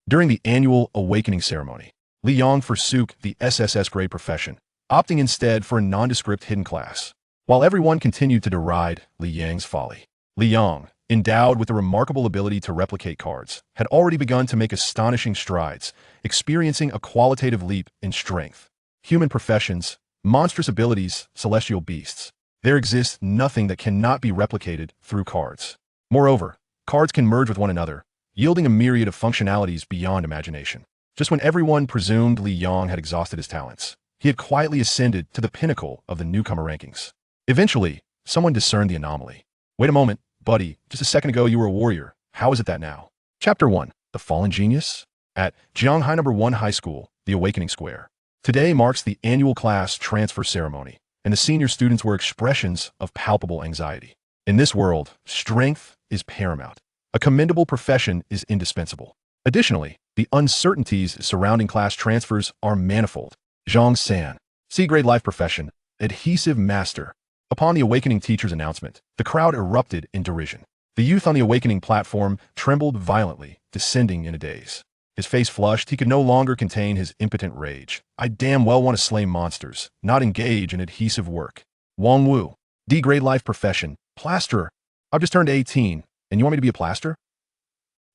During the annual awakening ceremony, Li Yang forsook the SSS-Rank Profession, opting instead for a nondescript hidden class. While everyone continued to deride Li Yang's folly, Li Yang, endowed with the remarkable ability to replicate cards, had already begun to make astonishing strides, experiencing a qualitative leap in strength. Human professions, monstrous abilities, celestial beasts. There exists nothing that cannot be replicated through cards. Moreover, cards can merge with one another, yielding a myriad of functionalities beyond imagination. Just when everyone presumed Li Yang had exhausted his talents, he had quietly ascended to the pinnacle of the newcomer rankings. Eventually, someone discerned the anomaly. Wait a moment, buddy, just a second ago you were a warrior. How is it that now? Chapter 1. The Fallen Genius? At Jianghai No. 1 High School, the Awakening Square. Today marks the annual class transfer ceremony, and the senior students were expressions of palpable anxiety. In this world, strength is paramount. A commendable profession is indispensable. Additionally, the uncertainties surrounding class transfers are manifold. Zhang San, C-grade life profession, adhesive master. Upon the awakening teacher's announcement, the crowd erupted in derision. The youth on the awakening platform trembled violently, descending in a daze. His face flushed, he could no longer contain his impotent rage. I damn well want to slay monsters, not engage in adhesive work. Wang Wu, D-grade life profession, plasterer. I've just turned 18, and you want me to be a plasterer?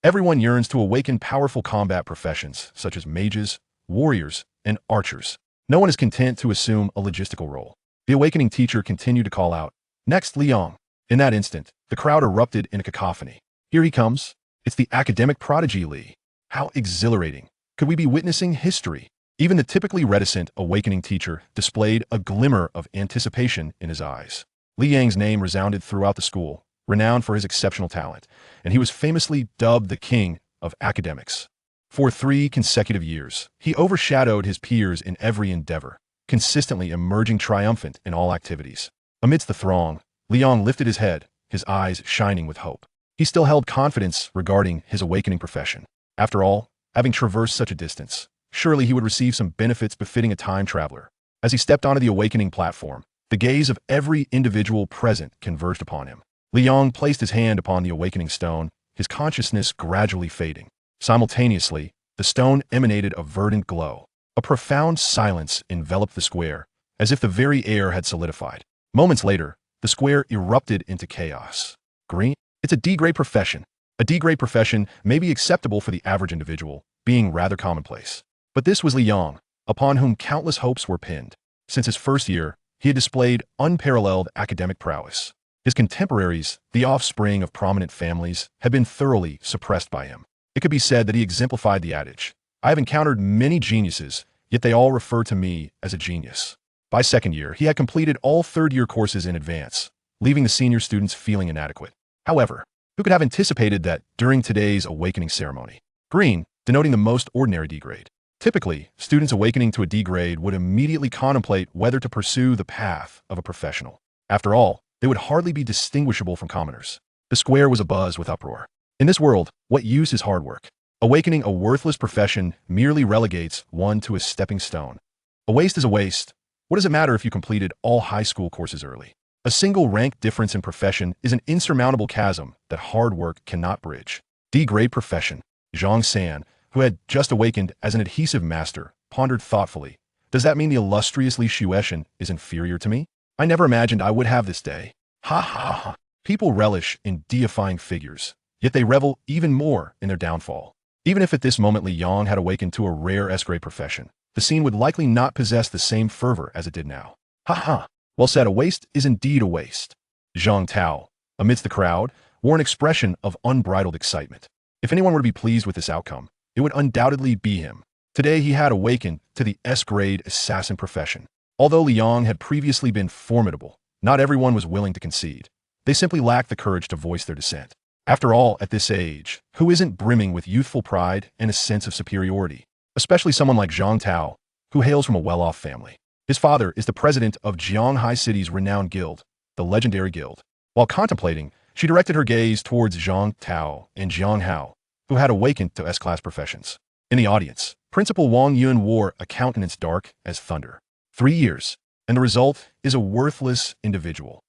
Everyone yearns to awaken powerful combat professions, such as mages, warriors, and archers. No one is content to assume a logistical role. The awakening teacher continued to call out, "Next, Li Yang." In that instant, the crowd erupted in a cacophony. Here he comes. It's the academic prodigy Li. How exhilarating. Could we be witnessing history? Even the typically reticent awakening teacher displayed a glimmer of anticipation in his eyes. Li Yang's name resounded throughout the school, renowned for his exceptional talent, and he was famously dubbed the king of academics. For 3 consecutive years, he overshadowed his peers in every endeavor, consistently emerging triumphant in all activities. Amidst the throng, Li Yang lifted his head, his eyes shining with hope. He still held confidence regarding his awakening profession. After all, having traversed such a distance, surely he would receive some benefits befitting a time traveler. As he stepped onto the awakening platform, the gaze of every individual present converged upon him. Li Yang placed his hand upon the awakening stone, his consciousness gradually fading. Simultaneously, the stone emanated a verdant glow. A profound silence enveloped the square, as if the very air had solidified. Moments later, the square erupted into chaos. Green? It's a D-grade profession. A D-grade profession may be acceptable for the average individual, being rather commonplace. But this was Li Yang, upon whom countless hopes were pinned. Since his first year, he had displayed unparalleled academic prowess. His contemporaries, the offspring of prominent families, had been thoroughly suppressed by him. It could be said that he exemplified the adage, "I have encountered many geniuses, yet they all refer to me as a genius." By second year, he had completed all third-year courses in advance, leaving the senior students feeling inadequate. However, who could have anticipated that during today's awakening ceremony? Green, denoting the most ordinary D-grade. Typically, students awakening to a D-grade would immediately contemplate whether to pursue the path of a professional. After all, they would hardly be distinguishable from commoners. The square was abuzz with uproar. In this world, what use is hard work? Awakening a worthless profession merely relegates one to a stepping stone. A waste is a waste. What does it matter if you completed all high school courses early? A single rank difference in profession is an insurmountable chasm that hard work cannot bridge. D-grade profession. Zhang San, who had just awakened as an adhesive master, pondered thoughtfully. Does that mean the illustrious Li Shueshan is inferior to me? I never imagined I would have this day. Ha ha ha. People relish in deifying figures, yet they revel even more in their downfall. Even if at this moment Li Yang had awakened to a rare S-grade profession, the scene would likely not possess the same fervor as it did now. Ha ha. Well said, a waste is indeed a waste. Zhang Tao, amidst the crowd, wore an expression of unbridled excitement. If anyone were to be pleased with this outcome, it would undoubtedly be him. Today he had awakened to the S-grade assassin profession. Although Li Yang had previously been formidable, not everyone was willing to concede. They simply lacked the courage to voice their dissent. After all, at this age, who isn't brimming with youthful pride and a sense of superiority? Especially someone like Zhang Tao, who hails from a well-off family. His father is the president of Jianghai City's renowned guild, the Legendary Guild. While contemplating, she directed her gaze towards Zhang Tao and Zhang Hao, who had awakened to S-class professions. In the audience, Principal Wang Yun wore a countenance dark as thunder. 3 years, and the result is a worthless individual.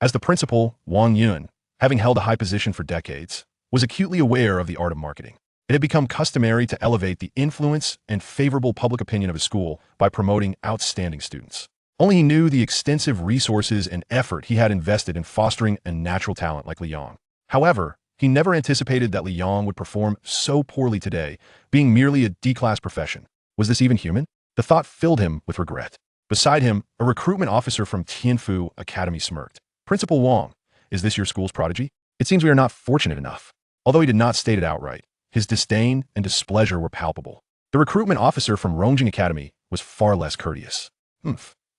As the principal, Wang Yun, having held a high position for decades, was acutely aware of the art of marketing. It had become customary to elevate the influence and favorable public opinion of his school by promoting outstanding students. Only he knew the extensive resources and effort he had invested in fostering a natural talent like Liang. However, he never anticipated that Liang would perform so poorly today, being merely a D-class profession. Was this even human? The thought filled him with regret. Beside him, a recruitment officer from Tianfu Academy smirked. Principal Wang, is this your school's prodigy? It seems we are not fortunate enough. Although he did not state it outright, his disdain and displeasure were palpable. The recruitment officer from Rongjing Academy was far less courteous.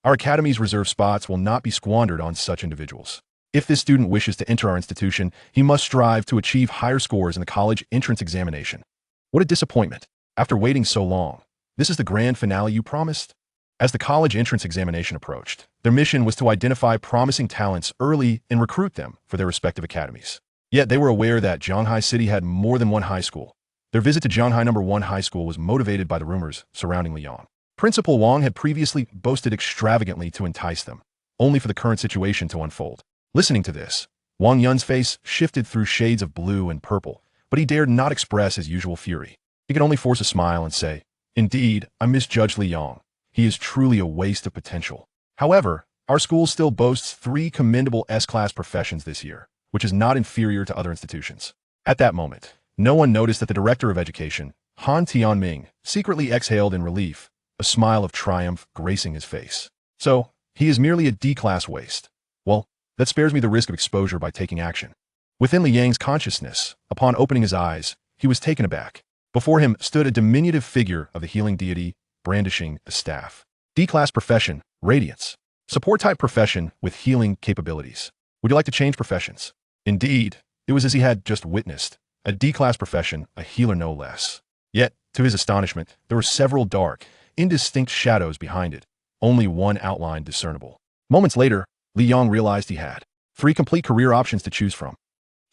Our academy's reserved spots will not be squandered on such individuals. If this student wishes to enter our institution, he must strive to achieve higher scores in the college entrance examination. What a disappointment. After waiting so long, this is the grand finale you promised? As the college entrance examination approached, their mission was to identify promising talents early and recruit them for their respective academies. Yet they were aware that Zhanghai City had more than one high school. Their visit to Zhanghai No. 1 High School was motivated by the rumors surrounding Liang. Principal Wang had previously boasted extravagantly to entice them, only for the current situation to unfold. Listening to this, Wang Yun's face shifted through shades of blue and purple, but he dared not express his usual fury. He could only force a smile and say, "Indeed, I misjudged Liang. He is truly a waste of potential. However, our school still boasts 3 commendable S-class professions this year, which is not inferior to other institutions." At that moment, no one noticed that the director of education, Han Tianming, secretly exhaled in relief, a smile of triumph gracing his face. So, he is merely a D-class waste. Well, that spares me the risk of exposure by taking action. Within Liang's consciousness, upon opening his eyes, he was taken aback. Before him stood a diminutive figure of the healing deity, brandishing a staff. D-class profession, Radiance. Support-type profession with healing capabilities. Would you like to change professions? Indeed, it was as he had just witnessed. A D-class profession, a healer no less. Yet, to his astonishment, there were several dark, indistinct shadows behind it, only one outline discernible. Moments later, Liang realized he had 3 complete career options to choose from.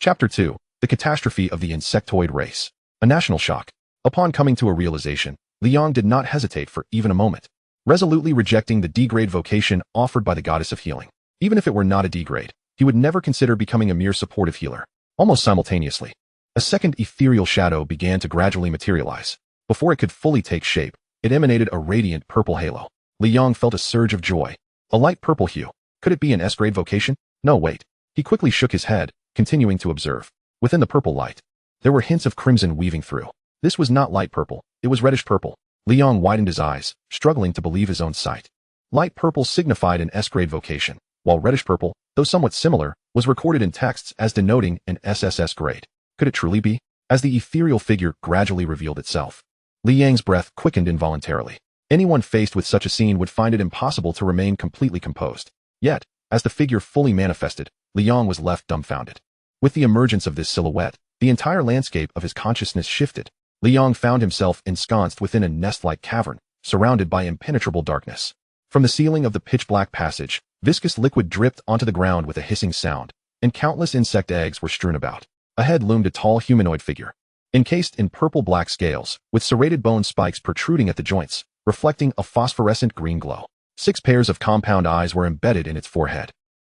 Chapter 2. The Catastrophe of the Insectoid Race. A national shock. Upon coming to a realization, Liang did not hesitate for even a moment, resolutely rejecting the D-grade vocation offered by the goddess of healing. Even if it were not a D-grade, he would never consider becoming a mere supportive healer. Almost simultaneously, a second ethereal shadow began to gradually materialize. Before it could fully take shape, it emanated a radiant purple halo. Liang felt a surge of joy. A light purple hue. Could it be an S-grade vocation? No, wait. He quickly shook his head, continuing to observe. Within the purple light, there were hints of crimson weaving through. This was not light purple, it was reddish purple. Liang widened his eyes, struggling to believe his own sight. Light purple signified an S-grade vocation, while reddish purple, though somewhat similar, was recorded in texts as denoting an SSS grade. Could it truly be? As the ethereal figure gradually revealed itself, Liang's breath quickened involuntarily. Anyone faced with such a scene would find it impossible to remain completely composed. Yet, as the figure fully manifested, Liang was left dumbfounded. With the emergence of this silhouette, the entire landscape of his consciousness shifted. Liang found himself ensconced within a nest-like cavern, surrounded by impenetrable darkness. From the ceiling of the pitch-black passage, viscous liquid dripped onto the ground with a hissing sound, and countless insect eggs were strewn about. Ahead loomed a tall humanoid figure, encased in purple-black scales, with serrated bone spikes protruding at the joints, reflecting a phosphorescent green glow. 6 pairs of compound eyes were embedded in its forehead,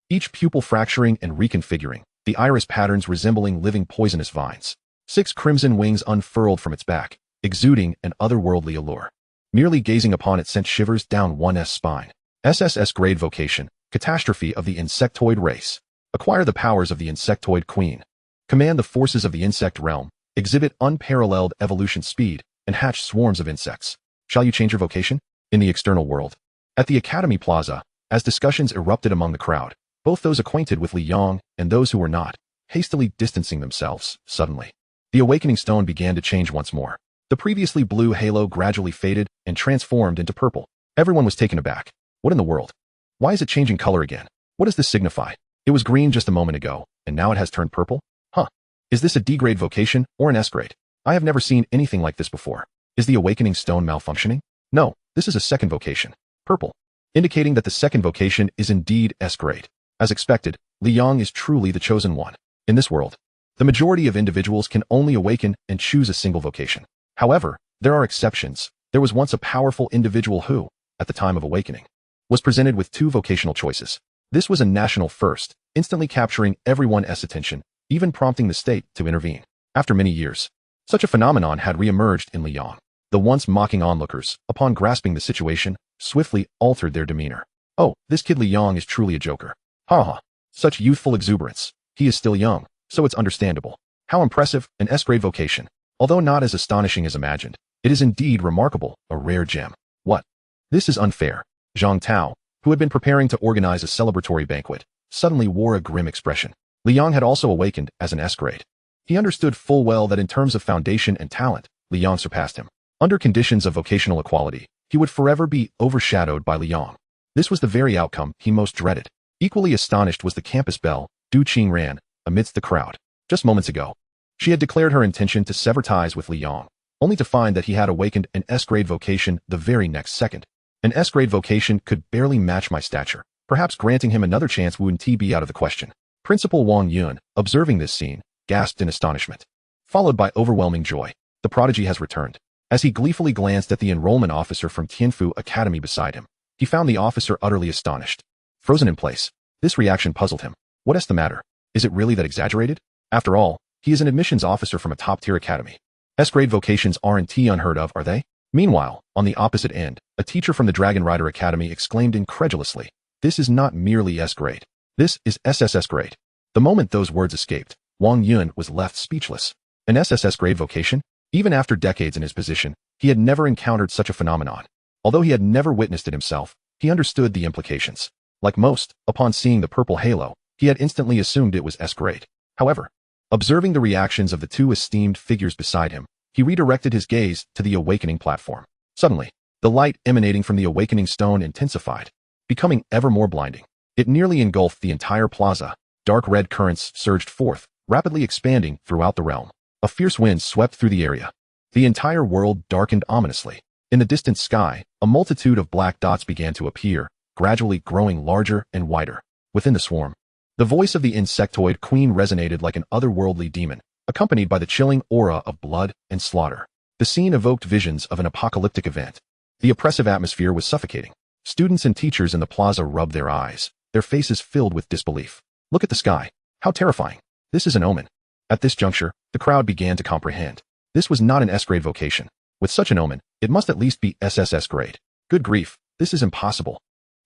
each pupil fracturing and reconfiguring, the iris patterns resembling living poisonous vines. 6 crimson wings unfurled from its back, exuding an otherworldly allure. Merely gazing upon it sent shivers down one's spine. SSS grade vocation, Catastrophe of the Insectoid Race. Acquire the powers of the Insectoid Queen. Command the forces of the insect realm, exhibit unparalleled evolution speed, and hatch swarms of insects. Shall you change your vocation? In the external world. At the Academy Plaza, as discussions erupted among the crowd, both those acquainted with Liang and those who were not, hastily distancing themselves, suddenly. The awakening stone began to change once more. The previously blue halo gradually faded and transformed into purple. Everyone was taken aback. What in the world? Why is it changing color again? What does this signify? It was green just a moment ago, and now it has turned purple? Huh. Is this a D-grade vocation or an S-grade? I have never seen anything like this before. Is the awakening stone malfunctioning? No, this is a second vocation. Purple. Indicating that the second vocation is indeed S-grade. As expected, Liang is truly the chosen one. In this world, the majority of individuals can only awaken and choose a single vocation. However, there are exceptions. There was once a powerful individual who, at the time of awakening, was presented with 2 vocational choices. This was a national first, instantly capturing everyone's attention, even prompting the state to intervene. After many years, Such a phenomenon had re-emerged in Liang. The once mocking onlookers, upon grasping the situation, swiftly altered their demeanor. Oh, this kid Liang is truly a joker. Ha ha. Such youthful exuberance. He is still young, so it's understandable. How impressive, an S-grade vocation. Although not as astonishing as imagined, it is indeed remarkable, a rare gem. What? This is unfair. Zhang Tao, who had been preparing to organize a celebratory banquet, suddenly wore a grim expression. Liang had also awakened as an S-grade. He understood full well that in terms of foundation and talent, Liang surpassed him. Under conditions of vocational equality, he would forever be overshadowed by Liang. This was the very outcome he most dreaded. Equally astonished was the campus belle, Du Qingran, amidst the crowd. Just moments ago, she had declared her intention to sever ties with Liang, only to find that he had awakened an S-grade vocation the very next second. An S-grade vocation could barely match my stature. Perhaps granting him another chance wouldn't be out of the question. Principal Wang Yun, observing this scene, gasped in astonishment. Followed by overwhelming joy. The prodigy has returned. As he gleefully glanced at the enrollment officer from Tianfu Academy beside him, he found the officer utterly astonished. Frozen in place. This reaction puzzled him. What is the matter? Is it really that exaggerated? After all, he is an admissions officer from a top-tier academy. S-grade vocations aren't unheard of, are they? Meanwhile, on the opposite end, a teacher from the Dragon Rider Academy exclaimed incredulously, "This is not merely S-grade. This is SSS grade." The moment those words escaped, Wang Yun was left speechless. An SSS grade vocation? Even after decades in his position, he had never encountered such a phenomenon. Although he had never witnessed it himself, he understood the implications. Like most, upon seeing the purple halo, he had instantly assumed it was S-grade. However, observing the reactions of the two esteemed figures beside him, he redirected his gaze to the awakening platform. Suddenly, the light emanating from the awakening stone intensified, becoming ever more blinding. It nearly engulfed the entire plaza. Dark red currents surged forth, rapidly expanding throughout the realm. A fierce wind swept through the area. The entire world darkened ominously. In the distant sky, a multitude of black dots began to appear, gradually growing larger and wider. Within the swarm, the voice of the insectoid queen resonated like an otherworldly demon, accompanied by the chilling aura of blood and slaughter. The scene evoked visions of an apocalyptic event. The oppressive atmosphere was suffocating. Students and teachers in the plaza rubbed their eyes, their faces filled with disbelief. Look at the sky. How terrifying. This is an omen. At this juncture, the crowd began to comprehend. This was not an S-grade vocation. With such an omen, it must at least be SSS grade. Good grief, this is impossible.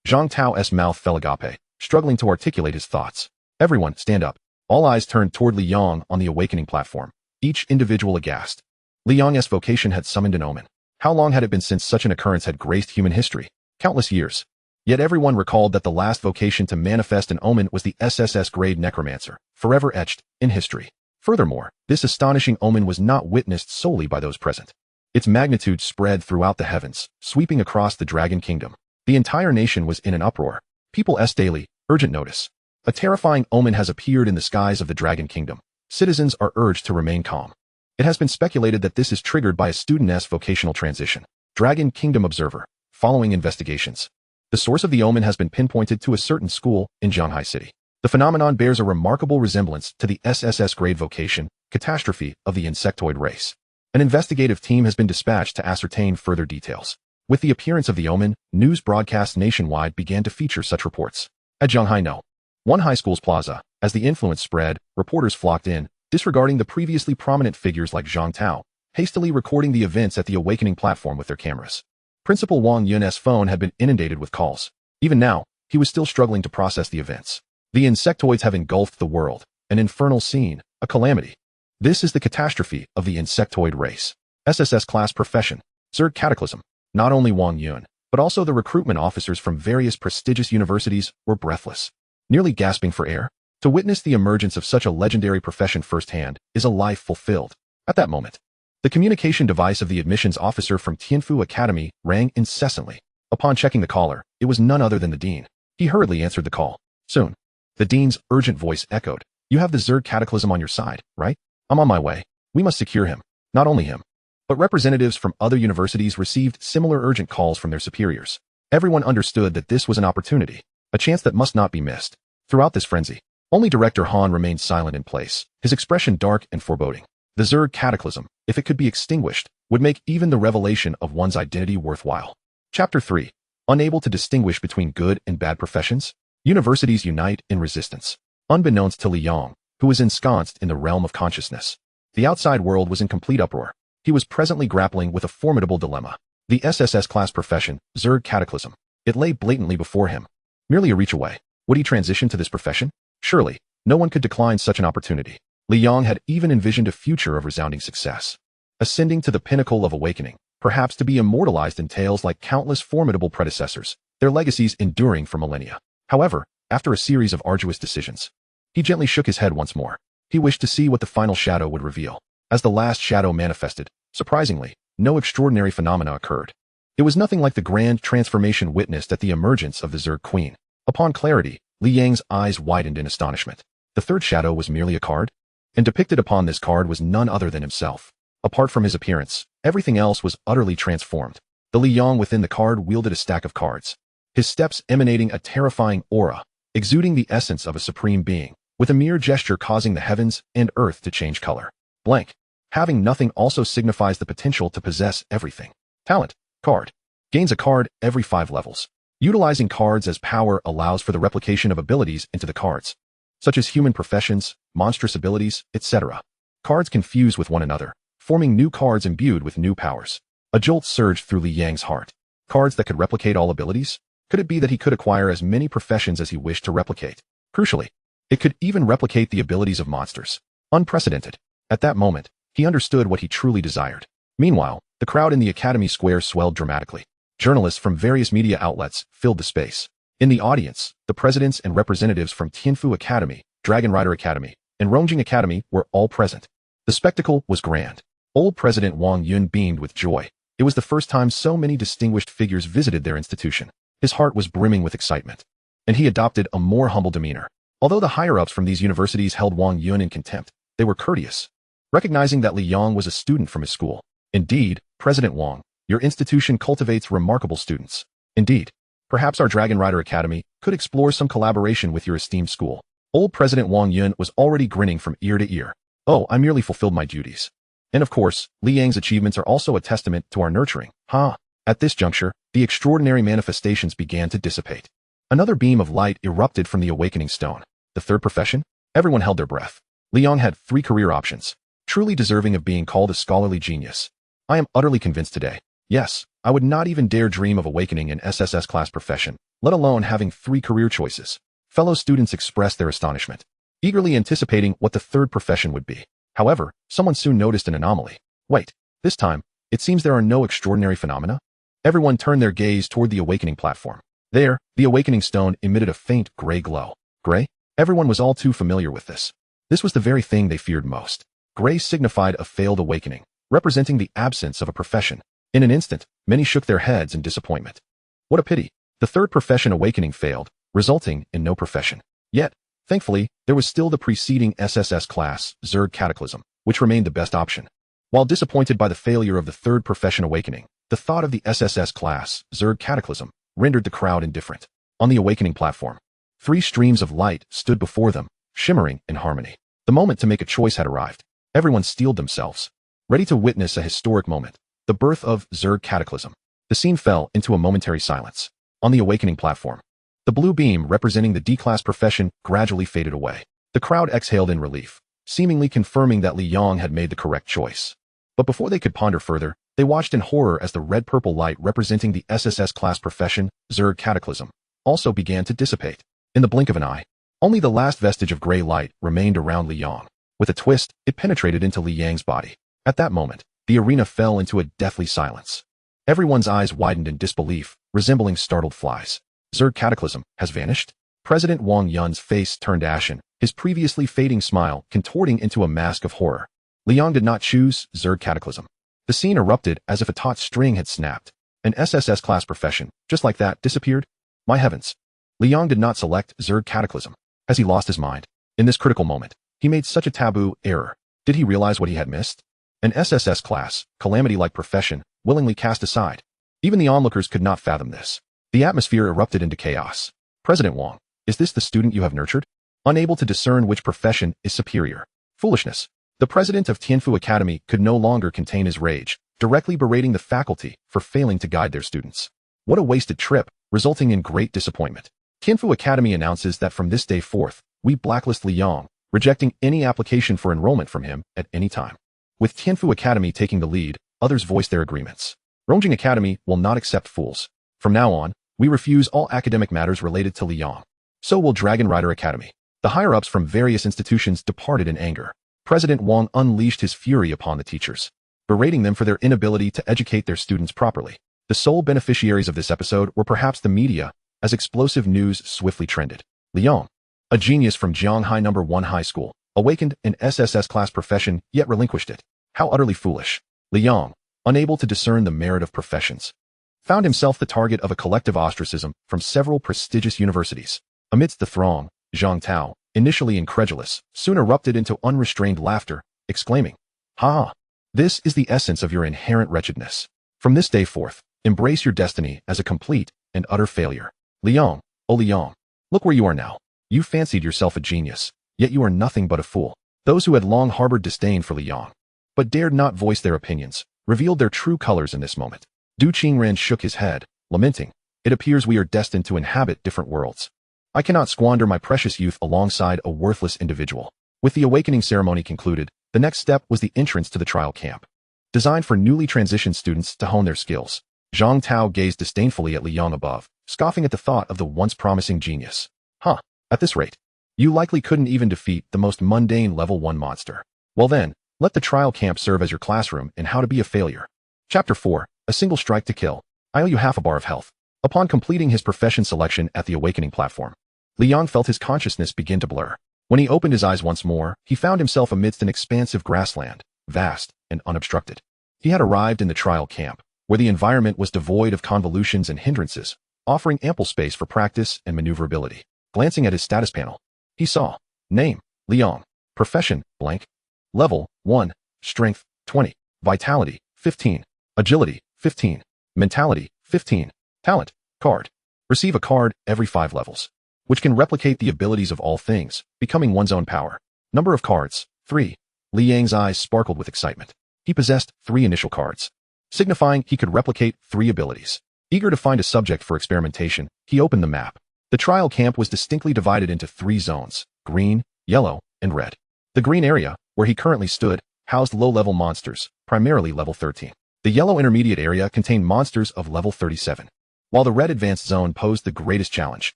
Zhang Tao's mouth fell agape, struggling to articulate his thoughts. Everyone, stand up. All eyes turned toward Liang on the awakening platform, each individual aghast. Liang's vocation had summoned an omen. How long had it been since such an occurrence had graced human history? Countless years. Yet everyone recalled that the last vocation to manifest an omen was the SSS grade necromancer, forever etched in history. Furthermore, this astonishing omen was not witnessed solely by those present. Its magnitude spread throughout the heavens, sweeping across the Dragon Kingdom. The entire nation was in an uproar. People daily, urgent notice. A terrifying omen has appeared in the skies of the Dragon Kingdom. Citizens are urged to remain calm. It has been speculated that this is triggered by a student's vocational transition. Dragon Kingdom Observer. Following investigations, the source of the omen has been pinpointed to a certain school in Zhanghai City. The phenomenon bears a remarkable resemblance to the SSS grade vocation, catastrophe of the insectoid race. An investigative team has been dispatched to ascertain further details. With the appearance of the omen, news broadcasts nationwide began to feature such reports. At Zhanghai No. 1 High School's plaza, as the influence spread, reporters flocked in, disregarding the previously prominent figures like Zhang Tao, hastily recording the events at the awakening platform with their cameras. Principal Wang Yun's phone had been inundated with calls. Even now, he was still struggling to process the events. The insectoids have engulfed the world, an infernal scene, a calamity. This is the catastrophe of the insectoid race. SSS class profession, Zerg Cataclysm. Not only Wang Yun, but also the recruitment officers from various prestigious universities were breathless, nearly gasping for air. To witness the emergence of such a legendary profession firsthand is a life fulfilled. At that moment, the communication device of the admissions officer from Tianfu Academy rang incessantly. Upon checking the caller, it was none other than the dean. He hurriedly answered the call. Soon, the dean's urgent voice echoed. "You have the Zerg Cataclysm on your side, right? I'm on my way. We must secure him. Not only him, but representatives from other universities received similar urgent calls from their superiors. Everyone understood that this was an opportunity, a chance that must not be missed. Throughout this frenzy, only Director Han remained silent in place, his expression dark and foreboding. The Zerg Cataclysm, if it could be extinguished, would make even the revelation of one's identity worthwhile. Chapter 3. Unable to distinguish between good and bad professions? Universities unite in resistance. Unbeknownst to Liang, who was ensconced in the realm of consciousness, The outside world was in complete uproar. He was presently grappling with a formidable dilemma. The SSS class profession, Zerg Cataclysm. It lay blatantly before him. Merely a reach away. Would he transition to this profession? Surely, no one could decline such an opportunity. Li Yong had even envisioned a future of resounding success. Ascending to the pinnacle of awakening, perhaps to be immortalized in tales like countless formidable predecessors, their legacies enduring for millennia. However, after a series of arduous decisions, he gently shook his head once more. He wished to see what the final shadow would reveal. As the last shadow manifested, surprisingly, no extraordinary phenomena occurred. It was nothing like the grand transformation witnessed at the emergence of the Zerg Queen. Upon clarity, Li Yang's eyes widened in astonishment. The third shadow was merely a card? And depicted upon this card was none other than himself. Apart from his appearance, everything else was utterly transformed. The Li Yong within the card wielded a stack of cards, his steps emanating a terrifying aura, exuding the essence of a supreme being, with a mere gesture causing the heavens and earth to change color. Blank. Having nothing also signifies the potential to possess everything. Talent. Card. Gains a card every 5 levels. Utilizing cards as power allows for the replication of abilities into the cards, such as human professions, monstrous abilities, etc. Cards can fuse with one another, forming new cards imbued with new powers. A jolt surged through Li Yang's heart. Cards that could replicate all abilities? Could it be that he could acquire as many professions as he wished to replicate? Crucially, it could even replicate the abilities of monsters. Unprecedented. At that moment, he understood what he truly desired. Meanwhile, the crowd in the Academy Square swelled dramatically. Journalists from various media outlets filled the space. In the audience, the presidents and representatives from Tianfu Academy, Dragon Rider Academy, and Rongjing Academy were all present. The spectacle was grand. Old President Wang Yun beamed with joy. It was the first time so many distinguished figures visited their institution. His heart was brimming with excitement, and he adopted a more humble demeanor. Although the higher-ups from these universities held Wang Yun in contempt, they were courteous, recognizing that Li Yong was a student from his school. Indeed, President Wang, your institution cultivates remarkable students. Indeed, perhaps our Dragon Rider Academy could explore some collaboration with your esteemed school. Old President Wang Yun was already grinning from ear to ear. Oh, I merely fulfilled my duties. And of course, Li Yang's achievements are also a testament to our nurturing. At this juncture, the extraordinary manifestations began to dissipate. Another beam of light erupted from the awakening stone. The third profession? Everyone held their breath. Li Yong had 3 career options, truly deserving of being called a scholarly genius. I am utterly convinced today. Yes, I would not even dare dream of awakening an SSS class profession, let alone having 3 career choices. Fellow students expressed their astonishment, eagerly anticipating what the third profession would be. However, someone soon noticed an anomaly. Wait, this time, it seems there are no extraordinary phenomena. Everyone turned their gaze toward the awakening platform. There, the awakening stone emitted a faint gray glow. Gray? Everyone was all too familiar with this. This was the very thing they feared most. Gray signified a failed awakening, representing the absence of a profession. In an instant, many shook their heads in disappointment. What a pity. The third profession awakening failed, resulting in no profession. Yet, thankfully, there was still the preceding SSS class, Zerg Cataclysm, which remained the best option. While disappointed by the failure of the third profession awakening, the thought of the SSS class, Zerg Cataclysm, rendered the crowd indifferent. On the awakening platform, 3 streams of light stood before them, shimmering in harmony. The moment to make a choice had arrived. Everyone steeled themselves, ready to witness a historic moment, the birth of Zerg Cataclysm. The scene fell into a momentary silence. On the awakening platform, the blue beam representing the D-class profession gradually faded away. The crowd exhaled in relief, seemingly confirming that Li Yong had made the correct choice. But before they could ponder further, they watched in horror as the red-purple light representing the SSS class profession, Zerg Cataclysm, also began to dissipate. In the blink of an eye, only the last vestige of gray light remained around Li Yong. With a twist, it penetrated into Li Yang's body. At that moment, the arena fell into a deathly silence. Everyone's eyes widened in disbelief, resembling startled flies. Zerg Cataclysm has vanished? President Wang Yun's face turned ashen, his previously fading smile contorting into a mask of horror. Li Yong did not choose Zerg Cataclysm. The scene erupted as if a taut string had snapped. An SSS class profession, just like that, disappeared? My heavens. Li Yong did not select Zerg Cataclysm. Has he lost his mind? In this critical moment, he made such a taboo error. Did he realize what he had missed? An SSS class, calamity-like profession, willingly cast aside. Even the onlookers could not fathom this. The atmosphere erupted into chaos. President Wang, is this the student you have nurtured? Unable to discern which profession is superior. Foolishness. The president of Tianfu Academy could no longer contain his rage, directly berating the faculty for failing to guide their students. What a wasted trip, resulting in great disappointment. Tianfu Academy announces that from this day forth, we blacklist Li Yong, rejecting any application for enrollment from him at any time. With Tianfu Academy taking the lead, others voiced their agreements. Rongjing Academy will not accept fools. From now on, we refuse all academic matters related to Liyang. So will Dragon Rider Academy. The higher-ups from various institutions departed in anger. President Wang unleashed his fury upon the teachers, berating them for their inability to educate their students properly. The sole beneficiaries of this episode were perhaps the media, as explosive news swiftly trended. Liyang, a genius from Jianghai No. 1 High School, awakened an SSS class profession yet relinquished it. How utterly foolish. Liyang, unable to discern the merit of professions, found himself the target of a collective ostracism from several prestigious universities. Amidst the throng, Zhang Tao, initially incredulous, soon erupted into unrestrained laughter, exclaiming, "Ha! This is the essence of your inherent wretchedness. From this day forth, embrace your destiny as a complete and utter failure. Liyang, oh Liyang, look where you are now. You fancied yourself a genius, yet you are nothing but a fool." Those who had long harbored disdain for Liyang, but dared not voice their opinions, revealed their true colors in this moment. Du Qingren shook his head, lamenting, "It appears we are destined to inhabit different worlds. I cannot squander my precious youth alongside a worthless individual." With the awakening ceremony concluded, the next step was the entrance to the trial camp. Designed for newly transitioned students to hone their skills, Zhang Tao gazed disdainfully at Liyang above, scoffing at the thought of the once promising genius. "Huh, at this rate, you likely couldn't even defeat the most mundane level 1 monster. Well then, let the trial camp serve as your classroom in how to be a failure." Chapter 4, A Single Strike to Kill. I owe you half a bar of health. Upon completing his profession selection at the awakening platform, Liyang felt his consciousness begin to blur. When he opened his eyes once more, he found himself amidst an expansive grassland, vast and unobstructed. He had arrived in the trial camp, where the environment was devoid of convolutions and hindrances, offering ample space for practice and maneuverability. Glancing at his status panel, he saw, name, Liyang, profession, blank, level, 1, strength, 20, vitality, 15, agility, 15, mentality, 15, talent, card. Receive a card every 5 levels, which can replicate the abilities of all things, becoming one's own power. Number of cards, 3. Liyang's eyes sparkled with excitement. He possessed 3 initial cards, signifying he could replicate 3 abilities. Eager to find a subject for experimentation, he opened the map. The trial camp was distinctly divided into 3 zones, green, yellow, and red. The green area, where he currently stood, housed low-level monsters, primarily level 13. The yellow intermediate area contained monsters of level 37, while the red advanced zone posed the greatest challenge,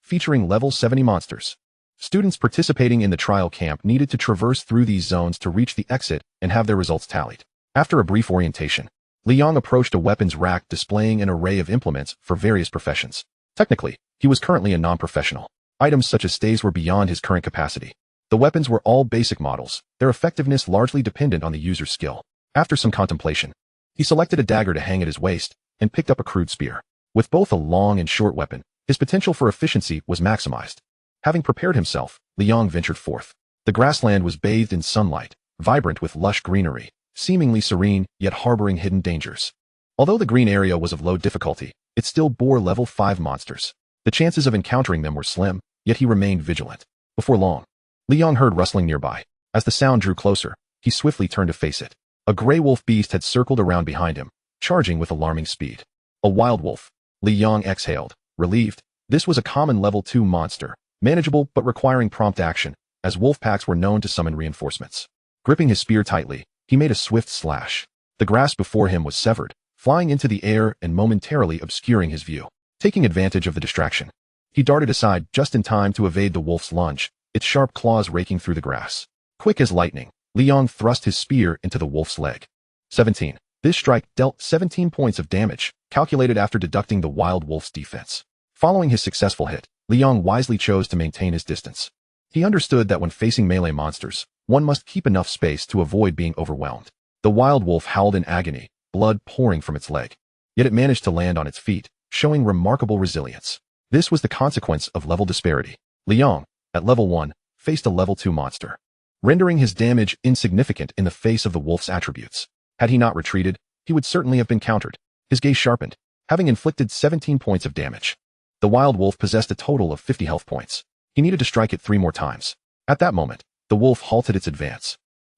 featuring level 70 monsters. Students participating in the trial camp needed to traverse through these zones to reach the exit and have their results tallied. After a brief orientation, Liyang approached a weapons rack displaying an array of implements for various professions. Technically, he was currently a non-professional. Items such as staves were beyond his current capacity. The weapons were all basic models, their effectiveness largely dependent on the user's skill. After some contemplation, he selected a dagger to hang at his waist and picked up a crude spear. With both a long and short weapon, his potential for efficiency was maximized. Having prepared himself, Liyang ventured forth. The grassland was bathed in sunlight, vibrant with lush greenery, seemingly serene yet harboring hidden dangers. Although the green area was of low difficulty, it still bore level 5 monsters. The chances of encountering them were slim, yet he remained vigilant. Before long, Liyang heard rustling nearby. As the sound drew closer, he swiftly turned to face it. A gray wolf beast had circled around behind him, charging with alarming speed. A wild wolf. Liyang exhaled, relieved. This was a common level 2 monster, manageable but requiring prompt action, as wolf packs were known to summon reinforcements. Gripping his spear tightly, he made a swift slash. The grass before him was severed, flying into the air and momentarily obscuring his view. Taking advantage of the distraction, he darted aside just in time to evade the wolf's lunge, its sharp claws raking through the grass. Quick as lightning, Liyang thrust his spear into the wolf's leg. 17. This strike dealt 17 points of damage, calculated after deducting the wild wolf's defense. Following his successful hit, Liyang wisely chose to maintain his distance. He understood that when facing melee monsters, one must keep enough space to avoid being overwhelmed. The wild wolf howled in agony, blood pouring from its leg. Yet it managed to land on its feet, showing remarkable resilience. This was the consequence of level disparity. Liyang, at level 1, faced a level 2 monster, rendering his damage insignificant in the face of the wolf's attributes. Had he not retreated, he would certainly have been countered. His gaze sharpened, having inflicted 17 points of damage. The wild wolf possessed a total of 50 health points. He needed to strike it 3 more times. At that moment, the wolf halted its advance,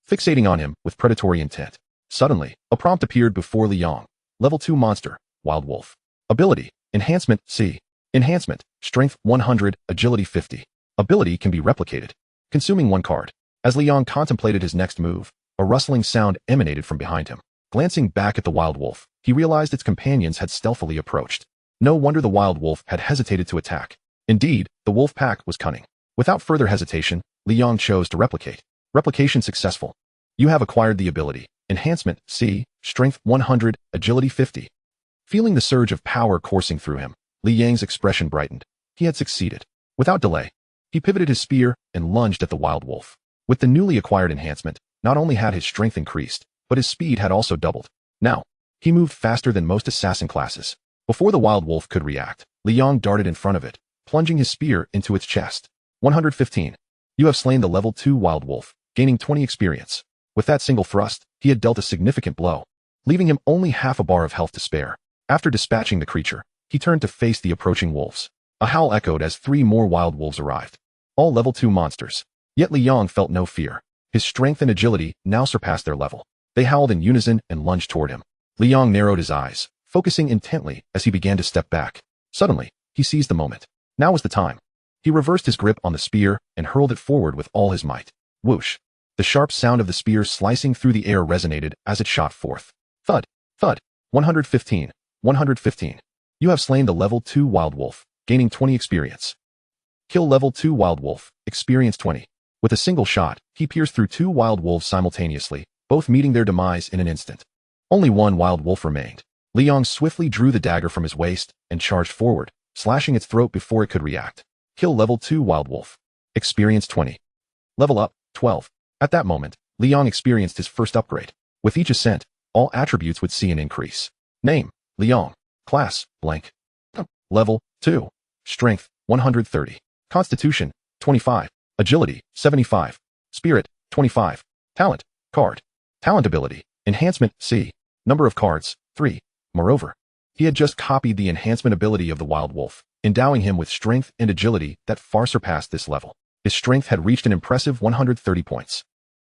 fixating on him with predatory intent. Suddenly, a prompt appeared before Liyang. Level 2 monster, wild wolf. Ability, enhancement, C. Enhancement, strength 100, agility 50. Ability can be replicated, consuming 1 card. As Liyang contemplated his next move, A rustling sound emanated from behind him. Glancing back at the wild wolf, he realized its companions had stealthily approached. No wonder the wild wolf had hesitated to attack. Indeed, the wolf pack was cunning. Without further hesitation, Li Yong chose to replicate. Replication successful. You have acquired the ability. Enhancement, C, Strength 100, Agility 50. Feeling the surge of power coursing through him, Li Yang's expression brightened. He had succeeded. Without delay, he pivoted his spear and lunged at the wild wolf. With the newly acquired enhancement, not only had his strength increased, but his speed had also doubled. Now, he moved faster than most assassin classes. Before the wild wolf could react, Li Yong darted in front of it, plunging his spear into its chest. 115. You have slain the level 2 wild wolf, gaining 20 experience. With that single thrust, he had dealt a significant blow, leaving him only half a bar of health to spare. After dispatching the creature, he turned to face the approaching wolves. A howl echoed as 3 more wild wolves arrived. All level 2 monsters. Yet Li Yong felt no fear. His strength and agility now surpassed their level. They howled in unison and lunged toward him. Li Yong narrowed his eyes, focusing intently as he began to step back. Suddenly, he seized the moment. Now was the time. He reversed his grip on the spear and hurled it forward with all his might. Whoosh! The sharp sound of the spear slicing through the air resonated as it shot forth. Thud! Thud! 115. 115. You have slain the level 2 wild wolf, gaining 20 experience. Kill level 2 wild wolf, experience 20. With a single shot, he pierced through 2 wild wolves simultaneously, both meeting their demise in an instant. Only one wild wolf remained. Li Yong swiftly drew the dagger from his waist and charged forward, slashing its throat before it could react. Kill level 2 wild wolf. Experience 20. Level up, 12. At that moment, Li Yong experienced his first upgrade. With each ascent, all attributes would see an increase. Name, Li Yong. Class, blank. Level, 2. Strength, 130. Constitution, 25. Agility, 75. Spirit, 25. Talent, card. Talent ability, enhancement, C. Number of cards, 3. Moreover, he had just copied the enhancement ability of the wild wolf, endowing him with strength and agility that far surpassed this level. His strength had reached an impressive 130 points.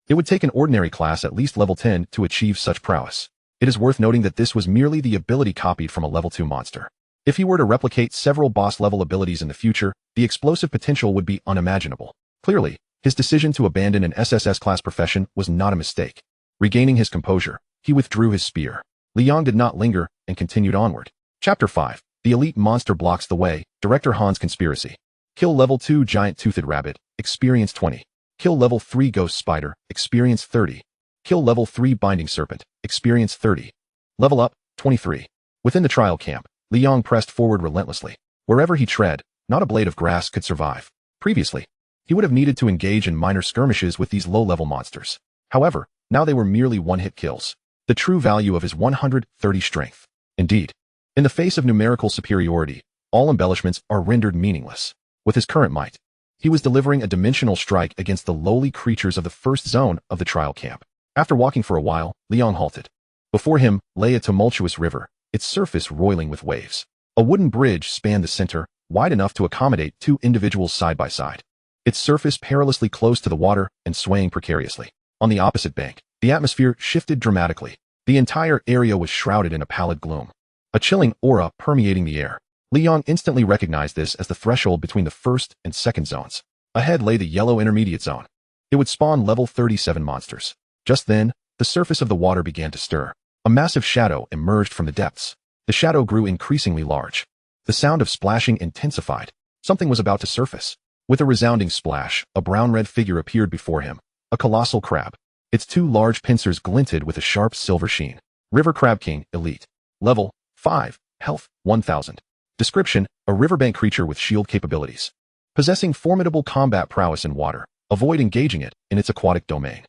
It would take an ordinary class at least level 10 to achieve such prowess. It is worth noting that this was merely the ability copied from a level 2 monster. If he were to replicate several boss-level abilities in the future, the explosive potential would be unimaginable. Clearly, his decision to abandon an SSS class profession was not a mistake. Regaining his composure, he withdrew his spear. Li Yong did not linger and continued onward. Chapter 5. The elite monster blocks the way, Director Han's conspiracy. Kill level 2 giant-toothed rabbit, experience 20. Kill level 3 ghost spider, experience 30. Kill level 3 binding serpent, experience 30. Level up, 23. Within the trial camp, Li Yong pressed forward relentlessly. Wherever he tread, not a blade of grass could survive. Previously, he would have needed to engage in minor skirmishes with these low-level monsters. However, now they were merely one-hit kills. The true value of his 130 strength. Indeed, in the face of numerical superiority, all embellishments are rendered meaningless. With his current might, he was delivering a dimensional strike against the lowly creatures of the first zone of the trial camp. After walking for a while, Li Yong halted. Before him lay a tumultuous river, its surface roiling with waves. A wooden bridge spanned the center, wide enough to accommodate 2 individuals side by side. Its surface perilously close to the water and swaying precariously. On the opposite bank, the atmosphere shifted dramatically. The entire area was shrouded in a pallid gloom. A chilling aura permeating the air. Li Yong instantly recognized this as the threshold between the first and second zones. Ahead lay the yellow intermediate zone. It would spawn level 37 monsters. Just then, the surface of the water began to stir. A massive shadow emerged from the depths. The shadow grew increasingly large. The sound of splashing intensified. Something was about to surface. With a resounding splash, a brown-red figure appeared before him. A colossal crab. Its 2 large pincers glinted with a sharp silver sheen. River Crab King, Elite. Level, 5. Health, 1000. Description, a riverbank creature with shield capabilities. Possessing formidable combat prowess in water. Avoid engaging it in its aquatic domain.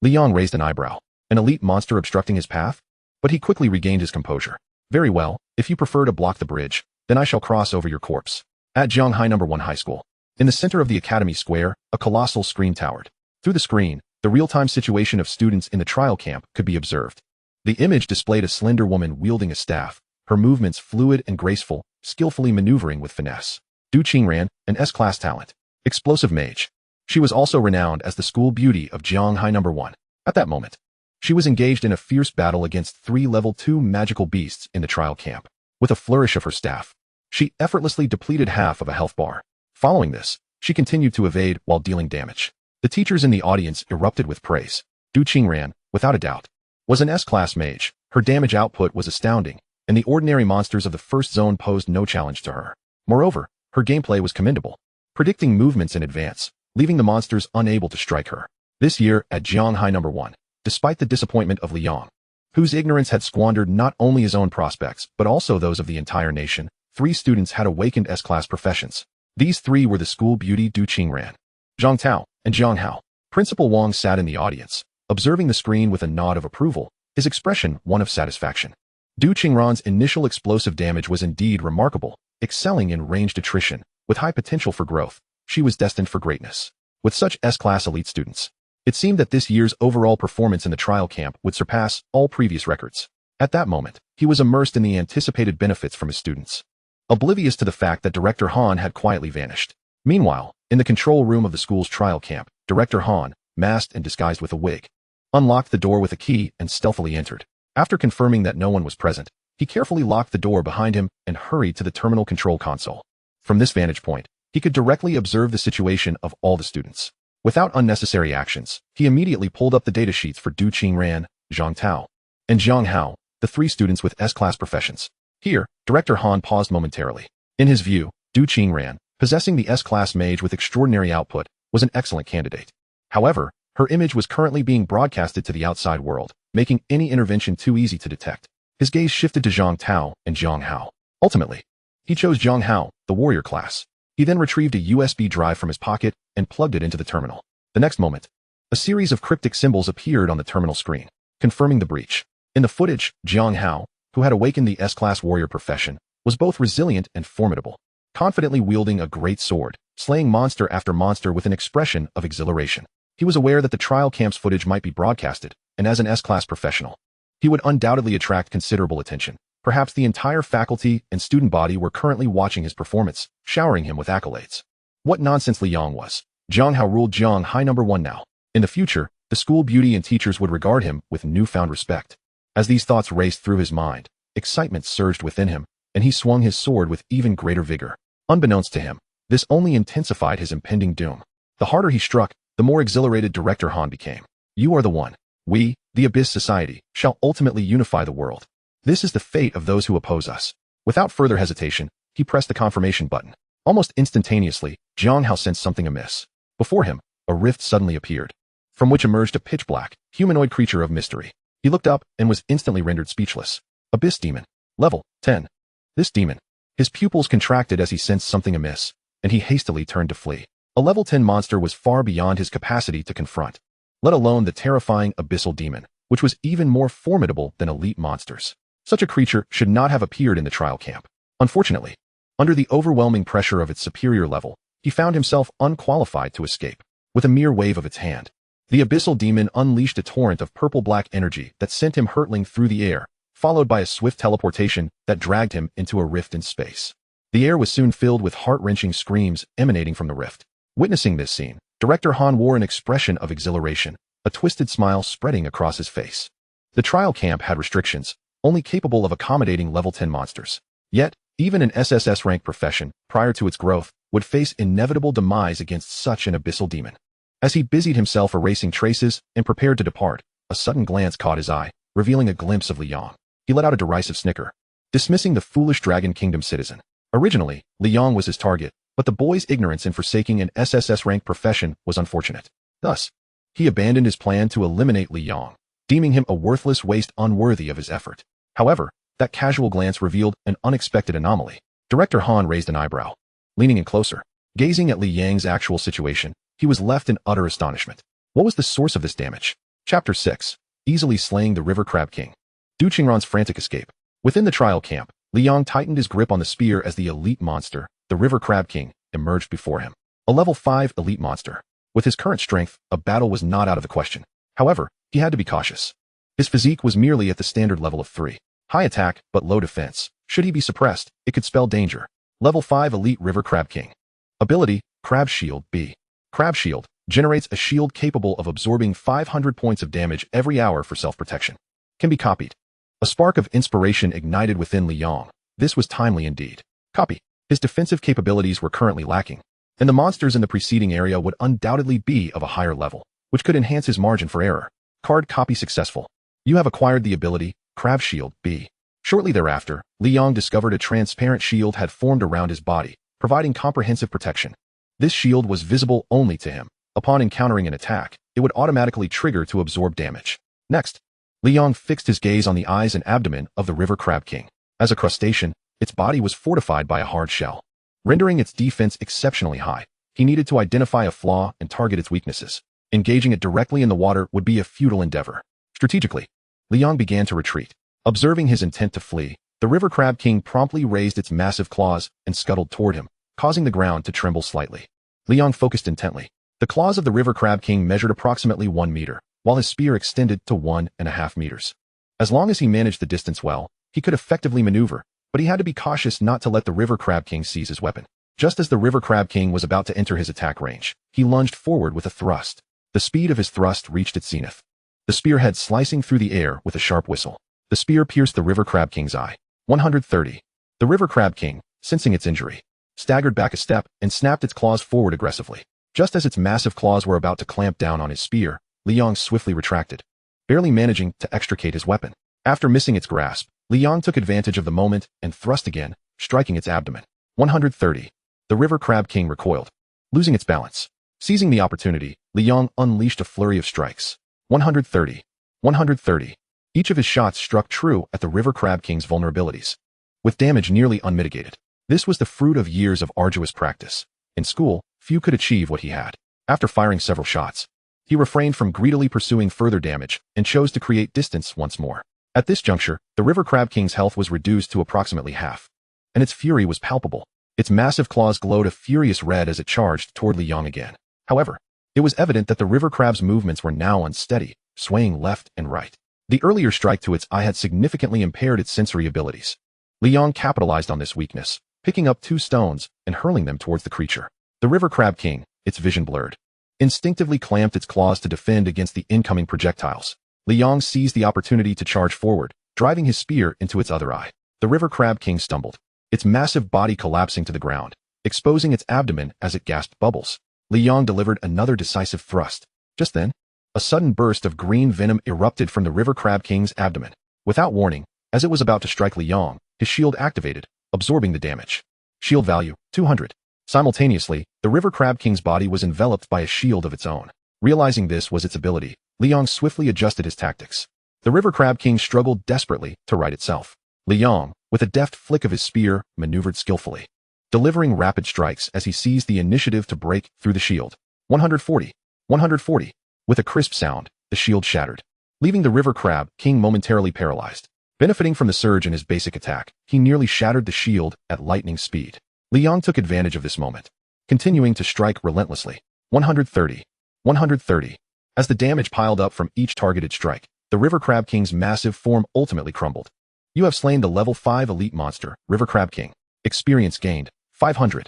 Li Yong raised an eyebrow. An elite monster obstructing his path? But he quickly regained his composure. Very well, if you prefer to block the bridge, then I shall cross over your corpse. At Jianghai No. 1 High School. In the center of the academy square, a colossal screen towered. Through the screen, the real-time situation of students in the trial camp could be observed. The image displayed a slender woman wielding a staff, her movements fluid and graceful, skillfully maneuvering with finesse. Du Qingran, an S-class talent. Explosive mage. She was also renowned as the school beauty of Jianghai No. 1. At that moment, she was engaged in a fierce battle against 3 level 2 magical beasts in the trial camp. With a flourish of her staff, she effortlessly depleted half of a health bar. Following this, she continued to evade while dealing damage. The teachers in the audience erupted with praise. Du Qingran, without a doubt, was an S-class mage. Her damage output was astounding, and the ordinary monsters of the first zone posed no challenge to her. Moreover, her gameplay was commendable, predicting movements in advance, leaving the monsters unable to strike her. This year, at Jianghai No. 1, despite the disappointment of Liang, whose ignorance had squandered not only his own prospects, but also those of the entire nation, 3 students had awakened S-class professions. These 3 were the school beauty Du Qingran, Zhang Tao, and Zhang Hao. Principal Wang sat in the audience, observing the screen with a nod of approval, his expression one of satisfaction. Du Qingran's initial explosive damage was indeed remarkable, excelling in ranged attrition. With high potential for growth, she was destined for greatness. With such S-class elite students, it seemed that this year's overall performance in the trial camp would surpass all previous records. At that moment, he was immersed in the anticipated benefits from his students, oblivious to the fact that Director Han had quietly vanished. Meanwhile, in the control room of the school's trial camp, Director Han, masked and disguised with a wig, unlocked the door with a key and stealthily entered. After confirming that no one was present, he carefully locked the door behind him and hurried to the terminal control console. From this vantage point, he could directly observe the situation of all the students. Without unnecessary actions, he immediately pulled up the datasheets for Du Qingran, Zhang Tao, and Zhang Hao, the 3 students with S-class professions. Here, Director Han paused momentarily. In his view, Du Qingran, possessing the S-class mage with extraordinary output, was an excellent candidate. However, her image was currently being broadcasted to the outside world, making any intervention too easy to detect. His gaze shifted to Zhang Tao and Zhang Hao. Ultimately, he chose Zhang Hao, the warrior class. He then retrieved a USB drive from his pocket and plugged it into the terminal. The next moment, a series of cryptic symbols appeared on the terminal screen, confirming the breach. In the footage, Zhang Hao, who had awakened the S-class warrior profession, was both resilient and formidable, confidently wielding a great sword, slaying monster after monster with an expression of exhilaration. He was aware that the trial camp's footage might be broadcasted, and as an S-class professional, he would undoubtedly attract considerable attention. Perhaps the entire faculty and student body were currently watching his performance, showering him with accolades. What nonsense Liang was. Zhang Hao ruled Jianghai No. 1 now. In the future, the school beauty and teachers would regard him with newfound respect. As these thoughts raced through his mind, excitement surged within him, and he swung his sword with even greater vigor. Unbeknownst to him, this only intensified his impending doom. The harder he struck, the more exhilarated Director Han became. You are the one. We, the Abyss Society, shall ultimately unify the world. This is the fate of those who oppose us. Without further hesitation, he pressed the confirmation button. Almost instantaneously, Zhang Hao sensed something amiss. Before him, a rift suddenly appeared, from which emerged a pitch-black, humanoid creature of mystery. He looked up and was instantly rendered speechless. Abyss Demon. Level 10. This demon. His pupils contracted as he sensed something amiss, and he hastily turned to flee. A level 10 monster was far beyond his capacity to confront, let alone the terrifying abyssal demon, which was even more formidable than elite monsters. Such a creature should not have appeared in the trial camp. Unfortunately, under the overwhelming pressure of its superior level, he found himself unqualified to escape. With a mere wave of its hand, the abyssal demon unleashed a torrent of purple-black energy that sent him hurtling through the air, followed by a swift teleportation that dragged him into a rift in space. The air was soon filled with heart-wrenching screams emanating from the rift. Witnessing this scene, Director Han wore an expression of exhilaration, a twisted smile spreading across his face. The trial camp had restrictions, only capable of accommodating level 10 monsters. Yet, even an SSS-Rank Profession, prior to its growth, would face inevitable demise against such an abyssal demon. As he busied himself erasing traces and prepared to depart, a sudden glance caught his eye, revealing a glimpse of Liang. He let out a derisive snicker, dismissing the foolish Dragon Kingdom citizen. Originally, Liang was his target, but the boy's ignorance in forsaking an SSS-Rank Profession was unfortunate. Thus, he abandoned his plan to eliminate Liang, deeming him a worthless waste unworthy of his effort. However, that casual glance revealed an unexpected anomaly. Director Han raised an eyebrow. Leaning in closer, gazing at Li Yang's actual situation, he was left in utter astonishment. What was the source of this damage? Chapter 6. Easily slaying the River Crab King. Du Qingran's frantic escape. Within the trial camp, Liang tightened his grip on the spear as the elite monster, the River Crab King, emerged before him. A level 5 elite monster. With his current strength, a battle was not out of the question. However, he had to be cautious. His physique was merely at the standard level of 3. High attack, but low defense. Should he be suppressed, it could spell danger. Level 5 Elite River Crab King. Ability, Crab Shield B. Crab Shield generates a shield capable of absorbing 500 points of damage every hour for self-protection. Can be copied. A spark of inspiration ignited within Liang. This was timely indeed. Copy. His defensive capabilities were currently lacking, and the monsters in the preceding area would undoubtedly be of a higher level, which could enhance his margin for error. Card copy successful. You have acquired the ability, Crab Shield, B. Shortly thereafter, Liang discovered a transparent shield had formed around his body, providing comprehensive protection. This shield was visible only to him. Upon encountering an attack, it would automatically trigger to absorb damage. Next, Liang fixed his gaze on the eyes and abdomen of the River Crab King. As a crustacean, its body was fortified by a hard shell, rendering its defense exceptionally high. He needed to identify a flaw and target its weaknesses. Engaging it directly in the water would be a futile endeavor. Strategically, Liang began to retreat. Observing his intent to flee, the River Crab King promptly raised its massive claws and scuttled toward him, causing the ground to tremble slightly. Liang focused intently. The claws of the River Crab King measured approximately 1 meter, while his spear extended to 1.5 meters. As long as he managed the distance well, he could effectively maneuver, but he had to be cautious not to let the River Crab King seize his weapon. Just as the River Crab King was about to enter his attack range, he lunged forward with a thrust. The speed of his thrust reached its zenith, the spearhead slicing through the air with a sharp whistle. The spear pierced the River Crab King's eye. 130. The River Crab King, sensing its injury, staggered back a step and snapped its claws forward aggressively. Just as its massive claws were about to clamp down on his spear, Liang swiftly retracted, barely managing to extricate his weapon. After missing its grasp, Liang took advantage of the moment and thrust again, striking its abdomen. 130. The River Crab King recoiled, losing its balance. Seizing the opportunity, Liang unleashed a flurry of strikes. 130. 130. Each of his shots struck true at the River Crab King's vulnerabilities, with damage nearly unmitigated. This was the fruit of years of arduous practice. In school, few could achieve what he had. After firing several shots, he refrained from greedily pursuing further damage and chose to create distance once more. At this juncture, the River Crab King's health was reduced to approximately half, and its fury was palpable. Its massive claws glowed a furious red as it charged toward Liang again. However, it was evident that the River Crab's movements were now unsteady, swaying left and right. The earlier strike to its eye had significantly impaired its sensory abilities. Liang capitalized on this weakness, picking up 2 stones and hurling them towards the creature. The River Crab King, its vision blurred, instinctively clamped its claws to defend against the incoming projectiles. Liang seized the opportunity to charge forward, driving his spear into its other eye. The River Crab King stumbled, its massive body collapsing to the ground, exposing its abdomen as it gasped bubbles. Liang delivered another decisive thrust. Just then, a sudden burst of green venom erupted from the River Crab King's abdomen. Without warning, as it was about to strike Liang, his shield activated, absorbing the damage. Shield value, 200. Simultaneously, the River Crab King's body was enveloped by a shield of its own. Realizing this was its ability, Liang swiftly adjusted his tactics. The River Crab King struggled desperately to right itself. Liang, with a deft flick of his spear, maneuvered skillfully, delivering rapid strikes as he seized the initiative to break through the shield. 140. 140. With a crisp sound, the shield shattered, leaving the River Crab King momentarily paralyzed. Benefiting from the surge in his basic attack, he nearly shattered the shield at lightning speed. Liang took advantage of this moment, continuing to strike relentlessly. 130. 130. As the damage piled up from each targeted strike, the River Crab King's massive form ultimately crumbled. You have slain the level 5 elite monster, River Crab King. Experience gained, 500.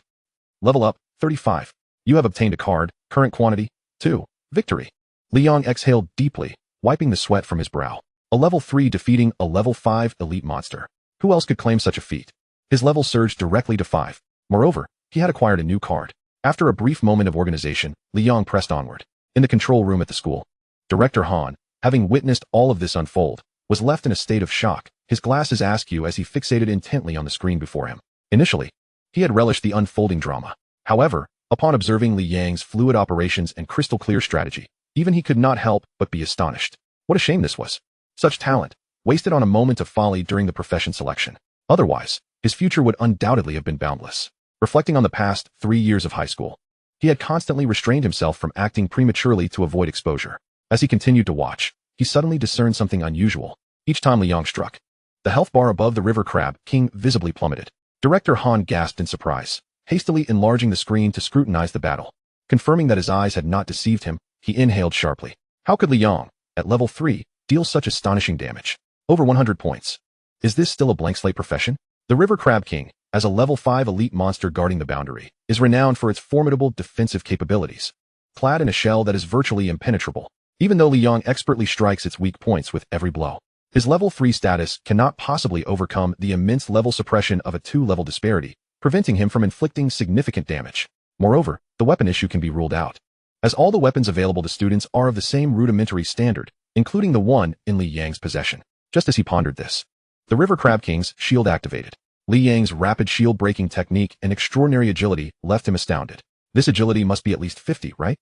Level up, 35. You have obtained a card, current quantity, 2. Victory. Liang exhaled deeply, wiping the sweat from his brow. A level 3 defeating a level 5 elite monster. Who else could claim such a feat? His level surged directly to 5. Moreover, he had acquired a new card. After a brief moment of organization, Liang pressed onward. In the control room at the school, Director Han, having witnessed all of this unfold, was left in a state of shock, his glasses askew as he fixated intently on the screen before him. Initially, he had relished the unfolding drama. However, upon observing Li Yang's fluid operations and crystal-clear strategy, even he could not help but be astonished. What a shame this was. Such talent, wasted on a moment of folly during the profession selection. Otherwise, his future would undoubtedly have been boundless. Reflecting on the past 3 years of high school, he had constantly restrained himself from acting prematurely to avoid exposure. As he continued to watch, he suddenly discerned something unusual. Each time Liang struck, the health bar above the River Crab King visibly plummeted. Director Han gasped in surprise, hastily enlarging the screen to scrutinize the battle. Confirming that his eyes had not deceived him, he inhaled sharply. How could Liang, at level 3, deal such astonishing damage? Over 100 points. Is this still a blank slate profession? The River Crab King, as a level 5 elite monster guarding the boundary, is renowned for its formidable defensive capabilities. Clad in a shell that is virtually impenetrable, even though Liang expertly strikes its weak points with every blow. His level 3 status cannot possibly overcome the immense level suppression of a 2-level disparity, preventing him from inflicting significant damage. Moreover, the weapon issue can be ruled out, as all the weapons available to students are of the same rudimentary standard. including the one in Li Yang's possession. Just as he pondered this, the River Crab King's shield activated. Li Yang's rapid shield-breaking technique and extraordinary agility left him astounded. This agility must be at least 50, right?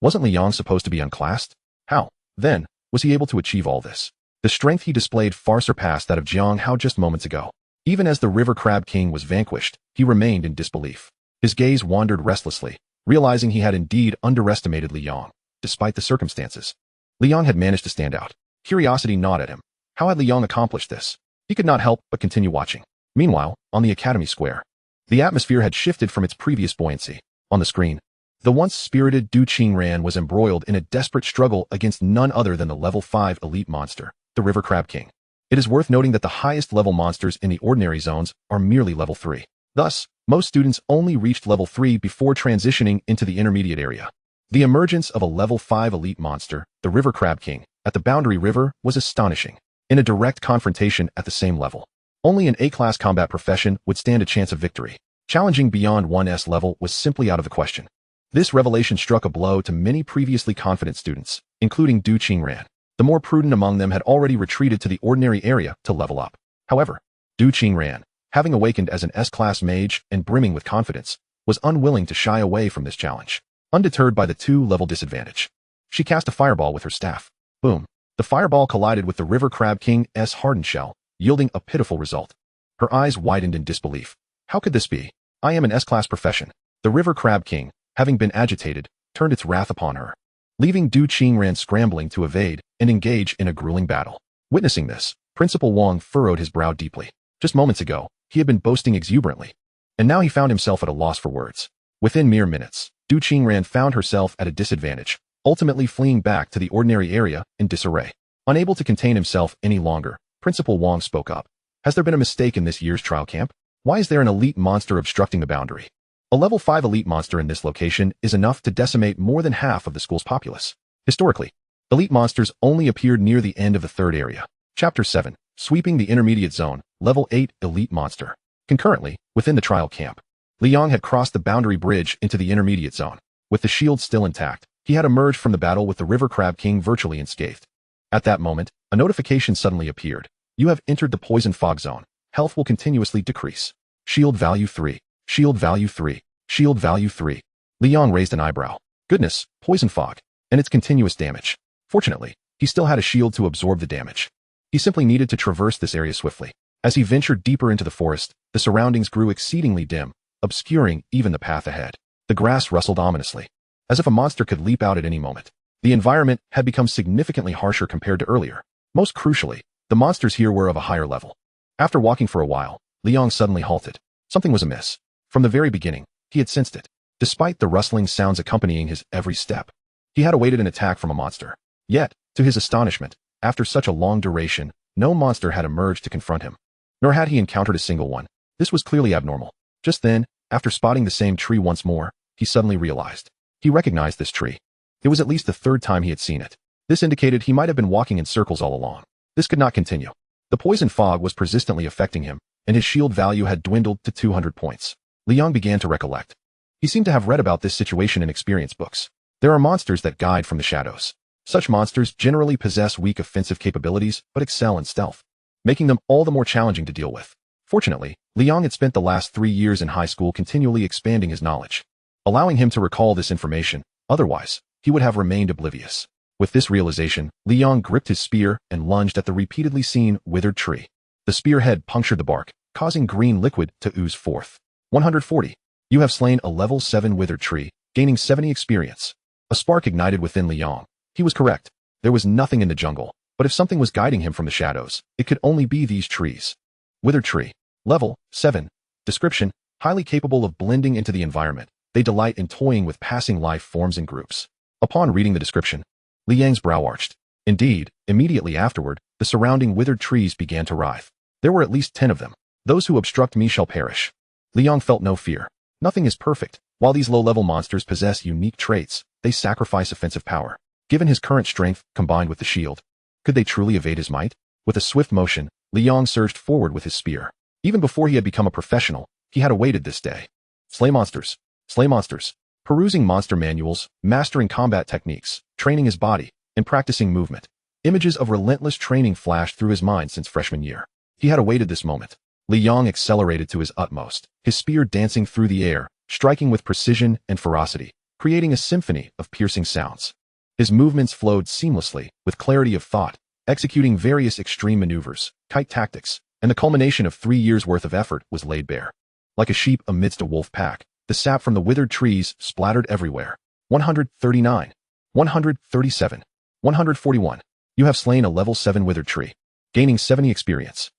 Wasn't Li Yang supposed to be unclassed? How, then, was he able to achieve all this? The strength he displayed far surpassed that of Jiang Hao just moments ago. Even as the River Crab King was vanquished, he remained in disbelief. His gaze wandered restlessly, realizing he had indeed underestimated Li Yang. Despite the circumstances, Li Yang had managed to stand out. Curiosity gnawed at him. How had Li Yang accomplished this? He could not help but continue watching. Meanwhile, on the Academy Square, the atmosphere had shifted from its previous buoyancy. On the screen, the once spirited Du Qingran was embroiled in a desperate struggle against none other than the level 5 elite monster, the River Crab King. It is worth noting that the highest level monsters in the ordinary zones are merely level 3. Thus, most students only reached level 3 before transitioning into the intermediate area. The emergence of a level 5 elite monster, the River Crab King, at the Boundary River was astonishing. In a direct confrontation at the same level, only an A-class combat profession would stand a chance of victory. Challenging beyond 1S level was simply out of the question. This revelation struck a blow to many previously confident students, including Du Qingran. The more prudent among them had already retreated to the ordinary area to level up. However, Du Qingran, having awakened as an S-class mage and brimming with confidence, was unwilling to shy away from this challenge. Undeterred by the 2-level disadvantage, she cast a fireball with her staff. Boom. The fireball collided with the River Crab King's hardened shell, yielding a pitiful result. Her eyes widened in disbelief. How could this be? I am an S-class profession. The River Crab King, having been agitated, turned its wrath upon her, leaving Du Qingran scrambling to evade and engage in a grueling battle. Witnessing this, Principal Wang furrowed his brow deeply. Just moments ago, he had been boasting exuberantly, and now he found himself at a loss for words. Within mere minutes, Du Qingran found herself at a disadvantage, ultimately fleeing back to the ordinary area in disarray. Unable to contain himself any longer, Principal Wang spoke up. Has there been a mistake in this year's trial camp? Why is there an elite monster obstructing the boundary? A level 5 elite monster in this location is enough to decimate more than half of the school's populace. Historically, elite monsters only appeared near the end of the 3rd area. Chapter 7, Sweeping the Intermediate Zone, Level 8 Elite Monster. Concurrently, within the trial camp, Li Yang had crossed the boundary bridge into the intermediate zone. With the shield still intact, he had emerged from the battle with the River Crab King virtually unscathed. At that moment, a notification suddenly appeared. You have entered the poison fog zone. Health will continuously decrease. Shield value 3. Shield value 3. Shield value 3. Li Yang raised an eyebrow. Goodness, poison fog. And its continuous damage. Fortunately, he still had a shield to absorb the damage. He simply needed to traverse this area swiftly. As he ventured deeper into the forest, the surroundings grew exceedingly dim, obscuring even the path ahead. The grass rustled ominously, as if a monster could leap out at any moment. The environment had become significantly harsher compared to earlier. Most crucially, the monsters here were of a higher level. After walking for a while, Li Yang suddenly halted. Something was amiss. From the very beginning, he had sensed it. Despite the rustling sounds accompanying his every step, he had awaited an attack from a monster. Yet, to his astonishment, after such a long duration, no monster had emerged to confront him. Nor had he encountered a single one. This was clearly abnormal. Just then, after spotting the same tree once more, he suddenly realized. He recognized this tree. It was at least the 3rd time he had seen it. This indicated he might have been walking in circles all along. This could not continue. The poison fog was persistently affecting him, and his shield value had dwindled to 200 points. Li Yang began to recollect. He seemed to have read about this situation in experience books. There are monsters that guide from the shadows. Such monsters generally possess weak offensive capabilities but excel in stealth, making them all the more challenging to deal with. Fortunately, Li Yang had spent the last 3 years in high school continually expanding his knowledge, allowing him to recall this information. Otherwise, he would have remained oblivious. With this realization, Li Yang gripped his spear and lunged at the repeatedly seen withered tree. The spearhead punctured the bark, causing green liquid to ooze forth. 140. You have slain a level 7 withered tree, gaining 70 experience. A spark ignited within Li Yang. He was correct. There was nothing in the jungle, but if something was guiding him from the shadows, it could only be these trees. Withered tree. Level 7. Description: highly capable of blending into the environment. They delight in toying with passing life forms and groups. Upon reading the description, Li Yang's brow arched. Indeed, immediately afterward, the surrounding withered trees began to writhe. There were at least 10 of them. Those who obstruct me shall perish. Li Yang felt no fear. Nothing is perfect. While these low-level monsters possess unique traits, they sacrifice offensive power. Given his current strength, combined with the shield, could they truly evade his might? With a swift motion, Li Yang surged forward with his spear. Even before he had become a professional, he had awaited this day. Slay monsters. Slay monsters. Perusing monster manuals, mastering combat techniques, training his body, and practicing movement. Images of relentless training flashed through his mind since freshman year. He had awaited this moment. Li Yong accelerated to his utmost, his spear dancing through the air, striking with precision and ferocity, creating a symphony of piercing sounds. His movements flowed seamlessly, with clarity of thought, executing various extreme maneuvers, kite tactics, and the culmination of 3 years' worth of effort was laid bare. Like a sheep amidst a wolf pack, the sap from the withered trees splattered everywhere. 139, 137, 141. You have slain a level 7 withered tree, gaining 70 experience.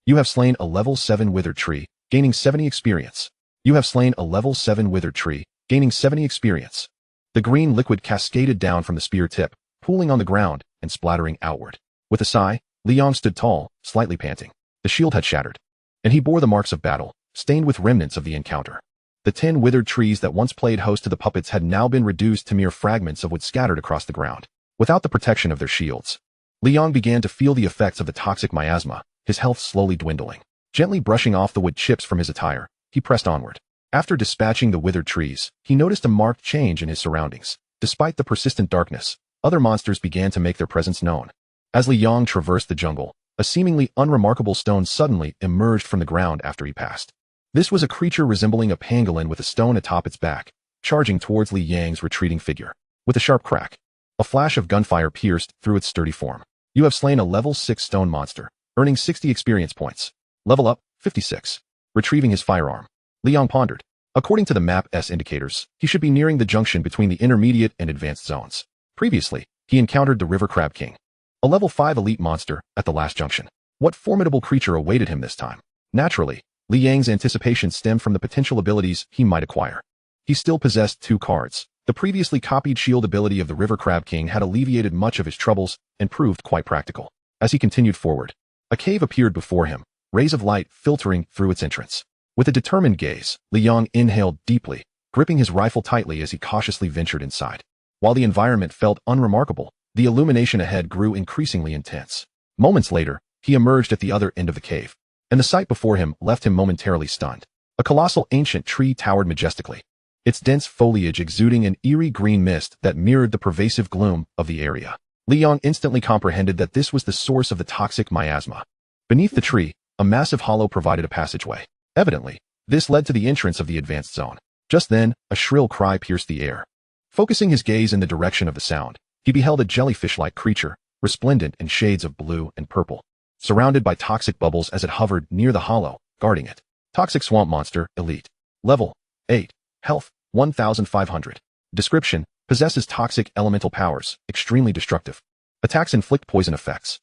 You have slain a level 7 withered tree, gaining 70 experience. You have slain a level 7 withered tree, gaining 70 experience. The green liquid cascaded down from the spear tip, pooling on the ground and splattering outward. With a sigh, Li Yong stood tall, slightly panting. The shield had shattered, and he bore the marks of battle, stained with remnants of the encounter. The 10 withered trees that once played host to the puppets had now been reduced to mere fragments of wood scattered across the ground. Without the protection of their shields, Li Yong began to feel the effects of the toxic miasma, his health slowly dwindling. Gently brushing off the wood chips from his attire, he pressed onward. After dispatching the withered trees, he noticed a marked change in his surroundings. Despite the persistent darkness, other monsters began to make their presence known. As Li Yong traversed the jungle, a seemingly unremarkable stone suddenly emerged from the ground after he passed. This was a creature resembling a pangolin with a stone atop its back, charging towards Li Yang's retreating figure. With a sharp crack, a flash of gunfire pierced through its sturdy form. You have slain a level 6 stone monster, earning 60 experience points. Level up, 56. Retrieving his firearm, Li Yong pondered. According to the map's indicators, he should be nearing the junction between the intermediate and advanced zones. Previously, he encountered the River Crab King, a level 5 elite monster, at the last junction. What formidable creature awaited him this time? Naturally, Li Yang's anticipation stemmed from the potential abilities he might acquire. He still possessed 2 cards. The previously copied shield ability of the River Crab King had alleviated much of his troubles and proved quite practical. As he continued forward, a cave appeared before him, rays of light filtering through its entrance. With a determined gaze, Li Yong inhaled deeply, gripping his rifle tightly as he cautiously ventured inside. While the environment felt unremarkable, the illumination ahead grew increasingly intense. Moments later, he emerged at the other end of the cave, and the sight before him left him momentarily stunned. A colossal ancient tree towered majestically, its dense foliage exuding an eerie green mist that mirrored the pervasive gloom of the area. Li Yong instantly comprehended that this was the source of the toxic miasma. Beneath the tree, a massive hollow provided a passageway. Evidently, this led to the entrance of the advanced zone. Just then, a shrill cry pierced the air. Focusing his gaze in the direction of the sound, he beheld a jellyfish-like creature, resplendent in shades of blue and purple, surrounded by toxic bubbles as it hovered near the hollow, guarding it. Toxic swamp monster, elite. Level 8. Health, 1,500. Description, possesses toxic elemental powers, extremely destructive. Attacks inflict poison effects.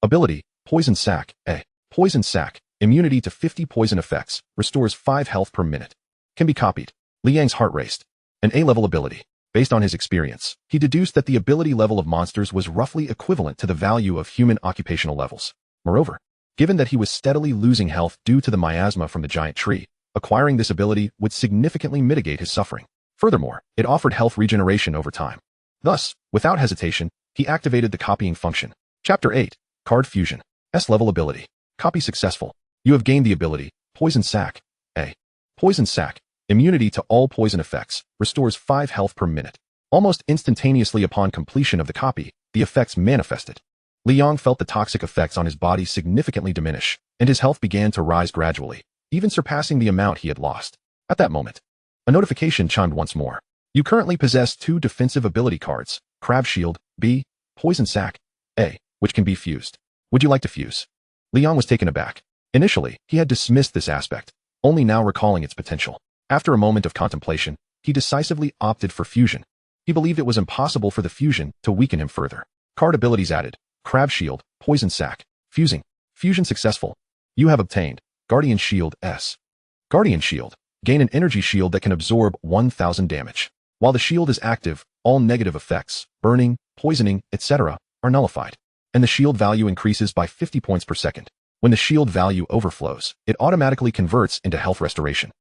Ability, poison sac, A. Poison sac, immunity to 50 poison effects, restores 5 health per minute. Can be copied. Li Yang's heart raced. An A-level ability. Based on his experience, he deduced that the ability level of monsters was roughly equivalent to the value of human occupational levels. Moreover, given that he was steadily losing health due to the miasma from the giant tree, acquiring this ability would significantly mitigate his suffering. Furthermore, it offered health regeneration over time. Thus, without hesitation, he activated the copying function. Chapter 8. Card Fusion. S-level ability. Copy successful. You have gained the ability, Poison Sac, A. Poison Sac, immunity to all poison effects, restores 5 health per minute. Almost instantaneously upon completion of the copy, the effects manifested. Li Yong felt the toxic effects on his body significantly diminish, and his health began to rise gradually, even surpassing the amount he had lost. At that moment, a notification chimed once more. You currently possess 2 defensive ability cards, Crab Shield, B, Poison Sac, A, which can be fused. Would you like to fuse? Li Yong was taken aback. Initially, he had dismissed this aspect, only now recalling its potential. After a moment of contemplation, he decisively opted for fusion. He believed it was impossible for the fusion to weaken him further. Card abilities added, Crab Shield, Poison Sac, fusing. Fusion successful. You have obtained Guardian Shield S. Guardian Shield. Gain an energy shield that can absorb 1,000 damage. While the shield is active, all negative effects, burning, poisoning, etc., are nullified, and the shield value increases by 50 points per second. When the shield value overflows, it automatically converts into health restoration.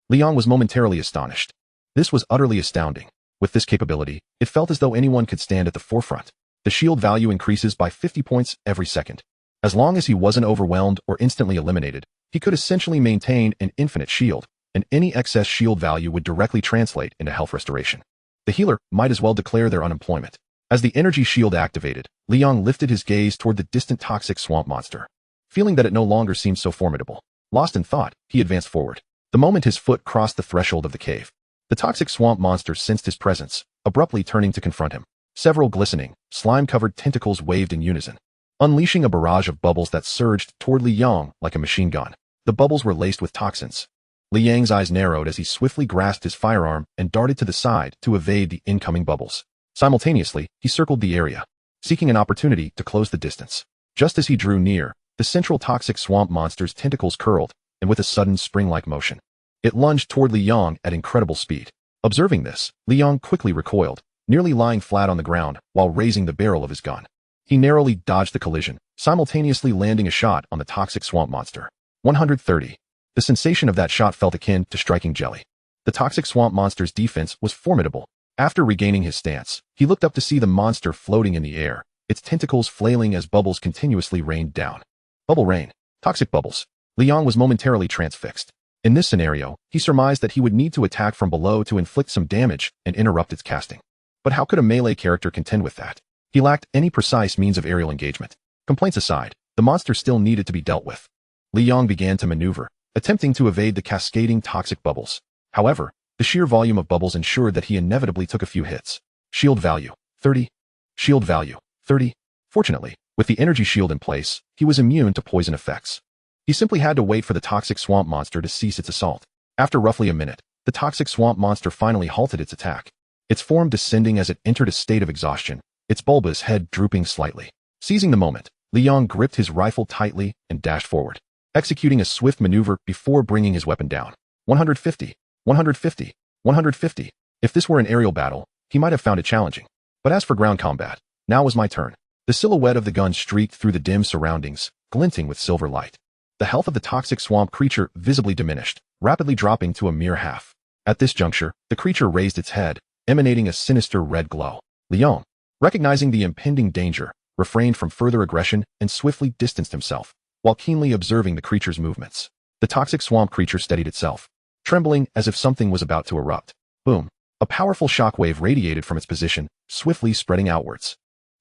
Li Yong was momentarily astonished. This was utterly astounding. With this capability, it felt as though anyone could stand at the forefront. The shield value increases by 50 points every second. As long as he wasn't overwhelmed or instantly eliminated, he could essentially maintain an infinite shield, and any excess shield value would directly translate into health restoration. The healer might as well declare their unemployment. As the energy shield activated, Liang lifted his gaze toward the distant toxic swamp monster. Feeling that it no longer seemed so formidable, lost in thought, he advanced forward. The moment his foot crossed the threshold of the cave, the toxic swamp monster sensed his presence, abruptly turning to confront him. Several glistening, slime-covered tentacles waved in unison, unleashing a barrage of bubbles that surged toward Liang like a machine gun. The bubbles were laced with toxins. Liang's eyes narrowed as he swiftly grasped his firearm and darted to the side to evade the incoming bubbles. Simultaneously, he circled the area, seeking an opportunity to close the distance. Just as he drew near, the central toxic swamp monster's tentacles curled, and with a sudden spring-like motion, it lunged toward Liang at incredible speed. Observing this, Liang quickly recoiled, nearly lying flat on the ground while raising the barrel of his gun. He narrowly dodged the collision, simultaneously landing a shot on the toxic swamp monster. 130. The sensation of that shot felt akin to striking jelly. The toxic swamp monster's defense was formidable. After regaining his stance, he looked up to see the monster floating in the air, its tentacles flailing as bubbles continuously rained down. Bubble rain. Toxic bubbles. Liang was momentarily transfixed. In this scenario, he surmised that he would need to attack from below to inflict some damage and interrupt its casting. But how could a melee character contend with that? He lacked any precise means of aerial engagement. Complaints aside, the monster still needed to be dealt with. Liang began to maneuver, attempting to evade the cascading toxic bubbles. However, the sheer volume of bubbles ensured that he inevitably took a few hits. Shield value, 30. Shield value, 30. Fortunately, with the energy shield in place, he was immune to poison effects. He simply had to wait for the toxic swamp monster to cease its assault. After roughly a minute, the toxic swamp monster finally halted its attack, its form descending as it entered a state of exhaustion, its bulbous head drooping slightly. Seizing the moment, Liang gripped his rifle tightly and dashed forward, executing a swift maneuver before bringing his weapon down. 150, 150, 150. If this were an aerial battle, he might have found it challenging. But as for ground combat, now was my turn. The silhouette of the gun streaked through the dim surroundings, glinting with silver light. The health of the toxic swamp creature visibly diminished, rapidly dropping to a mere half. At this juncture, the creature raised its head, emanating a sinister red glow. Liang, recognizing the impending danger, refrained from further aggression and swiftly distanced himself, while keenly observing the creature's movements. The toxic swamp creature steadied itself, trembling as if something was about to erupt. Boom! A powerful shockwave radiated from its position, swiftly spreading outwards.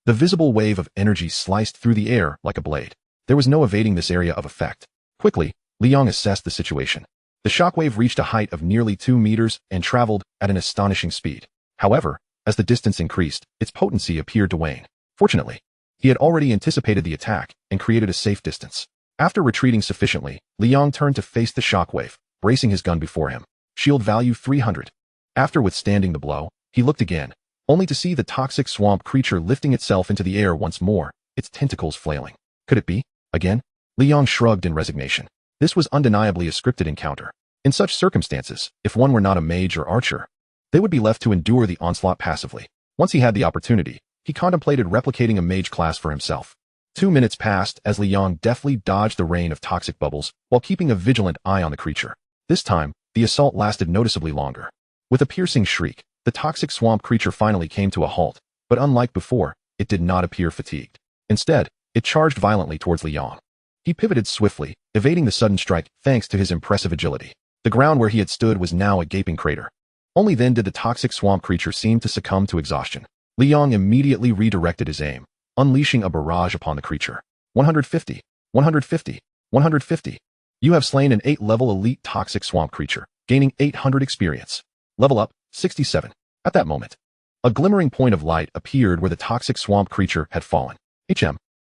The visible wave of energy sliced through the air like a blade. There was no evading this area of effect. Quickly, Liang assessed the situation. The shockwave reached a height of nearly 2 meters and traveled at an astonishing speed. However, as the distance increased, its potency appeared to wane. Fortunately, he had already anticipated the attack and created a safe distance. After retreating sufficiently, Liang turned to face the shockwave, bracing his gun before him. Shield value 300. After withstanding the blow, he looked again, only to see the toxic swamp creature lifting itself into the air once more, its tentacles flailing. Could it be? Again? Liang shrugged in resignation. This was undeniably a scripted encounter. In such circumstances, if one were not a mage or archer, they would be left to endure the onslaught passively. Once he had the opportunity, he contemplated replicating a mage class for himself. 2 minutes passed as Liang deftly dodged the rain of toxic bubbles while keeping a vigilant eye on the creature. This time, the assault lasted noticeably longer. With a piercing shriek, the toxic swamp creature finally came to a halt, but unlike before, it did not appear fatigued. Instead, it charged violently towards Liang. He pivoted swiftly, evading the sudden strike thanks to his impressive agility. The ground where he had stood was now a gaping crater. Only then did the toxic swamp creature seem to succumb to exhaustion. Liang immediately redirected his aim, unleashing a barrage upon the creature. 150, 150, 150. You have slain an 8-level elite toxic swamp creature, gaining 800 experience. Level up, 67. At that moment, a glimmering point of light appeared where the toxic swamp creature had fallen.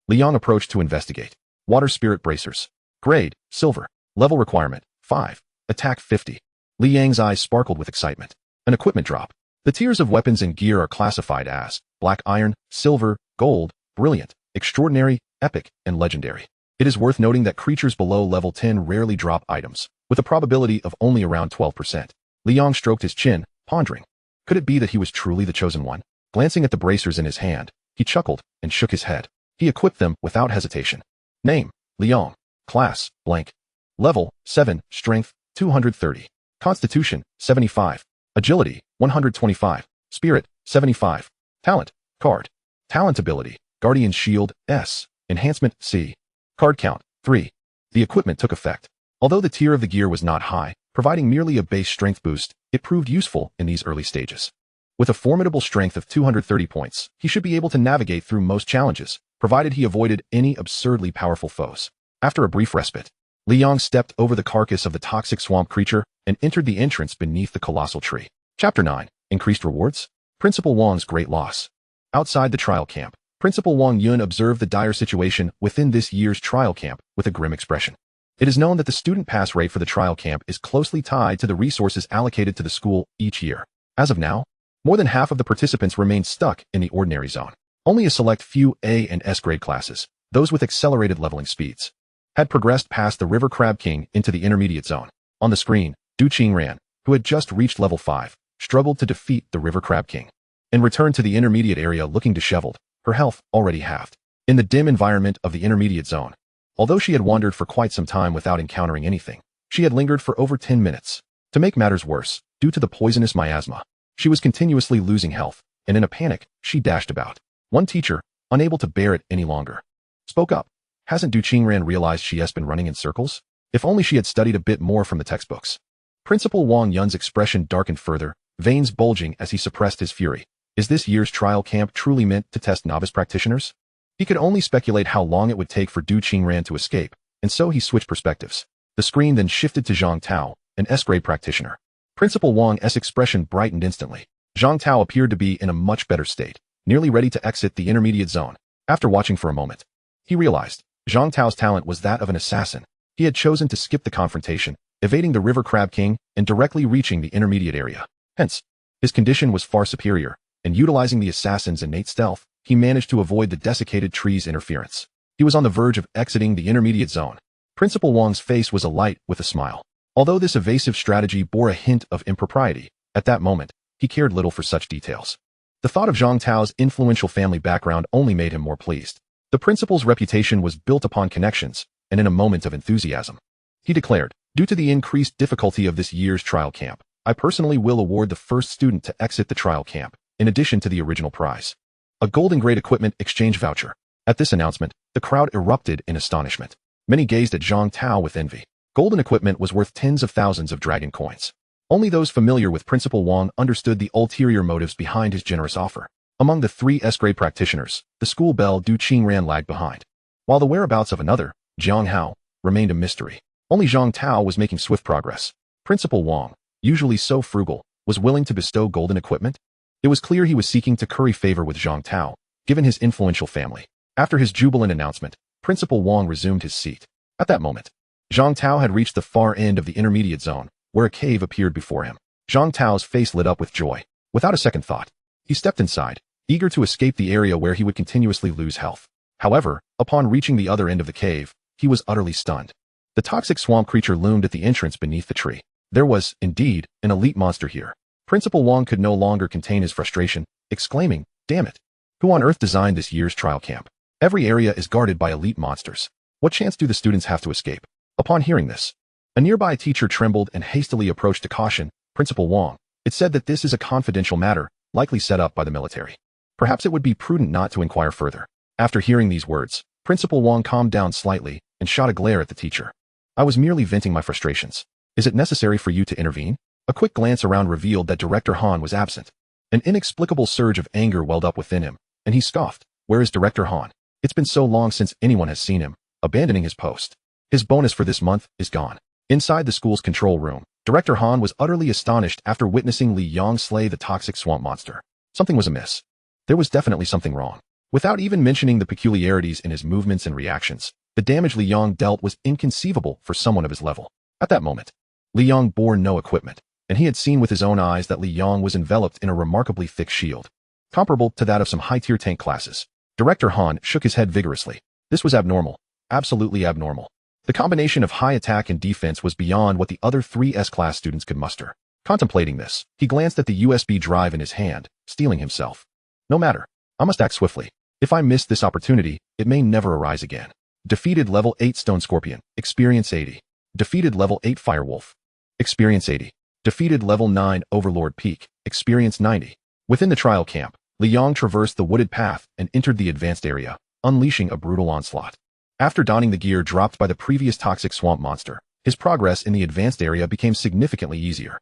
Liang approached to investigate. Water spirit bracers. Grade, silver. Level requirement, 5. Attack 50. Liang's eyes sparkled with excitement. An equipment drop. The tiers of weapons and gear are classified as black iron, silver, gold, brilliant, extraordinary, epic, and legendary. It is worth noting that creatures below level 10 rarely drop items, with a probability of only around 12%. Liang stroked his chin, pondering. Could it be that he was truly the chosen one? Glancing at the bracers in his hand, he chuckled and shook his head. He equipped them without hesitation. Name, Liang. Class, blank. Level, 7, Strength, 230. Constitution, 75. Agility, 125. Spirit, 75. Talent, card. Talent ability, Guardian Shield, S. Enhancement, C. Card count, 3. The equipment took effect. Although the tier of the gear was not high, providing merely a base strength boost, it proved useful in these early stages. With a formidable strength of 230 points, he should be able to navigate through most challenges, provided he avoided any absurdly powerful foes. After a brief respite, Li Yong stepped over the carcass of the toxic swamp creature and entered the entrance beneath the colossal tree. Chapter 9. Increased Rewards? Principal Wang's Great Loss. Outside the trial camp, Principal Wang Yun observed the dire situation within this year's trial camp with a grim expression. It is known that the student pass rate for the trial camp is closely tied to the resources allocated to the school each year. As of now, more than half of the participants remain stuck in the ordinary zone. Only a select few A and S grade classes, those with accelerated leveling speeds, had progressed past the River Crab King into the intermediate zone. On the screen, Du Qingran, who had just reached level 5, struggled to defeat the River Crab King and returned to the intermediate area looking disheveled, her health already halved. In the dim environment of the intermediate zone, although she had wandered for quite some time without encountering anything, she had lingered for over 10 minutes. To make matters worse, due to the poisonous miasma, she was continuously losing health, and in a panic, she dashed about. One teacher, unable to bear it any longer, spoke up. Hasn't Du Qingran realized she has been running in circles? If only she had studied a bit more from the textbooks. Principal Wang Yun's expression darkened further, veins bulging as he suppressed his fury. Is this year's trial camp truly meant to test novice practitioners? He could only speculate how long it would take for Du Qingran to escape, and so he switched perspectives. The screen then shifted to Zhang Tao, an S-grade practitioner. Principal Wang's expression brightened instantly. Zhang Tao appeared to be in a much better state, nearly ready to exit the intermediate zone. After watching for a moment, he realized Zhang Tao's talent was that of an assassin. He had chosen to skip the confrontation, evading the River Crab King and directly reaching the intermediate area. Hence, his condition was far superior, and utilizing the assassin's innate stealth, he managed to avoid the desiccated tree's interference. He was on the verge of exiting the intermediate zone. Principal Wang's face was alight with a smile. Although this evasive strategy bore a hint of impropriety, at that moment, he cared little for such details. The thought of Zhang Tao's influential family background only made him more pleased. The principal's reputation was built upon connections, and in a moment of enthusiasm, he declared, due to the increased difficulty of this year's trial camp, I personally will award the first student to exit the trial camp, in addition to the original prize, a golden grade equipment exchange voucher. At this announcement, the crowd erupted in astonishment. Many gazed at Zhang Tao with envy. Golden equipment was worth tens of thousands of dragon coins. Only those familiar with Principal Wang understood the ulterior motives behind his generous offer. Among the 3 S-grade practitioners, the school belle Du Qingran lagged behind, while the whereabouts of another, Jiang Hao, remained a mystery. Only Zhang Tao was making swift progress. Principal Wang, usually so frugal, was willing to bestow golden equipment. It was clear he was seeking to curry favor with Zhang Tao, given his influential family. After his jubilant announcement, Principal Wang resumed his seat. At that moment, Zhang Tao had reached the far end of the intermediate zone, where a cave appeared before him. Zhang Tao's face lit up with joy. Without a second thought, he stepped inside, eager to escape the area where he would continuously lose health. However, upon reaching the other end of the cave, he was utterly stunned. The toxic swamp creature loomed at the entrance beneath the tree. There was, indeed, an elite monster here. Principal Wang could no longer contain his frustration, exclaiming, "Damn it! Who on earth designed this year's trial camp? Every area is guarded by elite monsters. What chance do the students have to escape?" Upon hearing this, a nearby teacher trembled and hastily approached to caution Principal Wang. It said that this is a confidential matter, likely set up by the military. Perhaps it would be prudent not to inquire further. After hearing these words, Principal Wang calmed down slightly and shot a glare at the teacher. "I was merely venting my frustrations. Is it necessary for you to intervene?" A quick glance around revealed that Director Han was absent. An inexplicable surge of anger welled up within him, and he scoffed. "Where is Director Han? It's been so long since anyone has seen him," abandoning his post. "His bonus for this month is gone." Inside the school's control room, Director Han was utterly astonished after witnessing Li Yong slay the toxic swamp monster. Something was amiss. There was definitely something wrong. Without even mentioning the peculiarities in his movements and reactions, the damage Li Yong dealt was inconceivable for someone of his level. At that moment, Li Yong bore no equipment, and he had seen with his own eyes that Li Yong was enveloped in a remarkably thick shield, comparable to that of some high-tier tank classes. Director Han shook his head vigorously. This was abnormal. Absolutely abnormal. The combination of high attack and defense was beyond what the other 3 S-class students could muster. Contemplating this, he glanced at the USB drive in his hand, steeling himself. No matter. I must act swiftly. If I miss this opportunity, it may never arise again. Defeated level 8 Stone Scorpion, experience 80. Defeated level 8 Firewolf, experience 80. Defeated level 9 Overlord Peak, experience 90. Within the trial camp, Li Yong traversed the wooded path and entered the advanced area, unleashing a brutal onslaught. After donning the gear dropped by the previous toxic swamp monster, his progress in the advanced area became significantly easier.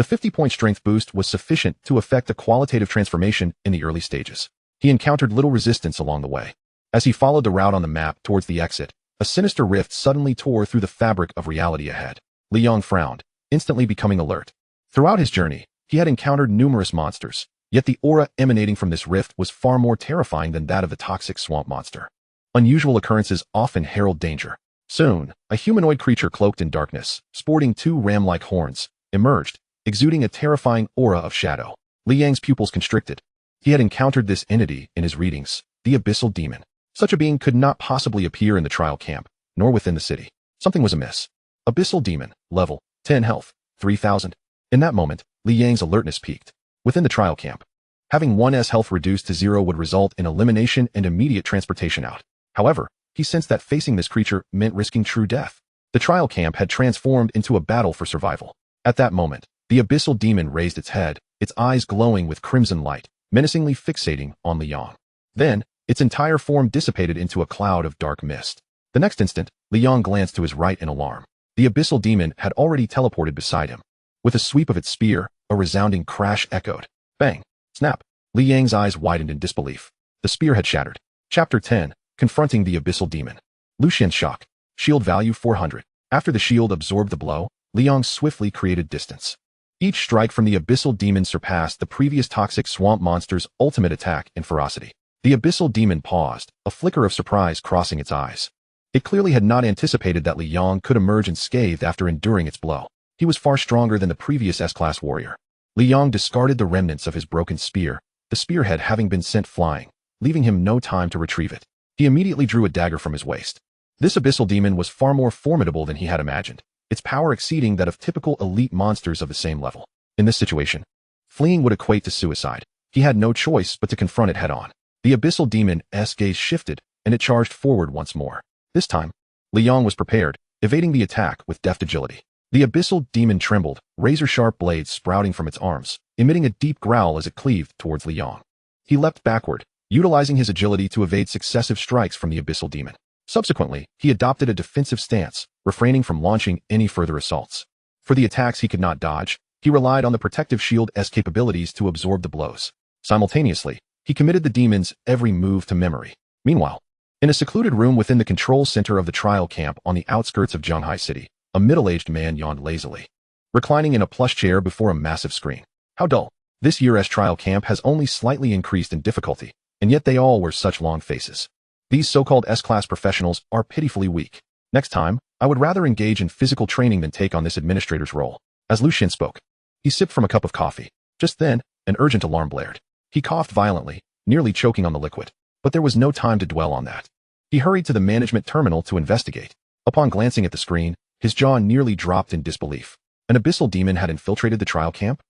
The 50-point strength boost was sufficient to effect a qualitative transformation in the early stages. He encountered little resistance along the way. As he followed the route on the map towards the exit, a sinister rift suddenly tore through the fabric of reality ahead. Li Yong frowned, instantly becoming alert. Throughout his journey, he had encountered numerous monsters, yet the aura emanating from this rift was far more terrifying than that of the toxic swamp monster. Unusual occurrences often herald danger. Soon, a humanoid creature cloaked in darkness, sporting 2 ram-like horns, emerged, exuding a terrifying aura of shadow. Li Yang's pupils constricted. He had encountered this entity in his readings, the Abyssal Demon. Such a being could not possibly appear in the trial camp, nor within the city. Something was amiss. Abyssal Demon, level 10 health, 3000. In that moment, Li Yang's alertness peaked. Within the trial camp, having 1's health reduced to 0 would result in elimination and immediate transportation out. However, he sensed that facing this creature meant risking true death. The trial camp had transformed into a battle for survival. At that moment, the Abyssal Demon raised its head, its eyes glowing with crimson light, menacingly fixating on Li Yong. Then, its entire form dissipated into a cloud of dark mist. The next instant, Li Yong glanced to his right in alarm. The Abyssal Demon had already teleported beside him. With a sweep of its spear, a resounding crash echoed. Bang! Snap! Li Yang's eyes widened in disbelief. The spear had shattered. Chapter 10. Confronting the Abyssal Demon. Lucian's shock. Shield value 400. After the shield absorbed the blow, Li Yong swiftly created distance. Each strike from the Abyssal Demon surpassed the previous toxic swamp monster's ultimate attack in ferocity. The Abyssal Demon paused, a flicker of surprise crossing its eyes. It clearly had not anticipated that Li Yong could emerge unscathed after enduring its blow. He was far stronger than the previous S-class warrior. Li Yong discarded the remnants of his broken spear, the spearhead having been sent flying, leaving him no time to retrieve it. He immediately drew a dagger from his waist. This Abyssal Demon was far more formidable than he had imagined, its power exceeding that of typical elite monsters of the same level. In this situation, fleeing would equate to suicide. He had no choice but to confront it head-on. The Abyssal Demon's gaze shifted, and it charged forward once more. This time, Li Yong was prepared, evading the attack with deft agility. The Abyssal Demon trembled, razor-sharp blades sprouting from its arms, emitting a deep growl as it cleaved towards Li Yong. He leapt backward, utilizing his agility to evade successive strikes from the Abyssal Demon. Subsequently, he adopted a defensive stance, refraining from launching any further assaults. For the attacks he could not dodge, he relied on the protective shield's capabilities to absorb the blows. Simultaneously, he committed the demon's every move to memory. Meanwhile, in a secluded room within the control center of the trial camp on the outskirts of Zhanghai City, a middle-aged man yawned lazily, reclining in a plush chair before a massive screen. How dull. This year's trial camp has only slightly increased in difficulty, and yet they all wear such long faces. These so-called S-class professionals are pitifully weak. Next time, I would rather engage in physical training than take on this administrator's role. As Lucian spoke, he sipped from a cup of coffee. Just then, an urgent alarm blared. He coughed violently, nearly choking on the liquid. But there was no time to dwell on that. He hurried to the management terminal to investigate. Upon glancing at the screen, his jaw nearly dropped in disbelief. An Abyssal Demon had infiltrated the trial camp?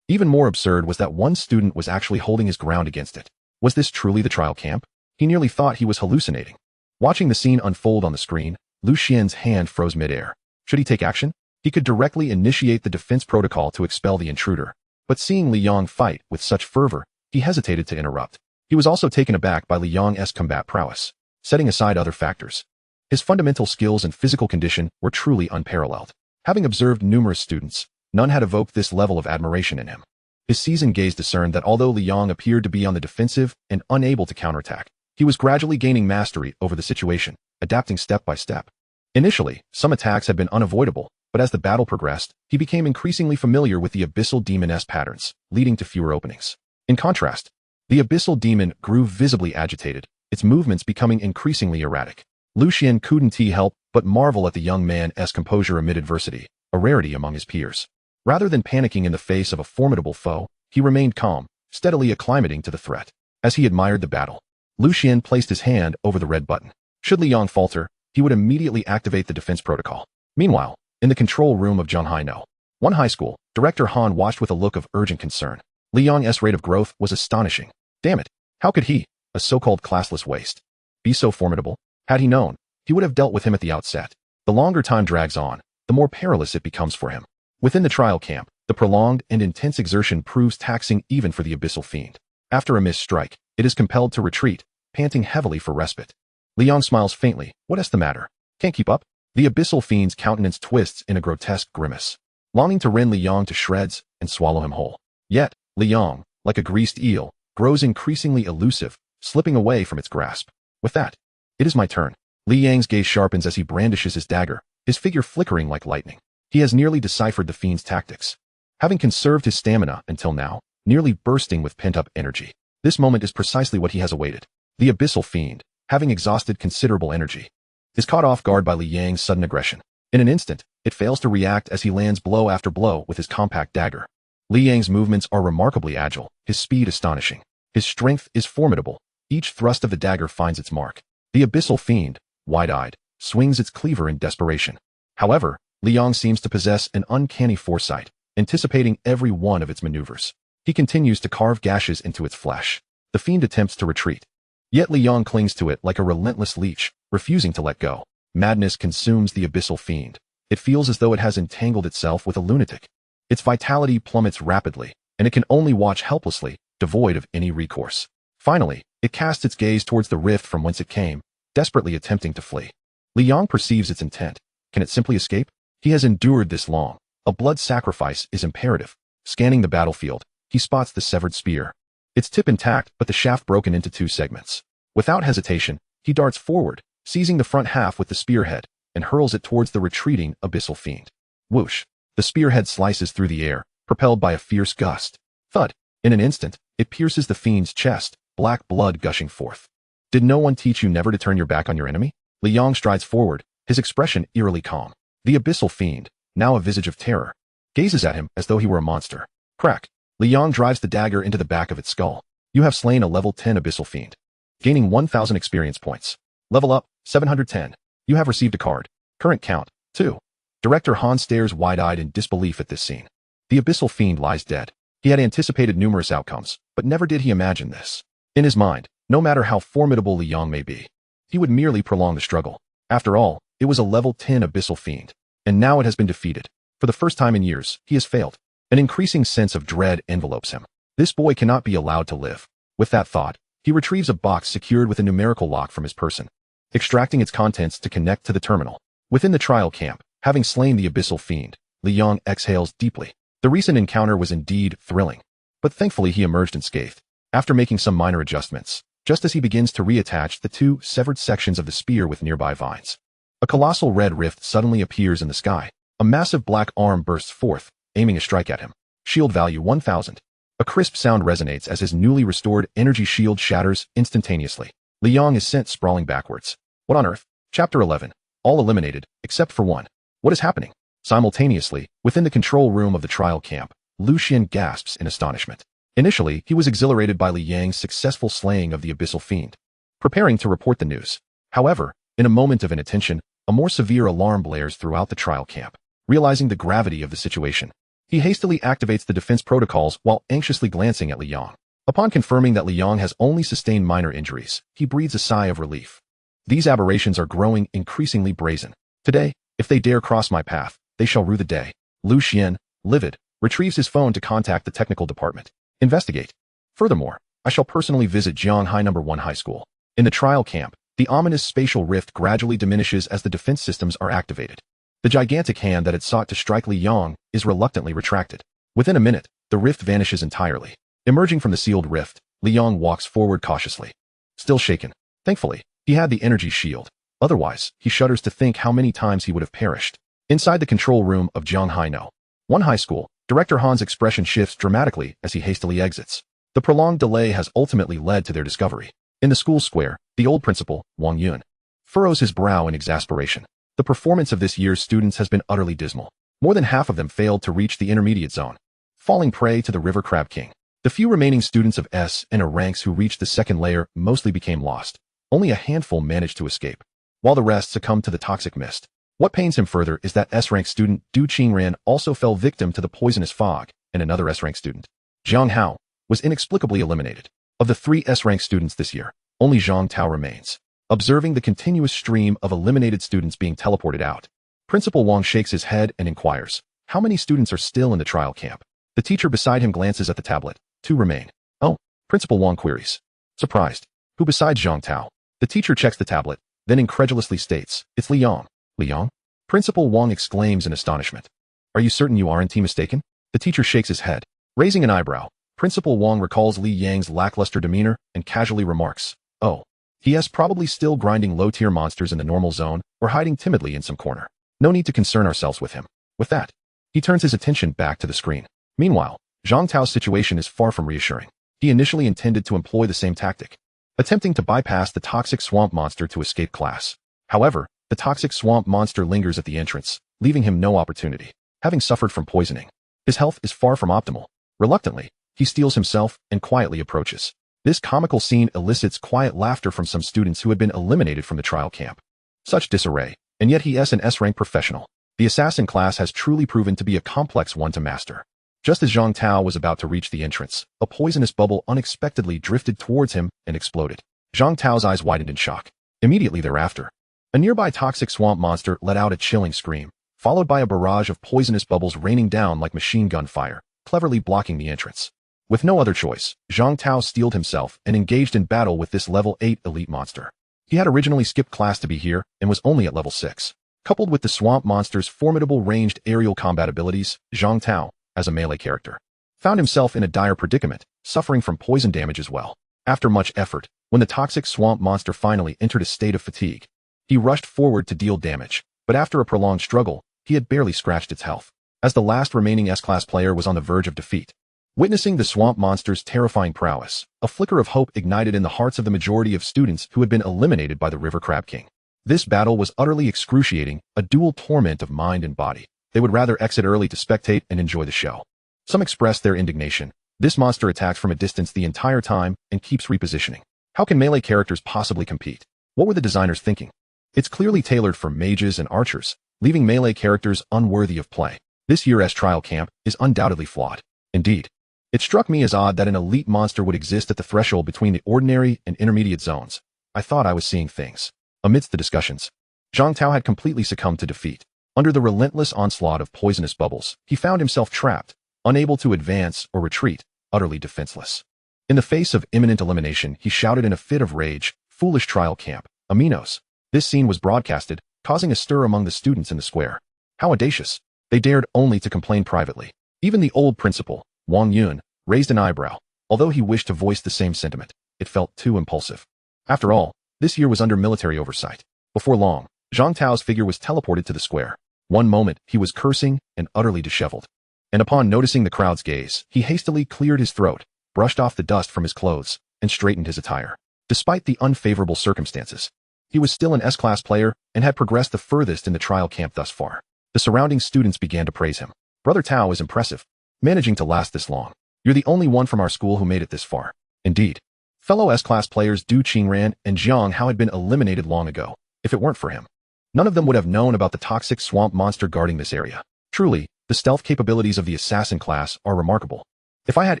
Even more absurd was that one student was actually holding his ground against it. Was this truly the trial camp? He nearly thought he was hallucinating. Watching the scene unfold on the screen, Lucian's hand froze midair. Should he take action? He could directly initiate the defense protocol to expel the intruder. But seeing Li Yong fight with such fervor, he hesitated to interrupt. He was also taken aback by Li Yong's combat prowess. Setting aside other factors, his fundamental skills and physical condition were truly unparalleled. Having observed numerous students, none had evoked this level of admiration in him. His seasoned gaze discerned that although Li Yong appeared to be on the defensive and unable to counterattack, he was gradually gaining mastery over the situation, adapting step by step. Initially, some attacks had been unavoidable, but as the battle progressed, he became increasingly familiar with the Abyssal Demon's patterns, leading to fewer openings. In contrast, the Abyssal Demon grew visibly agitated, its movements becoming increasingly erratic. Lucian couldn't help but marvel at the young man's composure amid adversity, a rarity among his peers. Rather than panicking in the face of a formidable foe, he remained calm, steadily acclimating to the threat. As he admired the battle, Lucian placed his hand over the red button. Should Li Yong falter, he would immediately activate the defense protocol. Meanwhile, in the control room of Zhanghai No. 1 High School, Director Han watched with a look of urgent concern. Li Yong's rate of growth was astonishing. Damn it, how could he, a so-called classless waste, be so formidable? Had he known, he would have dealt with him at the outset. The longer time drags on, the more perilous it becomes for him. Within the trial camp, the prolonged and intense exertion proves taxing even for the Abyssal Fiend. After a missed strike, it is compelled to retreat, panting heavily for respite. Li Yong smiles faintly. What's the matter? Can't keep up? The Abyssal Fiend's countenance twists in a grotesque grimace. Longing to rend Li Yong to shreds and swallow him whole. Yet, Li Yong, like a greased eel, grows increasingly elusive, slipping away from its grasp. With that, it is my turn. Li Yang's gaze sharpens as he brandishes his dagger, his figure flickering like lightning. He has nearly deciphered the fiend's tactics. Having conserved his stamina until now, nearly bursting with pent-up energy, this moment is precisely what he has awaited. The abyssal fiend, having exhausted considerable energy, is caught off guard by Li Yang's sudden aggression. In an instant, it fails to react as he lands blow after blow with his compact dagger. Li Yang's movements are remarkably agile, his speed astonishing. His strength is formidable. Each thrust of the dagger finds its mark. The abyssal fiend, wide-eyed, swings its cleaver in desperation. However, Li Yong seems to possess an uncanny foresight, anticipating every one of its maneuvers. He continues to carve gashes into its flesh. The fiend attempts to retreat. Yet Li Yong clings to it like a relentless leech, refusing to let go. Madness consumes the abyssal fiend. It feels as though it has entangled itself with a lunatic. Its vitality plummets rapidly, and it can only watch helplessly, devoid of any recourse. Finally, it casts its gaze towards the rift from whence it came, desperately attempting to flee. Li Yong perceives its intent. Can it simply escape? He has endured this long. A blood sacrifice is imperative. Scanning the battlefield, he spots the severed spear. Its tip intact, but the shaft broken into 2 segments. Without hesitation, he darts forward, seizing the front half with the spearhead, and hurls it towards the retreating abyssal fiend. Whoosh! The spearhead slices through the air, propelled by a fierce gust. Thud! In an instant, it pierces the fiend's chest, black blood gushing forth. Did no one teach you never to turn your back on your enemy? Li Yong strides forward, his expression eerily calm. The abyssal fiend, now a visage of terror, gazes at him as though he were a monster. Crack! Li Yong drives the dagger into the back of its skull. You have slain a level 10 abyssal fiend. Gaining 1,000 experience points. Level up, 710. You have received a card. Current count, 2. Director Han stares wide-eyed in disbelief at this scene. The abyssal fiend lies dead. He had anticipated numerous outcomes, but never did he imagine this. In his mind, no matter how formidable Li Yong may be, he would merely prolong the struggle. After all, it was a level 10 abyssal fiend, and now it has been defeated. For the first time in years, he has failed. An increasing sense of dread envelopes him. This boy cannot be allowed to live. With that thought, he retrieves a box secured with a numerical lock from his person, extracting its contents to connect to the terminal. Within the trial camp, having slain the abyssal fiend, Li Yong exhales deeply. The recent encounter was indeed thrilling, but thankfully he emerged unscathed. After making some minor adjustments, just as he begins to reattach the 2 severed sections of the spear with nearby vines, a colossal red rift suddenly appears in the sky. A massive black arm bursts forth, aiming a strike at him. Shield value 1,000. A crisp sound resonates as his newly restored energy shield shatters instantaneously. Li Yong is sent sprawling backwards. What on earth? Chapter 11. All eliminated, except for one. What is happening? Simultaneously, within the control room of the trial camp, Lucian gasps in astonishment. Initially, he was exhilarated by Li Yang's successful slaying of the abyssal fiend, preparing to report the news. However, in a moment of inattention, a more severe alarm blares throughout the trial camp. Realizing the gravity of the situation, he hastily activates the defense protocols while anxiously glancing at Li Yong. Upon confirming that Li Yong has only sustained minor injuries, he breathes a sigh of relief. These aberrations are growing increasingly brazen. Today, if they dare cross my path, they shall rue the day. Lucian, livid, retrieves his phone to contact the technical department. Investigate. Furthermore, I shall personally visit Jianghai No. 1 High School. In the trial camp, the ominous spatial rift gradually diminishes as the defense systems are activated. The gigantic hand that had sought to strike Li Yong is reluctantly retracted. Within a minute, the rift vanishes entirely. Emerging from the sealed rift, Li Yong walks forward cautiously. Still shaken. Thankfully, he had the energy shield. Otherwise, he shudders to think how many times he would have perished. Inside the control room of Jianghai No. 1 High School, Director Han's expression shifts dramatically as he hastily exits. The prolonged delay has ultimately led to their discovery. In the school square, the old principal, Wang Yun, furrows his brow in exasperation. The performance of this year's students has been utterly dismal. More than half of them failed to reach the intermediate zone, falling prey to the River Crab King. The few remaining students of S and A ranks who reached the second layer mostly became lost. Only a handful managed to escape, while the rest succumbed to the toxic mist. What pains him further is that S-rank student Du Qingran also fell victim to the poisonous fog, and another S-rank student, Zhang Hao, was inexplicably eliminated. Of the 3 S-rank students this year, only Zhang Tao remains. Observing the continuous stream of eliminated students being teleported out, Principal Wang shakes his head and inquires, how many students are still in the trial camp? The teacher beside him glances at the tablet. 2 remain. Oh, Principal Wang queries. Surprised. Who besides Zhang Tao? The teacher checks the tablet, then incredulously states, it's Li Yong. Li Yong? Principal Wang exclaims in astonishment. Are you certain you aren't mistaken? The teacher shakes his head. Raising an eyebrow, Principal Wang recalls Li Yang's lackluster demeanor and casually remarks, "Oh, he is probably still grinding low-tier monsters in the normal zone or hiding timidly in some corner. No need to concern ourselves with him." With that, he turns his attention back to the screen. Meanwhile, Zhang Tao's situation is far from reassuring. He initially intended to employ the same tactic, attempting to bypass the toxic swamp monster to escape class. However, the toxic swamp monster lingers at the entrance, leaving him no opportunity. Having suffered from poisoning, his health is far from optimal. Reluctantly, he steels himself and quietly approaches. This comical scene elicits quiet laughter from some students who had been eliminated from the trial camp. Such disarray, and yet he is an S-rank professional. The assassin class has truly proven to be a complex one to master. Just as Zhang Tao was about to reach the entrance, a poisonous bubble unexpectedly drifted towards him and exploded. Zhang Tao's eyes widened in shock. Immediately thereafter, a nearby toxic swamp monster let out a chilling scream, followed by a barrage of poisonous bubbles raining down like machine gun fire, cleverly blocking the entrance. With no other choice, Zhang Tao steeled himself and engaged in battle with this level 8 elite monster. He had originally skipped class to be here and was only at level 6. Coupled with the swamp monster's formidable ranged aerial combat abilities, Zhang Tao, as a melee character, found himself in a dire predicament, suffering from poison damage as well. After much effort, when the toxic swamp monster finally entered a state of fatigue, he rushed forward to deal damage, but after a prolonged struggle, he had barely scratched its health. As the last remaining S-class player was on the verge of defeat, witnessing the swamp monster's terrifying prowess, a flicker of hope ignited in the hearts of the majority of students who had been eliminated by the River Crab King. This battle was utterly excruciating, a dual torment of mind and body. They would rather exit early to spectate and enjoy the show. Some expressed their indignation. This monster attacks from a distance the entire time and keeps repositioning. How can melee characters possibly compete? What were the designers thinking? It's clearly tailored for mages and archers, leaving melee characters unworthy of play. This year's trial camp is undoubtedly flawed. Indeed, it struck me as odd that an elite monster would exist at the threshold between the ordinary and intermediate zones. I thought I was seeing things. Amidst the discussions, Zhang Tao had completely succumbed to defeat. Under the relentless onslaught of poisonous bubbles, he found himself trapped, unable to advance or retreat, utterly defenseless. In the face of imminent elimination, he shouted in a fit of rage, "Foolish trial camp, aminos." This scene was broadcasted, causing a stir among the students in the square. How audacious! They dared only to complain privately. Even the old principal, Wang Yun, raised an eyebrow. Although he wished to voice the same sentiment, it felt too impulsive. After all, this year was under military oversight. Before long, Zhang Tao's figure was teleported to the square. One moment, he was cursing and utterly disheveled. And upon noticing the crowd's gaze, he hastily cleared his throat, brushed off the dust from his clothes, and straightened his attire. Despite the unfavorable circumstances, he was still an S-class player and had progressed the furthest in the trial camp thus far. The surrounding students began to praise him. "Brother Tao is impressive, managing to last this long. You're the only one from our school who made it this far." Indeed, fellow S-class players Du Qingran and Jiang Hao had been eliminated long ago. If it weren't for him, none of them would have known about the toxic swamp monster guarding this area. Truly, the stealth capabilities of the assassin class are remarkable. If I had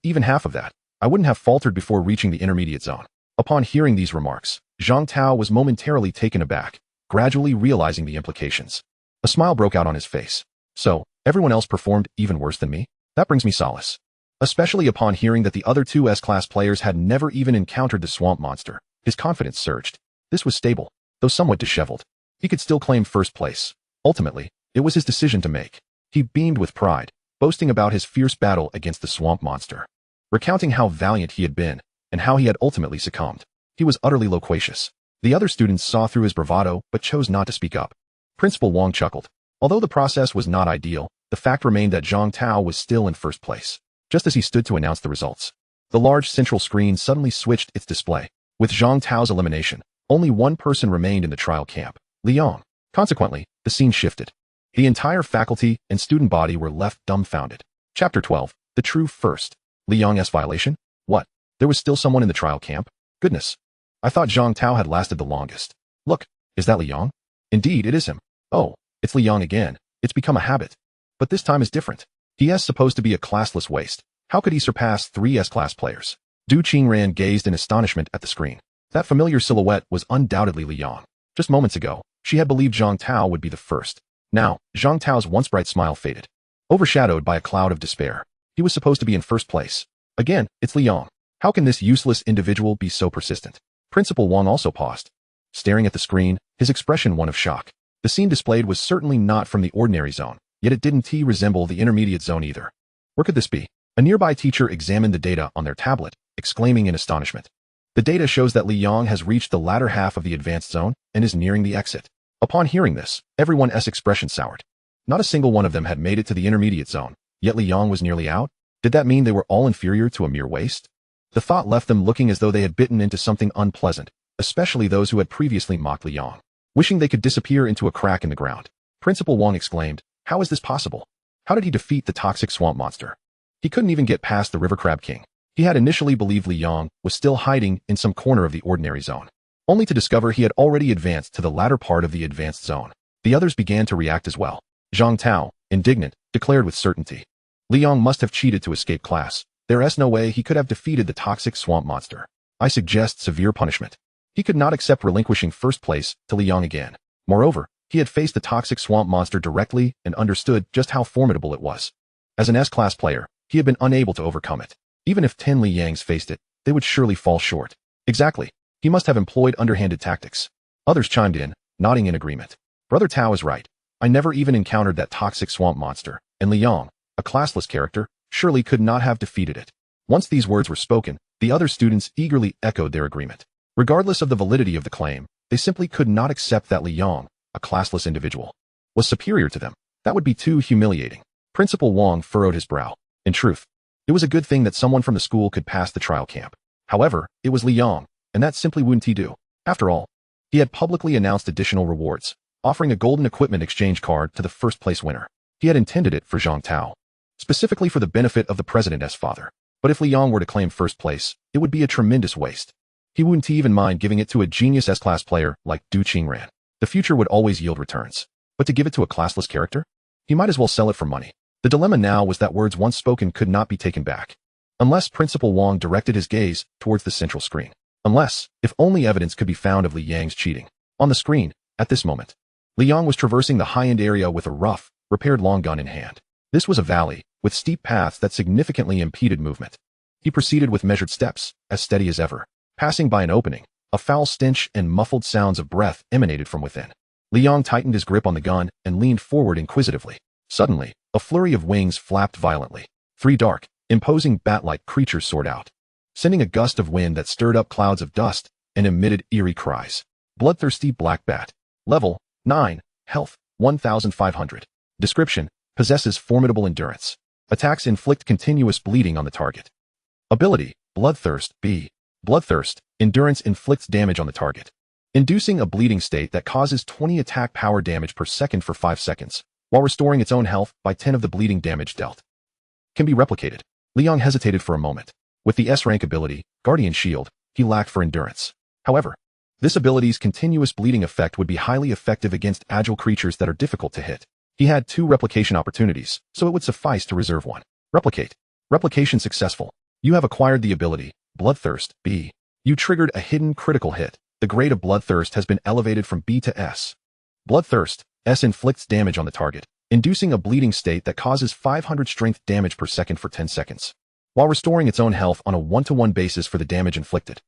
even half of that, I wouldn't have faltered before reaching the intermediate zone. Upon hearing these remarks, Zhang Tao was momentarily taken aback, gradually realizing the implications. A smile broke out on his face. So, everyone else performed even worse than me? That brings me solace. Especially upon hearing that the other two S-class players had never even encountered the swamp monster, his confidence surged. This was stable, though somewhat disheveled. He could still claim first place. Ultimately, it was his decision to make. He beamed with pride, boasting about his fierce battle against the swamp monster, recounting how valiant he had been and how he had ultimately succumbed. He was utterly loquacious. The other students saw through his bravado but chose not to speak up. Principal Wang chuckled. Although the process was not ideal, the fact remained that Zhang Tao was still in first place. Just as he stood to announce the results, the large central screen suddenly switched its display. With Zhang Tao's elimination, only one person remained in the trial camp, Li Yang. Consequently, the scene shifted. The entire faculty and student body were left dumbfounded. Chapter 12, The True First. Li Yang's violation? What? There was still someone in the trial camp? Goodness. I thought Zhang Tao had lasted the longest. Look, is that Li Yang? Indeed, it is him. Oh, it's Li Yang again. It's become a habit. But this time is different. He is supposed to be a classless waste. How could he surpass 3 S-class players? Du Qingran gazed in astonishment at the screen. That familiar silhouette was undoubtedly Li Yang. Just moments ago, she had believed Zhang Tao would be the first. Now, Zhang Tao's once bright smile faded, overshadowed by a cloud of despair. He was supposed to be in first place. Again, it's Li Yang. How can this useless individual be so persistent? Principal Wang also paused, staring at the screen, his expression one of shock. The scene displayed was certainly not from the ordinary zone, yet it didn't resemble the intermediate zone either. Where could this be? A nearby teacher examined the data on their tablet, exclaiming in astonishment. The data shows that Li Yong has reached the latter half of the advanced zone and is nearing the exit. Upon hearing this, everyone's expression soured. Not a single one of them had made it to the intermediate zone, yet Li Yong was nearly out? Did that mean they were all inferior to a mere waste? The thought left them looking as though they had bitten into something unpleasant, especially those who had previously mocked Li Yong. Wishing they could disappear into a crack in the ground, Principal Wong exclaimed, "How is this possible? How did he defeat the toxic swamp monster? He couldn't even get past the River Crab King." He had initially believed Li Yong was still hiding in some corner of the ordinary zone, only to discover he had already advanced to the latter part of the advanced zone. The others began to react as well. Zhang Tao, indignant, declared with certainty, "Li Yong must have cheated to escape class. There's no way he could have defeated the toxic swamp monster. I suggest severe punishment." He could not accept relinquishing first place to Li Yong again. Moreover, he had faced the toxic swamp monster directly and understood just how formidable it was. As an S-class player, he had been unable to overcome it. Even if 10 Li Yangs faced it, they would surely fall short. Exactly. He must have employed underhanded tactics. Others chimed in, nodding in agreement. Brother Tao is right. I never even encountered that toxic swamp monster, and Li Yong, a classless character, surely could not have defeated it. Once these words were spoken, the other students eagerly echoed their agreement. Regardless of the validity of the claim, they simply could not accept that Li Yong, a classless individual, was superior to them. That would be too humiliating. Principal Wong furrowed his brow. In truth, it was a good thing that someone from the school could pass the trial camp. However, it was Li Yong, and that simply wouldn't he do. After all, he had publicly announced additional rewards, offering a golden equipment exchange card to the first place winner. He had intended it for Zhang Tao, specifically for the benefit of the president's father. But if Li Yong were to claim first place, it would be a tremendous waste. He wouldn't even mind giving it to a genius S-class player like Du Qingran. The future would always yield returns. But to give it to a classless character? He might as well sell it for money. The dilemma now was that words once spoken could not be taken back. Unless Principal Wong directed his gaze towards the central screen. Unless, if only evidence could be found of Li Yang's cheating. On the screen, at this moment, Li Yong was traversing the high-end area with a rough, repaired long gun in hand. This was a valley, with steep paths that significantly impeded movement. He proceeded with measured steps, as steady as ever. Passing by an opening, a foul stench and muffled sounds of breath emanated from within. Li Yong tightened his grip on the gun and leaned forward inquisitively. Suddenly, a flurry of wings flapped violently. 3 dark, imposing bat-like creatures soared out, sending a gust of wind that stirred up clouds of dust and emitted eerie cries. Bloodthirsty black bat. Level 9. Health 1500. Description: possesses formidable endurance. Attacks inflict continuous bleeding on the target. Ability: Bloodthirst B. Bloodthirst, endurance inflicts damage on the target, inducing a bleeding state that causes 20 attack power damage per second for 5 seconds, while restoring its own health by 10 of the bleeding damage dealt. Can be replicated. Li Yong hesitated for a moment. With the S-rank ability, Guardian Shield, he lacked for endurance. However, this ability's continuous bleeding effect would be highly effective against agile creatures that are difficult to hit. He had 2 replication opportunities, so it would suffice to reserve one. Replicate. Replication successful. You have acquired the ability, Bloodthirst B. You triggered a hidden critical hit. The grade of Bloodthirst has been elevated from B to S. Bloodthirst S inflicts damage on the target, inducing a bleeding state that causes 500 strength damage per second for 10 seconds, while restoring its own health on a 1-to-1 basis for the damage inflicted.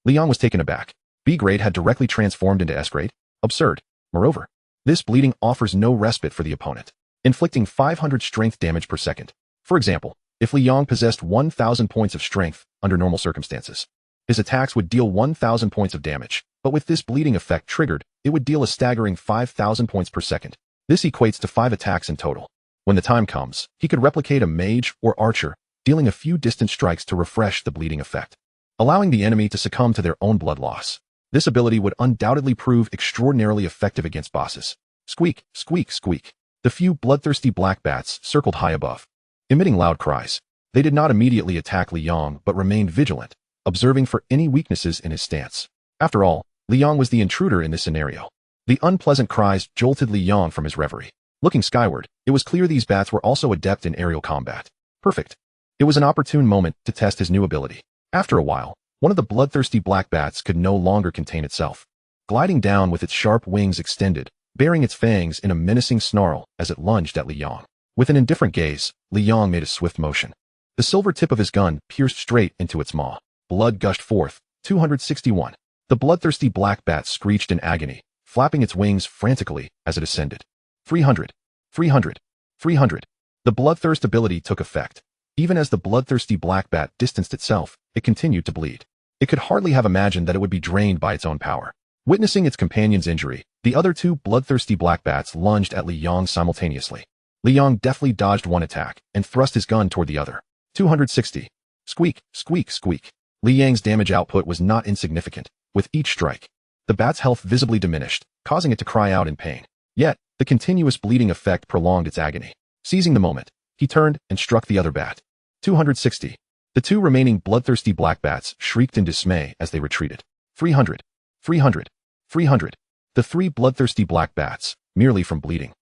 Li Yong was taken aback. B grade had directly transformed into S grade? Absurd. Moreover, this bleeding offers no respite for the opponent, inflicting 500 strength damage per second. For example, if Li Yong possessed 1,000 points of strength under normal circumstances, his attacks would deal 1,000 points of damage, but with this bleeding effect triggered, it would deal a staggering 5,000 points per second. This equates to 5 attacks in total. When the time comes, he could replicate a mage or archer, dealing a few distant strikes to refresh the bleeding effect, allowing the enemy to succumb to their own blood loss. This ability would undoubtedly prove extraordinarily effective against bosses. Squeak, squeak, squeak. The few bloodthirsty black bats circled high above, emitting loud cries. They did not immediately attack Li Yong but remained vigilant, observing for any weaknesses in his stance. After all, Li Yong was the intruder in this scenario. The unpleasant cries jolted Li Yong from his reverie. Looking skyward, it was clear these bats were also adept in aerial combat. Perfect. It was an opportune moment to test his new ability. After a while, one of the bloodthirsty black bats could no longer contain itself, gliding down with its sharp wings extended, baring its fangs in a menacing snarl as it lunged at Li Yong. With an indifferent gaze, Li Yong made a swift motion. The silver tip of his gun pierced straight into its maw. Blood gushed forth. 261. The bloodthirsty black bat screeched in agony, flapping its wings frantically as it ascended. 300. 300. 300. The bloodthirst ability took effect. Even as the bloodthirsty black bat distanced itself, it continued to bleed. It could hardly have imagined that it would be drained by its own power. Witnessing its companion's injury, the other two bloodthirsty black bats lunged at Li Yong simultaneously. Li Yong deftly dodged one attack and thrust his gun toward the other. 260. Squeak, squeak, squeak. Li Yang's damage output was not insignificant. With each strike, the bat's health visibly diminished, causing it to cry out in pain. Yet, the continuous bleeding effect prolonged its agony. Seizing the moment, he turned and struck the other bat. 260. The two remaining bloodthirsty black bats shrieked in dismay as they retreated. 300. 300. 300. The three bloodthirsty black bats, merely from bleeding,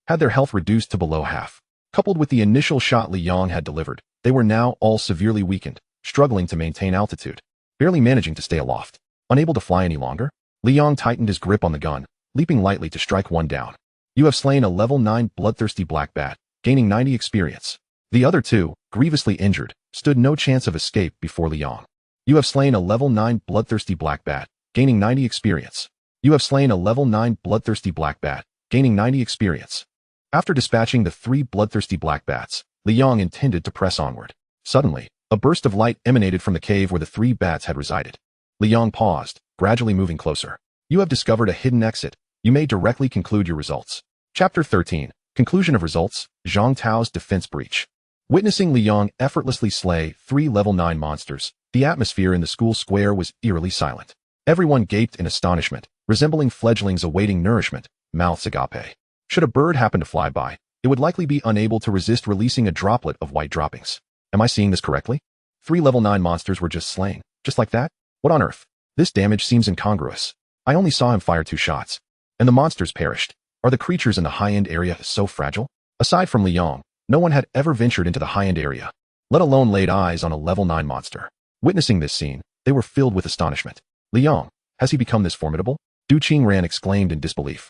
had their health reduced to below half. Coupled with the initial shot Li Yong had delivered, they were now all severely weakened, struggling to maintain altitude, barely managing to stay aloft. Unable to fly any longer, Li Yong tightened his grip on the gun, leaping lightly to strike one down. You have slain a level 9 bloodthirsty black bat, gaining 90 experience. The other two, grievously injured, stood no chance of escape before Li Yong. You have slain a level 9 bloodthirsty black bat, gaining 90 experience. You have slain a level 9 bloodthirsty black bat, gaining 90 experience. After dispatching the three bloodthirsty black bats, Li Yong intended to press onward. Suddenly, a burst of light emanated from the cave where the three bats had resided. Li Yong paused, gradually moving closer. You have discovered a hidden exit. You may directly conclude your results. Chapter 13. Conclusion of results, Zhang Tao's defense breach. Witnessing Li Yong effortlessly slay 3 level 9 monsters, the atmosphere in the school square was eerily silent. Everyone gaped in astonishment, resembling fledglings awaiting nourishment, mouths agape. Should a bird happen to fly by, it would likely be unable to resist releasing a droplet of white droppings. Am I seeing this correctly? 3 level 9 monsters were just slain, just like that? What on earth? This damage seems incongruous. I only saw him fire 2 shots, and the monsters perished. Are the creatures in the high-end area so fragile? Aside from Li Yong, no one had ever ventured into the high-end area, let alone laid eyes on a level 9 monster. Witnessing this scene, they were filled with astonishment. Li Yong, has he become this formidable? Du Qingran exclaimed in disbelief.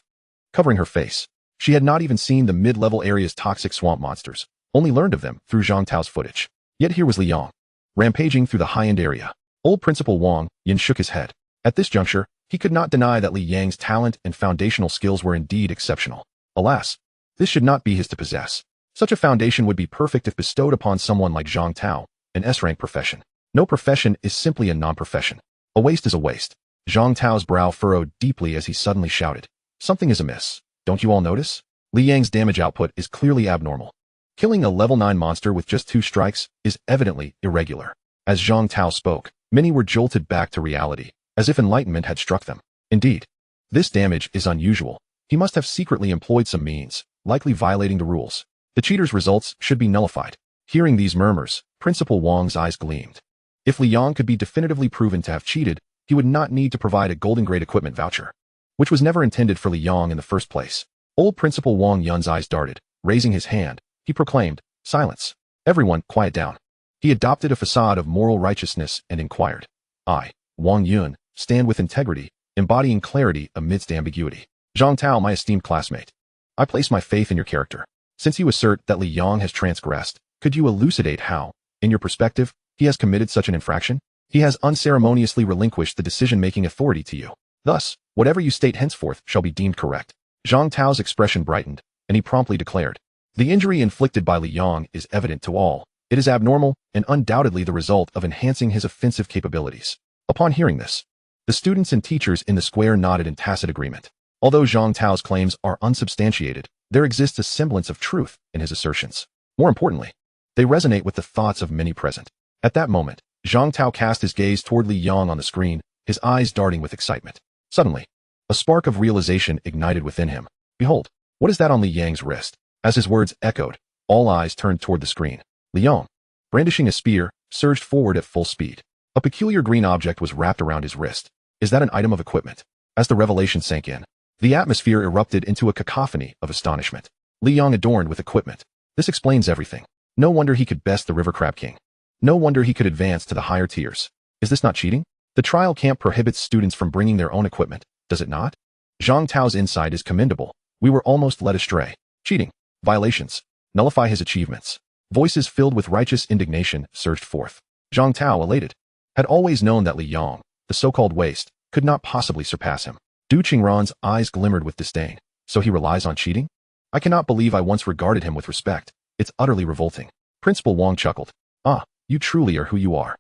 Covering her face, she had not even seen the mid-level area's toxic swamp monsters, only learned of them through Zhang Tao's footage. Yet here was Li Yong, rampaging through the high-end area. Old Principal Wang Yin shook his head. At this juncture, he could not deny that Li Yang's talent and foundational skills were indeed exceptional. Alas, this should not be his to possess. Such a foundation would be perfect if bestowed upon someone like Zhang Tao, an S-rank profession. No profession is simply a non-profession. A waste is a waste. Zhang Tao's brow furrowed deeply as he suddenly shouted. Something is amiss. Don't you all notice? Li Yang's damage output is clearly abnormal. Killing a level 9 monster with just 2 strikes is evidently irregular. As Zhang Tao spoke, many were jolted back to reality, as if enlightenment had struck them. Indeed, this damage is unusual. He must have secretly employed some means, likely violating the rules. The cheater's results should be nullified. Hearing these murmurs, Principal Wang's eyes gleamed. If Li Yong could be definitively proven to have cheated, he would not need to provide a golden grade equipment voucher, which was never intended for Li Yong in the first place. Old Principal Wang Yun's eyes darted. Raising his hand, he proclaimed, "Silence. Everyone, quiet down." He adopted a facade of moral righteousness and inquired, "I, Wang Yun, stand with integrity, embodying clarity amidst ambiguity. Zhang Tao, my esteemed classmate, I place my faith in your character. Since you assert that Li Yong has transgressed, could you elucidate how, in your perspective, he has committed such an infraction? He has unceremoniously relinquished the decision-making authority to you. Thus, whatever you state henceforth shall be deemed correct." Zhang Tao's expression brightened, and he promptly declared, "The injury inflicted by Li Yong is evident to all. It is abnormal and undoubtedly the result of enhancing his offensive capabilities." Upon hearing this, the students and teachers in the square nodded in tacit agreement. Although Zhang Tao's claims are unsubstantiated, there exists a semblance of truth in his assertions. More importantly, they resonate with the thoughts of many present. At that moment, Zhang Tao cast his gaze toward Li Yong on the screen, his eyes darting with excitement. Suddenly, a spark of realization ignited within him. Behold, what is that on Li Yang's wrist? As his words echoed, all eyes turned toward the screen. Li Yong, brandishing a spear, surged forward at full speed. A peculiar green object was wrapped around his wrist. Is that an item of equipment? As the revelation sank in, the atmosphere erupted into a cacophony of astonishment. Li Yong adorned with equipment. This explains everything. No wonder he could best the River Crab King. No wonder he could advance to the higher tiers. Is this not cheating? The trial camp prohibits students from bringing their own equipment, does it not? Zhang Tao's insight is commendable. We were almost led astray. Cheating. Violations. Nullify his achievements. Voices filled with righteous indignation surged forth. Zhang Tao, elated, had always known that Li Yong, the so-called waste, could not possibly surpass him. Du Qingran's eyes glimmered with disdain. So he relies on cheating? I cannot believe I once regarded him with respect. It's utterly revolting. Principal Wang chuckled. Ah, you truly are who you are.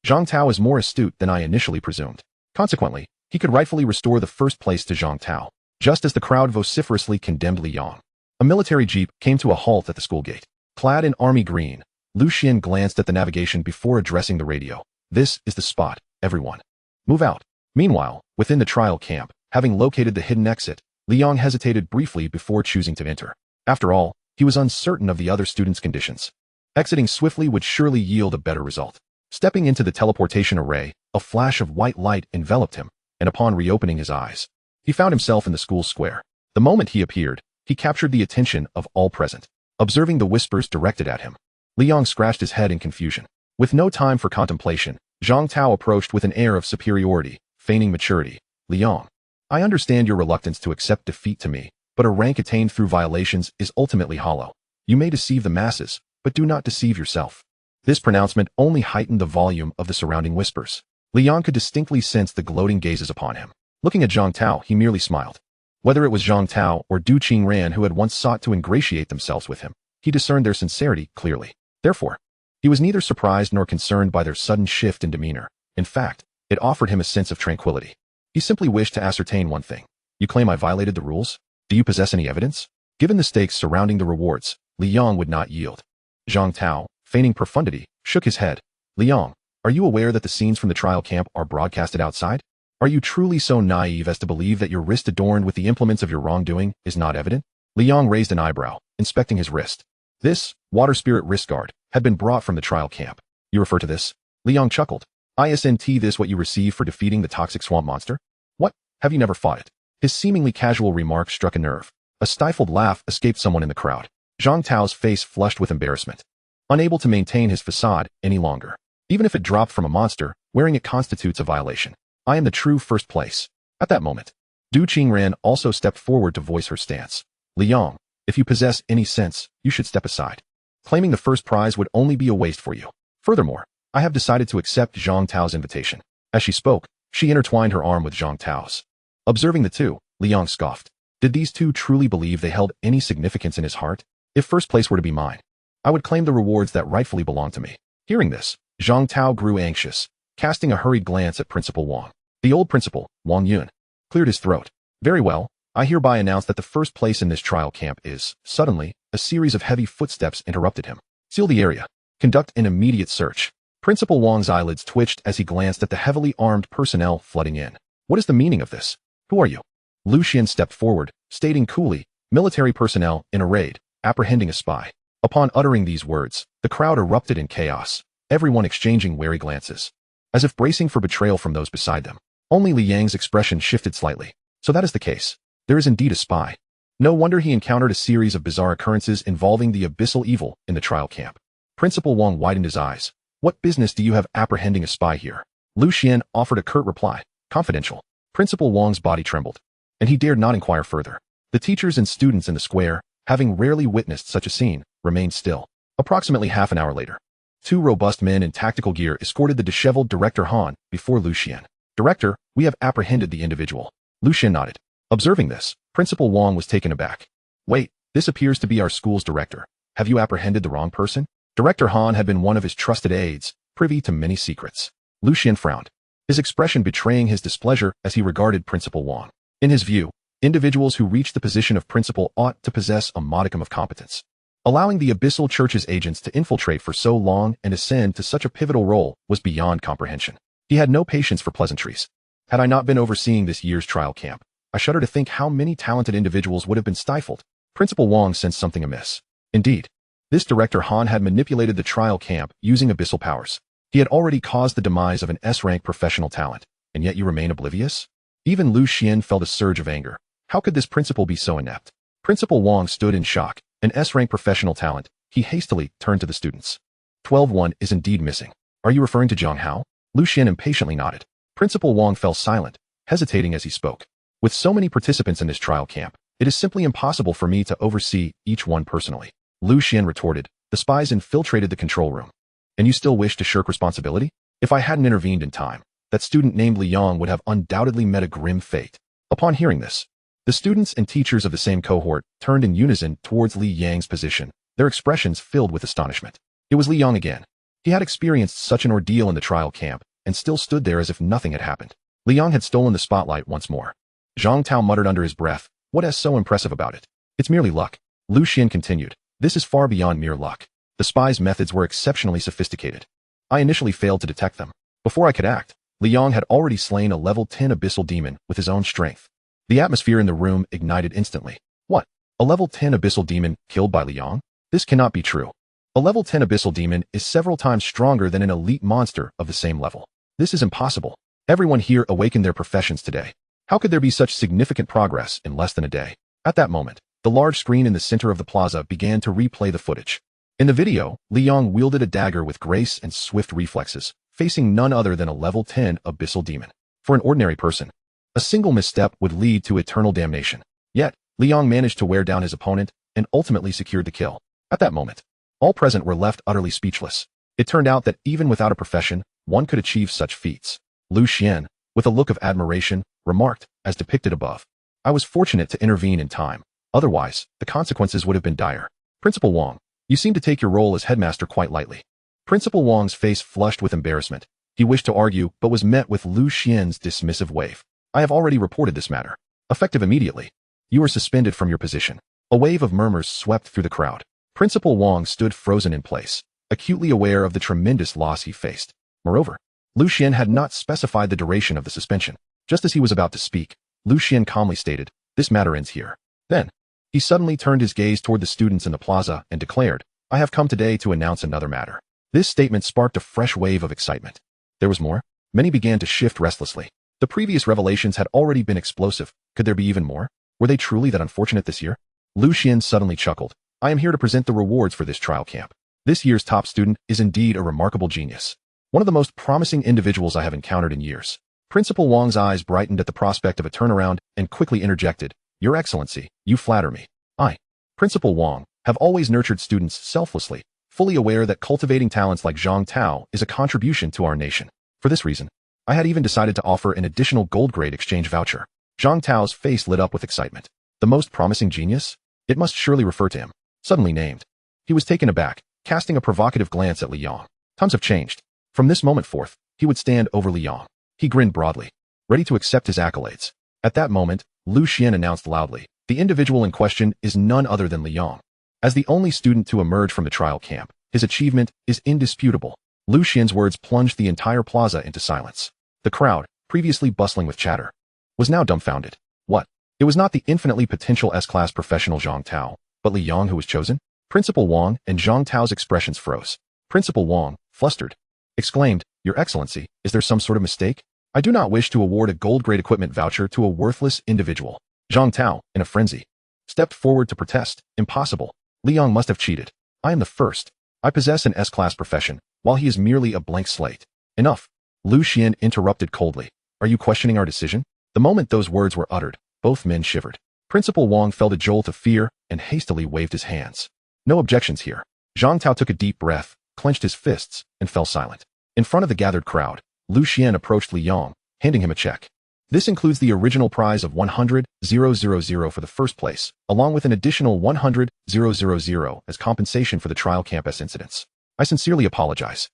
Zhang Tao is more astute than I initially presumed. Consequently, he could rightfully restore the first place to Zhang Tao, just as the crowd vociferously condemned Li Yang. A military jeep came to a halt at the school gate. Clad in army green, Lu Xian glanced at the navigation before addressing the radio. This is the spot, everyone. Move out. Meanwhile, within the trial camp, having located the hidden exit, Li Yang hesitated briefly before choosing to enter. After all, he was uncertain of the other students' conditions. Exiting swiftly would surely yield a better result. Stepping into the teleportation array, a flash of white light enveloped him, and upon reopening his eyes, he found himself in the school square. The moment he appeared, he captured the attention of all present. Observing the whispers directed at him, Li Yang scratched his head in confusion. With no time for contemplation, Zhang Tao approached with an air of superiority, feigning maturity. Li Yang, I understand your reluctance to accept defeat to me, but a rank attained through violations is ultimately hollow. You may deceive the masses, but do not deceive yourself. This pronouncement only heightened the volume of the surrounding whispers. Li Yang could distinctly sense the gloating gazes upon him. Looking at Zhang Tao, he merely smiled. Whether it was Zhang Tao or Du Qingran who had once sought to ingratiate themselves with him, he discerned their sincerity clearly. Therefore, he was neither surprised nor concerned by their sudden shift in demeanor. In fact, it offered him a sense of tranquility. He simply wished to ascertain one thing. You claim I violated the rules? Do you possess any evidence? Given the stakes surrounding the rewards, Li Yang would not yield. Zhang Tao, feigning profundity, shook his head. Li Yang, are you aware that the scenes from the trial camp are broadcasted outside? Are you truly so naive as to believe that your wrist adorned with the implements of your wrongdoing is not evident? Li Yang raised an eyebrow, inspecting his wrist. This, water spirit wrist guard, had been brought from the trial camp. You refer to this? Li Yang chuckled. Isn't this what you receive for defeating the toxic swamp monster? What? Have you never fought it? His seemingly casual remark struck a nerve. A stifled laugh escaped someone in the crowd. Zhang Tao's face flushed with embarrassment. Unable to maintain his facade any longer. Even if it dropped from a monster, wearing it constitutes a violation. I am the true first place. At that moment, Du Qingran also stepped forward to voice her stance. Li Yang, if you possess any sense, you should step aside. Claiming the first prize would only be a waste for you. Furthermore, I have decided to accept Zhang Tao's invitation. As she spoke, she intertwined her arm with Zhang Tao's. Observing the two, Li Yang scoffed. Did these two truly believe they held any significance in his heart? If first place were to be mine, I would claim the rewards that rightfully belong to me. Hearing this, Zhang Tao grew anxious, casting a hurried glance at Principal Wang. The old principal, Wang Yun, cleared his throat. Very well, I hereby announce that the first place in this trial camp is, suddenly, a series of heavy footsteps interrupted him. Seal the area. Conduct an immediate search. Principal Wang's eyelids twitched as he glanced at the heavily armed personnel flooding in. What is the meaning of this? Who are you? Lu Xian stepped forward, stating coolly, military personnel in a raid, apprehending a spy. Upon uttering these words, the crowd erupted in chaos, everyone exchanging wary glances, as if bracing for betrayal from those beside them. Only Li Yang's expression shifted slightly. So that is the case. There is indeed a spy. No wonder he encountered a series of bizarre occurrences involving the abyssal evil in the trial camp. Principal Wang widened his eyes. What business do you have apprehending a spy here? Lu Xian offered a curt reply. Confidential. Principal Wang's body trembled, and he dared not inquire further. The teachers and students in the square, having rarely witnessed such a scene, remained still. Approximately half an hour later, two robust men in tactical gear escorted the disheveled Director Han before Lu Xian. Director, we have apprehended the individual. Lu Xian nodded. Observing this, Principal Wang was taken aback. Wait, this appears to be our school's director. Have you apprehended the wrong person? Director Han had been one of his trusted aides, privy to many secrets. Lu Xian frowned, his expression betraying his displeasure as he regarded Principal Wang. In his view, individuals who reach the position of principal ought to possess a modicum of competence. Allowing the Abyssal Church's agents to infiltrate for so long and ascend to such a pivotal role was beyond comprehension. He had no patience for pleasantries. Had I not been overseeing this year's trial camp, I shudder to think how many talented individuals would have been stifled. Principal Wang sensed something amiss. Indeed, this Director Han had manipulated the trial camp using abyssal powers. He had already caused the demise of an S-rank professional talent, and yet you remain oblivious? Even Lu Xian felt a surge of anger. How could this principal be so inept? Principal Wang stood in shock. An S-rank professional talent. He hastily turned to the students. 12-1 is indeed missing. Are you referring to Zhang Hao? Lu Xian impatiently nodded. Principal Wang fell silent, hesitating as he spoke. With so many participants in this trial camp, it is simply impossible for me to oversee each one personally. Lu Xian retorted. The spies infiltrated the control room. And you still wish to shirk responsibility? If I hadn't intervened in time, that student named Li Yang would have undoubtedly met a grim fate. Upon hearing this, the students and teachers of the same cohort turned in unison towards Li Yang's position, their expressions filled with astonishment. It was Li Yong again. He had experienced such an ordeal in the trial camp and still stood there as if nothing had happened. Li Yong had stolen the spotlight once more. Zhang Tao muttered under his breath, "What is so impressive about it? It's merely luck." Lu Xian continued, "This is far beyond mere luck. The spy's methods were exceptionally sophisticated. I initially failed to detect them. Before I could act, Li Yong had already slain a level 10 abyssal demon with his own strength. The atmosphere in the room ignited instantly. What? A level 10 abyssal demon killed by Li Yong? This cannot be true. A level 10 abyssal demon is several times stronger than an elite monster of the same level. This is impossible. Everyone here awakened their professions today. How could there be such significant progress in less than a day?" At that moment, the large screen in the center of the plaza began to replay the footage. In the video, Li Yong wielded a dagger with grace and swift reflexes, facing none other than a level 10 abyssal demon. For an ordinary person, a single misstep would lead to eternal damnation. Yet, Li Yong managed to wear down his opponent and ultimately secured the kill. At that moment, all present were left utterly speechless. It turned out that even without a profession, one could achieve such feats. Lu Xian, with a look of admiration, remarked, as depicted above, "I was fortunate to intervene in time. Otherwise, the consequences would have been dire. Principal Wang, you seem to take your role as headmaster quite lightly." Principal Wang's face flushed with embarrassment. He wished to argue, but was met with Lu Xian's dismissive wave. "I have already reported this matter. Effective immediately. You are suspended from your position." A wave of murmurs swept through the crowd. Principal Wang stood frozen in place, acutely aware of the tremendous loss he faced. Moreover, Lu Xian had not specified the duration of the suspension. Just as he was about to speak, Lu Xian calmly stated, "This matter ends here." Then, he suddenly turned his gaze toward the students in the plaza and declared, "I have come today to announce another matter." This statement sparked a fresh wave of excitement. There was more. Many began to shift restlessly. The previous revelations had already been explosive. Could there be even more? Were they truly that unfortunate this year? Lu Xian suddenly chuckled. "I am here to present the rewards for this trial camp. This year's top student is indeed a remarkable genius. One of the most promising individuals I have encountered in years." Principal Wang's eyes brightened at the prospect of a turnaround and quickly interjected, "Your Excellency, you flatter me. I, Principal Wang, have always nurtured students selflessly, fully aware that cultivating talents like Zhang Tao is a contribution to our nation. For this reason, I had even decided to offer an additional gold grade exchange voucher." Zhang Tao's face lit up with excitement. The most promising genius? It must surely refer to him. Suddenly named. He was taken aback, casting a provocative glance at Li Yong. Times have changed. From this moment forth, he would stand over Li Yong. He grinned broadly, ready to accept his accolades. At that moment, Lu Xian announced loudly, "The individual in question is none other than Li Yong. As the only student to emerge from the trial camp, his achievement is indisputable." Lu Xian's words plunged the entire plaza into silence. The crowd, previously bustling with chatter, was now dumbfounded. What? It was not the infinitely potential S-class professional Zhang Tao, but Li Yong who was chosen? Principal Wang and Zhang Tao's expressions froze. Principal Wang, flustered, exclaimed, "Your Excellency, is there some sort of mistake? I do not wish to award a gold-grade equipment voucher to a worthless individual." Zhang Tao, in a frenzy, stepped forward to protest. "Impossible. Li Yong must have cheated. I am the first. I possess an S-class profession, while he is merely a blank slate." "Enough." Lu Xian interrupted coldly. "Are you questioning our decision?" The moment those words were uttered, both men shivered. Principal Wang felt a jolt of fear and hastily waved his hands. "No objections here." Zhang Tao took a deep breath, clenched his fists, and fell silent. In front of the gathered crowd, Lu Xian approached Li Yong, handing him a check. "This includes the original prize of 100,000 for the first place, along with an additional 100,000 as compensation for the trial campus incidents. I sincerely apologize."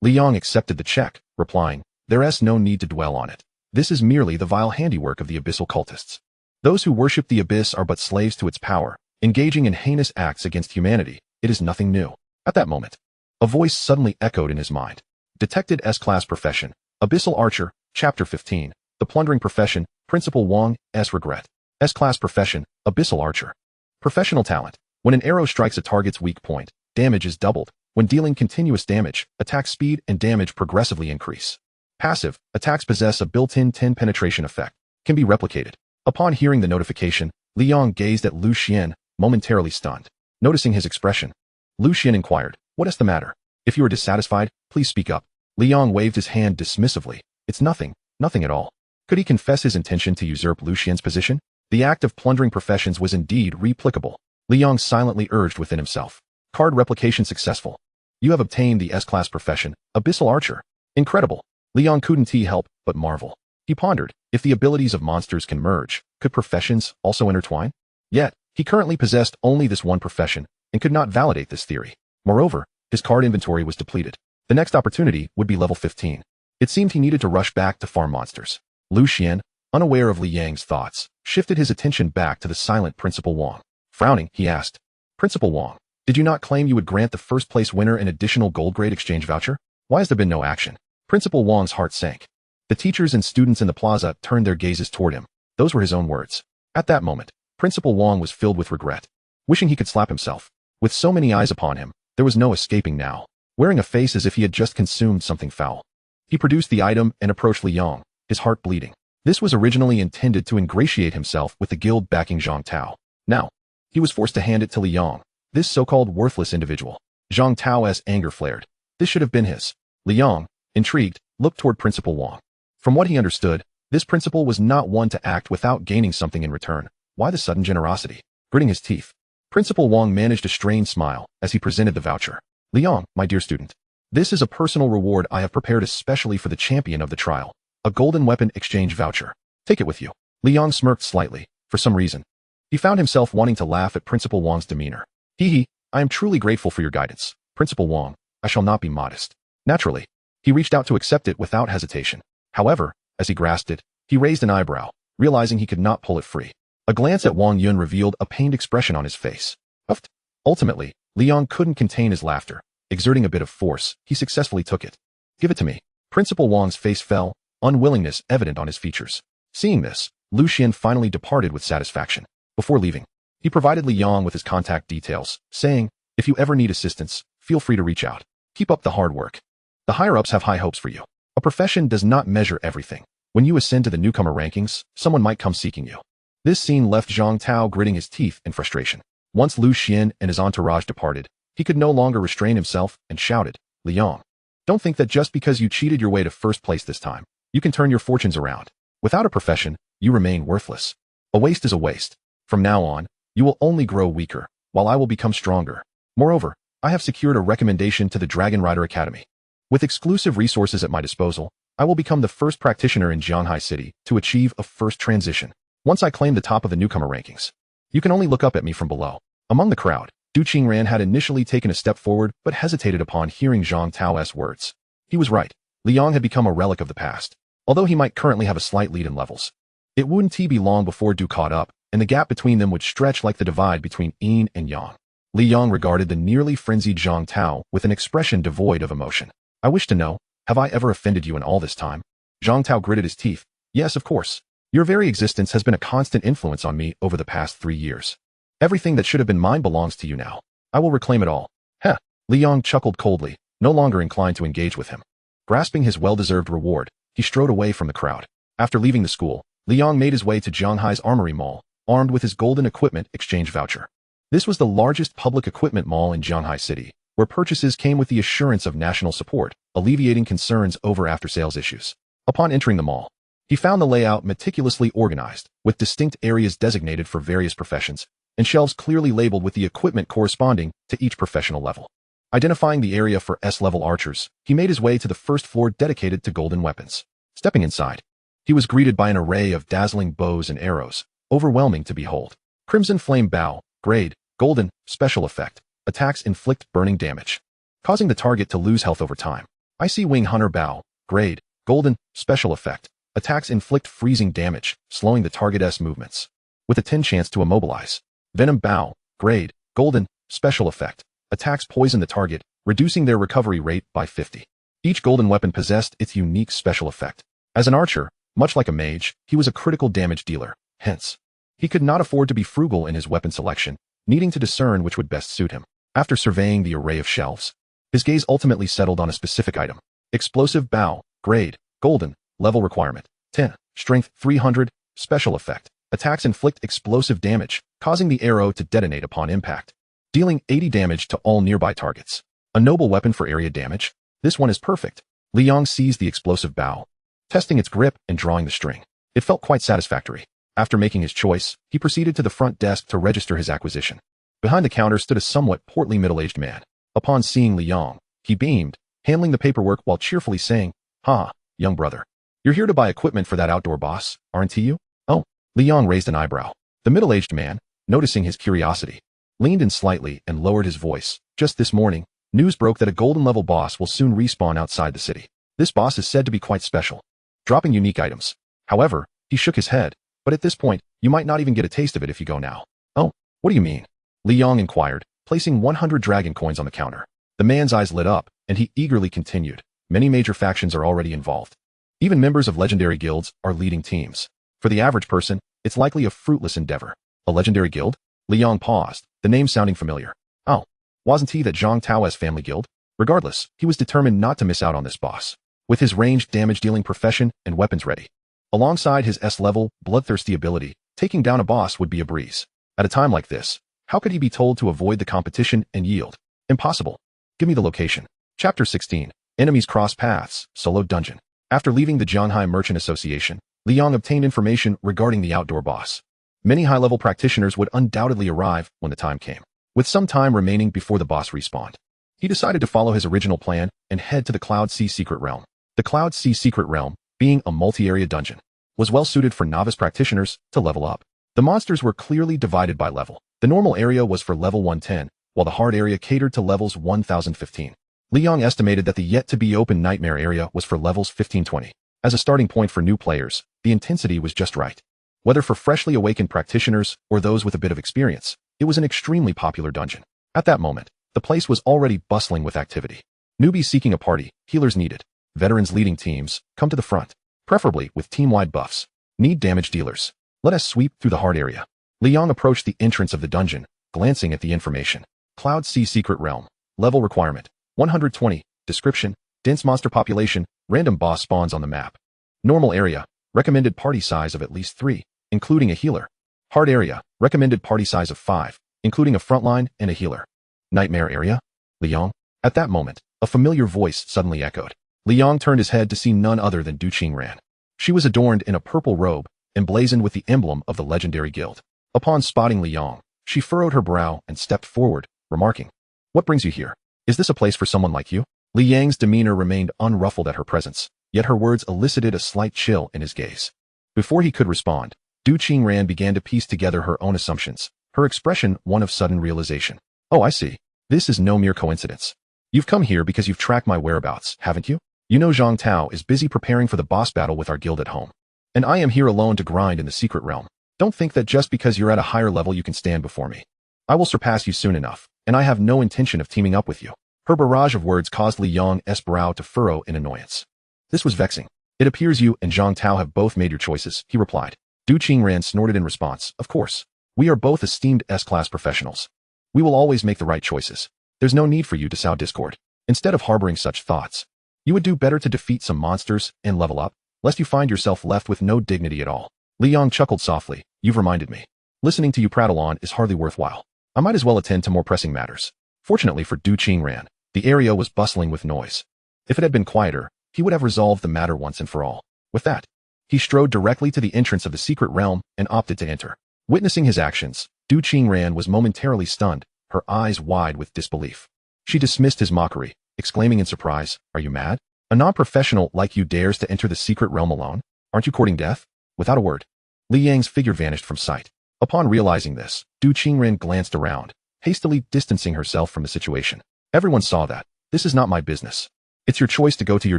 Li Yong accepted the check, replying, "There is no need to dwell on it. This is merely the vile handiwork of the abyssal cultists. Those who worship the abyss are but slaves to its power, engaging in heinous acts against humanity. It is nothing new." At that moment, a voice suddenly echoed in his mind. Detected S-class profession, Abyssal Archer, Chapter 15, The Plundering Profession, Principal Wang, S. Regret. S-class profession, Abyssal Archer. Professional talent. When an arrow strikes a target's weak point, damage is doubled. When dealing continuous damage, attack speed and damage progressively increase. Passive, attacks possess a built-in 10 penetration effect, can be replicated. Upon hearing the notification, Li Yong gazed at Lu Xian, momentarily stunned. Noticing his expression, Lu Xian inquired, "What is the matter? If you are dissatisfied, please speak up." Li Yong waved his hand dismissively. "It's nothing, nothing at all." Could he confess his intention to usurp Lu Xian's position? The act of plundering professions was indeed replicable. Li Yong silently urged within himself. "Card replication successful. You have obtained the S-class profession, Abyssal Archer. Incredible." Li Yong couldn't help but marvel. He pondered, if the abilities of monsters can merge, could professions also intertwine? Yet, he currently possessed only this one profession, and could not validate this theory. Moreover, his card inventory was depleted. The next opportunity would be level 15. It seemed he needed to rush back to farm monsters. Lu Xian, unaware of Li Yang's thoughts, shifted his attention back to the silent Principal Wang. Frowning, he asked, "Principal Wang, did you not claim you would grant the first-place winner an additional gold-grade exchange voucher? Why has there been no action?" Principal Wang's heart sank. The teachers and students in the plaza turned their gazes toward him. Those were his own words. At that moment, Principal Wang was filled with regret, wishing he could slap himself. With so many eyes upon him, there was no escaping now. Wearing a face as if he had just consumed something foul, he produced the item and approached Li Yang, his heart bleeding. This was originally intended to ingratiate himself with the guild backing Zhang Tao. Now, he was forced to hand it to Li Yang, this so-called worthless individual. Zhang Tao's anger flared. This should have been his. Li Yang, intrigued, looked toward Principal Wang. From what he understood, this principal was not one to act without gaining something in return. Why the sudden generosity? Gritting his teeth, Principal Wang managed a strained smile as he presented the voucher. "Li Yang, my dear student, this is a personal reward I have prepared especially for the champion of the trial. A golden weapon exchange voucher. Take it with you." Li Yang smirked slightly. For some reason, he found himself wanting to laugh at Principal Wang's demeanor. "Hee, I am truly grateful for your guidance, Principal Wang. I shall not be modest." Naturally, he reached out to accept it without hesitation. However, as he grasped it, he raised an eyebrow, realizing he could not pull it free. A glance at Wang Yun revealed a pained expression on his face. Huffed. Ultimately, Li Yang couldn't contain his laughter. Exerting a bit of force, he successfully took it. "Give it to me." Principal Wang's face fell, unwillingness evident on his features. Seeing this, Lu Xian finally departed with satisfaction. Before leaving, he provided Li Yang with his contact details, saying, "If you ever need assistance, feel free to reach out. Keep up the hard work. The higher-ups have high hopes for you. A profession does not measure everything. When you ascend to the newcomer rankings, someone might come seeking you." This scene left Zhang Tao gritting his teeth in frustration. Once Lu Xian and his entourage departed, he could no longer restrain himself and shouted, "Li Yang, don't think that just because you cheated your way to first place this time, you can turn your fortunes around. Without a profession, you remain worthless. A waste is a waste. From now on, you will only grow weaker, while I will become stronger. Moreover, I have secured a recommendation to the Dragon Rider Academy. With exclusive resources at my disposal, I will become the first practitioner in Jianhai City to achieve a first transition. Once I claim the top of the newcomer rankings, you can only look up at me from below." Among the crowd, Du Qingran had initially taken a step forward but hesitated upon hearing Zhang Tao's words. He was right. Li Yang had become a relic of the past. Although he might currently have a slight lead in levels, it wouldn't be long before Du caught up, and the gap between them would stretch like the divide between Yin and Yang. Li Yang regarded the nearly frenzied Zhang Tao with an expression devoid of emotion. "I wish to know, have I ever offended you in all this time?" Zhang Tao gritted his teeth. "Yes, of course. Your very existence has been a constant influence on me over the past 3 years. Everything that should have been mine belongs to you now. I will reclaim it all." "Heh." Li Yang chuckled coldly, no longer inclined to engage with him. Grasping his well-deserved reward, he strode away from the crowd. After leaving the school, Li Yang made his way to Jianghai's Armory Mall, armed with his golden equipment exchange voucher. This was the largest public equipment mall in Jianhai City, where purchases came with the assurance of national support, alleviating concerns over after-sales issues. Upon entering the mall, he found the layout meticulously organized, with distinct areas designated for various professions, and shelves clearly labeled with the equipment corresponding to each professional level. Identifying the area for S-level archers, he made his way to the first floor dedicated to golden weapons. Stepping inside, he was greeted by an array of dazzling bows and arrows, overwhelming to behold. Crimson Flame Bow, grade, golden, special effect. Attacks inflict burning damage, causing the target to lose health over time. Icy Wing Hunter Bow, grade, golden, special effect. Attacks inflict freezing damage, slowing the target's movements, with a 10 chance to immobilize. Venom Bow, grade, golden, special effect. Attacks poison the target, reducing their recovery rate by 50. Each golden weapon possessed its unique special effect. As an archer, much like a mage, he was a critical damage dealer. Hence, he could not afford to be frugal in his weapon selection, needing to discern which would best suit him. After surveying the array of shelves, his gaze ultimately settled on a specific item. Explosive Bow, grade, golden, level requirement, 10, strength 300, special effect. Attacks inflict explosive damage, causing the arrow to detonate upon impact, dealing 80 damage to all nearby targets. A noble weapon for area damage. This one is perfect. Li Yang seized the explosive bow, testing its grip and drawing the string. It felt quite satisfactory. After making his choice, he proceeded to the front desk to register his acquisition. Behind the counter stood a somewhat portly middle-aged man. Upon seeing Li Yang, he beamed, handling the paperwork while cheerfully saying, "Ha, young brother. You're here to buy equipment for that outdoor boss, aren't you?" "Oh." Li Yang raised an eyebrow. The middle-aged man, noticing his curiosity, leaned in slightly and lowered his voice. Just this morning, news broke that a golden-level boss will soon respawn outside the city. This boss is said to be quite special, dropping unique items. However, he shook his head, but at this point, you might not even get a taste of it if you go now. Oh, what do you mean? Li Yong inquired, placing 100 dragon coins on the counter. The man's eyes lit up, and he eagerly continued. Many major factions are already involved. Even members of legendary guilds are leading teams. For the average person, it's likely a fruitless endeavor. A legendary guild? Li Yong paused, the name sounding familiar. Oh, wasn't he that Zhang Tao's family guild? Regardless, he was determined not to miss out on this boss. With his ranged damage-dealing profession and weapons ready, alongside his S-level, bloodthirsty ability, taking down a boss would be a breeze. At a time like this, how could he be told to avoid the competition and yield? Impossible. Give me the location. Chapter 16. Enemies Cross Paths, Solo Dungeon. After leaving the Zhanghai Merchant Association, Li Yong obtained information regarding the outdoor boss. Many high-level practitioners would undoubtedly arrive when the time came. With some time remaining before the boss respawned, he decided to follow his original plan and head to the Cloud Sea Secret Realm. The Cloud Sea Secret Realm, being a multi-area dungeon, was well suited for novice practitioners to level up. The monsters were clearly divided by level. The normal area was for level 110, while the hard area catered to levels 1015. Li Yong estimated that the yet-to-be-open nightmare area was for levels 1520. As a starting point for new players, the intensity was just right. Whether for freshly awakened practitioners or those with a bit of experience, it was an extremely popular dungeon. At that moment, the place was already bustling with activity. Newbies seeking a party, healers needed. Veterans leading teams, come to the front, preferably with team-wide buffs. Need damage dealers. Let us sweep through the hard area. Li Yong approached the entrance of the dungeon, glancing at the information. Cloud Sea Secret Realm. Level requirement. 120. Description. Dense monster population. Random boss spawns on the map. Normal area. Recommended party size of at least 3, including a healer. Hard area. Recommended party size of 5, including a frontline and a healer. Nightmare area? Li Yong? At that moment, a familiar voice suddenly echoed. Li Yong turned his head to see none other than Du Qingran. She was adorned in a purple robe, emblazoned with the emblem of the legendary guild. Upon spotting Li Yong, she furrowed her brow and stepped forward, remarking, "What brings you here? Is this a place for someone like you?" Li Yang's demeanor remained unruffled at her presence, yet her words elicited a slight chill in his gaze. Before he could respond, Du Qingran began to piece together her own assumptions, her expression one of sudden realization. "Oh, I see. This is no mere coincidence. You've come here because you've tracked my whereabouts, haven't you? You know Zhang Tao is busy preparing for the boss battle with our guild at home. And I am here alone to grind in the secret realm. Don't think that just because you're at a higher level you can stand before me. I will surpass you soon enough, and I have no intention of teaming up with you." Her barrage of words caused Li Yong's brow to furrow in annoyance. This was vexing. "It appears you and Zhang Tao have both made your choices," he replied. Du Qingran snorted in response. "Of course. We are both esteemed S-class professionals. We will always make the right choices. There's no need for you to sow discord. Instead of harboring such thoughts, you would do better to defeat some monsters and level up, lest you find yourself left with no dignity at all." Li Yong chuckled softly. "You've reminded me. Listening to you prattle on is hardly worthwhile. I might as well attend to more pressing matters." Fortunately for Du Qingran, the area was bustling with noise. If it had been quieter, he would have resolved the matter once and for all. With that, he strode directly to the entrance of the secret realm and opted to enter. Witnessing his actions, Du Qingran was momentarily stunned, her eyes wide with disbelief. She dismissed his mockery, exclaiming in surprise, "Are you mad? A non-professional like you dares to enter the secret realm alone? Aren't you courting death?" Without a word, Li Yang's figure vanished from sight. Upon realizing this, Du Qingran glanced around, hastily distancing herself from the situation. "Everyone saw that. This is not my business. It's your choice to go to your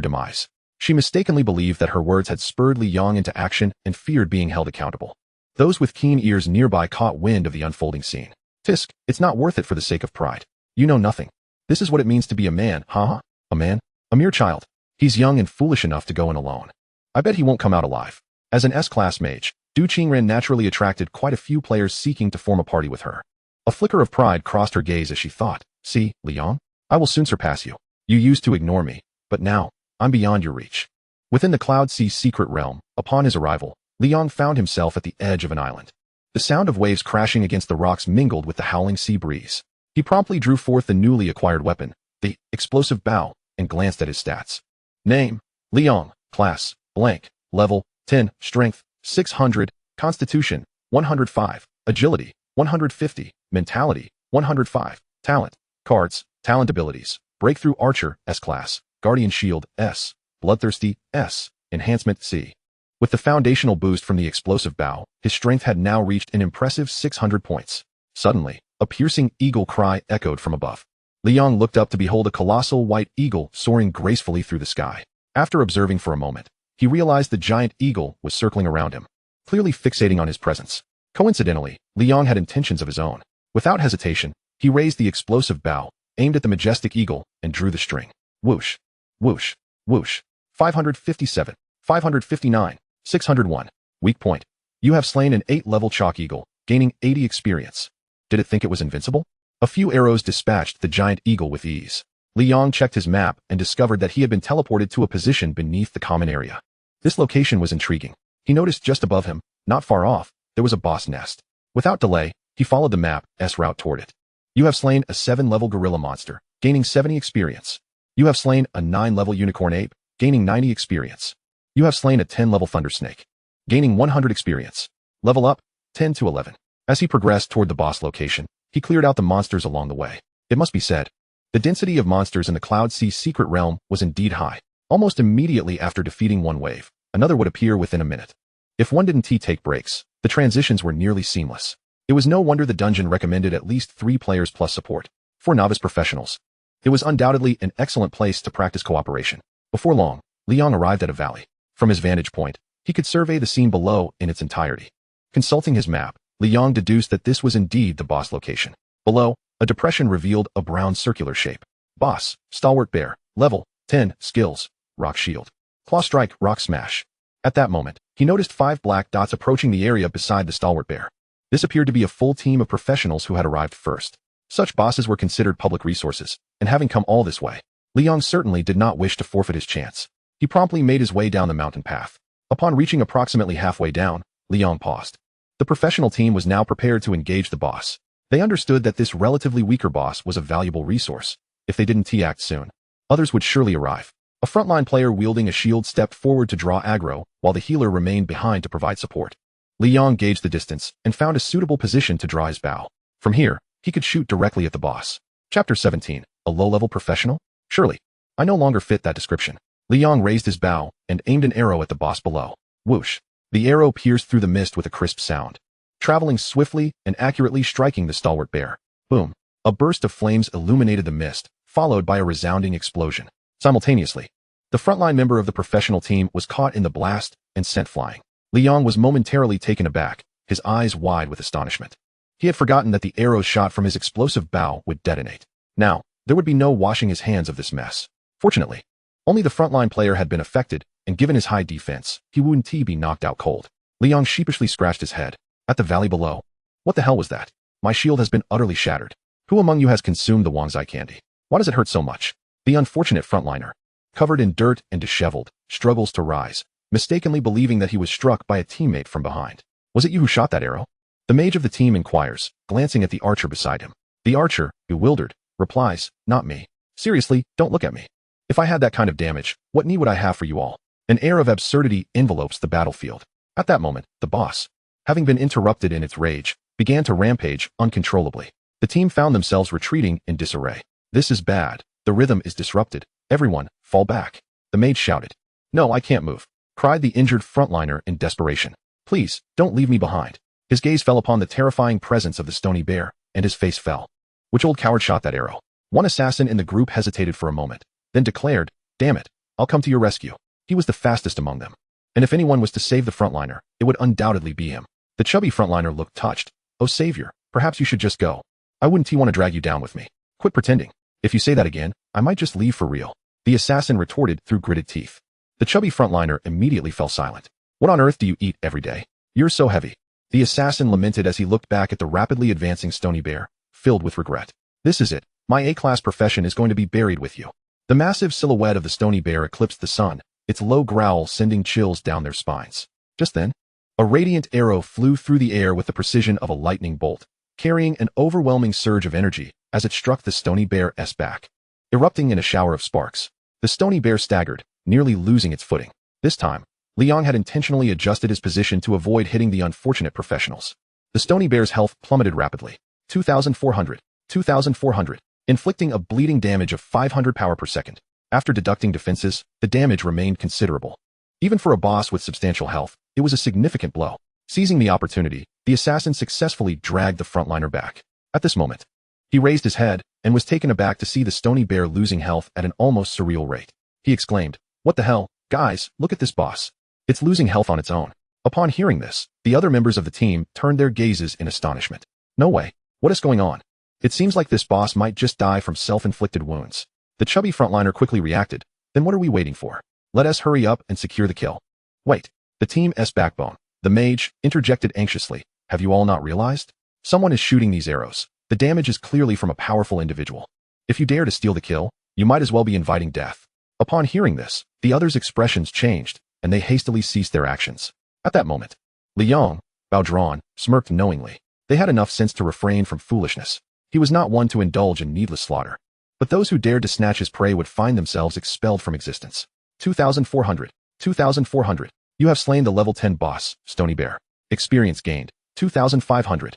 demise." She mistakenly believed that her words had spurred Li Yong into action and feared being held accountable. Those with keen ears nearby caught wind of the unfolding scene. "Tisk, it's not worth it for the sake of pride. You know nothing. This is what it means to be a man, huh? A man? A mere child. He's young and foolish enough to go in alone. I bet he won't come out alive." As an S-class mage, Du Qingran naturally attracted quite a few players seeking to form a party with her. A flicker of pride crossed her gaze as she thought, "See, Li Yong? I will soon surpass you. You used to ignore me, but now, I'm beyond your reach." Within the Cloud Sea secret realm, upon his arrival, Li Yong found himself at the edge of an island. The sound of waves crashing against the rocks mingled with the howling sea breeze. He promptly drew forth the newly acquired weapon, the explosive bow, and glanced at his stats. Name: Li Yong. Class: blank. Level: 10. Strength: 600. Constitution: 105. Agility: 150. Mentality: 105. Talent. Cards: Talent abilities: Breakthrough Archer, S-Class. Guardian Shield, S. Bloodthirsty, S. Enhancement, C. With the foundational boost from the explosive bow, his strength had now reached an impressive 600 points. Suddenly, a piercing eagle cry echoed from above. Li Yong looked up to behold a colossal white eagle soaring gracefully through the sky. After observing for a moment, he realized the giant eagle was circling around him, clearly fixating on his presence. Coincidentally, Li Yong had intentions of his own. Without hesitation, he raised the explosive bow, aimed at the majestic eagle, and drew the string. Whoosh, whoosh, whoosh. 557, 559, 601. Weak point. You have slain an 8-level chalk eagle, gaining 80 experience. Did it think it was invincible? A few arrows dispatched the giant eagle with ease. Li Yong checked his map and discovered that he had been teleported to a position beneath the common area. This location was intriguing. He noticed just above him, not far off, there was a boss nest. Without delay, he followed the map's route toward it. You have slain a 7-level gorilla monster, gaining 70 experience. You have slain a 9-level unicorn ape, gaining 90 experience. You have slain a 10-level thunder snake, gaining 100 experience. Level up, 10 to 11. As he progressed toward the boss location, he cleared out the monsters along the way. It must be said, the density of monsters in the Cloud Sea secret realm was indeed high. Almost immediately after defeating one wave, another would appear within a minute. If one didn't take breaks, the transitions were nearly seamless. It was no wonder the dungeon recommended at least 3 players plus support. For novice professionals, it was undoubtedly an excellent place to practice cooperation. Before long, Li Yong arrived at a valley. From his vantage point, he could survey the scene below in its entirety. Consulting his map, Li Yong deduced that this was indeed the boss location. Below, a depression revealed a brown circular shape. Boss, Stalwart Bear, level 10, skills, Rock Shield, Claw Strike, Rock Smash. At that moment, he noticed 5 black dots approaching the area beside the Stalwart Bear. This appeared to be a full team of professionals who had arrived first. Such bosses were considered public resources, and having come all this way, Li Yong certainly did not wish to forfeit his chance. He promptly made his way down the mountain path. Upon reaching approximately halfway down, Li Yong paused. The professional team was now prepared to engage the boss. They understood that this relatively weaker boss was a valuable resource. If they didn't act soon, others would surely arrive. A frontline player wielding a shield stepped forward to draw aggro, while the healer remained behind to provide support. Li Yong gauged the distance and found a suitable position to draw his bow. From here, he could shoot directly at the boss. Chapter 17, a low-level professional? Surely, I no longer fit that description. Li Yong raised his bow and aimed an arrow at the boss below. Whoosh! The arrow pierced through the mist with a crisp sound, traveling swiftly and accurately striking the Stalwart Bear. Boom! A burst of flames illuminated the mist, followed by a resounding explosion. Simultaneously, the frontline member of the professional team was caught in the blast and sent flying. Li Yong was momentarily taken aback, his eyes wide with astonishment. He had forgotten that the arrows shot from his explosive bow would detonate. Now, there would be no washing his hands of this mess. Fortunately, only the frontline player had been affected, and given his high defense, he wouldn't be knocked out cold. Li Yong sheepishly scratched his head. At the valley below, what the hell was that? My shield has been utterly shattered. Who among you has consumed the Wangzai candy? Why does it hurt so much? The unfortunate frontliner, covered in dirt and disheveled, struggles to rise, mistakenly believing that he was struck by a teammate from behind. Was it you who shot that arrow? The mage of the team inquires, glancing at the archer beside him. The archer, bewildered, replies, not me. Seriously, don't look at me. If I had that kind of damage, what need would I have for you all? An air of absurdity envelopes the battlefield. At that moment, the boss, having been interrupted in its rage, began to rampage uncontrollably. The team found themselves retreating in disarray. This is bad. The rhythm is disrupted. Everyone, fall back. The mage shouted. No, I can't move, cried the injured frontliner in desperation. Please, don't leave me behind. His gaze fell upon the terrifying presence of the stony bear, and his face fell. Which old coward shot that arrow? One assassin in the group hesitated for a moment, then declared, damn it, I'll come to your rescue. He was the fastest among them. And if anyone was to save the frontliner, it would undoubtedly be him. The chubby frontliner looked touched. Oh savior, perhaps you should just go. I wouldn't want to drag you down with me. Quit pretending. If you say that again, I might just leave for real. The assassin retorted through gritted teeth. The chubby frontliner immediately fell silent. What on earth do you eat every day? You're so heavy. The assassin lamented as he looked back at the rapidly advancing stony bear, filled with regret. This is it. My A-class profession is going to be buried with you. The massive silhouette of the stony bear eclipsed the sun, its low growl sending chills down their spines. Just then, a radiant arrow flew through the air with the precision of a lightning bolt, carrying an overwhelming surge of energy as it struck the stony bear's back. Erupting in a shower of sparks, the stony bear staggered, nearly losing its footing. This time, Li Yong had intentionally adjusted his position to avoid hitting the unfortunate professionals. The stony bear's health plummeted rapidly. 2,400, 2,400, inflicting a bleeding damage of 500 power per second. After deducting defenses, the damage remained considerable. Even for a boss with substantial health, it was a significant blow. Seizing the opportunity, the assassin successfully dragged the frontliner back. At this moment, he raised his head and was taken aback to see the stony bear losing health at an almost surreal rate. He exclaimed, "What the hell? Guys, look at this boss. It's losing health on its own." Upon hearing this, the other members of the team turned their gazes in astonishment. "No way. What is going on? It seems like this boss might just die from self-inflicted wounds." The chubby frontliner quickly reacted, "Then what are we waiting for? Let us hurry up and secure the kill." "Wait." The team's backbone, the mage, interjected anxiously. "Have you all not realized? Someone is shooting these arrows. The damage is clearly from a powerful individual. If you dare to steal the kill, you might as well be inviting death." Upon hearing this, the others' expressions changed, and they hastily ceased their actions. At that moment, Liang, Baodran, smirked knowingly. They had enough sense to refrain from foolishness. He was not one to indulge in needless slaughter. But those who dared to snatch his prey would find themselves expelled from existence. 2,400. 2,400. You have slain the level 10 boss, Stony Bear. Experience gained. 2,500.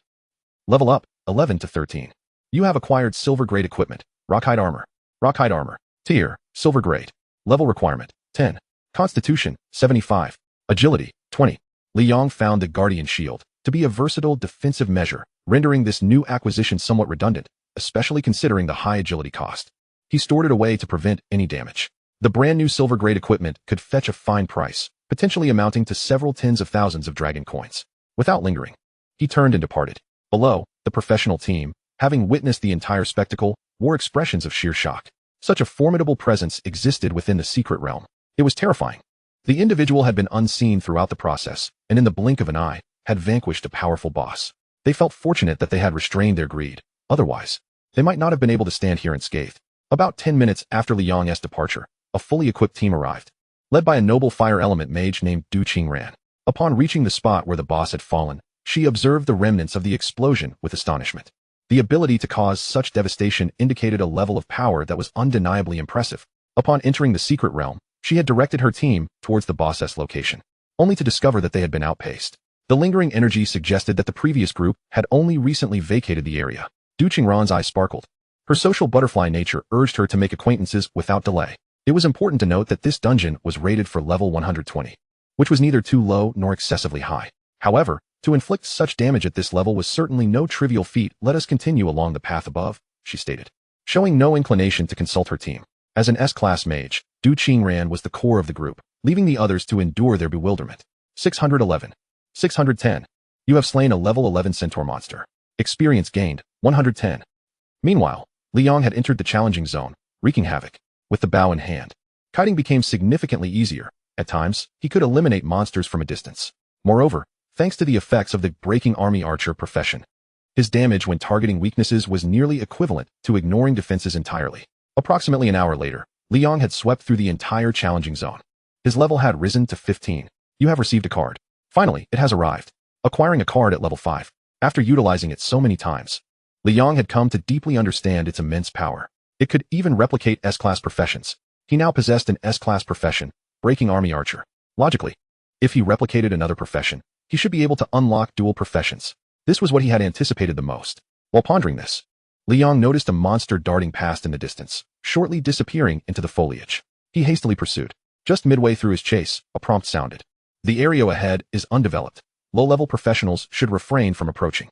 Level up, 11 to 13. You have acquired silver grade equipment, rockite armor. Rockite armor. Tier, silver grade. Level requirement, 10. Constitution, 75. Agility, 20. Liang found the Guardian Shield to be a versatile defensive measure, rendering this new acquisition somewhat redundant, especially considering the high agility cost. He stored it away to prevent any damage. The brand new silver grade equipment could fetch a fine price, potentially amounting to several tens of thousands of dragon coins. Without lingering, he turned and departed. Below, the professional team, having witnessed the entire spectacle, wore expressions of sheer shock. Such a formidable presence existed within the secret realm. It was terrifying. The individual had been unseen throughout the process, and in the blink of an eye, had vanquished a powerful boss. They felt fortunate that they had restrained their greed. Otherwise, they might not have been able to stand here unscathed. About 10 minutes after Liang's departure, a fully equipped team arrived, led by a noble fire element mage named Du Qingran. Upon reaching the spot where the boss had fallen, she observed the remnants of the explosion with astonishment. The ability to cause such devastation indicated a level of power that was undeniably impressive. Upon entering the secret realm, she had directed her team towards the boss's location, only to discover that they had been outpaced. The lingering energy suggested that the previous group had only recently vacated the area. Du Qingran's eyes sparkled. Her social butterfly nature urged her to make acquaintances without delay. It was important to note that this dungeon was rated for level 120, which was neither too low nor excessively high. However, to inflict such damage at this level was certainly no trivial feat. "Let us continue along the path above," she stated, showing no inclination to consult her team. As an S-class mage, Du Qingran was the core of the group, leaving the others to endure their bewilderment. 611. 610. You have slain a level 11 centaur monster. Experience gained, 110. Meanwhile, Liang had entered the challenging zone, wreaking havoc. With the bow in hand, kiting became significantly easier. At times, he could eliminate monsters from a distance. Moreover, thanks to the effects of the breaking army archer profession, his damage when targeting weaknesses was nearly equivalent to ignoring defenses entirely. Approximately an hour later, Liang had swept through the entire challenging zone. His level had risen to 15. You have received a card. Finally, it has arrived. Acquiring a card at level 5. After utilizing it so many times, Liang had come to deeply understand its immense power. It could even replicate S-class professions. He now possessed an S-class profession, breaking army archer. Logically, if he replicated another profession, he should be able to unlock dual professions. This was what he had anticipated the most. While pondering this, Liang noticed a monster darting past in the distance, shortly disappearing into the foliage. He hastily pursued. Just midway through his chase, a prompt sounded. The area ahead is undeveloped. Low-level professionals should refrain from approaching.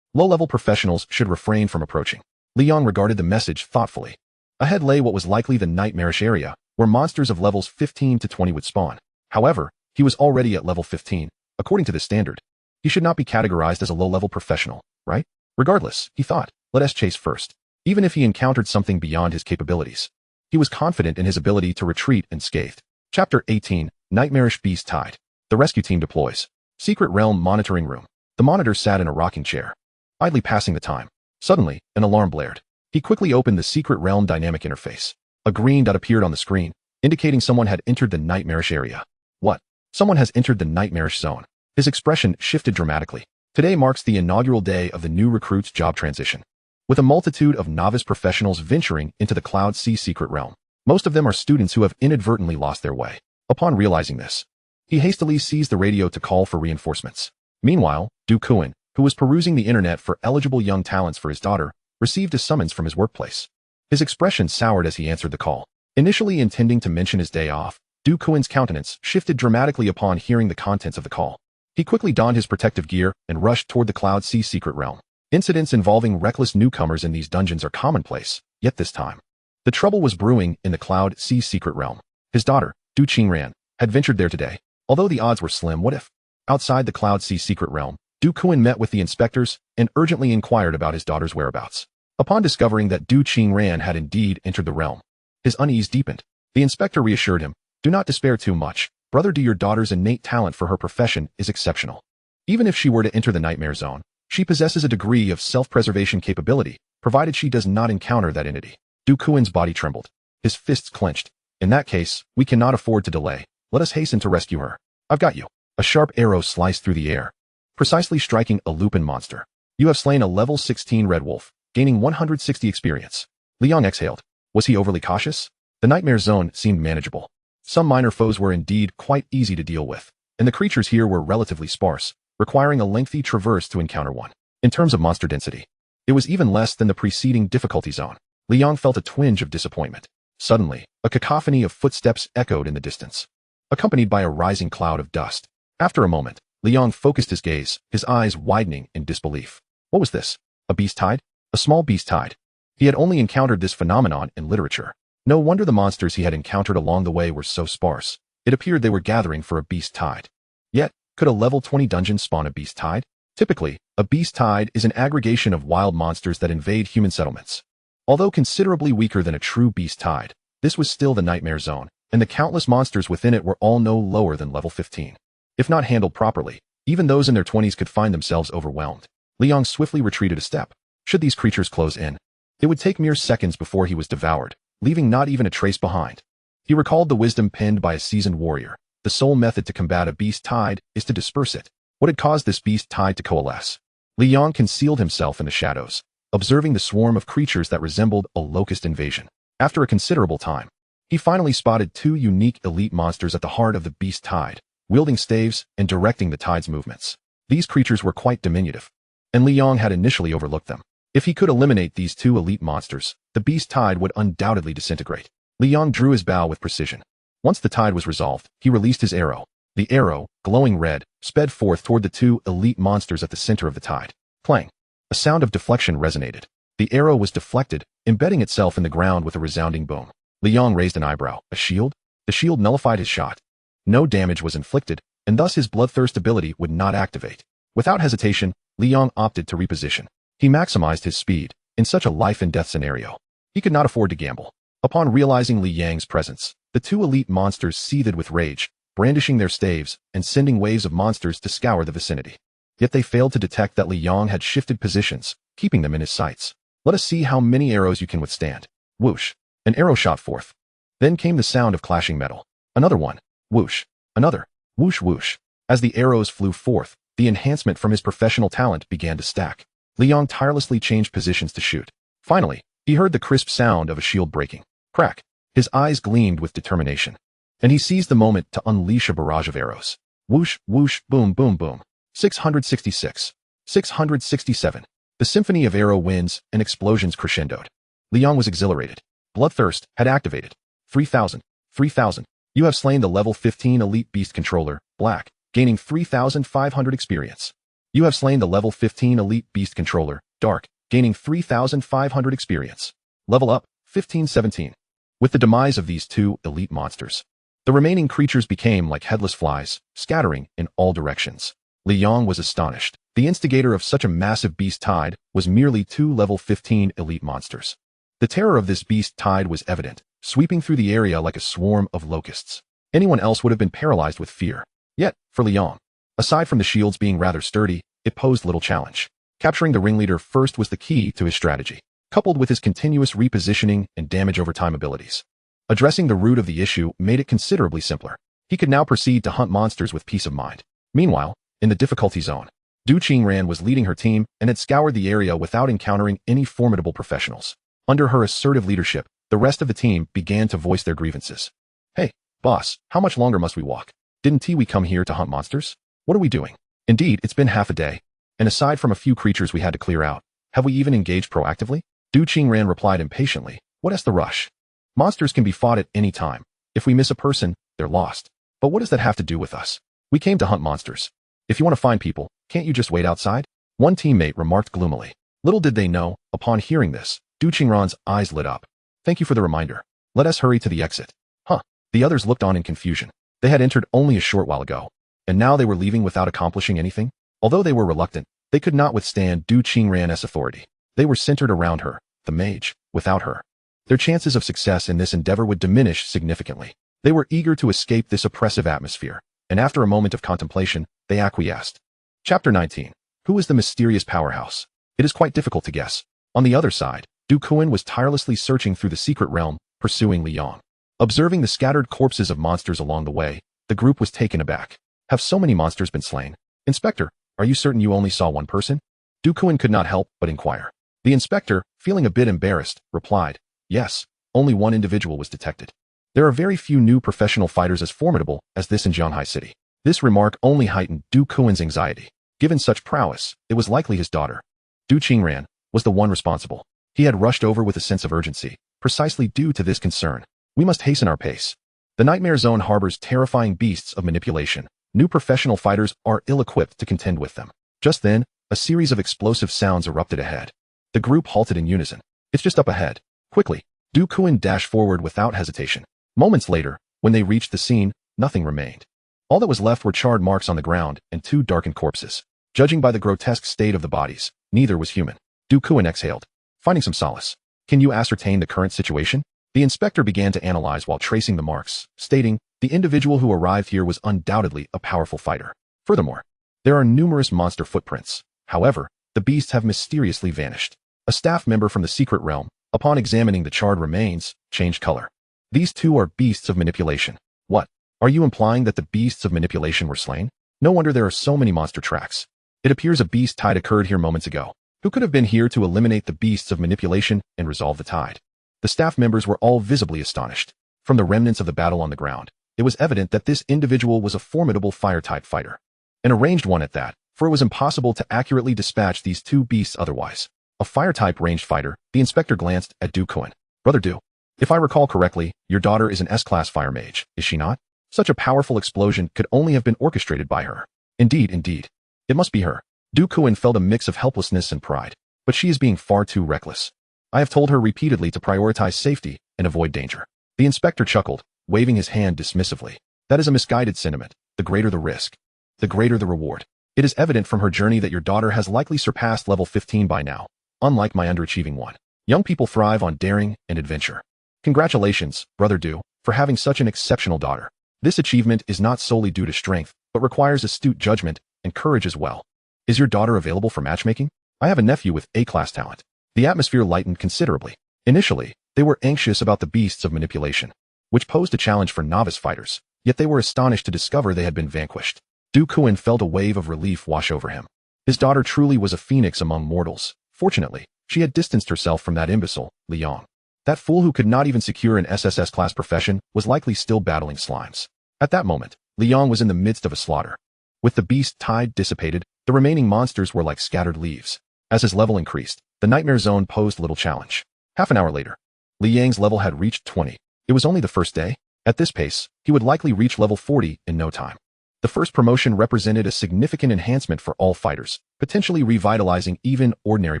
Low-level professionals should refrain from approaching. Liang regarded the message thoughtfully. Ahead lay what was likely the nightmarish area, where monsters of levels 15 to 20 would spawn. However, he was already at level 15. According to this standard, he should not be categorized as a low-level professional, right? Regardless, he thought, let us chase first. Even if he encountered something beyond his capabilities, he was confident in his ability to retreat unscathed. Chapter 18, Nightmarish Beast Tide. The rescue team deploys. Secret Realm Monitoring Room. The monitor sat in a rocking chair, idly passing the time. Suddenly, an alarm blared. He quickly opened the Secret Realm dynamic interface. A green dot appeared on the screen, indicating someone had entered the nightmarish area. What? Someone has entered the nightmarish zone. His expression shifted dramatically. Today marks the inaugural day of the new recruit's job transition. With a multitude of novice professionals venturing into the Cloud Sea Secret Realm, most of them are students who have inadvertently lost their way. Upon realizing this, he hastily seized the radio to call for reinforcements. Meanwhile, Du Qingran, who was perusing the internet for eligible young talents for his daughter, received a summons from his workplace. His expression soured as he answered the call. Initially intending to mention his day off, Du Qingran's countenance shifted dramatically upon hearing the contents of the call. He quickly donned his protective gear and rushed toward the Cloud Sea Secret Realm. Incidents involving reckless newcomers in these dungeons are commonplace, yet this time, the trouble was brewing in the Cloud Sea's secret realm. His daughter, Du Qingran, had ventured there today. Although the odds were slim, what if? Outside the Cloud Sea's secret realm, Du Kuan met with the inspectors and urgently inquired about his daughter's whereabouts. Upon discovering that Du Qingran had indeed entered the realm, his unease deepened. The inspector reassured him, "Do not despair too much, brother. Your daughter's innate talent for her profession is exceptional. Even if she were to enter the nightmare zone, she possesses a degree of self-preservation capability, provided she does not encounter that entity." Du Kuan's body trembled. His fists clenched. "In that case, we cannot afford to delay. Let us hasten to rescue her. I've got you." A sharp arrow sliced through the air, precisely striking a lupin monster. "You have slain a level 16 red wolf, gaining 160 experience." Liang exhaled. Was he overly cautious? The nightmare zone seemed manageable. Some minor foes were indeed quite easy to deal with, and the creatures here were relatively sparse, requiring a lengthy traverse to encounter one. In terms of monster density, it was even less than the preceding difficulty zone. Liang felt a twinge of disappointment. Suddenly, a cacophony of footsteps echoed in the distance, accompanied by a rising cloud of dust. After a moment, Liang focused his gaze, his eyes widening in disbelief. What was this? A beast tide? A small beast tide. He had only encountered this phenomenon in literature. No wonder the monsters he had encountered along the way were so sparse. It appeared they were gathering for a beast tide. Yet, could a level 20 dungeon spawn a beast tide? Typically, a beast tide is an aggregation of wild monsters that invade human settlements. Although considerably weaker than a true beast tide, this was still the nightmare zone, and the countless monsters within it were all no lower than level 15. If not handled properly, even those in their 20s could find themselves overwhelmed. Liang swiftly retreated a step. Should these creatures close in, it would take mere seconds before he was devoured, leaving not even a trace behind. He recalled the wisdom penned by a seasoned warrior. The sole method to combat a beast tide is to disperse it. What had caused this beast tide to coalesce? Liang concealed himself in the shadows, observing the swarm of creatures that resembled a locust invasion. After a considerable time, he finally spotted two unique elite monsters at the heart of the beast tide, wielding staves and directing the tide's movements. These creatures were quite diminutive, and Liang had initially overlooked them. If he could eliminate these two elite monsters, the beast tide would undoubtedly disintegrate. Liang drew his bow with precision. Once the tide was resolved, he released his arrow. The arrow, glowing red, sped forth toward the two elite monsters at the center of the tide. Clang! A sound of deflection resonated. The arrow was deflected, embedding itself in the ground with a resounding boom. Liang raised an eyebrow. A shield? The shield nullified his shot. No damage was inflicted, and thus his bloodthirst ability would not activate. Without hesitation, Liang opted to reposition. He maximized his speed. In such a life-and-death scenario, he could not afford to gamble. Upon realizing Liang's presence, the two elite monsters seethed with rage, brandishing their staves and sending waves of monsters to scour the vicinity. Yet they failed to detect that Liang had shifted positions, keeping them in his sights. Let us see how many arrows you can withstand. Whoosh! An arrow shot forth. Then came the sound of clashing metal. Another one. Whoosh! Another. Whoosh whoosh. As the arrows flew forth, the enhancement from his professional talent began to stack. Liang tirelessly changed positions to shoot. Finally, he heard the crisp sound of a shield breaking. Crack! His eyes gleamed with determination, and he seized the moment to unleash a barrage of arrows. Whoosh, whoosh, boom, boom, boom. 666. 667. The symphony of arrow winds and explosions crescendoed. Liang was exhilarated. Bloodthirst had activated. 3,000. 3,000. You have slain the level 15 elite beast controller, Black, gaining 3,500 experience. You have slain the level 15 elite beast controller, Dark, gaining 3,500 experience. Level up, 1517. With the demise of these two elite monsters, the remaining creatures became like headless flies, scattering in all directions. Liang was astonished. The instigator of such a massive beast tide was merely two level 15 elite monsters. The terror of this beast tide was evident, sweeping through the area like a swarm of locusts. Anyone else would have been paralyzed with fear. Yet, for Liang, aside from the shields being rather sturdy, it posed little challenge. Capturing the ringleader first was the key to his strategy, coupled with his continuous repositioning and damage over time abilities. Addressing the root of the issue made it considerably simpler. He could now proceed to hunt monsters with peace of mind. Meanwhile, in the difficulty zone, Du Qingran was leading her team and had scoured the area without encountering any formidable professionals. Under her assertive leadership, the rest of the team began to voice their grievances. Hey, boss, how much longer must we walk? Didn't we come here to hunt monsters? What are we doing? Indeed, it's been half a day, and aside from a few creatures we had to clear out, have we even engaged proactively? Du Qingran replied impatiently. What is the rush? Monsters can be fought at any time. If we miss a person, they're lost. But what does that have to do with us? We came to hunt monsters. If you want to find people, can't you just wait outside? One teammate remarked gloomily. Little did they know, upon hearing this, Du Qingran's eyes lit up. Thank you for the reminder. Let us hurry to the exit. Huh. The others looked on in confusion. They had entered only a short while ago, and now they were leaving without accomplishing anything? Although they were reluctant, they could not withstand Du Qingran's authority. They were centered around her, the mage. Without her, their chances of success in this endeavor would diminish significantly. They were eager to escape this oppressive atmosphere, and after a moment of contemplation, they acquiesced. Chapter 19. Who is the mysterious powerhouse? It is quite difficult to guess. On the other side, Du Kuan was tirelessly searching through the secret realm, pursuing Li Yong. Observing the scattered corpses of monsters along the way, the group was taken aback. Have so many monsters been slain? Inspector, are you certain you only saw one person? Du Kuan could not help but inquire. The inspector, feeling a bit embarrassed, replied, yes, only one individual was detected. There are very few new professional fighters as formidable as this in Zhanghai City. This remark only heightened Du Kuan's anxiety. Given such prowess, it was likely his daughter, Du Qingran, was the one responsible. He had rushed over with a sense of urgency, precisely due to this concern. We must hasten our pace. The Nightmare Zone harbors terrifying beasts of manipulation. New professional fighters are ill-equipped to contend with them. Just then, a series of explosive sounds erupted ahead. The group halted in unison. It's just up ahead. Quickly, Du Kuan dashed forward without hesitation. Moments later, when they reached the scene, nothing remained. All that was left were charred marks on the ground and two darkened corpses. Judging by the grotesque state of the bodies, neither was human. Du Kuan exhaled, finding some solace. Can you ascertain the current situation? The inspector began to analyze while tracing the marks, stating, the individual who arrived here was undoubtedly a powerful fighter. Furthermore, there are numerous monster footprints. However, the beasts have mysteriously vanished. A staff member from the secret realm, upon examining the charred remains, changed color. These two are beasts of manipulation. What? Are you implying that the beasts of manipulation were slain? No wonder there are so many monster tracks. It appears a beast tide occurred here moments ago. Who could have been here to eliminate the beasts of manipulation and resolve the tide? The staff members were all visibly astonished. From the remnants of the battle on the ground, it was evident that this individual was a formidable fire-type fighter. An arranged one at that, for it was impossible to accurately dispatch these two beasts otherwise. A fire-type ranged fighter, the inspector glanced at Du Kuan. Brother Du, if I recall correctly, your daughter is an S-class fire mage, is she not? Such a powerful explosion could only have been orchestrated by her. Indeed. It must be her. Du Kuan felt a mix of helplessness and pride, but she is being far too reckless. I have told her repeatedly to prioritize safety and avoid danger. The inspector chuckled, waving his hand dismissively. That is a misguided sentiment. The greater the risk, the greater the reward. It is evident from her journey that your daughter has likely surpassed level 15 by now, unlike my underachieving one. Young people thrive on daring and adventure. Congratulations, Brother Du, for having such an exceptional daughter. This achievement is not solely due to strength, but requires astute judgment and courage as well. Is your daughter available for matchmaking? I have a nephew with A-class talent. The atmosphere lightened considerably. Initially, they were anxious about the beasts of manipulation, which posed a challenge for novice fighters, yet they were astonished to discover they had been vanquished. Du Kuan felt a wave of relief wash over him. His daughter truly was a phoenix among mortals. Fortunately, she had distanced herself from that imbecile, Li Yong. That fool who could not even secure an SSS-class profession was likely still battling slimes. At that moment, Li Yong was in the midst of a slaughter. With the beast tide dissipated, the remaining monsters were like scattered leaves. As his level increased, the Nightmare Zone posed little challenge. Half an hour later, Li Yang's level had reached 20. It was only the first day. At this pace, he would likely reach level 40 in no time. The first promotion represented a significant enhancement for all fighters, potentially revitalizing even ordinary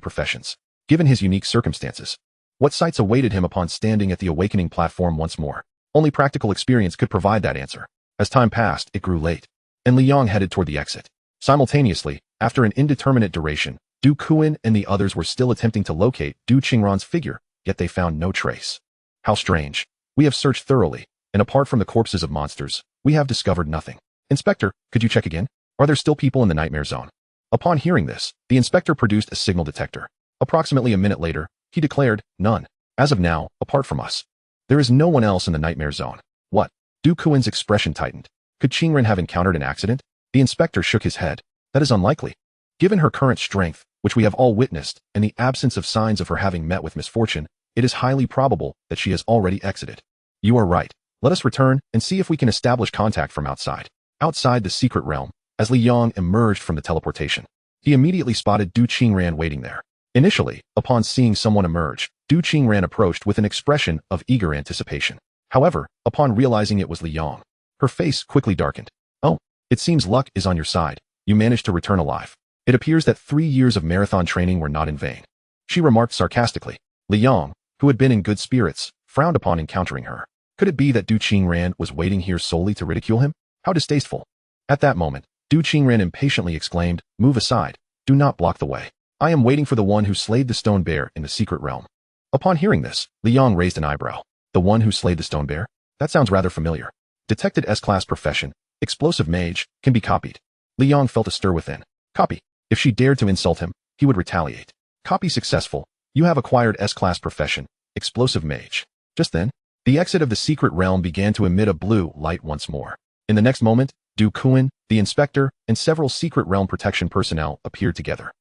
professions. Given his unique circumstances, what sights awaited him upon standing at the awakening platform once more? Only practical experience could provide that answer. As time passed, it grew late, and Li Yong headed toward the exit. Simultaneously, after an indeterminate duration, Du Kuan and the others were still attempting to locate Du Qingran's figure, yet they found no trace. How strange. We have searched thoroughly, and apart from the corpses of monsters, we have discovered nothing. Inspector, could you check again? Are there still people in the Nightmare Zone? Upon hearing this, the inspector produced a signal detector. Approximately a minute later, he declared, none. As of now, apart from us. There is no one else in the Nightmare Zone. What? Du Kuan's expression tightened. Could Qingran have encountered an accident? The inspector shook his head. That is unlikely. Given her current strength, which we have all witnessed, and the absence of signs of her having met with misfortune, it is highly probable that she has already exited. You are right. Let us return and see if we can establish contact from outside. Outside the secret realm, as Li Yong emerged from the teleportation, he immediately spotted Du Qingran waiting there. Initially, upon seeing someone emerge, Du Qingran approached with an expression of eager anticipation. However, upon realizing it was Li Yong, her face quickly darkened. Oh, it seems luck is on your side. You managed to return alive. It appears that 3 years of marathon training were not in vain. She remarked sarcastically. Li Yong, who had been in good spirits, frowned upon encountering her. Could it be that Du Qingran was waiting here solely to ridicule him? How distasteful. At that moment, Du Qingran impatiently exclaimed, "Move aside. Do not block the way. I am waiting for the one who slayed the stone bear in the secret realm." Upon hearing this, Li Yong raised an eyebrow. The one who slayed the stone bear? That sounds rather familiar. Detected S-class profession, explosive mage, can be copied. Li Yong felt a stir within. Copy. If she dared to insult him, he would retaliate. Copy successful. You have acquired S-class profession, explosive mage. Just then, the exit of the secret realm began to emit a blue light once more. In the next moment, Du Kuan, the inspector, and several secret realm protection personnel appeared together.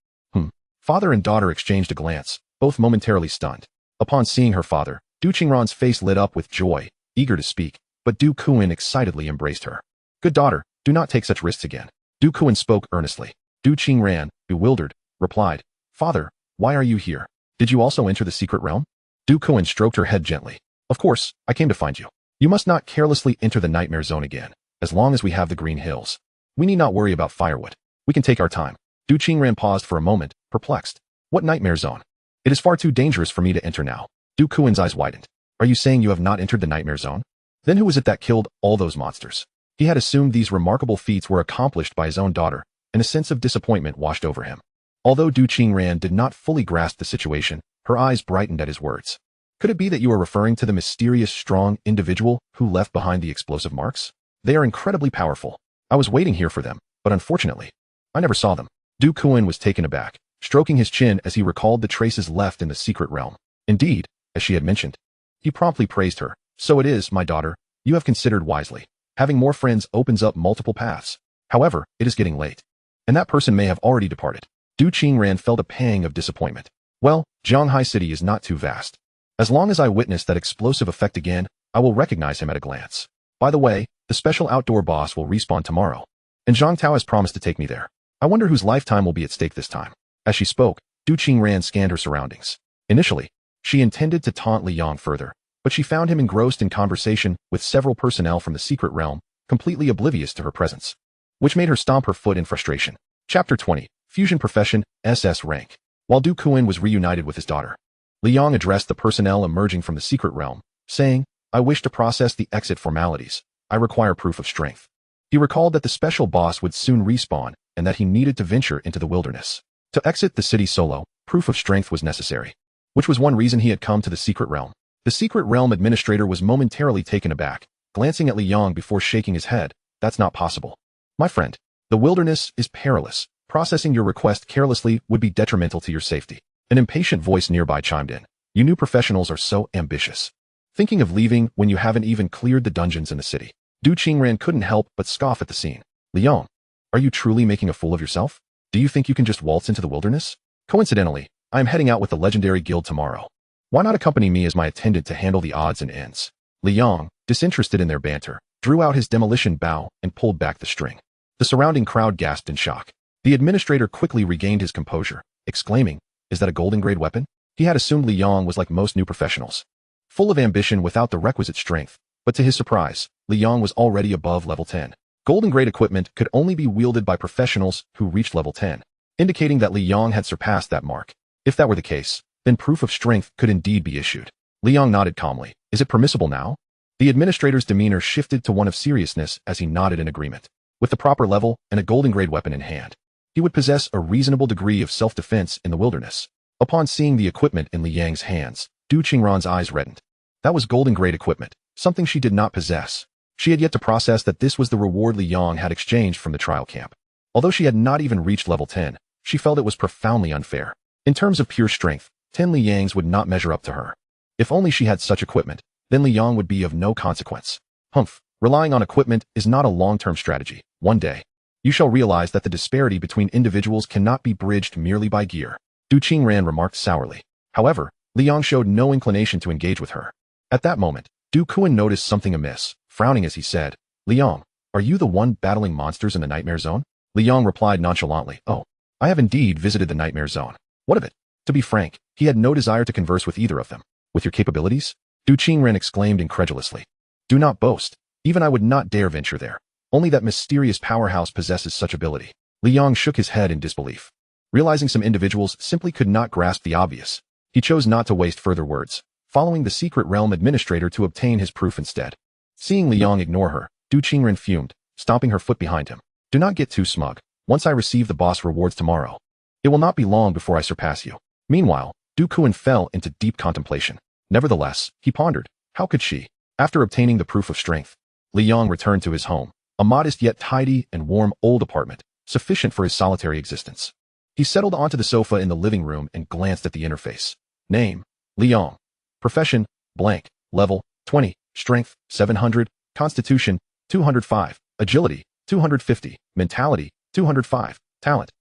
Father and daughter exchanged a glance, both momentarily stunned. Upon seeing her father, Du Qingran's face lit up with joy, eager to speak, but Du Kuan excitedly embraced her. Good daughter, do not take such risks again. Du Kuan spoke earnestly. Du Qingran, bewildered, replied, Father, why are you here? Did you also enter the secret realm? Du Kuan stroked her head gently. Of course, I came to find you. You must not carelessly enter the nightmare zone again, as long as we have the green hills. We need not worry about firewood. We can take our time. Du Qingran paused for a moment, perplexed. What nightmare zone? It is far too dangerous for me to enter now. Du Kuan's eyes widened. Are you saying you have not entered the nightmare zone? Then who was it that killed all those monsters? He had assumed these remarkable feats were accomplished by his own daughter, and a sense of disappointment washed over him. Although Du Qingran did not fully grasp the situation, her eyes brightened at his words. Could it be that you are referring to the mysterious, strong individual who left behind the explosive marks? They are incredibly powerful. I was waiting here for them, but unfortunately, I never saw them. Du Kuan was taken aback, stroking his chin as he recalled the traces left in the secret realm. Indeed, as she had mentioned. He promptly praised her. So it is, my daughter, you have considered wisely. Having more friends opens up multiple paths. However, it is getting late. And that person may have already departed. Du Qingran felt a pang of disappointment. Well, Zhanghai City is not too vast. As long as I witness that explosive effect again, I will recognize him at a glance. By the way, the special outdoor boss will respawn tomorrow. And Zhang Tao has promised to take me there. I wonder whose lifetime will be at stake this time. As she spoke, Du Qingran scanned her surroundings. Initially, she intended to taunt Li Yong further, but she found him engrossed in conversation with several personnel from the secret realm, completely oblivious to her presence, which made her stomp her foot in frustration. Chapter 20, Fusion Profession, SS Rank. While Du Kuan was reunited with his daughter, Li Yong addressed the personnel emerging from the secret realm, saying, I wish to process the exit formalities. I require proof of strength. He recalled that the special boss would soon respawn and that he needed to venture into the wilderness. To exit the city solo, proof of strength was necessary, which was one reason he had come to the secret realm. The secret realm administrator was momentarily taken aback, glancing at Li Yong before shaking his head. That's not possible. My friend, the wilderness is perilous. Processing your request carelessly would be detrimental to your safety. An impatient voice nearby chimed in. You new professionals are so ambitious. Thinking of leaving when you haven't even cleared the dungeons in the city. Du Qingran couldn't help but scoff at the scene. Li Yong, are you truly making a fool of yourself? Do you think you can just waltz into the wilderness? Coincidentally, I am heading out with the legendary guild tomorrow. Why not accompany me as my attendant to handle the odds and ends? Li Yong, disinterested in their banter, drew out his demolition bow and pulled back the string. The surrounding crowd gasped in shock. The administrator quickly regained his composure, exclaiming, Is that a golden grade weapon? He had assumed Li Yong was like most new professionals, full of ambition without the requisite strength, but to his surprise, Li Yong was already above level 10. Golden grade equipment could only be wielded by professionals who reached level 10, indicating that Li Yong had surpassed that mark. If that were the case, then proof of strength could indeed be issued. Li Yong nodded calmly. Is it permissible now? The administrator's demeanor shifted to one of seriousness as he nodded in agreement. With the proper level and a golden grade weapon in hand, he would possess a reasonable degree of self-defense in the wilderness. Upon seeing the equipment in Li Yang's hands, Du Qingran's eyes reddened. That was golden grade equipment, something she did not possess. She had yet to process that this was the reward Li Yong had exchanged from the trial camp. Although she had not even reached level 10, she felt it was profoundly unfair. In terms of pure strength, 10 Li Yangs would not measure up to her. If only she had such equipment, then Li Yong would be of no consequence. Humph, relying on equipment is not a long-term strategy. One day, you shall realize that the disparity between individuals cannot be bridged merely by gear. Du Qingran remarked sourly. However, Li Yong showed no inclination to engage with her. At that moment, Du Kuan noticed something amiss, frowning as he said, Li Yong, are you the one battling monsters in the nightmare zone? Li Yong replied nonchalantly, Oh, I have indeed visited the nightmare zone. What of it? To be frank, he had no desire to converse with either of them. With your capabilities? Du Qingran exclaimed incredulously. Do not boast. Even I would not dare venture there. Only that mysterious powerhouse possesses such ability. Li Yong shook his head in disbelief. Realizing some individuals simply could not grasp the obvious, he chose not to waste further words, following the secret realm administrator to obtain his proof instead. Seeing Liang ignore her, Du Qingren fumed, stomping her foot behind him. Do not get too smug. Once I receive the boss rewards tomorrow, it will not be long before I surpass you. Meanwhile, Du Kuan fell into deep contemplation. Nevertheless, he pondered, how could she? After obtaining the proof of strength, Liang returned to his home, a modest yet tidy and warm old apartment, sufficient for his solitary existence. He settled onto the sofa in the living room and glanced at the interface. Name, Liang. Profession, blank. Level, 20. Strength, 700. Constitution, 205. Agility, 250. Mentality, 205. Talent.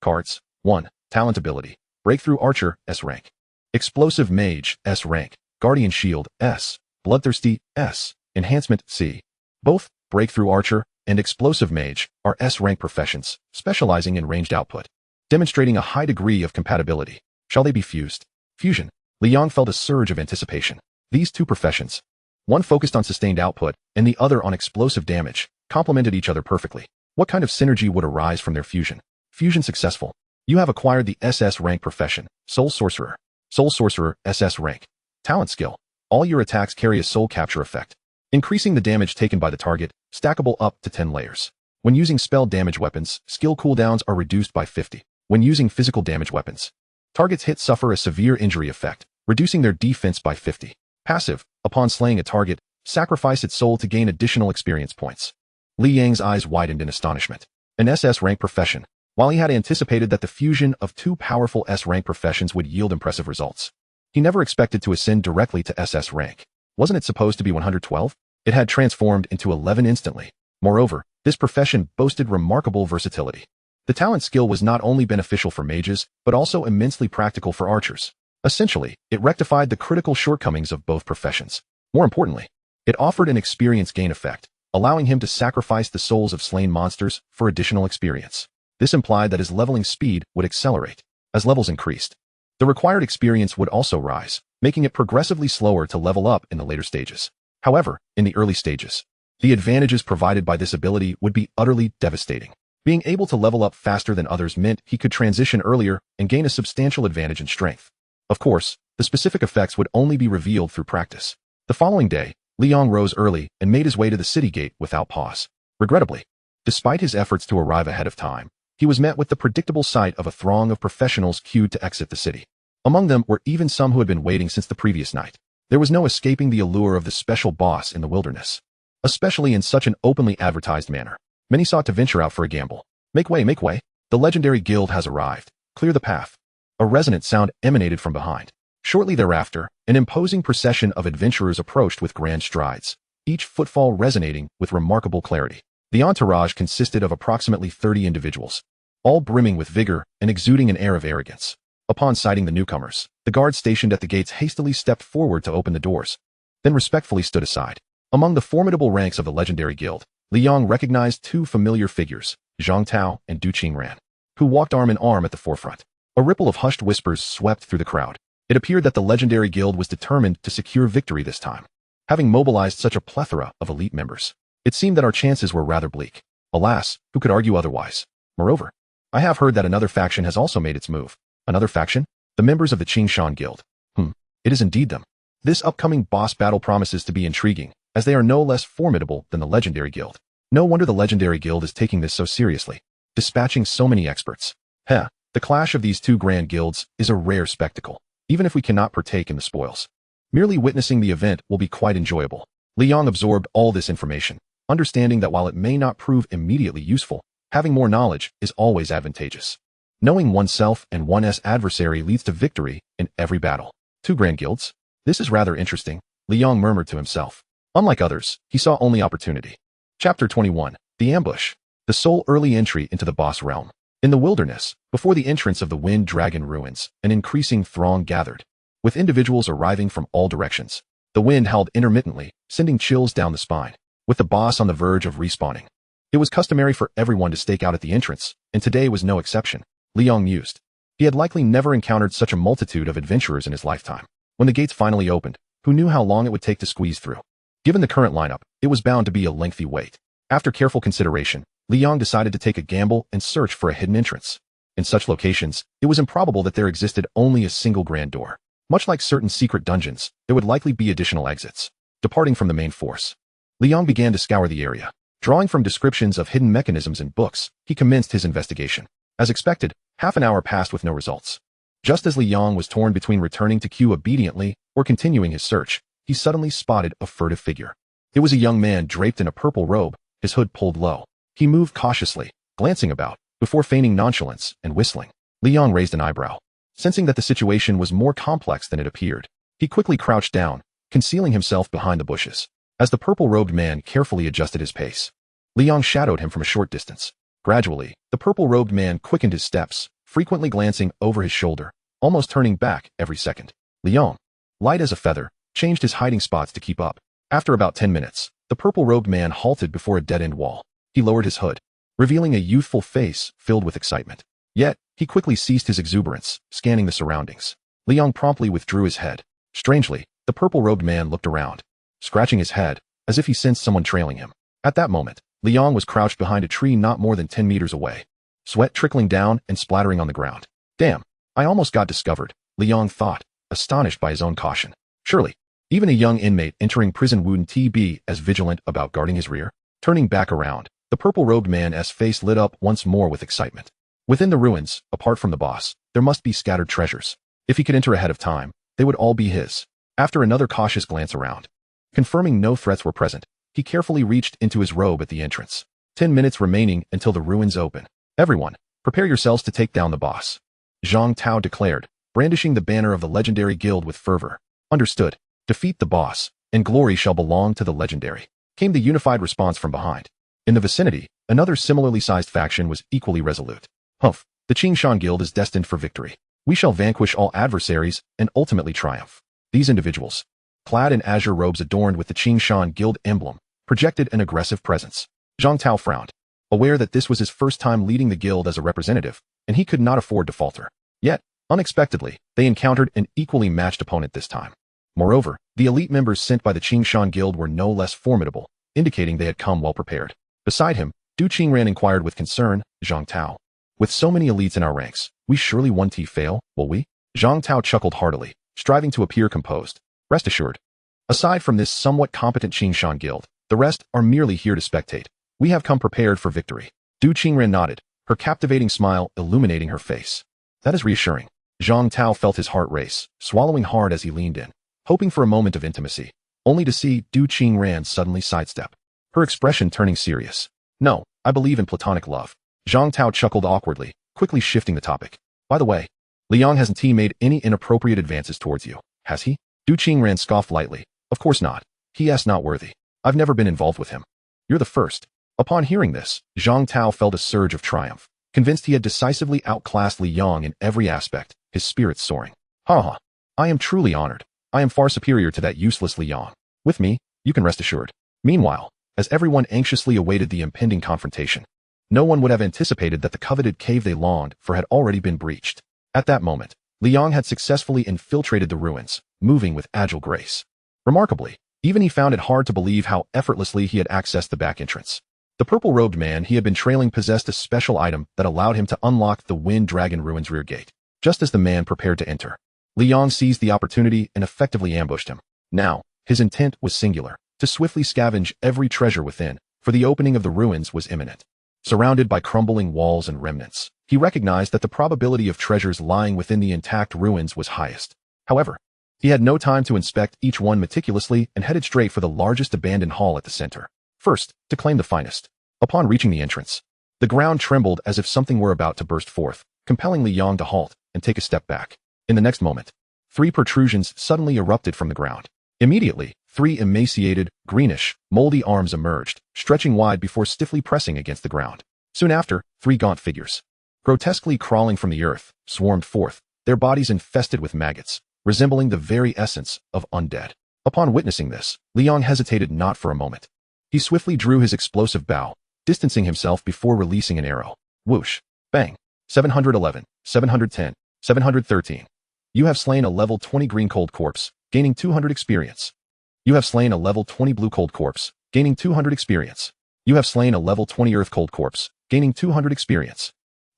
Cards, 1. Talent ability. Breakthrough Archer, S rank. Explosive Mage, S rank. Guardian Shield, S. Bloodthirsty, S. Enhancement, C. Both Breakthrough Archer and Explosive Mage are S rank professions, specializing in ranged output, demonstrating a high degree of compatibility. Shall they be fused? Fusion. Liang felt a surge of anticipation. These two professions, one focused on sustained output and the other on explosive damage, complemented each other perfectly. What kind of synergy would arise from their fusion? Fusion successful. You have acquired the SS rank profession, Soul Sorcerer. Soul Sorcerer, SS rank. Talent skill. All your attacks carry a soul capture effect, increasing the damage taken by the target, stackable up to 10 layers. When using spell damage weapons, skill cooldowns are reduced by 50. When using physical damage weapons, targets hit suffer a severe injury effect, reducing their defense by 50. Passive. Upon slaying a target, sacrifice its soul to gain additional experience points. Li Yang's eyes widened in astonishment. An SS rank profession. While he had anticipated that the fusion of two powerful S rank professions would yield impressive results, he never expected to ascend directly to SS rank. Wasn't it supposed to be 112? It had transformed into 11 instantly. Moreover, this profession boasted remarkable versatility. The talent skill was not only beneficial for mages, but also immensely practical for archers. Essentially, it rectified the critical shortcomings of both professions. More importantly, it offered an experience gain effect, allowing him to sacrifice the souls of slain monsters for additional experience. This implied that his leveling speed would accelerate. As levels increased, the required experience would also rise, making it progressively slower to level up in the later stages. However, in the early stages, the advantages provided by this ability would be utterly devastating. Being able to level up faster than others meant he could transition earlier and gain a substantial advantage in strength. Of course, the specific effects would only be revealed through practice. The following day, Liang rose early and made his way to the city gate without pause. Regrettably, despite his efforts to arrive ahead of time, he was met with the predictable sight of a throng of professionals queued to exit the city. Among them were even some who had been waiting since the previous night. There was no escaping the allure of the special boss in the wilderness, especially in such an openly advertised manner. Many sought to venture out for a gamble. Make way, make way. The legendary guild has arrived. Clear the path. A resonant sound emanated from behind. Shortly thereafter, an imposing procession of adventurers approached with grand strides, each footfall resonating with remarkable clarity. The entourage consisted of approximately 30 individuals, all brimming with vigor and exuding an air of arrogance. Upon sighting the newcomers, the guards stationed at the gates hastily stepped forward to open the doors, then respectfully stood aside. Among the formidable ranks of the legendary guild, Liang recognized two familiar figures, Zhang Tao and Du Qingren, who walked arm in arm at the forefront. A ripple of hushed whispers swept through the crowd. It appeared that the legendary guild was determined to secure victory this time. Having mobilized such a plethora of elite members, it seemed that our chances were rather bleak. Alas, who could argue otherwise? Moreover, I have heard that another faction has also made its move. Another faction? The members of the Qingshan Guild. It is indeed them. This upcoming boss battle promises to be intriguing, as they are no less formidable than the legendary guild. No wonder the legendary guild is taking this so seriously, dispatching so many experts. The clash of these two grand guilds is a rare spectacle, even if we cannot partake in the spoils. Merely witnessing the event will be quite enjoyable. Liang absorbed all this information, understanding that while it may not prove immediately useful, having more knowledge is always advantageous. Knowing oneself and one's adversary leads to victory in every battle. Two grand guilds? This is rather interesting, Liang murmured to himself. Unlike others, he saw only opportunity. Chapter 21. The Ambush. The sole early entry into the boss realm. In the wilderness, before the entrance of the Wind Dragon ruins, an increasing throng gathered, with individuals arriving from all directions. The wind howled intermittently, sending chills down the spine, with the boss on the verge of respawning. It was customary for everyone to stake out at the entrance, and today was no exception. Liang mused. He had likely never encountered such a multitude of adventurers in his lifetime. When the gates finally opened, who knew how long it would take to squeeze through? Given the current lineup, it was bound to be a lengthy wait. After careful consideration, Liang decided to take a gamble and search for a hidden entrance. In such locations, it was improbable that there existed only a single grand door. Much like certain secret dungeons, there would likely be additional exits. Departing from the main force, Liang began to scour the area. Drawing from descriptions of hidden mechanisms in books, he commenced his investigation. As expected, half an hour passed with no results. Just as Liang was torn between returning to queue obediently or continuing his search, he suddenly spotted a furtive figure. It was a young man draped in a purple robe, his hood pulled low. He moved cautiously, glancing about, before feigning nonchalance and whistling. Liang raised an eyebrow. Sensing that the situation was more complex than it appeared, he quickly crouched down, concealing himself behind the bushes. As the purple-robed man carefully adjusted his pace, Liang shadowed him from a short distance. Gradually, the purple-robed man quickened his steps, frequently glancing over his shoulder, almost turning back every second. Liang, light as a feather, changed his hiding spots to keep up. After about 10 minutes, the purple-robed man halted before a dead-end wall. He lowered his hood, revealing a youthful face filled with excitement. Yet, he quickly ceased his exuberance, scanning the surroundings. Liang promptly withdrew his head. Strangely, the purple-robed man looked around, scratching his head, as if he sensed someone trailing him. At that moment, Liang was crouched behind a tree not more than 10 meters away, sweat trickling down and splattering on the ground. Damn, I almost got discovered, Liang thought, astonished by his own caution. Surely, even a young inmate entering prison wouldn't be as vigilant about guarding his rear. Turning back around, the purple-robed man's face lit up once more with excitement. Within the ruins, apart from the boss, there must be scattered treasures. If he could enter ahead of time, they would all be his. After another cautious glance around, confirming no threats were present, he carefully reached into his robe at the entrance. 10 minutes remaining until the ruins open. Everyone, prepare yourselves to take down the boss, Zhang Tao declared, brandishing the banner of the legendary guild with fervor. Understood. Defeat the boss, and glory shall belong to the legendary, came the unified response from behind. In the vicinity, another similarly sized faction was equally resolute. Humph, the Qingshan Guild is destined for victory. We shall vanquish all adversaries and ultimately triumph. These individuals, clad in azure robes adorned with the Qingshan Guild emblem, projected an aggressive presence. Zhang Tao frowned, aware that this was his first time leading the guild as a representative, and he could not afford to falter. Yet, unexpectedly, they encountered an equally matched opponent this time. Moreover, the elite members sent by the Qingshan Guild were no less formidable, indicating they had come well prepared. Beside him, Du Qingran inquired with concern, Zhang Tao. With so many elites in our ranks, we surely won't fail, will we? Zhang Tao chuckled heartily, striving to appear composed. Rest assured. Aside from this somewhat competent Qingshan Guild, the rest are merely here to spectate. We have come prepared for victory. Du Qingran nodded, her captivating smile illuminating her face. That is reassuring. Zhang Tao felt his heart race, swallowing hard as he leaned in, hoping for a moment of intimacy, only to see Du Qingran suddenly sidestep, her expression turning serious. No, I believe in platonic love. Zhang Tao chuckled awkwardly, quickly shifting the topic. By the way, Liang hasn't made any inappropriate advances towards you, has he? Du Qingran scoffed lightly. Of course not. He is not worthy. I've never been involved with him. You're the first. Upon hearing this, Zhang Tao felt a surge of triumph, convinced he had decisively outclassed Liang in every aspect, his spirits soaring. Ha! I am truly honored. I am far superior to that useless Liang. With me, you can rest assured. Meanwhile, as everyone anxiously awaited the impending confrontation, no one would have anticipated that the coveted cave they longed for had already been breached. At that moment, Liang had successfully infiltrated the ruins, moving with agile grace. Remarkably, even he found it hard to believe how effortlessly he had accessed the back entrance. The purple-robed man he had been trailing possessed a special item that allowed him to unlock the Wind Dragon Ruins rear gate. Just as the man prepared to enter, Liang seized the opportunity and effectively ambushed him. Now, his intent was singular, to swiftly scavenge every treasure within, for the opening of the ruins was imminent. Surrounded by crumbling walls and remnants, he recognized that the probability of treasures lying within the intact ruins was highest. However, he had no time to inspect each one meticulously and headed straight for the largest abandoned hall at the center. First, to claim the finest. Upon reaching the entrance, the ground trembled as if something were about to burst forth, compelling Liang to halt and take a step back. In the next moment, 3 protrusions suddenly erupted from the ground. Immediately, 3 emaciated, greenish, moldy arms emerged, stretching wide before stiffly pressing against the ground. Soon after, 3 gaunt figures, grotesquely crawling from the earth, swarmed forth, their bodies infested with maggots, resembling the very essence of undead. Upon witnessing this, Liang hesitated not for a moment. He swiftly drew his explosive bow, distancing himself before releasing an arrow. Whoosh! Bang! 711, 710, 713. You have slain a level 20 green cold corpse, gaining 200 experience. You have slain a level 20 blue cold corpse, gaining 200 experience. You have slain a level 20 earth cold corpse, gaining 200 experience.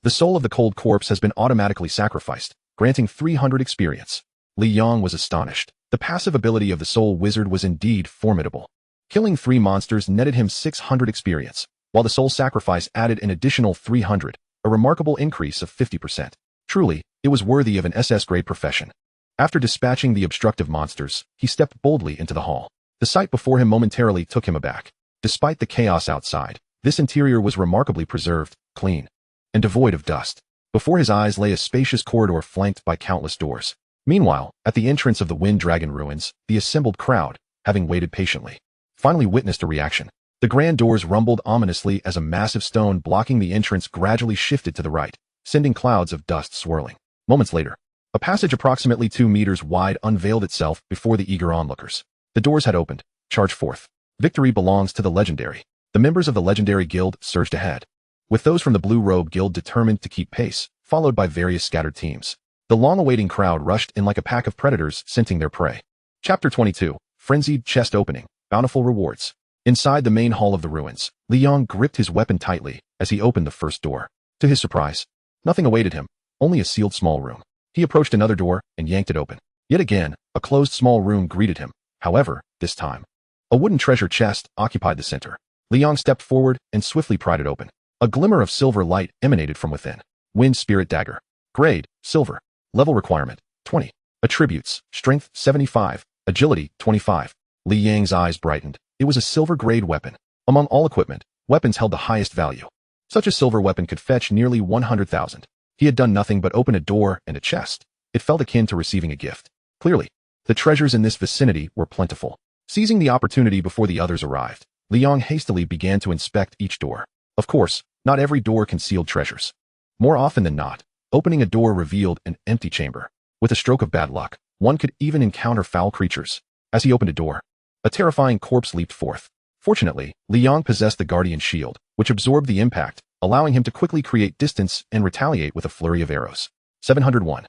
The soul of the cold corpse has been automatically sacrificed, granting 300 experience. Li Yong was astonished. The passive ability of the soul wizard was indeed formidable. Killing 3 monsters netted him 600 experience, while the soul sacrifice added an additional 300, a remarkable increase of 50%. Truly, it was worthy of an SS grade profession. After dispatching the obstructive monsters, he stepped boldly into the hall. The sight before him momentarily took him aback. Despite the chaos outside, this interior was remarkably preserved, clean, and devoid of dust. Before his eyes lay a spacious corridor flanked by countless doors. Meanwhile, at the entrance of the Wind Dragon ruins, the assembled crowd, having waited patiently, finally witnessed a reaction. The grand doors rumbled ominously as a massive stone blocking the entrance gradually shifted to the right, sending clouds of dust swirling. Moments later, a passage approximately 2 meters wide unveiled itself before the eager onlookers. The doors had opened. Charge forth. Victory belongs to the legendary. The members of the legendary guild surged ahead, with those from the Blue Robe Guild determined to keep pace, followed by various scattered teams. The long-awaiting crowd rushed in like a pack of predators scenting their prey. Chapter 22. Frenzied Chest Opening. Bountiful Rewards. Inside the main hall of the ruins, Li Yong gripped his weapon tightly as he opened the first door. To his surprise, nothing awaited him, only a sealed small room. He approached another door and yanked it open. Yet again, a closed small room greeted him. However, this time, a wooden treasure chest occupied the center. Li Yong stepped forward and swiftly pried it open. A glimmer of silver light emanated from within. Wind Spirit Dagger. Grade, Silver. Level requirement, 20. Attributes, Strength, 75. Agility, 25. Li Yang's eyes brightened. It was a silver-grade weapon. Among all equipment, weapons held the highest value. Such a silver weapon could fetch nearly 100,000. He had done nothing but open a door and a chest. It felt akin to receiving a gift. Clearly, the treasures in this vicinity were plentiful. Seizing the opportunity before the others arrived, Li Yong hastily began to inspect each door. Of course, not every door concealed treasures. More often than not, opening a door revealed an empty chamber. With a stroke of bad luck, one could even encounter foul creatures. As he opened a door, a terrifying corpse leaped forth. Fortunately, Li Yong possessed the Guardian Shield, which absorbed the impact, allowing him to quickly create distance and retaliate with a flurry of arrows. 701.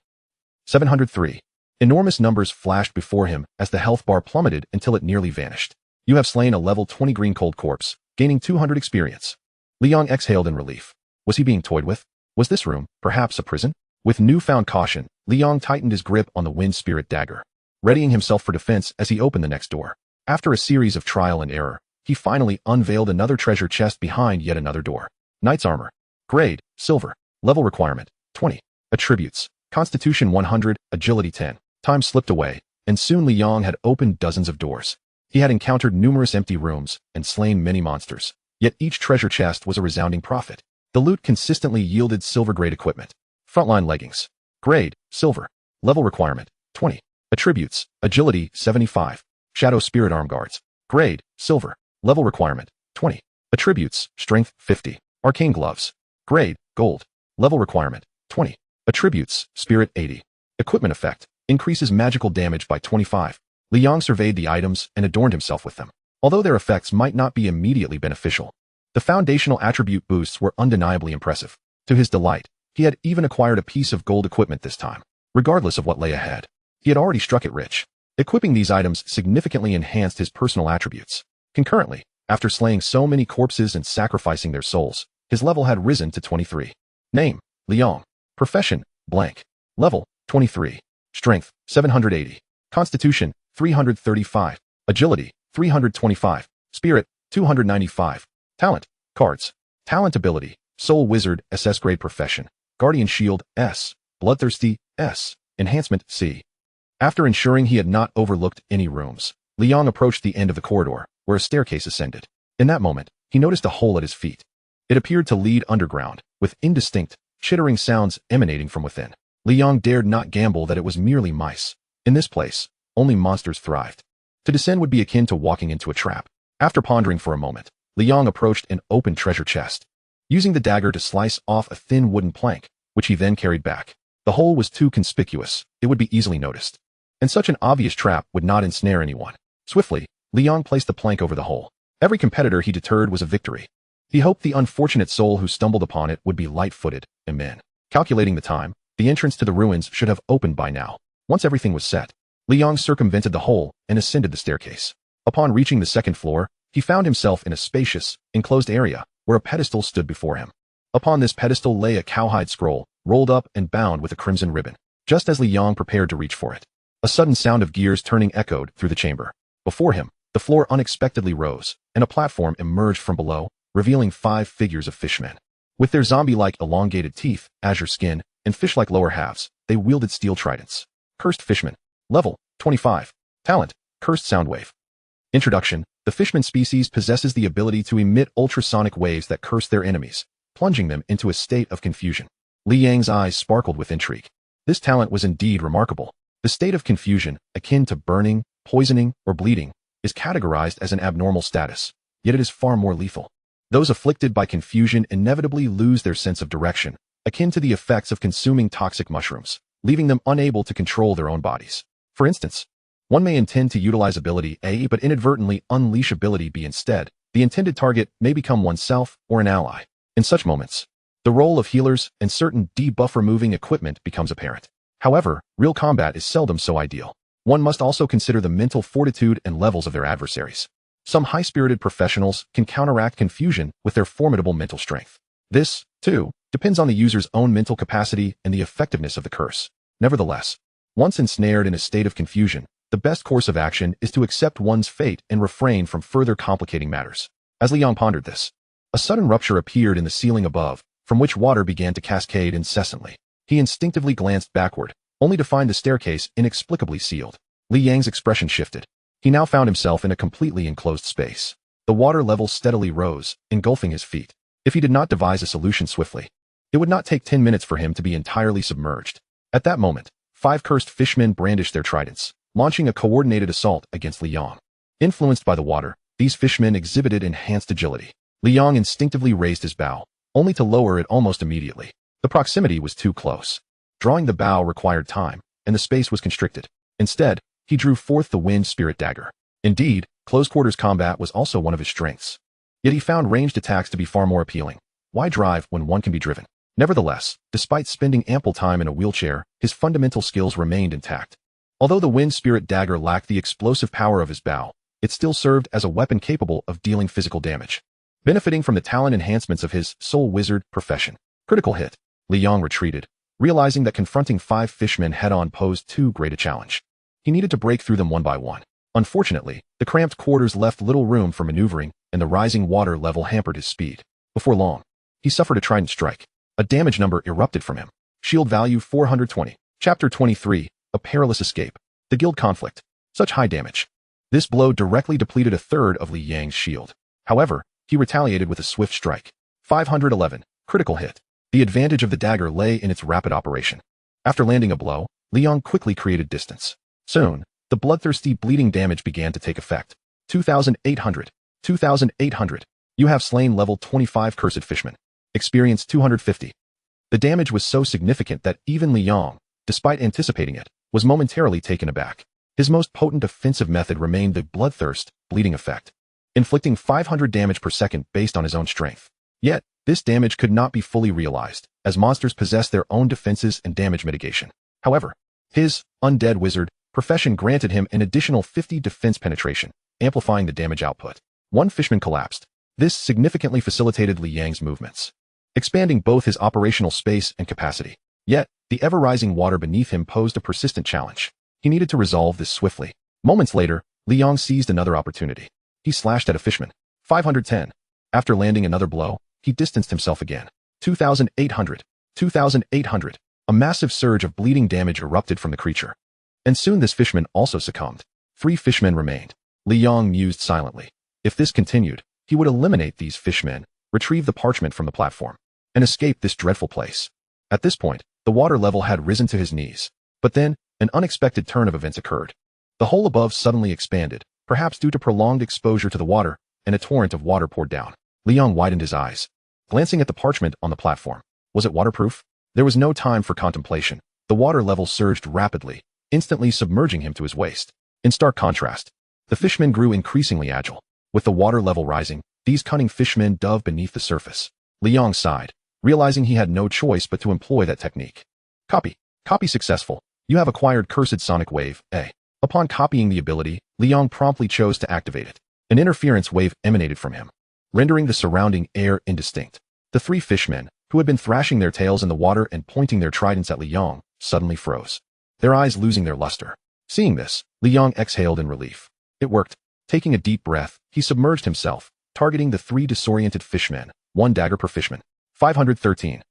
703. Enormous numbers flashed before him as the health bar plummeted until it nearly vanished. You have slain a level 20 green cold corpse, gaining 200 experience. Li Yong exhaled in relief. Was he being toyed with? Was this room, perhaps, a prison? With newfound caution, Li Yong tightened his grip on the Wind Spirit Dagger, readying himself for defense as he opened the next door. After a series of trial and error, he finally unveiled another treasure chest behind yet another door. Knight's Armor. Grade, Silver. Level requirement, 20. Attributes, Constitution 100, Agility 10. Time slipped away, and soon Li Yong had opened dozens of doors. He had encountered numerous empty rooms and slain many monsters, yet each treasure chest was a resounding profit. The loot consistently yielded silver-grade equipment. Frontline Leggings. Grade, Silver. Level requirement, 20. Attributes, Agility 75. Shadow Spirit Arm Guards. Grade, Silver. Level requirement, 20. Attributes, Strength 50. Arcane Gloves. Grade, Gold. Level requirement, 20. Attributes, Spirit 80. Equipment effect, increases magical damage by 25. Li Yong surveyed the items and adorned himself with them. Although their effects might not be immediately beneficial, the foundational attribute boosts were undeniably impressive. To his delight, he had even acquired a piece of gold equipment this time. Regardless of what lay ahead, he had already struck it rich. Equipping these items significantly enhanced his personal attributes. Concurrently, after slaying so many corpses and sacrificing their souls, his level had risen to 23. Name, Li Yong. Profession, blank. Level, 23. Strength, 780. Constitution, 335. Agility, 325. Spirit, 295. Talent, Cards. Talent Ability, Soul Wizard, SS Grade Profession. Guardian Shield, S. Bloodthirsty, S. Enhancement, C. After ensuring he had not overlooked any rooms, Li Yong approached the end of the corridor, where a staircase ascended. In that moment, he noticed a hole at his feet. It appeared to lead underground, with indistinct, chittering sounds emanating from within. Li Yong dared not gamble that it was merely mice. In this place, only monsters thrived. To descend would be akin to walking into a trap. After pondering for a moment, Li Yong approached an open treasure chest, using the dagger to slice off a thin wooden plank, which he then carried back. The hole was too conspicuous, it would be easily noticed, and such an obvious trap would not ensnare anyone. Swiftly, Li Yong placed the plank over the hole. Every competitor he deterred was a victory. He hoped the unfortunate soul who stumbled upon it would be light-footed. Amen. Calculating the time, the entrance to the ruins should have opened by now. Once everything was set, Li Yong circumvented the hole and ascended the staircase. Upon reaching the second floor, he found himself in a spacious, enclosed area where a pedestal stood before him. Upon this pedestal lay a cowhide scroll, rolled up and bound with a crimson ribbon. Just as Li Yong prepared to reach for it, a sudden sound of gears turning echoed through the chamber. Before him, the floor unexpectedly rose, and a platform emerged from below, revealing 5 figures of fishmen. With their zombie-like elongated teeth, azure skin, and fish-like lower halves, they wielded steel tridents. Cursed Fishman. Level, 25. Talent, Cursed Soundwave. Introduction. The fishman species possesses the ability to emit ultrasonic waves that curse their enemies, plunging them into a state of confusion. Li Yang's eyes sparkled with intrigue. This talent was indeed remarkable. The state of confusion, akin to burning, poisoning, or bleeding, is categorized as an abnormal status, yet it is far more lethal. Those afflicted by confusion inevitably lose their sense of direction, akin to the effects of consuming toxic mushrooms, leaving them unable to control their own bodies. For instance, one may intend to utilize ability A but inadvertently unleash ability B instead. The intended target may become oneself or an ally. In such moments, the role of healers and certain debuff-removing equipment becomes apparent. However, real combat is seldom so ideal. One must also consider the mental fortitude and levels of their adversaries. Some high-spirited professionals can counteract confusion with their formidable mental strength. This, too, depends on the user's own mental capacity and the effectiveness of the curse. Nevertheless, once ensnared in a state of confusion, the best course of action is to accept one's fate and refrain from further complicating matters. As Li Yong pondered this, a sudden rupture appeared in the ceiling above, from which water began to cascade incessantly. He instinctively glanced backward, only to find the staircase inexplicably sealed. Li Yang's expression shifted. He now found himself in a completely enclosed space. The water level steadily rose, engulfing his feet. If he did not devise a solution swiftly, it would not take 10 minutes for him to be entirely submerged. At that moment, 5 cursed fishmen brandished their tridents, launching a coordinated assault against Li Yong. Influenced by the water, these fishmen exhibited enhanced agility. Li Yong instinctively raised his bow, only to lower it almost immediately. The proximity was too close. Drawing the bow required time, and the space was constricted. Instead, he drew forth the wind spirit dagger. Indeed, close-quarters combat was also one of his strengths. Yet he found ranged attacks to be far more appealing. Why drive when one can be driven? Nevertheless, despite spending ample time in a wheelchair, his fundamental skills remained intact. Although the wind spirit dagger lacked the explosive power of his bow, it still served as a weapon capable of dealing physical damage. Benefiting from the talent enhancements of his soul wizard profession. Critical hit. Li Yong retreated, realizing that confronting 5 fishmen head-on posed too great a challenge. He needed to break through them one by one. Unfortunately, the cramped quarters left little room for maneuvering, and the rising water level hampered his speed. Before long, he suffered a trident strike. A damage number erupted from him. Shield value 420. Chapter 23, A Perilous Escape. The Guild Conflict. Such high damage. This blow directly depleted a third of Li Yang's shield. However, he retaliated with a swift strike. 511. Critical hit. The advantage of the dagger lay in its rapid operation. After landing a blow, Li Yong quickly created distance. Soon, the bloodthirsty bleeding damage began to take effect. 2,800. 2,800. You have slain level 25 Cursed Fishman. Experience 250. The damage was so significant that even Li Yong, despite anticipating it, was momentarily taken aback. His most potent offensive method remained the bloodthirst, bleeding effect, inflicting 500 damage per second based on his own strength. Yet, this damage could not be fully realized, as monsters possess their own defenses and damage mitigation. However, his undead wizard profession granted him an additional 50 defense penetration, amplifying the damage output. 1 fishman collapsed. This significantly facilitated Li Yang's movements, expanding both his operational space and capacity. Yet, the ever-rising water beneath him posed a persistent challenge. He needed to resolve this swiftly. Moments later, Li Yong seized another opportunity. He slashed at a fishman. 510. After landing another blow, he distanced himself again. 2,800. 2,800. A massive surge of bleeding damage erupted from the creature. And soon this fishman also succumbed. 3 fishmen remained. Li Yong mused silently. If this continued, he would eliminate these fishmen, retrieve the parchment from the platform, and escape this dreadful place. At this point, the water level had risen to his knees. But then, an unexpected turn of events occurred. The hole above suddenly expanded, perhaps due to prolonged exposure to the water, and a torrent of water poured down. Li Yong widened his eyes, glancing at the parchment on the platform. Was it waterproof? There was no time for contemplation. The water level surged rapidly, instantly submerging him to his waist. In stark contrast, the fishmen grew increasingly agile. With the water level rising, these cunning fishmen dove beneath the surface. Li Yong sighed, realizing he had no choice but to employ that technique. Copy. Copy successful. You have acquired Cursed Sonic Wave, A. Upon copying the ability, Li Yong promptly chose to activate it. An interference wave emanated from him, rendering the surrounding air indistinct. The 3 fishmen, who had been thrashing their tails in the water and pointing their tridents at Li Yong, suddenly froze, their eyes losing their luster. Seeing this, Li Yong exhaled in relief. It worked. Taking a deep breath, he submerged himself, targeting the 3 disoriented fishmen, 1 dagger per fishman. 513.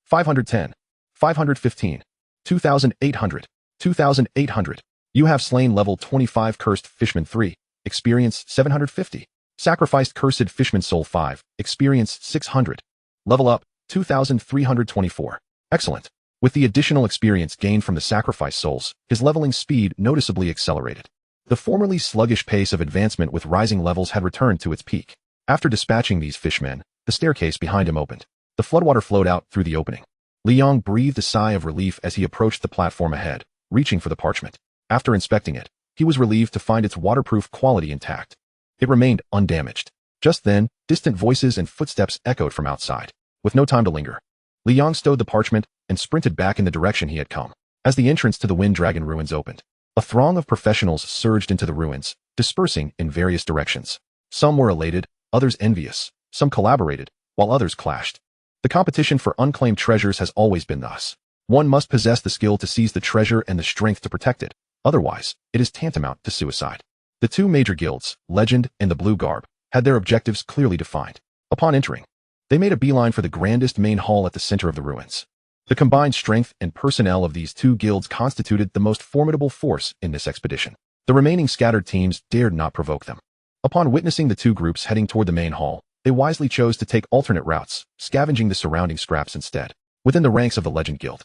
510. 515. 2,800. 2,800. You have slain level 25 Cursed Fishman 3, experience 750. Sacrificed Cursed Fishman Soul 5, experience 600. Level up, 2,324. Excellent. With the additional experience gained from the sacrificed souls, his leveling speed noticeably accelerated. The formerly sluggish pace of advancement with rising levels had returned to its peak. After dispatching these fishmen, the staircase behind him opened. The floodwater flowed out through the opening. Li Yong breathed a sigh of relief as he approached the platform ahead, reaching for the parchment. After inspecting it, he was relieved to find its waterproof quality intact. It remained undamaged. Just then, distant voices and footsteps echoed from outside. With no time to linger, Li Yong stowed the parchment and sprinted back in the direction he had come. As the entrance to the Wind Dragon ruins opened, a throng of professionals surged into the ruins, dispersing in various directions. Some were elated, others envious, some collaborated, while others clashed. The competition for unclaimed treasures has always been thus. One must possess the skill to seize the treasure and the strength to protect it, otherwise, it is tantamount to suicide. The 2 major guilds, Legend and the Blue Garb, had their objectives clearly defined. Upon entering, they made a beeline for the grandest main hall at the center of the ruins. The combined strength and personnel of these 2 guilds constituted the most formidable force in this expedition. The remaining scattered teams dared not provoke them. Upon witnessing the 2 groups heading toward the main hall, they wisely chose to take alternate routes, scavenging the surrounding scraps instead. Within the ranks of the Legend Guild,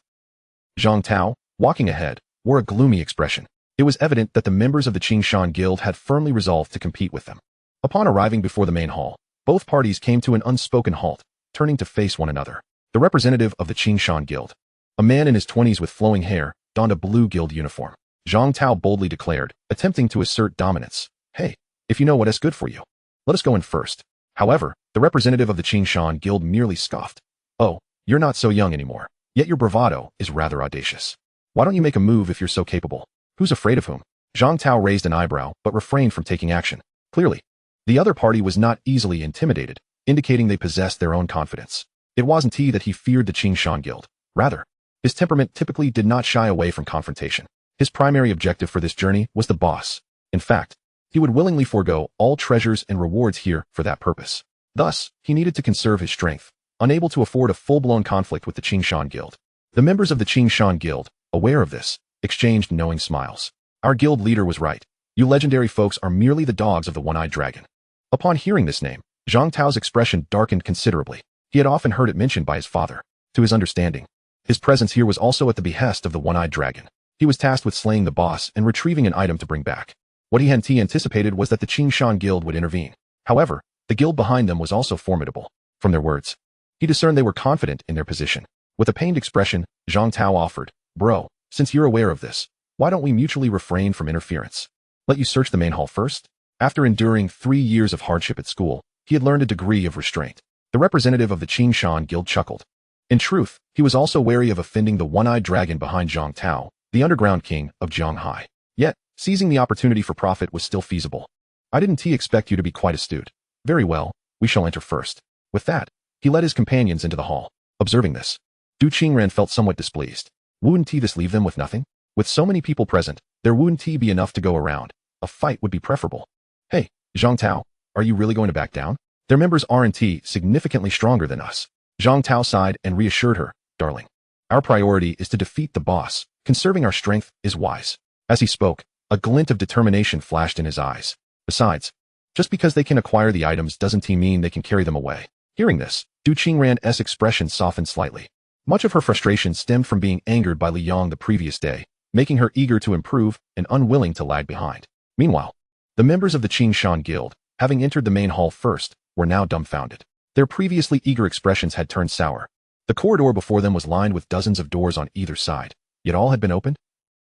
Zhang Tao, walking ahead, wore a gloomy expression. It was evident that the members of the Qingshan Guild had firmly resolved to compete with them. Upon arriving before the main hall, both parties came to an unspoken halt, turning to face one another. The representative of the Qingshan Guild, a man in his 20s with flowing hair, donned a blue guild uniform. Zhang Tao boldly declared, attempting to assert dominance. Hey, if you know what is good for you, let us go in first. However, the representative of the Qingshan Guild merely scoffed. Oh, you're not so young anymore, yet your bravado is rather audacious. Why don't you make a move if you're so capable? Who's afraid of whom? Zhang Tao raised an eyebrow but refrained from taking action. Clearly, the other party was not easily intimidated, indicating they possessed their own confidence. It wasn't he that he feared the Qingshan Guild. Rather, his temperament typically did not shy away from confrontation. His primary objective for this journey was the boss. In fact, he would willingly forego all treasures and rewards here for that purpose. Thus, he needed to conserve his strength, unable to afford a full-blown conflict with the Qingshan Guild. The members of the Qingshan Guild, aware of this, exchanged knowing smiles. Our guild leader was right. You legendary folks are merely the dogs of the One-Eyed Dragon. Upon hearing this name, Zhang Tao's expression darkened considerably. He had often heard it mentioned by his father. To his understanding, his presence here was also at the behest of the One-Eyed Dragon. He was tasked with slaying the boss and retrieving an item to bring back. What he hadn't anticipated was that the Qingshan Guild would intervene. However, the guild behind them was also formidable. From their words, he discerned they were confident in their position. With a pained expression, Zhang Tao offered, Bro, since you're aware of this, why don't we mutually refrain from interference? Let you search the main hall first? After enduring 3 years of hardship at school, he had learned a degree of restraint. The representative of the Qingshan Guild chuckled. In truth, he was also wary of offending the One-Eyed Dragon behind Zhang Tao, the underground king of Zhanghai. Yet, seizing the opportunity for profit was still feasible. I didn't expect you to be quite astute. Very well, we shall enter first. With that, he led his companions into the hall. Observing this, Du Qingran felt somewhat displeased. Wouldn't this leave them with nothing? With so many people present, there wouldn't be enough to go around. A fight would be preferable. Hey, Zhang Tao, are you really going to back down? Their members aren't significantly stronger than us. Zhang Tao sighed and reassured her, Darling, our priority is to defeat the boss. Conserving our strength is wise. As he spoke, a glint of determination flashed in his eyes. Besides, just because they can acquire the items doesn't mean they can carry them away. Hearing this, Du Qingran's expression softened slightly. Much of her frustration stemmed from being angered by Li Yong the previous day, making her eager to improve and unwilling to lag behind. Meanwhile, the members of the Qingshan Guild, having entered the main hall first, were now dumbfounded. Their previously eager expressions had turned sour. The corridor before them was lined with dozens of doors on either side, yet all had been opened.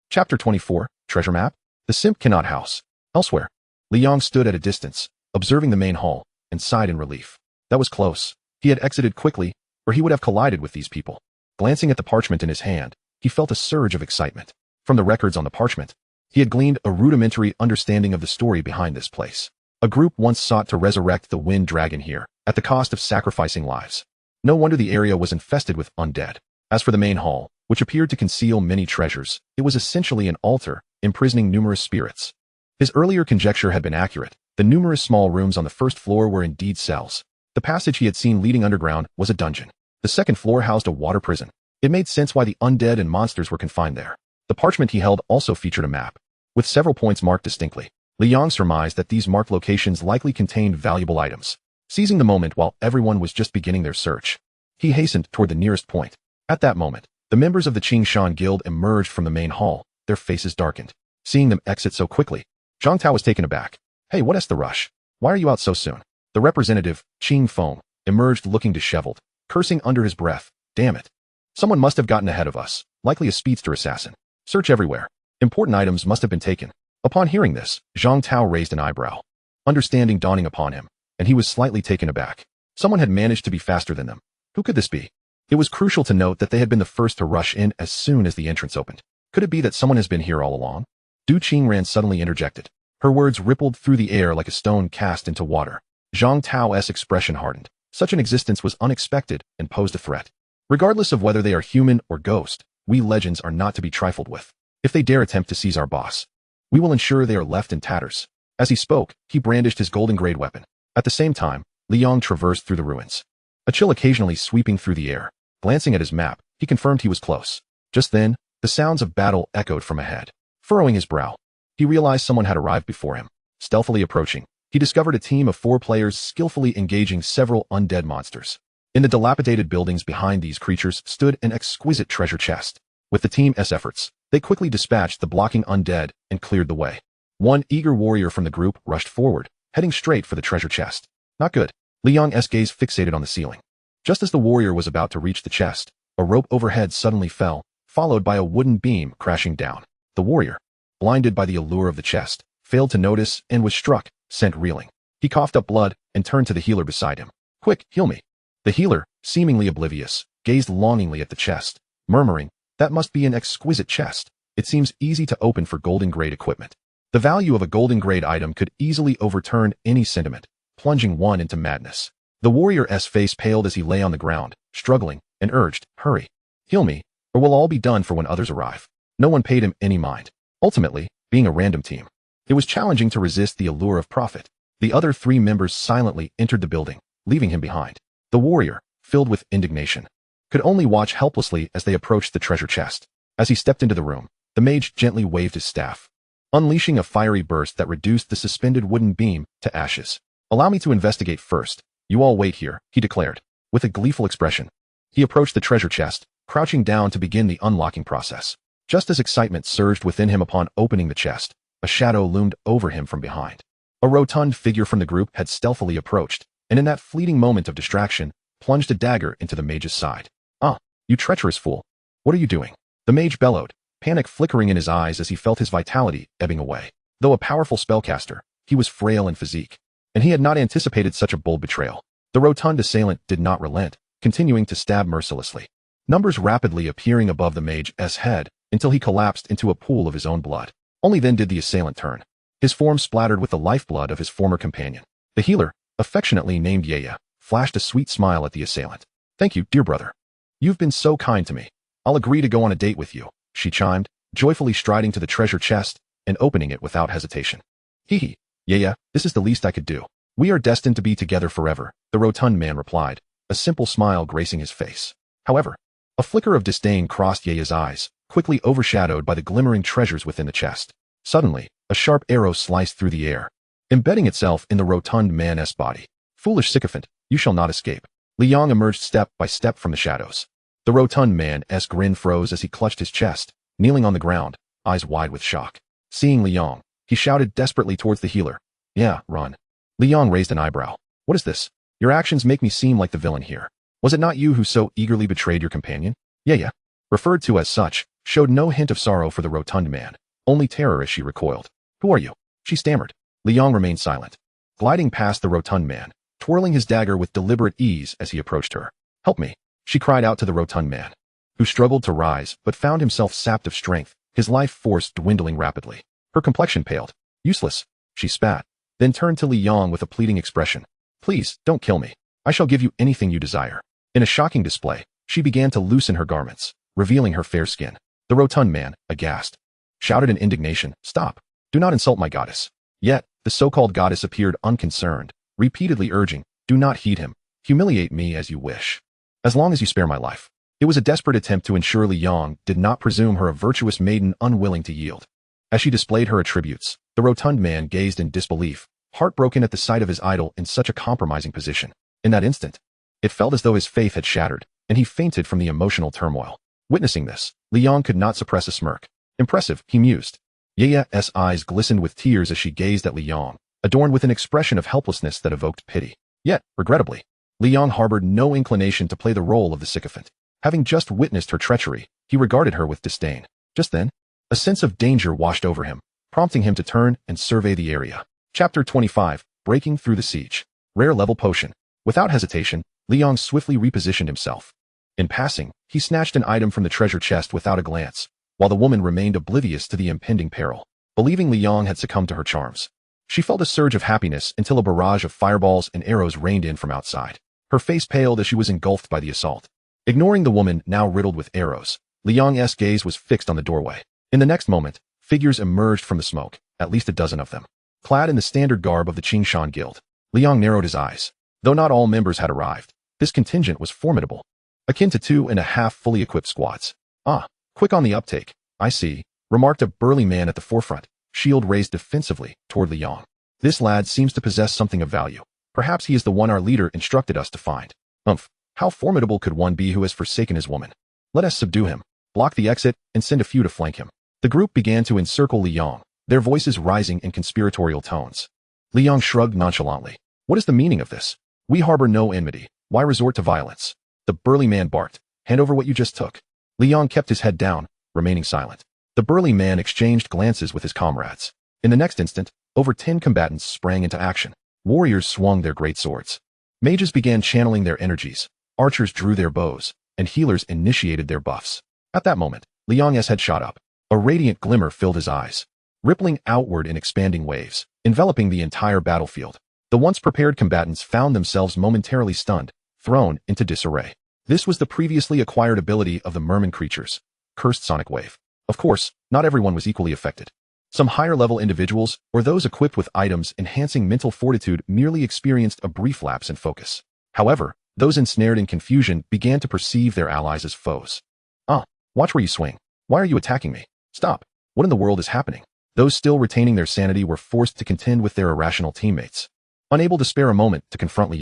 Chapter 24, Treasure Map? The Simp Cannot House. Elsewhere, Li Yong stood at a distance, observing the main hall, and sighed in relief. That was close. He had exited quickly, or he would have collided with these people. Glancing at the parchment in his hand, he felt a surge of excitement. From the records on the parchment, he had gleaned a rudimentary understanding of the story behind this place. A group once sought to resurrect the Wind Dragon here, at the cost of sacrificing lives. No wonder the area was infested with undead. As for the main hall, which appeared to conceal many treasures, it was essentially an altar, imprisoning numerous spirits. His earlier conjecture had been accurate. The numerous small rooms on the first floor were indeed cells. The passage he had seen leading underground was a dungeon. The second floor housed a water prison. It made sense why the undead and monsters were confined there. The parchment he held also featured a map, with several points marked distinctly. Li Yang surmised that these marked locations likely contained valuable items. Seizing the moment while everyone was just beginning their search, he hastened toward the nearest point. At that moment, the members of the Qing Shan Guild emerged from the main hall, their faces darkened. Seeing them exit so quickly, Zhang Tao was taken aback. Hey, what's the rush? Why are you out so soon? The representative, Qing Feng, emerged looking disheveled, cursing under his breath. Damn it. Someone must have gotten ahead of us, likely a speedster assassin. Search everywhere. Important items must have been taken. Upon hearing this, Zhang Tao raised an eyebrow. Understanding dawning upon him, and he was slightly taken aback. Someone had managed to be faster than them. Who could this be? It was crucial to note that they had been the first to rush in as soon as the entrance opened. Could it be that someone has been here all along? Du Qingran suddenly interjected. Her words rippled through the air like a stone cast into water. Zhang Tao's expression hardened. Such an existence was unexpected and posed a threat. Regardless of whether they are human or ghost, we legends are not to be trifled with. If they dare attempt to seize our boss, we will ensure they are left in tatters. As he spoke, he brandished his golden-grade weapon. At the same time, Li Yang traversed through the ruins, a chill occasionally sweeping through the air. Glancing at his map, he confirmed he was close. Just then, the sounds of battle echoed from ahead. Furrowing his brow, he realized someone had arrived before him. Stealthily approaching, he discovered a team of 4 players skillfully engaging several undead monsters. In the dilapidated buildings behind these creatures stood an exquisite treasure chest. With the team's efforts, they quickly dispatched the blocking undead and cleared the way. One eager warrior from the group rushed forward, heading straight for the treasure chest. Not good. Li Yang's gaze fixated on the ceiling. Just as the warrior was about to reach the chest, a rope overhead suddenly fell, followed by a wooden beam crashing down. The warrior, blinded by the allure of the chest, failed to notice and was struck, sent reeling. He coughed up blood and turned to the healer beside him. Quick, heal me. The healer, seemingly oblivious, gazed longingly at the chest, murmuring, that must be an exquisite chest. It seems easy to open for golden-grade equipment. The value of a golden-grade item could easily overturn any sentiment, plunging one into madness. The warrior's face paled as he lay on the ground, struggling, and urged, hurry. Heal me, or we'll all be done for when others arrive. No one paid him any mind. Ultimately, being a random team, it was challenging to resist the allure of profit. The other 3 members silently entered the building, leaving him behind. The warrior, filled with indignation, could only watch helplessly as they approached the treasure chest. As he stepped into the room, the mage gently waved his staff, unleashing a fiery burst that reduced the suspended wooden beam to ashes. Allow me to investigate first. You all wait here, he declared. With a gleeful expression, he approached the treasure chest, crouching down to begin the unlocking process. Just as excitement surged within him upon opening the chest, a shadow loomed over him from behind. A rotund figure from the group had stealthily approached, and in that fleeting moment of distraction, plunged a dagger into the mage's side. Ah, you treacherous fool. What are you doing? The mage bellowed, panic flickering in his eyes as he felt his vitality ebbing away. Though a powerful spellcaster, he was frail in physique, and he had not anticipated such a bold betrayal. The rotund assailant did not relent, continuing to stab mercilessly, numbers rapidly appearing above the mage's head until he collapsed into a pool of his own blood. Only then did the assailant turn. His form splattered with the lifeblood of his former companion. The healer, affectionately named Yaya, flashed a sweet smile at the assailant. Thank you, dear brother. You've been so kind to me. I'll agree to go on a date with you, she chimed, joyfully striding to the treasure chest and opening it without hesitation. Hee hee, Yaya, this is the least I could do. We are destined to be together forever, the rotund man replied, a simple smile gracing his face. However, a flicker of disdain crossed Yaya's eyes, quickly overshadowed by the glimmering treasures within the chest. Suddenly, a sharp arrow sliced through the air, embedding itself in the rotund man's body. Foolish sycophant, you shall not escape. Li Yang emerged step by step from the shadows. The rotund man's grin froze as he clutched his chest, kneeling on the ground, eyes wide with shock. Seeing Li Yang, he shouted desperately towards the healer. Yeah, run. Li Yang raised an eyebrow. What is this? Your actions make me seem like the villain here. Was it not you who so eagerly betrayed your companion? Yeah, referred to as such, showed no hint of sorrow for the rotund man, only terror as she recoiled. Who are you? She stammered. Li Yang remained silent, gliding past the rotund man, twirling his dagger with deliberate ease as he approached her. Help me, she cried out to the rotund man, who struggled to rise but found himself sapped of strength, his life force dwindling rapidly. Her complexion paled. Useless, she spat, then turned to Li Yang with a pleading expression. Please, don't kill me. I shall give you anything you desire. In a shocking display, she began to loosen her garments, revealing her fair skin. The rotund man, aghast, shouted in indignation, "Stop! Do not insult my goddess." Yet, the so-called goddess appeared unconcerned, repeatedly urging, "Do not heed him. Humiliate me as you wish, as long as you spare my life." It was a desperate attempt to ensure Li Yong did not presume her a virtuous maiden unwilling to yield. As she displayed her attributes, the rotund man gazed in disbelief, heartbroken at the sight of his idol in such a compromising position. In that instant, it felt as though his faith had shattered, and he fainted from the emotional turmoil. Witnessing this, Li Yong could not suppress a smirk. "Impressive," he mused. Ye's eyes glistened with tears as she gazed at Li Yong, adorned with an expression of helplessness that evoked pity. Yet, regrettably, Li Yong harbored no inclination to play the role of the sycophant. Having just witnessed her treachery, he regarded her with disdain. Just then, a sense of danger washed over him, prompting him to turn and survey the area. Chapter 25, Breaking Through the Siege. Rare level potion. Without hesitation, Li Yong swiftly repositioned himself. In passing, he snatched an item from the treasure chest without a glance, while the woman remained oblivious to the impending peril. Believing Li Yong had succumbed to her charms, she felt a surge of happiness until a barrage of fireballs and arrows rained in from outside. Her face paled as she was engulfed by the assault. Ignoring the woman now riddled with arrows, Li Yong's gaze was fixed on the doorway. In the next moment, figures emerged from the smoke, at least a dozen of them, clad in the standard garb of the Qingshan Guild. Li Yong narrowed his eyes. Though not all members had arrived, this contingent was formidable, akin to 2.5 fully equipped squads. "Ah, quick on the uptake, I see," remarked a burly man at the forefront, shield raised defensively toward Li Yong. "This lad seems to possess something of value. Perhaps he is the one our leader instructed us to find." "Umph. How formidable could one be who has forsaken his woman? Let us subdue him, block the exit, and send a few to flank him." The group began to encircle Li Yong, their voices rising in conspiratorial tones. Li Yong shrugged nonchalantly. "What is the meaning of this? We harbor no enmity. Why resort to violence?" The burly man barked. "Hand over what you just took." Li Yong kept his head down, remaining silent. The burly man exchanged glances with his comrades. In the next instant, over 10 combatants sprang into action. Warriors swung their great swords. Mages began channeling their energies. Archers drew their bows, and healers initiated their buffs. At that moment, Li Yong's head shot up. A radiant glimmer filled his eyes, rippling outward in expanding waves, enveloping the entire battlefield. The once prepared combatants found themselves momentarily stunned, thrown into disarray. This was the previously acquired ability of the merman creatures, Cursed Sonic Wave. Of course, not everyone was equally affected. Some higher-level individuals, or those equipped with items enhancing mental fortitude, merely experienced a brief lapse in focus. However, those ensnared in confusion began to perceive their allies as foes. "Ah, watch where you swing. Why are you attacking me? Stop. What in the world is happening?" Those still retaining their sanity were forced to contend with their irrational teammates. Unable to spare a moment to confront Li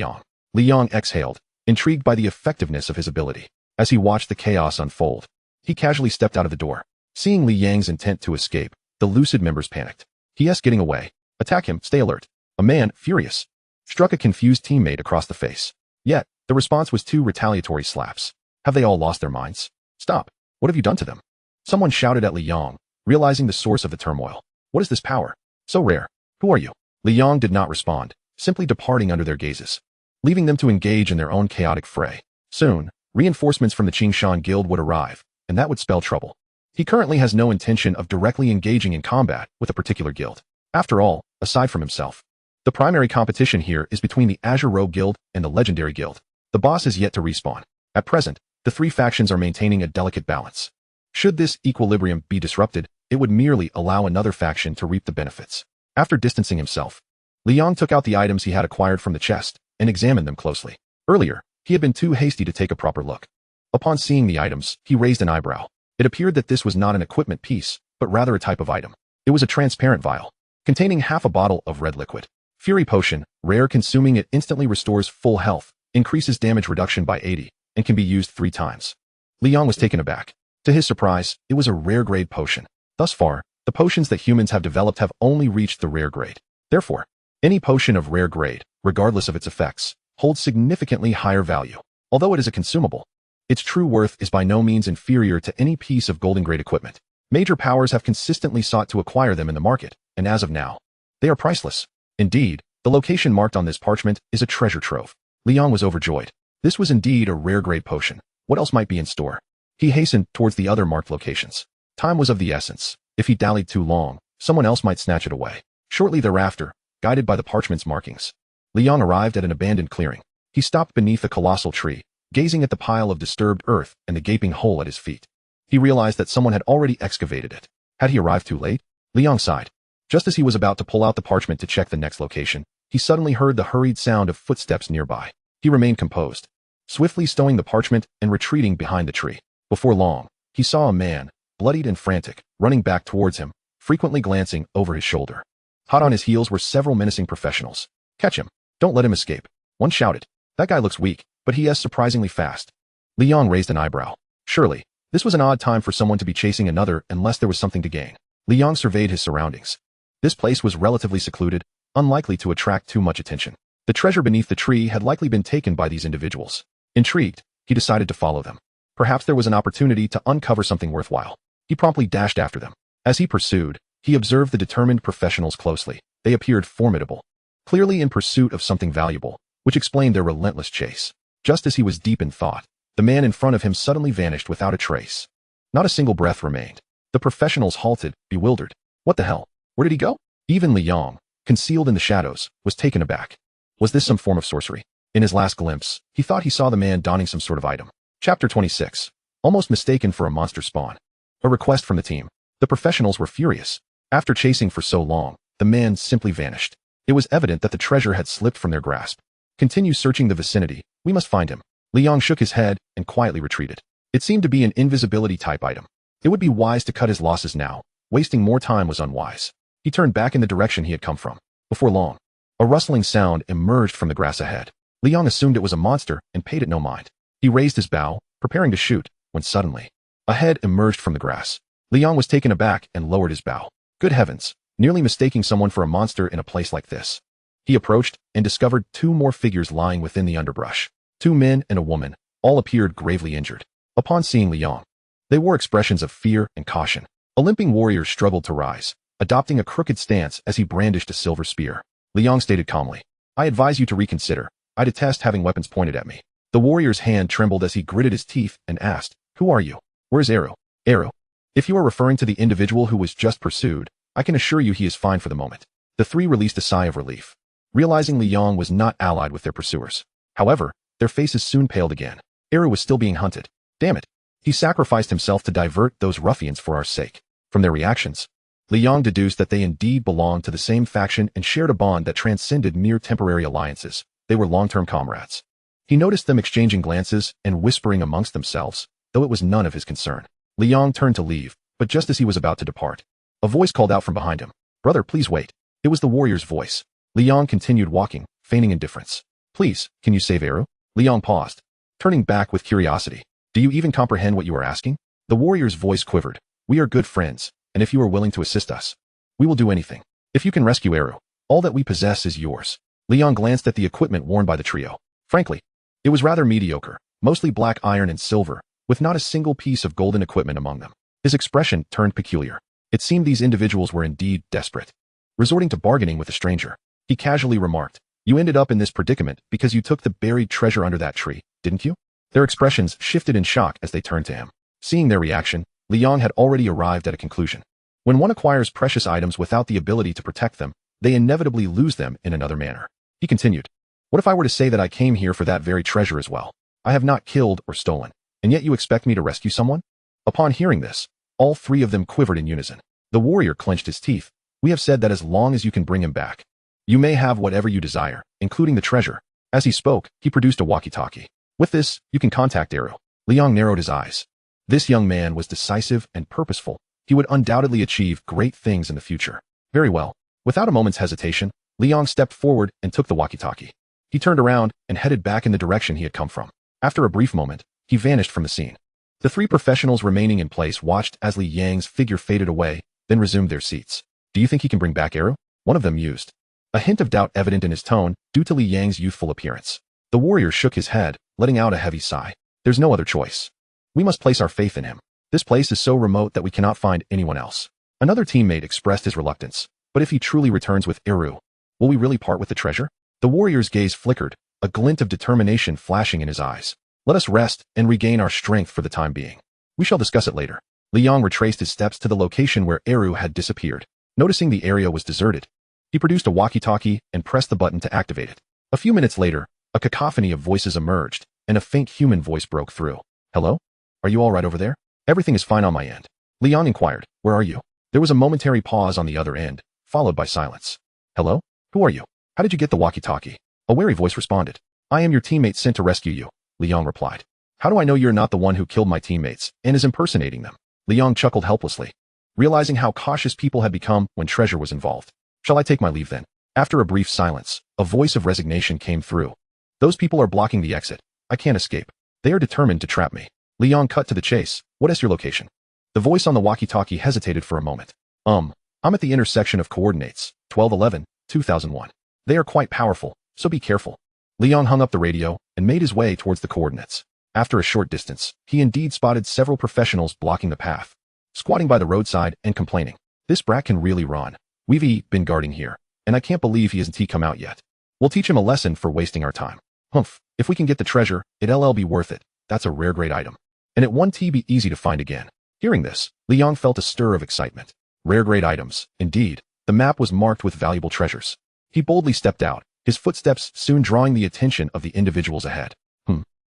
Yong exhaled, intrigued by the effectiveness of his ability. As he watched the chaos unfold, he casually stepped out of the door. Seeing Li Yang's intent to escape, the lucid members panicked. "He's getting away. Attack him, stay alert." A man, furious, struck a confused teammate across the face. Yet, the response was 2 retaliatory slaps. Have they all lost their minds? "Stop. What have you done to them?" Someone shouted at Li Yong, realizing the source of the turmoil. "What is this power? So rare. Who are you?" Li Yong did not respond, simply departing under their gazes, leaving them to engage in their own chaotic fray. Soon, reinforcements from the Qingshan Guild would arrive, and that would spell trouble. He currently has no intention of directly engaging in combat with a particular guild. After all, aside from himself, the primary competition here is between the Azure Rogue Guild and the Legendary Guild. The boss is yet to respawn. At present, the 3 factions are maintaining a delicate balance. Should this equilibrium be disrupted, it would merely allow another faction to reap the benefits. After distancing himself, Li Yong took out the items he had acquired from the chest and examined them closely. Earlier, he had been too hasty to take a proper look. Upon seeing the items, he raised an eyebrow. It appeared that this was not an equipment piece, but rather a type of item. It was a transparent vial, containing half a bottle of red liquid. Fury Potion, rare, consuming it instantly restores full health, increases damage reduction by 80, and can be used 3 times. Li Yong was taken aback. To his surprise, it was a rare grade potion. Thus far, the potions that humans have developed have only reached the rare grade. Therefore, any potion of rare grade, regardless of its effects, holds significantly higher value. Although it is a consumable, its true worth is by no means inferior to any piece of golden grade equipment. Major powers have consistently sought to acquire them in the market, and as of now, they are priceless. Indeed, the location marked on this parchment is a treasure trove. Li Yong was overjoyed. This was indeed a rare grade potion. What else might be in store? He hastened towards the other marked locations. Time was of the essence. If he dallied too long, someone else might snatch it away. Shortly thereafter, guided by the parchment's markings, Li Yong arrived at an abandoned clearing. He stopped beneath a colossal tree, gazing at the pile of disturbed earth and the gaping hole at his feet. He realized that someone had already excavated it. Had he arrived too late? Liang sighed. Just as he was about to pull out the parchment to check the next location, he suddenly heard the hurried sound of footsteps nearby. He remained composed, swiftly stowing the parchment and retreating behind the tree. Before long, he saw a man, bloodied and frantic, running back towards him, frequently glancing over his shoulder. Hot on his heels were several menacing professionals. Catch him. Don't let him escape. One shouted. That guy looks weak, but he is surprisingly fast. Liang raised an eyebrow. Surely, this was an odd time for someone to be chasing another unless there was something to gain. Liang surveyed his surroundings. This place was relatively secluded, unlikely to attract too much attention. The treasure beneath the tree had likely been taken by these individuals. Intrigued, he decided to follow them. Perhaps there was an opportunity to uncover something worthwhile. He promptly dashed after them. As he pursued, he observed the determined professionals closely. They appeared formidable, clearly in pursuit of something valuable, which explained their relentless chase. Just as he was deep in thought, the man in front of him suddenly vanished without a trace. Not a single breath remained. The professionals halted, bewildered. What the hell? Where did he go? Even Liang, concealed in the shadows, was taken aback. Was this some form of sorcery? In his last glimpse, he thought he saw the man donning some sort of item. Chapter 26. Almost mistaken for a monster spawn. A request from the team. The professionals were furious. After chasing for so long, the man simply vanished. It was evident that the treasure had slipped from their grasp. Continue searching the vicinity. We must find him. Liang shook his head and quietly retreated. It seemed to be an invisibility-type item. It would be wise to cut his losses now. Wasting more time was unwise. He turned back in the direction he had come from. Before long, a rustling sound emerged from the grass ahead. Liang assumed it was a monster and paid it no mind. He raised his bow, preparing to shoot, when suddenly, a head emerged from the grass. Liang was taken aback and lowered his bow. Good heavens, nearly mistaking someone for a monster in a place like this. He approached and discovered two more figures lying within the underbrush. Two men and a woman, all appeared gravely injured. Upon seeing Liang, they wore expressions of fear and caution. A limping warrior struggled to rise, adopting a crooked stance as he brandished a silver spear. Liang stated calmly, I advise you to reconsider. I detest having weapons pointed at me. The warrior's hand trembled as he gritted his teeth and asked, Who are you? Where's Eru? Eru. If you are referring to the individual who was just pursued, I can assure you he is fine for the moment. The three released a sigh of relief, realizing Liang was not allied with their pursuers. However, their faces soon paled again. Eru was still being hunted. Damn it. He sacrificed himself to divert those ruffians for our sake. From their reactions, Liang deduced that they indeed belonged to the same faction and shared a bond that transcended mere temporary alliances. They were long-term comrades. He noticed them exchanging glances and whispering amongst themselves, though it was none of his concern. Liang turned to leave, but just as he was about to depart, a voice called out from behind him. Brother, please wait. It was the warrior's voice. Liang continued walking, feigning indifference. Please, can you save Eru? Liang paused, turning back with curiosity. Do you even comprehend what you are asking? The warrior's voice quivered. We are good friends, and if you are willing to assist us, we will do anything. If you can rescue Eru, all that we possess is yours. Liang glanced at the equipment worn by the trio. Frankly, it was rather mediocre, mostly black iron and silver, with not a single piece of golden equipment among them. His expression turned peculiar. It seemed these individuals were indeed desperate. Resorting to bargaining with a stranger, he casually remarked, You ended up in this predicament because you took the buried treasure under that tree, didn't you? Their expressions shifted in shock as they turned to him. Seeing their reaction, Liang had already arrived at a conclusion. When one acquires precious items without the ability to protect them, they inevitably lose them in another manner. He continued, What if I were to say that I came here for that very treasure as well? I have not killed or stolen, and yet you expect me to rescue someone? Upon hearing this, all three of them quivered in unison. The warrior clenched his teeth. We have said that as long as you can bring him back, you may have whatever you desire, including the treasure. As he spoke, he produced a walkie-talkie. With this, you can contact Eru. Liang narrowed his eyes. This young man was decisive and purposeful. He would undoubtedly achieve great things in the future. Very well. Without a moment's hesitation, Liang stepped forward and took the walkie-talkie. He turned around and headed back in the direction he had come from. After a brief moment, he vanished from the scene. The three professionals remaining in place watched as Li Yang's figure faded away, then resumed their seats. Do you think he can bring back Eru? One of them mused. A hint of doubt evident in his tone due to Li Yang's youthful appearance. The warrior shook his head, letting out a heavy sigh. There's no other choice. We must place our faith in him. This place is so remote that we cannot find anyone else. Another teammate expressed his reluctance. But if he truly returns with Eru, will we really part with the treasure? The warrior's gaze flickered, a glint of determination flashing in his eyes. Let us rest and regain our strength for the time being. We shall discuss it later. Liang retraced his steps to the location where Eru had disappeared. Noticing the area was deserted, he produced a walkie-talkie and pressed the button to activate it. A few minutes later, a cacophony of voices emerged, and a faint human voice broke through. Hello? Are you all right over there? Everything is fine on my end. Liang inquired. Where are you? There was a momentary pause on the other end, followed by silence. Hello? Who are you? How did you get the walkie-talkie? A wary voice responded. I am your teammate sent to rescue you, Liang replied. How do I know you're not the one who killed my teammates and is impersonating them? Liang chuckled helplessly, realizing how cautious people had become when treasure was involved. Shall I take my leave then? After a brief silence, a voice of resignation came through. Those people are blocking the exit. I can't escape. They are determined to trap me. Liang cut to the chase. What is your location? The voice on the walkie-talkie hesitated for a moment. I'm at the intersection of coordinates, 1211, 2001. They are quite powerful, so be careful. Liang hung up the radio and made his way towards the coordinates. After a short distance, he indeed spotted several professionals blocking the path, squatting by the roadside and complaining. This brat can really run. We've been guarding here, and I can't believe he hasn't come out yet. We'll teach him a lesson for wasting our time. Humph, if we can get the treasure, it'll be worth it. That's a rare grade item. And it won't be easy to find again. Hearing this, Liang felt a stir of excitement. Rare grade items, indeed. The map was marked with valuable treasures. He boldly stepped out, his footsteps soon drawing the attention of the individuals ahead.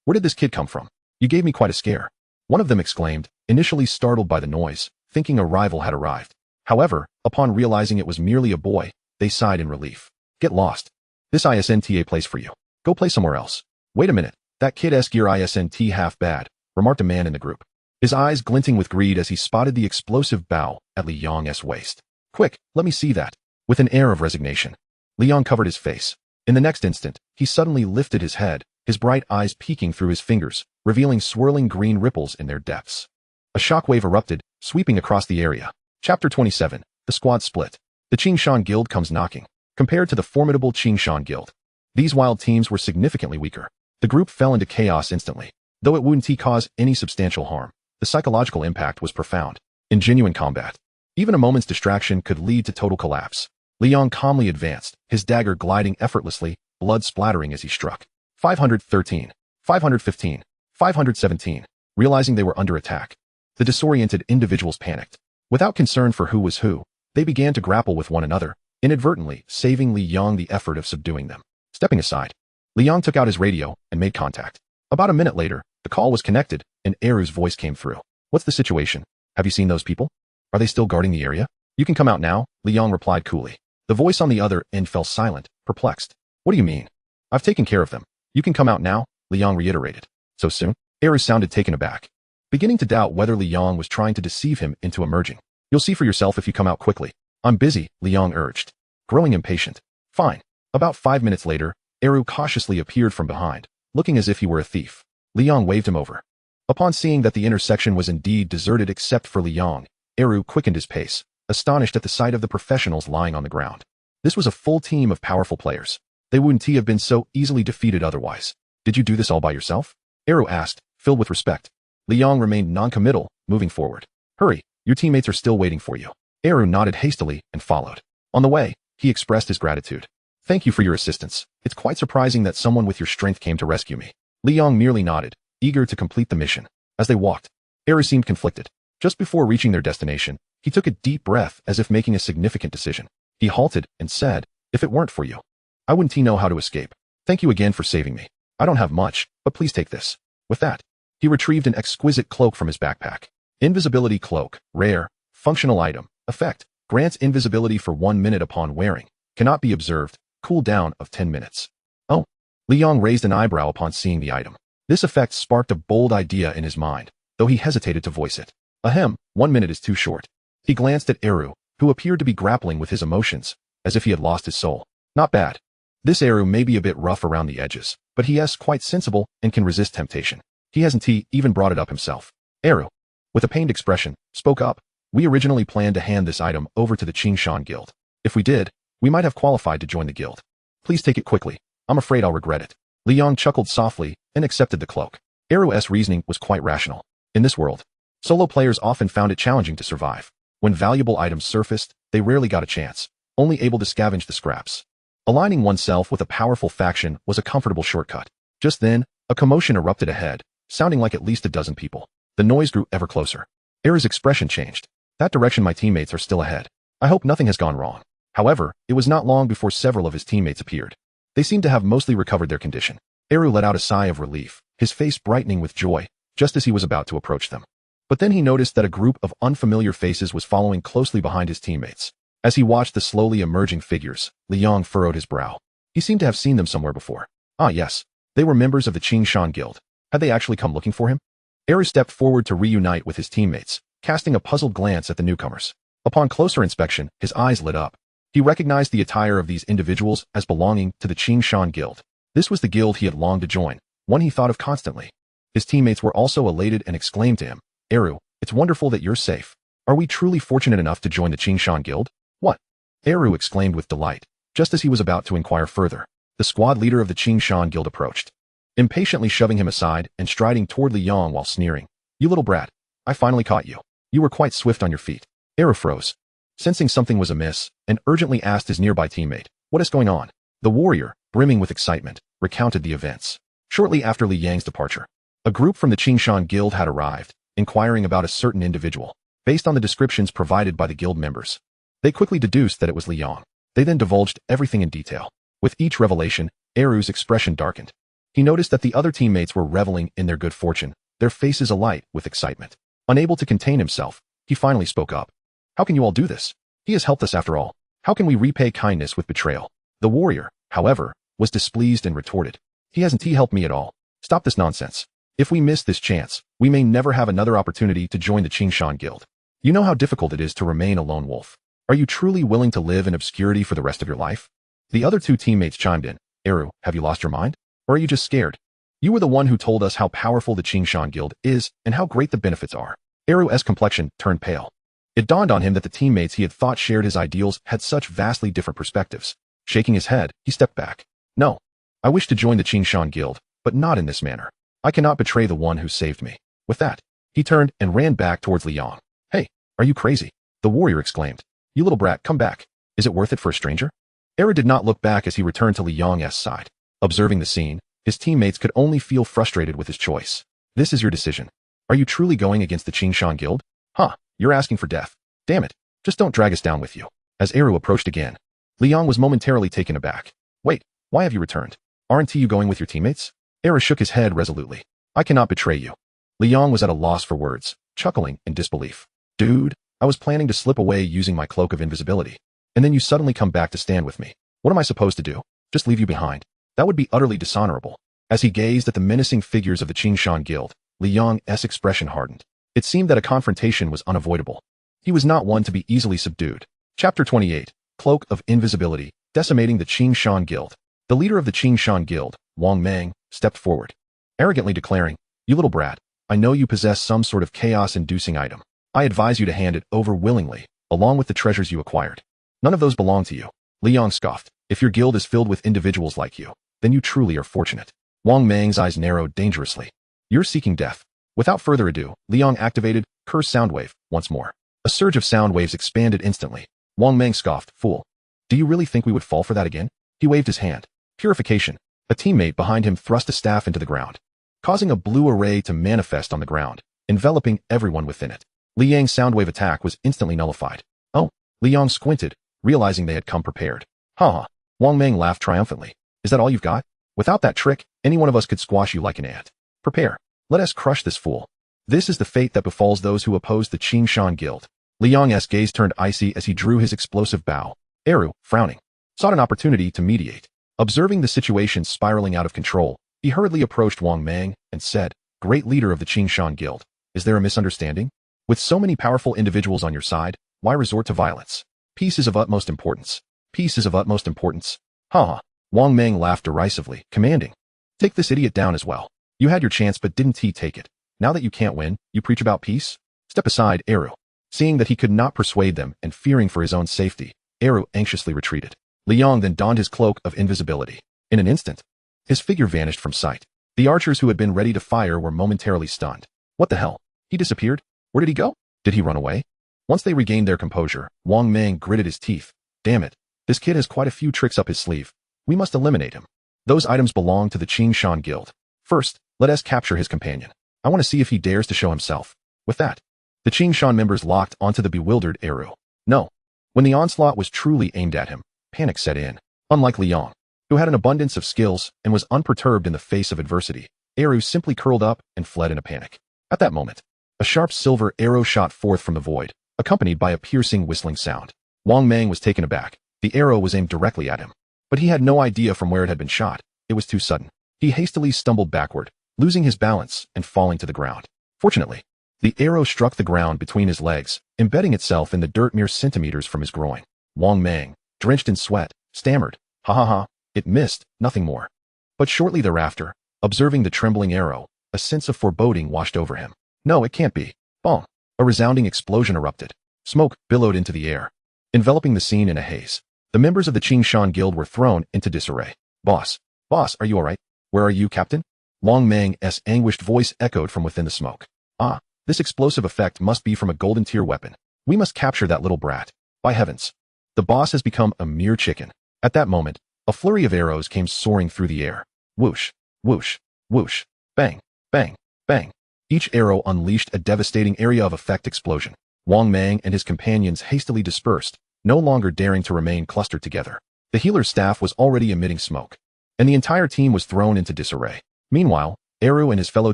Where did this kid come from? You gave me quite a scare. One of them exclaimed, initially startled by the noise, thinking a rival had arrived. However, upon realizing it was merely a boy, they sighed in relief. Get lost. This isn't a place for you. Go play somewhere else. Wait a minute, that kid's gear isn't half bad, remarked a man in the group, his eyes glinting with greed as he spotted the explosive bow at Liang's waist. Quick, let me see that. With an air of resignation, Liang covered his face. In the next instant, he suddenly lifted his head, his bright eyes peeking through his fingers, revealing swirling green ripples in their depths. A shockwave erupted, sweeping across the area. Chapter 27, The Squad Split. The Qingshan Guild comes knocking. Compared to the formidable Qingshan Guild, these wild teams were significantly weaker. The group fell into chaos instantly. Though it wouldn't cause any substantial harm, the psychological impact was profound. In genuine combat, even a moment's distraction could lead to total collapse. Liang calmly advanced, his dagger gliding effortlessly, blood splattering as he struck. 513, 515, 517. Realizing they were under attack, the disoriented individuals panicked. Without concern for who was who, they began to grapple with one another, inadvertently saving Liang the effort of subduing them. Stepping aside, Liang took out his radio and made contact. About a minute later, the call was connected, and Eru's voice came through. What's the situation? Have you seen those people? Are they still guarding the area? You can come out now, Liang replied coolly. The voice on the other end fell silent, perplexed. What do you mean? I've taken care of them. You can come out now, Liang reiterated. So soon? Eru sounded taken aback, beginning to doubt whether Liang was trying to deceive him into emerging. You'll see for yourself if you come out quickly. I'm busy, Liang urged, growing impatient. Fine. About 5 minutes later, Eru cautiously appeared from behind, looking as if he were a thief. Liang waved him over. Upon seeing that the intersection was indeed deserted except for Liang, Eru quickened his pace, astonished at the sight of the professionals lying on the ground. This was a full team of powerful players. They wouldn't have been so easily defeated otherwise. Did you do this all by yourself? Eru asked, filled with respect. Liang remained non-committal, moving forward. Hurry, your teammates are still waiting for you. Eru nodded hastily and followed. On the way, he expressed his gratitude. Thank you for your assistance. It's quite surprising that someone with your strength came to rescue me. Liang merely nodded, eager to complete the mission. As they walked, Eru seemed conflicted. Just before reaching their destination, he took a deep breath as if making a significant decision. He halted and said, if it weren't for you, I wouldn't know how to escape. Thank you again for saving me. I don't have much, but please take this. With that, he retrieved an exquisite cloak from his backpack. Invisibility cloak, rare, functional item, effect, grants invisibility for 1 minute upon wearing, cannot be observed, cooldown of 10 minutes. Oh, Liang raised an eyebrow upon seeing the item. This effect sparked a bold idea in his mind, though he hesitated to voice it. Ahem, 1 minute is too short. He glanced at Eru, who appeared to be grappling with his emotions, as if he had lost his soul. Not bad. This Eru may be a bit rough around the edges, but he is quite sensible and can resist temptation. He hasn't even brought it up himself. Eru, with a pained expression, spoke up. We originally planned to hand this item over to the Qingshan Guild. If we did, we might have qualified to join the guild. Please take it quickly. I'm afraid I'll regret it. Liang chuckled softly and accepted the cloak. Eru's reasoning was quite rational. In this world, solo players often found it challenging to survive. When valuable items surfaced, they rarely got a chance, only able to scavenge the scraps. Aligning oneself with a powerful faction was a comfortable shortcut. Just then, a commotion erupted ahead, sounding like at least a dozen people. The noise grew ever closer. Eru's expression changed. That direction, my teammates are still ahead. I hope nothing has gone wrong. However, it was not long before several of his teammates appeared. They seemed to have mostly recovered their condition. Eru let out a sigh of relief, his face brightening with joy, just as he was about to approach them. But then he noticed that a group of unfamiliar faces was following closely behind his teammates. As he watched the slowly emerging figures, Liang furrowed his brow. He seemed to have seen them somewhere before. Ah yes, they were members of the Qingshan Guild. Had they actually come looking for him? Eru stepped forward to reunite with his teammates, casting a puzzled glance at the newcomers. Upon closer inspection, his eyes lit up. He recognized the attire of these individuals as belonging to the Qingshan Guild. This was the guild he had longed to join, one he thought of constantly. His teammates were also elated and exclaimed to him, Eru, it's wonderful that you're safe. Are we truly fortunate enough to join the Qingshan Guild? What? Eru exclaimed with delight. Just as he was about to inquire further, the squad leader of the Qingshan Guild approached, impatiently shoving him aside and striding toward Liang while sneering. You little brat, I finally caught you. You were quite swift on your feet. Eru froze, sensing something was amiss, and urgently asked his nearby teammate, what is going on? The warrior, brimming with excitement, recounted the events. Shortly after Li Yang's departure, a group from the Qingshan Guild had arrived, inquiring about a certain individual. Based on the descriptions provided by the guild members, they quickly deduced that it was Liang. They then divulged everything in detail. With each revelation, Eru's expression darkened. He noticed that the other teammates were reveling in their good fortune, their faces alight with excitement. Unable to contain himself, he finally spoke up. How can you all do this? He has helped us after all. How can we repay kindness with betrayal? The warrior, however, was displeased and retorted. He hasn't helped me at all. Stop this nonsense. If we miss this chance, we may never have another opportunity to join the Qingshan Guild. You know how difficult it is to remain a lone wolf. Are you truly willing to live in obscurity for the rest of your life? The other two teammates chimed in. Eru, have you lost your mind? Or are you just scared? You were the one who told us how powerful the Qingshan Guild is and how great the benefits are. Eru's complexion turned pale. It dawned on him that the teammates he had thought shared his ideals had such vastly different perspectives. Shaking his head, he stepped back. No. I wish to join the Qingshan Guild, but not in this manner. I cannot betray the one who saved me. With that, he turned and ran back towards Liang. Hey, are you crazy? The warrior exclaimed. You little brat, come back. Is it worth it for a stranger? Eru did not look back as he returned to Liang's side. Observing the scene, his teammates could only feel frustrated with his choice. This is your decision. Are you truly going against the Qingshan Guild? Huh, you're asking for death. Damn it, just don't drag us down with you. As Eru approached again, Liang was momentarily taken aback. Wait, why have you returned? Aren't you going with your teammates? Eru shook his head resolutely. I cannot betray you. Liang was at a loss for words, chuckling in disbelief. Dude, I was planning to slip away using my cloak of invisibility. And then you suddenly come back to stand with me. What am I supposed to do? Just leave you behind? That would be utterly dishonorable. As he gazed at the menacing figures of the Qingshan Guild, Liang's expression hardened. It seemed that a confrontation was unavoidable. He was not one to be easily subdued. Chapter 28, Cloak of Invisibility, Decimating the Qingshan Guild. The leader of the Qingshan Guild, Wang Mang, stepped forward, arrogantly declaring, You little brat, I know you possess some sort of chaos-inducing item. I advise you to hand it over willingly, along with the treasures you acquired. None of those belong to you. Liang scoffed. If your guild is filled with individuals like you, then you truly are fortunate. Wang Mang's eyes narrowed dangerously. You're seeking death. Without further ado, Liang activated Curse Soundwave once more. A surge of sound waves expanded instantly. Wang Mang scoffed, Fool. Do you really think we would fall for that again? He waved his hand. Purification. A teammate behind him thrust a staff into the ground, causing a blue array to manifest on the ground, enveloping everyone within it. Liang's soundwave attack was instantly nullified. Oh, Liang squinted, realizing they had come prepared. Ha. Wang Mang laughed triumphantly. Is that all you've got? Without that trick, any one of us could squash you like an ant. Prepare. Let us crush this fool. This is the fate that befalls those who oppose the Qingshan Guild. Liang's gaze turned icy as he drew his explosive bow. Eru, frowning, sought an opportunity to mediate. Observing the situation spiraling out of control, he hurriedly approached Wang Mang and said, Great leader of the Qingshan Guild, is there a misunderstanding? With so many powerful individuals on your side, why resort to violence? Peace is of utmost importance. Peace is of utmost importance. Ha. Wang Mang laughed derisively, commanding, Take this idiot down as well. You had your chance but didn't take it. Now that you can't win, you preach about peace? Step aside, Eru. Seeing that he could not persuade them and fearing for his own safety, Eru anxiously retreated. Liang then donned his cloak of invisibility. In an instant, his figure vanished from sight. The archers who had been ready to fire were momentarily stunned. What the hell? He disappeared? Where did he go? Did he run away? Once they regained their composure, Wang Mang gritted his teeth. Damn it. This kid has quite a few tricks up his sleeve. We must eliminate him. Those items belong to the Qingshan Guild. First, let us capture his companion. I want to see if he dares to show himself. With that, the Qingshan members locked onto the bewildered Eru. No. When the onslaught was truly aimed at him, panic set in. Unlike Liang, who had an abundance of skills and was unperturbed in the face of adversity, Eru simply curled up and fled in a panic. At that moment, a sharp silver arrow shot forth from the void, accompanied by a piercing whistling sound. Wang Mang was taken aback. The arrow was aimed directly at him. But he had no idea from where it had been shot. It was too sudden. He hastily stumbled backward, losing his balance and falling to the ground. Fortunately, the arrow struck the ground between his legs, embedding itself in the dirt mere centimeters from his groin. Wang Mang, drenched in sweat, stammered, "Ha ha ha, it missed, nothing more." But shortly thereafter, observing the trembling arrow, a sense of foreboding washed over him. No, it can't be. Bong! A resounding explosion erupted. Smoke billowed into the air, enveloping the scene in a haze. The members of the Qingshan Guild were thrown into disarray. Boss, are you alright? Where are you, Captain? Wang Mang's anguished voice echoed from within the smoke. Ah, this explosive effect must be from a golden tier weapon. We must capture that little brat. By heavens. The boss has become a mere chicken. At that moment, a flurry of arrows came soaring through the air. Whoosh, whoosh, whoosh, bang, bang, bang. Each arrow unleashed a devastating area of effect explosion. Wang Mang and his companions hastily dispersed, no longer daring to remain clustered together. The healer's staff was already emitting smoke, and the entire team was thrown into disarray. Meanwhile, Eru and his fellow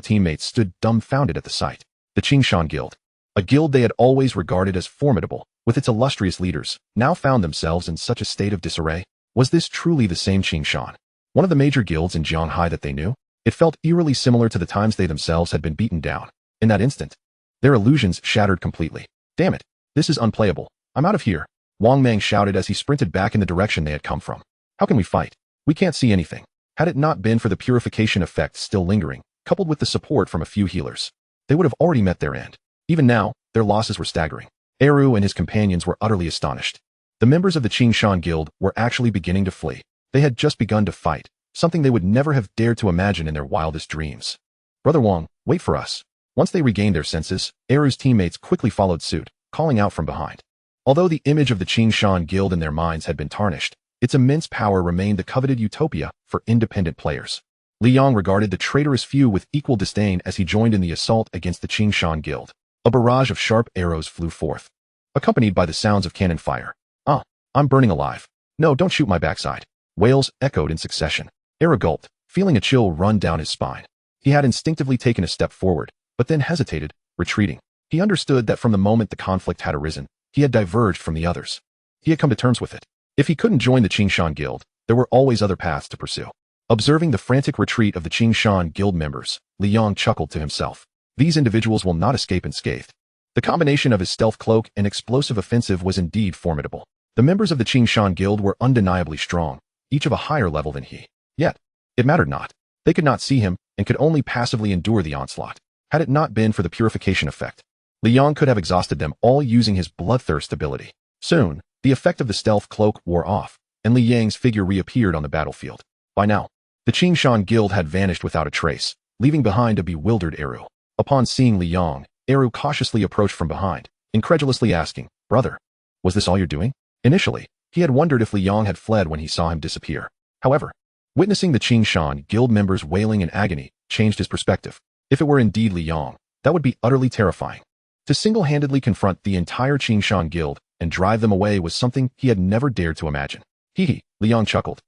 teammates stood dumbfounded at the sight. The Qingshan Guild, a guild they had always regarded as formidable, with its illustrious leaders, now found themselves in such a state of disarray. Was this truly the same Qingshan, one of the major guilds in Jianghai that they knew? It felt eerily similar to the times they themselves had been beaten down. In that instant, their illusions shattered completely. Damn it, this is unplayable. I'm out of here, Wang Mang shouted as he sprinted back in the direction they had come from. How can we fight? We can't see anything. Had it not been for the purification effect still lingering, coupled with the support from a few healers, they would have already met their end. Even now, their losses were staggering. Eru and his companions were utterly astonished. The members of the Qingshan Guild were actually beginning to flee. They had just begun to fight, something they would never have dared to imagine in their wildest dreams. Brother Wang, wait for us. Once they regained their senses, Eru's teammates quickly followed suit, calling out from behind. Although the image of the Qingshan Guild in their minds had been tarnished, its immense power remained the coveted utopia for independent players. Li Yang regarded the traitorous few with equal disdain as he joined in the assault against the Qingshan Guild. A barrage of sharp arrows flew forth, accompanied by the sounds of cannon fire. Ah, I'm burning alive. No, don't shoot my backside. Wails echoed in succession. Eru gulped, feeling a chill run down his spine. He had instinctively taken a step forward, but then hesitated, retreating. He understood that from the moment the conflict had arisen, he had diverged from the others. He had come to terms with it. If he couldn't join the Qingshan Guild, there were always other paths to pursue. Observing the frantic retreat of the Qingshan Guild members, Li Yang chuckled to himself. These individuals will not escape unscathed. The combination of his stealth cloak and explosive offensive was indeed formidable. The members of the Qingshan Guild were undeniably strong, each of a higher level than he. Yet, it mattered not. They could not see him and could only passively endure the onslaught. Had it not been for the purification effect, Li Yang could have exhausted them all using his bloodthirst ability. Soon, the effect of the stealth cloak wore off, and Li Yang's figure reappeared on the battlefield. By now, the Qingshan Guild had vanished without a trace, leaving behind a bewildered Eru. Upon seeing Li Yang, Eru cautiously approached from behind, incredulously asking, "Brother, was this all you're doing?" Initially, he had wondered if Li Yang had fled when he saw him disappear. However, witnessing the Qingshan Guild members wailing in agony changed his perspective. If it were indeed Li Yang, that would be utterly terrifying. To single-handedly confront the entire Qingshan Guild and drive them away was something he had never dared to imagine. Hee, Li Yang chuckled.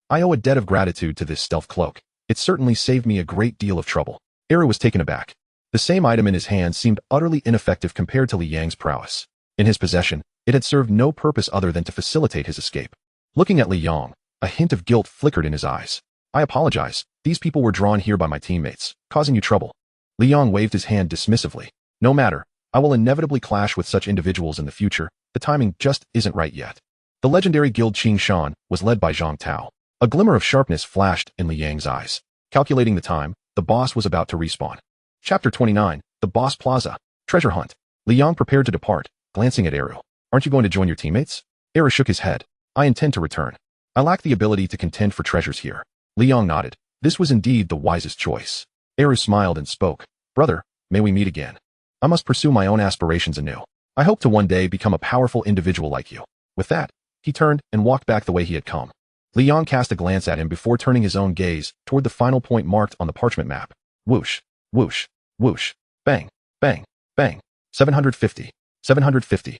I owe a debt of gratitude to this stealth cloak. It certainly saved me a great deal of trouble. Eru was taken aback. The same item in his hand seemed utterly ineffective compared to Li Yang's prowess. In his possession, it had served no purpose other than to facilitate his escape. Looking at Li Yang, a hint of guilt flickered in his eyes. I apologize. These people were drawn here by my teammates, causing you trouble. Li Yang waved his hand dismissively. No matter. I will inevitably clash with such individuals in the future. The timing just isn't right yet. The legendary guild Qingshan was led by Zhang Tao. A glimmer of sharpness flashed in Li Yang's eyes. Calculating the time, the boss was about to respawn. Chapter 29, The Boss Plaza, Treasure Hunt. Li Yang prepared to depart, glancing at Eru. Aren't you going to join your teammates? Eru shook his head. I intend to return. I lack the ability to contend for treasures here. Li Yang nodded. This was indeed the wisest choice. Eru smiled and spoke. Brother, may we meet again. I must pursue my own aspirations anew. I hope to one day become a powerful individual like you. With that, he turned and walked back the way he had come. Li Yang cast a glance at him before turning his own gaze toward the final point marked on the parchment map. Whoosh, whoosh, whoosh, bang, bang, bang. 750, 750,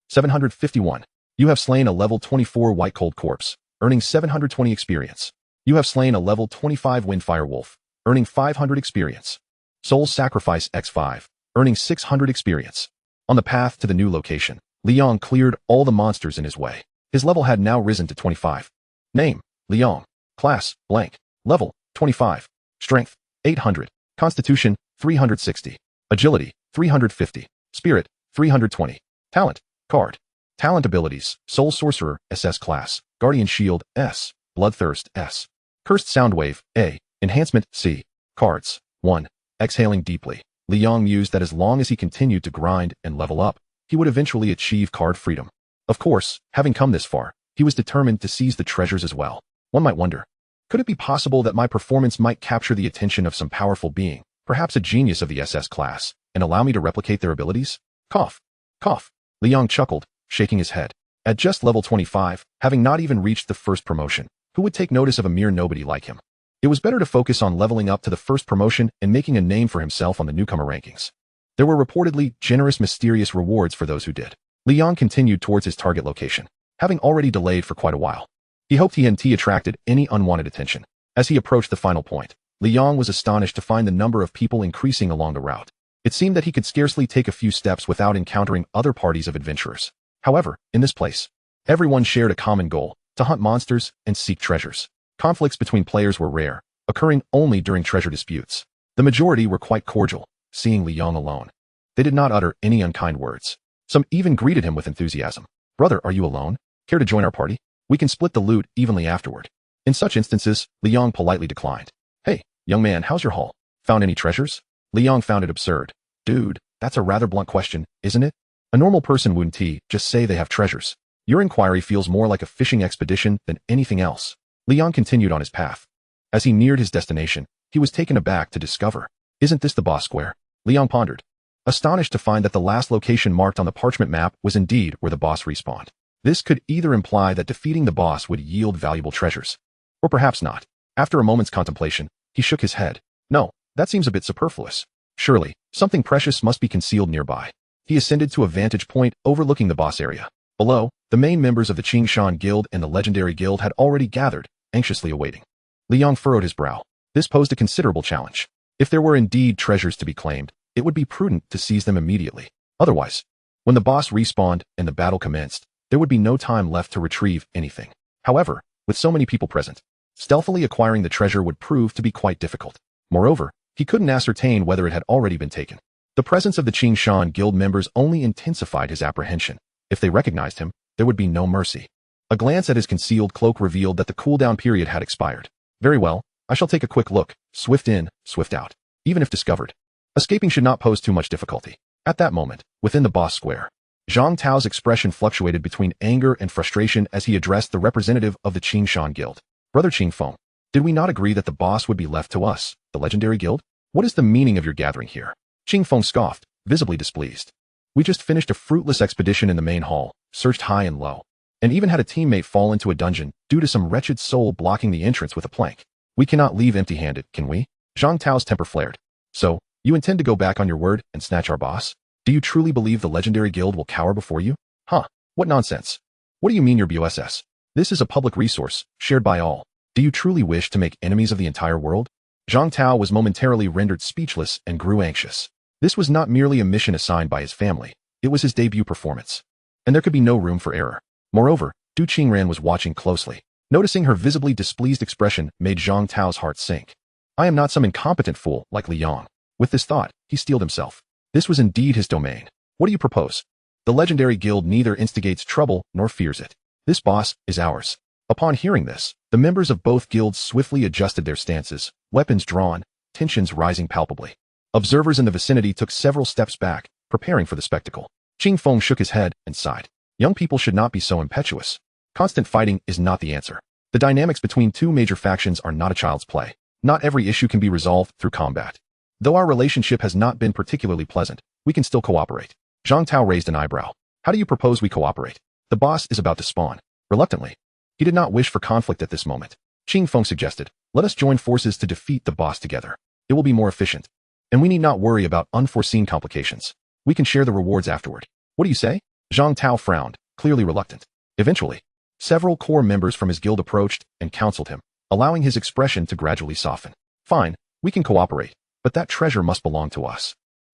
751. You have slain a level 24 white cold corpse, earning 720 experience. You have slain a level 25 windfire wolf, earning 500 experience. Soul Sacrifice X5, earning 600 experience. On the path to the new location, Liang cleared all the monsters in his way. His level had now risen to 25. Name, Liang. Class, blank. Level, 25. Strength, 800. Constitution, 360. Agility, 350. Spirit, 320. Talent, card. Talent abilities, Soul Sorcerer, SS class. Guardian Shield, S. Bloodthirst, S. Cursed Soundwave, A. Enhancement, C. Cards, 1. Exhaling deeply, Liang mused that as long as he continued to grind and level up, he would eventually achieve card freedom. Of course, having come this far, he was determined to seize the treasures as well. One might wonder, could it be possible that my performance might capture the attention of some powerful being, perhaps a genius of the SS class, and allow me to replicate their abilities? Cough. Cough. Liang chuckled, shaking his head. At just level 25, having not even reached the first promotion, who would take notice of a mere nobody like him? It was better to focus on leveling up to the first promotion and making a name for himself on the newcomer rankings. There were reportedly generous mysterious rewards for those who did. Liang continued towards his target location, having already delayed for quite a while. He hoped he hadn't attracted any unwanted attention. As he approached the final point, Liang was astonished to find the number of people increasing along the route. It seemed that he could scarcely take a few steps without encountering other parties of adventurers. However, in this place, everyone shared a common goal, to hunt monsters and seek treasures. Conflicts between players were rare, occurring only during treasure disputes. The majority were quite cordial, seeing Liang alone. They did not utter any unkind words. Some even greeted him with enthusiasm. Brother, are you alone? Care to join our party? We can split the loot evenly afterward. In such instances, Liang politely declined. Hey, young man, how's your haul? Found any treasures? Liang found it absurd. Dude, that's a rather blunt question, isn't it? A normal person wouldn't just say they have treasures. Your inquiry feels more like a fishing expedition than anything else. Liang continued on his path. As he neared his destination, he was taken aback to discover. Isn't this the boss square? Liang pondered, astonished to find that the last location marked on the parchment map was indeed where the boss respawned. This could either imply that defeating the boss would yield valuable treasures, or perhaps not. After a moment's contemplation, he shook his head. No, that seems a bit superfluous. Surely, something precious must be concealed nearby. He ascended to a vantage point overlooking the boss area. Below, the main members of the Qingshan Guild and the Legendary Guild had already gathered, anxiously awaiting. Liang furrowed his brow. This posed a considerable challenge. If there were indeed treasures to be claimed, it would be prudent to seize them immediately. Otherwise, when the boss respawned and the battle commenced, there would be no time left to retrieve anything. However, with so many people present, stealthily acquiring the treasure would prove to be quite difficult. Moreover, he couldn't ascertain whether it had already been taken. The presence of the Qingshan Guild members only intensified his apprehension. If they recognized him, there would be no mercy. A glance at his concealed cloak revealed that the cooldown period had expired. Very well, I shall take a quick look, swift in, swift out. Even if discovered, escaping should not pose too much difficulty. At that moment, within the boss square, Zhang Tao's expression fluctuated between anger and frustration as he addressed the representative of the Qingshan Guild. Brother Qingfeng, did we not agree that the boss would be left to us, the Legendary Guild? What is the meaning of your gathering here? Qingfeng scoffed, visibly displeased. We just finished a fruitless expedition in the main hall, searched high and low, and even had a teammate fall into a dungeon due to some wretched soul blocking the entrance with a plank. We cannot leave empty-handed, can we? Zhang Tao's temper flared. So, you intend to go back on your word and snatch our boss? Do you truly believe the Legendary Guild will cower before you? Huh, what nonsense. What do you mean your BOSS? This is a public resource, shared by all. Do you truly wish to make enemies of the entire world? Zhang Tao was momentarily rendered speechless and grew anxious. This was not merely a mission assigned by his family, it was his debut performance. And there could be no room for error. Moreover, Du Qingran was watching closely. Noticing her visibly displeased expression made Zhang Tao's heart sink. I am not some incompetent fool like Liang. With this thought, he steeled himself. This was indeed his domain. What do you propose? The Legendary Guild neither instigates trouble nor fears it. This boss is ours. Upon hearing this, the members of both guilds swiftly adjusted their stances, weapons drawn, tensions rising palpably. Observers in the vicinity took several steps back, preparing for the spectacle. Qingfeng shook his head and sighed. Young people should not be so impetuous. Constant fighting is not the answer. The dynamics between two major factions are not a child's play. Not every issue can be resolved through combat. Though our relationship has not been particularly pleasant, we can still cooperate. Zhang Tao raised an eyebrow. How do you propose we cooperate? The boss is about to spawn. Reluctantly. He did not wish for conflict at this moment. Qingfeng suggested, let us join forces to defeat the boss together. It will be more efficient. And we need not worry about unforeseen complications. We can share the rewards afterward. What do you say? Zhang Tao frowned, clearly reluctant. Eventually, several core members from his guild approached and counseled him, allowing his expression to gradually soften. Fine, We can cooperate, but that treasure must belong to us.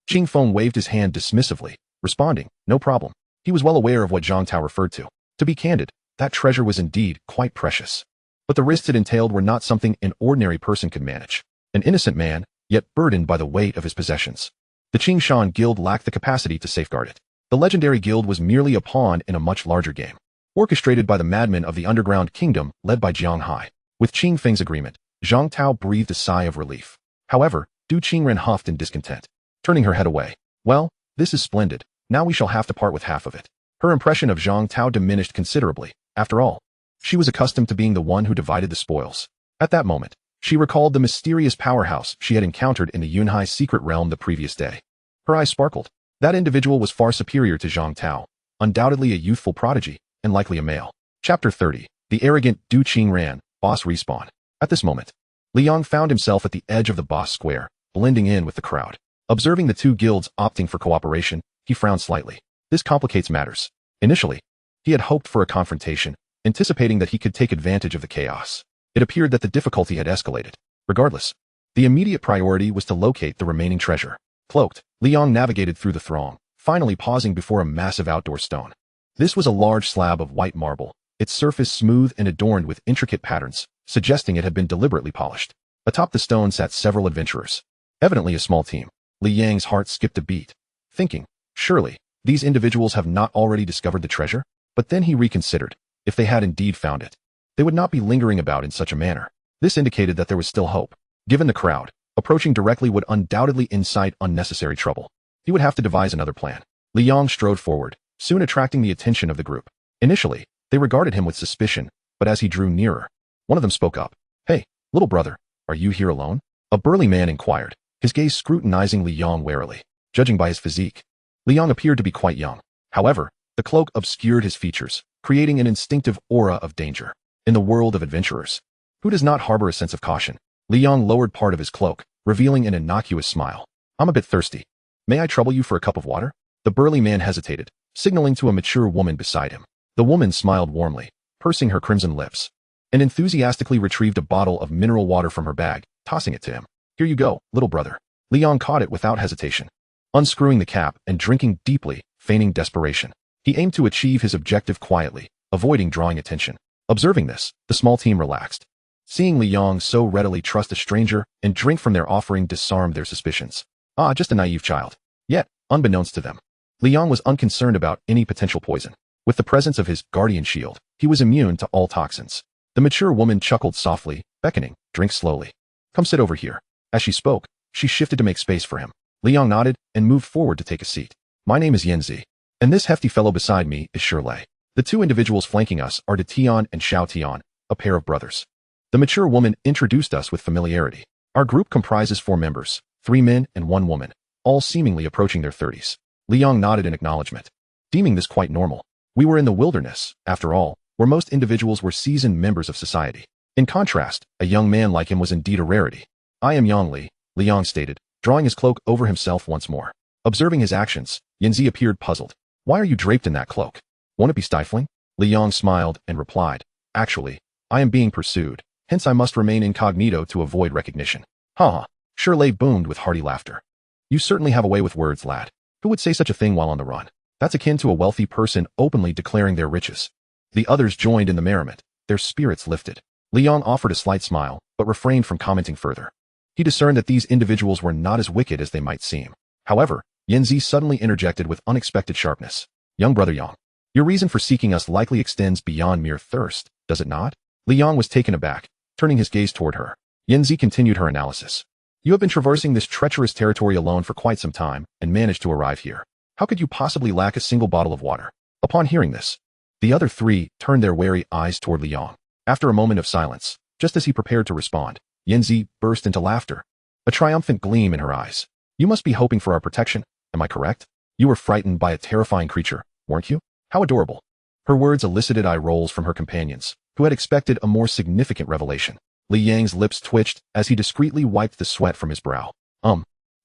Qing Feng waved his hand dismissively, responding, no problem. He was well aware of what Zhang Tao referred to. To be candid, that treasure was indeed quite precious. But the risks it entailed were not something an ordinary person could manage. An innocent man, yet burdened by the weight of his possessions. The Qing Shan Guild lacked the capacity to safeguard it. The legendary guild was merely a pawn in a much larger game, orchestrated by the madmen of the underground kingdom led by Jiang Hai. With Qing Feng's agreement, Zhang Tao breathed a sigh of relief. However, Du Qingren huffed in discontent, turning her head away. Well, this is splendid. Now we shall have to part with half of it. Her impression of Zhang Tao diminished considerably. After all, she was accustomed to being the one who divided the spoils. At that moment, she recalled the mysterious powerhouse she had encountered in the Yunhai secret realm the previous day. Her eyes sparkled. That individual was far superior to Zhang Tao, undoubtedly a youthful prodigy, and likely a male. Chapter 30. The arrogant Du Qingren, boss respawn. At this moment, Liang found himself at the edge of the boss square, blending in with the crowd. Observing the two guilds opting for cooperation, he frowned slightly. This complicates matters. Initially, he had hoped for a confrontation, anticipating that he could take advantage of the chaos. It appeared that the difficulty had escalated. Regardless, the immediate priority was to locate the remaining treasure. Cloaked, Liang navigated through the throng, finally pausing before a massive outdoor stone. This was a large slab of white marble, its surface smooth and adorned with intricate patterns, suggesting it had been deliberately polished. Atop the stone sat several adventurers. Evidently a small team. Li Yang's heart skipped a beat, thinking, surely, these individuals have not already discovered the treasure? But then he reconsidered. If they had indeed found it, they would not be lingering about in such a manner. This indicated that there was still hope. Given the crowd, approaching directly would undoubtedly incite unnecessary trouble. He would have to devise another plan. Li Yang strode forward, soon attracting the attention of the group. Initially, they regarded him with suspicion, but as he drew nearer, one of them spoke up. Hey, little brother, are you here alone? A burly man inquired, his gaze scrutinizing Li Yang warily. Judging by his physique, Li Yang appeared to be quite young. However, the cloak obscured his features, creating an instinctive aura of danger. In the world of adventurers, who does not harbor a sense of caution? Li Yang lowered part of his cloak, revealing an innocuous smile. I'm a bit thirsty. May I trouble you for a cup of water? The burly man hesitated, signaling to a mature woman beside him. The woman smiled warmly, pursing her crimson lips, and enthusiastically retrieved a bottle of mineral water from her bag, tossing it to him. Here you go, little brother. Li Yang caught it without hesitation, unscrewing the cap and drinking deeply, feigning desperation. He aimed to achieve his objective quietly, avoiding drawing attention. Observing this, the small team relaxed. Seeing Li Yang so readily trust a stranger and drink from their offering disarmed their suspicions. Ah, just a naive child. Yet, unbeknownst to them, Li Yang was unconcerned about any potential poison. With the presence of his guardian shield, he was immune to all toxins. The mature woman chuckled softly, beckoning, drink slowly. Come sit over here. As she spoke, she shifted to make space for him. Li Yang nodded and moved forward to take a seat. My name is Yanzi, and this hefty fellow beside me is Shirley. The two individuals flanking us are De Tian and Xiao Tian, a pair of brothers. The mature woman introduced us with familiarity. Our group comprises 4 members, 3 men and 1 woman, all seemingly approaching their 30s. Li Yang nodded in acknowledgement, deeming this quite normal. We were in the wilderness, after all, where most individuals were seasoned members of society. In contrast, a young man like him was indeed a rarity. I am Yang Li, Li Yang stated, drawing his cloak over himself once more. Observing his actions, Yanzi appeared puzzled. Why are you draped in that cloak? Won't it be stifling? Li Yang smiled and replied, actually, I am being pursued, hence I must remain incognito to avoid recognition. Ha ha. Shirley boomed with hearty laughter. You certainly have a way with words, lad. Who would say such a thing while on the run? That's akin to a wealthy person openly declaring their riches. The others joined in the merriment, their spirits lifted. Li Yang offered a slight smile, but refrained from commenting further. He discerned that these individuals were not as wicked as they might seem. However, Yanzi suddenly interjected with unexpected sharpness. Young brother Yang, your reason for seeking us likely extends beyond mere thirst, does it not? Li Yang was taken aback, turning his gaze toward her. Yanzi continued her analysis. You have been traversing this treacherous territory alone for quite some time, and managed to arrive here. How could you possibly lack a single bottle of water? Upon hearing this, the other 3 turned their wary eyes toward Li Yang. After a moment of silence, just as he prepared to respond, Yanzi burst into laughter, a triumphant gleam in her eyes. You must be hoping for our protection, am I correct? You were frightened by a terrifying creature, weren't you? How adorable. Her words elicited eye rolls from her companions, who had expected a more significant revelation. Li Yang's lips twitched as he discreetly wiped the sweat from his brow.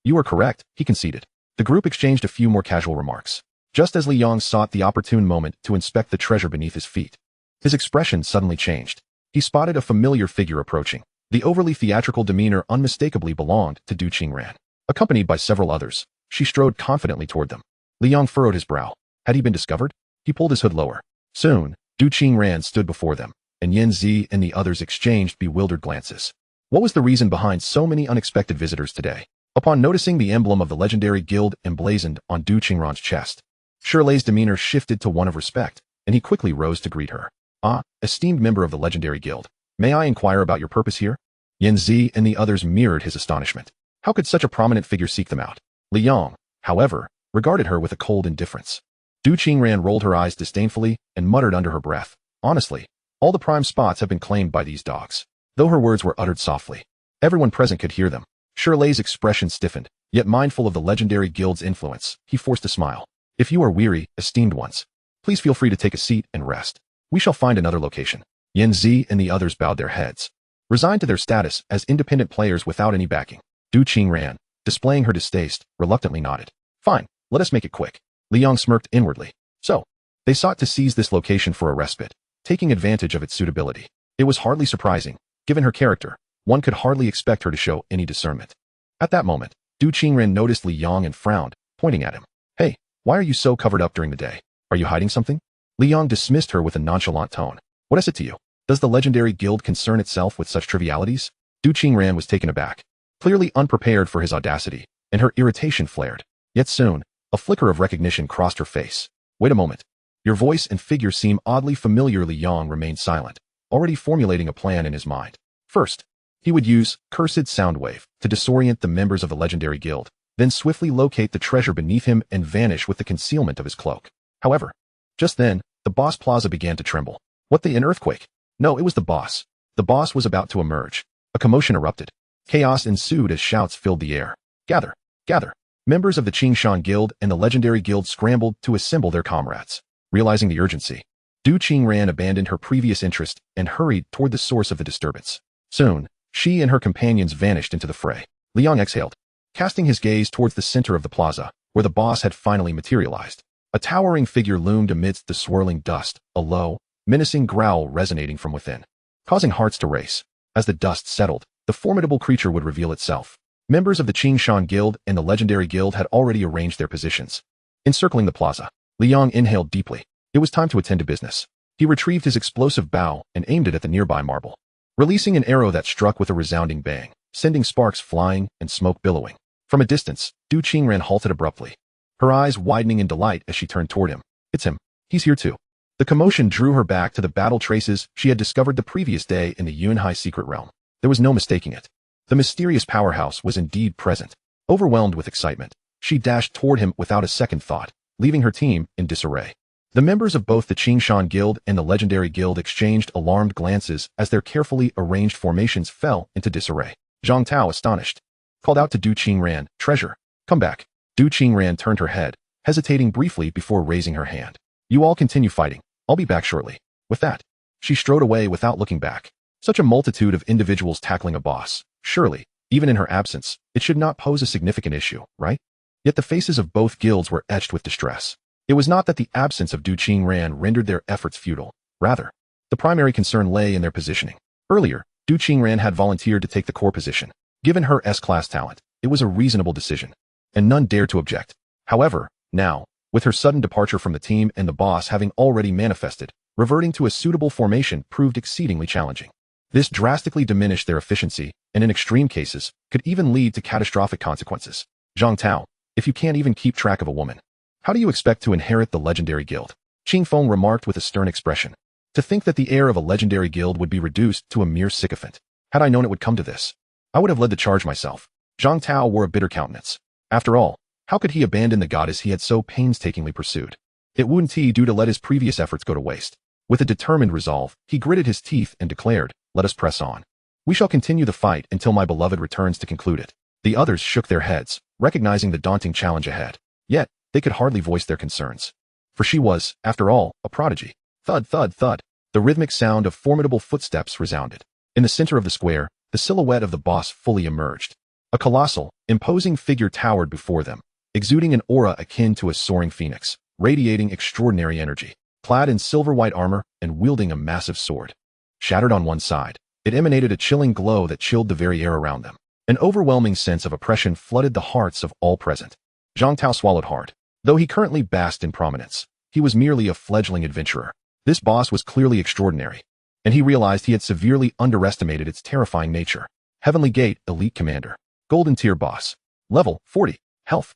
You are correct, he conceded. The group exchanged a few more casual remarks, just as Li Yang sought the opportune moment to inspect the treasure beneath his feet. His expression suddenly changed. He spotted a familiar figure approaching, The overly theatrical demeanor unmistakably belonged to Du Qingran. Accompanied by several others, she strode confidently toward them. Li Yong furrowed his brow. Had he been discovered? He pulled his hood lower. Soon, Du Qingran stood before them, and Yan Zi and the others exchanged bewildered glances. What was the reason behind so many unexpected visitors today? Upon noticing the emblem of the legendary guild emblazoned on Du Qingran's chest, Shirley's demeanor shifted to one of respect, and he quickly rose to greet her. Ah, esteemed member of the legendary guild, may I inquire about your purpose here? Yan Zi and the others mirrored his astonishment. How could such a prominent figure seek them out? Li Yong, however, regarded her with a cold indifference. Du Qingran rolled her eyes disdainfully and muttered under her breath, honestly, all the prime spots have been claimed by these dogs. Though her words were uttered softly, everyone present could hear them. Shirley's expression stiffened, yet mindful of the legendary guild's influence, he forced a smile. If you are weary, esteemed ones, please feel free to take a seat and rest. We shall find another location. Yan Zi and the others bowed their heads, resigned to their status as independent players without any backing. Du Qingran, displaying her distaste, reluctantly nodded. Fine, let us make it quick. Li Yong smirked inwardly. So, they sought to seize this location for a respite, taking advantage of its suitability. It was hardly surprising. Given her character, one could hardly expect her to show any discernment. At that moment, Du Qingran noticed Li Yong and frowned, pointing at him. Hey, why are you so covered up during the day? Are you hiding something? Li Yong dismissed her with a nonchalant tone. What is it to you? Does the legendary guild concern itself with such trivialities? Du Qingran was taken aback, clearly unprepared for his audacity, and her irritation flared. Yet soon, a flicker of recognition crossed her face. Wait a moment. Your voice and figure seem oddly familiar. Li Yong remained silent, already formulating a plan in his mind. First, he would use cursed soundwave to disorient the members of the legendary guild, then swiftly locate the treasure beneath him and vanish with the concealment of his cloak. However, just then, the boss plaza began to tremble. What, an earthquake? No, it was the boss. The boss was about to emerge. A commotion erupted. Chaos ensued as shouts filled the air. Gather! Gather! Members of the Qingshan Guild and the legendary guild scrambled to assemble their comrades. Realizing the urgency, Du Qingran abandoned her previous interest and hurried toward the source of the disturbance. Soon, she and her companions vanished into the fray. Li Yong exhaled, casting his gaze towards the center of the plaza, where the boss had finally materialized. A towering figure loomed amidst the swirling dust, a low, menacing growl resonating from within, causing hearts to race. As the dust settled, the formidable creature would reveal itself. Members of the Qingshan Guild and the legendary guild had already arranged their positions, encircling the plaza. Li Yong inhaled deeply. It was time to attend to business. He retrieved his explosive bow and aimed it at the nearby marble, releasing an arrow that struck with a resounding bang, sending sparks flying and smoke billowing. From a distance, Du Qingran halted abruptly, her eyes widening in delight as she turned toward him. It's him. He's here too. The commotion drew her back to the battle traces she had discovered the previous day in the Yunhai secret realm. There was no mistaking it. The mysterious powerhouse was indeed present. Overwhelmed with excitement, she dashed toward him without a second thought, leaving her team in disarray. The members of both the Qingshan Guild and the legendary guild exchanged alarmed glances as their carefully arranged formations fell into disarray. Zhang Tao, astonished, called out to Du Qingran, "Treasure, come back." Du Qingran turned her head, hesitating briefly before raising her hand. "You all continue fighting. I'll be back shortly." With that, she strode away without looking back. Such a multitude of individuals tackling a boss. Surely, even in her absence, it should not pose a significant issue, right? Yet the faces of both guilds were etched with distress. It was not that the absence of Du Qingran rendered their efforts futile. Rather, the primary concern lay in their positioning. Earlier, Du Qingran had volunteered to take the core position. Given her S-class talent, it was a reasonable decision, and none dared to object. However, now, with her sudden departure from the team and the boss having already manifested, reverting to a suitable formation proved exceedingly challenging. This drastically diminished their efficiency, and in extreme cases, could even lead to catastrophic consequences. Zhang Tao, if you can't even keep track of a woman, how do you expect to inherit the legendary guild? Qing Feng remarked with a stern expression. To think that the heir of a legendary guild would be reduced to a mere sycophant. Had I known it would come to this, I would have led the charge myself. Zhang Tao wore a bitter countenance. After all, how could he abandon the goddess he had so painstakingly pursued? It wouldn't he do to let his previous efforts go to waste. With a determined resolve, he gritted his teeth and declared, "Let us press on. We shall continue the fight until my beloved returns to conclude it." The others shook their heads, recognizing the daunting challenge ahead. Yet, they could hardly voice their concerns. For she was, after all, a prodigy. Thud, thud, thud. The rhythmic sound of formidable footsteps resounded. In the center of the square, the silhouette of the boss fully emerged. A colossal, imposing figure towered before them, exuding an aura akin to a soaring phoenix, radiating extraordinary energy. Clad in silver-white armor and wielding a massive sword. Shattered on one side, It emanated a chilling glow that chilled the very air around them. An overwhelming sense of oppression flooded the hearts of all present. Zhang Tao swallowed hard. Though he currently basked in prominence, he was merely a fledgling adventurer. This boss was clearly extraordinary, and he realized he had severely underestimated its terrifying nature. Heavenly Gate, Elite Commander. Golden Tier Boss. Level 40. Health.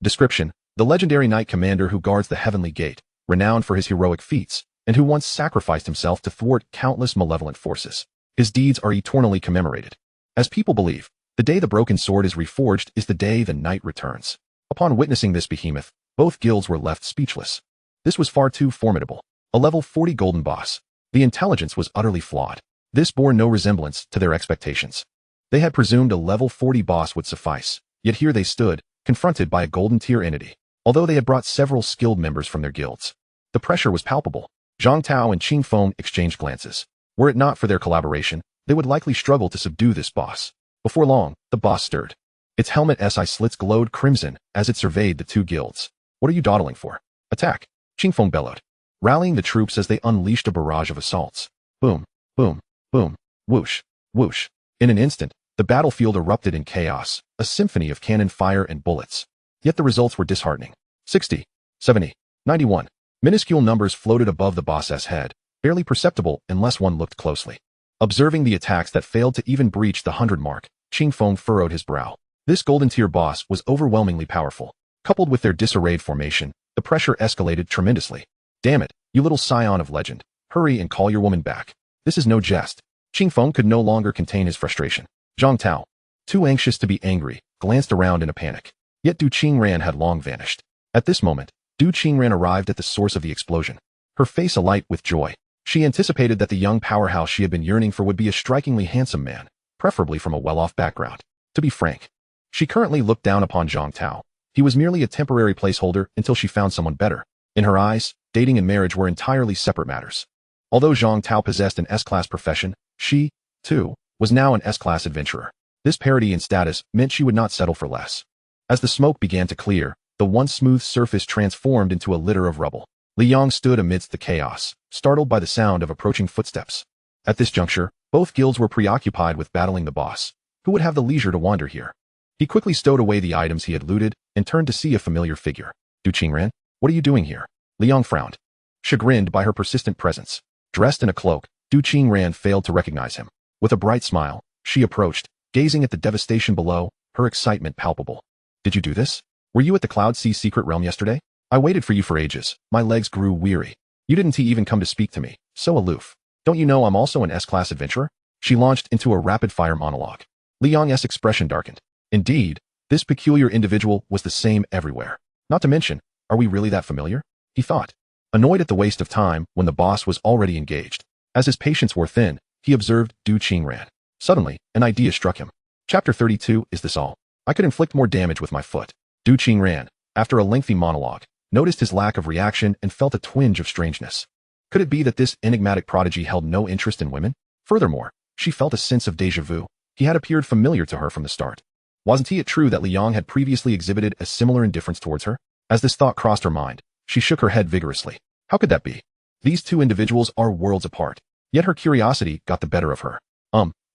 Description: the legendary Knight Commander who guards the Heavenly Gate, renowned for his heroic feats, and who once sacrificed himself to thwart countless malevolent forces. His deeds are eternally commemorated. As people believe, the day the broken sword is reforged is the day the knight returns. Upon witnessing this behemoth, both guilds were left speechless. This was far too formidable. A level 40 golden boss. The intelligence was utterly flawed. This bore no resemblance to their expectations. They had presumed a level 40 boss would suffice, yet here they stood, confronted by a golden tier entity. Although they had brought several skilled members from their guilds, the pressure was palpable. Zhang Tao and Qing Feng exchanged glances. Were it not for their collaboration, they would likely struggle to subdue this boss. Before long, the boss stirred. Its helmet SI slits glowed crimson as it surveyed the two guilds. What are you dawdling for? Attack! Qing Feng bellowed, rallying the troops as they unleashed a barrage of assaults. Boom, boom, boom, whoosh, whoosh. In an instant, the battlefield erupted in chaos, a symphony of cannon fire and bullets. Yet the results were disheartening. 60, 70, 91. Minuscule numbers floated above the boss's head, barely perceptible unless one looked closely. Observing the attacks that failed to even breach the 100 mark, Qing Feng furrowed his brow. This golden tier boss was overwhelmingly powerful. Coupled with their disarrayed formation, the pressure escalated tremendously. Damn it, you little scion of legend. Hurry and call your woman back. This is no jest. Qing Feng could no longer contain his frustration. Zhang Tao, too anxious to be angry, glanced around in a panic. Yet Du Qingran had long vanished. At this moment, Du Qingran arrived at the source of the explosion. Her face alight with joy. She anticipated that the young powerhouse she had been yearning for would be a strikingly handsome man, preferably from a well-off background. To be frank, she currently looked down upon Zhang Tao. He was merely a temporary placeholder until she found someone better. In her eyes, dating and marriage were entirely separate matters. Although Zhang Tao possessed an S-class profession, she, too, was now an S-class adventurer. This parity in status meant she would not settle for less. As the smoke began to clear, the once smooth surface transformed into a litter of rubble. Li Yong stood amidst the chaos, startled by the sound of approaching footsteps. At this juncture, both guilds were preoccupied with battling the boss. Who would have the leisure to wander here? He quickly stowed away the items he had looted and turned to see a familiar figure. Du Qingran, what are you doing here? Li Yong frowned, chagrined by her persistent presence. Dressed in a cloak, Du Qingran failed to recognize him. With a bright smile, she approached, gazing at the devastation below, her excitement palpable. Did you do this? Were you at the Cloud Sea secret realm yesterday? I waited for you for ages. My legs grew weary. You didn't even come to speak to me. So aloof. Don't you know I'm also an S-class adventurer? She launched into a rapid-fire monologue. Li Yong's expression darkened. Indeed, this peculiar individual was the same everywhere. Not to mention, are we really that familiar? He thought, annoyed at the waste of time when the boss was already engaged. As his patience wore thin, he observed Du Qingran. Suddenly, an idea struck him. Chapter 32, is this all? I could inflict more damage with my foot. Du Qingran, after a lengthy monologue, noticed his lack of reaction and felt a twinge of strangeness. Could it be that this enigmatic prodigy held no interest in women? Furthermore, she felt a sense of déjà vu. He had appeared familiar to her from the start. Wasn't it true that Li Yong had previously exhibited a similar indifference towards her? As this thought crossed her mind, she shook her head vigorously. How could that be? These two individuals are worlds apart. Yet her curiosity got the better of her.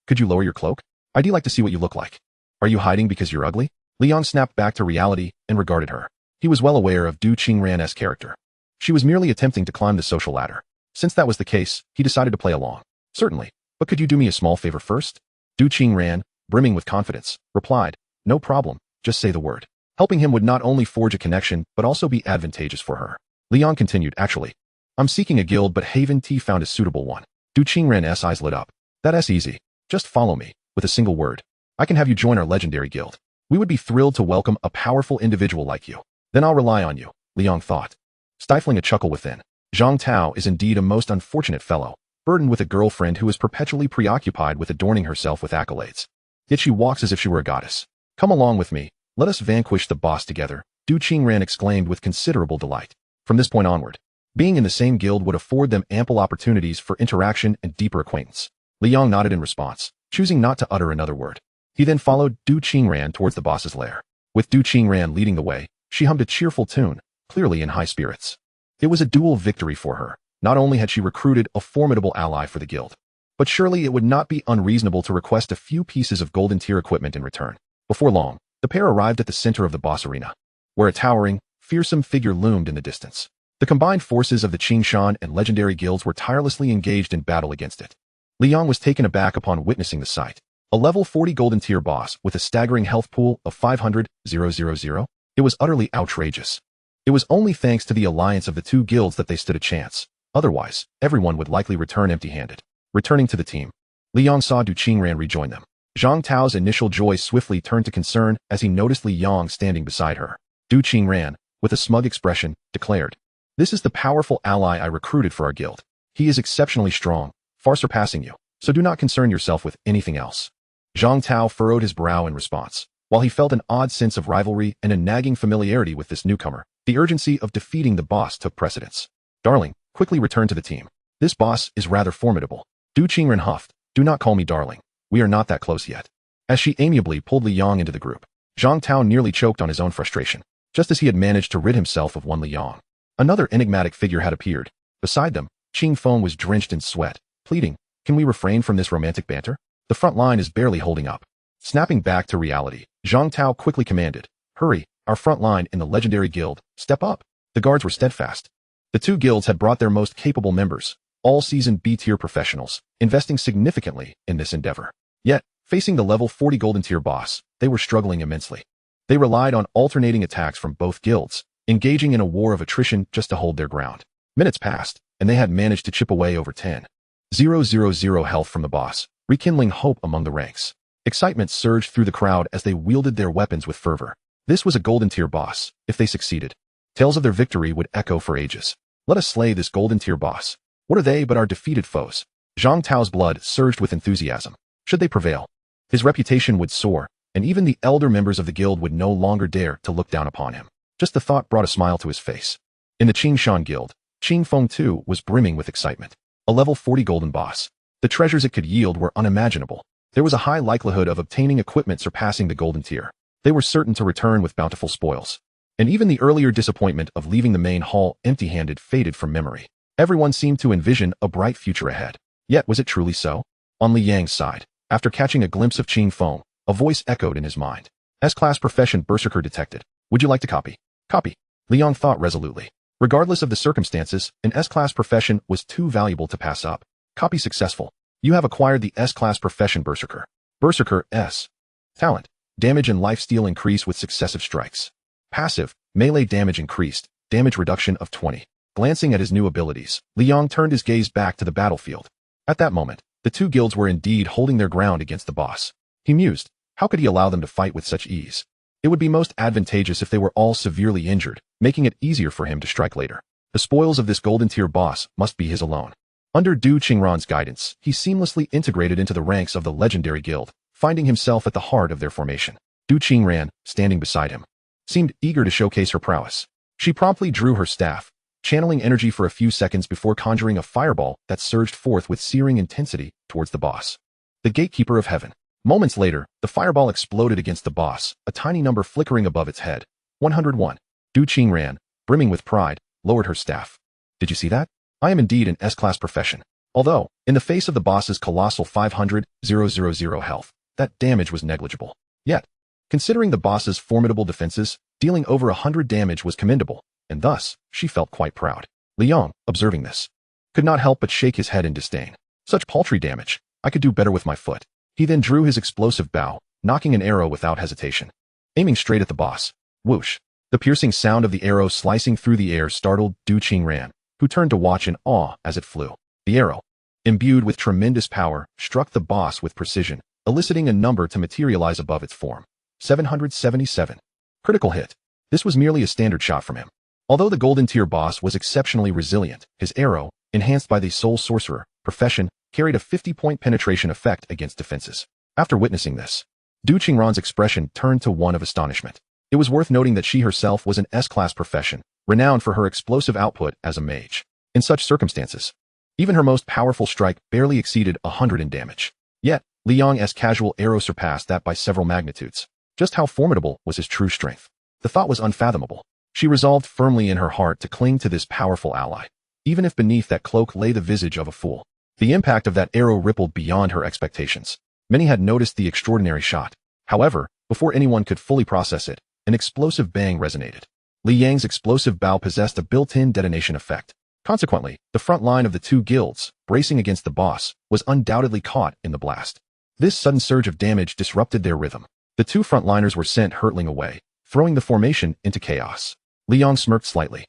Could you lower your cloak? I'd like to see what you look like. Are you hiding because you're ugly? Li Yong snapped back to reality and regarded her. He was well aware of Du Qingran's character. She was merely attempting to climb the social ladder. Since that was the case, he decided to play along. Certainly, but could you do me a small favor first? Du Qingran, brimming with confidence, replied, no problem, just say the word. Helping him would not only forge a connection, but also be advantageous for her. Li Yong continued, actually, I'm seeking a guild, but Haven T found a suitable one. Du Qingran's eyes lit up. That's easy. Just follow me, with a single word. I can have you join our legendary guild. We would be thrilled to welcome a powerful individual like you. Then I'll rely on you, Li Yong thought. Stifling a chuckle within, Zhang Tao is indeed a most unfortunate fellow, burdened with a girlfriend who is perpetually preoccupied with adorning herself with accolades. Yet she walks as if she were a goddess. Come along with me, let us vanquish the boss together, Du Qingran exclaimed with considerable delight. From this point onward, being in the same guild would afford them ample opportunities for interaction and deeper acquaintance. Li Yong nodded in response, choosing not to utter another word. He then followed Du Qingran towards the boss's lair. With Du Qingran leading the way, she hummed a cheerful tune, clearly in high spirits. It was a dual victory for her. Not only had she recruited a formidable ally for the guild, but surely it would not be unreasonable to request a few pieces of golden tier equipment in return. Before long, the pair arrived at the center of the boss arena, where a towering, fearsome figure loomed in the distance. The combined forces of the Qingshan and legendary guilds were tirelessly engaged in battle against it. Liang was taken aback upon witnessing the sight. A level 40 golden tier boss with a staggering health pool of 500,000. It was utterly outrageous. It was only thanks to the alliance of the two guilds that they stood a chance. Otherwise, everyone would likely return empty-handed. Returning to the team, Liang saw Du Qingran rejoin them. Zhang Tao's initial joy swiftly turned to concern as he noticed Liang standing beside her. Du Qingran, with a smug expression, declared, "This is the powerful ally I recruited for our guild. He is exceptionally strong, far surpassing you, so do not concern yourself with anything else." Zhang Tao furrowed his brow in response. While he felt an odd sense of rivalry and a nagging familiarity with this newcomer, the urgency of defeating the boss took precedence. "Darling, quickly return to the team. This boss is rather formidable." Du Qingran huffed, "Do not call me darling. We are not that close yet." As she amiably pulled Liang into the group, Zhang Tao nearly choked on his own frustration. Just as he had managed to rid himself of one Liang, another enigmatic figure had appeared. Beside them, Qing Feng was drenched in sweat, pleading, "Can we refrain from this romantic banter? The front line is barely holding up." Snapping back to reality, Zhang Tao quickly commanded, "Hurry, our front line in the legendary guild, step up." The guards were steadfast. The two guilds had brought their most capable members, all seasoned B-tier professionals, investing significantly in this endeavor. Yet, facing the level 40 golden tier boss, they were struggling immensely. They relied on alternating attacks from both guilds, engaging in a war of attrition just to hold their ground. Minutes passed, and they had managed to chip away over 10,000 health from the boss, rekindling hope among the ranks. Excitement surged through the crowd as they wielded their weapons with fervor. This was a golden tier boss. If they succeeded, tales of their victory would echo for ages. Let us slay this golden tier boss. What are they but our defeated foes? Zhang Tao's blood surged with enthusiasm. Should they prevail, his reputation would soar, and even the elder members of the guild would no longer dare to look down upon him. Just the thought brought a smile to his face. In the Qingshan guild, Qing Feng too was brimming with excitement. A level 40 golden boss. The treasures it could yield were unimaginable. There was a high likelihood of obtaining equipment surpassing the golden tier. They were certain to return with bountiful spoils. And even the earlier disappointment of leaving the main hall empty-handed faded from memory. Everyone seemed to envision a bright future ahead. Yet was it truly so? On Liang's side, after catching a glimpse of Qing Feng, a voice echoed in his mind. S-class profession berserker detected. Would you like to copy? Copy. Liang thought resolutely. Regardless of the circumstances, an S-class profession was too valuable to pass up. Copy successful. You have acquired the S-class profession berserker. Berserker S. Talent. Damage and lifesteal increase with successive strikes. Passive. Melee damage increased. Damage reduction of 20. Glancing at his new abilities, Liang turned his gaze back to the battlefield. At that moment, the two guilds were indeed holding their ground against the boss. He mused, how could he allow them to fight with such ease? It would be most advantageous if they were all severely injured, making it easier for him to strike later. The spoils of this golden tier boss must be his alone. Under Du Qingran's guidance, he seamlessly integrated into the ranks of the legendary guild, finding himself at the heart of their formation. Du Qingran, standing beside him, seemed eager to showcase her prowess. She promptly drew her staff, channeling energy for a few seconds before conjuring a fireball that surged forth with searing intensity towards the boss. The gatekeeper of heaven. Moments later, the fireball exploded against the boss, a tiny number flickering above its head. 101. Du Qingran, brimming with pride, lowered her staff. Did you see that? I am indeed an S-class profession. Although, in the face of the boss's colossal 500,000 health, that damage was negligible. Yet, considering the boss's formidable defenses, dealing over 100 damage was commendable, and thus, she felt quite proud. Liang, observing this, could not help but shake his head in disdain. Such paltry damage. I could do better with my foot. He then drew his explosive bow, knocking an arrow without hesitation. Aiming straight at the boss. Whoosh. The piercing sound of the arrow slicing through the air startled Du Qingran, who turned to watch in awe as it flew. The arrow, imbued with tremendous power, struck the boss with precision, eliciting a number to materialize above its form. 777. Critical hit. This was merely a standard shot from him. Although the golden tier boss was exceptionally resilient, his arrow, enhanced by the soul sorcerer profession, carried a 50-point penetration effect against defenses. After witnessing this, Du Qingran's expression turned to one of astonishment. It was worth noting that she herself was an S-class profession, renowned for her explosive output as a mage. In such circumstances, even her most powerful strike barely exceeded 100 in damage. Yet, Liang's casual arrow surpassed that by several magnitudes. Just how formidable was his true strength? The thought was unfathomable. She resolved firmly in her heart to cling to this powerful ally, even if beneath that cloak lay the visage of a fool. The impact of that arrow rippled beyond her expectations. Many had noticed the extraordinary shot. However, before anyone could fully process it, an explosive bang resonated. Li Yang's explosive bow possessed a built-in detonation effect. Consequently, the front line of the two guilds, bracing against the boss, was undoubtedly caught in the blast. This sudden surge of damage disrupted their rhythm. The two frontliners were sent hurtling away, throwing the formation into chaos. Li Yang smirked slightly.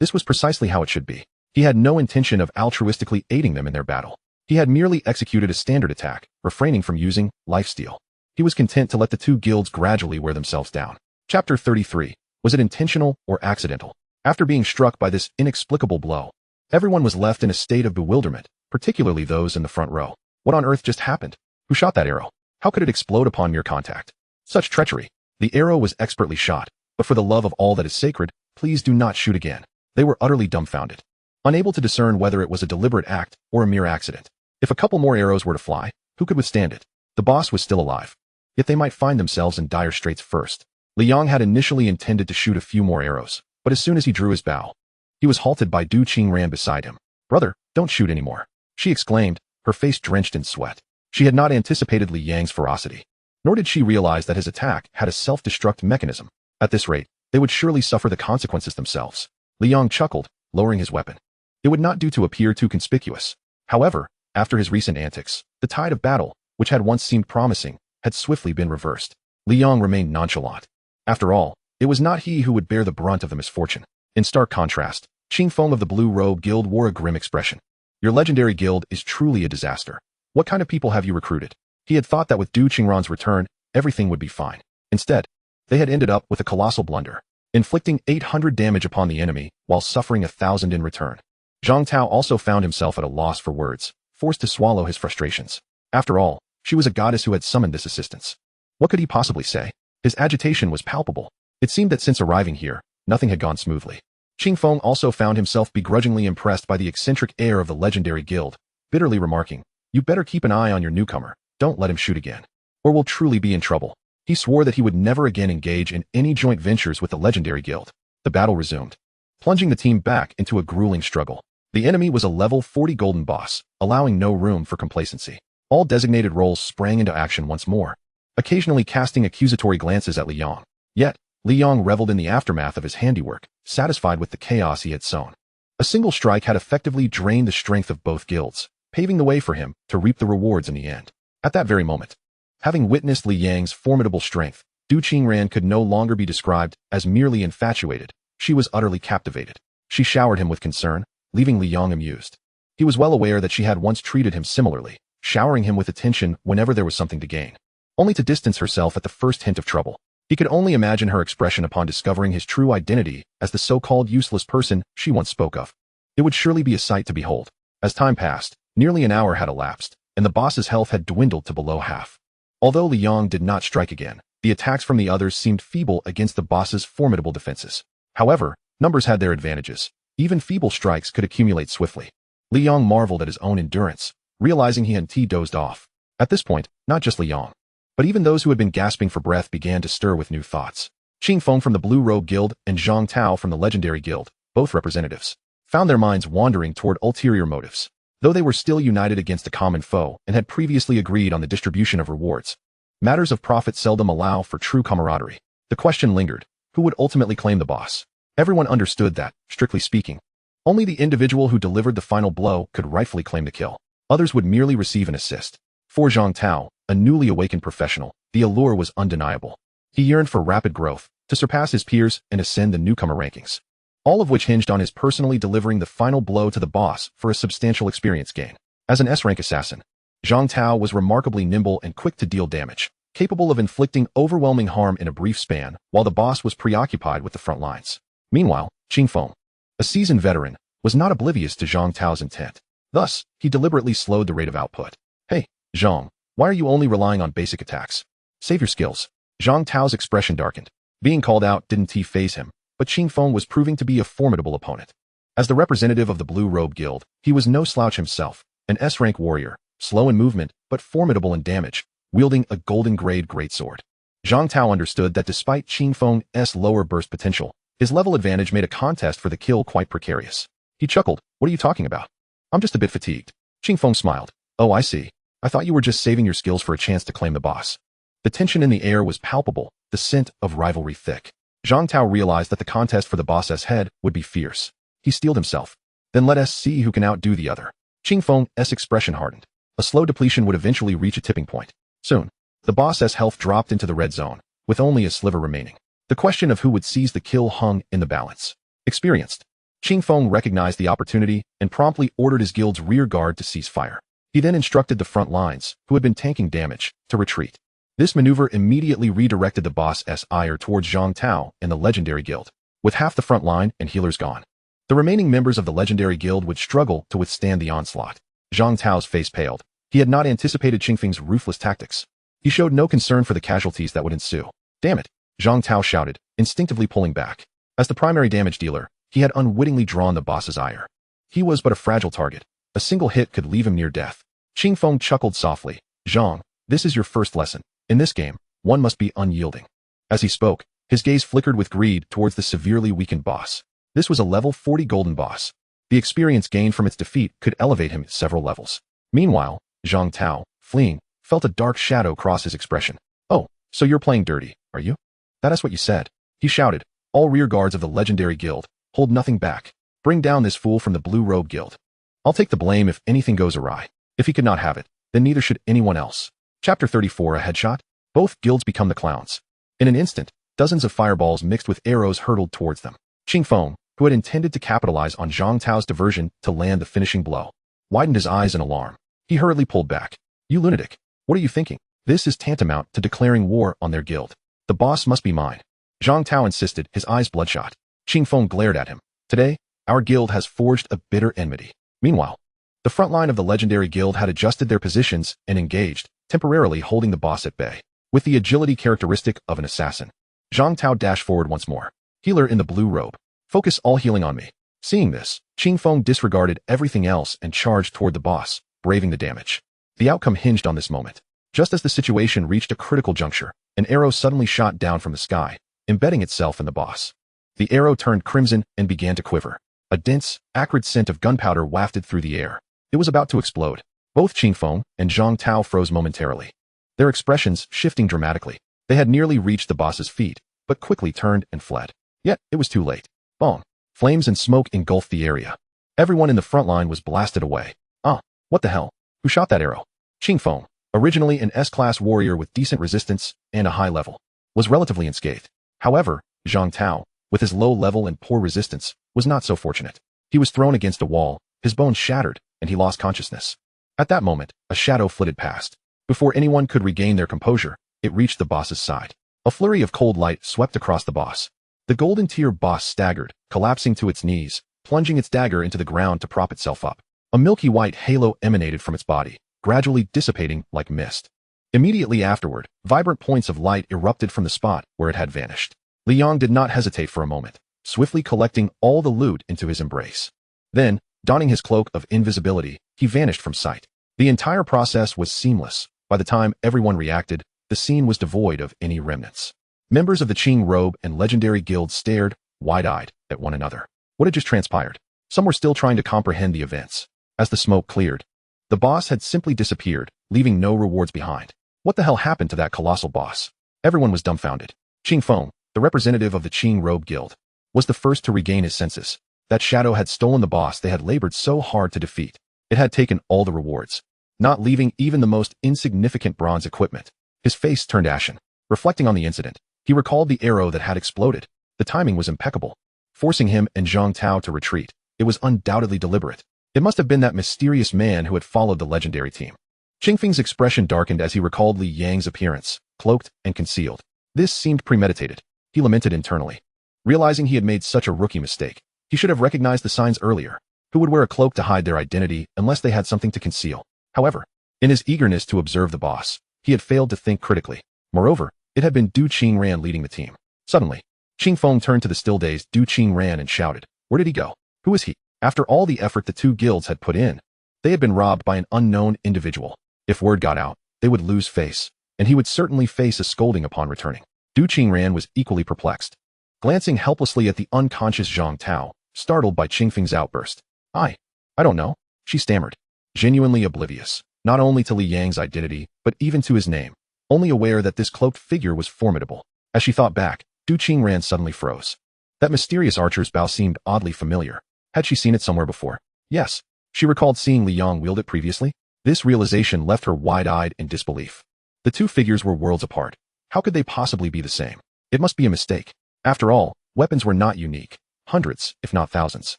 This was precisely how it should be. He had no intention of altruistically aiding them in their battle. He had merely executed a standard attack, refraining from using lifesteal. He was content to let the two guilds gradually wear themselves down. Chapter 33. Was it intentional or accidental? After being struck by this inexplicable blow, everyone was left in a state of bewilderment, particularly those in the front row. What on earth just happened? Who shot that arrow? How could it explode upon mere contact? Such treachery. The arrow was expertly shot, but for the love of all that is sacred, please do not shoot again. They were utterly dumbfounded, unable to discern whether it was a deliberate act or a mere accident. If a couple more arrows were to fly, who could withstand it? The boss was still alive. Yet they might find themselves in dire straits first. Li Yang had initially intended to shoot a few more arrows, but as soon as he drew his bow, he was halted by Du Qingran beside him. "Brother, don't shoot anymore," she exclaimed, her face drenched in sweat. She had not anticipated Li Yang's ferocity, nor did she realize that his attack had a self-destruct mechanism. At this rate, they would surely suffer the consequences themselves. Li Yang chuckled, lowering his weapon. It would not do to appear too conspicuous. However, after his recent antics, the tide of battle, which had once seemed promising, had swiftly been reversed. Li Yang remained nonchalant. After all, it was not he who would bear the brunt of the misfortune. In stark contrast, Qing Feng of the Blue Robe Guild wore a grim expression. "Your legendary guild is truly a disaster. What kind of people have you recruited?" He had thought that with Du Qingran's return, everything would be fine. Instead, they had ended up with a colossal blunder, inflicting 800 damage upon the enemy while suffering 1,000 in return. Zhang Tao also found himself at a loss for words, forced to swallow his frustrations. After all, she was a goddess who had summoned this assistance. What could he possibly say? His agitation was palpable. It seemed that since arriving here, nothing had gone smoothly. Qing Feng also found himself begrudgingly impressed by the eccentric air of the legendary guild, bitterly remarking, "You better keep an eye on your newcomer. Don't let him shoot again, or we'll truly be in trouble." He swore that he would never again engage in any joint ventures with the legendary guild. The battle resumed, plunging the team back into a grueling struggle. The enemy was a level 40 golden boss, allowing no room for complacency. All designated roles sprang into action once more, occasionally casting accusatory glances at Li Yang. Yet, Li Yang reveled in the aftermath of his handiwork, satisfied with the chaos he had sown. A single strike had effectively drained the strength of both guilds, paving the way for him to reap the rewards in the end. At that very moment, having witnessed Li Yang's formidable strength, Du Qingran could no longer be described as merely infatuated. She was utterly captivated. She showered him with concern, leaving Li Yang amused. He was well aware that she had once treated him similarly, showering him with attention whenever there was something to gain, only to distance herself at the first hint of trouble. He could only imagine her expression upon discovering his true identity as the so-called useless person she once spoke of. It would surely be a sight to behold. As time passed, nearly an hour had elapsed, and the boss's health had dwindled to below half. Although Li Yang did not strike again, the attacks from the others seemed feeble against the boss's formidable defenses. However, numbers had their advantages. Even feeble strikes could accumulate swiftly. Li Yang marveled at his own endurance, realizing he had dozed off. At this point, not just Li Yang, but even those who had been gasping for breath began to stir with new thoughts. Qing Feng from the Blue Robe Guild and Zhang Tao from the Legendary Guild, both representatives, found their minds wandering toward ulterior motives. Though they were still united against a common foe and had previously agreed on the distribution of rewards, matters of profit seldom allow for true camaraderie. The question lingered, who would ultimately claim the boss? Everyone understood that, strictly speaking, only the individual who delivered the final blow could rightfully claim the kill. Others would merely receive an assist. For Zhang Tao, a newly awakened professional, the allure was undeniable. He yearned for rapid growth, to surpass his peers and ascend the newcomer rankings, all of which hinged on his personally delivering the final blow to the boss for a substantial experience gain. As an S-rank assassin, Zhang Tao was remarkably nimble and quick to deal damage, capable of inflicting overwhelming harm in a brief span, while the boss was preoccupied with the front lines. Meanwhile, Qing Feng, a seasoned veteran, was not oblivious to Zhang Tao's intent. Thus, he deliberately slowed the rate of output. "Hey, Zhang, why are you only relying on basic attacks? Save your skills." Zhang Tao's expression darkened. Being called out didn't faze him, but Qing Feng was proving to be a formidable opponent. As the representative of the Blue Robe Guild, he was no slouch himself, an S-rank warrior, slow in movement but formidable in damage, wielding a golden-grade greatsword. Zhang Tao understood that despite Qing Feng's lower burst potential, his level advantage made a contest for the kill quite precarious. He chuckled, "What are you talking about? I'm just a bit fatigued." Qingfeng smiled. Oh, I see. I thought you were just saving your skills for a chance to claim the boss. The tension in the air was palpable, the scent of rivalry thick. Zhang Tao realized that the contest for the boss's head would be fierce. He steeled himself. Then let us see who can outdo the other. Qingfeng's expression hardened. A slow depletion would eventually reach a tipping point. Soon, the boss's health dropped into the red zone, with only a sliver remaining. The question of who would seize the kill hung in the balance. Experienced, Qingfeng recognized the opportunity and promptly ordered his guild's rear guard to cease fire. He then instructed the front lines, who had been tanking damage, to retreat. This maneuver immediately redirected the boss's ire towards Zhang Tao and the legendary guild. With half the front line and healers gone, the remaining members of the legendary guild would struggle to withstand the onslaught. Zhang Tao's face paled. He had not anticipated Qingfeng's ruthless tactics. He showed no concern for the casualties that would ensue. Damn it, Zhang Tao shouted, instinctively pulling back. As the primary damage dealer, he had unwittingly drawn the boss's ire. He was but a fragile target. A single hit could leave him near death. Qingfeng chuckled softly. Zhang, this is your first lesson. In this game, one must be unyielding. As he spoke, his gaze flickered with greed towards the severely weakened boss. This was a level 40 golden boss. The experience gained from its defeat could elevate him several levels. Meanwhile, Zhang Tao, fleeing, felt a dark shadow cross his expression. Oh, so you're playing dirty, are you? That is what you said. He shouted. All rear guards of the legendary guild, hold nothing back. Bring down this fool from the Blue Robe Guild. I'll take the blame if anything goes awry. If he could not have it, then neither should anyone else. Chapter 34. A headshot? Both guilds become the clowns. In an instant, dozens of fireballs mixed with arrows hurtled towards them. Qingfeng, who had intended to capitalize on Zhang Tao's diversion to land the finishing blow, widened his eyes in alarm. He hurriedly pulled back. You lunatic, what are you thinking? This is tantamount to declaring war on their guild. The boss must be mine. Zhang Tao insisted, his eyes bloodshot. Qingfeng glared at him. Today, our guild has forged a bitter enmity. Meanwhile, the front line of the legendary guild had adjusted their positions and engaged, temporarily holding the boss at bay. With the agility characteristic of an assassin, Zhang Tao dashed forward once more. Healer in the blue robe. Focus all healing on me. Seeing this, Qingfeng disregarded everything else and charged toward the boss, braving the damage. The outcome hinged on this moment. Just as the situation reached a critical juncture, an arrow suddenly shot down from the sky, embedding itself in the boss. The arrow turned crimson and began to quiver. A dense, acrid scent of gunpowder wafted through the air. It was about to explode. Both Qingfeng and Zhang Tao froze momentarily, their expressions shifting dramatically. They had nearly reached the boss's feet, but quickly turned and fled. Yet, it was too late. Bong! Flames and smoke engulfed the area. Everyone in the front line was blasted away. Ah, what the hell? Who shot that arrow? Qingfeng, originally an S-class warrior with decent resistance and a high level, was relatively unscathed. However, Zhang Tao, with his low level and poor resistance, was not so fortunate. He was thrown against a wall, his bones shattered, and he lost consciousness. At that moment, a shadow flitted past. Before anyone could regain their composure, it reached the boss's side. A flurry of cold light swept across the boss. The golden tier boss staggered, collapsing to its knees, plunging its dagger into the ground to prop itself up. A milky white halo emanated from its body, gradually dissipating like mist. Immediately afterward, vibrant points of light erupted from the spot where it had vanished. Liang did not hesitate for a moment, swiftly collecting all the loot into his embrace. Then, donning his cloak of invisibility, he vanished from sight. The entire process was seamless. By the time everyone reacted, the scene was devoid of any remnants. Members of the Qing Robe and Legendary Guild stared, wide-eyed, at one another. What had just transpired? Some were still trying to comprehend the events. As the smoke cleared, the boss had simply disappeared, leaving no rewards behind. What the hell happened to that colossal boss? Everyone was dumbfounded. Qingfeng, the representative of the Qing Robe Guild, was the first to regain his senses. That shadow had stolen the boss they had labored so hard to defeat. It had taken all the rewards, not leaving even the most insignificant bronze equipment. His face turned ashen. Reflecting on the incident, he recalled the arrow that had exploded. The timing was impeccable, forcing him and Zhang Tao to retreat. It was undoubtedly deliberate. It must have been that mysterious man who had followed the legendary team. Qingfeng's expression darkened as he recalled Li Yang's appearance, cloaked and concealed. This seemed premeditated. He lamented internally. Realizing he had made such a rookie mistake, he should have recognized the signs earlier. Who would wear a cloak to hide their identity unless they had something to conceal? However, in his eagerness to observe the boss, he had failed to think critically. Moreover, it had been Du Qingran leading the team. Suddenly, Qingfeng turned to the still-dazed Du Qingran and shouted, "Where did he go? Who is he?" After all the effort the two guilds had put in, they had been robbed by an unknown individual. If word got out, they would lose face, and he would certainly face a scolding upon returning. Du Qingran was equally perplexed, glancing helplessly at the unconscious Zhang Tao, startled by Qingfeng's outburst. I don't know," she stammered. genuinely oblivious, not only to Li Yang's identity, but even to his name, only aware that this cloaked figure was formidable. As she thought back, Du Qingran suddenly froze. That mysterious archer's bow seemed oddly familiar. Had she seen it somewhere before? Yes. She recalled seeing Li Yang wield it previously. This realization left her wide-eyed in disbelief. The two figures were worlds apart. How could they possibly be the same? It must be a mistake. After all, weapons were not unique. Hundreds, if not thousands,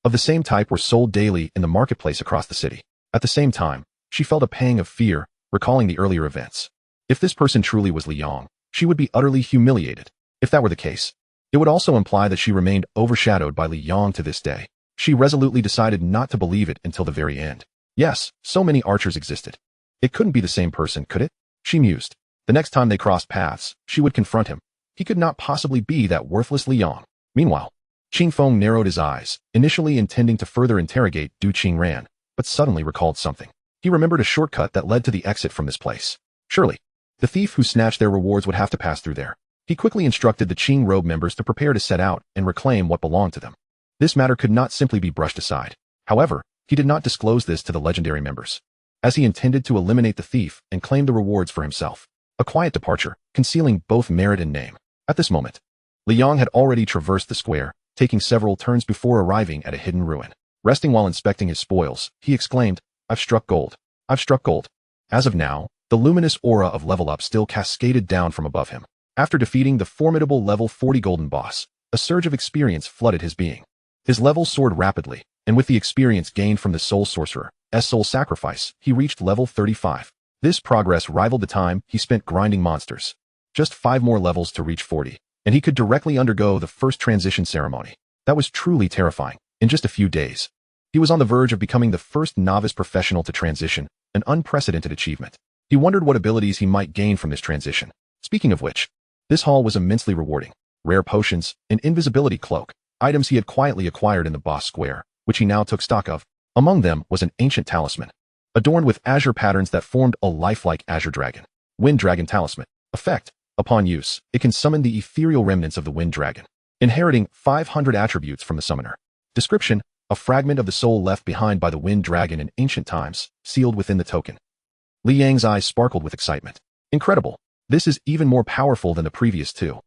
of the same type were sold daily in the marketplace across the city. At the same time, she felt a pang of fear, recalling the earlier events. If this person truly was Li Yang, she would be utterly humiliated. If that were the case, it would also imply that she remained overshadowed by Li Yang to this day. She resolutely decided not to believe it until the very end. Yes, so many archers existed. It couldn't be the same person, could it? She mused. The next time they crossed paths, she would confront him. He could not possibly be that worthless Li Yang. Meanwhile, Qing Feng narrowed his eyes, initially intending to further interrogate Du Qingran, but suddenly recalled something. He remembered a shortcut that led to the exit from this place. Surely, the thief who snatched their rewards would have to pass through there. He quickly instructed the Qing robe members to prepare to set out and reclaim what belonged to them. This matter could not simply be brushed aside. However, he did not disclose this to the legendary members, as he intended to eliminate the thief and claim the rewards for himself. A quiet departure, concealing both merit and name. At this moment, Li Yang had already traversed the square, taking several turns before arriving at a hidden ruin. Resting while inspecting his spoils, he exclaimed, "I've struck gold. I've struck gold." As of now, the luminous aura of level up still cascaded down from above him. After defeating the formidable level 40 golden boss, a surge of experience flooded his being. His levels soared rapidly, and with the experience gained from the soul sorcerer's soul sacrifice, he reached level 35. This progress rivaled the time he spent grinding monsters. Just 5 more levels to reach 40, and he could directly undergo the first transition ceremony. That was truly terrifying. In just a few days, he was on the verge of becoming the first novice professional to transition, an unprecedented achievement. He wondered what abilities he might gain from this transition. Speaking of which, this haul was immensely rewarding. Rare potions, an invisibility cloak, items he had quietly acquired in the boss square, which he now took stock of. Among them was an ancient talisman, adorned with azure patterns that formed a lifelike azure dragon. Wind Dragon Talisman. Effect. Upon use, it can summon the ethereal remnants of the Wind Dragon, inheriting 500 attributes from the summoner. Description. A fragment of the soul left behind by the Wind Dragon in ancient times, sealed within the token. Li Yang's eyes sparkled with excitement. Incredible. This is even more powerful than the previous two.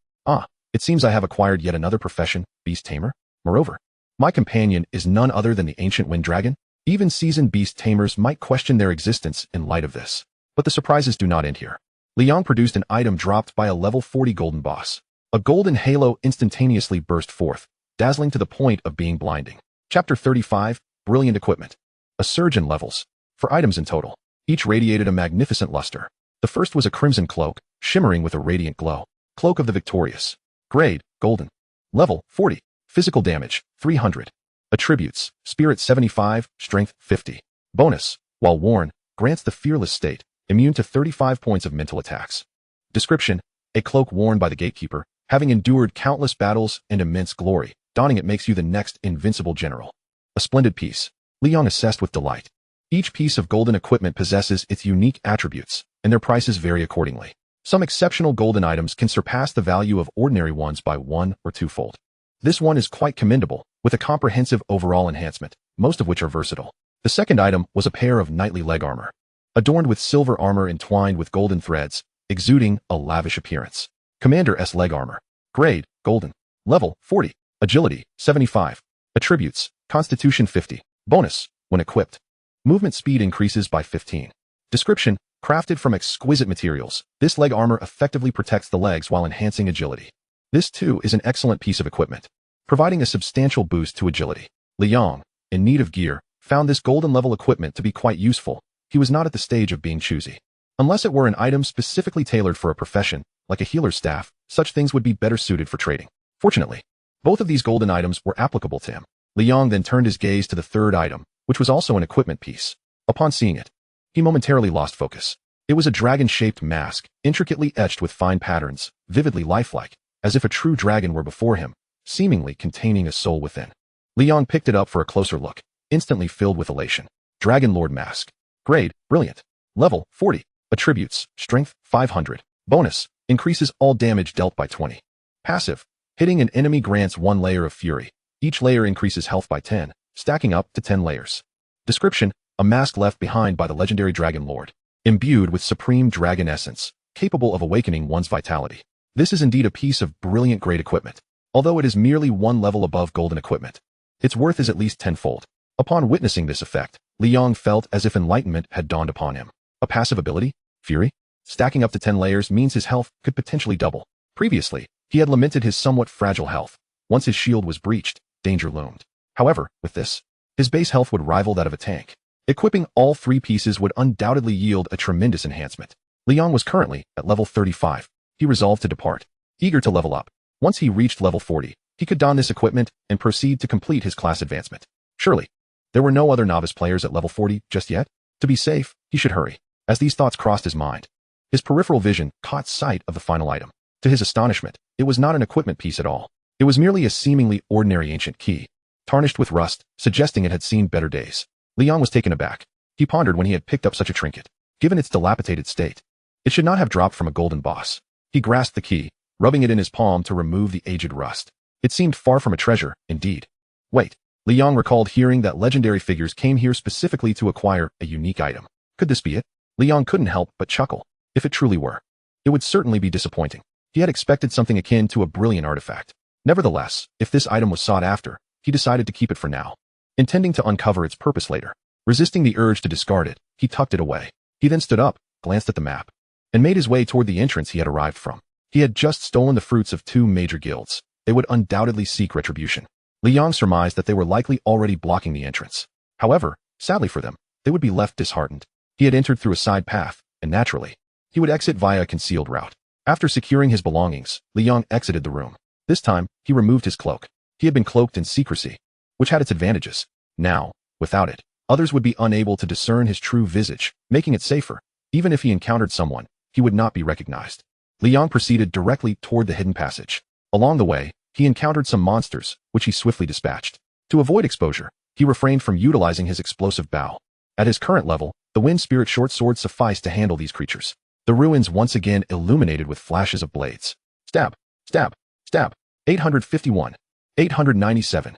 It seems I have acquired yet another profession, beast tamer. Moreover, my companion is none other than the ancient Wind Dragon. Even seasoned beast tamers might question their existence in light of this. But the surprises do not end here. Li Yang produced an item dropped by a level 40 golden boss. A golden halo instantaneously burst forth, dazzling to the point of being blinding. Chapter 35, Brilliant Equipment. A surge in levels. 4 items in total. Each radiated a magnificent luster. The first was a crimson cloak, shimmering with a radiant glow. Cloak of the Victorious. Grade, Golden. Level, 40. Physical damage, 300. Attributes, Spirit 75, Strength 50. Bonus, while worn, grants the Fearless state, immune to 35 points of mental attacks. Description, a cloak worn by the gatekeeper, having endured countless battles and immense glory. Donning it makes you the next invincible general. A splendid piece. Li Yang assessed with delight. Each piece of golden equipment possesses its unique attributes, and their prices vary accordingly. Some exceptional golden items can surpass the value of ordinary ones by 1 or 2-fold. This one is quite commendable, with a comprehensive overall enhancement, most of which are versatile. The second item was a pair of knightly leg armor, adorned with silver armor entwined with golden threads, exuding a lavish appearance. Commander-S leg armor. Grade, Golden. Level, 40. Agility, 75. Attributes, Constitution 50. Bonus, when equipped. Movement speed increases by 15. Description, crafted from exquisite materials, this leg armor effectively protects the legs while enhancing agility. This too is an excellent piece of equipment, providing a substantial boost to agility. Li Yang, in need of gear, found this golden level equipment to be quite useful. He was not at the stage of being choosy. Unless it were an item specifically tailored for a profession, like a healer's staff, such things would be better suited for trading. Fortunately, both of these golden items were applicable to him. Li Yang then turned his gaze to the third item, which was also an equipment piece. Upon seeing it, he momentarily lost focus. It was a dragon-shaped mask, intricately etched with fine patterns, vividly lifelike, as if a true dragon were before him, seemingly containing a soul within. Li Yang picked it up for a closer look, instantly filled with elation. Dragon Lord Mask. Grade, Brilliant. Level, 40. Attributes, Strength, 500. Bonus, increases all damage dealt by 20. Passive, hitting an enemy grants 1 layer of fury. Each layer increases health by 10, stacking up to 10 layers. Description, a mask left behind by the legendary Dragon Lord, imbued with supreme dragon essence, capable of awakening one's vitality. This is indeed a piece of brilliant great equipment. Although it is merely one level above golden equipment, its worth is at least tenfold. Upon witnessing this effect, Li Yong felt as if enlightenment had dawned upon him. A passive ability? Fury? Stacking up to 10 layers means his health could potentially double. Previously, he had lamented his somewhat fragile health. Once his shield was breached, danger loomed. However, with this, his base health would rival that of a tank. Equipping all 3 pieces would undoubtedly yield a tremendous enhancement. Li Yong was currently at level 35. He resolved to depart, eager to level up. Once he reached level 40, he could don this equipment and proceed to complete his class advancement. Surely, there were no other novice players at level 40 just yet? To be safe, he should hurry. As these thoughts crossed his mind, his peripheral vision caught sight of the final item. To his astonishment, it was not an equipment piece at all. It was merely a seemingly ordinary ancient key, tarnished with rust, suggesting it had seen better days. Li Yong was taken aback. He pondered when he had picked up such a trinket. Given its dilapidated state, it should not have dropped from a golden boss. He grasped the key, rubbing it in his palm to remove the aged rust. It seemed far from a treasure, indeed. Wait. Li Yong recalled hearing that legendary figures came here specifically to acquire a unique item. Could this be it? Li Yong couldn't help but chuckle. If it truly were, it would certainly be disappointing. He had expected something akin to a brilliant artifact. Nevertheless, if this item was sought after, he decided to keep it for now, intending to uncover its purpose later. Resisting the urge to discard it, he tucked it away. He then stood up, glanced at the map, and made his way toward the entrance he had arrived from. He had just stolen the fruits of 2 major guilds. They would undoubtedly seek retribution. Li Yong surmised that they were likely already blocking the entrance. However, sadly for them, they would be left disheartened. He had entered through a side path, and naturally, he would exit via a concealed route. After securing his belongings, Li Yong exited the room. This time, he removed his cloak. He had been cloaked in secrecy, which had its advantages. Now, without it, others would be unable to discern his true visage, making it safer. Even if he encountered someone, he would not be recognized. Li Yong proceeded directly toward the hidden passage. Along the way, he encountered some monsters, which he swiftly dispatched. To avoid exposure, he refrained from utilizing his explosive bow. At his current level, the wind spirit short sword sufficed to handle these creatures. The ruins once again illuminated with flashes of blades. Stab, stab, stab. 851, 897,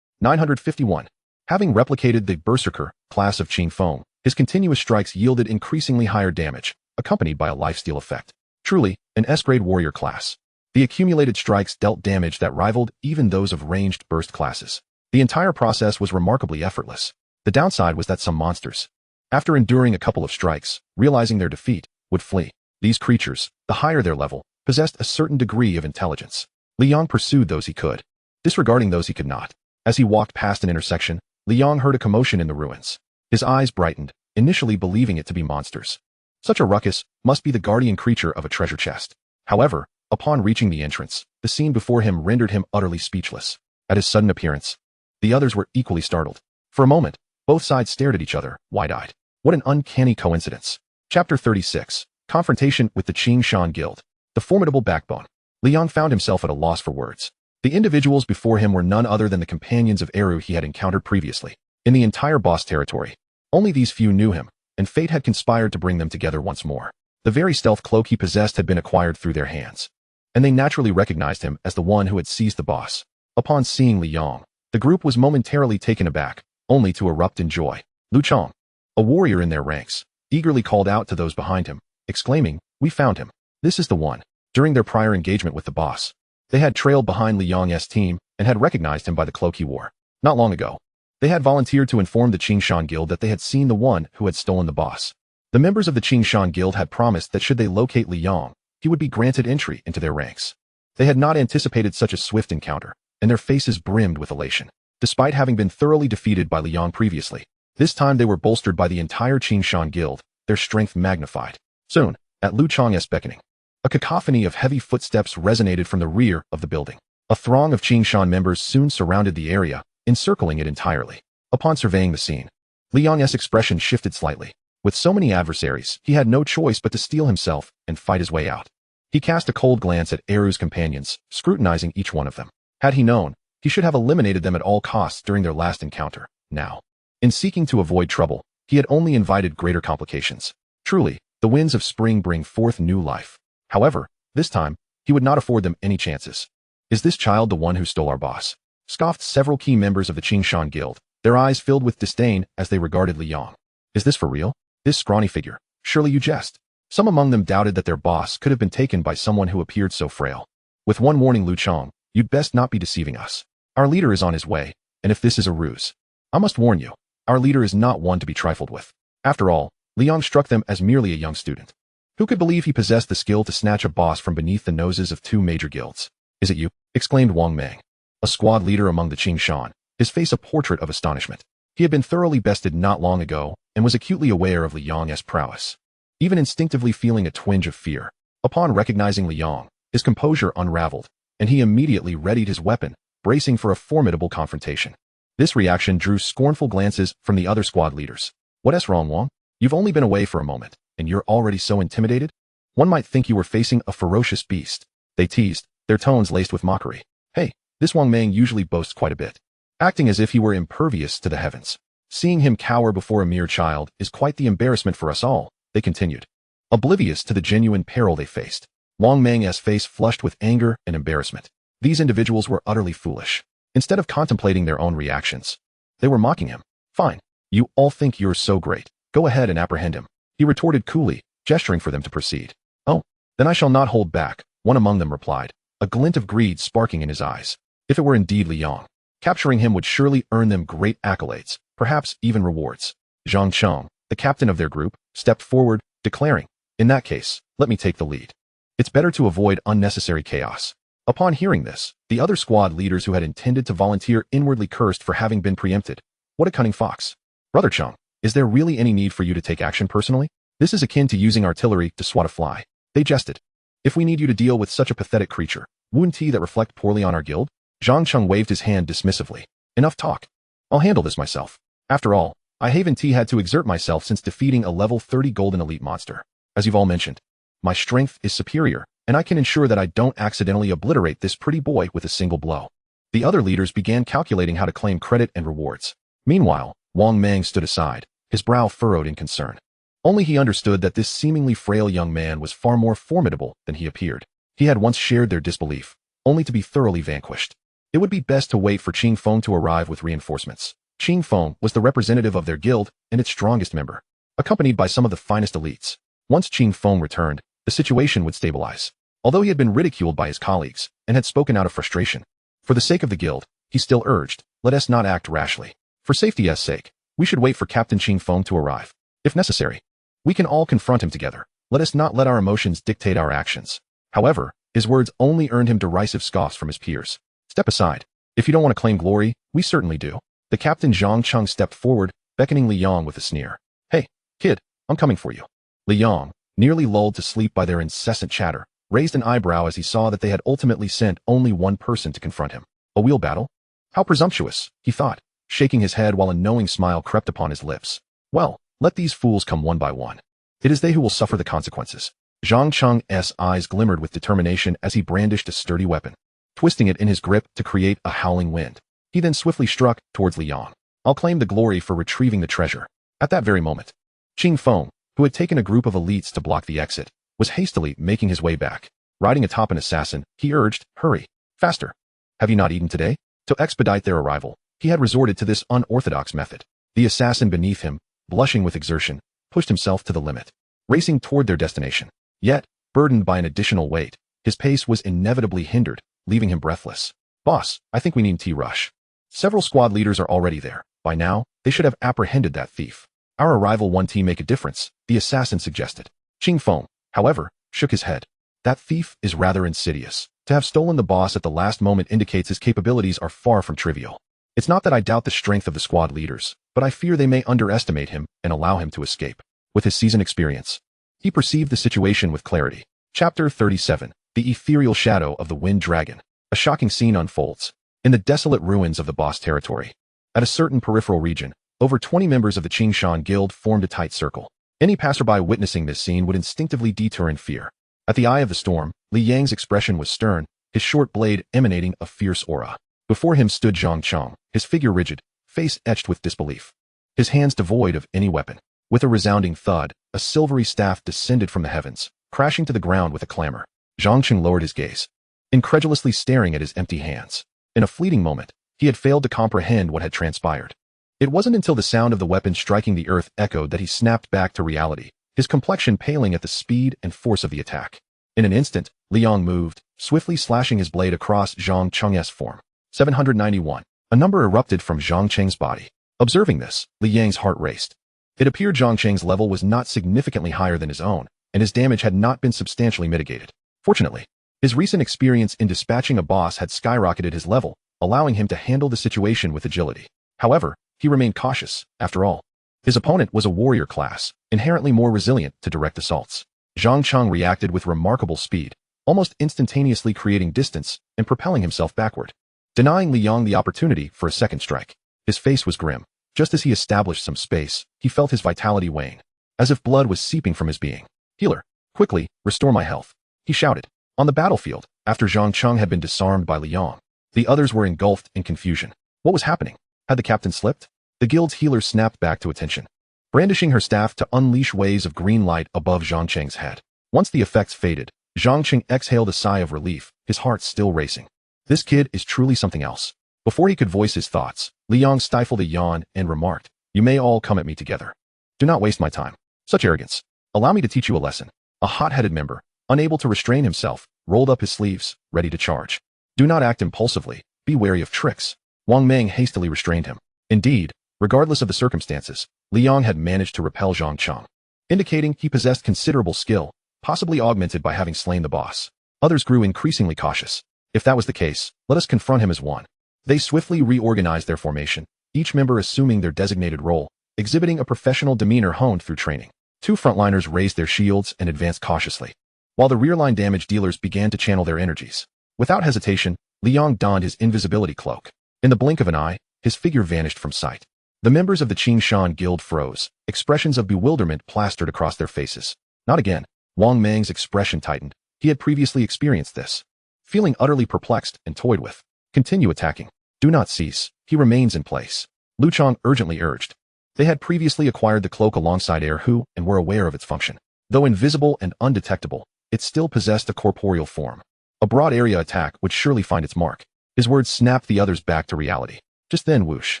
951. Having replicated the Berserker class of Qing Feng, his continuous strikes yielded increasingly higher damage, accompanied by a lifesteal effect. Truly, an S-grade warrior class. The accumulated strikes dealt damage that rivaled even those of ranged burst classes. The entire process was remarkably effortless. The downside was that some monsters, after enduring a couple of strikes, realizing their defeat, would flee. These creatures, the higher their level, possessed a certain degree of intelligence. Li Yong pursued those he could, disregarding those he could not. As he walked past an intersection, Li Yong heard a commotion in the ruins. His eyes brightened, initially believing it to be monsters. Such a ruckus must be the guardian creature of a treasure chest. However, upon reaching the entrance, the scene before him rendered him utterly speechless. At his sudden appearance, the others were equally startled. For a moment, both sides stared at each other, wide-eyed. What an uncanny coincidence. Chapter 36. Confrontation with the Qing Shan Guild. The formidable backbone. Li Yong found himself at a loss for words. The individuals before him were none other than the companions of Eru he had encountered previously. In the entire boss territory, only these few knew him, and fate had conspired to bring them together once more. The very stealth cloak he possessed had been acquired through their hands, and they naturally recognized him as the one who had seized the boss. Upon seeing Li Yong, the group was momentarily taken aback, only to erupt in joy. Lu Chong, a warrior in their ranks, eagerly called out to those behind him, exclaiming, "We found him. This is the one." During their prior engagement with the boss, they had trailed behind Li Yong's team and had recognized him by the cloak he wore. Not long ago, they had volunteered to inform the Qing Shan Guild that they had seen the one who had stolen the boss. The members of the Qing Shan Guild had promised that should they locate Li Yong, he would be granted entry into their ranks. They had not anticipated such a swift encounter, and their faces brimmed with elation. Despite having been thoroughly defeated by Li Yong previously, this time they were bolstered by the entire Qing Shan Guild, their strength magnified. Soon, at Lu Chong's beckoning, a cacophony of heavy footsteps resonated from the rear of the building. A throng of Qing Shan members soon surrounded the area, encircling it entirely. Upon surveying the scene, Li Yong's expression shifted slightly. With so many adversaries, he had no choice but to steel himself and fight his way out. He cast a cold glance at Eru's companions, scrutinizing each one of them. Had he known, he should have eliminated them at all costs during their last encounter. Now, in seeking to avoid trouble, he had only invited greater complications. Truly, the winds of spring bring forth new life. However, this time, he would not afford them any chances. "Is this child the one who stole our boss?" scoffed several key members of the Qing Shan Guild, their eyes filled with disdain as they regarded Li Yong. Is this for real? This scrawny figure. Surely you jest. Some among them doubted that their boss could have been taken by someone who appeared so frail. With one warning, Lu Chong, you'd best not be deceiving us. Our leader is on his way, and if this is a ruse, I must warn you, our leader is not one to be trifled with. After all, Liang struck them as merely a young student. Who could believe he possessed the skill to snatch a boss from beneath the noses of two major guilds? Is it you? Exclaimed Wang Mang, a squad leader among the Qing Shan, his face a portrait of astonishment. He had been thoroughly bested not long ago and was acutely aware of Liang's prowess, even instinctively feeling a twinge of fear. Upon recognizing Liang, his composure unraveled, and he immediately readied his weapon, bracing for a formidable confrontation. This reaction drew scornful glances from the other squad leaders. What's wrong, Wang? You've only been away for a moment, and you're already so intimidated? One might think you were facing a ferocious beast. They teased, their tones laced with mockery. Hey, this Wang Mang usually boasts quite a bit, acting as if he were impervious to the heavens. Seeing him cower before a mere child is quite the embarrassment for us all, they continued, oblivious to the genuine peril they faced. Wang Mang's face flushed with anger and embarrassment. These individuals were utterly foolish. Instead of contemplating their own reactions, they were mocking him. Fine, you all think you're so great. Go ahead and apprehend him, he retorted coolly, gesturing for them to proceed. Oh, then I shall not hold back, one among them replied, a glint of greed sparking in his eyes. If it were indeed Liang, capturing him would surely earn them great accolades, perhaps even rewards. Zhang Cheng, the captain of their group, stepped forward, declaring, in that case, let me take the lead. It's better to avoid unnecessary chaos. Upon hearing this, the other squad leaders who had intended to volunteer inwardly cursed for having been preempted. What a cunning fox. Brother Cheng, is there really any need for you to take action personally? This is akin to using artillery to swat a fly. They jested. If we need you to deal with such a pathetic creature, wouldn't he that reflect poorly on our guild? Zhang Cheng waved his hand dismissively. Enough talk. I'll handle this myself. After all, I haven't had to exert myself since defeating a level 30 golden elite monster. As you've all mentioned, my strength is superior, and I can ensure that I don't accidentally obliterate this pretty boy with a single blow. The other leaders began calculating how to claim credit and rewards. Meanwhile, Wang Mang stood aside, his brow furrowed in concern. Only he understood that this seemingly frail young man was far more formidable than he appeared. He had once shared their disbelief, only to be thoroughly vanquished. It would be best to wait for Qing Feng to arrive with reinforcements. Qing Feng was the representative of their guild and its strongest member, accompanied by some of the finest elites. Once Qing Feng returned, the situation would stabilize. Although he had been ridiculed by his colleagues and had spoken out of frustration, for the sake of the guild, he still urged, let us not act rashly. For safety's sake, we should wait for Captain Qing Feng to arrive. If necessary, we can all confront him together. Let us not let our emotions dictate our actions. However, his words only earned him derisive scoffs from his peers. Step aside. If you don't want to claim glory, we certainly do. The captain Zhang Cheng stepped forward, beckoning Liang with a sneer. Hey, kid, I'm coming for you. Liang, nearly lulled to sleep by their incessant chatter, raised an eyebrow as he saw that they had ultimately sent only one person to confront him. A wheel battle? How presumptuous, he thought, shaking his head while a knowing smile crept upon his lips. Well, let these fools come one by one. It is they who will suffer the consequences. Zhang Cheng's eyes glimmered with determination as he brandished a sturdy weapon, twisting it in his grip to create a howling wind. He then swiftly struck towards Liang. I'll claim the glory for retrieving the treasure. At that very moment, Qing Feng, who had taken a group of elites to block the exit, was hastily making his way back. Riding atop an assassin, he urged, hurry, faster. Have you not eaten today? To expedite their arrival, he had resorted to this unorthodox method. The assassin beneath him, blushing with exertion, pushed himself to the limit, racing toward their destination. Yet, burdened by an additional weight, his pace was inevitably hindered, leaving him breathless. Boss, I think we need T-Rush. Several squad leaders are already there. By now, they should have apprehended that thief. Our arrival won't make a difference, the assassin suggested. Qing Feng, however, shook his head. That thief is rather insidious. To have stolen the boss at the last moment indicates his capabilities are far from trivial. It's not that I doubt the strength of the squad leaders, but I fear they may underestimate him and allow him to escape. With his seasoned experience, he perceived the situation with clarity. Chapter 37, The Ethereal Shadow of the Wind Dragon. A shocking scene unfolds. In the desolate ruins of the boss territory, at a certain peripheral region, over 20 members of the Qingshan Guild formed a tight circle. Any passerby witnessing this scene would instinctively deter in fear. At the eye of the storm, Li Yang's expression was stern, his short blade emanating a fierce aura. Before him stood Zhang Cheng, his figure rigid, face etched with disbelief, his hands devoid of any weapon. With a resounding thud, a silvery staff descended from the heavens, crashing to the ground with a clamor. Zhang Cheng lowered his gaze, incredulously staring at his empty hands. In a fleeting moment, he had failed to comprehend what had transpired. It wasn't until the sound of the weapon striking the earth echoed that he snapped back to reality, his complexion paling at the speed and force of the attack. In an instant, Liang moved, swiftly slashing his blade across Zhang Cheng's form. 791. A number erupted from Zhang Cheng's body. Observing this, Liang's heart raced. It appeared Zhang Cheng's level was not significantly higher than his own, and his damage had not been substantially mitigated. Fortunately, his recent experience in dispatching a boss had skyrocketed his level, allowing him to handle the situation with agility. However, he remained cautious, after all. His opponent was a warrior class, inherently more resilient to direct assaults. Zhang Cheng reacted with remarkable speed, almost instantaneously creating distance and propelling himself backward, denying Liang the opportunity for a second strike. His face was grim. Just as he established some space, he felt his vitality wane, as if blood was seeping from his being. "Healer, quickly, restore my health," he shouted. On the battlefield, after Zhang Cheng had been disarmed by Liang, the others were engulfed in confusion. What was happening? Had the captain slipped? The guild's healer snapped back to attention, brandishing her staff to unleash waves of green light above Zhang Cheng's head. Once the effects faded, Zhang Cheng exhaled a sigh of relief, his heart still racing. This kid is truly something else. Before he could voice his thoughts, Liang stifled a yawn and remarked, "You may all come at me together. Do not waste my time. Such arrogance. Allow me to teach you a lesson." A hot-headed member, unable to restrain himself, rolled up his sleeves, ready to charge. "Do not act impulsively. Be wary of tricks." Wang Meng hastily restrained him. Indeed, regardless of the circumstances, Liang had managed to repel Zhang Cheng, indicating he possessed considerable skill, possibly augmented by having slain the boss. Others grew increasingly cautious. If that was the case, let us confront him as one. They swiftly reorganized their formation, each member assuming their designated role, exhibiting a professional demeanor honed through training. Two frontliners raised their shields and advanced cautiously, while the rear-line damage dealers began to channel their energies. Without hesitation, Liang donned his invisibility cloak. In the blink of an eye, his figure vanished from sight. The members of the Qing Shan Guild froze, expressions of bewilderment plastered across their faces. Not again. Wang Meng's expression tightened. He had previously experienced this. Feeling utterly perplexed and toyed with. "Continue attacking. Do not cease. He remains in place," Lu Chang urgently urged. They had previously acquired the cloak alongside Erhu and were aware of its function. Though invisible and undetectable, it still possessed a corporeal form. A broad area attack would surely find its mark. His words snapped the others back to reality. Just then, whoosh,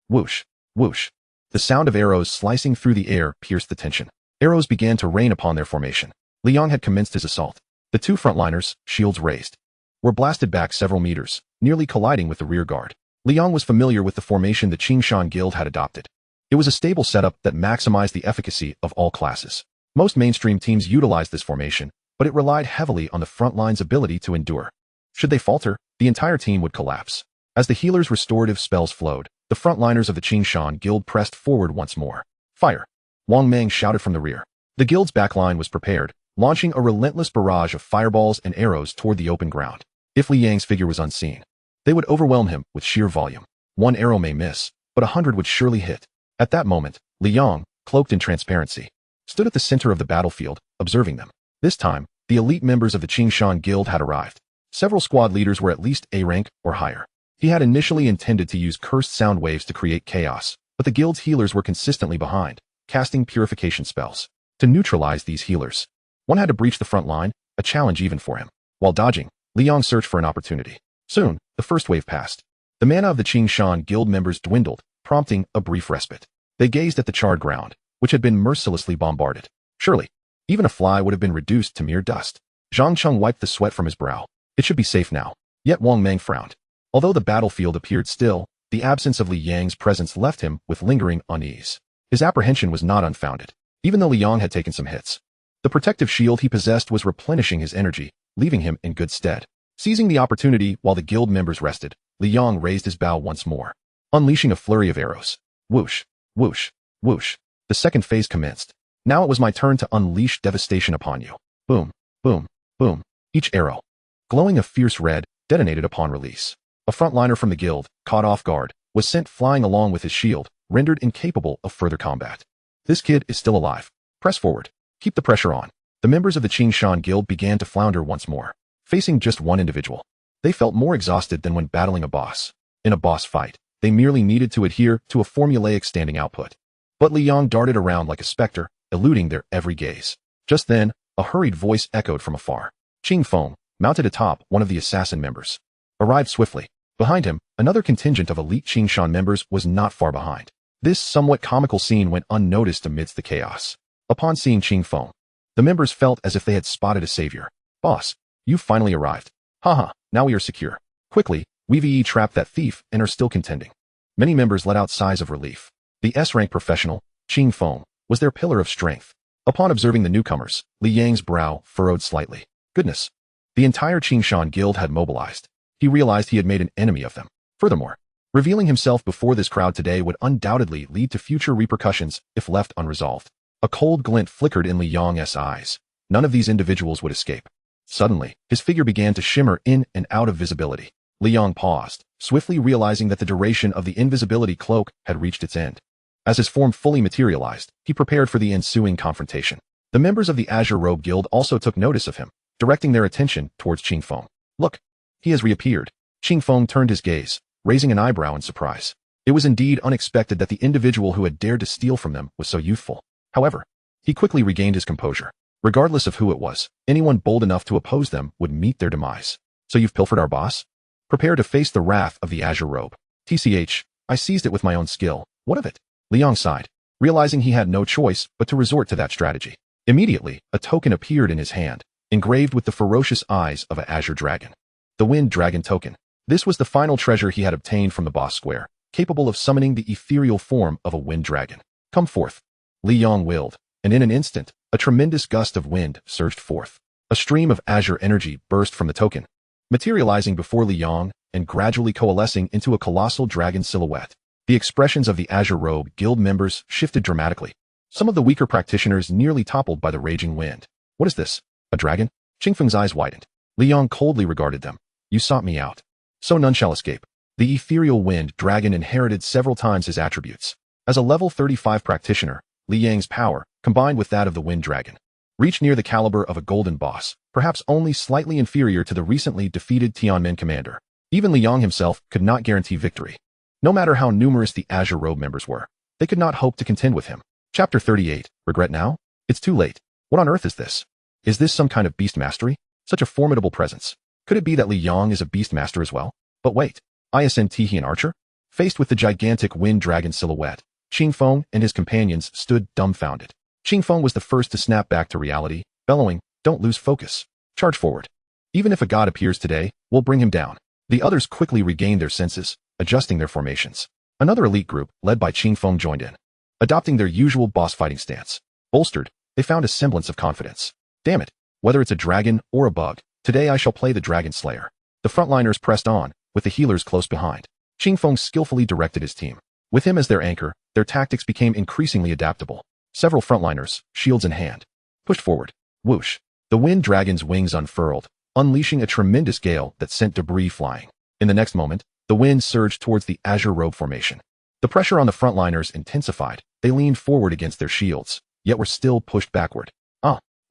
whoosh, whoosh. The sound of arrows slicing through the air pierced the tension. Arrows began to rain upon their formation. Liang had commenced his assault. The two frontliners, shields raised, were blasted back several meters, nearly colliding with the rear guard. Liang was familiar with the formation the Qing Shan Guild had adopted. It was a stable setup that maximized the efficacy of all classes. Most mainstream teams utilized this formation, but it relied heavily on the front line's ability to endure. Should they falter, the entire team would collapse. As the healer's restorative spells flowed, the frontliners of the Qing Shan Guild pressed forward once more. "Fire!" Wang Meng shouted from the rear. The guild's backline was prepared, launching a relentless barrage of fireballs and arrows toward the open ground. If Liang's figure was unseen, they would overwhelm him with sheer volume. One arrow may miss, but 100 would surely hit. At that moment, Liang, cloaked in transparency, stood at the center of the battlefield, observing them. This time, the elite members of the Qing Shan Guild had arrived. Several squad leaders were at least A rank or higher. He had initially intended to use cursed sound waves to create chaos, but the guild's healers were consistently behind, casting purification spells. To neutralize these healers, one had to breach the front line, a challenge even for him. While dodging, Liang searched for an opportunity. Soon, the first wave passed. The mana of the Qing Shan Guild members dwindled, prompting a brief respite. They gazed at the charred ground, which had been mercilessly bombarded. Surely, even a fly would have been reduced to mere dust. Zhang Cheng wiped the sweat from his brow. It should be safe now. Yet Wang Meng frowned. Although the battlefield appeared still, the absence of Liang's presence left him with lingering unease. His apprehension was not unfounded, even though Liang had taken some hits. The protective shield he possessed was replenishing his energy, leaving him in good stead. Seizing the opportunity while the guild members rested, Liang raised his bow once more, unleashing a flurry of arrows. Whoosh, whoosh, whoosh. The second phase commenced. Now it was my turn to unleash devastation upon you. Boom, boom, boom. Each arrow, glowing a fierce red, detonated upon release. A frontliner from the guild, caught off guard, was sent flying along with his shield, rendered incapable of further combat. This kid is still alive. Press forward. Keep the pressure on. The members of the Qing Shan Guild began to flounder once more, facing just one individual. They felt more exhausted than when battling a boss. In a boss fight, they merely needed to adhere to a formulaic standing output. But Liang darted around like a specter, eluding their every gaze. Just then, a hurried voice echoed from afar. Qing Feng, mounted atop one of the assassin members, arrived swiftly. Behind him, another contingent of elite Qing Shan members was not far behind. This somewhat comical scene went unnoticed amidst the chaos. Upon seeing Qingfeng, the members felt as if they had spotted a savior. Boss, you've finally arrived. Haha, now we are secure. Quickly, we trapped that thief and are still contending. Many members let out sighs of relief. The S-rank professional, Qingfeng, was their pillar of strength. Upon observing the newcomers, Li Yang's brow furrowed slightly. Goodness. The entire Qingshan guild had mobilized. He realized he had made an enemy of them. Furthermore, revealing himself before this crowd today would undoubtedly lead to future repercussions if left unresolved. A cold glint flickered in Li Yang's eyes. None of these individuals would escape. Suddenly, his figure began to shimmer in and out of visibility. Li Yang paused, swiftly realizing that the duration of the invisibility cloak had reached its end. As his form fully materialized, he prepared for the ensuing confrontation. The members of the Azure Robe Guild also took notice of him, directing their attention towards Qingfeng. Look, he has reappeared. Qingfeng turned his gaze, raising an eyebrow in surprise. It was indeed unexpected that the individual who had dared to steal from them was so youthful. However, he quickly regained his composure. Regardless of who it was, anyone bold enough to oppose them would meet their demise. So you've pilfered our boss? Prepare to face the wrath of the Azure Robe. TCH, I seized it with my own skill. What of it? Li Yang sighed, realizing he had no choice but to resort to that strategy. Immediately, a token appeared in his hand, engraved with the ferocious eyes of an azure dragon. The Wind Dragon Token. This was the final treasure he had obtained from the boss square, capable of summoning the ethereal form of a wind dragon. Come forth. Li Yang willed, and in an instant, a tremendous gust of wind surged forth. A stream of azure energy burst from the token, materializing before Li Yang and gradually coalescing into a colossal dragon silhouette. The expressions of the Azure Robe Guild members shifted dramatically. Some of the weaker practitioners nearly toppled by the raging wind. What is this? A dragon? Qingfeng's eyes widened. Li Yang coldly regarded them. You sought me out. So none shall escape. The ethereal wind dragon inherited several times his attributes. As a level 35 practitioner, Li Yang's power, combined with that of the wind dragon, reached near the caliber of a golden boss, perhaps only slightly inferior to the recently defeated Tianmen commander. Even Li Yang himself could not guarantee victory. No matter how numerous the Azure Robe members were, they could not hope to contend with him. Chapter 38. Regret now? It's too late. What on earth is this? Is this some kind of beast mastery? Such a formidable presence. Could it be that Li Yang is a beast master as well? But wait. Isn't he an archer? Faced with the gigantic wind dragon silhouette, Qingfeng and his companions stood dumbfounded. Qingfeng was the first to snap back to reality, bellowing, "Don't lose focus. Charge forward. Even if a god appears today, we'll bring him down." The others quickly regained their senses, adjusting their formations. Another elite group, led by Qingfeng, joined in, adopting their usual boss fighting stance. Bolstered, they found a semblance of confidence. Damn it, whether it's a dragon or a bug, today I shall play the Dragon Slayer. The frontliners pressed on, with the healers close behind. Qingfeng skillfully directed his team. With him as their anchor, their tactics became increasingly adaptable. Several frontliners, shields in hand, pushed forward. Whoosh. The wind dragon's wings unfurled, unleashing a tremendous gale that sent debris flying. In the next moment, the wind surged towards the Azure Robe formation. The pressure on the frontliners intensified. They leaned forward against their shields, yet were still pushed backward.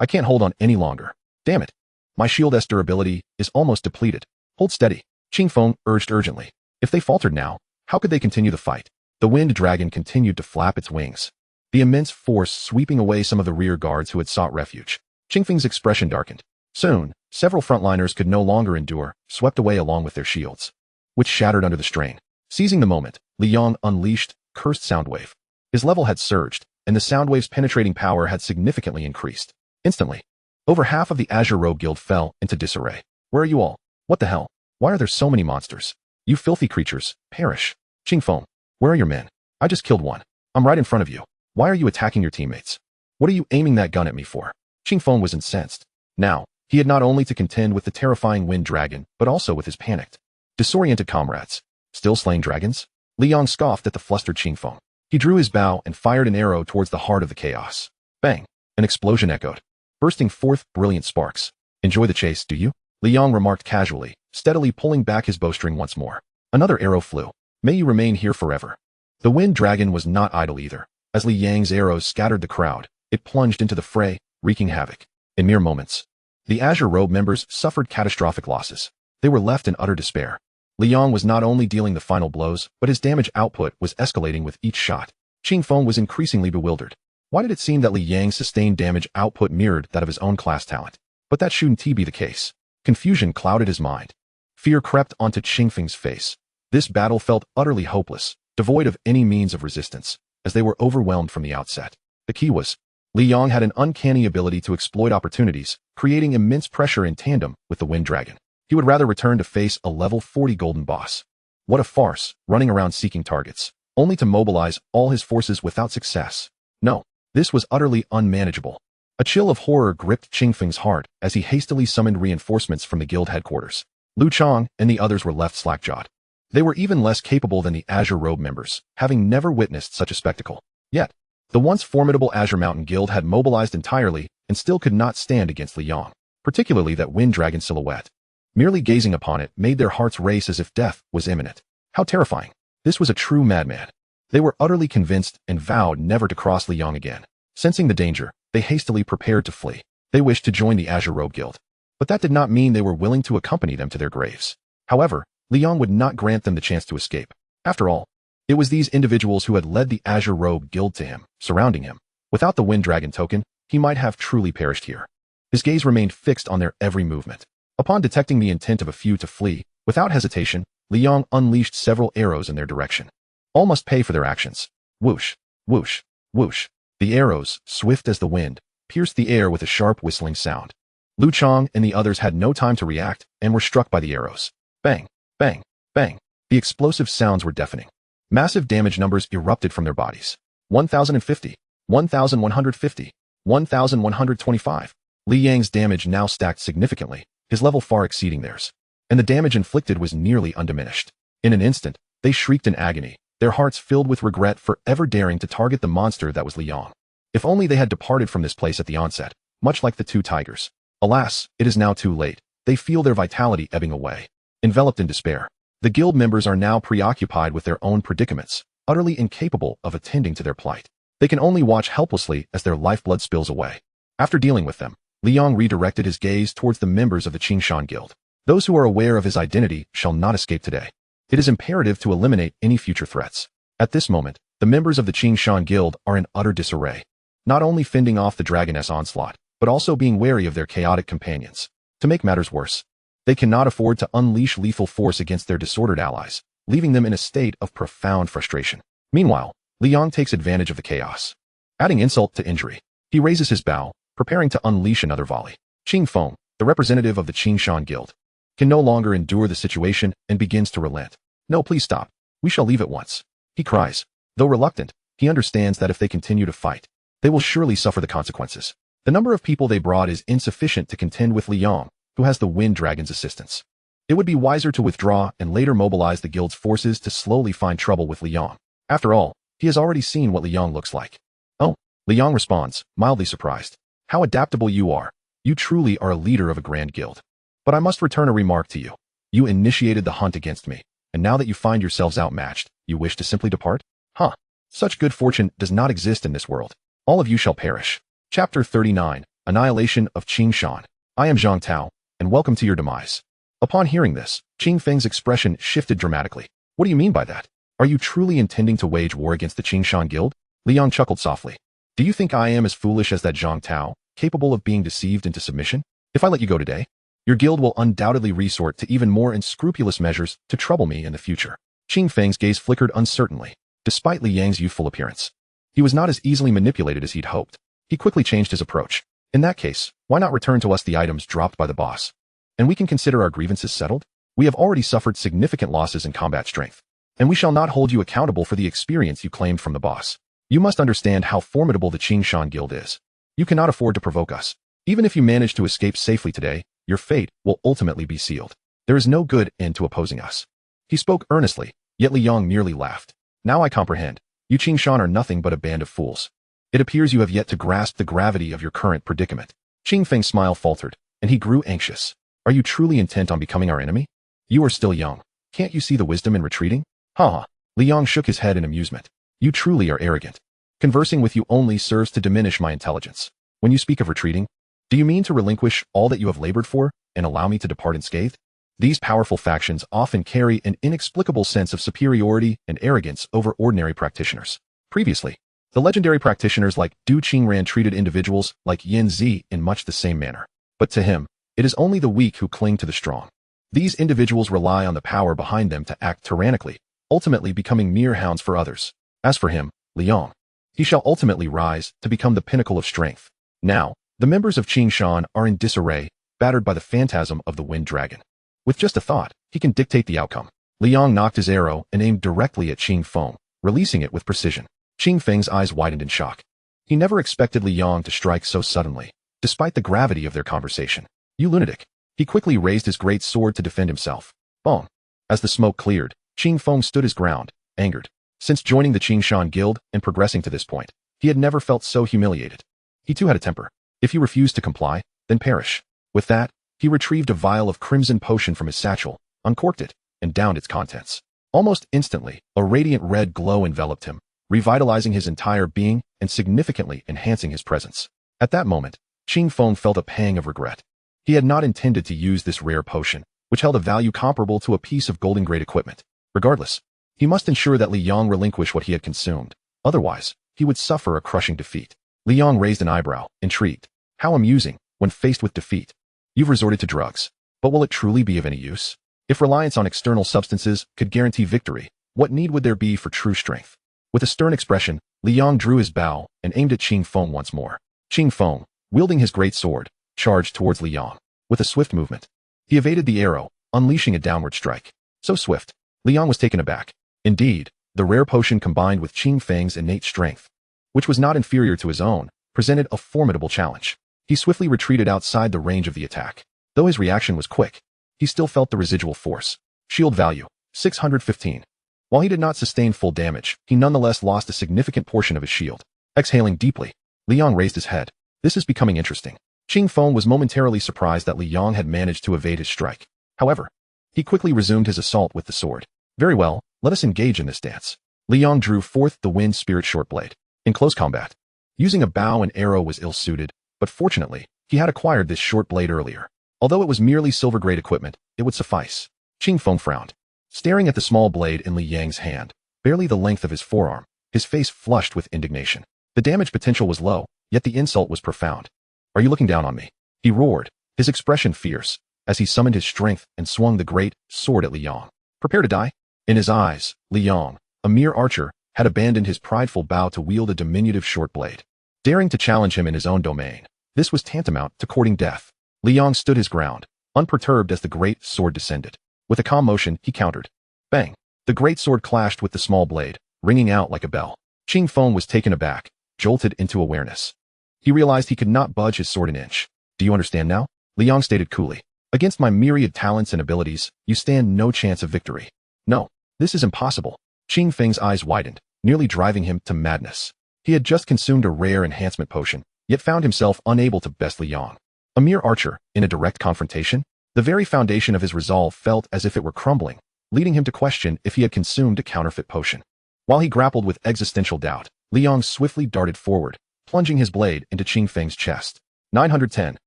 I can't hold on any longer. Damn it. My shield's durability is almost depleted. Hold steady. Qingfeng urged urgently. If they faltered now, how could they continue the fight? The wind dragon continued to flap its wings, the immense force sweeping away some of the rear guards who had sought refuge. Qingfeng's expression darkened. Soon, several frontliners could no longer endure, swept away along with their shields, which shattered under the strain. Seizing the moment, Li Yang unleashed Cursed Soundwave. His level had surged, and the Soundwave's penetrating power had significantly increased. Instantly, over half of the Azure Robe Guild fell into disarray. Where are you all? What the hell? Why are there so many monsters? You filthy creatures, perish. Qingfeng, where are your men? I just killed one. I'm right in front of you. Why are you attacking your teammates? What are you aiming that gun at me for? Qingfeng was incensed. Now, he had not only to contend with the terrifying wind dragon, but also with his panicked, disoriented comrades. Still slaying dragons? Li Yang scoffed at the flustered Qingfeng. He drew his bow and fired an arrow towards the heart of the chaos. Bang! An explosion echoed, bursting forth brilliant sparks. Enjoy the chase, do you? Li Yang remarked casually, steadily pulling back his bowstring once more. Another arrow flew. May you remain here forever. The wind dragon was not idle either. As Li Yang's arrows scattered the crowd, it plunged into the fray, wreaking havoc. In mere moments, the Azure Robe members suffered catastrophic losses. They were left in utter despair. Li Yang was not only dealing the final blows, but his damage output was escalating with each shot. Qingfeng was increasingly bewildered. Why did it seem that Li Yang's sustained damage output mirrored that of his own class talent? But that shouldn't be the case. Confusion clouded his mind. Fear crept onto Qingfeng's face. This battle felt utterly hopeless. devoid of any means of resistance, as they were overwhelmed from the outset. The key was, Li Yong had an uncanny ability to exploit opportunities, creating immense pressure in tandem with the Wind Dragon. He would rather return to face a level 40 golden boss. What a farce, running around seeking targets, only to mobilize all his forces without success. No, this was utterly unmanageable. A chill of horror gripped Qing Feng's heart as he hastily summoned reinforcements from the guild headquarters. Lu Chang and the others were left slack-jawed. They were even less capable than the Azure Robe members, having never witnessed such a spectacle. Yet, the once formidable Azure Mountain Guild had mobilized entirely and still could not stand against Li Yong, particularly that Wind Dragon silhouette. Merely gazing upon it made their hearts race as if death was imminent. How terrifying. This was a true madman. They were utterly convinced and vowed never to cross Li Yong again. Sensing the danger, they hastily prepared to flee. They wished to join the Azure Robe Guild. But that did not mean they were willing to accompany them to their graves. However, Li Yong would not grant them the chance to escape. After all, it was these individuals who had led the Azure Robe Guild to him, surrounding him. Without the Wind Dragon token, he might have truly perished here. His gaze remained fixed on their every movement. Upon detecting the intent of a few to flee, without hesitation, Li Yong unleashed several arrows in their direction. All must pay for their actions. Whoosh, whoosh, whoosh. The arrows, swift as the wind, pierced the air with a sharp whistling sound. Lu Chang and the others had no time to react and were struck by the arrows. Bang, bang, bang. The explosive sounds were deafening. Massive damage numbers erupted from their bodies. 1,050, 1,150, 1,125. Li Yang's damage now stacked significantly, his level far exceeding theirs. And the damage inflicted was nearly undiminished. In an instant, they shrieked in agony, their hearts filled with regret for ever daring to target the monster that was Li Yong. If only they had departed from this place at the onset, much like the two tigers. Alas, it is now too late. They feel their vitality ebbing away. Enveloped in despair, the guild members are now preoccupied with their own predicaments, utterly incapable of attending to their plight. They can only watch helplessly as their lifeblood spills away. After dealing with them, Li Yong redirected his gaze towards the members of the Qingshan Guild. Those who are aware of his identity shall not escape today. It is imperative to eliminate any future threats. At this moment, the members of the Qingshan Guild are in utter disarray, not only fending off the dragoness onslaught, but also being wary of their chaotic companions. To make matters worse, they cannot afford to unleash lethal force against their disordered allies, leaving them in a state of profound frustration. Meanwhile, Li Yong takes advantage of the chaos. Adding insult to injury, he raises his bow, preparing to unleash another volley. Qing Feng, the representative of the Qingshan Guild, can no longer endure the situation and begins to relent. No, please stop. We shall leave at once. He cries. Though reluctant, he understands that if they continue to fight, they will surely suffer the consequences. The number of people they brought is insufficient to contend with Li Yong, who has the Wind Dragon's assistance. It would be wiser to withdraw and later mobilize the guild's forces to slowly find trouble with Li Yong. After all, he has already seen what Li Yong looks like. Oh, Li Yong responds, mildly surprised. How adaptable you are. You truly are a leader of a grand guild. But I must return a remark to you. You initiated the hunt against me, and now that you find yourselves outmatched, you wish to simply depart? Huh. Such good fortune does not exist in this world. All of you shall perish. Chapter 39, Annihilation of Qingshan. I am Zhang Tao, and welcome to your demise. Upon hearing this, Qing Feng's expression shifted dramatically. What do you mean by that? Are you truly intending to wage war against the Qingshan Guild? Li Yong chuckled softly. Do you think I am as foolish as that Zhang Tao, capable of being deceived into submission? If I let you go today, your guild will undoubtedly resort to even more unscrupulous measures to trouble me in the future. Qing Feng's gaze flickered uncertainly, despite Li Yang's youthful appearance. He was not as easily manipulated as he'd hoped. He quickly changed his approach. In that case, why not return to us the items dropped by the boss? And we can consider our grievances settled? We have already suffered significant losses in combat strength, and we shall not hold you accountable for the experience you claimed from the boss. You must understand how formidable the Qingshan Guild is. You cannot afford to provoke us. Even if you manage to escape safely today, your fate will ultimately be sealed. There is no good end to opposing us. He spoke earnestly, yet Li Yong merely laughed. Now I comprehend. You Qingshan are nothing but a band of fools. It appears you have yet to grasp the gravity of your current predicament. Qing Feng's smile faltered, and he grew anxious. Are you truly intent on becoming our enemy? You are still young. Can't you see the wisdom in retreating? Ha! Li Yong shook his head in amusement. You truly are arrogant. Conversing with you only serves to diminish my intelligence. When you speak of retreating, do you mean to relinquish all that you have labored for and allow me to depart unscathed? These powerful factions often carry an inexplicable sense of superiority and arrogance over ordinary practitioners. Previously, the legendary practitioners like Du Qingran treated individuals like Yin Zi in much the same manner. But to him, it is only the weak who cling to the strong. These individuals rely on the power behind them to act tyrannically, ultimately becoming mere hounds for others. As for him, Liang, he shall ultimately rise to become the pinnacle of strength. Now, the members of Qing Shan are in disarray, battered by the phantasm of the wind dragon. With just a thought, he can dictate the outcome. Liang knocked his arrow and aimed directly at Qing Feng, releasing it with precision. Qing Feng's eyes widened in shock. He never expected Liang to strike so suddenly, despite the gravity of their conversation. You lunatic. He quickly raised his great sword to defend himself. Bong. As the smoke cleared, Qing Feng stood his ground, angered. Since joining the Qing Shan Guild and progressing to this point, he had never felt so humiliated. He too had a temper. If he refused to comply, then perish. With that, he retrieved a vial of crimson potion from his satchel, uncorked it, and downed its contents. Almost instantly, a radiant red glow enveloped him, revitalizing his entire being and significantly enhancing his presence. At that moment, Qing Feng felt a pang of regret. He had not intended to use this rare potion, which held a value comparable to a piece of golden-grade equipment. Regardless, he must ensure that Liang relinquish what he had consumed. Otherwise, he would suffer a crushing defeat. Liang raised an eyebrow, intrigued. How amusing, when faced with defeat. You've resorted to drugs. But will it truly be of any use? If reliance on external substances could guarantee victory, what need would there be for true strength? With a stern expression, Liang drew his bow and aimed at Qing Feng once more. Qing Feng, wielding his great sword, charged towards Liang. With a swift movement, he evaded the arrow, unleashing a downward strike. So swift, Liang was taken aback. Indeed, the rare potion combined with Qing Feng's innate strength, which was not inferior to his own, presented a formidable challenge. He swiftly retreated outside the range of the attack. Though his reaction was quick, he still felt the residual force. Shield value, 615. While he did not sustain full damage, he nonetheless lost a significant portion of his shield. Exhaling deeply, Liang raised his head. This is becoming interesting. Qing Feng was momentarily surprised that Liang had managed to evade his strike. However, he quickly resumed his assault with the sword. Very well, let us engage in this dance. Liang drew forth the wind spirit short blade. In close combat, using a bow and arrow was ill-suited, but fortunately, he had acquired this short blade earlier. Although it was merely silver-grade equipment, it would suffice. Qing Feng frowned. Staring at the small blade in Li Yang's hand, barely the length of his forearm, his face flushed with indignation. The damage potential was low, yet the insult was profound. Are you looking down on me? He roared, his expression fierce, as he summoned his strength and swung the great sword at Liang. Prepare to die? In his eyes, Liang, a mere archer, had abandoned his prideful bow to wield a diminutive short blade. Daring to challenge him in his own domain, this was tantamount to courting death. Liang stood his ground, unperturbed as the great sword descended. With a calm motion, he countered. Bang! The great sword clashed with the small blade, ringing out like a bell. Qing Feng was taken aback, jolted into awareness. He realized he could not budge his sword an inch. Do you understand now? Liang stated coolly. Against my myriad talents and abilities, you stand no chance of victory. No, this is impossible. Qing Feng's eyes widened, nearly driving him to madness. He had just consumed a rare enhancement potion, yet found himself unable to best Liang. A mere archer, in a direct confrontation? The very foundation of his resolve felt as if it were crumbling, leading him to question if he had consumed a counterfeit potion. While he grappled with existential doubt, Liang swiftly darted forward, plunging his blade into Qing Feng's chest. 910.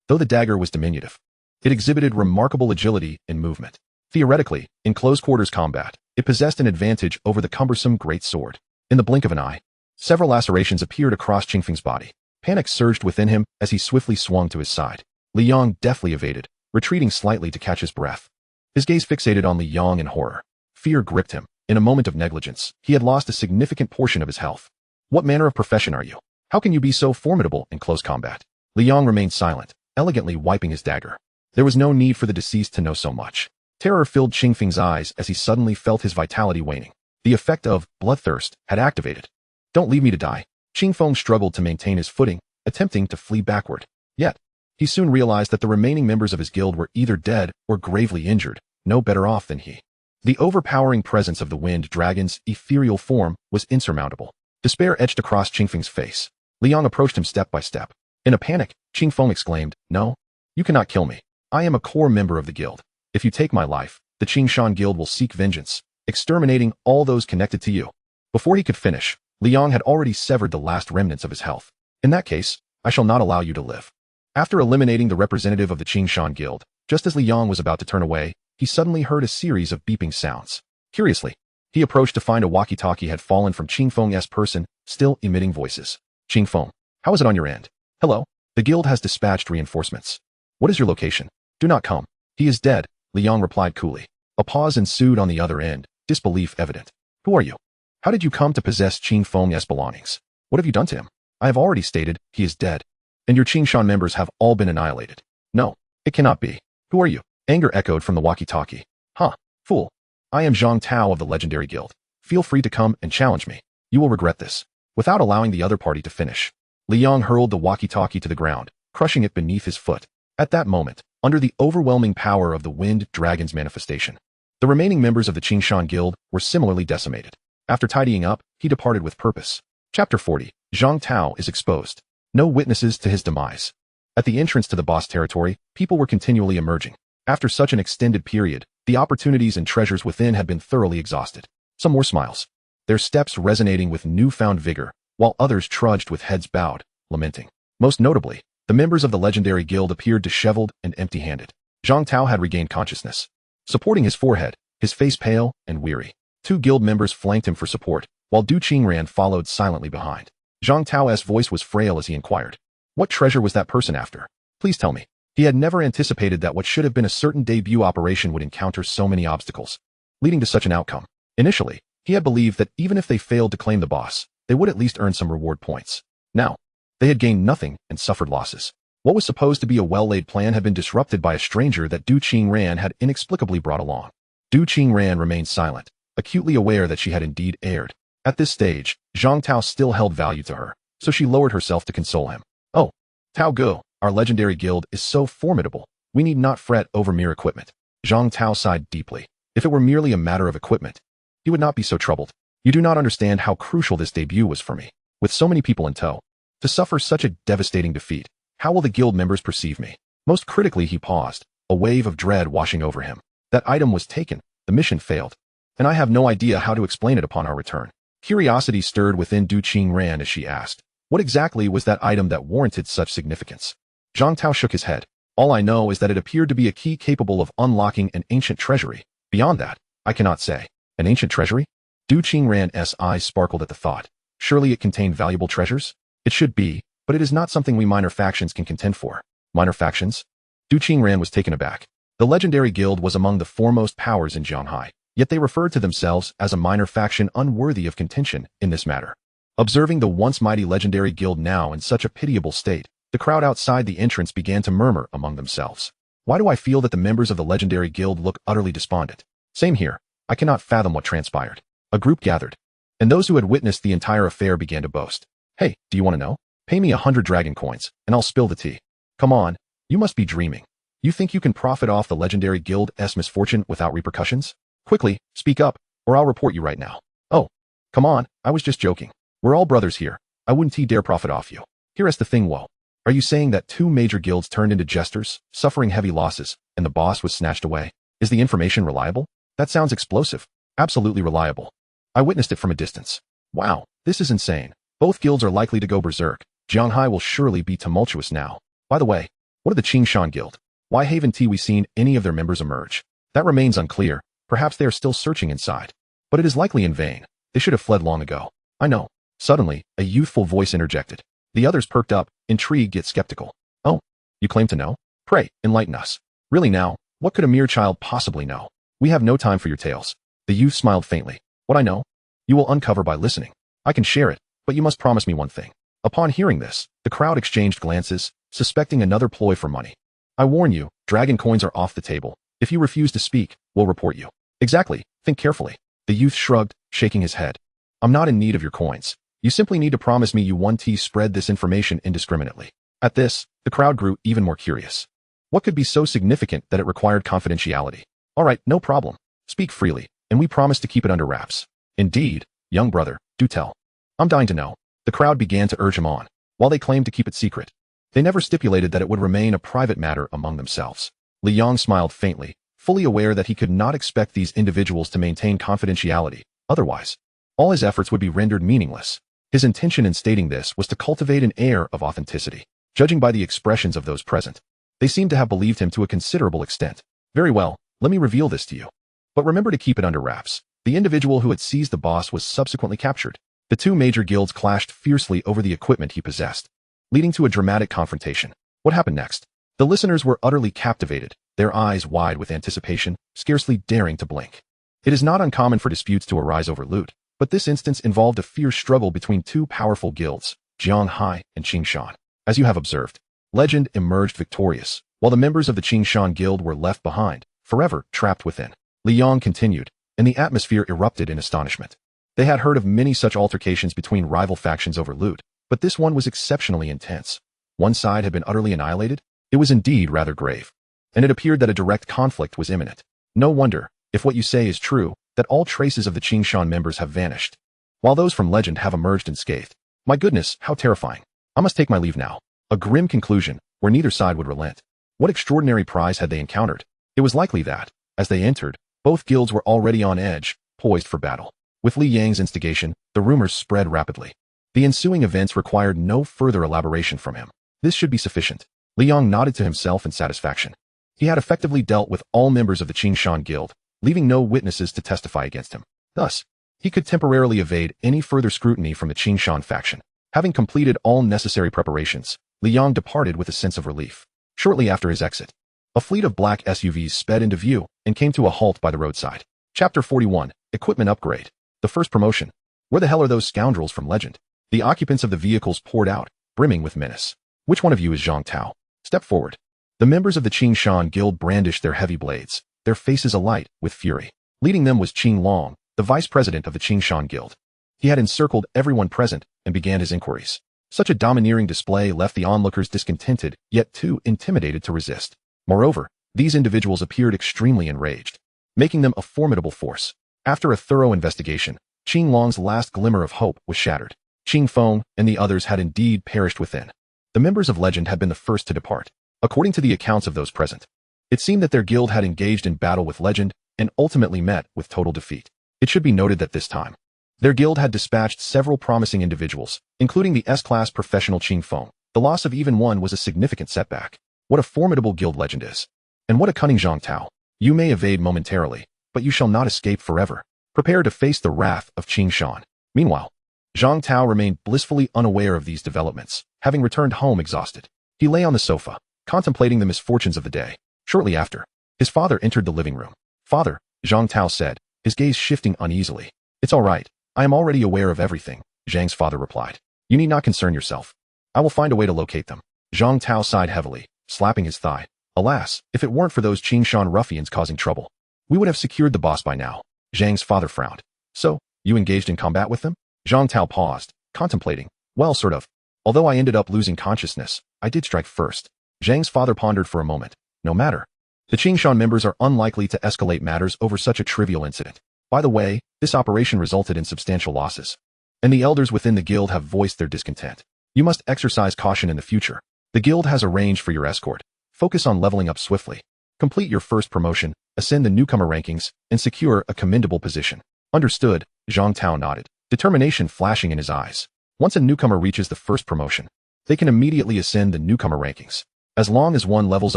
Though the dagger was diminutive, it exhibited remarkable agility in movement. Theoretically, in close-quarters combat, it possessed an advantage over the cumbersome great sword. In the blink of an eye, several lacerations appeared across Qing Feng's body. Panic surged within him as he swiftly swung to his side. Liang deftly evaded, retreating slightly to catch his breath. His gaze fixated on Liang in horror. Fear gripped him. In a moment of negligence, he had lost a significant portion of his health. What manner of profession are you? How can you be so formidable in close combat? Liang remained silent, elegantly wiping his dagger. There was no need for the deceased to know so much. Terror filled Qing Feng's eyes as he suddenly felt his vitality waning. The effect of bloodthirst had activated. Don't leave me to die. Qing Feng struggled to maintain his footing, attempting to flee backward. Yet, he soon realized that the remaining members of his guild were either dead or gravely injured, no better off than he. The overpowering presence of the wind dragon's ethereal form was insurmountable. Despair etched across Qing Feng's face. Liang approached him step by step. In a panic, Qing Feng exclaimed, No, you cannot kill me. I am a core member of the guild. If you take my life, the Qing Shan Guild will seek vengeance, exterminating all those connected to you. Before he could finish, Liang had already severed the last remnants of his health. In that case, I shall not allow you to live. After eliminating the representative of the Qing Shan Guild, just as Liang was about to turn away, he suddenly heard a series of beeping sounds. Curiously, he approached to find a walkie-talkie had fallen from Qing Feng's person, still emitting voices. Qing Feng, how is it on your end? Hello? The guild has dispatched reinforcements. What is your location? Do not come. He is dead, Liang replied coolly. A pause ensued on the other end, disbelief evident. Who are you? How did you come to possess Qing Feng's belongings? What have you done to him? I have already stated, he is dead. And your Qing Shan members have all been annihilated. No, it cannot be. Who are you? Anger echoed from the walkie-talkie. Huh, fool. I am Zhang Tao of the Legendary Guild. Feel free to come and challenge me. You will regret this. Without allowing the other party to finish, Li Yong hurled the walkie-talkie to the ground, crushing it beneath his foot. At that moment, under the overwhelming power of the Wind Dragon's manifestation, the remaining members of the Qingshan Guild were similarly decimated. After tidying up, he departed with purpose. Chapter 40. Zhang Tao is exposed. No witnesses to his demise. At the entrance to the boss territory, people were continually emerging. After such an extended period, the opportunities and treasures within had been thoroughly exhausted. Some more smiles, their steps resonating with newfound vigor, while others trudged with heads bowed, lamenting. Most notably, the members of the Legendary Guild appeared disheveled and empty-handed. Zhang Tao had regained consciousness. Supporting his forehead, his face pale and weary. 2 guild members flanked him for support, while Du Qingran followed silently behind. Zhang Tao's voice was frail as he inquired. What treasure was that person after? Please tell me. He had never anticipated that what should have been a certain debut operation would encounter so many obstacles, leading to such an outcome. Initially, he had believed that even if they failed to claim the boss, they would at least earn some reward points. Now, they had gained nothing and suffered losses. What was supposed to be a well-laid plan had been disrupted by a stranger that Du Qingran had inexplicably brought along. Du Qingran remained silent, acutely aware that she had indeed erred. At this stage, Zhang Tao still held value to her, so she lowered herself to console him. Oh, Tao Go, our legendary guild is so formidable, we need not fret over mere equipment. Zhang Tao sighed deeply. If it were merely a matter of equipment, he would not be so troubled. You do not understand how crucial this debut was for me. With so many people in tow, to suffer such a devastating defeat, how will the guild members perceive me? Most critically, he paused, a wave of dread washing over him. That item was taken, the mission failed, and I have no idea how to explain it upon our return. Curiosity stirred within Du Qingran as she asked, what exactly was that item that warranted such significance? Zhang Tao shook his head. All I know is that it appeared to be a key capable of unlocking an ancient treasury. Beyond that, I cannot say. An ancient treasury? Du Qingran's eyes sparkled at the thought. Surely it contained valuable treasures? It should be, but it is not something we minor factions can contend for. Minor factions? Du Qingran was taken aback. The Legendary Guild was among the foremost powers in Jianghai, yet they referred to themselves as a minor faction unworthy of contention in this matter. Observing the once mighty Legendary Guild now in such a pitiable state, the crowd outside the entrance began to murmur among themselves. Why do I feel that the members of the Legendary Guild look utterly despondent? Same here. I cannot fathom what transpired. A group gathered, and those who had witnessed the entire affair began to boast. Hey, do you want to know? Pay me 100 dragon coins, and I'll spill the tea. Come on, you must be dreaming. You think you can profit off the Legendary Guild's misfortune without repercussions? Quickly, speak up, or I'll report you right now. Oh, come on, I was just joking. We're all brothers here. I wouldn't dare profit off you. Here's the thing, whoa. Are you saying that 2 major guilds turned into jesters, suffering heavy losses, and the boss was snatched away? Is the information reliable? That sounds explosive. Absolutely reliable. I witnessed it from a distance. Wow, this is insane. Both guilds are likely to go berserk. Jianghai will surely be tumultuous now. By the way, what of the Qingshan Guild? Why haven't we seen any of their members emerge? That remains unclear. Perhaps they are still searching inside. But it is likely in vain. They should have fled long ago. I know. Suddenly, a youthful voice interjected. The others perked up, intrigued yet skeptical. Oh, you claim to know? Pray, enlighten us. Really now, what could a mere child possibly know? We have no time for your tales. The youth smiled faintly. What I know, you will uncover by listening. I can share it, but you must promise me one thing. Upon hearing this, the crowd exchanged glances, suspecting another ploy for money. I warn you, dragon coins are off the table. If you refuse to speak, we'll report you. Exactly, think carefully. The youth shrugged, shaking his head. I'm not in need of your coins. You simply need to promise me you won't spread this information indiscriminately. At this, the crowd grew even more curious. What could be so significant that it required confidentiality? All right, no problem. Speak freely, and we promise to keep it under wraps. Indeed, young brother, do tell. I'm dying to know. The crowd began to urge him on, while they claimed to keep it secret. They never stipulated that it would remain a private matter among themselves. Li Yong smiled faintly, fully aware that he could not expect these individuals to maintain confidentiality. Otherwise, all his efforts would be rendered meaningless. His intention in stating this was to cultivate an air of authenticity. Judging by the expressions of those present, they seemed to have believed him to a considerable extent. Very well, let me reveal this to you. But remember to keep it under wraps. The individual who had seized the boss was subsequently captured. The 2 major guilds clashed fiercely over the equipment he possessed, leading to a dramatic confrontation. What happened next? The listeners were utterly captivated, their eyes wide with anticipation, scarcely daring to blink. It is not uncommon for disputes to arise over loot, but this instance involved a fierce struggle between two powerful guilds, Jianghai and Qingshan. As you have observed, Legend emerged victorious, while the members of the Qingshan guild were left behind, forever trapped within. Li Yong continued, and the atmosphere erupted in astonishment. They had heard of many such altercations between rival factions over loot, but this one was exceptionally intense. One side had been utterly annihilated. It was indeed rather grave, and it appeared that a direct conflict was imminent. No wonder, if what you say is true, that all traces of the Qingshan members have vanished, while those from Legend have emerged unscathed. My goodness, how terrifying. I must take my leave now. A grim conclusion, where neither side would relent. What extraordinary prize had they encountered? It was likely that, as they entered, both guilds were already on edge, poised for battle. With Li Yang's instigation, the rumors spread rapidly. The ensuing events required no further elaboration from him. This should be sufficient. Li Yong nodded to himself in satisfaction. He had effectively dealt with all members of the Qingshan guild, leaving no witnesses to testify against him. Thus, he could temporarily evade any further scrutiny from the Qingshan faction. Having completed all necessary preparations, Li Yong departed with a sense of relief. Shortly after his exit, a fleet of black SUVs sped into view and came to a halt by the roadside. Chapter 41, Equipment Upgrade. The first promotion. Where the hell are those scoundrels from Legend? The occupants of the vehicles poured out, brimming with menace. Which one of you is Zhang Tao? Step forward. The members of the Qingshan guild brandished their heavy blades, their faces alight with fury. Leading them was Qing Long, the vice president of the Qingshan guild. He had encircled everyone present and began his inquiries. Such a domineering display left the onlookers discontented, yet too intimidated to resist. Moreover, these individuals appeared extremely enraged, making them a formidable force. After a thorough investigation, Qing Long's last glimmer of hope was shattered. Qing Feng and the others had indeed perished within. The members of Legend had been the first to depart. According to the accounts of those present, it seemed that their guild had engaged in battle with Legend and ultimately met with total defeat. It should be noted that this time, their guild had dispatched several promising individuals, including the S-class professional Qing Feng. The loss of even one was a significant setback. What a formidable guild Legend is. And what a cunning Zhang Tao. You may evade momentarily, but you shall not escape forever. Prepare to face the wrath of Qingshan. Meanwhile, Zhang Tao remained blissfully unaware of these developments, having returned home exhausted. He lay on the sofa, contemplating the misfortunes of the day. Shortly after, his father entered the living room. Father, Zhang Tao said, his gaze shifting uneasily. It's all right. I am already aware of everything, Zhang's father replied. You need not concern yourself. I will find a way to locate them. Zhang Tao sighed heavily, slapping his thigh. Alas, if it weren't for those Qingshan ruffians causing trouble, we would have secured the boss by now. Zhang's father frowned. So, you engaged in combat with them? Zhang Tao paused, contemplating. Well, sort of. Although I ended up losing consciousness, I did strike first. Zhang's father pondered for a moment. No matter. The Qingshan members are unlikely to escalate matters over such a trivial incident. By the way, this operation resulted in substantial losses, and the elders within the guild have voiced their discontent. You must exercise caution in the future. The guild has arranged for your escort. Focus on leveling up swiftly. Complete your first promotion, ascend the newcomer rankings, and secure a commendable position. Understood, Zhang Tao nodded, determination flashing in his eyes. Once a newcomer reaches the first promotion, they can immediately ascend the newcomer rankings, as long as one levels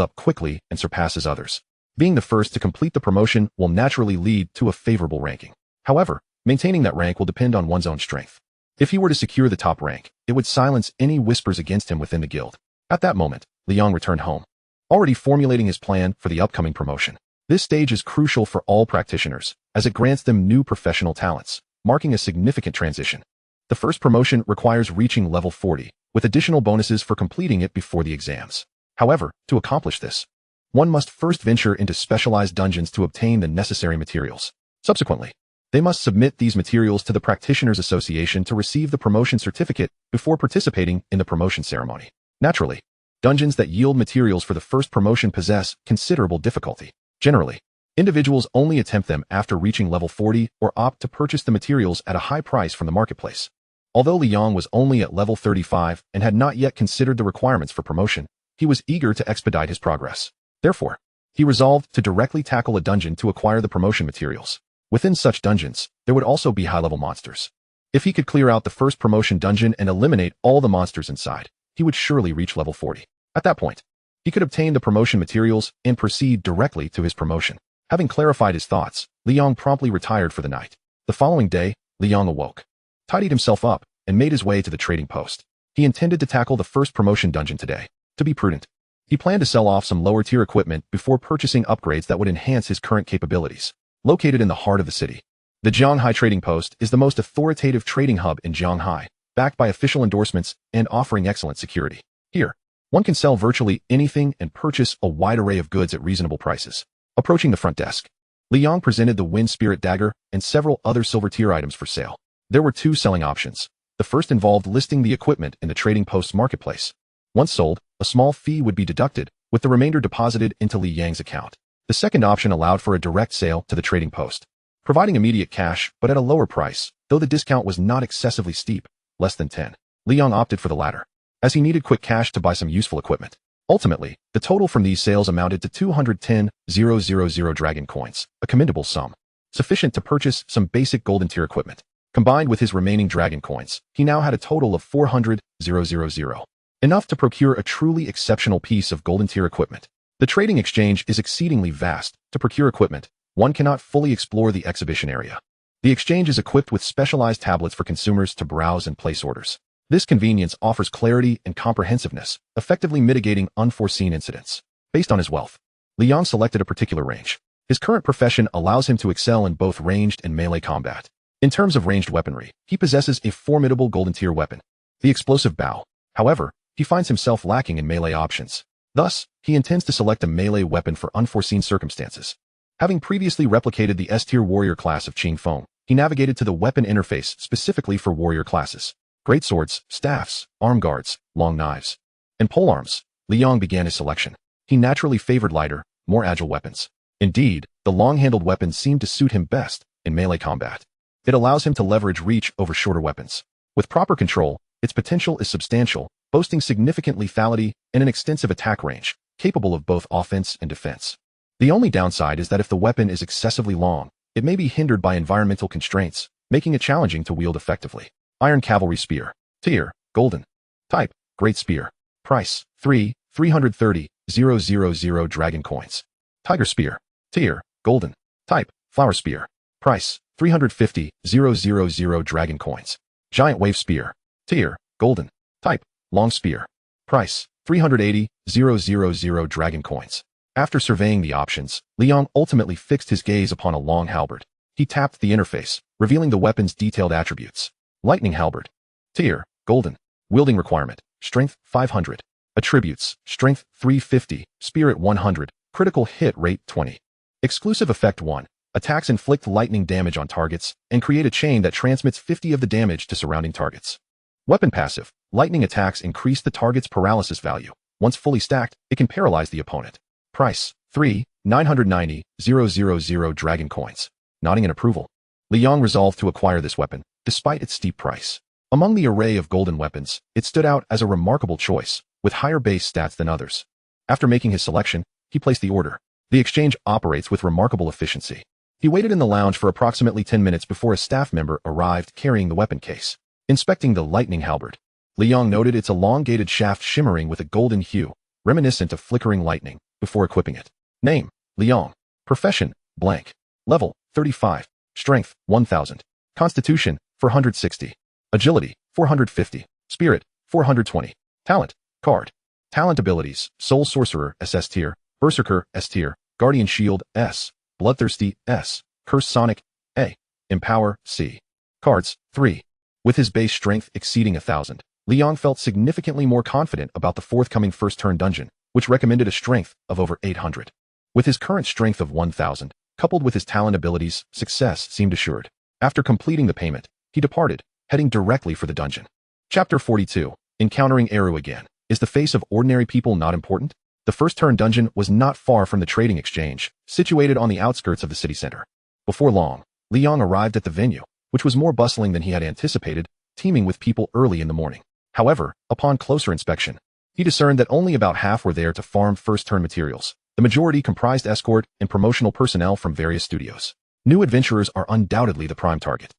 up quickly and surpasses others. Being the first to complete the promotion will naturally lead to a favorable ranking. However, maintaining that rank will depend on one's own strength. If he were to secure the top rank, it would silence any whispers against him within the guild. At that moment, Li Yong returned home, already formulating his plan for the upcoming promotion. This stage is crucial for all practitioners, as it grants them new professional talents, marking a significant transition. The first promotion requires reaching level 40, with additional bonuses for completing it before the exams. However, to accomplish this, one must first venture into specialized dungeons to obtain the necessary materials. Subsequently, they must submit these materials to the Practitioners Association to receive the promotion certificate before participating in the promotion ceremony. Naturally, dungeons that yield materials for the first promotion possess considerable difficulty. Generally, individuals only attempt them after reaching level 40 or opt to purchase the materials at a high price from the marketplace. Although Li Yong was only at level 35 and had not yet considered the requirements for promotion, he was eager to expedite his progress. Therefore, he resolved to directly tackle a dungeon to acquire the promotion materials. Within such dungeons, there would also be high-level monsters. If he could clear out the first promotion dungeon and eliminate all the monsters inside, he would surely reach level 40. At that point, he could obtain the promotion materials and proceed directly to his promotion. Having clarified his thoughts, Li Yong promptly retired for the night. The following day, Li Yong awoke, tidied himself up, and made his way to the trading post. He intended to tackle the first promotion dungeon today. To be prudent, he planned to sell off some lower-tier equipment before purchasing upgrades that would enhance his current capabilities. Located in the heart of the city, the Jianghai Trading Post is the most authoritative trading hub in Jianghai, backed by official endorsements and offering excellent security. Here, one can sell virtually anything and purchase a wide array of goods at reasonable prices. Approaching the front desk, Li Yong presented the Wind Spirit Dagger and several other silver-tier items for sale. There were two selling options. The first involved listing the equipment in the Trading Post's marketplace. Once sold, a small fee would be deducted, with the remainder deposited into Li Yang's account. The second option allowed for a direct sale to the Trading Post, providing immediate cash but at a lower price, though the discount was not excessively steep, less than 10. Li Yong opted for the latter, as he needed quick cash to buy some useful equipment. Ultimately, the total from these sales amounted to 210,000 dragon coins, a commendable sum, sufficient to purchase some basic golden tier equipment. Combined with his remaining dragon coins, he now had a total of 400,000, enough to procure a truly exceptional piece of golden tier equipment. The trading exchange is exceedingly vast. To procure equipment, one cannot fully explore the exhibition area. The exchange is equipped with specialized tablets for consumers to browse and place orders. This convenience offers clarity and comprehensiveness, effectively mitigating unforeseen incidents. Based on his wealth, Li Yong selected a particular range. His current profession allows him to excel in both ranged and melee combat. In terms of ranged weaponry, he possesses a formidable golden tier weapon, the explosive bow. However, he finds himself lacking in melee options. Thus, he intends to select a melee weapon for unforeseen circumstances. Having previously replicated the S-tier warrior class of Qing Feng, he navigated to the weapon interface specifically for warrior classes. Great swords, staffs, arm guards, long knives, and polearms. Li Yong began his selection. He naturally favored lighter, more agile weapons. Indeed, the long-handled weapon seemed to suit him best in melee combat. It allows him to leverage reach over shorter weapons. With proper control, its potential is substantial, boasting significant lethality and an extensive attack range, capable of both offense and defense. The only downside is that if the weapon is excessively long, it may be hindered by environmental constraints, making it challenging to wield effectively. Iron Cavalry Spear. Tier, Golden. Type, Great Spear. Price, 330,000 dragon coins. Tiger Spear. Tier, Golden. Type, Flower Spear. Price, 350,000 dragon coins. Giant Wave Spear. Tier, Golden. Type, Long Spear. Price, 380,000 dragon coins. After surveying the options, Li Yong ultimately fixed his gaze upon a long halberd. He tapped the interface, revealing the weapon's detailed attributes. Lightning Halberd. Tier, Golden. Wielding requirement, Strength 500. Attributes, Strength 350, Spirit 100, Critical hit rate 20. Exclusive effect 1. Attacks inflict lightning damage on targets and create a chain that transmits 50 of the damage to surrounding targets. Weapon passive. Lightning attacks increase the target's paralysis value. Once fully stacked, it can paralyze the opponent. Price, 3,990,000 dragon coins. Nodding in approval, Li Yong resolved to acquire this weapon, despite its steep price. Among the array of golden weapons, it stood out as a remarkable choice, with higher base stats than others. After making his selection, he placed the order. The exchange operates with remarkable efficiency. He waited in the lounge for approximately 10 minutes before a staff member arrived carrying the weapon case. Inspecting the lightning halberd, Li Yong noted its elongated shaft shimmering with a golden hue, reminiscent of flickering lightning, before equipping it. Name, Li Yong. Profession, blank. Level, 35. Strength, 1000. Constitution, 460. Agility, 450. Spirit, 420. Talent, card. Talent abilities, Soul Sorcerer, SS tier, Berserker, S tier, Guardian Shield, S, Bloodthirsty, S, Curse Sonic, A, Empower, C. Cards, 3. With his base strength exceeding 1,000, Li Yong felt significantly more confident about the forthcoming first-turn dungeon, which recommended a strength of over 800. With his current strength of 1,000, coupled with his talent abilities, success seemed assured. After completing the payment, he departed, heading directly for the dungeon. Chapter 42. Encountering Eru again. Is the face of ordinary people not important? The first-turn dungeon was not far from the trading exchange, situated on the outskirts of the city center. Before long, Li Yong arrived at the venue, which was more bustling than he had anticipated, teeming with people early in the morning. However, upon closer inspection, he discerned that only about half were there to farm first-turn materials. The majority comprised escort and promotional personnel from various studios. New adventurers are undoubtedly the prime target.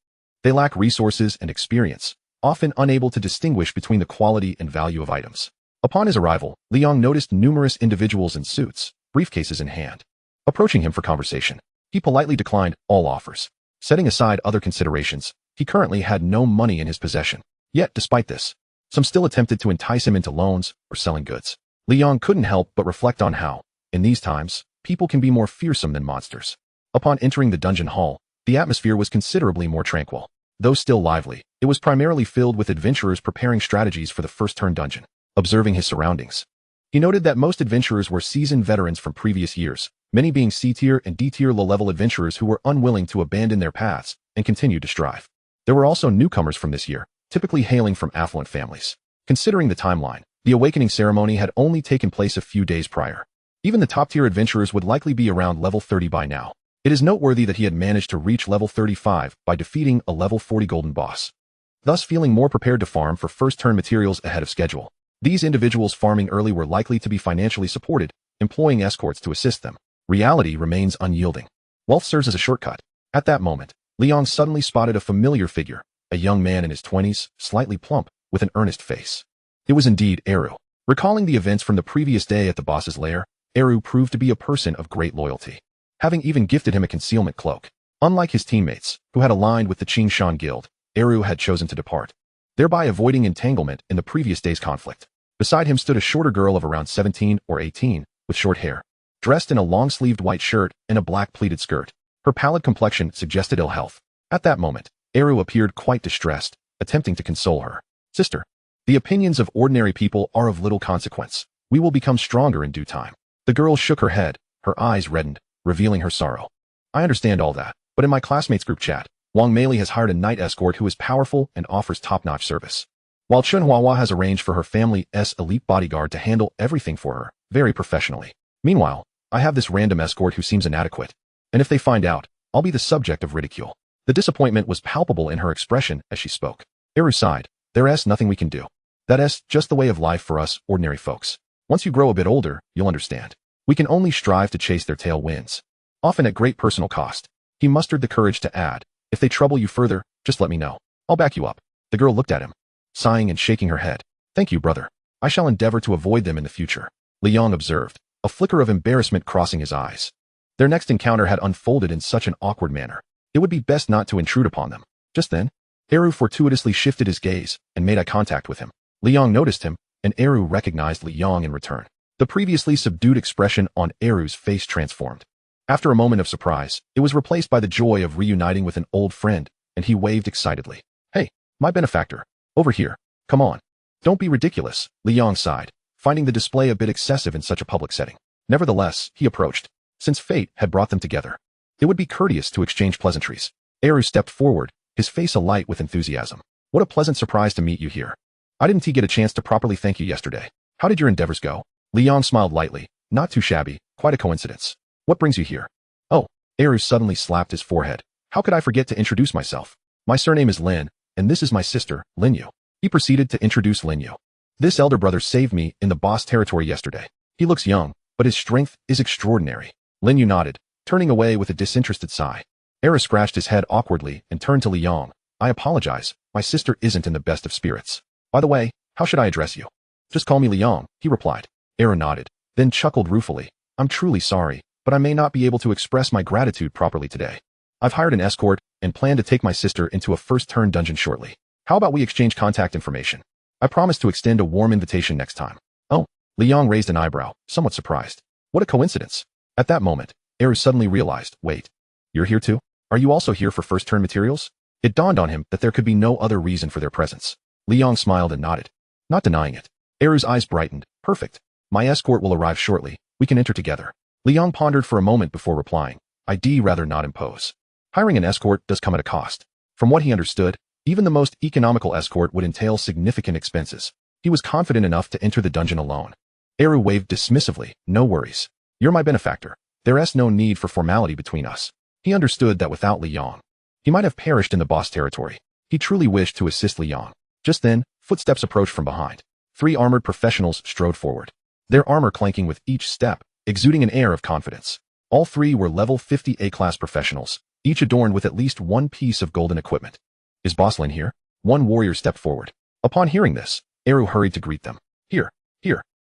They lack resources and experience, often unable to distinguish between the quality and value of items. Upon his arrival, Li Yong noticed numerous individuals in suits, briefcases in hand. Approaching him for conversation, he politely declined all offers. Setting aside other considerations, he currently had no money in his possession. Yet, despite this, some still attempted to entice him into loans or selling goods. Li Yong couldn't help but reflect on how, in these times, people can be more fearsome than monsters. Upon entering the dungeon hall, the atmosphere was considerably more tranquil. Though still lively, it was primarily filled with adventurers preparing strategies for the first turn dungeon. Observing his surroundings, he noted that most adventurers were seasoned veterans from previous years, many being C-tier and D-tier low-level adventurers who were unwilling to abandon their paths and continued to strive. There were also newcomers from this year, typically hailing from affluent families. Considering the timeline, the awakening ceremony had only taken place a few days prior. Even the top-tier adventurers would likely be around level 30 by now. It is noteworthy that he had managed to reach level 35 by defeating a level 40 golden boss, thus feeling more prepared to farm for first-turn materials ahead of schedule. These individuals farming early were likely to be financially supported, employing escorts to assist them. Reality remains unyielding. Wealth serves as a shortcut. At that moment, Liang suddenly spotted a familiar figure, a young man in his 20s, slightly plump, with an earnest face. It was indeed Eru. Recalling the events from the previous day at the boss's lair, Eru proved to be a person of great loyalty, having even gifted him a concealment cloak. Unlike his teammates, who had aligned with the Qingshan Guild, Eru had chosen to depart, thereby avoiding entanglement in the previous day's conflict. Beside him stood a shorter girl of around 17 or 18, with short hair, dressed in a long-sleeved white shirt and a black pleated skirt. Her pallid complexion suggested ill health. At that moment, Eru appeared quite distressed, attempting to console her. Sister, the opinions of ordinary people are of little consequence. We will become stronger in due time. The girl shook her head, her eyes reddened, revealing her sorrow. I understand all that, but in my classmates group chat, Wang Meili has hired a knight escort who is powerful and offers top-notch service, while Chunhua has arranged for her family's elite bodyguard to handle everything for her, very professionally. Meanwhile, I have this random escort who seems inadequate, and if they find out, I'll be the subject of ridicule. The disappointment was palpable in her expression as she spoke. Eru sighed. There's nothing we can do. That's just the way of life for us ordinary folks. Once you grow a bit older, you'll understand. We can only strive to chase their tail winds, often at great personal cost. He mustered the courage to add, if they trouble you further, just let me know. I'll back you up. The girl looked at him, sighing and shaking her head. Thank you, brother. I shall endeavor to avoid them in the future. Liang observed, a flicker of embarrassment crossing his eyes. Their next encounter had unfolded in such an awkward manner. It would be best not to intrude upon them. Just then, Eru fortuitously shifted his gaze and made eye contact with him. Liang noticed him, and Eru recognized Liang in return. The previously subdued expression on Eru's face transformed. After a moment of surprise, it was replaced by the joy of reuniting with an old friend, and he waved excitedly. Hey, my benefactor. Over here. Come on. Don't be ridiculous, Liang sighed, finding the display a bit excessive in such a public setting. Nevertheless, he approached. Since fate had brought them together, it would be courteous to exchange pleasantries. Eru stepped forward, his face alight with enthusiasm. What a pleasant surprise to meet you here. I didn't get a chance to properly thank you yesterday. How did your endeavors go? Liang smiled lightly. Not too shabby, quite a coincidence. What brings you here? Oh, Eru suddenly slapped his forehead. How could I forget to introduce myself? My surname is Lin, and this is my sister, Linyu. He proceeded to introduce Linyu. This elder brother saved me in the boss territory yesterday. He looks young, but his strength is extraordinary. Linyu nodded, turning away with a disinterested sigh. Eru scratched his head awkwardly and turned to Liang. I apologize, my sister isn't in the best of spirits. By the way, how should I address you? Just call me Liang, he replied. Eru nodded, then chuckled ruefully. I'm truly sorry, but I may not be able to express my gratitude properly today. I've hired an escort and plan to take my sister into a first-turn dungeon shortly. How about we exchange contact information? I promise to extend a warm invitation next time. Oh, Liang raised an eyebrow, somewhat surprised. What a coincidence. At that moment, Eru suddenly realized, wait, you're here too? Are you also here for first-turn materials? It dawned on him that there could be no other reason for their presence. Liang smiled and nodded, not denying it. Eru's eyes brightened. Perfect. My escort will arrive shortly. We can enter together. Liang pondered for a moment before replying. I'd rather not impose. Hiring an escort does come at a cost. From what he understood, even the most economical escort would entail significant expenses. He was confident enough to enter the dungeon alone. Eru waved dismissively. No worries. You're my benefactor. There's no need for formality between us. He understood that without Liang, he might have perished in the boss territory. He truly wished to assist Liang. Just then, footsteps approached from behind. 3 armored professionals strode forward, their armor clanking with each step, exuding an air of confidence. All 3 were level 50 A-class professionals, each adorned with at least one piece of golden equipment. Is Boss Lin here? One warrior stepped forward. Upon hearing this, Eru hurried to greet them. Here.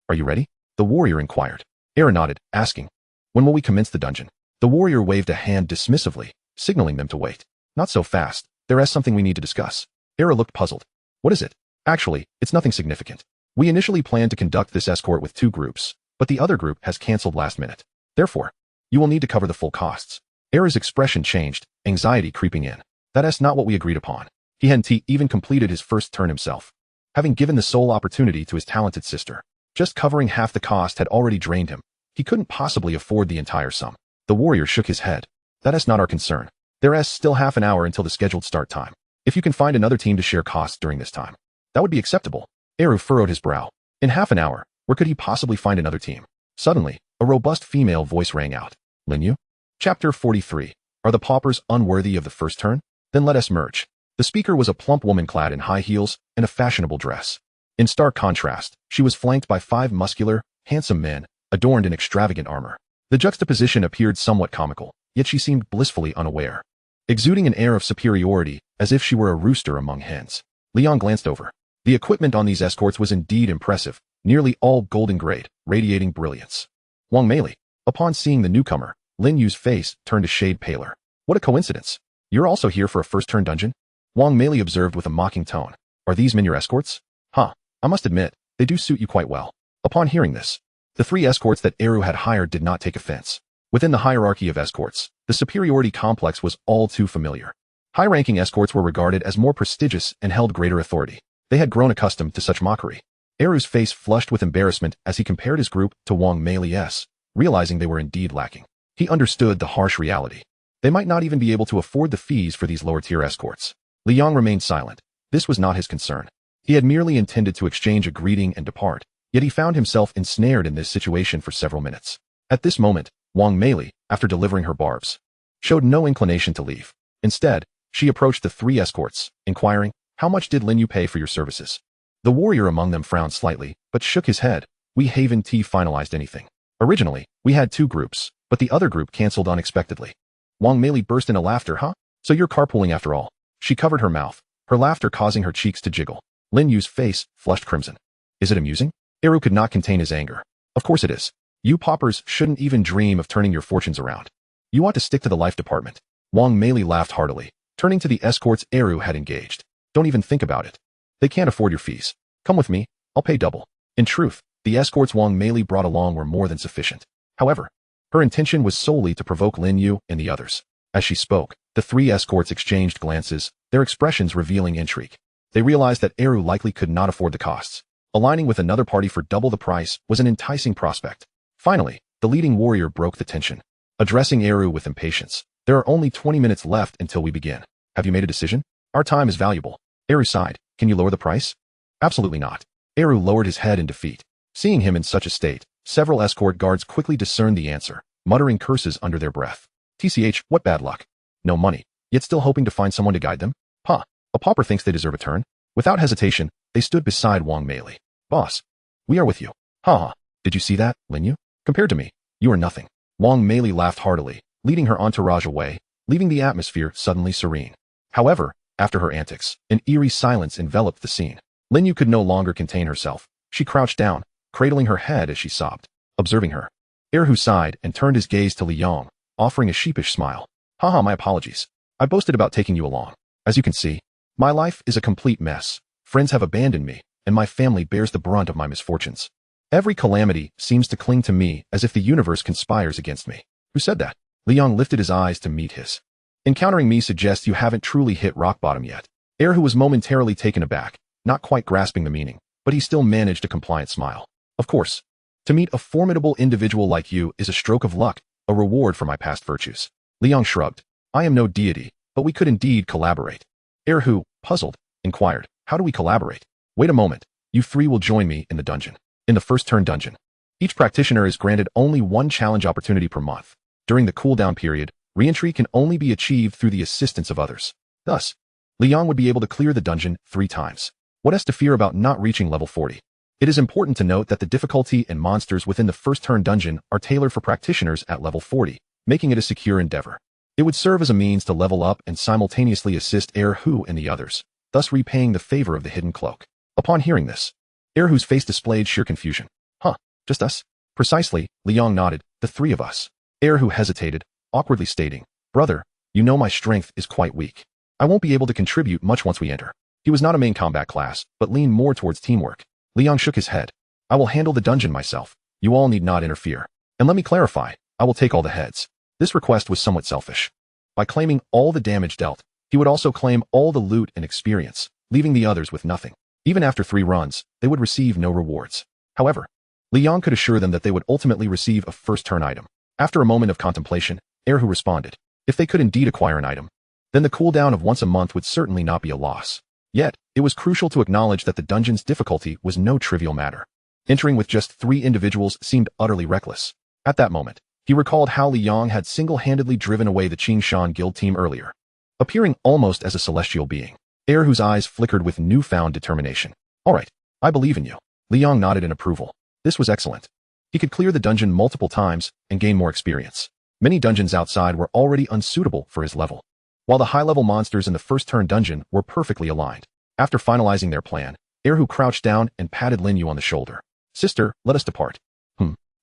Are you ready? The warrior inquired. Eru nodded, asking, when will we commence the dungeon? The warrior waved a hand dismissively, signaling them to wait. Not so fast. There's something we need to discuss. Eru looked puzzled. What is it? Actually, it's nothing significant. We initially planned to conduct this escort with 2 groups, but the other group has cancelled last minute. Therefore, you will need to cover the full costs. Era's expression changed, anxiety creeping in. That's not what we agreed upon. He hadn't even completed his first turn himself. Having given the sole opportunity to his talented sister, just covering half the cost had already drained him. He couldn't possibly afford the entire sum. The warrior shook his head. That's not our concern. There's still half an hour until the scheduled start time. If you can find another team to share costs during this time, that would be acceptable. Eru furrowed his brow. In half an hour, where could he possibly find another team? Suddenly, a robust female voice rang out. Linyu? Chapter 43. Are the paupers unworthy of the first turn? Then let us merge. The speaker was a plump woman clad in high heels and a fashionable dress. In stark contrast, she was flanked by 5 muscular, handsome men, adorned in extravagant armor. The juxtaposition appeared somewhat comical, yet she seemed blissfully unaware, exuding an air of superiority, as if she were a rooster among hens. Leon glanced over. The equipment on these escorts was indeed impressive, nearly all golden grade, radiating brilliance. Wang Meili. Upon seeing the newcomer, Lin Yu's face turned a shade paler. What a coincidence. You're also here for a first-turn dungeon? Wang Meili observed with a mocking tone. Are these men your escorts? Huh. I must admit, they do suit you quite well. Upon hearing this, the 3 escorts that Eru had hired did not take offense. Within the hierarchy of escorts, the superiority complex was all too familiar. High-ranking escorts were regarded as more prestigious and held greater authority. They had grown accustomed to such mockery. Eru's face flushed with embarrassment as he compared his group to Wang Meili's, realizing they were indeed lacking. He understood the harsh reality. They might not even be able to afford the fees for these lower-tier escorts. Liang remained silent. This was not his concern. He had merely intended to exchange a greeting and depart, yet he found himself ensnared in this situation for several minutes. At this moment, Wang Meili, after delivering her barbs, showed no inclination to leave. Instead, she approached the 3 escorts, inquiring, how much did Lin Yu pay for your services? The warrior among them frowned slightly, but shook his head. We haven't finalized anything. Originally, we had 2 groups, but the other group cancelled unexpectedly. Wang Meili burst into laughter. Huh? So you're carpooling after all. She covered her mouth, her laughter causing her cheeks to jiggle. Lin Yu's face flushed crimson. Is it amusing? Eru could not contain his anger. Of course it is. You paupers shouldn't even dream of turning your fortunes around. You ought to stick to the life department. Wang Meili laughed heartily, turning to the escorts Eru had engaged. Don't even think about it. They can't afford your fees. Come with me, I'll pay double. In truth, the escorts Wang Meili brought along were more than sufficient. However, her intention was solely to provoke Lin Yu and the others. As she spoke, the 3 escorts exchanged glances, their expressions revealing intrigue. They realized that Eru likely could not afford the costs. Aligning with another party for double the price was an enticing prospect. Finally, the leading warrior broke the tension, addressing Eru with impatience. There are only 20 minutes left until we begin. Have you made a decision? Our time is valuable. Eru sighed. Can you lower the price? Absolutely not. Eru lowered his head in defeat. Seeing him in such a state, several escort guards quickly discerned the answer, muttering curses under their breath. TCH, what bad luck. No money, yet still hoping to find someone to guide them? Huh. A pauper thinks they deserve a turn? Without hesitation, they stood beside Wang Meili. Boss, we are with you. Ha. Did you see that, Lin Yu? Compared to me, you are nothing. Wang Meili laughed heartily, leading her entourage away, leaving the atmosphere suddenly serene. However, after her antics, an eerie silence enveloped the scene. Lin Yu could no longer contain herself. She crouched down, cradling her head as she sobbed. Observing her, Erhu sighed and turned his gaze to Liang, offering a sheepish smile. Haha, my apologies. I boasted about taking you along. As you can see, my life is a complete mess. Friends have abandoned me, and my family bears the brunt of my misfortunes. Every calamity seems to cling to me as if the universe conspires against me. Who said that? Liang lifted his eyes to meet his. Encountering me suggests you haven't truly hit rock bottom yet. Erhu was momentarily taken aback, not quite grasping the meaning, but he still managed a compliant smile. Of course. To meet a formidable individual like you is a stroke of luck, a reward for my past virtues. Liang shrugged. I am no deity, but we could indeed collaborate. Erhu, puzzled, inquired, how do we collaborate? Wait a moment, you 3 will join me in the dungeon. In the first turn dungeon, each practitioner is granted only 1 challenge opportunity per month. During the cooldown period, re-entry can only be achieved through the assistance of others. Thus, Liang would be able to clear the dungeon 3 times. What has to fear about not reaching level 40? It is important to note that the difficulty and monsters within the first turn dungeon are tailored for practitioners at level 40, making it a secure endeavor. It would serve as a means to level up and simultaneously assist Erhu and the others, thus repaying the favor of the hidden cloak. Upon hearing this, Erhu's face displayed sheer confusion. Huh, just us? Precisely, Liang nodded, the 3 of us. Erhu hesitated, awkwardly stating, brother, you know my strength is quite weak. I won't be able to contribute much once we enter. He was not a main combat class, but leaned more towards teamwork. Liang shook his head. I will handle the dungeon myself. You all need not interfere. And let me clarify, I will take all the heads. This request was somewhat selfish. By claiming all the damage dealt, he would also claim all the loot and experience, leaving the others with nothing. Even after 3 runs, they would receive no rewards. However, Li Yang could assure them that they would ultimately receive a first-turn item. After a moment of contemplation, Erhu responded, if they could indeed acquire an item, then the cooldown of once a month would certainly not be a loss. Yet, it was crucial to acknowledge that the dungeon's difficulty was no trivial matter. Entering with just 3 individuals seemed utterly reckless. At that moment, he recalled how Li Yang had single-handedly driven away the Qing Shan guild team earlier. Appearing almost as a celestial being, Erhu's eyes flickered with newfound determination. All right, I believe in you. Li Yang nodded in approval. This was excellent. He could clear the dungeon multiple times and gain more experience. Many dungeons outside were already unsuitable for his level, while the high-level monsters in the first-turn dungeon were perfectly aligned. After finalizing their plan, Erhu crouched down and patted Lin Yu on the shoulder. Sister, let us depart.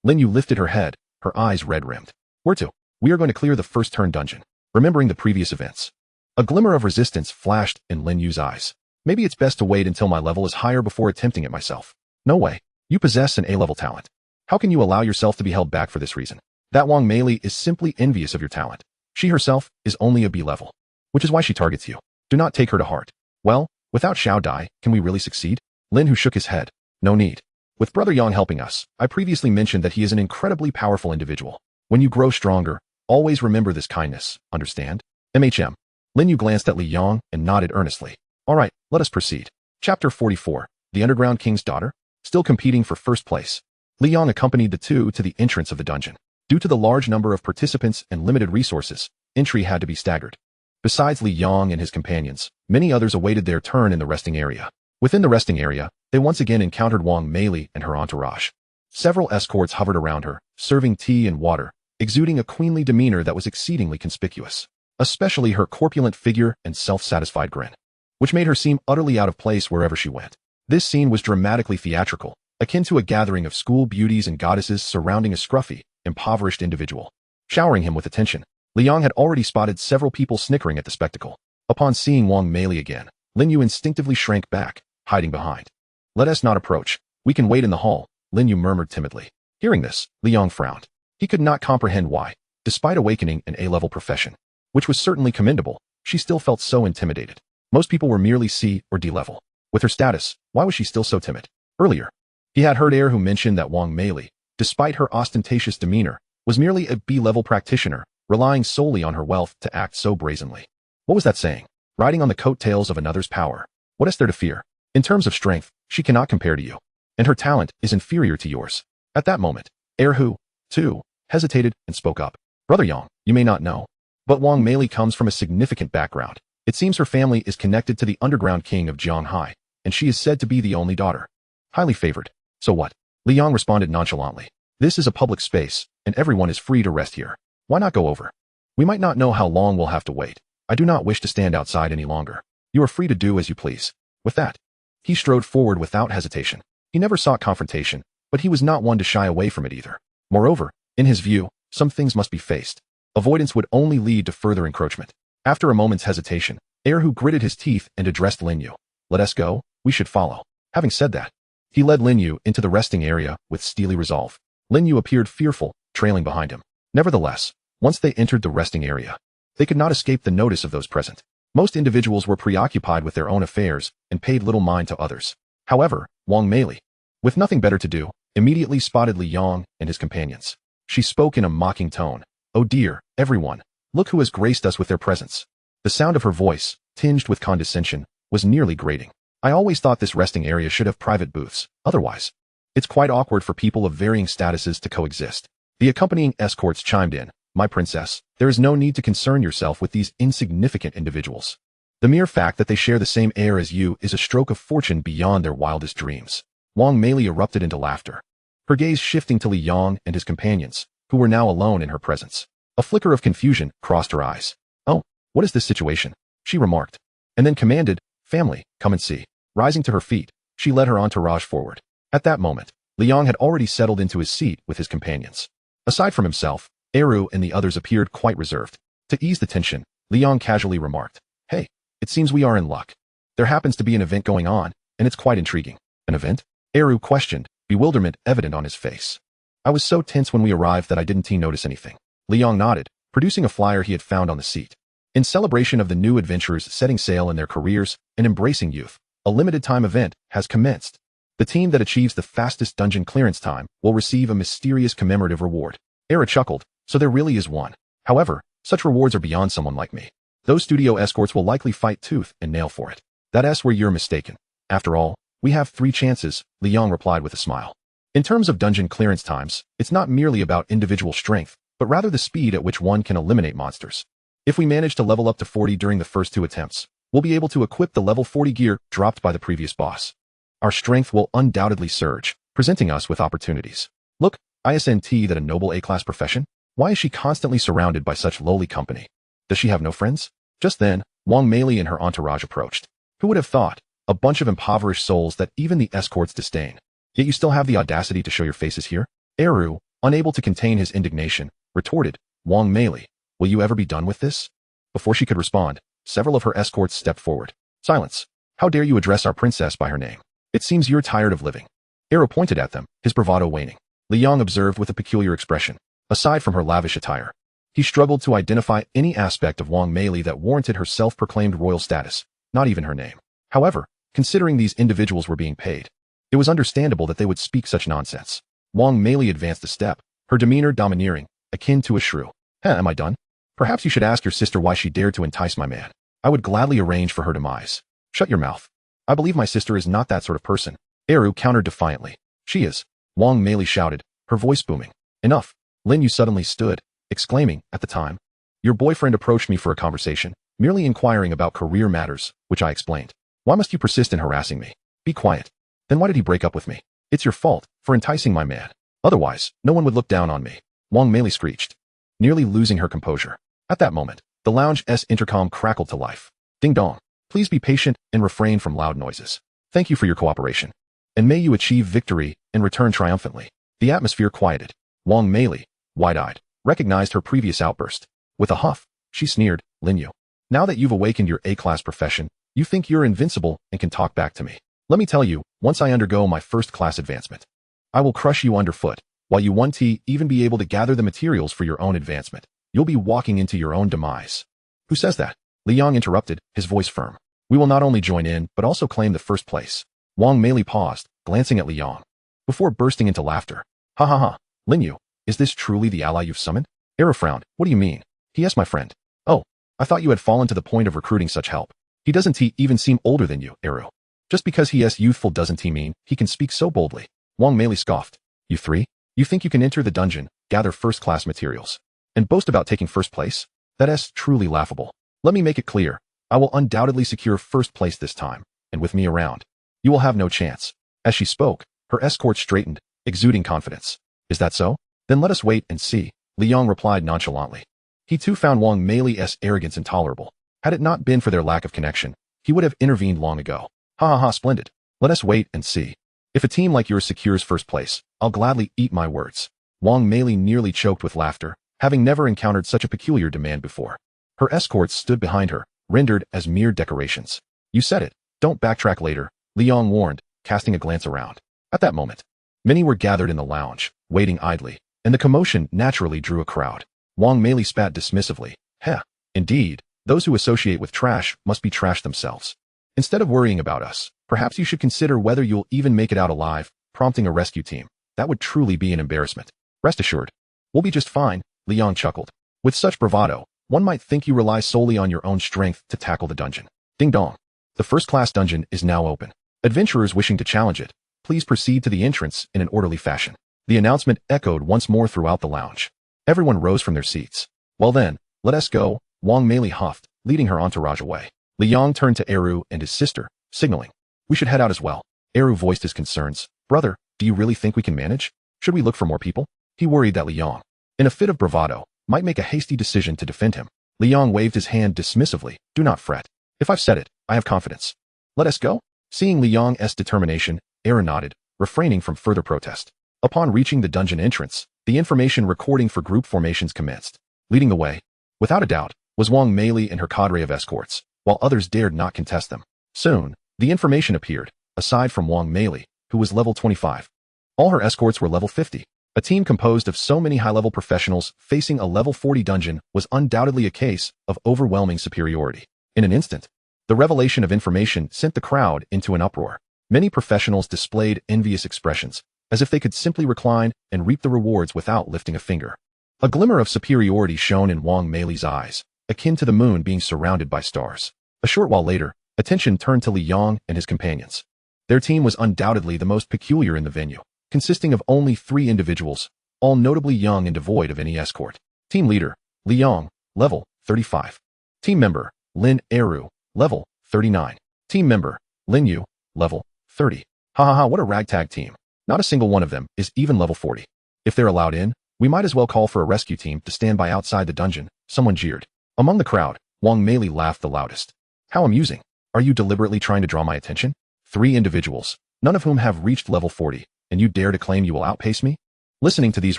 Lin Yu lifted her head, her eyes red-rimmed. Where to? We are going to clear the first-turn dungeon. Remembering the previous events, a glimmer of resistance flashed in Lin Yu's eyes. Maybe it's best to wait until my level is higher before attempting it myself. No way. You possess an A-level talent. How can you allow yourself to be held back for this reason? That Wang Meili is simply envious of your talent. She herself is only a B-level, which is why she targets you. Do not take her to heart. Well, without Xiao Dai, can we really succeed? Lin Hu shook his head. No need. With Brother Yang helping us, I previously mentioned that he is an incredibly powerful individual. When you grow stronger, always remember this kindness, understand? MHM. Lin Yu glanced at Li Yang and nodded earnestly. All right, let us proceed. Chapter 44. The Underground King's Daughter? Still competing for first place. Li Yang accompanied the two to the entrance of the dungeon. Due to the large number of participants and limited resources, entry had to be staggered. Besides Li Yang and his companions, many others awaited their turn in the resting area. Within the resting area, they once again encountered Wang Meili and her entourage. Several escorts hovered around her, serving tea and water, exuding a queenly demeanor that was exceedingly conspicuous, especially her corpulent figure and self-satisfied grin, which made her seem utterly out of place wherever she went. This scene was dramatically theatrical, akin to a gathering of school beauties and goddesses surrounding a scruffy, impoverished individual. Showering him with attention, Li Yang had already spotted several people snickering at the spectacle. Upon seeing Wang Meili again, Lin Yu instinctively shrank back, hiding behind. Let us not approach. We can wait in the hall, Lin Yu murmured timidly. Hearing this, Li Yang frowned. He could not comprehend why, despite awakening an A-level profession, which was certainly commendable, she still felt so intimidated. Most people were merely C or D level. With her status, why was she still so timid? Earlier, he had heard Erhu mention that Wang Meili, despite her ostentatious demeanor, was merely a B-level practitioner, relying solely on her wealth to act so brazenly. What was that saying? Riding on the coattails of another's power. What is there to fear? In terms of strength, she cannot compare to you, and her talent is inferior to yours. At that moment, Erhu, too, hesitated and spoke up. Brother Yang, you may not know, but Wang Meili comes from a significant background. It seems her family is connected to the underground king of Jianghai, and she is said to be the only daughter. Highly favored. So what? Li Yang responded nonchalantly. This is a public space, and everyone is free to rest here. Why not go over? We might not know how long we'll have to wait. I do not wish to stand outside any longer. You are free to do as you please. With that, he strode forward without hesitation. He never sought confrontation, but he was not one to shy away from it either. Moreover, in his view, some things must be faced. Avoidance would only lead to further encroachment. After a moment's hesitation, Erhu gritted his teeth and addressed Lin Yu. Let us go, we should follow. Having said that, he led Lin Yu into the resting area with steely resolve. Lin Yu appeared fearful, trailing behind him. Nevertheless, once they entered the resting area, they could not escape the notice of those present. Most individuals were preoccupied with their own affairs and paid little mind to others. However, Wang Meili, with nothing better to do, immediately spotted Li Yang and his companions. She spoke in a mocking tone. Oh dear, everyone, look who has graced us with their presence. The sound of her voice, tinged with condescension, was nearly grating. I always thought this resting area should have private booths. Otherwise, it's quite awkward for people of varying statuses to coexist. The accompanying escorts chimed in. My princess, there is no need to concern yourself with these insignificant individuals. The mere fact that they share the same air as you is a stroke of fortune beyond their wildest dreams. Wang Meili erupted into laughter, her gaze shifting to Li Yang and his companions, who were now alone in her presence. A flicker of confusion crossed her eyes. Oh, what is this situation? She remarked, and then commanded, family, come and see. Rising to her feet, she led her entourage forward. At that moment, Li Yang had already settled into his seat with his companions. Aside from himself, Erhu and the others appeared quite reserved. To ease the tension, Li Yang casually remarked, Hey, it seems we are in luck. There happens to be an event going on, and it's quite intriguing. An event? Erhu questioned, bewilderment evident on his face. I was so tense when we arrived that I didn't notice anything. Li Yang nodded, producing a flyer he had found on the seat. In celebration of the new adventurers setting sail in their careers and embracing youth, a limited-time event has commenced. The team that achieves the fastest dungeon clearance time will receive a mysterious commemorative reward. Era chuckled, so there really is one. However, such rewards are beyond someone like me. Those studio escorts will likely fight tooth and nail for it. That's where you're mistaken. After all, we have 3 chances, Liang replied with a smile. In terms of dungeon clearance times, it's not merely about individual strength, but rather the speed at which one can eliminate monsters. If we manage to level up to 40 during the first 2 attempts, we'll be able to equip the level 40 gear dropped by the previous boss. Our strength will undoubtedly surge, presenting us with opportunities. Look, isn't that a noble A-class profession? Why is she constantly surrounded by such lowly company? Does she have no friends? Just then, Wang Meili and her entourage approached. Who would have thought? A bunch of impoverished souls that even the escorts disdain. Yet you still have the audacity to show your faces here? Eru, unable to contain his indignation, retorted, Wang Meili, will you ever be done with this? Before she could respond, several of her escorts stepped forward. Silence. How dare you address our princess by her name? It seems you're tired of living. Eru pointed at them, his bravado waning. Liang observed with a peculiar expression. Aside from her lavish attire, he struggled to identify any aspect of Wang Meili that warranted her self-proclaimed royal status, not even her name. However, considering these individuals were being paid, it was understandable that they would speak such nonsense. Wang Meili advanced a step, her demeanor domineering, akin to a shrew. Am I done? Perhaps you should ask your sister why she dared to entice my man. I would gladly arrange for her demise. Shut your mouth. I believe my sister is not that sort of person. Eru countered defiantly. She is. Wang Meili shouted, her voice booming. Enough. Lin Yu suddenly stood, exclaiming, at the time. Your boyfriend approached me for a conversation, merely inquiring about career matters, which I explained. Why must you persist in harassing me? Be quiet. Then why did he break up with me? It's your fault, for enticing my man. Otherwise, no one would look down on me. Wang Meili screeched, nearly losing her composure. At that moment, the lounge's intercom crackled to life. Ding dong. Please be patient and refrain from loud noises. Thank you for your cooperation. And may you achieve victory and return triumphantly. The atmosphere quieted. Wang Meili, wide-eyed, recognized her previous outburst. With a huff, she sneered, Lin Yu. Now that you've awakened your A-class profession, you think you're invincible and can talk back to me. Let me tell you, once I undergo my first-class advancement, I will crush you underfoot. While you won't even be able to gather the materials for your own advancement, you'll be walking into your own demise. Who says that? Liang interrupted, his voice firm. We will not only join in, but also claim the first place. Wang Meili paused, glancing at Liang, before bursting into laughter. Ha ha ha. Lin Yu, is this truly the ally you've summoned? Era frowned. What do you mean? Yes, my friend. Oh, I thought you had fallen to the point of recruiting such help. He doesn't even seem older than you, Eru. Just because he is youthful doesn't mean he can speak so boldly. Wang Meili scoffed. You 3? You think you can enter the dungeon, gather first-class materials, and boast about taking first place? That's truly laughable. Let me make it clear. I will undoubtedly secure first place this time, and with me around, you will have no chance. As she spoke, her escort straightened, exuding confidence. Is that so? Then let us wait and see, Liang replied nonchalantly. He too found Wang Meili's arrogance intolerable. Had it not been for their lack of connection, he would have intervened long ago. Ha ha ha, splendid. Let us wait and see. If a team like yours secures first place, I'll gladly eat my words. Wang Meili nearly choked with laughter, having never encountered such a peculiar demand before. Her escorts stood behind her, rendered as mere decorations. You said it. Don't backtrack later, Liang warned, casting a glance around. At that moment, many were gathered in the lounge, waiting idly, and the commotion naturally drew a crowd. Wang Meili spat dismissively. Heh. Indeed, those who associate with trash must be trash themselves. Instead of worrying about us, perhaps you should consider whether you'll even make it out alive, prompting a rescue team. That would truly be an embarrassment. Rest assured, we'll be just fine, Liang chuckled. With such bravado, one might think you rely solely on your own strength to tackle the dungeon. Ding dong. The first-class dungeon is now open. Adventurers wishing to challenge it, please proceed to the entrance in an orderly fashion. The announcement echoed once more throughout the lounge. Everyone rose from their seats. Well then, let us go, Wang Meili huffed, leading her entourage away. Liang turned to Eru and his sister, signaling. We should head out as well. Eru voiced his concerns. Brother, do you really think we can manage? Should we look for more people? He worried that Liang, in a fit of bravado, might make a hasty decision to defend him. Liang waved his hand dismissively. Do not fret. If I've said it, I have confidence. Let us go? Seeing Liang's determination, Eru nodded, refraining from further protest. Upon reaching the dungeon entrance, the information recording for group formations commenced. Leading the way, without a doubt, was Wang Meili and her cadre of escorts, while others dared not contest them. Soon, the information appeared, aside from Wang Meili, who was level 25. All her escorts were level 50. A team composed of so many high-level professionals facing a level 40 dungeon was undoubtedly a case of overwhelming superiority. In an instant, the revelation of information sent the crowd into an uproar. Many professionals displayed envious expressions, as if they could simply recline and reap the rewards without lifting a finger. A glimmer of superiority shone in Wang Mei's eyes, akin to the moon being surrounded by stars. A short while later, attention turned to Li Yong and his companions. Their team was undoubtedly the most peculiar in the venue, consisting of only 3 individuals, all notably young and devoid of any escort. Team leader, Li Yong, level 35. Team member, Lin Eru, level 39. Team member, Lin Yu, level 30. What a ragtag team. Not a single one of them is even level 40. If they're allowed in, we might as well call for a rescue team to stand by outside the dungeon, someone jeered. Among the crowd, Wang Mei laughed the loudest. How amusing. Are you deliberately trying to draw my attention? 3 individuals, none of whom have reached level 40, and you dare to claim you will outpace me? Listening to these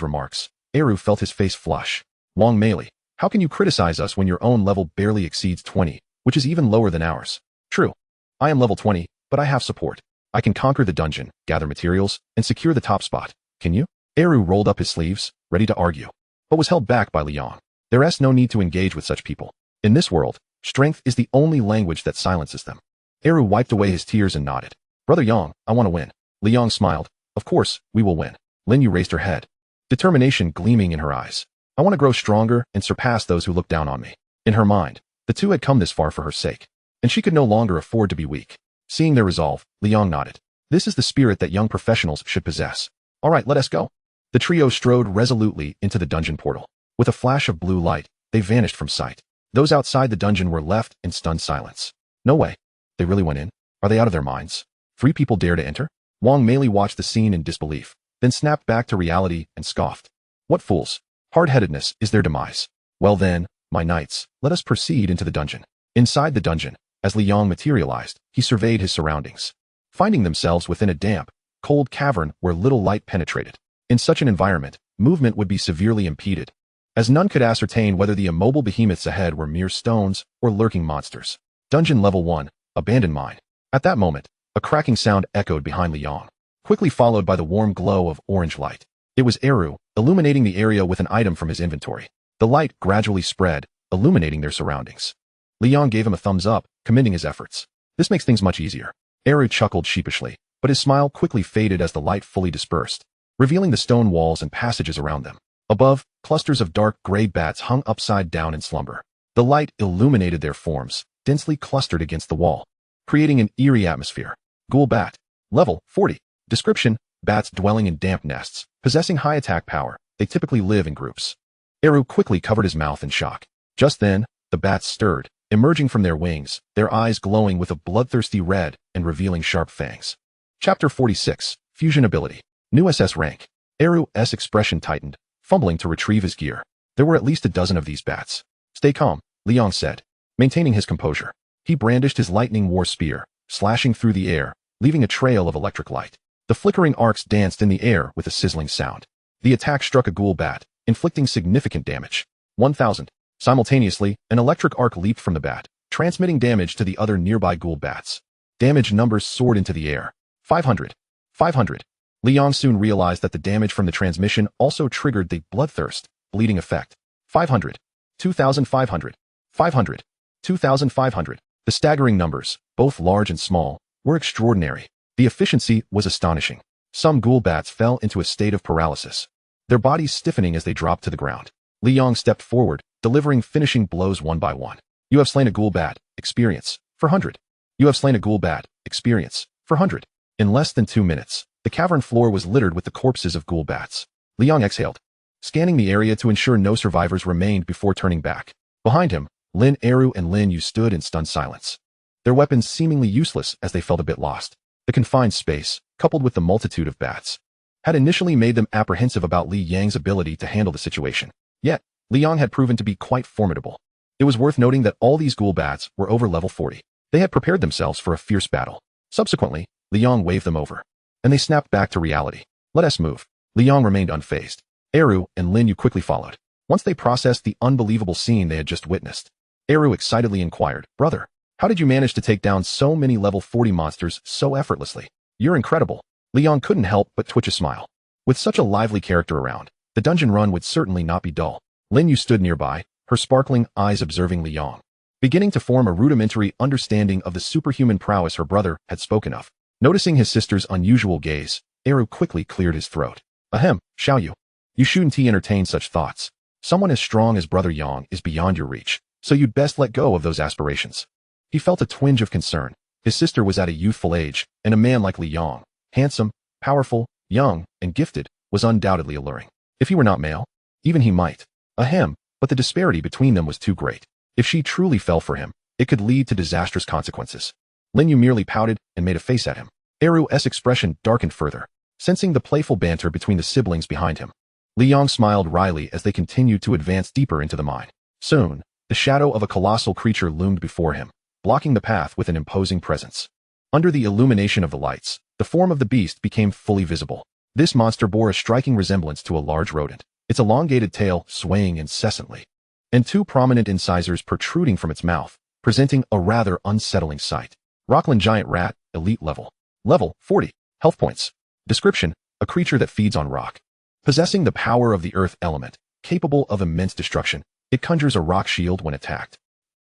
remarks, Eru felt his face flush. Wang Mei, how can you criticize us when your own level barely exceeds 20, which is even lower than ours? True. I am level 20, but I have support. I can conquer the dungeon, gather materials, and secure the top spot. Can you? Eru rolled up his sleeves, ready to argue, but was held back by Li Yong. There's no need to engage with such people. In this world, strength is the only language that silences them. Eru wiped away his tears and nodded. Brother Yong, I want to win. Li Yong smiled. Of course, we will win. Lin Yu raised her head, determination gleaming in her eyes. I want to grow stronger and surpass those who look down on me. In her mind, the two had come this far for her sake, and she could no longer afford to be weak. Seeing their resolve, Li Yong nodded. This is the spirit that young professionals should possess. All right, let us go. The trio strode resolutely into the dungeon portal. With a flash of blue light, they vanished from sight. Those outside the dungeon were left in stunned silence. No way. They really went in? Are they out of their minds? 3 people dare to enter? Wang Mei watched the scene in disbelief, then snapped back to reality and scoffed. What fools. Hard-headedness is their demise. Well then, my knights, let us proceed into the dungeon. Inside the dungeon, as Li Yong materialized, he surveyed his surroundings. Finding themselves within a damp, cold cavern where little light penetrated. In such an environment, movement would be severely impeded, as none could ascertain whether the immobile behemoths ahead were mere stones or lurking monsters. Dungeon Level 1, Abandoned Mine. At that moment, a cracking sound echoed behind Li Yong, quickly followed by the warm glow of orange light. It was Eru, illuminating the area with an item from his inventory. The light gradually spread, illuminating their surroundings. Li Yong gave him a thumbs up, commending his efforts. This makes things much easier. Eru chuckled sheepishly, but his smile quickly faded as the light fully dispersed, revealing the stone walls and passages around them. Above, clusters of dark gray bats hung upside down in slumber. The light illuminated their forms, densely clustered against the wall, creating an eerie atmosphere. Ghoul bat. Level 40. Description: bats dwelling in damp nests, possessing high attack power. They typically live in groups. Eru quickly covered his mouth in shock. Just then, the bats stirred, emerging from their wings, their eyes glowing with a bloodthirsty red and revealing sharp fangs. Chapter 46. Fusion Ability. New SS rank. Eru's expression tightened, fumbling to retrieve his gear. There were at least a dozen of these bats. Stay calm, Li Yong said, maintaining his composure. He brandished his lightning war spear, slashing through the air, leaving a trail of electric light. The flickering arcs danced in the air with a sizzling sound. The attack struck a ghoul bat, inflicting significant damage. 1,000. Simultaneously, an electric arc leaped from the bat, transmitting damage to the other nearby ghoul bats. Damage numbers soared into the air. 500. 500. Li Yong soon realized that the damage from the transmission also triggered the bloodthirst, bleeding effect. 500. 2,500. 500. 2,500. The staggering numbers, both large and small, were extraordinary. The efficiency was astonishing. Some ghoul bats fell into a state of paralysis, their bodies stiffening as they dropped to the ground. Li Yong stepped forward, delivering finishing blows one by one. You have slain a ghoul bat. Experience. For 100. You have slain a ghoul bat. Experience. For 100. In less than 2 minutes, the cavern floor was littered with the corpses of ghoul bats. Li Yong exhaled, scanning the area to ensure no survivors remained before turning back. Behind him, Lin Eru and Lin Yu stood in stunned silence, their weapons seemingly useless as they felt a bit lost. The confined space, coupled with the multitude of bats, had initially made them apprehensive about Li Yang's ability to handle the situation. Yet, Li Yong had proven to be quite formidable. It was worth noting that all these ghoul bats were over level 40. They had prepared themselves for a fierce battle. Subsequently, Li Yong waved them over, and they snapped back to reality. Let us move. Li Yong remained unfazed. Eru and Lin Yu quickly followed. Once they processed the unbelievable scene they had just witnessed, Eru excitedly inquired, Brother, how did you manage to take down so many level 40 monsters so effortlessly? You're incredible. Li Yong couldn't help but twitch a smile. With such a lively character around, the dungeon run would certainly not be dull. Lin Yu stood nearby, her sparkling eyes observing Li Yong, beginning to form a rudimentary understanding of the superhuman prowess her brother had spoken of. Noticing his sister's unusual gaze, Eru quickly cleared his throat. Ahem, Xiaoyu. You shouldn't entertain such thoughts. Someone as strong as Brother Yang is beyond your reach, so you'd best let go of those aspirations. He felt a twinge of concern. His sister was at a youthful age, and a man like Li Yong, handsome, powerful, young, and gifted, was undoubtedly alluring. If he were not male, even he might. Ahem, but the disparity between them was too great. If she truly fell for him, it could lead to disastrous consequences. Lin Yu merely pouted and made a face at him. Eru's expression darkened further, sensing the playful banter between the siblings behind him. Li Yong smiled wryly as they continued to advance deeper into the mine. Soon, the shadow of a colossal creature loomed before him, blocking the path with an imposing presence. Under the illumination of the lights, the form of the beast became fully visible. This monster bore a striking resemblance to a large rodent, its elongated tail swaying incessantly, and two prominent incisors protruding from its mouth, presenting a rather unsettling sight. Rockland giant rat, elite level. Level 40. Health points. Description: a creature that feeds on rock. Possessing the power of the earth element, capable of immense destruction, it conjures a rock shield when attacked.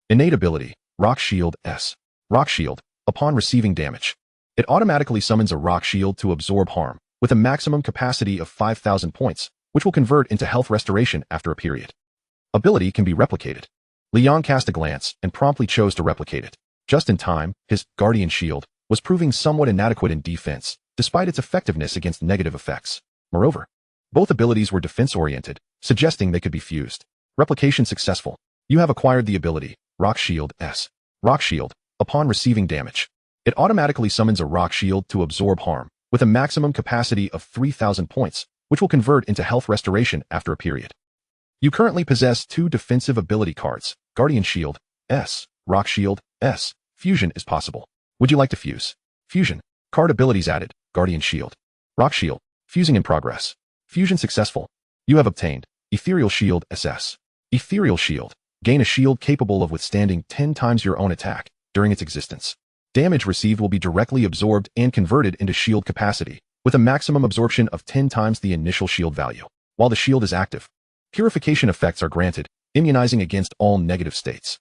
Innate ability: Rock Shield S. Rock Shield. Upon receiving damage, it automatically summons a rock shield to absorb harm, with a maximum capacity of 5,000 points, which will convert into health restoration after a period. Ability can be replicated. Li Yong cast a glance and promptly chose to replicate it. Just in time, his Guardian Shield was proving somewhat inadequate in defense, despite its effectiveness against negative effects. Moreover, both abilities were defense-oriented, suggesting they could be fused. Replication successful. You have acquired the ability, Rock Shield S. Rock Shield. Upon receiving damage, it automatically summons a rock shield to absorb harm, with a maximum capacity of 3,000 points, which will convert into health restoration after a period. You currently possess 2 defensive ability cards, Guardian Shield S. Rock Shield S. Fusion is possible. Would you like to fuse? Fusion. Card abilities added, Guardian Shield. Rock Shield. Fusing in progress. Fusion successful. You have obtained Ethereal Shield SS. Ethereal Shield. Gain a shield capable of withstanding 10 times your own attack during its existence. Damage received will be directly absorbed and converted into shield capacity, with a maximum absorption of 10 times the initial shield value. While the shield is active, purification effects are granted, immunizing against all negative states.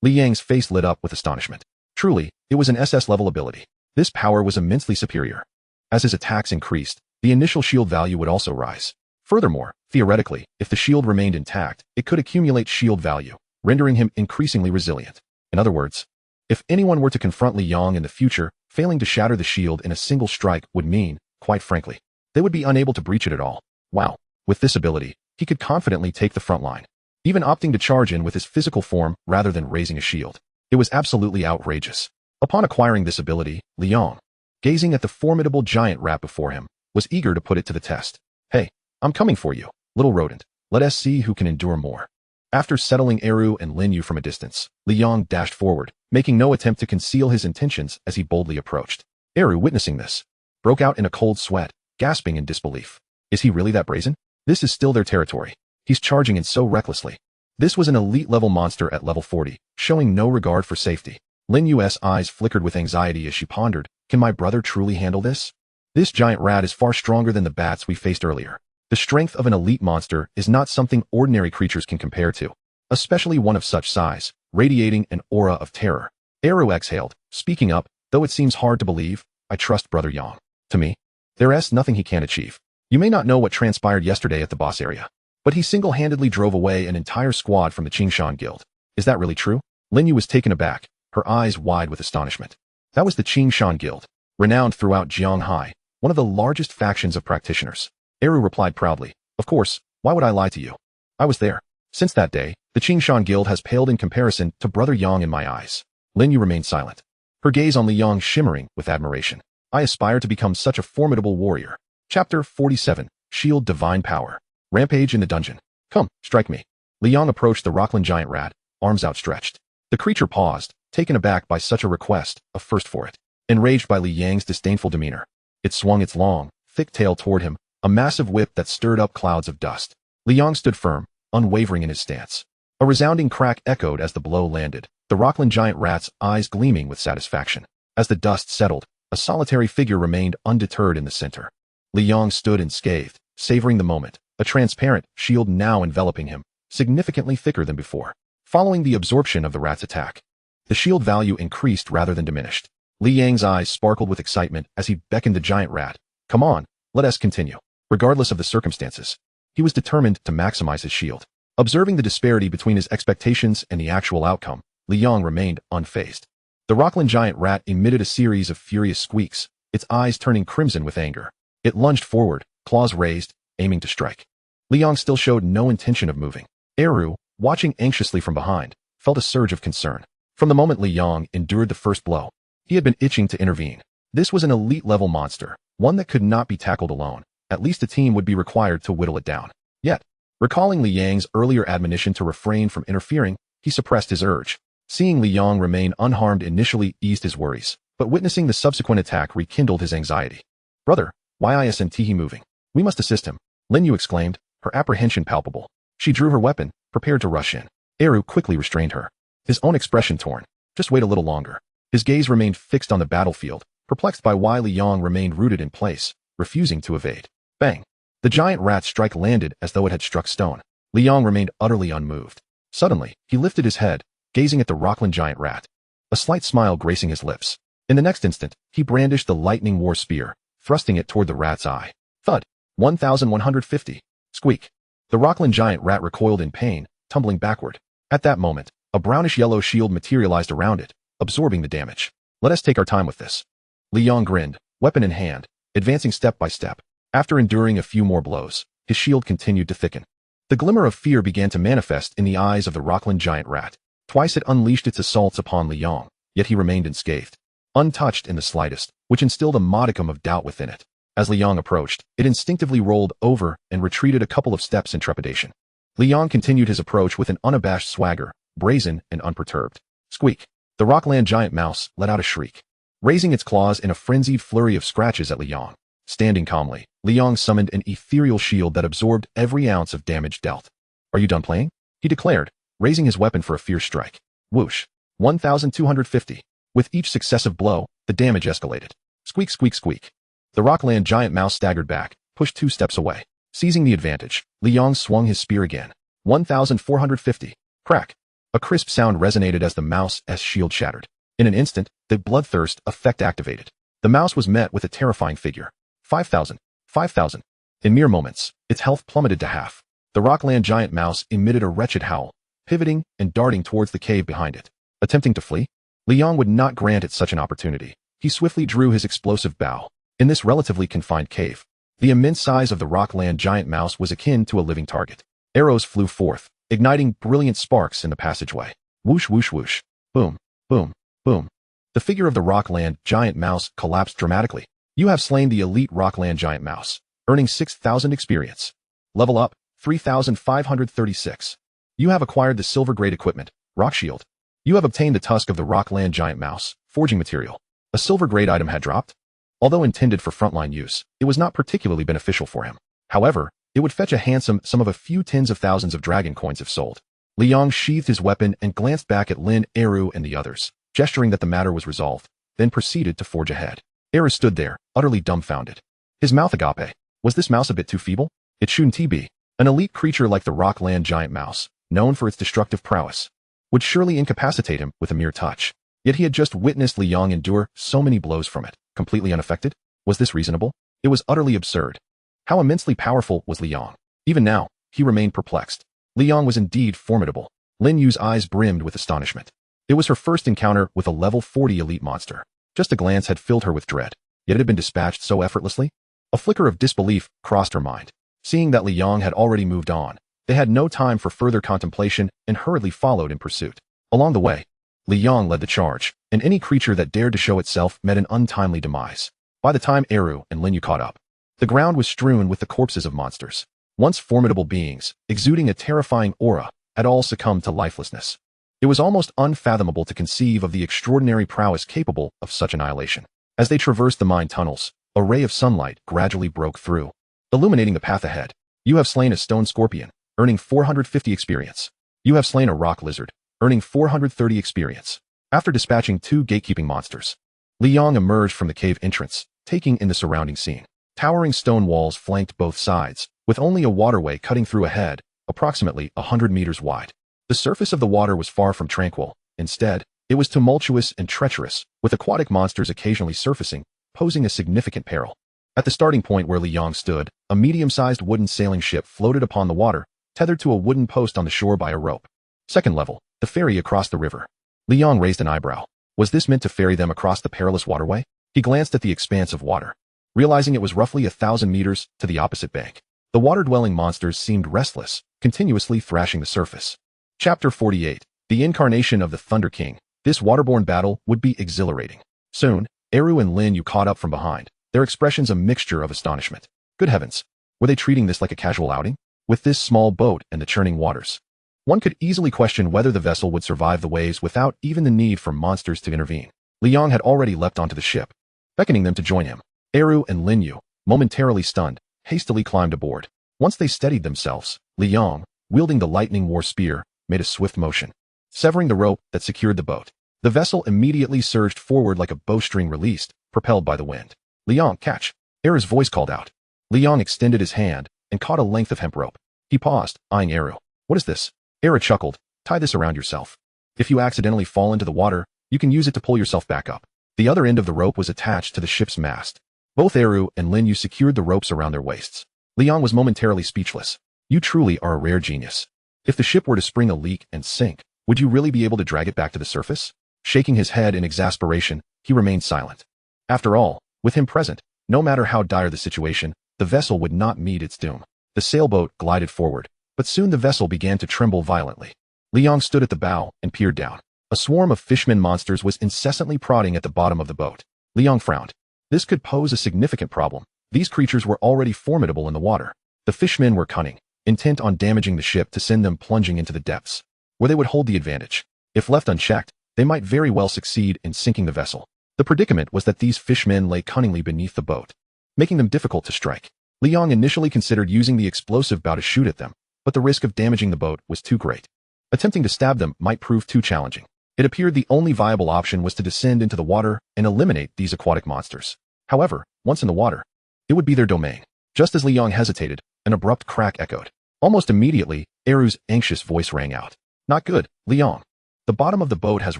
Li Yang's face lit up with astonishment. Truly, it was an SS-level ability. This power was immensely superior. As his attacks increased, the initial shield value would also rise. Furthermore, theoretically, if the shield remained intact, it could accumulate shield value, rendering him increasingly resilient. In other words, if anyone were to confront Li Yong in the future, failing to shatter the shield in a single strike would mean, quite frankly, they would be unable to breach it at all. Wow. With this ability, he could confidently take the front line, even opting to charge in with his physical form rather than raising a shield. It was absolutely outrageous. Upon acquiring this ability, Li Yong, gazing at the formidable giant rat before him, was eager to put it to the test. Hey, I'm coming for you, little rodent. Let us see who can endure more. After settling Eru and Lin Yu from a distance, Li Yong dashed forward, making no attempt to conceal his intentions as he boldly approached. Eru, witnessing this, broke out in a cold sweat, gasping in disbelief. Is he really that brazen? This is still their territory. He's charging in so recklessly. This was an elite-level monster at level 40, showing no regard for safety. Lin Yu's eyes flickered with anxiety as she pondered, can my brother truly handle this? This giant rat is far stronger than the bats we faced earlier. The strength of an elite monster is not something ordinary creatures can compare to, especially one of such size, radiating an aura of terror. Eru exhaled, speaking up, though it seems hard to believe, I trust Brother Yang. To me, there is nothing he can't achieve. You may not know what transpired yesterday at the boss area, but he single-handedly drove away an entire squad from the Qingshan Guild. Is that really true? Lin Yu was taken aback, her eyes wide with astonishment. That was the Qingshan Guild, renowned throughout Jianghai, one of the largest factions of practitioners. Eru replied proudly, of course, why would I lie to you? I was there. Since that day, the Qingshan Guild has paled in comparison to Brother Yang in my eyes. Lin Yu remained silent, her gaze on Li Yong shimmering with admiration. I aspire to become such a formidable warrior. Chapter 47, Shield Divine Power. Rampage in the Dungeon. Come, strike me. Li Yong approached the Rockland giant rat, arms outstretched. The creature paused, taken aback by such a request, a first for it. Enraged by Li Yang's disdainful demeanor, it swung its long, thick tail toward him, a massive whip that stirred up clouds of dust. Li Yong stood firm, unwavering in his stance. A resounding crack echoed as the blow landed, the Rockland giant rat's eyes gleaming with satisfaction. As the dust settled, a solitary figure remained undeterred in the center. Li Yong stood unscathed, savoring the moment, a transparent shield now enveloping him, significantly thicker than before. Following the absorption of the rat's attack, the shield value increased rather than diminished. Li Yang's eyes sparkled with excitement as he beckoned the giant rat. Come on, let us continue. Regardless of the circumstances, he was determined to maximize his shield. Observing the disparity between his expectations and the actual outcome, Li Yong remained unfazed. The Rockland giant rat emitted a series of furious squeaks, its eyes turning crimson with anger. It lunged forward, claws raised, aiming to strike. Li Yong still showed no intention of moving. Eru, watching anxiously from behind, felt a surge of concern. From the moment Li Yong endured the first blow, he had been itching to intervene. This was an elite-level monster, one that could not be tackled alone. At least a team would be required to whittle it down. Yet, recalling Li Yang's earlier admonition to refrain from interfering, he suppressed his urge. Seeing Li Yong remain unharmed initially eased his worries, but witnessing the subsequent attack rekindled his anxiety. Brother, why isn't he moving? We must assist him, Lin Yu exclaimed, her apprehension palpable. She drew her weapon, prepared to rush in. Eru quickly restrained her, his own expression torn. Just wait a little longer. His gaze remained fixed on the battlefield, perplexed by why Li Yong remained rooted in place, refusing to evade. Bang! The giant rat's strike landed as though it had struck stone. Li Yong remained utterly unmoved. Suddenly, he lifted his head, gazing at the Rockland giant rat, a slight smile gracing his lips. In the next instant, he brandished the lightning war spear, thrusting it toward the rat's eye. Thud! 1,150. Squeak! The Rockland giant rat recoiled in pain, tumbling backward. At that moment, a brownish-yellow shield materialized around it, absorbing the damage. Let us take our time with this. Li Yong grinned, weapon in hand, advancing step by step. After enduring a few more blows, his shield continued to thicken. The glimmer of fear began to manifest in the eyes of the Rockland giant rat. Twice it unleashed its assaults upon Li Yong, yet he remained unscathed, untouched in the slightest, which instilled a modicum of doubt within it. As Li Yong approached, it instinctively rolled over and retreated a couple of steps in trepidation. Li Yong continued his approach with an unabashed swagger, brazen and unperturbed. Squeak! The Rockland giant mouse let out a shriek, raising its claws in a frenzied flurry of scratches at Li Yong. Standing calmly, Li Yong summoned an ethereal shield that absorbed every ounce of damage dealt. Are you done playing? He declared, raising his weapon for a fierce strike. Whoosh! 1,250. With each successive blow, the damage escalated. Squeak, squeak, squeak. The Rockland giant mouse staggered back, pushed 2 steps away. Seizing the advantage, Li Yong swung his spear again. 1,450. Crack! A crisp sound resonated as the mouse's shield shattered. In an instant, the bloodthirst effect activated. The mouse was met with a terrifying figure. 5,000. 5,000. In mere moments, its health plummeted to half. The Rockland giant mouse emitted a wretched howl, pivoting and darting towards the cave behind it. Attempting to flee? Li Yong would not grant it such an opportunity. He swiftly drew his explosive bow. In this relatively confined cave, the immense size of the Rockland giant mouse was akin to a living target. Arrows flew forth, igniting brilliant sparks in the passageway. Whoosh, whoosh, whoosh. Boom, boom, boom. The figure of the Rockland giant mouse collapsed dramatically. You have slain the elite Rockland giant mouse, earning 6,000 experience. Level up, 3,536. You have acquired the silver-grade equipment, Rock Shield. You have obtained the tusk of the Rockland giant mouse, forging material. A silver-grade item had dropped. Although intended for frontline use, it was not particularly beneficial for him. However, it would fetch a handsome sum of a few tens of thousands of dragon coins if sold. Li Yong sheathed his weapon and glanced back at Lin, Eru, and the others, gesturing that the matter was resolved, then proceeded to forge ahead. Eru stood there, utterly dumbfounded. His mouth agape. Was this mouse a bit too feeble? It shouldn't be. An elite creature like the Rockland giant mouse, known for its destructive prowess, would surely incapacitate him with a mere touch. Yet he had just witnessed Li Yong endure so many blows from it, completely unaffected. Was this reasonable? It was utterly absurd. How immensely powerful was Li Yong? Even now, he remained perplexed. Li Yong was indeed formidable. Lin Yu's eyes brimmed with astonishment. It was her first encounter with a level 40 elite monster. Just a glance had filled her with dread, yet it had been dispatched so effortlessly. A flicker of disbelief crossed her mind. Seeing that Li Yong had already moved on, they had no time for further contemplation and hurriedly followed in pursuit. Along the way, Li Yong led the charge, and any creature that dared to show itself met an untimely demise. By the time Eru and Lin Yu caught up, the ground was strewn with the corpses of monsters. Once formidable beings, exuding a terrifying aura, had all succumbed to lifelessness. It was almost unfathomable to conceive of the extraordinary prowess capable of such annihilation. As they traversed the mine tunnels, a ray of sunlight gradually broke through, illuminating the path ahead. You have slain a stone scorpion, earning 450 experience. You have slain a rock lizard, earning 430 experience. After dispatching 2 gatekeeping monsters, Li Yong emerged from the cave entrance, taking in the surrounding scene. Towering stone walls flanked both sides, with only a waterway cutting through ahead, approximately 100 meters wide. The surface of the water was far from tranquil. Instead, it was tumultuous and treacherous, with aquatic monsters occasionally surfacing, posing a significant peril. At the starting point where Li Yong stood, a medium-sized wooden sailing ship floated upon the water, tethered to a wooden post on the shore by a rope. Second level, the ferry across the river. Li Yong raised an eyebrow. Was this meant to ferry them across the perilous waterway? He glanced at the expanse of water, realizing it was roughly 1,000 meters to the opposite bank. The water-dwelling monsters seemed restless, continuously thrashing the surface. Chapter 48. The Incarnation of the Thunder King. This waterborne battle would be exhilarating. Soon, Eru and Lin Yu caught up from behind, their expressions a mixture of astonishment. Good heavens! Were they treating this like a casual outing? With this small boat and the churning waters, one could easily question whether the vessel would survive the waves without even the need for monsters to intervene. Li Yong had already leapt onto the ship, beckoning them to join him. Eru and Lin Yu, momentarily stunned, hastily climbed aboard. Once they steadied themselves, Li Yong, wielding the lightning war spear, made a swift motion, severing the rope that secured the boat. The vessel immediately surged forward like a bowstring released, propelled by the wind. Li Yong, catch! Eru's voice called out. Li Yong extended his hand and caught a length of hemp rope. He paused, eyeing Eru. What is this? Eru chuckled. Tie this around yourself. If you accidentally fall into the water, you can use it to pull yourself back up. The other end of the rope was attached to the ship's mast. Both Eru and Lin Yu secured the ropes around their waists. Li Yong was momentarily speechless. You truly are a rare genius. If the ship were to spring a leak and sink, would you really be able to drag it back to the surface? Shaking his head in exasperation, he remained silent. After all, with him present, no matter how dire the situation, the vessel would not meet its doom. The sailboat glided forward, but soon the vessel began to tremble violently. Li Yong stood at the bow and peered down. A swarm of fishman monsters was incessantly prodding at the bottom of the boat. Li Yong frowned. This could pose a significant problem. These creatures were already formidable in the water. The fishmen were cunning, intent on damaging the ship to send them plunging into the depths, where they would hold the advantage. If left unchecked, they might very well succeed in sinking the vessel. The predicament was that these fishmen lay cunningly beneath the boat, making them difficult to strike. Li Yong initially considered using the explosive bow to shoot at them, but the risk of damaging the boat was too great. Attempting to stab them might prove too challenging. It appeared the only viable option was to descend into the water and eliminate these aquatic monsters. However, once in the water, it would be their domain. Just as Li Yong hesitated, an abrupt crack echoed. Almost immediately, Eru's anxious voice rang out. Not good, Li Yong. The bottom of the boat has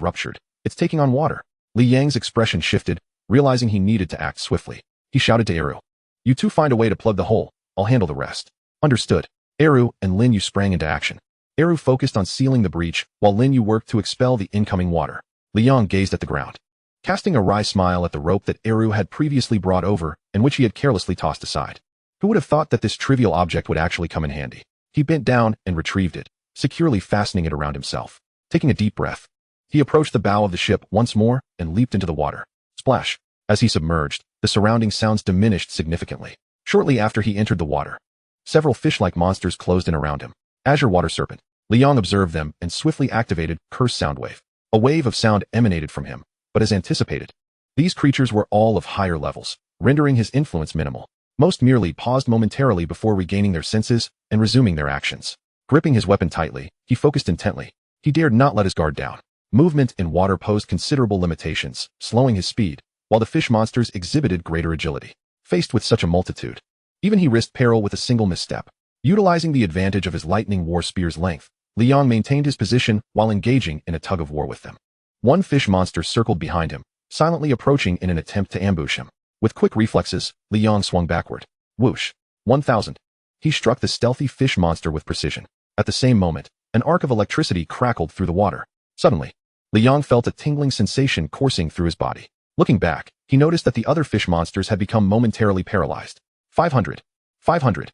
ruptured. It's taking on water. Li Yang's expression shifted, realizing he needed to act swiftly. He shouted to Eru. You two find a way to plug the hole. I'll handle the rest. Understood. Eru and Lin Yu sprang into action. Eru focused on sealing the breach, while Lin Yu worked to expel the incoming water. Li Yong gazed at the ground, casting a wry smile at the rope that Eru had previously brought over and which he had carelessly tossed aside. Who would have thought that this trivial object would actually come in handy? He bent down and retrieved it, securely fastening it around himself. Taking a deep breath, he approached the bow of the ship once more and leaped into the water. Splash! As he submerged, the surrounding sounds diminished significantly. Shortly after he entered the water, several fish-like monsters closed in around him. Azure Water Serpent. Li Yong observed them and swiftly activated Curse Sound Wave. A wave of sound emanated from him, but as anticipated, these creatures were all of higher levels, rendering his influence minimal. Most merely paused momentarily before regaining their senses and resuming their actions. Gripping his weapon tightly, he focused intently. He dared not let his guard down. Movement in water posed considerable limitations, slowing his speed, while the fish monsters exhibited greater agility. Faced with such a multitude, even he risked peril with a single misstep. Utilizing the advantage of his lightning war spear's length, Li Yong maintained his position while engaging in a tug-of-war with them. One fish monster circled behind him, silently approaching in an attempt to ambush him. With quick reflexes, Li Yong swung backward. Whoosh! 1,000. He struck the stealthy fish monster with precision. At the same moment, an arc of electricity crackled through the water. Suddenly, Li Yong felt a tingling sensation coursing through his body. Looking back, he noticed that the other fish monsters had become momentarily paralyzed. 500. 500.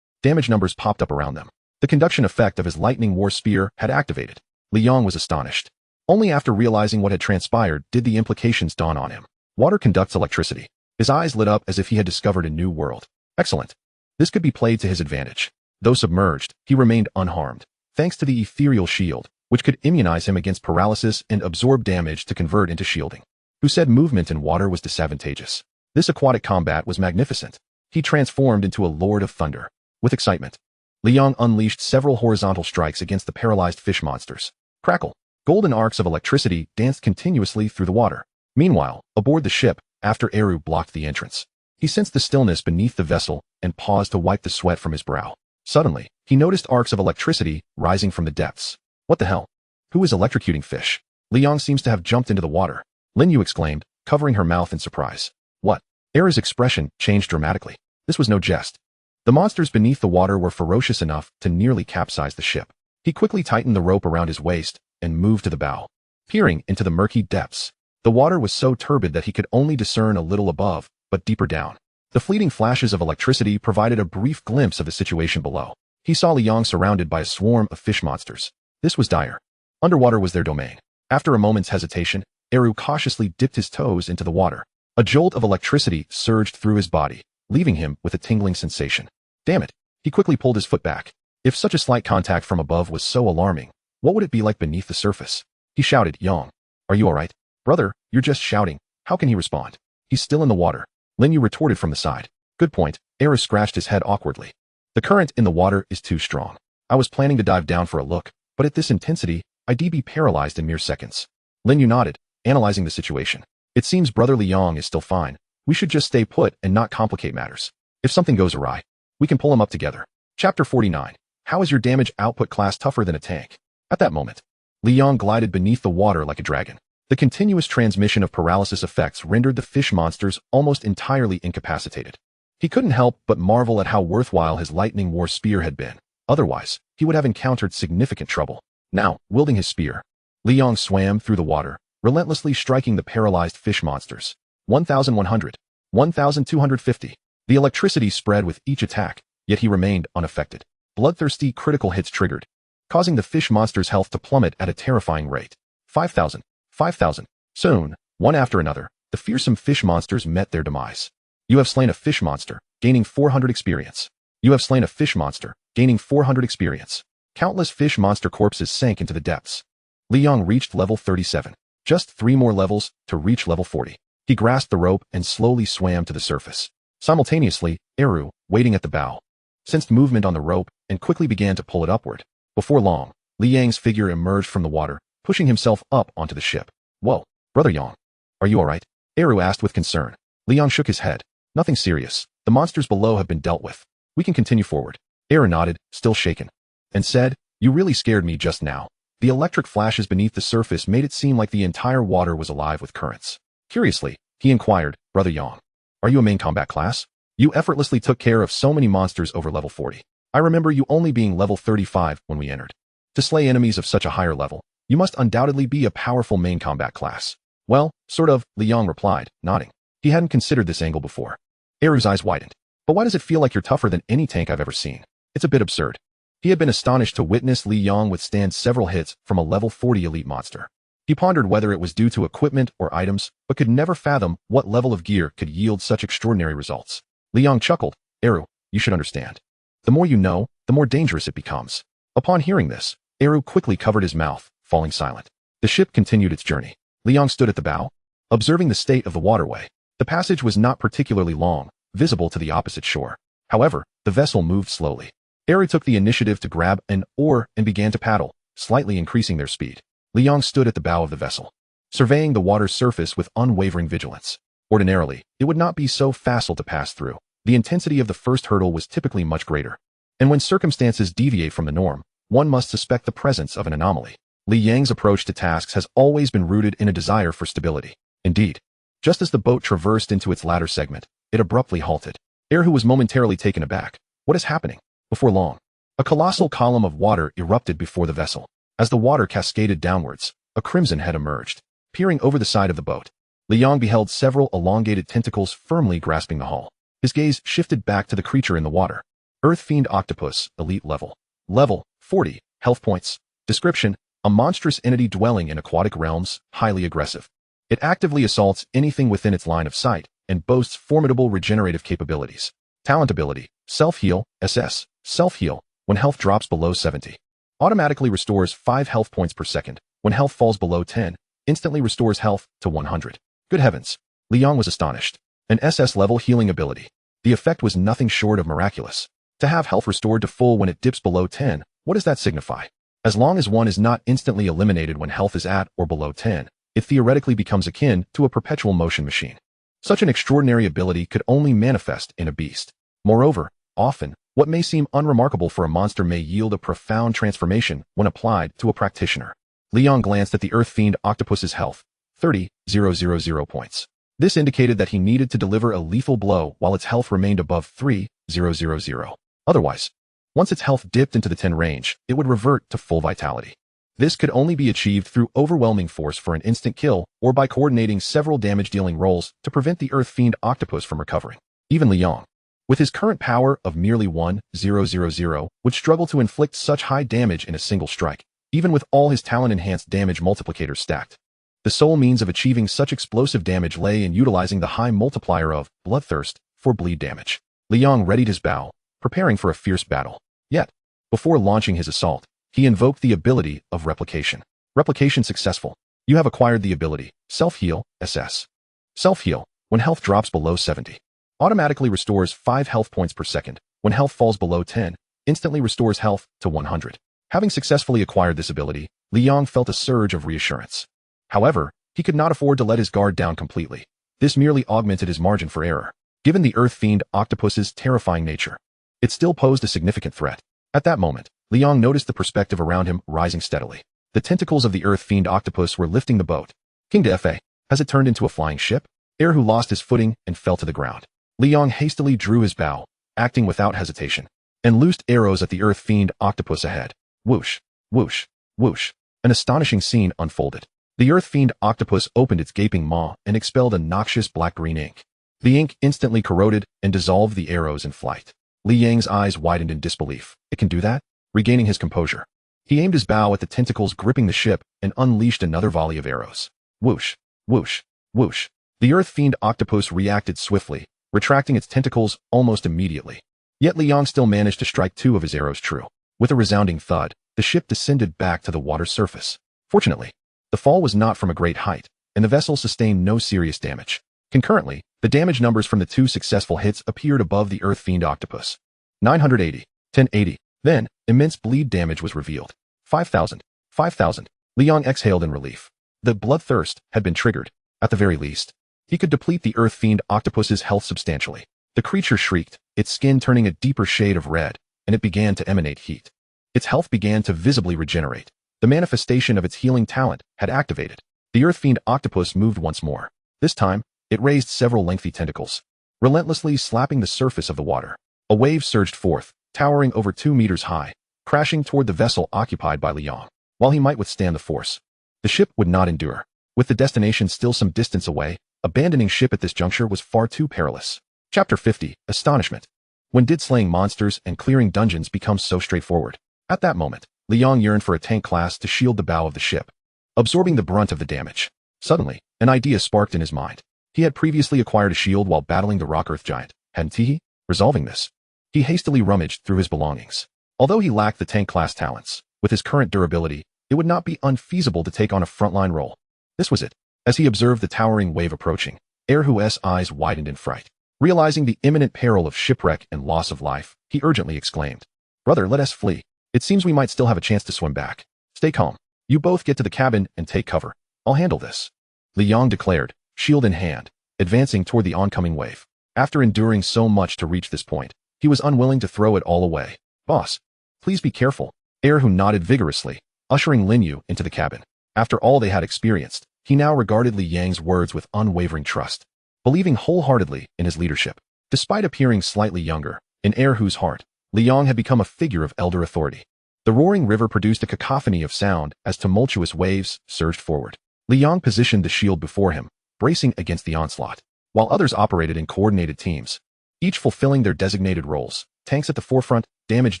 Damage numbers popped up around them. The conduction effect of his lightning war spear had activated. Li Yong was astonished. Only after realizing what had transpired did the implications dawn on him. Water conducts electricity. His eyes lit up as if he had discovered a new world. Excellent. This could be played to his advantage. Though submerged, he remained unharmed, thanks to the ethereal shield, which could immunize him against paralysis and absorb damage to convert into shielding. Who said movement in water was disadvantageous? This aquatic combat was magnificent. He transformed into a lord of thunder. With excitement, Li Yong unleashed several horizontal strikes against the paralyzed fish monsters. Crackle! Golden arcs of electricity danced continuously through the water. Meanwhile, aboard the ship, after Eru blocked the entrance, He sensed the stillness beneath the vessel and paused to wipe the sweat from his brow. Suddenly, he noticed arcs of electricity rising from the depths. What the hell? Who is electrocuting fish? Li Yong seems to have jumped into the water. Lin Yu exclaimed, covering her mouth in surprise. What? Era's expression changed dramatically. This was no jest. The monsters beneath the water were ferocious enough to nearly capsize the ship. He quickly tightened the rope around his waist and moved to the bow. Peering into the murky depths, the water was so turbid that he could only discern a little above, but deeper down. The fleeting flashes of electricity provided a brief glimpse of the situation below. He saw Li Yong surrounded by a swarm of fish monsters. This was dire. Underwater was their domain. After a moment's hesitation, Eru cautiously dipped his toes into the water. A jolt of electricity surged through his body, leaving him with a tingling sensation. Damn it! He quickly pulled his foot back. If such a slight contact from above was so alarming, what would it be like beneath the surface? He shouted, Yong, are you alright? Brother, you're just shouting. How can he respond? He's still in the water. Lin Yu retorted from the side. Good point. Eru scratched his head awkwardly. The current in the water is too strong. I was planning to dive down for a look, but at this intensity, I'd be paralyzed in mere seconds. Lin Yu nodded, analyzing the situation. It seems Brother Li Yong is still fine. We should just stay put and not complicate matters. If something goes awry, we can pull him up together. Chapter 49. How is your damage output class tougher than a tank? At that moment, Li Yong glided beneath the water like a dragon. The continuous transmission of paralysis effects rendered the fish monsters almost entirely incapacitated. He couldn't help but marvel at how worthwhile his lightning war spear had been. Otherwise, he would have encountered significant trouble. Now, wielding his spear, Li Yong swam through the water, relentlessly striking the paralyzed fish monsters. 1,100. 1,250. The electricity spread with each attack, yet he remained unaffected. Bloodthirsty critical hits triggered, causing the fish monster's health to plummet at a terrifying rate. 5,000. 5,000. Soon, one after another, the fearsome fish monsters met their demise. You have slain a fish monster, gaining 400 experience. You have slain a fish monster, gaining 400 experience. Countless fish monster corpses sank into the depths. Li Yong reached level 37. Just 3 more levels to reach level 40. He grasped the rope and slowly swam to the surface. Simultaneously, Eru, waiting at the bow, sensed movement on the rope and quickly began to pull it upward. Before long, Li Yang's figure emerged from the water, pushing himself up onto the ship. Whoa, Brother Yong. Are you alright? Eru asked with concern. Li Yong shook his head. Nothing serious. The monsters below have been dealt with. We can continue forward. Eru nodded, still shaken, and said, You really scared me just now. The electric flashes beneath the surface made it seem like the entire water was alive with currents. Curiously, he inquired, Brother Yong, are you a main combat class? You effortlessly took care of so many monsters over level 40. I remember you only being level 35 when we entered. To slay enemies of such a higher level, you must undoubtedly be a powerful main combat class. Well, sort of, Li Yong replied, nodding. He hadn't considered this angle before. Eru's eyes widened. But why does it feel like you're tougher than any tank I've ever seen? It's a bit absurd. He had been astonished to witness Li Yong withstand several hits from a level 40 elite monster. He pondered whether it was due to equipment or items, but could never fathom what level of gear could yield such extraordinary results. Li Yong chuckled, Eru, you should understand. The more you know, the more dangerous it becomes. Upon hearing this, Eru quickly covered his mouth, falling silent. The ship continued its journey. Li Yong stood at the bow, observing the state of the waterway. The passage was not particularly long, visible to the opposite shore. However, the vessel moved slowly. Eru took the initiative to grab an oar and began to paddle, slightly increasing their speed. Li Yong stood at the bow of the vessel, surveying the water's surface with unwavering vigilance. Ordinarily, it would not be so facile to pass through. The intensity of the first hurdle was typically much greater. And when circumstances deviate from the norm, one must suspect the presence of an anomaly. Li Yang's approach to tasks has always been rooted in a desire for stability. Indeed, just as the boat traversed into its latter segment, it abruptly halted. Eru was momentarily taken aback. What is happening? Before long, a colossal column of water erupted before the vessel. As the water cascaded downwards, a crimson head emerged. Peering over the side of the boat, Li Yong beheld several elongated tentacles firmly grasping the hull. His gaze shifted back to the creature in the water. Earth Fiend Octopus, Elite Level. Level, 40, Health Points. Description, a monstrous entity dwelling in aquatic realms, highly aggressive. It actively assaults anything within its line of sight, and boasts formidable regenerative capabilities. Talent ability, Self-Heal, SS, Self-Heal, when health drops below 70. Automatically restores 5 health points per second. When health falls below 10, instantly restores health to 100. Good heavens. Li Yong was astonished. An SS-level healing ability. The effect was nothing short of miraculous. To have health restored to full when it dips below 10, what does that signify? As long as one is not instantly eliminated when health is at or below 10, it theoretically becomes akin to a perpetual motion machine. Such an extraordinary ability could only manifest in a beast. Moreover, often, what may seem unremarkable for a monster may yield a profound transformation when applied to a practitioner. Li Yong glanced at the Earth Fiend Octopus's health, 30,000 points. This indicated that he needed to deliver a lethal blow while its health remained above 3,000. Otherwise, once its health dipped into the 10 range, it would revert to full vitality. This could only be achieved through overwhelming force for an instant kill or by coordinating several damage-dealing rolls to prevent the Earth Fiend Octopus from recovering. Even Li Yong, with his current power of merely 1,000, would struggle to inflict such high damage in a single strike, even with all his talent-enhanced damage multiplicators stacked. The sole means of achieving such explosive damage lay in utilizing the high multiplier of bloodthirst for bleed damage. Li Yong readied his bow, preparing for a fierce battle. Yet, before launching his assault, he invoked the ability of replication. Replication successful. You have acquired the ability, Self-Heal, SS. Self-Heal, when health drops below 70. Automatically restores 5 health points per second. When health falls below 10, instantly restores health to 100. Having successfully acquired this ability, Li Yong felt a surge of reassurance. However, he could not afford to let his guard down completely. This merely augmented his margin for error. Given the Earth Fiend Octopus's terrifying nature, it still posed a significant threat. At that moment, Li Yong noticed the perspective around him rising steadily. The tentacles of the Earth Fiend Octopus were lifting the boat. King de Fa, has it turned into a flying ship? Who lost his footing and fell to the ground. Li Yong hastily drew his bow, acting without hesitation, and loosed arrows at the Earth Fiend Octopus ahead. Whoosh, whoosh, whoosh. An astonishing scene unfolded. The Earth Fiend Octopus opened its gaping maw and expelled a noxious black-green ink. The ink instantly corroded and dissolved the arrows in flight. Li Yang's eyes widened in disbelief. It can do that? Regaining his composure, he aimed his bow at the tentacles gripping the ship and unleashed another volley of arrows. Whoosh, whoosh, whoosh. The Earth Fiend Octopus reacted swiftly, retracting its tentacles almost immediately. Yet Li Yong still managed to strike 2 of his arrows true. With a resounding thud, the ship descended back to the water's surface. Fortunately, the fall was not from a great height, and the vessel sustained no serious damage. Concurrently, the damage numbers from the 2 successful hits appeared above the Earth Fiend Octopus. 980, 1080. Then, immense bleed damage was revealed. 5,000, 5,000. Li Yong exhaled in relief. The bloodthirst had been triggered. At the very least, he could deplete the Earth Fiend Octopus's health substantially. The creature shrieked, its skin turning a deeper shade of red, and it began to emanate heat. Its health began to visibly regenerate. The manifestation of its healing talent had activated. The Earth Fiend Octopus moved once more. This time, it raised several lengthy tentacles, relentlessly slapping the surface of the water. A wave surged forth, towering over 2 meters high, crashing toward the vessel occupied by Li Yong. While he might withstand the force, the ship would not endure. With the destination still some distance away, abandoning ship at this juncture was far too perilous. Chapter 50, Astonishment. When did slaying monsters and clearing dungeons become so straightforward? At that moment, Li Yong yearned for a tank class to shield the bow of the ship, absorbing the brunt of the damage. Suddenly, an idea sparked in his mind. He had previously acquired a shield while battling the rock earth giant, hadn't he? Resolving this, he hastily rummaged through his belongings. Although he lacked the tank class talents, with his current durability, it would not be unfeasible to take on a frontline role. This was it. As he observed the towering wave approaching, Erhu's eyes widened in fright. Realizing the imminent peril of shipwreck and loss of life, he urgently exclaimed, "Brother, let us flee. It seems we might still have a chance to swim back. Stay calm. You both get to the cabin and take cover. I'll handle this," Li Yong declared, shield in hand, advancing toward the oncoming wave. After enduring so much to reach this point, he was unwilling to throw it all away. "Boss, please be careful." Erhu nodded vigorously, ushering Lin Yu into the cabin. After all they had experienced, he now regarded Li Yang's words with unwavering trust, believing wholeheartedly in his leadership. Despite appearing slightly younger, in Erhu's heart, Li Yong had become a figure of elder authority. The roaring river produced a cacophony of sound as tumultuous waves surged forward. Li Yong positioned the shield before him, bracing against the onslaught, while others operated in coordinated teams, each fulfilling their designated roles. Tanks at the forefront, damage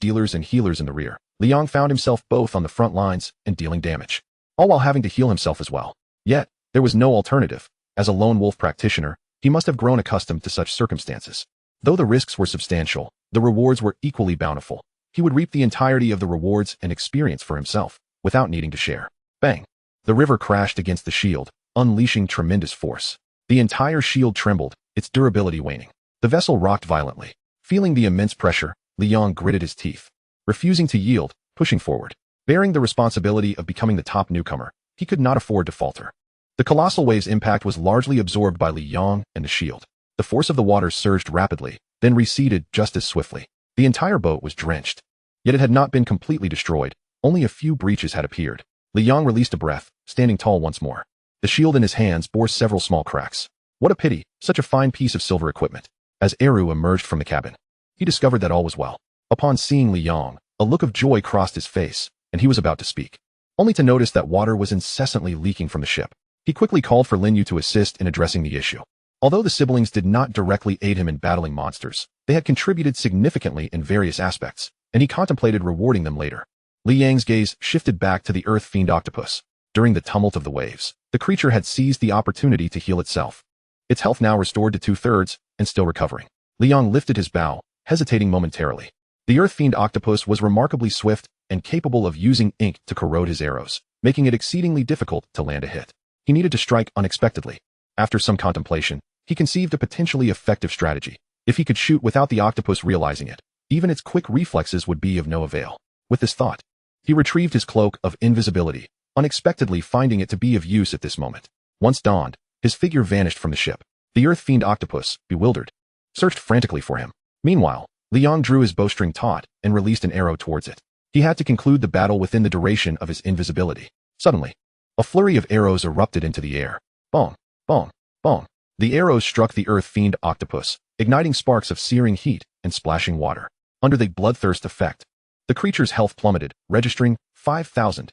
dealers and healers in the rear. Li Yong found himself both on the front lines and dealing damage, all while having to heal himself as well. Yet, there was no alternative. As a lone wolf practitioner, he must have grown accustomed to such circumstances. Though the risks were substantial, the rewards were equally bountiful. He would reap the entirety of the rewards and experience for himself, without needing to share. Bang! The river crashed against the shield, unleashing tremendous force. The entire shield trembled, its durability waning. The vessel rocked violently. Feeling the immense pressure, Li Yong gritted his teeth, refusing to yield, pushing forward. Bearing the responsibility of becoming the top newcomer, he could not afford to falter. The colossal wave's impact was largely absorbed by Li Yong and the shield. The force of the water surged rapidly, then receded just as swiftly. The entire boat was drenched. Yet it had not been completely destroyed. Only a few breaches had appeared. Li Yong released a breath, standing tall once more. The shield in his hands bore several small cracks. What a pity, such a fine piece of silver equipment. As Eru emerged from the cabin, he discovered that all was well. Upon seeing Li Yong, a look of joy crossed his face, and he was about to speak, only to notice that water was incessantly leaking from the ship. He quickly called for Lin Yu to assist in addressing the issue. Although the siblings did not directly aid him in battling monsters, they had contributed significantly in various aspects, and he contemplated rewarding them later. Li Yang's gaze shifted back to the earth fiend octopus. During the tumult of the waves, the creature had seized the opportunity to heal itself. Its health now restored to 2/3, and still recovering. Li Yong lifted his bow, hesitating momentarily. The earth fiend octopus was remarkably swift and capable of using ink to corrode his arrows, making it exceedingly difficult to land a hit. He needed to strike unexpectedly. After some contemplation, he conceived a potentially effective strategy. If he could shoot without the octopus realizing it, even its quick reflexes would be of no avail. With this thought, he retrieved his cloak of invisibility, unexpectedly finding it to be of use at this moment. Once donned, his figure vanished from the ship. The earth fiend octopus, bewildered, searched frantically for him. Meanwhile, Li Yong drew his bowstring taut and released an arrow towards it. He had to conclude the battle within the duration of his invisibility. Suddenly, a flurry of arrows erupted into the air. Bong, bong, bong. The arrows struck the earth fiend octopus, igniting sparks of searing heat and splashing water. Under the bloodthirst effect, the creature's health plummeted, registering 5,000.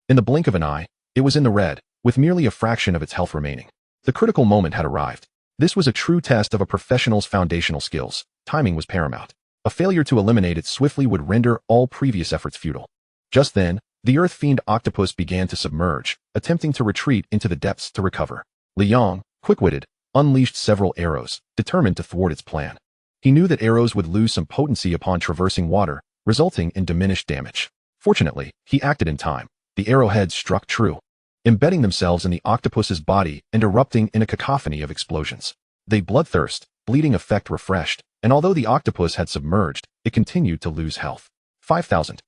In the blink of an eye, it was in the red, with merely a fraction of its health remaining. The critical moment had arrived. This was a true test of a professional's foundational skills. Timing was paramount. A failure to eliminate it swiftly would render all previous efforts futile. Just then, the earth fiend octopus began to submerge, attempting to retreat into the depths to recover. Li Yong, quick-witted, unleashed several arrows, determined to thwart its plan. He knew that arrows would lose some potency upon traversing water, resulting in diminished damage. Fortunately, he acted in time. The arrowheads struck true, embedding themselves in the octopus's body and erupting in a cacophony of explosions. The bloodthirst, bleeding effect refreshed, and although the octopus had submerged, it continued to lose health. 5,000.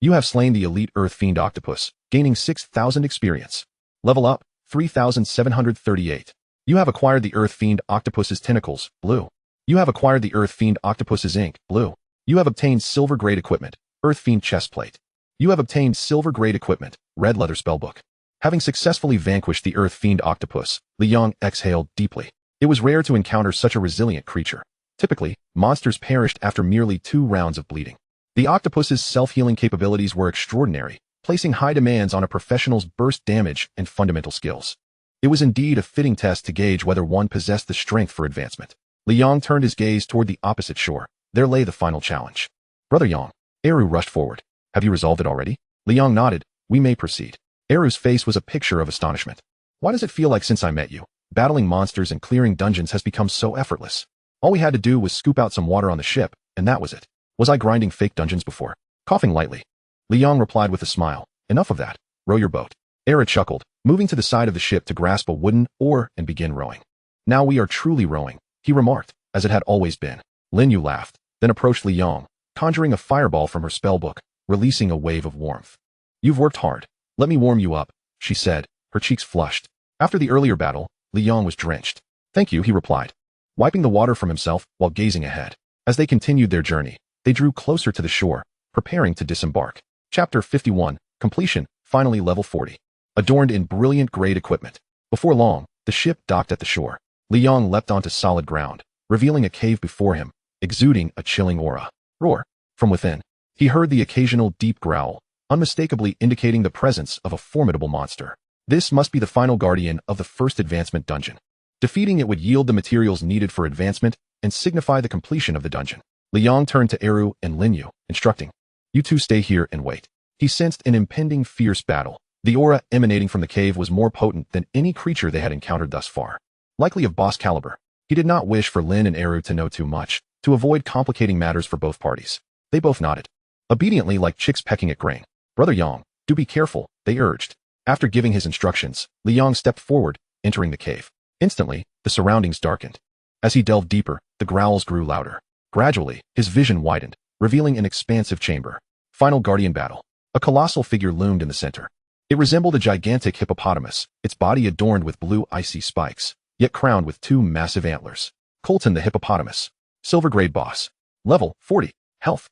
You have slain the elite earth fiend octopus, gaining 6,000 experience. Level up, 3,738. You have acquired the earth fiend octopus's tentacles, blue. You have acquired the earth fiend octopus's ink, blue. You have obtained silver-grade equipment, earth fiend chestplate. You have obtained silver-grade equipment, red leather spellbook. Having successfully vanquished the earth fiend octopus, Li Yong exhaled deeply. It was rare to encounter such a resilient creature. Typically, monsters perished after merely 2 rounds of bleeding. The octopus's self-healing capabilities were extraordinary, placing high demands on a professional's burst damage and fundamental skills. It was indeed a fitting test to gauge whether one possessed the strength for advancement. Li Yong turned his gaze toward the opposite shore. There lay the final challenge. Brother Yong. Eru rushed forward. Have you resolved it already? Li Yong nodded. We may proceed. Eru's face was a picture of astonishment. Why does it feel like since I met you, battling monsters and clearing dungeons has become so effortless? All we had to do was scoop out some water on the ship, and that was it. Was I grinding fake dungeons before? Coughing lightly, Li Yong replied with a smile. Enough of that. Row your boat. Eru chuckled, moving to the side of the ship to grasp a wooden oar and begin rowing. Now we are truly rowing, he remarked, as it had always been. Lin Yu laughed, then approached Li Yong, conjuring a fireball from her spellbook, releasing a wave of warmth. You've worked hard. Let me warm you up, she said, her cheeks flushed. After the earlier battle, Li Yong was drenched. Thank you, he replied, wiping the water from himself while gazing ahead. As they continued their journey, they drew closer to the shore, preparing to disembark. Chapter 51, Completion, finally level 40. Adorned in brilliant grade equipment. Before long, the ship docked at the shore. Li Yong leapt onto solid ground, revealing a cave before him, exuding a chilling aura. Roar. From within, he heard the occasional deep growl, unmistakably indicating the presence of a formidable monster. This must be the final guardian of the first advancement dungeon. Defeating it would yield the materials needed for advancement and signify the completion of the dungeon. Li Yong turned to Eru and Lin Yu, instructing, you two stay here and wait. He sensed an impending fierce battle. The aura emanating from the cave was more potent than any creature they had encountered thus far. Likely of boss caliber. He did not wish for Lin and Eru to know too much, to avoid complicating matters for both parties. They both nodded, obediently like chicks pecking at grain. Brother Yong, do be careful, they urged. After giving his instructions, Li Yong stepped forward, entering the cave. Instantly, the surroundings darkened. As he delved deeper, the growls grew louder. Gradually, his vision widened, revealing an expansive chamber. Final Guardian battle. A colossal figure loomed in the center. It resembled a gigantic hippopotamus, its body adorned with blue icy spikes, yet crowned with two massive antlers. Colton the hippopotamus. Silver grade boss. Level 40. Health.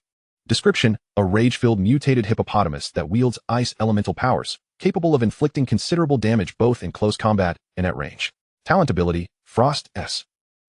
Description: a rage-filled mutated hippopotamus that wields ice elemental powers, capable of inflicting considerable damage both in close combat and at range. Talent ability: Frost S.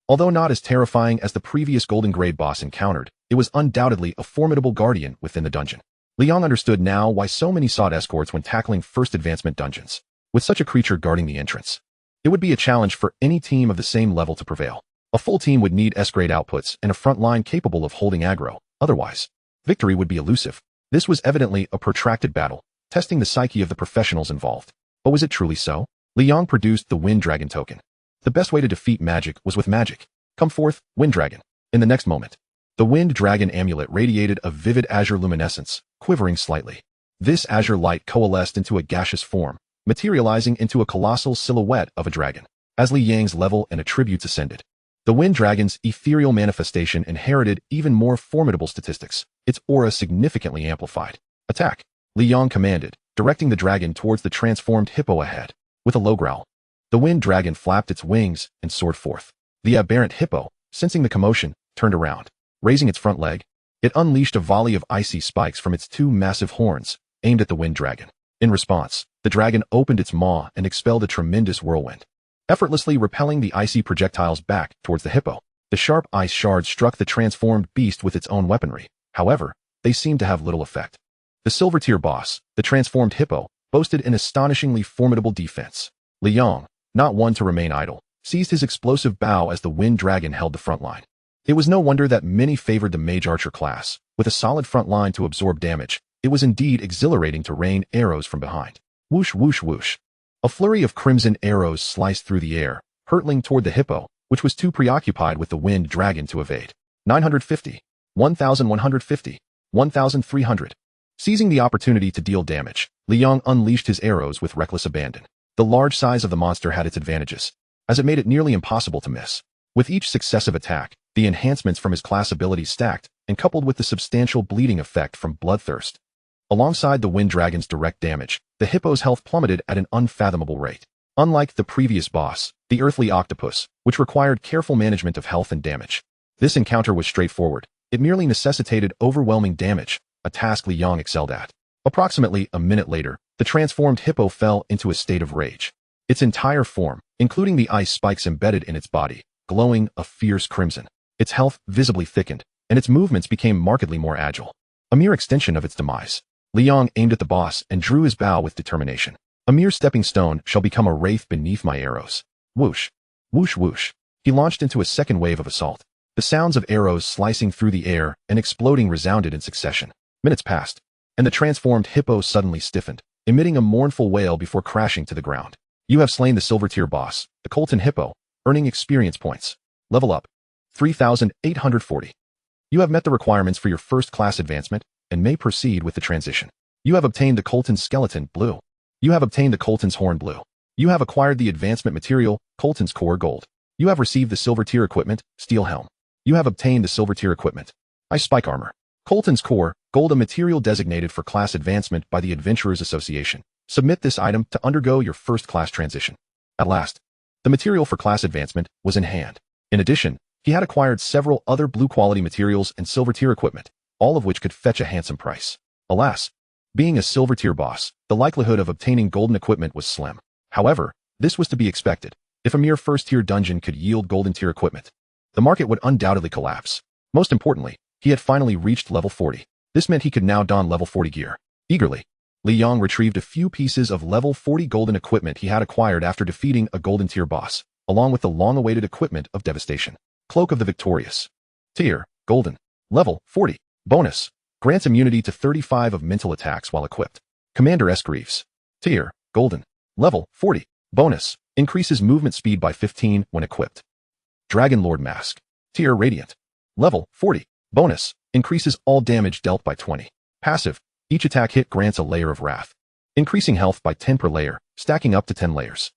Although not as terrifying as the previous golden grade boss encountered, it was undoubtedly a formidable guardian within the dungeon. Liang understood now why so many sought escorts when tackling first advancement dungeons. With such a creature guarding the entrance, it would be a challenge for any team of the same level to prevail. A full team would need S-grade outputs and a front line capable of holding aggro, otherwise, victory would be elusive. This was evidently a protracted battle, testing the psyche of the professionals involved. But was it truly so? Liang produced the Wind Dragon token. The best way to defeat magic was with magic. Come forth, Wind Dragon. In the next moment, the Wind Dragon amulet radiated a vivid azure luminescence, quivering slightly. This azure light coalesced into a gaseous form, materializing into a colossal silhouette of a dragon. As Li Yang's level and attributes ascended, the Wind Dragon's ethereal manifestation inherited even more formidable statistics, its aura significantly amplified. Attack! Li Yang commanded, directing the dragon towards the transformed hippo ahead. With a low growl, the Wind Dragon flapped its wings and soared forth. The aberrant hippo, sensing the commotion, turned around. Raising its front leg, it unleashed a volley of icy spikes from its two massive horns, aimed at the Wind Dragon. In response, the dragon opened its maw and expelled a tremendous whirlwind, effortlessly repelling the icy projectiles back towards the hippo. The sharp ice shards struck the transformed beast with its own weaponry. However, they seemed to have little effect. The silver tier boss, the transformed hippo, boasted an astonishingly formidable defense. Liang, not one to remain idle, seized his explosive bow as the Wind Dragon held the front line. It was no wonder that many favored the mage archer class. With a solid front line to absorb damage, it was indeed exhilarating to rain arrows from behind. Whoosh whoosh whoosh. A flurry of crimson arrows sliced through the air, hurtling toward the hippo, which was too preoccupied with the Wind Dragon to evade. 950. 1150. 1300. Seizing the opportunity to deal damage, Liang unleashed his arrows with reckless abandon. The large size of the monster had its advantages, as it made it nearly impossible to miss. With each successive attack, the enhancements from his class abilities stacked, and coupled with the substantial bleeding effect from bloodthirst, alongside the Wind Dragon's direct damage, the hippo's health plummeted at an unfathomable rate. Unlike the previous boss, the earthly octopus, which required careful management of health and damage, this encounter was straightforward. It merely necessitated overwhelming damage, a task Liang excelled at. Approximately a minute later, the transformed hippo fell into a state of rage. Its entire form, including the ice spikes embedded in its body, glowing a fierce crimson. Its health visibly thickened, and its movements became markedly more agile. A mere extension of its demise. Liang aimed at the boss and drew his bow with determination. A mere stepping stone shall become a wraith beneath my arrows. Whoosh. Whoosh whoosh. He launched into a second wave of assault. The sounds of arrows slicing through the air and exploding resounded in succession. Minutes passed, and the transformed hippo suddenly stiffened, emitting a mournful wail before crashing to the ground. You have slain the silver tier boss, the Colton hippo, earning experience points. Level up. 3,840. You have met the requirements for your first class advancement, and may proceed with the transition. You have obtained the Colton's skeleton, blue. You have obtained the Colton's horn, blue. You have acquired the advancement material, Colton's core, gold. You have received the silver tier equipment, steel helm. You have obtained the silver tier equipment, ice spike armor. Colton's core, gold, a material designated for class advancement by the Adventurers Association. Submit this item to undergo your first class transition. At last, the material for class advancement was in hand. In addition, he had acquired several other blue quality materials and silver tier equipment, all of which could fetch a handsome price. Alas, being a silver tier boss, the likelihood of obtaining golden equipment was slim. However, this was to be expected. If a mere first tier dungeon could yield golden tier equipment, the market would undoubtedly collapse. Most importantly, he had finally reached level 40. This meant he could now don level 40 gear. Eagerly, Liang retrieved a few pieces of level 40 golden equipment he had acquired after defeating a golden tier boss, along with the long-awaited equipment of devastation. Cloak of the Victorious. Tier, golden. Level, 40. Bonus. Grants immunity to 35 of mental attacks while equipped. Commander S. Greaves. Tier, golden. Level, 40. Bonus. Increases movement speed by 15 when equipped. Dragon Lord Mask. Tier, radiant. Level, 40. Bonus. Increases all damage dealt by 20. Passive. Each attack hit grants a layer of wrath, increasing health by 10 per layer, stacking up to 10 layers.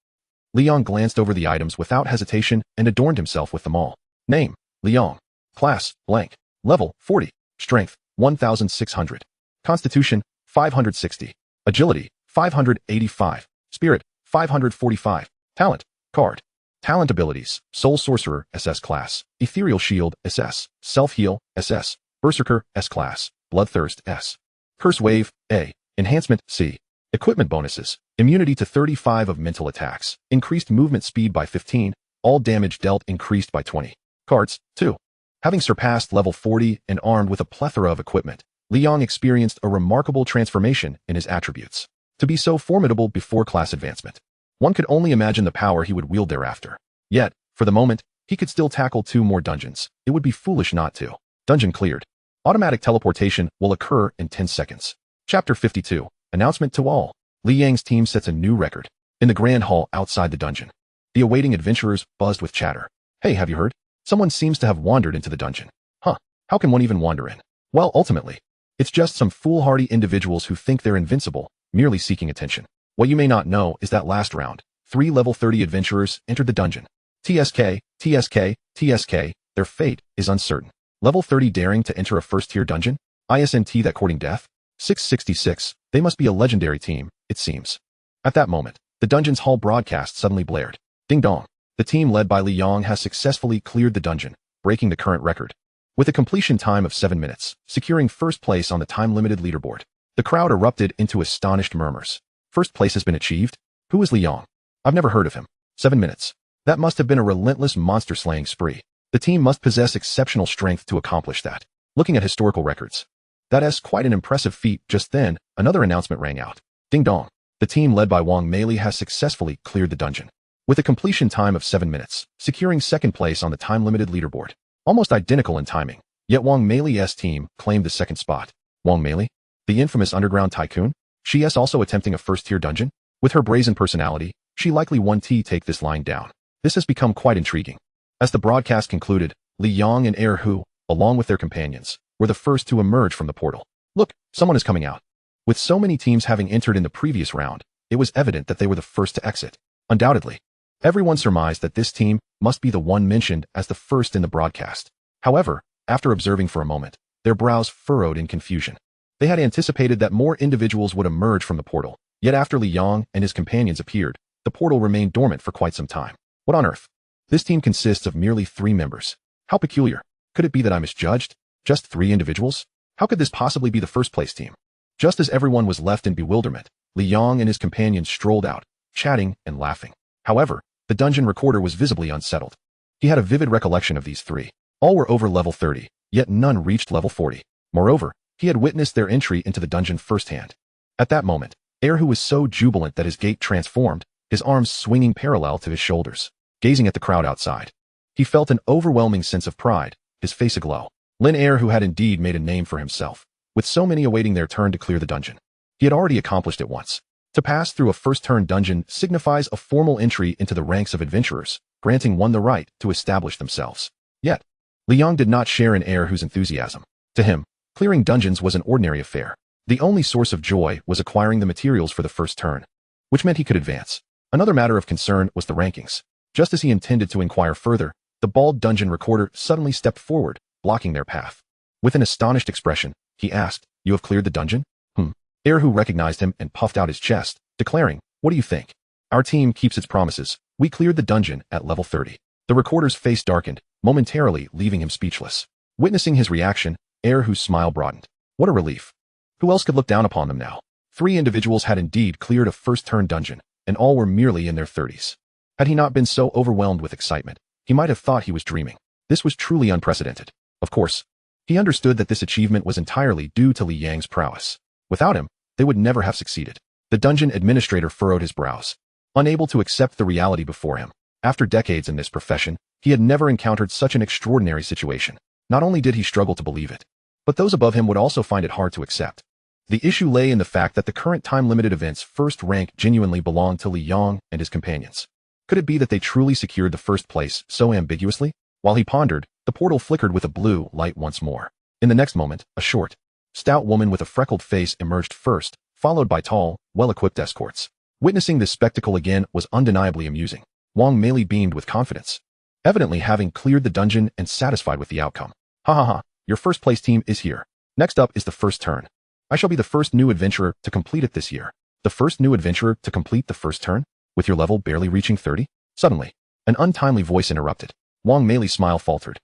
Liang glanced over the items without hesitation and adorned himself with them all. Name, Liang. Class, blank. Level, 40. Strength, 1,600. Constitution, 560. Agility, 585. Spirit, 545. Talent, card. Talent abilities, Soul Sorcerer, SS class. Ethereal Shield, SS. Self-Heal, SS. Berserker, S class. Bloodthirst, S. Curse Wave, A. Enhancement, C. Equipment bonuses, immunity to 35 of mental attacks, increased movement speed by 15, all damage dealt increased by 20. Cards, 2. Having surpassed level 40 and armed with a plethora of equipment, Li Yong experienced a remarkable transformation in his attributes. To be so formidable before class advancement, one could only imagine the power he would wield thereafter. Yet, for the moment, he could still tackle 2 more dungeons. It would be foolish not to. Dungeon cleared. Automatic teleportation will occur in 10 seconds. Chapter 52. Announcement to all. Li Yang's team sets a new record. In the grand hall outside the dungeon, the awaiting adventurers buzzed with chatter. Hey, have you heard? Someone seems to have wandered into the dungeon. Huh, how can one even wander in? Well, ultimately, it's just some foolhardy individuals who think they're invincible, merely seeking attention. What you may not know is that last round, 3 level 30 adventurers entered the dungeon. TSK, TSK, TSK, their fate is uncertain. Level 30 daring to enter a first-tier dungeon? ISNT that courting death? 666, they must be a legendary team, it seems. At that moment, the dungeon's hall broadcast suddenly blared. Ding dong. The team led by Li Yong has successfully cleared the dungeon, breaking the current record. With a completion time of 7 minutes, securing first place on the time-limited leaderboard. The crowd erupted into astonished murmurs. First place has been achieved? Who is Li Yong? I've never heard of him. 7 minutes. That must have been a relentless monster-slaying spree. The team must possess exceptional strength to accomplish that. Looking at historical records, that is quite an impressive feat. Just then, another announcement rang out. Ding dong. The team led by Wang Meili has successfully cleared the dungeon. With a completion time of 7 minutes, securing second place on the time-limited leaderboard. Almost identical in timing, yet Wang Meili's team claimed the second spot. Wang Meili? The infamous underground tycoon? She is also attempting a first-tier dungeon? With her brazen personality, she likely won. Take this lying down. This has become quite intriguing. As the broadcast concluded, Li Yong and Hu, along with their companions, were the first to emerge from the portal. Look, someone is coming out. With so many teams having entered in the previous round, it was evident that they were the first to exit. Undoubtedly, everyone surmised that this team must be the one mentioned as the first in the broadcast. However, after observing for a moment, their brows furrowed in confusion. They had anticipated that more individuals would emerge from the portal, yet after Li Yong and his companions appeared, the portal remained dormant for quite some time. What on earth? This team consists of merely 3 members. How peculiar. Could it be that I misjudged? Just 3 individuals? How could this possibly be the first place team? Just as everyone was left in bewilderment, Li Yong and his companions strolled out, chatting and laughing. However, the dungeon recorder was visibly unsettled. He had a vivid recollection of these 3. All were over level 30, yet none reached level 40. Moreover, he had witnessed their entry into the dungeon firsthand. At that moment, Hu was so jubilant that his gait transformed, his arms swinging parallel to his shoulders. Gazing at the crowd outside, he felt an overwhelming sense of pride, his face aglow. Lin Hu had indeed made a name for himself, with so many awaiting their turn to clear the dungeon. He had already accomplished it once. To pass through a first-turn dungeon signifies a formal entry into the ranks of adventurers, granting one the right to establish themselves. Yet, Li Yong did not share in Hu's enthusiasm. To him, clearing dungeons was an ordinary affair. The only source of joy was acquiring the materials for the first turn, which meant he could advance. Another matter of concern was the rankings. Just as he intended to inquire further, the bald dungeon recorder suddenly stepped forward, blocking their path. With an astonished expression, he asked, "You have cleared the dungeon?" Hu recognized him and puffed out his chest, declaring, "What do you think? Our team keeps its promises. We cleared the dungeon at level 30. The recorder's face darkened, momentarily leaving him speechless. Witnessing his reaction, Hu's smile broadened. What a relief. Who else could look down upon them now? 3 individuals had indeed cleared a first-turn dungeon, and all were merely in their 30s. Had he not been so overwhelmed with excitement, he might have thought he was dreaming. This was truly unprecedented. Of course, he understood that this achievement was entirely due to Li Yang's prowess. Without him, they would never have succeeded. The dungeon administrator furrowed his brows, unable to accept the reality before him. After decades in this profession, he had never encountered such an extraordinary situation. Not only did he struggle to believe it, but those above him would also find it hard to accept. The issue lay in the fact that the current time-limited event's first rank genuinely belonged to Li Yong and his companions. Could it be that they truly secured the first place so ambiguously? While he pondered, the portal flickered with a blue light once more. In the next moment, a short, stout woman with a freckled face emerged first, followed by tall, well-equipped escorts. Witnessing this spectacle again was undeniably amusing. Wang Meili beamed with confidence, evidently having cleared the dungeon and satisfied with the outcome. Ha ha ha, your first-place team is here. Next up is the first turn. I shall be the first new adventurer to complete it this year. The first new adventurer to complete the first turn, with your level barely reaching 30? Suddenly, an untimely voice interrupted. Wang Mei's smile faltered.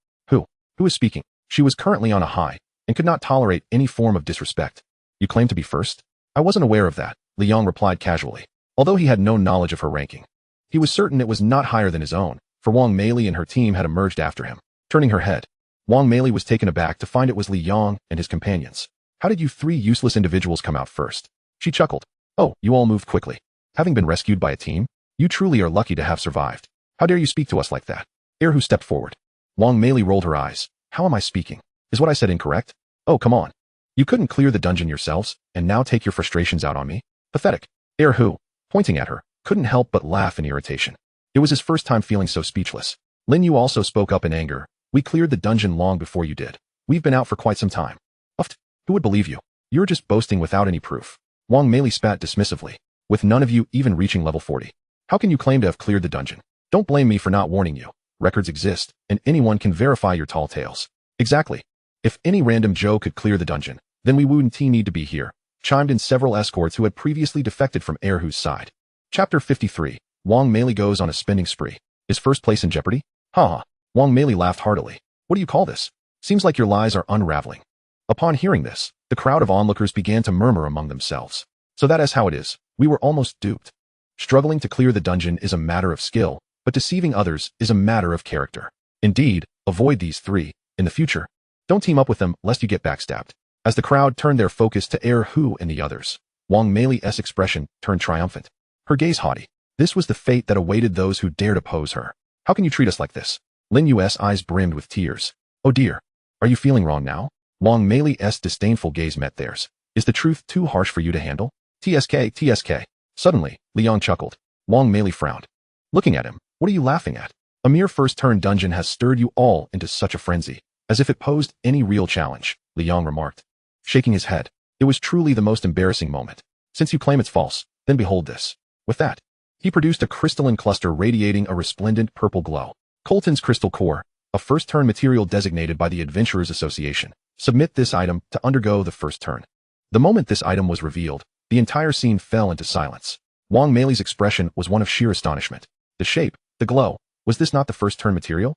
Who is speaking? She was currently on a high, and could not tolerate any form of disrespect. You claim to be first? I wasn't aware of that, Liang replied casually. Although he had no knowledge of her ranking, he was certain it was not higher than his own, for Wang Mei and her team had emerged after him. Turning her head, Wang Mei was taken aback to find it was Liang and his companions. How did you three useless individuals come out first? She chuckled. Oh, you all moved quickly. Having been rescued by a team? You truly are lucky to have survived. How dare you speak to us like that? Erhu stepped forward. Wang Mei rolled her eyes. How am I speaking? Is what I said incorrect? Oh, come on. You couldn't clear the dungeon yourselves, and now take your frustrations out on me? Pathetic. Erhu, pointing at her, couldn't help but laugh in irritation. It was his first time feeling so speechless. Lin Yu also spoke up in anger. We cleared the dungeon long before you did. We've been out for quite some time. Uft, who would believe you? You're just boasting without any proof. Wang Mei spat dismissively. With none of you even reaching level 40. How can you claim to have cleared the dungeon? Don't blame me for not warning you. Records exist, and anyone can verify your tall tales. Exactly. If any random Joe could clear the dungeon, then we wouldn't need to be here, chimed in several escorts who had previously defected from Erhu's side. Chapter 53. Wang Mei goes on a spending spree. Is first place in jeopardy? Haha. Wang Mei laughed heartily. What do you call this? Seems like your lies are unraveling. Upon hearing this, the crowd of onlookers began to murmur among themselves. So that is how it is. We were almost duped. Struggling to clear the dungeon is a matter of skill, but deceiving others is a matter of character. Indeed, avoid these three. In the future, don't team up with them lest you get backstabbed. As the crowd turned their focus to Erhu and the others, Wang Mei's expression turned triumphant. Her gaze haughty. This was the fate that awaited those who dared oppose her. How can you treat us like this? Lin Yu's eyes brimmed with tears. Oh dear. Are you feeling wrong now? Wang Mei's disdainful gaze met theirs. Is the truth too harsh for you to handle? TSK. Suddenly, Liang chuckled. Wang Mei frowned. Looking at him, what are you laughing at? A mere first-turn dungeon has stirred you all into such a frenzy, as if it posed any real challenge, Liang remarked. Shaking his head, it was truly the most embarrassing moment. Since you claim it's false, then behold this. With that, he produced a crystalline cluster radiating a resplendent purple glow. Colton's crystal core, a first-turn material designated by the Adventurers Association. Submit this item to undergo the first turn. The moment this item was revealed, the entire scene fell into silence. Wang Mei's expression was one of sheer astonishment. The shape, the glow, was this not the first-turn material?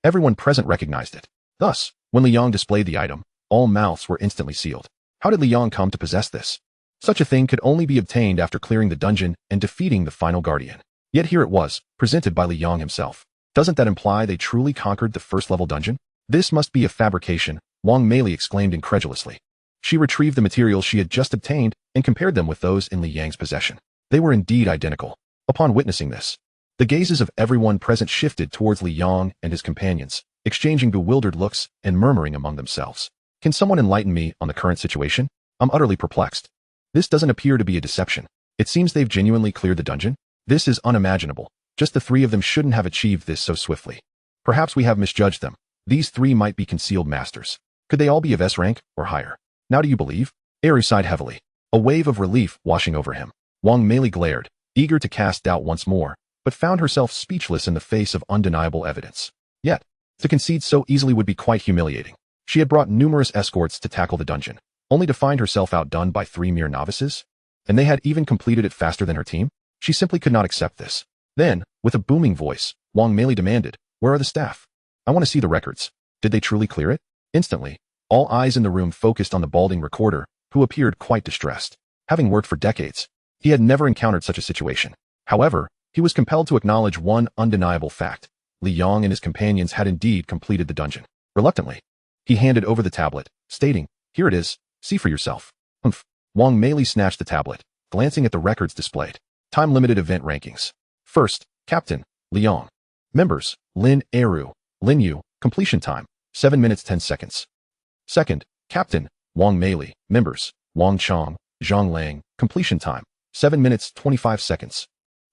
Everyone present recognized it. Thus, when Liang displayed the item, all mouths were instantly sealed. How did Liang come to possess this? Such a thing could only be obtained after clearing the dungeon and defeating the final guardian. Yet here it was, presented by Liang himself. Doesn't that imply they truly conquered the first-level dungeon? This must be a fabrication, Wang Mei exclaimed incredulously. She retrieved the materials she had just obtained and compared them with those in Liang's possession. They were indeed identical. Upon witnessing this, the gazes of everyone present shifted towards Liang and his companions, exchanging bewildered looks and murmuring among themselves. Can someone enlighten me on the current situation? I'm utterly perplexed. This doesn't appear to be a deception. It seems they've genuinely cleared the dungeon. This is unimaginable. Just the three of them shouldn't have achieved this so swiftly. Perhaps we have misjudged them. These three might be concealed masters. Could they all be of S rank or higher? Now do you believe? Eru sighed heavily, a wave of relief washing over him. Wang Mei glared, eager to cast doubt once more, but found herself speechless in the face of undeniable evidence. Yet, to concede so easily would be quite humiliating. She had brought numerous escorts to tackle the dungeon, only to find herself outdone by three mere novices? And they had even completed it faster than her team? She simply could not accept this. Then, with a booming voice, Wang Mei demanded, "Where are the staff? I want to see the records. Did they truly clear it?" Instantly, all eyes in the room focused on the balding recorder, who appeared quite distressed. Having worked for decades, he had never encountered such a situation. However, he was compelled to acknowledge one undeniable fact. Liang and his companions had indeed completed the dungeon. Reluctantly, he handed over the tablet, stating, "Here it is, see for yourself." Humph. Wang Mei snatched the tablet, glancing at the records displayed. Time-limited event rankings. First, Captain, Liang. Members, Lin Eru, Lin Yu. Completion time, 7 minutes 10 seconds. Second, Captain, Wang Mei. Members, Wang Chong, Zhang Lang. Completion time, 7 minutes 25 seconds.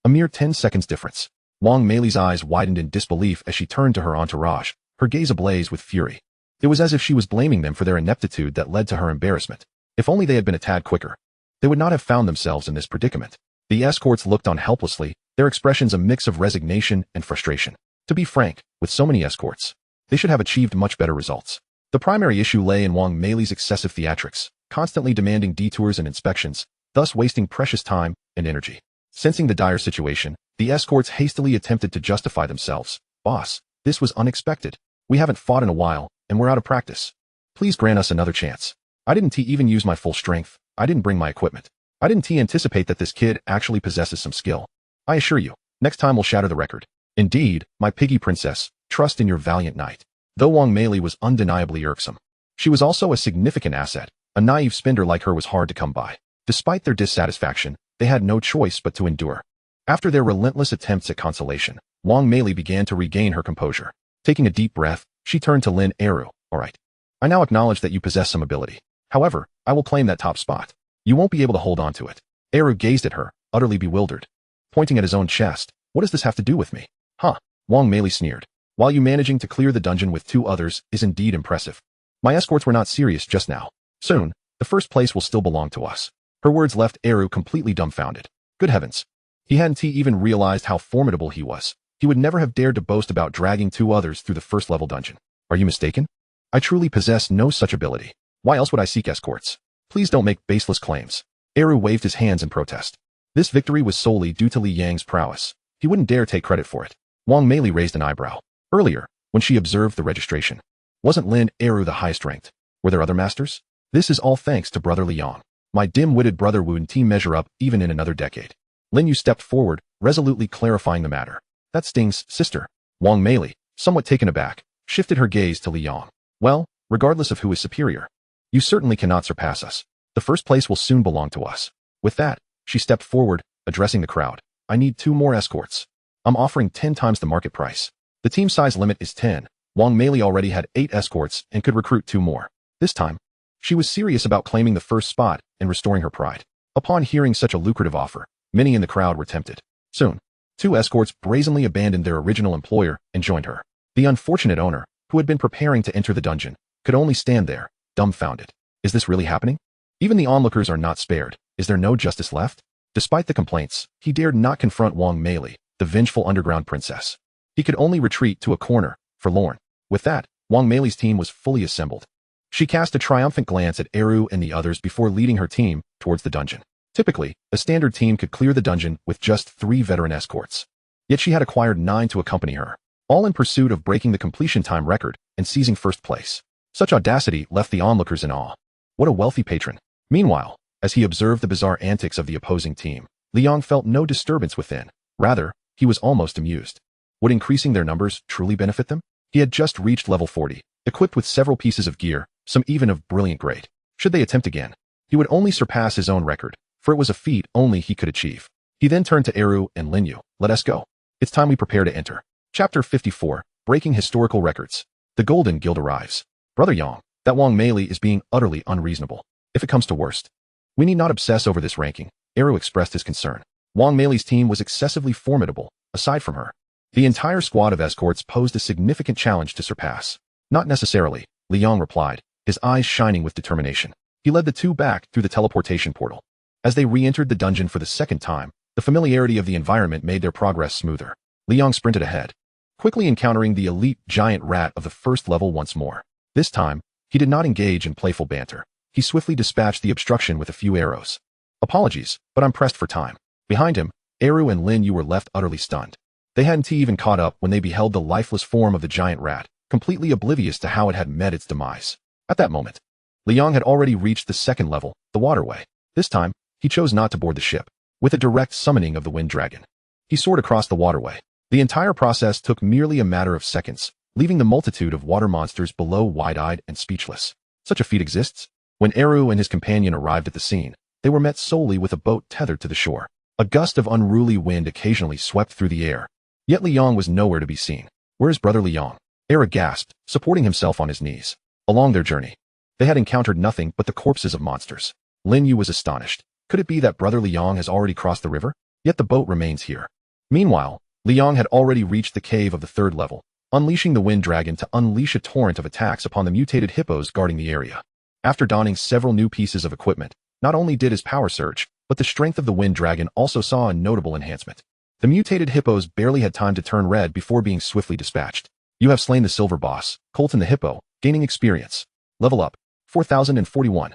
A mere 10 seconds difference. Wang Mei's eyes widened in disbelief as she turned to her entourage, her gaze ablaze with fury. It was as if she was blaming them for their ineptitude that led to her embarrassment. If only they had been a tad quicker, they would not have found themselves in this predicament. The escorts looked on helplessly, their expressions a mix of resignation and frustration. To be frank, with so many escorts, they should have achieved much better results. The primary issue lay in Wang Mei's excessive theatrics, constantly demanding detours and inspections, thus wasting precious time and energy. Sensing the dire situation, the escorts hastily attempted to justify themselves. Boss, this was unexpected. We haven't fought in a while, and we're out of practice. Please grant us another chance. I didn't even use my full strength. I didn't bring my equipment. I didn't anticipate that this kid actually possesses some skill. I assure you, next time we'll shatter the record. Indeed, my piggy princess, trust in your valiant knight. Though Wang Meili was undeniably irksome, she was also a significant asset. A naive spender like her was hard to come by. Despite their dissatisfaction, they had no choice but to endure. After their relentless attempts at consolation, Wang Meili began to regain her composure. Taking a deep breath, she turned to Lin Eru. All right. I now acknowledge that you possess some ability. However, I will claim that top spot. You won't be able to hold on to it. Eru gazed at her, utterly bewildered. Pointing at his own chest, what does this have to do with me? Huh? Wang Meili sneered. While you managing to clear the dungeon with 2 others is indeed impressive. My escorts were not serious just now. Soon, the first place will still belong to us. Her words left Eru completely dumbfounded. Good heavens. He hadn't even realized how formidable he was. He would never have dared to boast about dragging 2 others through the first level dungeon. Are you mistaken? I truly possess no such ability. Why else would I seek escorts? Please don't make baseless claims. Eru waved his hands in protest. This victory was solely due to Li Yang's prowess. He wouldn't dare take credit for it. Wang Meili raised an eyebrow. Earlier, when she observed the registration, wasn't Lin Eru the highest ranked? Were there other masters? This is all thanks to Brother Li Yang. My dim-witted brother wouldn't measure up even in another decade. Lin Yu stepped forward, resolutely clarifying the matter. That stings, sister. Wang Meili, somewhat taken aback, shifted her gaze to Li Yang. Well, regardless of who is superior, you certainly cannot surpass us. The first place will soon belong to us. With that, she stepped forward, addressing the crowd. I need 2 more escorts. I'm offering 10 times the market price. The team size limit is 10. Wang Meili already had 8 escorts and could recruit 2 more. This time, she was serious about claiming the first spot and restoring her pride. Upon hearing such a lucrative offer, many in the crowd were tempted. Soon, 2 escorts brazenly abandoned their original employer and joined her. The unfortunate owner, who had been preparing to enter the dungeon, could only stand there, dumbfounded. Is this really happening? Even the onlookers are not spared. Is there no justice left? Despite the complaints, he dared not confront Wang Meili, the vengeful underground princess. He could only retreat to a corner, forlorn. With that, Wang Meili's team was fully assembled. She cast a triumphant glance at Eru and the others before leading her team towards the dungeon. Typically, a standard team could clear the dungeon with just 3 veteran escorts. Yet she had acquired 9 to accompany her, all in pursuit of breaking the completion time record and seizing first place. Such audacity left the onlookers in awe. What a wealthy patron. Meanwhile, as he observed the bizarre antics of the opposing team, Li Yang felt no disturbance within. Rather, he was almost amused. Would increasing their numbers truly benefit them? He had just reached level 40, equipped with several pieces of gear, some even of brilliant grade. Should they attempt again, he would only surpass his own record, for it was a feat only he could achieve. He then turned to Eru and Lin Yu. Let us go. It's time we prepare to enter. Chapter 54, Breaking Historical Records. The Golden Guild arrives. Brother Yang, that Wang Meili is being utterly unreasonable. If it comes to worst, we need not obsess over this ranking. Eru expressed his concern. Wang Meili's team was excessively formidable. Aside from her, the entire squad of escorts posed a significant challenge to surpass. Not necessarily, Li Yang replied, his eyes shining with determination. He led the 2 back through the teleportation portal. As they re-entered the dungeon for the second time, the familiarity of the environment made their progress smoother. Li Yang sprinted ahead, quickly encountering the elite giant rat of the first level once more. This time, he did not engage in playful banter. He swiftly dispatched the obstruction with a few arrows. Apologies, but I'm pressed for time. Behind him, Eru and Lin Yu were left utterly stunned. They hadn't even caught up when they beheld the lifeless form of the giant rat, completely oblivious to how it had met its demise. At that moment, Li Yang had already reached the second level, the waterway. This time, he chose not to board the ship. With a direct summoning of the wind dragon, he soared across the waterway. The entire process took merely a matter of seconds, leaving the multitude of water monsters below wide-eyed and speechless. Such a feat exists? When Eru and his companion arrived at the scene, they were met solely with a boat tethered to the shore. A gust of unruly wind occasionally swept through the air. Yet Li Yang was nowhere to be seen. Where is Brother Li Yang? Eru gasped, supporting himself on his knees. Along their journey, they had encountered nothing but the corpses of monsters. Lin Yu was astonished. Could it be that Brother Li Yang has already crossed the river? Yet the boat remains here. Meanwhile, Li Yang had already reached the cave of the 3rd level, unleashing the wind dragon to unleash a torrent of attacks upon the mutated hippos guarding the area. After donning several new pieces of equipment, not only did his power surge, but the strength of the wind dragon also saw a notable enhancement. The mutated hippos barely had time to turn red before being swiftly dispatched. You have slain the silver boss, Colton the hippo, gaining experience. Level up, 4041.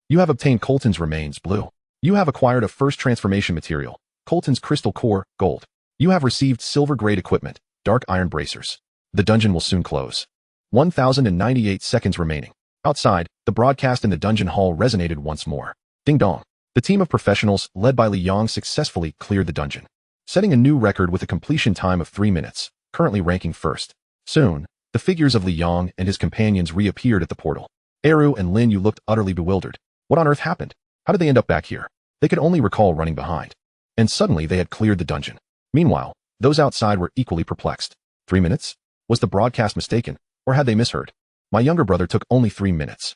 You have obtained Colton's remains, blue. You have acquired a first transformation material, Colton's Crystal Core, Gold. You have received silver-grade equipment, Dark Iron Bracers. The dungeon will soon close. 1,098 seconds remaining. Outside, the broadcast in the dungeon hall resonated once more. Ding dong. The team of professionals, led by Li Yong, successfully cleared the dungeon, setting a new record with a completion time of 3 minutes, currently ranking first. Soon, the figures of Li Yong and his companions reappeared at the portal. Eru and Lin Yu looked utterly bewildered. What on earth happened? How did they end up back here? They could only recall running behind. And suddenly they had cleared the dungeon. Meanwhile, those outside were equally perplexed. 3 minutes? Was the broadcast mistaken, or had they misheard? My younger brother took only 3 minutes.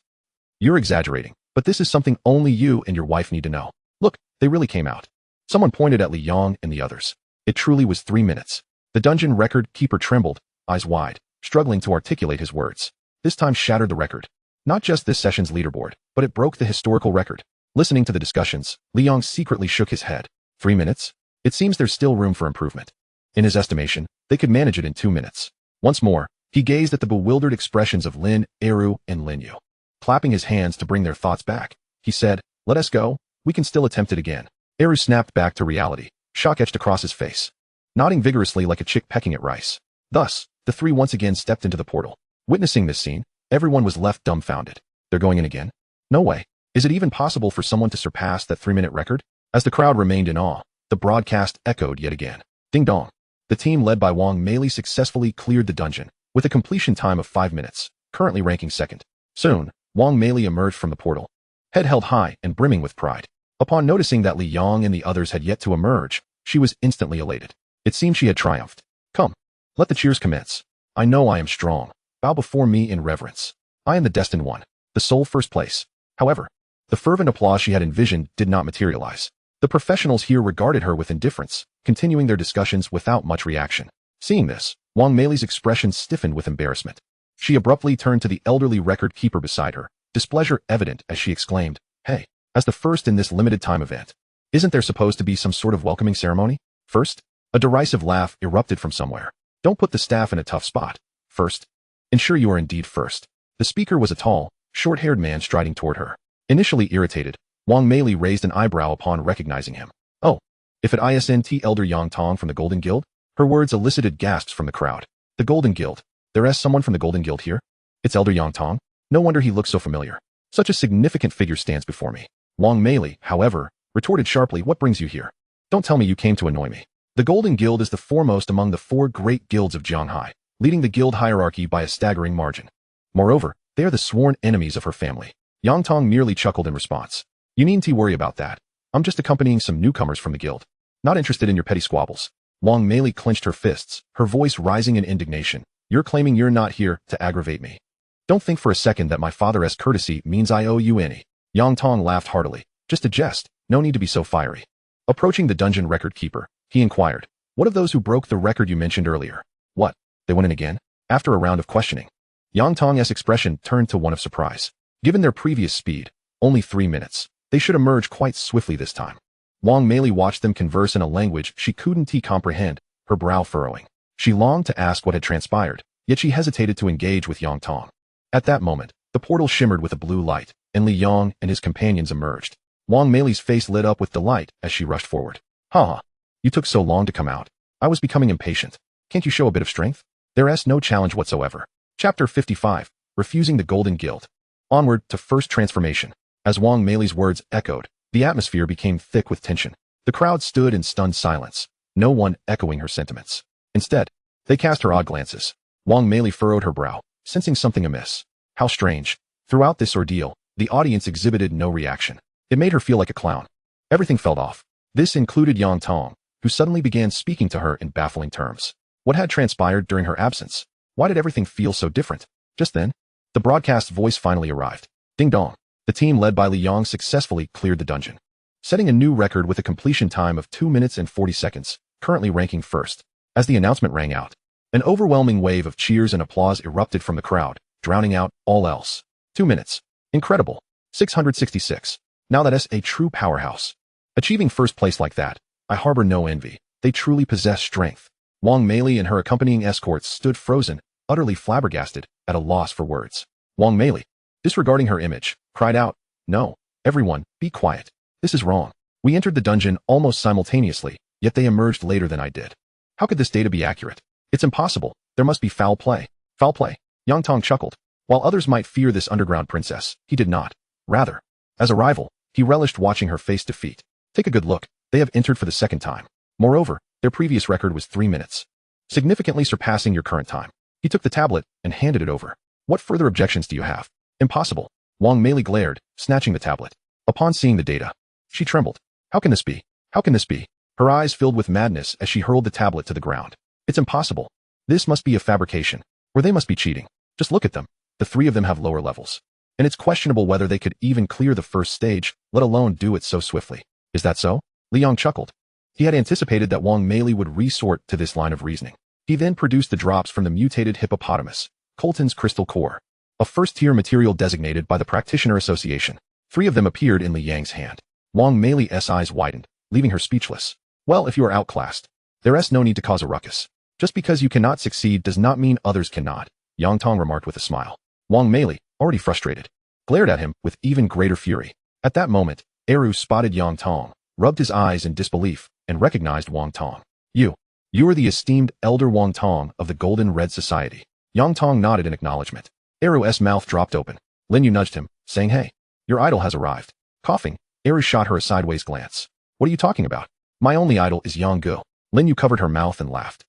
You're exaggerating, but this is something only you and your wife need to know. Look, they really came out. Someone pointed at Li Yong and the others. It truly was 3 minutes. The dungeon record keeper trembled, eyes wide, struggling to articulate his words. This time shattered the record. Not just this session's leaderboard, but it broke the historical record. Listening to the discussions, Li Yong secretly shook his head. 3 minutes? It seems there's still room for improvement. In his estimation, they could manage it in 2 minutes. Once more, he gazed at the bewildered expressions of Lin, Eru, and Lin Yu. Clapping his hands to bring their thoughts back, he said, "Let us go. We can still attempt it again." Eru snapped back to reality, shock etched across his face, nodding vigorously like a chick pecking at rice. Thus, the three once again stepped into the portal. Witnessing this scene, everyone was left dumbfounded. They're going in again? No way. Is it even possible for someone to surpass that 3-minute record? As the crowd remained in awe, the broadcast echoed yet again. Ding dong. The team led by Wang Meili successfully cleared the dungeon, with a completion time of 5 minutes, currently ranking second. Soon, Wang Meili emerged from the portal, head held high and brimming with pride. Upon noticing that Li Yong and the others had yet to emerge, she was instantly elated. It seemed she had triumphed. Come, let the cheers commence. I know I am strong. Bow before me in reverence. I am the destined one, the sole first place. However, the fervent applause she had envisioned did not materialize. The professionals here regarded her with indifference, continuing their discussions without much reaction. Seeing this, Wang Meili's expression stiffened with embarrassment. She abruptly turned to the elderly record keeper beside her, displeasure evident as she exclaimed, "Hey, as the first in this limited time event, isn't there supposed to be some sort of welcoming ceremony? First?" A derisive laugh erupted from somewhere. "Don't put the staff in a tough spot. First. Ensure you are indeed first." The speaker was a tall, short-haired man striding toward her. Initially irritated, Wang Meili raised an eyebrow upon recognizing him. "Oh, if it isn't Elder Yang Tong from the Golden Guild?" Her words elicited gasps from the crowd. "The Golden Guild? There's someone from the Golden Guild here? It's Elder Yang Tong? No wonder he looks so familiar. Such a significant figure stands before me." Wang Meili, however, retorted sharply, "What brings you here? Don't tell me you came to annoy me." The Golden Guild is the foremost among the 4 great guilds of Zhanghai, leading the guild hierarchy by a staggering margin. Moreover, they are the sworn enemies of her family. Yang Tong merely chuckled in response. "You needn't worry about that. I'm just accompanying some newcomers from the guild. Not interested in your petty squabbles." Wang Meili clenched her fists, her voice rising in indignation. "You're claiming you're not here to aggravate me. Don't think for a second that my father's courtesy means I owe you any." Yang Tong laughed heartily. "Just a jest. No need to be so fiery." Approaching the dungeon record keeper, he inquired, "What of those who broke the record you mentioned earlier? What? They went in again?" After a round of questioning, Yang Tong's expression turned to one of surprise. Given their previous speed, only 3 minutes, they should emerge quite swiftly this time. Wang Meili watched them converse in a language she couldn't comprehend, her brow furrowing. She longed to ask what had transpired, yet she hesitated to engage with Yang Tong. At that moment, the portal shimmered with a blue light, and Li Yong and his companions emerged. Wang Meili's face lit up with delight as she rushed forward. "Ha! You took so long to come out. I was becoming impatient. Can't you show a bit of strength?" There's no challenge whatsoever. Chapter 55, Refusing the Golden Guild. Onward to first transformation. As Wang Meili's words echoed, the atmosphere became thick with tension. The crowd stood in stunned silence, no one echoing her sentiments. Instead, they cast her odd glances. Wang Meili furrowed her brow, sensing something amiss. How strange. Throughout this ordeal, the audience exhibited no reaction. It made her feel like a clown. Everything felt off. This included Yang Tong, who suddenly began speaking to her in baffling terms. What had transpired during her absence? Why did everything feel so different? Just then, the broadcast voice finally arrived. Ding dong. The team led by Li Yong successfully cleared the dungeon, setting a new record with a completion time of 2 minutes and 40 seconds, currently ranking first. As the announcement rang out, an overwhelming wave of cheers and applause erupted from the crowd, drowning out all else. 2 minutes. Incredible. 666. Now that's a true powerhouse. Achieving first place like that, I harbor no envy. They truly possess strength. Wang Meili and her accompanying escorts stood frozen, utterly flabbergasted, at a loss for words. Wang Meili, disregarding her image, cried out, "No, everyone, be quiet. This is wrong. We entered the dungeon almost simultaneously, yet they emerged later than I did. How could this data be accurate? It's impossible. There must be foul play. Foul play. Yang Tong chuckled. While others might fear this underground princess, he did not. Rather, as a rival, he relished watching her face defeat. Take a good look. They have entered for the second time. Moreover, their previous record was 3 minutes, significantly surpassing your current time. He took the tablet and handed it over. What further objections do you have? Impossible. Wang Meili glared, snatching the tablet. Upon seeing the data, she trembled. How can this be? How can this be? Her eyes filled with madness as she hurled the tablet to the ground. It's impossible. This must be a fabrication, or they must be cheating. Just look at them. The 3 of them have lower levels. And it's questionable whether they could even clear the first stage, let alone do it so swiftly. Is that so? Liang chuckled. He had anticipated that Wang Meili would resort to this line of reasoning. He then produced the drops from the mutated hippopotamus, Colton's crystal core, a first-tier material designated by the Practitioner Association. 3 of them appeared in Li Yang's hand. Wang Meili's eyes widened, leaving her speechless. Well, if you are outclassed, there's no need to cause a ruckus. Just because you cannot succeed does not mean others cannot, Yang Tong remarked with a smile. Wang Meili, already frustrated, glared at him with even greater fury. At that moment, Eru spotted Yang Tong, rubbed his eyes in disbelief, and recognized Wang Tong. You are the esteemed Elder Wang Tong of the Golden Red Society. Yang Tong nodded in acknowledgement. Eru's mouth dropped open. Lin Yu nudged him, saying, Hey, your idol has arrived. Coughing, Eru shot her a sideways glance. What are you talking about? My only idol is Yang Gu. Lin Yu covered her mouth and laughed.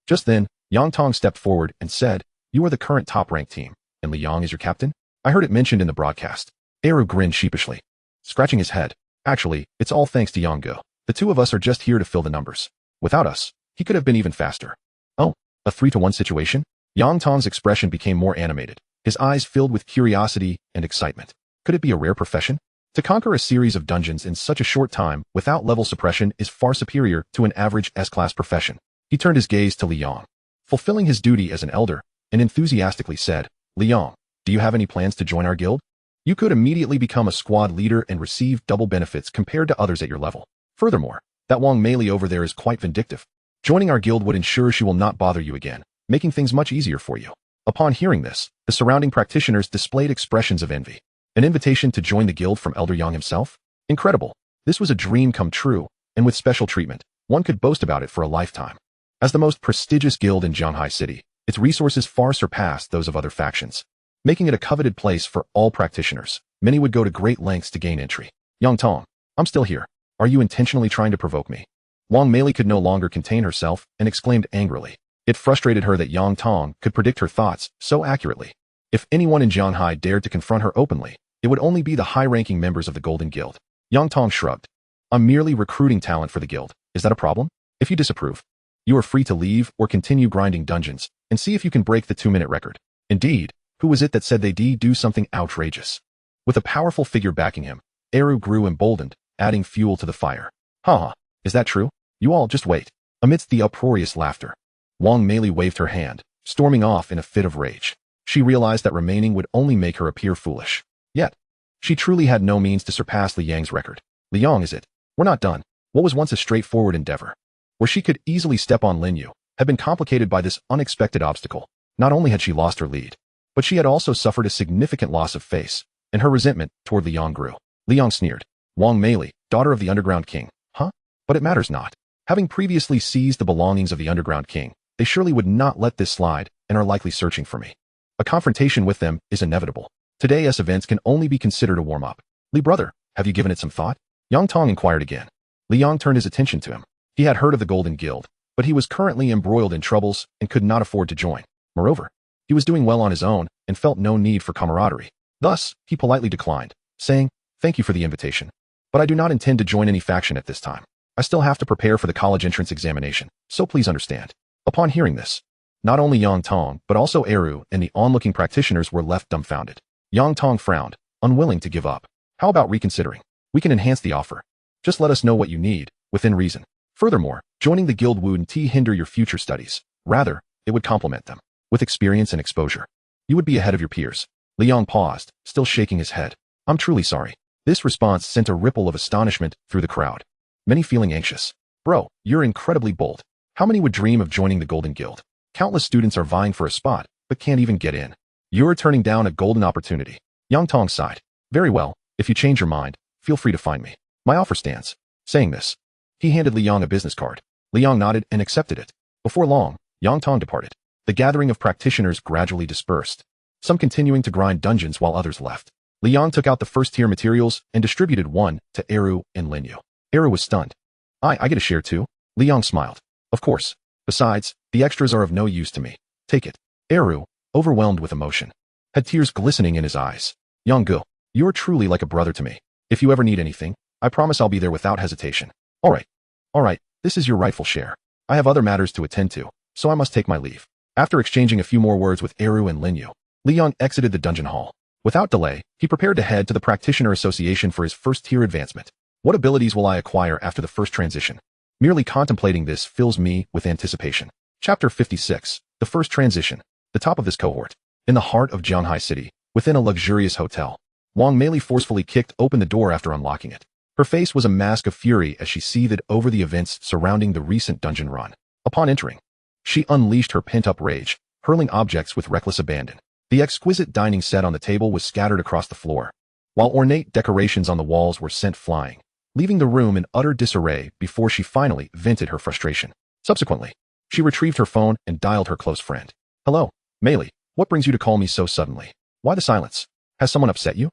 Just then, Yang Tong stepped forward and said, You are the current top-ranked team, and Li Yang is your captain? I heard it mentioned in the broadcast. Eru grinned sheepishly, scratching his head. Actually, it's all thanks to Yang Gu. The 2 of us are just here to fill the numbers. Without us, he could have been even faster. Oh, a 3-to-1 situation? Yang Tong's expression became more animated, his eyes filled with curiosity and excitement. Could it be a rare profession? To conquer a series of dungeons in such a short time without level suppression is far superior to an average S-class profession. He turned his gaze to Li Yang, fulfilling his duty as an elder, and enthusiastically said, Li Yang, do you have any plans to join our guild? You could immediately become a squad leader and receive double benefits compared to others at your level. Furthermore, that Wang Meili over there is quite vindictive. Joining our guild would ensure she will not bother you again, making things much easier for you. Upon hearing this, the surrounding practitioners displayed expressions of envy. An invitation to join the guild from Elder Yang himself? Incredible. This was a dream come true, and with special treatment, one could boast about it for a lifetime. As the most prestigious guild in Zhanghai City, its resources far surpassed those of other factions, making it a coveted place for all practitioners. Many would go to great lengths to gain entry. Yang Tong, I'm still here. Are you intentionally trying to provoke me? Wang Meili could no longer contain herself and exclaimed angrily. It frustrated her that Yang Tong could predict her thoughts so accurately. If anyone in Zhanghai dared to confront her openly, it would only be the high-ranking members of the Golden Guild. Yang Tong shrugged. I'm merely recruiting talent for the guild. Is that a problem? If you disapprove, you are free to leave or continue grinding dungeons and see if you can break the 2-minute record. Indeed, who was it that said they'd do something outrageous? With a powerful figure backing him, Eru grew emboldened, adding fuel to the fire. Haha, is that true? You all just wait. Amidst the uproarious laughter, Wang Meili waved her hand, storming off in a fit of rage. She realized that remaining would only make her appear foolish. Yet, she truly had no means to surpass Li Yang's record. Li Yang, is it? We're not done. What was once a straightforward endeavor, where she could easily step on Lin Yu, had been complicated by this unexpected obstacle. Not only had she lost her lead, but she had also suffered a significant loss of face, and her resentment toward Li Yang grew. Li Yang sneered. Wang Meili, daughter of the Underground King. Huh? But it matters not. Having previously seized the belongings of the Underground King, they surely would not let this slide and are likely searching for me. A confrontation with them is inevitable. Today's events can only be considered a warm-up. Li brother, have you given it some thought? Yang Tong inquired again. Li Yang turned his attention to him. He had heard of the Golden Guild, but he was currently embroiled in troubles and could not afford to join. Moreover, he was doing well on his own and felt no need for camaraderie. Thus, he politely declined, saying, Thank you for the invitation, but I do not intend to join any faction at this time. I still have to prepare for the college entrance examination, so please understand. Upon hearing this, not only Yang Tong, but also Eru and the onlooking practitioners were left dumbfounded. Yang Tong frowned, unwilling to give up. How about reconsidering? We can enhance the offer. Just let us know what you need, within reason. Furthermore, joining the guild wouldn't hinder your future studies. Rather, it would complement them. With experience and exposure, you would be ahead of your peers. Li Yang paused, still shaking his head. I'm truly sorry. This response sent a ripple of astonishment through the crowd, many feeling anxious. Bro, you're incredibly bold. How many would dream of joining the Golden Guild? Countless students are vying for a spot, but can't even get in. You're turning down a golden opportunity. Yang Tong sighed. Very well, if you change your mind, feel free to find me. My offer stands. Saying this, he handed Li Yong a business card. Li Yong nodded and accepted it. Before long, Yang Tong departed. The gathering of practitioners gradually dispersed, some continuing to grind dungeons while others left. Li Yong took out the first-tier materials and distributed one to Eru and Linyu. Eru was stunned. I get a share too? Li Yong smiled. Of course. Besides, the extras are of no use to me. Take it. Eru, overwhelmed with emotion, had tears glistening in his eyes. Yonggu, you're truly like a brother to me. If you ever need anything, I promise I'll be there without hesitation. All right, this is your rightful share. I have other matters to attend to, so I must take my leave. After exchanging a few more words with Eru and Linyu, Li Yong exited the dungeon hall. Without delay, he prepared to head to the Practitioner Association for his first-tier advancement. What abilities will I acquire after the first transition? Merely contemplating this fills me with anticipation. Chapter 56. The First Transition. The top of this cohort. In the heart of Jianghai City, within a luxurious hotel, Wang Meili forcefully kicked open the door after unlocking it. Her face was a mask of fury as she seethed over the events surrounding the recent dungeon run. Upon entering, she unleashed her pent-up rage, hurling objects with reckless abandon. The exquisite dining set on the table was scattered across the floor, while ornate decorations on the walls were sent flying, leaving the room in utter disarray before she finally vented her frustration. Subsequently, she retrieved her phone and dialed her close friend. Hello, Meili, what brings you to call me so suddenly? Why the silence? Has someone upset you?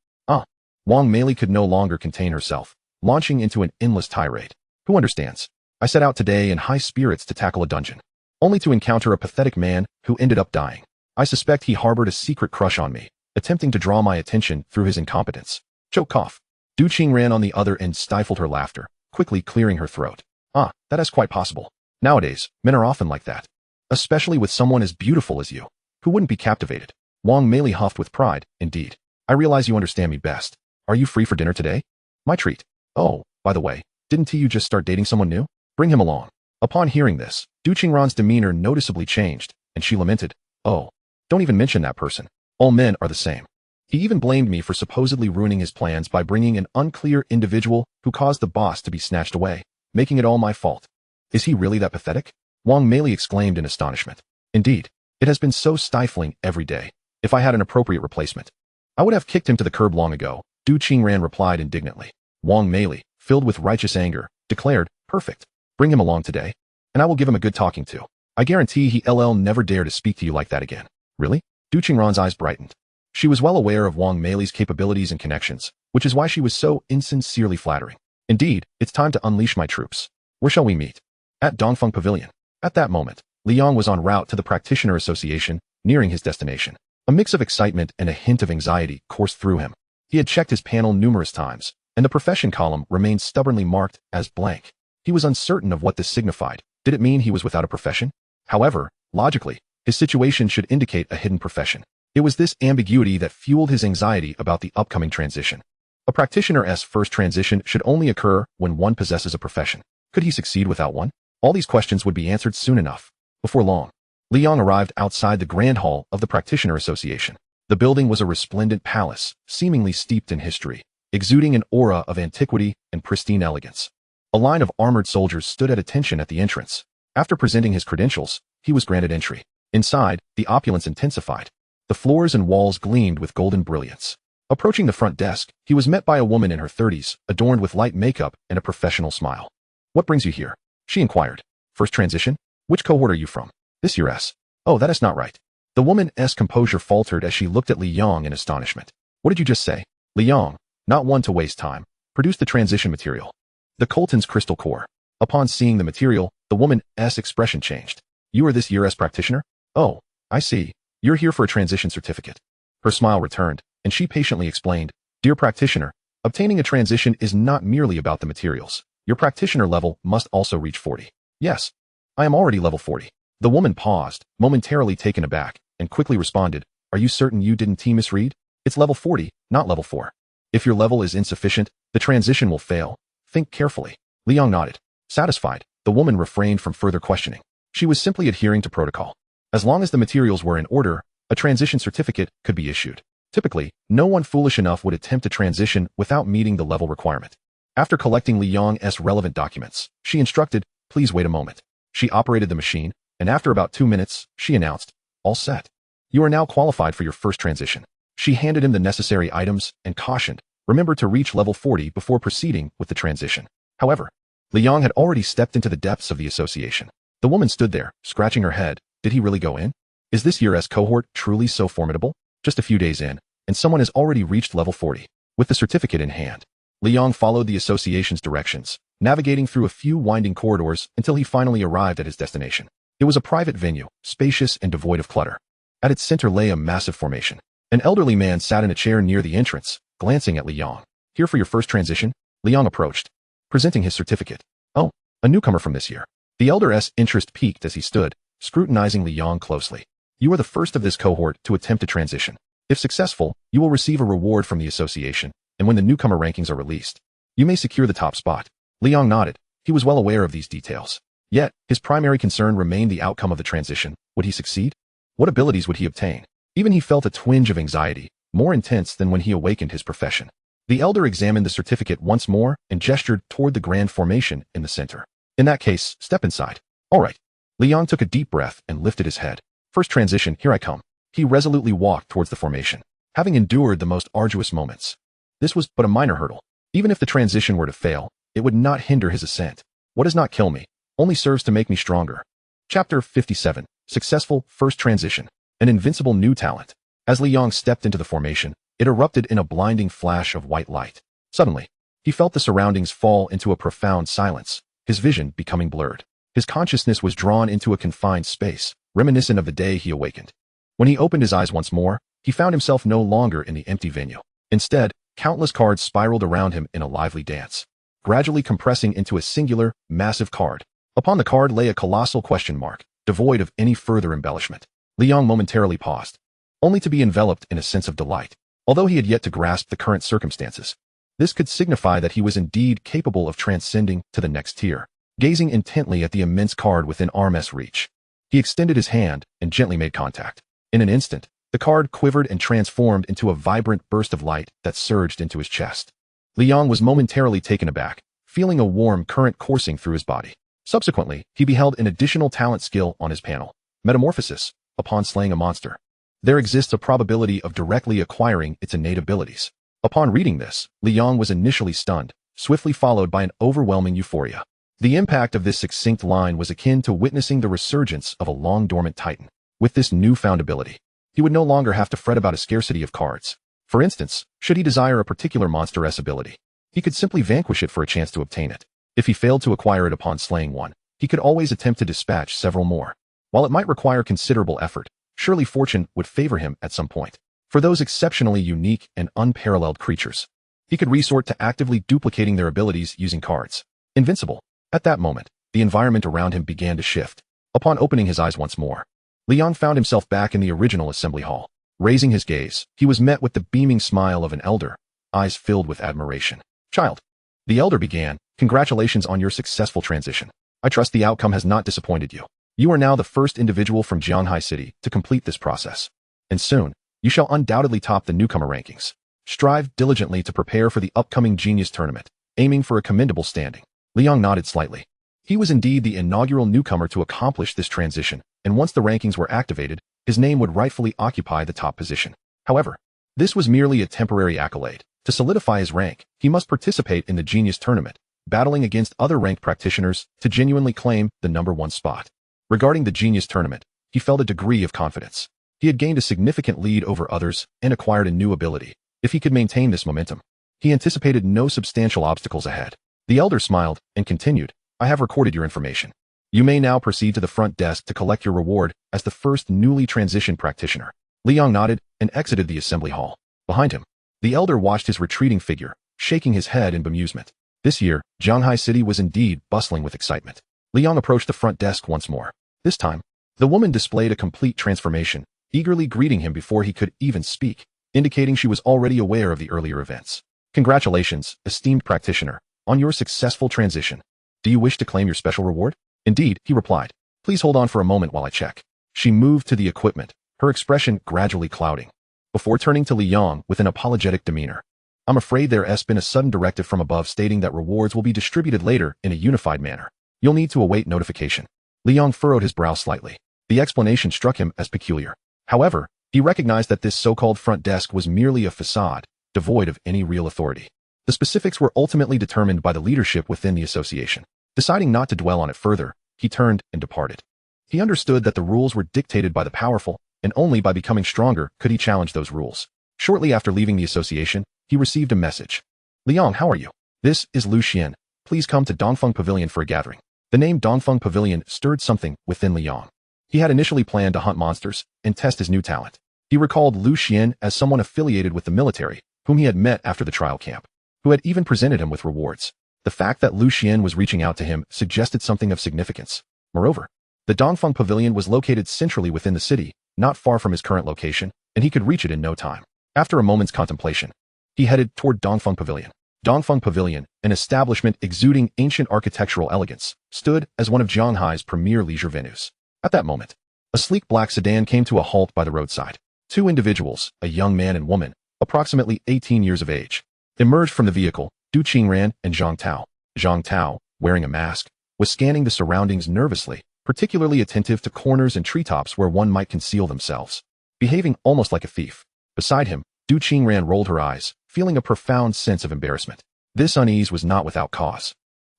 Wang Meili could no longer contain herself, launching into an endless tirade. Who understands? I set out today in high spirits to tackle a dungeon, only to encounter a pathetic man who ended up dying. I suspect he harbored a secret crush on me, attempting to draw my attention through his incompetence. Choke cough. Du Qingran on the other end stifled her laughter, quickly clearing her throat. That is quite possible. Nowadays, men are often like that. Especially with someone as beautiful as you. Who wouldn't be captivated? Wang Meili huffed with pride. Indeed. I realize you understand me best. Are you free for dinner today? My treat. Oh, by the way, didn't you just start dating someone new? Bring him along. Upon hearing this, Du Qingran's demeanor noticeably changed, and she lamented, Oh, don't even mention that person. All men are the same. He even blamed me for supposedly ruining his plans by bringing an unclear individual who caused the boss to be snatched away, making it all my fault. Is he really that pathetic? Wang Meili exclaimed in astonishment. Indeed, it has been so stifling every day. If I had an appropriate replacement, I would have kicked him to the curb long ago, Du Qingran replied indignantly. Wang Meili, filled with righteous anger, declared, Perfect. Bring him along today, and I will give him a good talking to. I guarantee he'll never dare to speak to you like that again. Really? Du Qingran's eyes brightened. She was well aware of Wang Meili's capabilities and connections, which is why she was so insincerely flattering. Indeed, it's time to unleash my troops. Where shall we meet? At Dongfeng Pavilion. At that moment, Li Yong was en route to the Practitioner Association, nearing his destination. A mix of excitement and a hint of anxiety coursed through him. He had checked his panel numerous times, and the profession column remained stubbornly marked as blank. He was uncertain of what this signified. Did it mean he was without a profession? However, logically, his situation should indicate a hidden profession. It was this ambiguity that fueled his anxiety about the upcoming transition. A practitioner's first transition should only occur when one possesses a profession. Could he succeed without one? All these questions would be answered soon enough. Before long, Li Yong arrived outside the Grand Hall of the Practitioner Association. The building was a resplendent palace, seemingly steeped in history, exuding an aura of antiquity and pristine elegance. A line of armored soldiers stood at attention at the entrance. After presenting his credentials, he was granted entry. Inside, the opulence intensified. The floors and walls gleamed with golden brilliance. Approaching the front desk, he was met by a woman in her 30s, adorned with light makeup and a professional smile. What brings you here? She inquired. First transition? Which cohort are you from? This year S. Oh, that is not right. The woman's composure faltered as she looked at Li Yong in astonishment. What did you just say? Li Yong, not one to waste time, produced the transition material. The Colton's crystal core. Upon seeing the material, the woman's expression changed. You are this year's practitioner? Oh, I see. You're here for a transition certificate. Her smile returned, and she patiently explained, Dear practitioner, obtaining a transition is not merely about the materials. Your practitioner level must also reach 40. Yes, I am already level 40. The woman paused, momentarily taken aback, and quickly responded, Are you certain you didn't misread? It's level 40, not level 4. If your level is insufficient, the transition will fail. Think carefully. Li Yong nodded. Satisfied, the woman refrained from further questioning. She was simply adhering to protocol. As long as the materials were in order, a transition certificate could be issued. Typically, no one foolish enough would attempt a transition without meeting the level requirement. After collecting Li Yong's relevant documents, she instructed, Please wait a moment. She operated the machine, and after about 2 minutes, she announced, All set. You are now qualified for your first transition. She handed him the necessary items and cautioned, Remember to reach level 40 before proceeding with the transition. However, Li Yang had already stepped into the depths of the association. The woman stood there, scratching her head. Did he really go in? Is this year's cohort truly so formidable? Just a few days in, and someone has already reached level 40. With the certificate in hand, Li Yang followed the association's directions, navigating through a few winding corridors until he finally arrived at his destination. It was a private venue, spacious and devoid of clutter. At its center lay a massive formation. An elderly man sat in a chair near the entrance, glancing at Li Yang. Here for your first transition? Li Yang approached, presenting his certificate. Oh, a newcomer from this year. The elder's interest peaked as he stood, scrutinizing Li Yang closely. You are the first of this cohort to attempt a transition. If successful, you will receive a reward from the association, and when the newcomer rankings are released, you may secure the top spot. Li Yang nodded. He was well aware of these details. Yet, his primary concern remained the outcome of the transition. Would he succeed? What abilities would he obtain? Even he felt a twinge of anxiety, more intense than when he awakened his profession. The elder examined the certificate once more and gestured toward the grand formation in the center. In that case, step inside. All right. Li Yang took a deep breath and lifted his head. First transition, here I come. He resolutely walked towards the formation, having endured the most arduous moments. This was but a minor hurdle. Even if the transition were to fail, it would not hinder his ascent. What does not kill me only serves to make me stronger. Chapter 57. Successful First Transition. An invincible new talent. As Li Yang stepped into the formation, it erupted in a blinding flash of white light. Suddenly, he felt the surroundings fall into a profound silence, his vision becoming blurred. His consciousness was drawn into a confined space, reminiscent of the day he awakened. When he opened his eyes once more, he found himself no longer in the empty venue. Instead, countless cards spiraled around him in a lively dance, gradually compressing into a singular, massive card. Upon the card lay a colossal question mark, devoid of any further embellishment. Li Yang momentarily paused, only to be enveloped in a sense of delight. Although he had yet to grasp the current circumstances, this could signify that he was indeed capable of transcending to the next tier. Gazing intently at the immense card within arm's reach, he extended his hand and gently made contact. In an instant, the card quivered and transformed into a vibrant burst of light that surged into his chest. Li Yang was momentarily taken aback, feeling a warm current coursing through his body. Subsequently, he beheld an additional talent skill on his panel, Metamorphosis. Upon slaying a monster, there exists a probability of directly acquiring its innate abilities. Upon reading this, Li Yang was initially stunned, swiftly followed by an overwhelming euphoria. The impact of this succinct line was akin to witnessing the resurgence of a long-dormant titan. With this newfound ability, he would no longer have to fret about a scarcity of cards. For instance, should he desire a particular monster's ability, he could simply vanquish it for a chance to obtain it. If he failed to acquire it upon slaying one, he could always attempt to dispatch several more. While it might require considerable effort, surely fortune would favor him at some point. For those exceptionally unique and unparalleled creatures, he could resort to actively duplicating their abilities using cards. Invincible. At that moment, the environment around him began to shift. Upon opening his eyes once more, Li Yang found himself back in the original assembly hall. Raising his gaze, he was met with the beaming smile of an elder, eyes filled with admiration. Child, the elder began, congratulations on your successful transition. I trust the outcome has not disappointed you. You are now the first individual from Jianhai City to complete this process. And soon, you shall undoubtedly top the newcomer rankings. Strive diligently to prepare for the upcoming Genius Tournament, aiming for a commendable standing. Li Yang nodded slightly. He was indeed the inaugural newcomer to accomplish this transition, and once the rankings were activated, his name would rightfully occupy the top position. However, this was merely a temporary accolade. To solidify his rank, he must participate in the Genius Tournament, battling against other ranked practitioners to genuinely claim the #1 spot. Regarding the Genius Tournament, he felt a degree of confidence. He had gained a significant lead over others and acquired a new ability. If he could maintain this momentum, he anticipated no substantial obstacles ahead. The elder smiled and continued, I have recorded your information. You may now proceed to the front desk to collect your reward as the first newly transitioned practitioner. Li Yang nodded and exited the assembly hall. Behind him, the elder watched his retreating figure, shaking his head in bemusement. This year, Jianhai City was indeed bustling with excitement. Li Yang approached the front desk once more. This time, the woman displayed a complete transformation, eagerly greeting him before he could even speak, indicating she was already aware of the earlier events. Congratulations, esteemed practitioner, on your successful transition. Do you wish to claim your special reward? Indeed, he replied. Please hold on for a moment while I check. She moved to the equipment, her expression gradually clouding, before turning to Li Yang with an apologetic demeanor. I'm afraid there has been a sudden directive from above stating that rewards will be distributed later in a unified manner. You'll need to await notification. Li Yang furrowed his brow slightly. The explanation struck him as peculiar. However, he recognized that this so-called front desk was merely a facade, devoid of any real authority. The specifics were ultimately determined by the leadership within the association. Deciding not to dwell on it further, he turned and departed. He understood that the rules were dictated by the powerful, and only by becoming stronger could he challenge those rules. Shortly after leaving the association, he received a message. Liang, how are you? This is Lu Xian. Please come to Dongfeng Pavilion for a gathering. The name Dongfeng Pavilion stirred something within Liang. He had initially planned to hunt monsters and test his new talent. He recalled Lu Xian as someone affiliated with the military, whom he had met after the trial camp, who had even presented him with rewards. The fact that Lu Xian was reaching out to him suggested something of significance. Moreover, the Dongfeng Pavilion was located centrally within the city, not far from his current location, and he could reach it in no time. After a moment's contemplation, he headed toward Dongfeng Pavilion. Dongfeng Pavilion, an establishment exuding ancient architectural elegance, stood as one of Shanghai's premier leisure venues. At that moment, a sleek black sedan came to a halt by the roadside. Two individuals, a young man and woman, approximately 18 years of age, emerged from the vehicle, Du Qingran and Zhang Tao. Zhang Tao, wearing a mask, was scanning the surroundings nervously, particularly attentive to corners and treetops where one might conceal themselves, behaving almost like a thief. Beside him, Du Qingran rolled her eyes, feeling a profound sense of embarrassment. This unease was not without cause.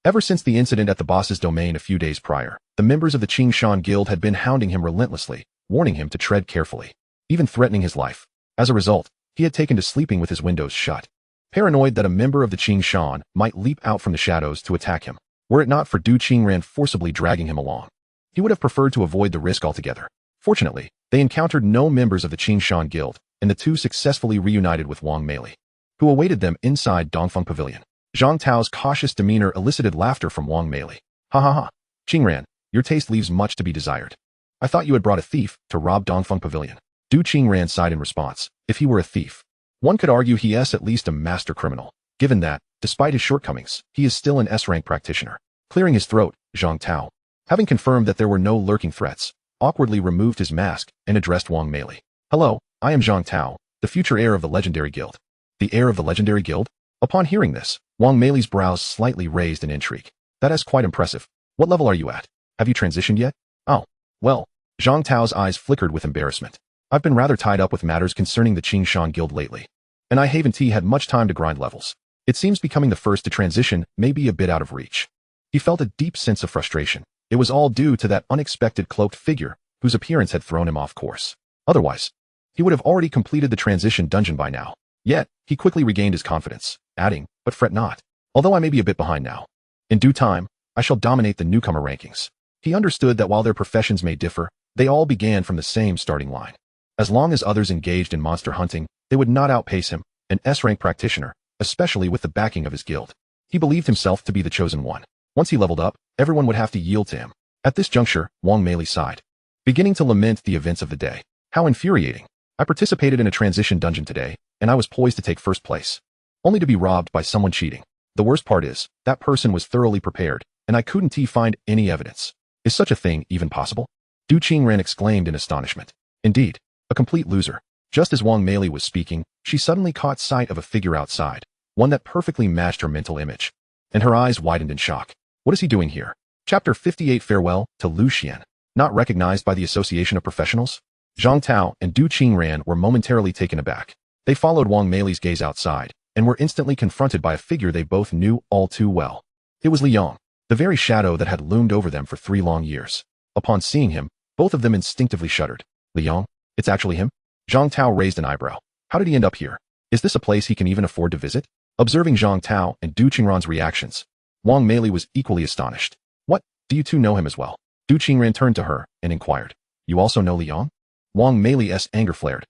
Ever since the incident at the boss's domain a few days prior, the members of the Qingshan Guild had been hounding him relentlessly, warning him to tread carefully, even threatening his life. As a result, he had taken to sleeping with his windows shut, paranoid that a member of the Qingshan might leap out from the shadows to attack him. Were it not for Du Qingran forcibly dragging him along, he would have preferred to avoid the risk altogether. Fortunately, they encountered no members of the Qingshan Guild, and the two successfully reunited with Wang Meili, who awaited them inside Dongfeng Pavilion. Zhang Tao's cautious demeanor elicited laughter from Wang Meili. Ha ha ha. Qingran, your taste leaves much to be desired. I thought you had brought a thief to rob Dongfeng Pavilion. Du Qingran sighed in response. If he were a thief, one could argue he is at least a master criminal, given that, despite his shortcomings, he is still an S-rank practitioner. Clearing his throat, Zhang Tao, having confirmed that there were no lurking threats, awkwardly removed his mask and addressed Wang Meili. Hello, I am Zhang Tao, the future heir of the legendary guild. The heir of the legendary guild? Upon hearing this, Wang Meili's brows slightly raised in intrigue. That is quite impressive. What level are you at? Have you transitioned yet? Oh, well. Zhang Tao's eyes flickered with embarrassment. I've been rather tied up with matters concerning the Qingshan Guild lately, and I haven't had much time to grind levels. It seems becoming the first to transition may be a bit out of reach. He felt a deep sense of frustration. It was all due to that unexpected cloaked figure whose appearance had thrown him off course. Otherwise, he would have already completed the transition dungeon by now. Yet, he quickly regained his confidence, adding, but fret not. Although I may be a bit behind now, in due time, I shall dominate the newcomer rankings. He understood that while their professions may differ, they all began from the same starting line. As long as others engaged in monster hunting, they would not outpace him, an S-rank practitioner, especially with the backing of his guild. He believed himself to be the chosen one. Once he leveled up, everyone would have to yield to him. At this juncture, Wang Meili sighed, beginning to lament the events of the day. How infuriating. I participated in a transition dungeon today, and I was poised to take first place, only to be robbed by someone cheating. The worst part is, that person was thoroughly prepared, and I couldn't find any evidence. Is such a thing even possible? Du Qingran exclaimed in astonishment. Indeed, a complete loser. Just as Wang Meili was speaking, she suddenly caught sight of a figure outside, one that perfectly matched her mental image, and her eyes widened in shock. What is he doing here? Chapter 58 Farewell to Lu Xian. Not recognized by the Association of Professionals? Zhang Tao and Du Qingran were momentarily taken aback. They followed Wang Meili's gaze outside, and were instantly confronted by a figure they both knew all too well. It was Liang, the very shadow that had loomed over them for 3 long years. Upon seeing him, both of them instinctively shuddered. Liang? It's actually him? Zhang Tao raised an eyebrow. How did he end up here? Is this a place he can even afford to visit? Observing Zhang Tao and Du Qingran's reactions, Wang Meili was equally astonished. What, do you two know him as well? Du Qingran turned to her and inquired. You also know Liang? Wang Meili's anger flared.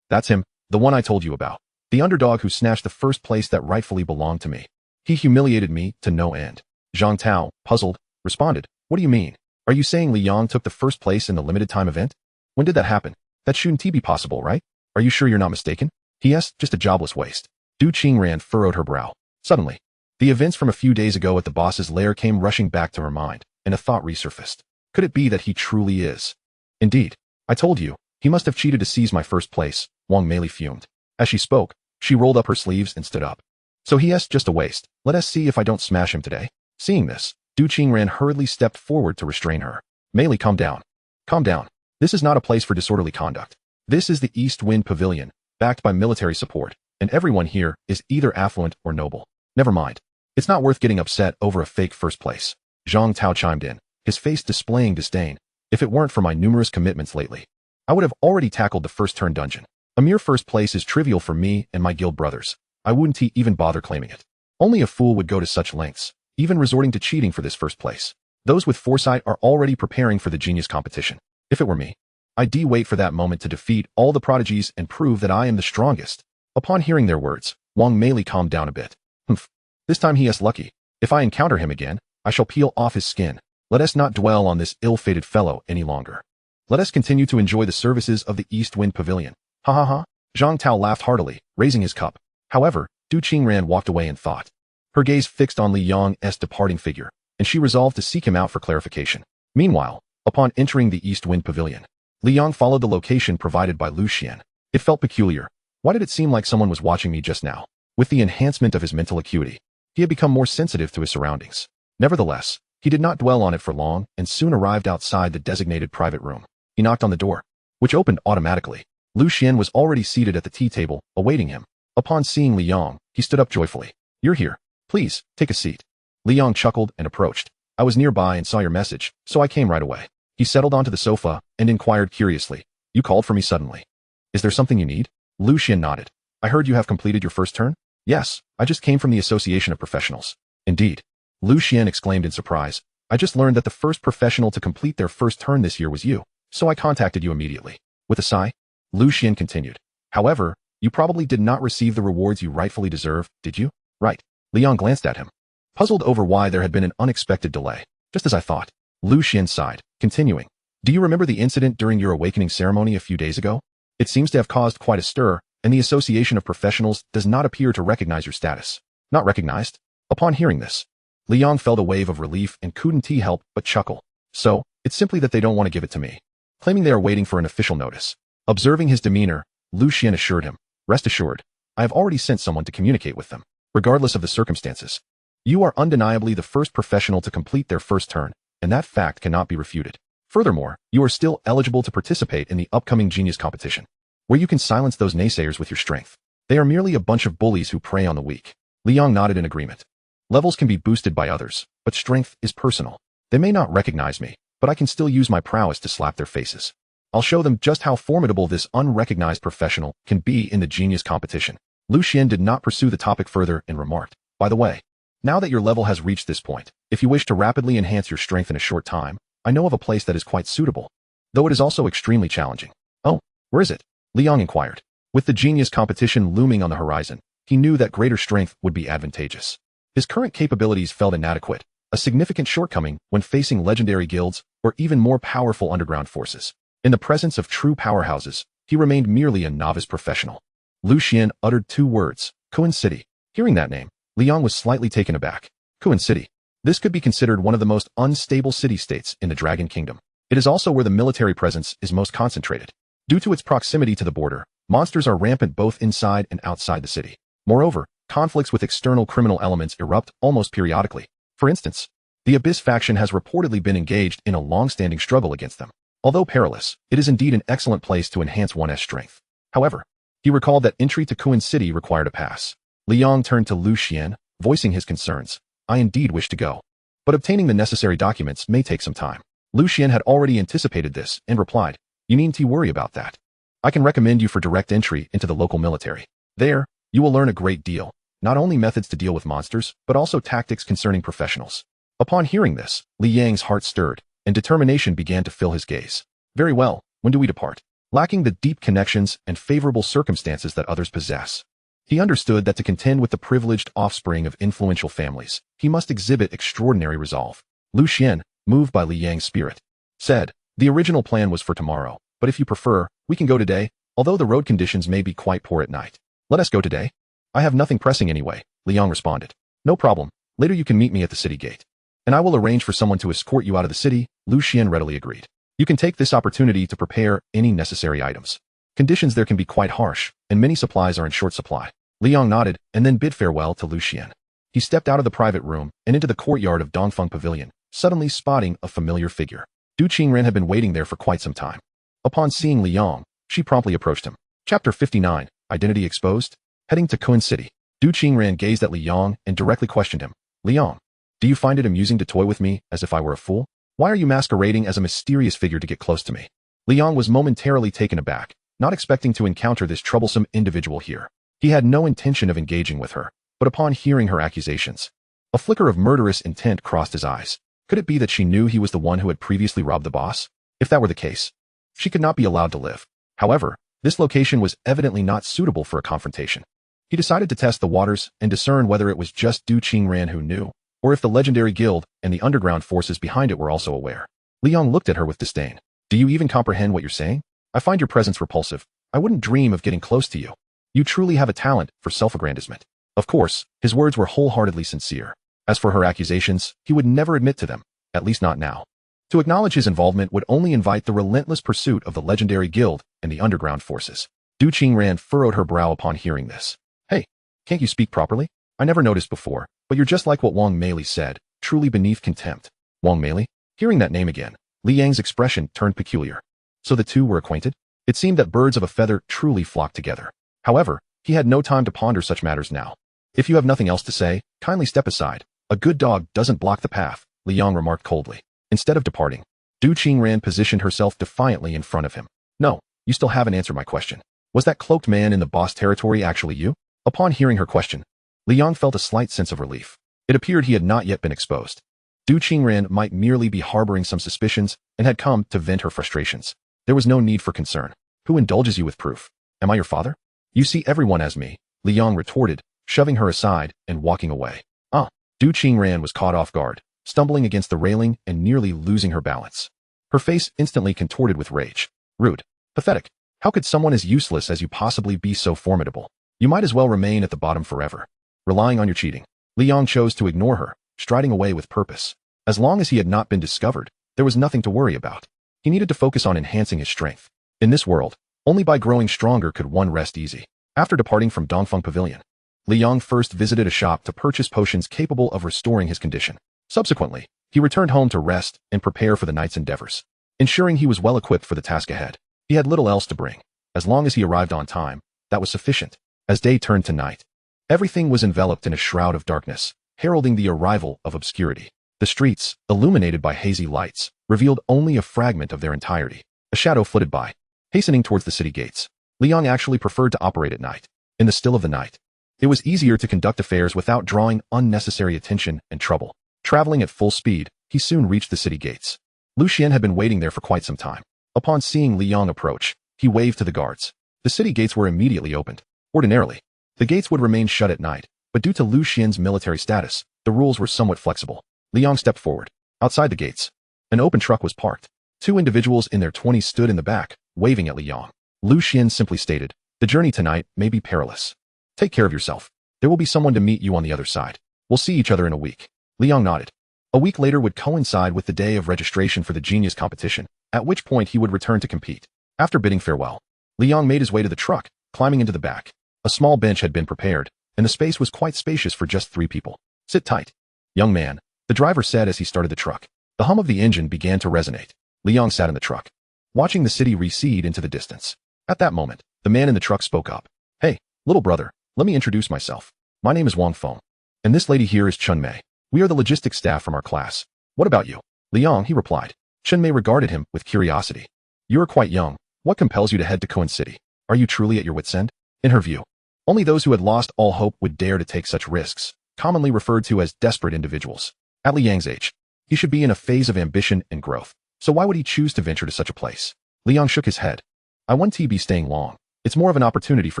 That's him, the one I told you about. The underdog who snatched the first place that rightfully belonged to me. He humiliated me to no end. Zhang Tao, puzzled, responded. What do you mean? Are you saying Liang took the first place in the limited time event? When did that happen? That shouldn't be possible, right? Are you sure you're not mistaken? Yes, just a jobless waste. Du Qingran furrowed her brow. Suddenly, the events from a few days ago at the boss's lair came rushing back to her mind, and a thought resurfaced. Could it be that he truly is? Indeed, I told you, he must have cheated to seize my first place, Wang Meili fumed. As she spoke, she rolled up her sleeves and stood up. So he is just a waste. Let us see if I don't smash him today. Seeing this, Du Qingran hurriedly stepped forward to restrain her. Meili, calm down. Calm down. This is not a place for disorderly conduct. This is the East Wind Pavilion, backed by military support, and everyone here is either affluent or noble. Never mind. It's not worth getting upset over a fake first place. Zhang Tao chimed in, his face displaying disdain. If it weren't for my numerous commitments lately, I would have already tackled the first turn dungeon. A mere first place is trivial for me and my guild brothers. I wouldn't even bother claiming it. Only a fool would go to such lengths, even resorting to cheating for this first place. Those with foresight are already preparing for the genius competition. If it were me, I'd wait for that moment to defeat all the prodigies and prove that I am the strongest. Upon hearing their words, Wang Meili calmed down a bit. Humph. This time he is lucky. If I encounter him again, I shall peel off his skin. Let us not dwell on this ill-fated fellow any longer. Let us continue to enjoy the services of the East Wind Pavilion. Ha ha ha. Zhang Tao laughed heartily, raising his cup. However, Du Qingran walked away in thought. Her gaze fixed on Li Yang's departing figure, and she resolved to seek him out for clarification. Meanwhile, upon entering the East Wind Pavilion, Li Yang followed the location provided by Lu Xian. It felt peculiar. Why did it seem like someone was watching me just now? With the enhancement of his mental acuity, he had become more sensitive to his surroundings. Nevertheless, he did not dwell on it for long and soon arrived outside the designated private room. He knocked on the door, which opened automatically. Lu Xian was already seated at the tea table, awaiting him. Upon seeing Li Yang, he stood up joyfully. You're here. Please, take a seat. Li Yang chuckled and approached. I was nearby and saw your message, so I came right away. He settled onto the sofa and inquired curiously. You called for me suddenly. Is there something you need? Lu Xian nodded. I heard you have completed your first turn? Yes, I just came from the Association of Professionals. Indeed. Lu Xian exclaimed in surprise. I just learned that the first professional to complete their first turn this year was you, so I contacted you immediately. With a sigh, Lu Xian continued. However, you probably did not receive the rewards you rightfully deserve, did you? Right. Li Yang glanced at him, puzzled over why there had been an unexpected delay. Just as I thought. Lu Xian sighed, continuing. Do you remember the incident during your awakening ceremony a few days ago? It seems to have caused quite a stir, and the Association of Professionals does not appear to recognize your status. Not recognized? Upon hearing this, Li Yang felt a wave of relief and couldn't help but chuckle. So, it's simply that they don't want to give it to me. Claiming they are waiting for an official notice. Observing his demeanor, Lu Xian assured him, rest assured, I have already sent someone to communicate with them, regardless of the circumstances. You are undeniably the first professional to complete their first turn, and that fact cannot be refuted. Furthermore, you are still eligible to participate in the upcoming genius competition, where you can silence those naysayers with your strength. They are merely a bunch of bullies who prey on the weak. Li Yang nodded in agreement. Levels can be boosted by others, but strength is personal. They may not recognize me, but I can still use my prowess to slap their faces. I'll show them just how formidable this unrecognized professional can be in the genius competition. Lu Xian did not pursue the topic further and remarked, by the way, now that your level has reached this point, if you wish to rapidly enhance your strength in a short time, I know of a place that is quite suitable, though it is also extremely challenging. Oh, where is it? Li Yang inquired. With the genius competition looming on the horizon, he knew that greater strength would be advantageous. His current capabilities felt inadequate, a significant shortcoming when facing legendary guilds or even more powerful underground forces. In the presence of true powerhouses, he remained merely a novice professional. Lu Xian uttered two words, Kuan City. Hearing that name, Li Yang was slightly taken aback. Kuan City. This could be considered one of the most unstable city-states in the Dragon Kingdom. It is also where the military presence is most concentrated. Due to its proximity to the border, monsters are rampant both inside and outside the city. Moreover, conflicts with external criminal elements erupt almost periodically. For instance, the Abyss faction has reportedly been engaged in a long-standing struggle against them. Although perilous, it is indeed an excellent place to enhance one's strength. However, he recalled that entry to Kuan City required a pass. Li Yang turned to Lu Xian, voicing his concerns. I indeed wish to go, but obtaining the necessary documents may take some time. Lu Xian had already anticipated this and replied, you needn't worry about that. I can recommend you for direct entry into the local military. There, you will learn a great deal, not only methods to deal with monsters, but also tactics concerning professionals. Upon hearing this, Li Yang's heart stirred, and determination began to fill his gaze. Very well, when do we depart? Lacking the deep connections and favorable circumstances that others possess, he understood that to contend with the privileged offspring of influential families, he must exhibit extraordinary resolve. Lu Xian, moved by Li Yang's spirit, said, the original plan was for tomorrow, but if you prefer, we can go today, although the road conditions may be quite poor at night. Let us go today. I have nothing pressing anyway, Li Yang responded. No problem, later you can meet me at the city gate. And I will arrange for someone to escort you out of the city, Lu Xian readily agreed. You can take this opportunity to prepare any necessary items. Conditions there can be quite harsh, and many supplies are in short supply. Li Yang nodded and then bid farewell to Lu Xian. He stepped out of the private room and into the courtyard of Dongfeng Pavilion, suddenly spotting a familiar figure. Du Qingren had been waiting there for quite some time. Upon seeing Li Yang, she promptly approached him. Chapter 59, Identity Exposed? Heading to Kun City, Du Qingran gazed at Li Yong and directly questioned him. Li Yong, do you find it amusing to toy with me as if I were a fool? Why are you masquerading as a mysterious figure to get close to me? Li Yong was momentarily taken aback, not expecting to encounter this troublesome individual here. He had no intention of engaging with her, but upon hearing her accusations, a flicker of murderous intent crossed his eyes. Could it be that she knew he was the one who had previously robbed the boss? If that were the case, she could not be allowed to live. However, this location was evidently not suitable for a confrontation. He decided to test the waters and discern whether it was just Du Qingran who knew, or if the legendary guild and the underground forces behind it were also aware. Li Yong looked at her with disdain. Do you even comprehend what you're saying? I find your presence repulsive. I wouldn't dream of getting close to you. You truly have a talent for self-aggrandizement. Of course, his words were wholeheartedly sincere. As for her accusations, he would never admit to them, at least not now. To acknowledge his involvement would only invite the relentless pursuit of the legendary guild and the underground forces. Du Qingran furrowed her brow upon hearing this. Hey, can't you speak properly? I never noticed before, but you're just like what Wang Meili said, truly beneath contempt. Wang Meili? Hearing that name again, Li Yang's expression turned peculiar. So the two were acquainted? It seemed that birds of a feather truly flocked together. However, he had no time to ponder such matters now. If you have nothing else to say, kindly step aside. A good dog doesn't block the path, Li Yong remarked coldly. Instead of departing, Du Qingran positioned herself defiantly in front of him. No, you still haven't answered my question. Was that cloaked man in the boss territory actually you? Upon hearing her question, Li Yong felt a slight sense of relief. It appeared he had not yet been exposed. Du Qingran might merely be harboring some suspicions and had come to vent her frustrations. There was no need for concern. Who indulges you with proof? Am I your father? You see everyone as me, Li Yong retorted, shoving her aside and walking away. Du Qingran was caught off guard, stumbling against the railing and nearly losing her balance. Her face instantly contorted with rage. Rude. Pathetic. How could someone as useless as you possibly be so formidable? You might as well remain at the bottom forever. Relying on your cheating. Li Yong chose to ignore her, striding away with purpose. As long as he had not been discovered, there was nothing to worry about. He needed to focus on enhancing his strength. In this world, only by growing stronger could one rest easy. After departing from Dongfeng Pavilion, Li Yong first visited a shop to purchase potions capable of restoring his condition. Subsequently, he returned home to rest and prepare for the night's endeavors. Ensuring he was well equipped for the task ahead, he had little else to bring. As long as he arrived on time, that was sufficient. As day turned to night, everything was enveloped in a shroud of darkness, heralding the arrival of obscurity. The streets, illuminated by hazy lights, revealed only a fragment of their entirety. A shadow flitted by, hastening towards the city gates. Li Yong actually preferred to operate at night. In the still of the night, it was easier to conduct affairs without drawing unnecessary attention and trouble. Traveling at full speed, he soon reached the city gates. Lu Xian had been waiting there for quite some time. Upon seeing Li Yong approach, he waved to the guards. The city gates were immediately opened. Ordinarily, the gates would remain shut at night, but due to Lu Xian's military status, the rules were somewhat flexible. Li Yong stepped forward. Outside the gates, an open truck was parked. Two individuals in their 20s stood in the back, waving at Li Yong. Lu Xian simply stated, "The journey tonight may be perilous. Take care of yourself. There will be someone to meet you on the other side. We'll see each other in a week." Li Yong nodded. A week later would coincide with the day of registration for the genius competition, at which point he would return to compete. After bidding farewell, Li Yong made his way to the truck, climbing into the back. A small bench had been prepared, and the space was quite spacious for just 3 people. "Sit tight, young man," the driver said as he started the truck. The hum of the engine began to resonate. Li Yong sat in the truck, watching the city recede into the distance. At that moment, the man in the truck spoke up. "Hey, little brother, let me introduce myself. My name is Wang Feng, and this lady here is Chun Mei. We are the logistics staff from our class. What about you?" "Li Yong," he replied. Chun Mei regarded him with curiosity. "You are quite young. What compels you to head to Kun City? Are you truly at your wit's end?" In her view, only those who had lost all hope would dare to take such risks, commonly referred to as desperate individuals. At Li Yang's age, he should be in a phase of ambition and growth. So why would he choose to venture to such a place? Li Yong shook his head. "I won't be staying long. It's more of an opportunity for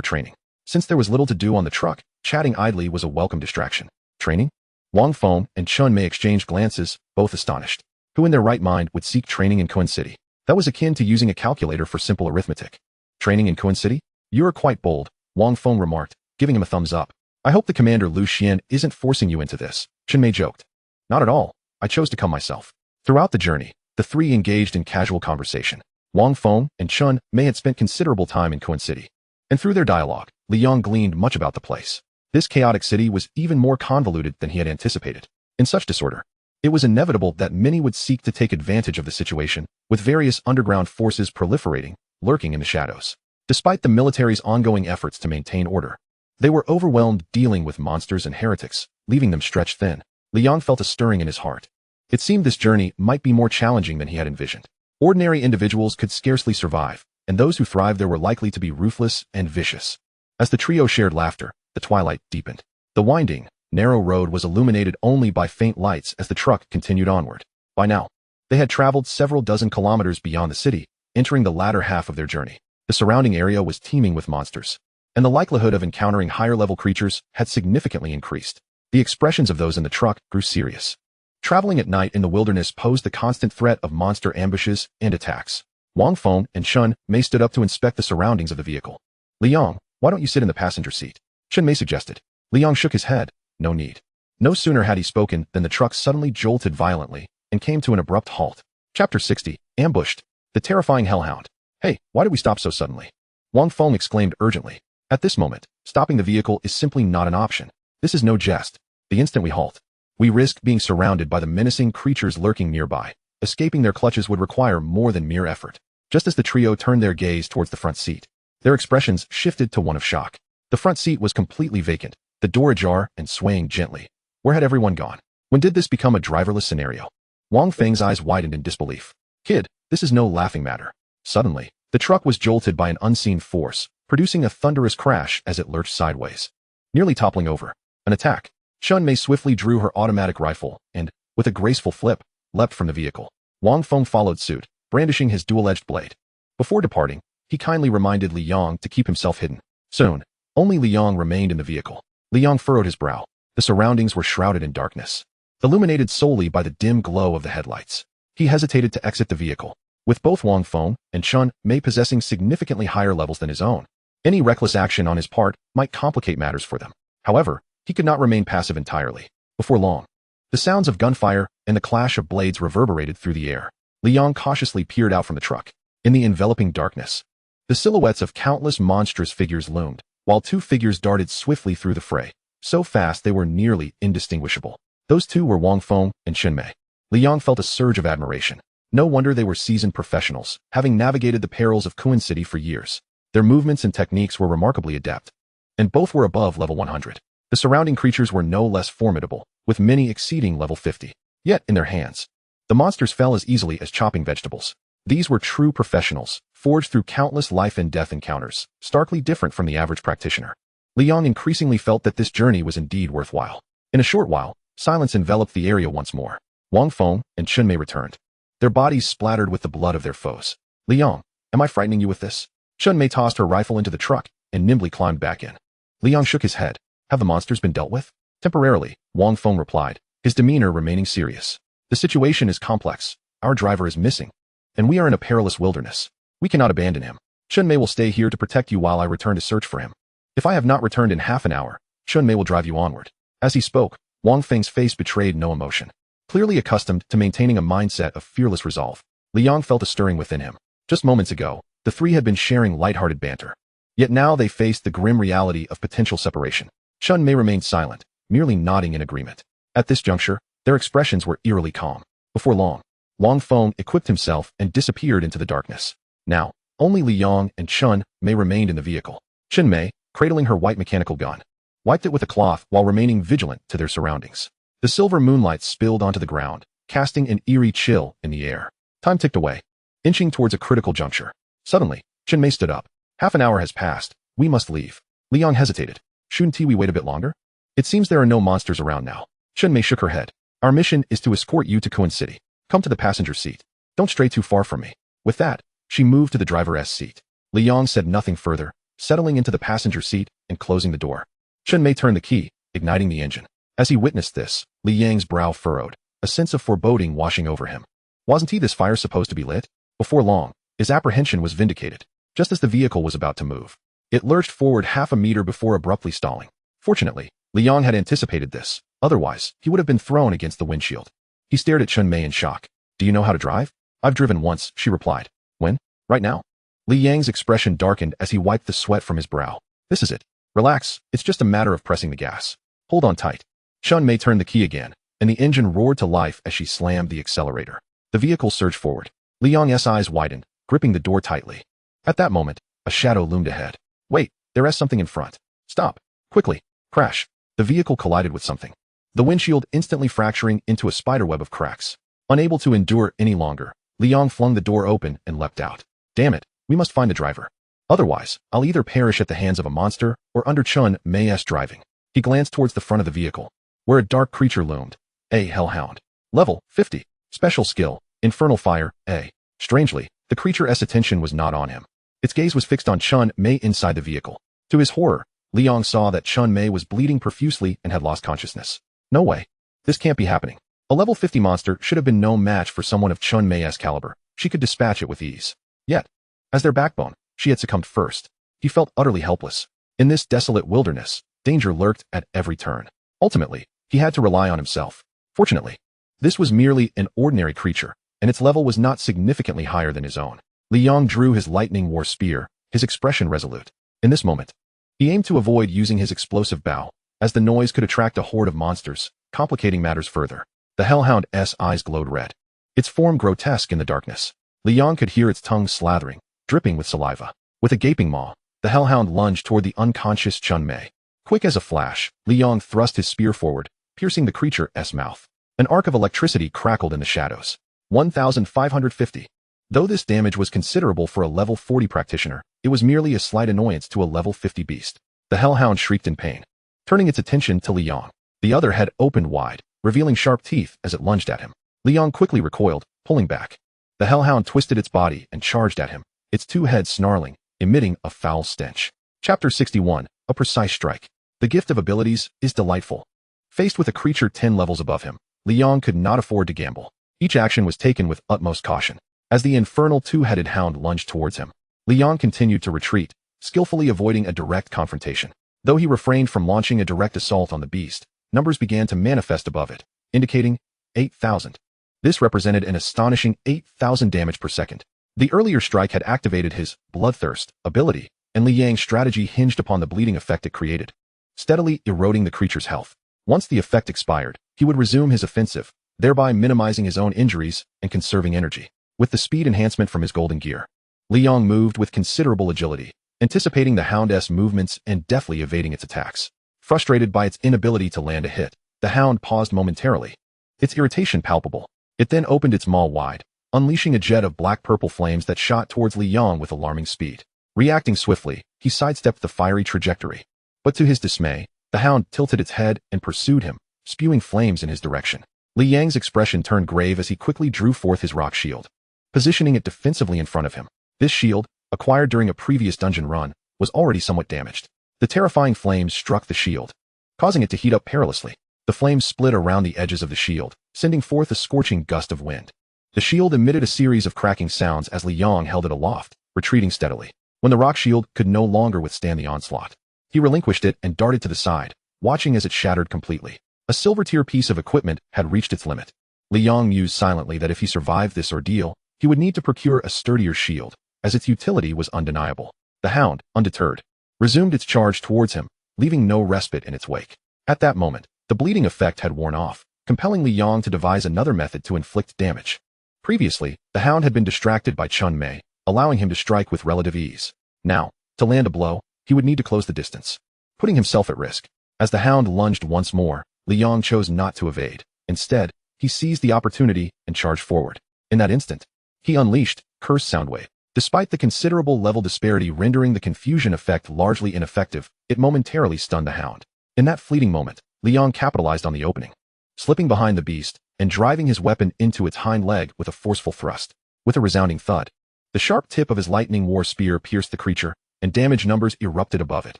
training." Since there was little to do on the truck, chatting idly was a welcome distraction. Training? Wang Feng and Chun Mei exchanged glances, both astonished. Who in their right mind would seek training in Kun City? That was akin to using a calculator for simple arithmetic. "Training in Kun City? You are quite bold," Wang Feng remarked, giving him a thumbs up. "I hope the commander Lu Xian isn't forcing you into this," Chun Mei joked. "Not at all. I chose to come myself." Throughout the journey, the three engaged in casual conversation. Wang Feng and Chun Mei had spent considerable time in Kun City, and through their dialogue, Li Yong gleaned much about the place. This chaotic city was even more convoluted than he had anticipated. In such disorder, it was inevitable that many would seek to take advantage of the situation, with various underground forces proliferating, lurking in the shadows. Despite the military's ongoing efforts to maintain order, They were overwhelmed dealing with monsters and heretics, leaving them stretched thin. Liang felt a stirring in his heart. It seemed this journey might be more challenging than he had envisioned. Ordinary individuals could scarcely survive, and those who thrived there were likely to be ruthless and vicious. As the trio shared laughter, the twilight deepened. The winding, narrow road was illuminated only by faint lights as the truck continued onward. By now, they had traveled several dozen kilometers beyond the city, entering the latter half of their journey. The surrounding area was teeming with monsters, and the likelihood of encountering higher-level creatures had significantly increased. The expressions of those in the truck grew serious. Traveling at night in the wilderness posed the constant threat of monster ambushes and attacks. Wang Feng and Chun Mei stood up to inspect the surroundings of the vehicle. Liang, why don't you sit in the passenger seat? Chun Mei suggested. Liang shook his head. No need. No sooner had he spoken than the truck suddenly jolted violently and came to an abrupt halt. Chapter 60, Ambushed. The terrifying hellhound. Hey, why did we stop so suddenly? Wang Feng exclaimed urgently. At this moment, stopping the vehicle is simply not an option. This is no jest. The instant we halt, we risk being surrounded by the menacing creatures lurking nearby. Escaping their clutches would require more than mere effort. Just as the trio turned their gaze towards the front seat, their expressions shifted to one of shock. The front seat was completely vacant, the door ajar and swaying gently. Where had everyone gone? When did this become a driverless scenario? Wang Feng's eyes widened in disbelief. Kid, this is no laughing matter. Suddenly, the truck was jolted by an unseen force, producing a thunderous crash as it lurched sideways, nearly toppling over. An attack. Chun Mei swiftly drew her automatic rifle and, with a graceful flip, leapt from the vehicle. Wang Feng followed suit, brandishing his dual-edged blade. Before departing, he kindly reminded Liang to keep himself hidden. Soon, only Liang remained in the vehicle. Liang furrowed his brow. The surroundings were shrouded in darkness, illuminated solely by the dim glow of the headlights. He hesitated to exit the vehicle. With both Wang Feng and Chun Mei possessing significantly higher levels than his own, any reckless action on his part might complicate matters for them. However, he could not remain passive entirely. Before long, the sounds of gunfire and the clash of blades reverberated through the air. Liang cautiously peered out from the truck. In the enveloping darkness, the silhouettes of countless monstrous figures loomed, while two figures darted swiftly through the fray, so fast they were nearly indistinguishable. Those two were Wang Feng and Chun Mei. Liang felt a surge of admiration. No wonder they were seasoned professionals, having navigated the perils of Kuan City for years. Their movements and techniques were remarkably adept, and both were above level 100. The surrounding creatures were no less formidable, with many exceeding level 50. Yet, in their hands, the monsters fell as easily as chopping vegetables. These were true professionals, forged through countless life and death encounters, starkly different from the average practitioner. Liang increasingly felt that this journey was indeed worthwhile. In a short while, silence enveloped the area once more. Wang Feng and Chun Mei returned, their bodies splattered with the blood of their foes. Liang, am I frightening you with this? Chun Mei tossed her rifle into the truck and nimbly climbed back in. Liang shook his head. Have the monsters been dealt with? Temporarily, Wang Feng replied, his demeanor remaining serious. The situation is complex. Our driver is missing, and we are in a perilous wilderness. We cannot abandon him. Chun Mei will stay here to protect you while I return to search for him. If I have not returned in half an hour, Chun Mei will drive you onward. As he spoke, Wang Feng's face betrayed no emotion. Clearly accustomed to maintaining a mindset of fearless resolve, Liang felt a stirring within him. Just moments ago, the three had been sharing lighthearted banter. Yet now they faced the grim reality of potential separation. Chun Mei remained silent, merely nodding in agreement. At this juncture, their expressions were eerily calm. Before long, Wang Feng equipped himself and disappeared into the darkness. Now, only Liang and Chun Mei remained in the vehicle. Chun Mei, cradling her white mechanical gun, wiped it with a cloth while remaining vigilant to their surroundings. The silver moonlight spilled onto the ground, casting an eerie chill in the air. Time ticked away, inching towards a critical juncture. Suddenly, Chun Mei stood up. Half an hour has passed. We must leave. Liang hesitated. Shouldn't we wait a bit longer? It seems there are no monsters around now. Chun Mei shook her head. Our mission is to escort you to Kuan City. Come to the passenger seat. Don't stray too far from me. With that, she moved to the driver's seat. Liang said nothing further, settling into the passenger seat and closing the door. Chun Mei turned the key, igniting the engine. As he witnessed this, Liang's brow furrowed, a sense of foreboding washing over him. Wasn't this fire supposed to be lit? Before long, his apprehension was vindicated. Just as the vehicle was about to move, it lurched forward half a meter before abruptly stalling. Fortunately, Liang had anticipated this. Otherwise, he would have been thrown against the windshield. He stared at Chun Mei in shock. Do you know how to drive? I've driven once, she replied. When? Right now. Liang's expression darkened as he wiped the sweat from his brow. This is it. Relax, it's just a matter of pressing the gas. Hold on tight. Chun Mei turned the key again, and the engine roared to life as she slammed the accelerator. The vehicle surged forward. Liang's eyes widened, gripping the door tightly. At that moment, a shadow loomed ahead. Wait, there is something in front. Stop. Quickly. Crash. The vehicle collided with something. The windshield instantly fracturing into a spiderweb of cracks. Unable to endure any longer, Liang flung the door open and leapt out. Damn it, we must find the driver. Otherwise, I'll either perish at the hands of a monster or under Chun Mei's driving. He glanced towards the front of the vehicle, where a dark creature loomed. A hellhound. Level 50. Special skill, Infernal Fire, A. Strangely, the creature's attention was not on him. Its gaze was fixed on Chun Mei inside the vehicle. To his horror, Liang saw that Chun Mei was bleeding profusely and had lost consciousness. No way. This can't be happening. A level 50 monster should have been no match for someone of Chun Mei's caliber. She could dispatch it with ease. Yet, as their backbone, she had succumbed first. He felt utterly helpless. In this desolate wilderness, danger lurked at every turn. Ultimately, he had to rely on himself. Fortunately, this was merely an ordinary creature, and its level was not significantly higher than his own. Liang drew his lightning war spear, his expression resolute. In this moment, he aimed to avoid using his explosive bow, as the noise could attract a horde of monsters, complicating matters further. The hellhound's eyes glowed red, its form grotesque in the darkness. Liang could hear its tongue slathering, dripping with saliva. With a gaping maw, the hellhound lunged toward the unconscious Chun Mei. Quick as a flash, Liang thrust his spear forward, piercing the creature's mouth. An arc of electricity crackled in the shadows. 1,550. Though this damage was considerable for a level 40 practitioner, it was merely a slight annoyance to a level 50 beast. The hellhound shrieked in pain, turning its attention to Liang. The other head opened wide, revealing sharp teeth as it lunged at him. Liang quickly recoiled, pulling back. The hellhound twisted its body and charged at him, its two heads snarling, emitting a foul stench. Chapter 61, A Precise Strike. The gift of abilities is delightful. Faced with a creature 10 levels above him, Liang could not afford to gamble. Each action was taken with utmost caution. As the infernal two-headed hound lunged towards him, Liang continued to retreat, skillfully avoiding a direct confrontation. Though he refrained from launching a direct assault on the beast, numbers began to manifest above it, indicating 8,000. This represented an astonishing 8,000 damage per second. The earlier strike had activated his bloodthirst ability, and Liang's strategy hinged upon the bleeding effect it created, steadily eroding the creature's health. Once the effect expired, he would resume his offensive, thereby minimizing his own injuries and conserving energy. With the speed enhancement from his golden gear, Liang moved with considerable agility, anticipating the hound's movements and deftly evading its attacks. Frustrated by its inability to land a hit, the hound paused momentarily, its irritation palpable. It then opened its maw wide, unleashing a jet of black-purple flames that shot towards Liang with alarming speed. Reacting swiftly, he sidestepped the fiery trajectory. But to his dismay, the hound tilted its head and pursued him, spewing flames in his direction. Liang's expression turned grave as he quickly drew forth his rock shield, positioning it defensively in front of him. This shield, acquired during a previous dungeon run, was already somewhat damaged. The terrifying flames struck the shield, causing it to heat up perilously. The flames split around the edges of the shield, sending forth a scorching gust of wind. The shield emitted a series of cracking sounds as Liang held it aloft, retreating steadily. When the rock shield could no longer withstand the onslaught, he relinquished it and darted to the side, watching as it shattered completely. A silver-tier piece of equipment had reached its limit. Liang mused silently that if he survived this ordeal, he would need to procure a sturdier shield, as its utility was undeniable. The hound, undeterred, resumed its charge towards him, leaving no respite in its wake. At that moment, the bleeding effect had worn off, compelling Liang to devise another method to inflict damage. Previously, the hound had been distracted by Chun Mei, allowing him to strike with relative ease. Now, to land a blow, he would need to close the distance, putting himself at risk. As the hound lunged once more, Liang chose not to evade. Instead, he seized the opportunity and charged forward. In that instant, he unleashed Curse Soundwave. Despite the considerable level disparity rendering the confusion effect largely ineffective, it momentarily stunned the hound. In that fleeting moment, Liang capitalized on the opening, slipping behind the beast and driving his weapon into its hind leg with a forceful thrust. With a resounding thud, the sharp tip of his lightning war spear pierced the creature, and damage numbers erupted above it.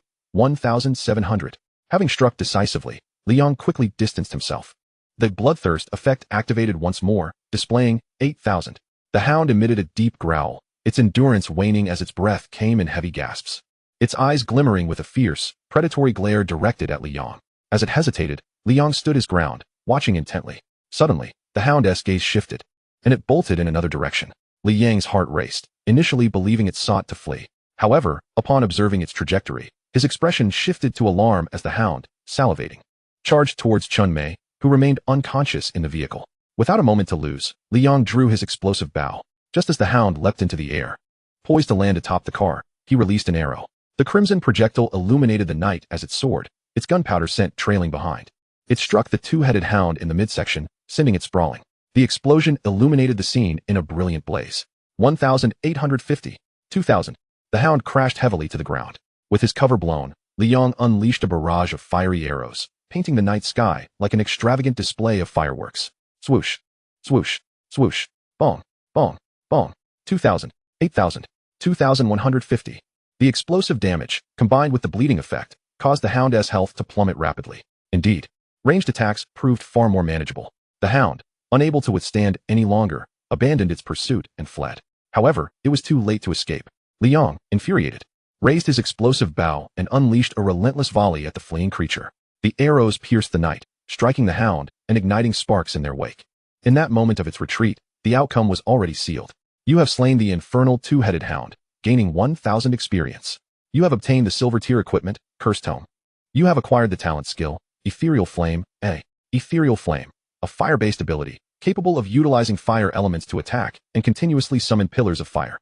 1,700. Having struck decisively, Liang quickly distanced himself. The bloodthirst effect activated once more, displaying 8,000. The hound emitted a deep growl, its endurance waning as its breath came in heavy gasps, its eyes glimmering with a fierce, predatory glare directed at Liang. As it hesitated, Liang stood his ground, watching intently. Suddenly, the hound's gaze shifted, and it bolted in another direction. Liang's heart raced, initially believing it sought to flee. However, upon observing its trajectory, his expression shifted to alarm as the hound, salivating, charged towards Chun Mei, who remained unconscious in the vehicle. Without a moment to lose, Liang drew his explosive bow. Just as the hound leapt into the air, poised to land atop the car, he released an arrow. The crimson projectile illuminated the night as it soared, its gunpowder scent trailing behind. It struck the two-headed hound in the midsection, sending it sprawling. The explosion illuminated the scene in a brilliant blaze. 1,850. 2,000. The hound crashed heavily to the ground. With his cover blown, Li Yong unleashed a barrage of fiery arrows, painting the night sky like an extravagant display of fireworks. Swoosh, swoosh, swoosh, bong, bong, bong. 2,000, 8,000, 2,150. The explosive damage, combined with the bleeding effect, caused the hound's health to plummet rapidly. Indeed, ranged attacks proved far more manageable. The hound, unable to withstand any longer, abandoned its pursuit and fled. However, it was too late to escape. Li Yong, infuriated, raised his explosive bow and unleashed a relentless volley at the fleeing creature. The arrows pierced the night, striking the hound and igniting sparks in their wake. In that moment of its retreat, the outcome was already sealed. You have slain the infernal two-headed hound, gaining 1,000 experience. You have obtained the silver tier equipment, Cursed Tome. You have acquired the talent skill, Ethereal Flame, A. Ethereal Flame, a fire-based ability, capable of utilizing fire elements to attack and continuously summon pillars of fire.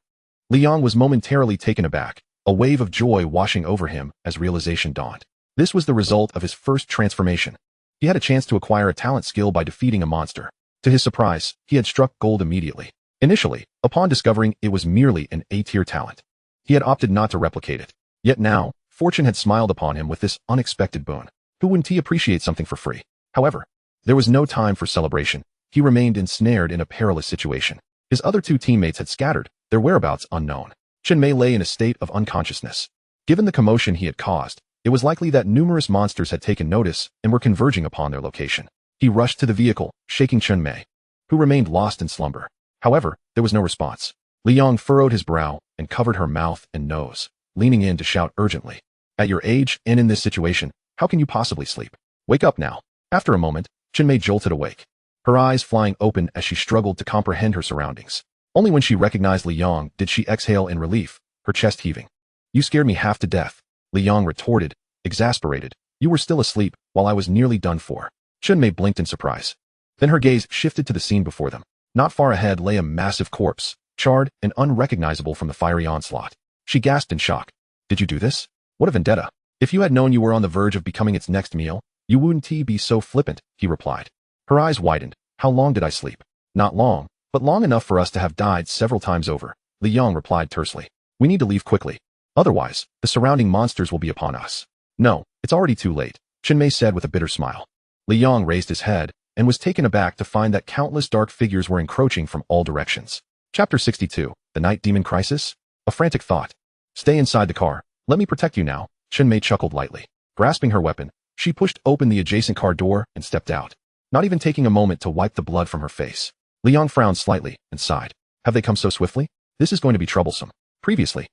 Li Yong was momentarily taken aback, a wave of joy washing over him as realization dawned. This was the result of his first transformation. He had a chance to acquire a talent skill by defeating a monster. To his surprise, he had struck gold immediately. Initially, upon discovering it was merely an A-tier talent, he had opted not to replicate it. Yet now, fortune had smiled upon him with this unexpected boon. Who wouldn't he appreciate something for free? However, there was no time for celebration. He remained ensnared in a perilous situation. His other two teammates had scattered, their whereabouts unknown. Chen Mei lay in a state of unconsciousness. Given the commotion he had caused, it was likely that numerous monsters had taken notice and were converging upon their location. He rushed to the vehicle, shaking Chen Mei, who remained lost in slumber. However, there was no response. Li Yong furrowed his brow and covered her mouth and nose, leaning in to shout urgently. At your age and in this situation, how can you possibly sleep? Wake up now. After a moment, Chen Mei jolted awake, her eyes flying open as she struggled to comprehend her surroundings. Only when she recognized Li Yong did she exhale in relief, her chest heaving. You scared me half to death, Li Yong retorted, exasperated. You were still asleep while I was nearly done for. Chen Mei blinked in surprise. Then her gaze shifted to the scene before them. Not far ahead lay a massive corpse, charred and unrecognizable from the fiery onslaught. She gasped in shock. Did you do this? What a vendetta. If you had known you were on the verge of becoming its next meal, you wouldn't be so flippant, he replied. Her eyes widened. How long did I sleep? Not long, but long enough for us to have died several times over, Li Yong replied tersely. We need to leave quickly. Otherwise, the surrounding monsters will be upon us. No, it's already too late, Chen Mei said with a bitter smile. Li Yong raised his head and was taken aback to find that countless dark figures were encroaching from all directions. Chapter 62, The Night Demon Crisis? A frantic thought. Stay inside the car. Let me protect you now, Chen Mei chuckled lightly. Grasping her weapon, she pushed open the adjacent car door and stepped out, not even taking a moment to wipe the blood from her face. Li Yong frowned slightly and sighed. Have they come so swiftly? This is going to be troublesome. Previously,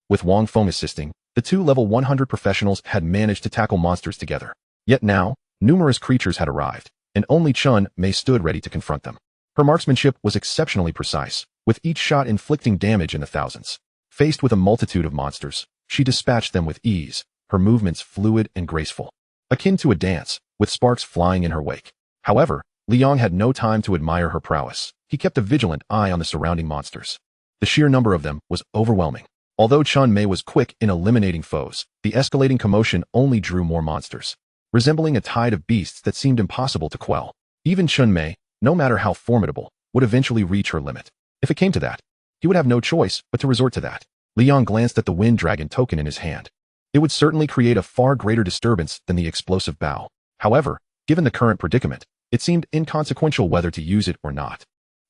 with Wang Feng assisting, the two level 100 professionals had managed to tackle monsters together. Yet now, numerous creatures had arrived, and only Chen Mei stood ready to confront them. Her marksmanship was exceptionally precise, with each shot inflicting damage in the thousands. Faced with a multitude of monsters, she dispatched them with ease, her movements fluid and graceful, akin to a dance, with sparks flying in her wake. However, Li Yong had no time to admire her prowess. He kept a vigilant eye on the surrounding monsters. The sheer number of them was overwhelming. Although Chen Mei was quick in eliminating foes, the escalating commotion only drew more monsters, resembling a tide of beasts that seemed impossible to quell. Even Chen Mei, no matter how formidable, would eventually reach her limit. If it came to that, he would have no choice but to resort to that. Li Yong glanced at the wind dragon token in his hand. It would certainly create a far greater disturbance than the explosive bow. However, given the current predicament, it seemed inconsequential whether to use it or not.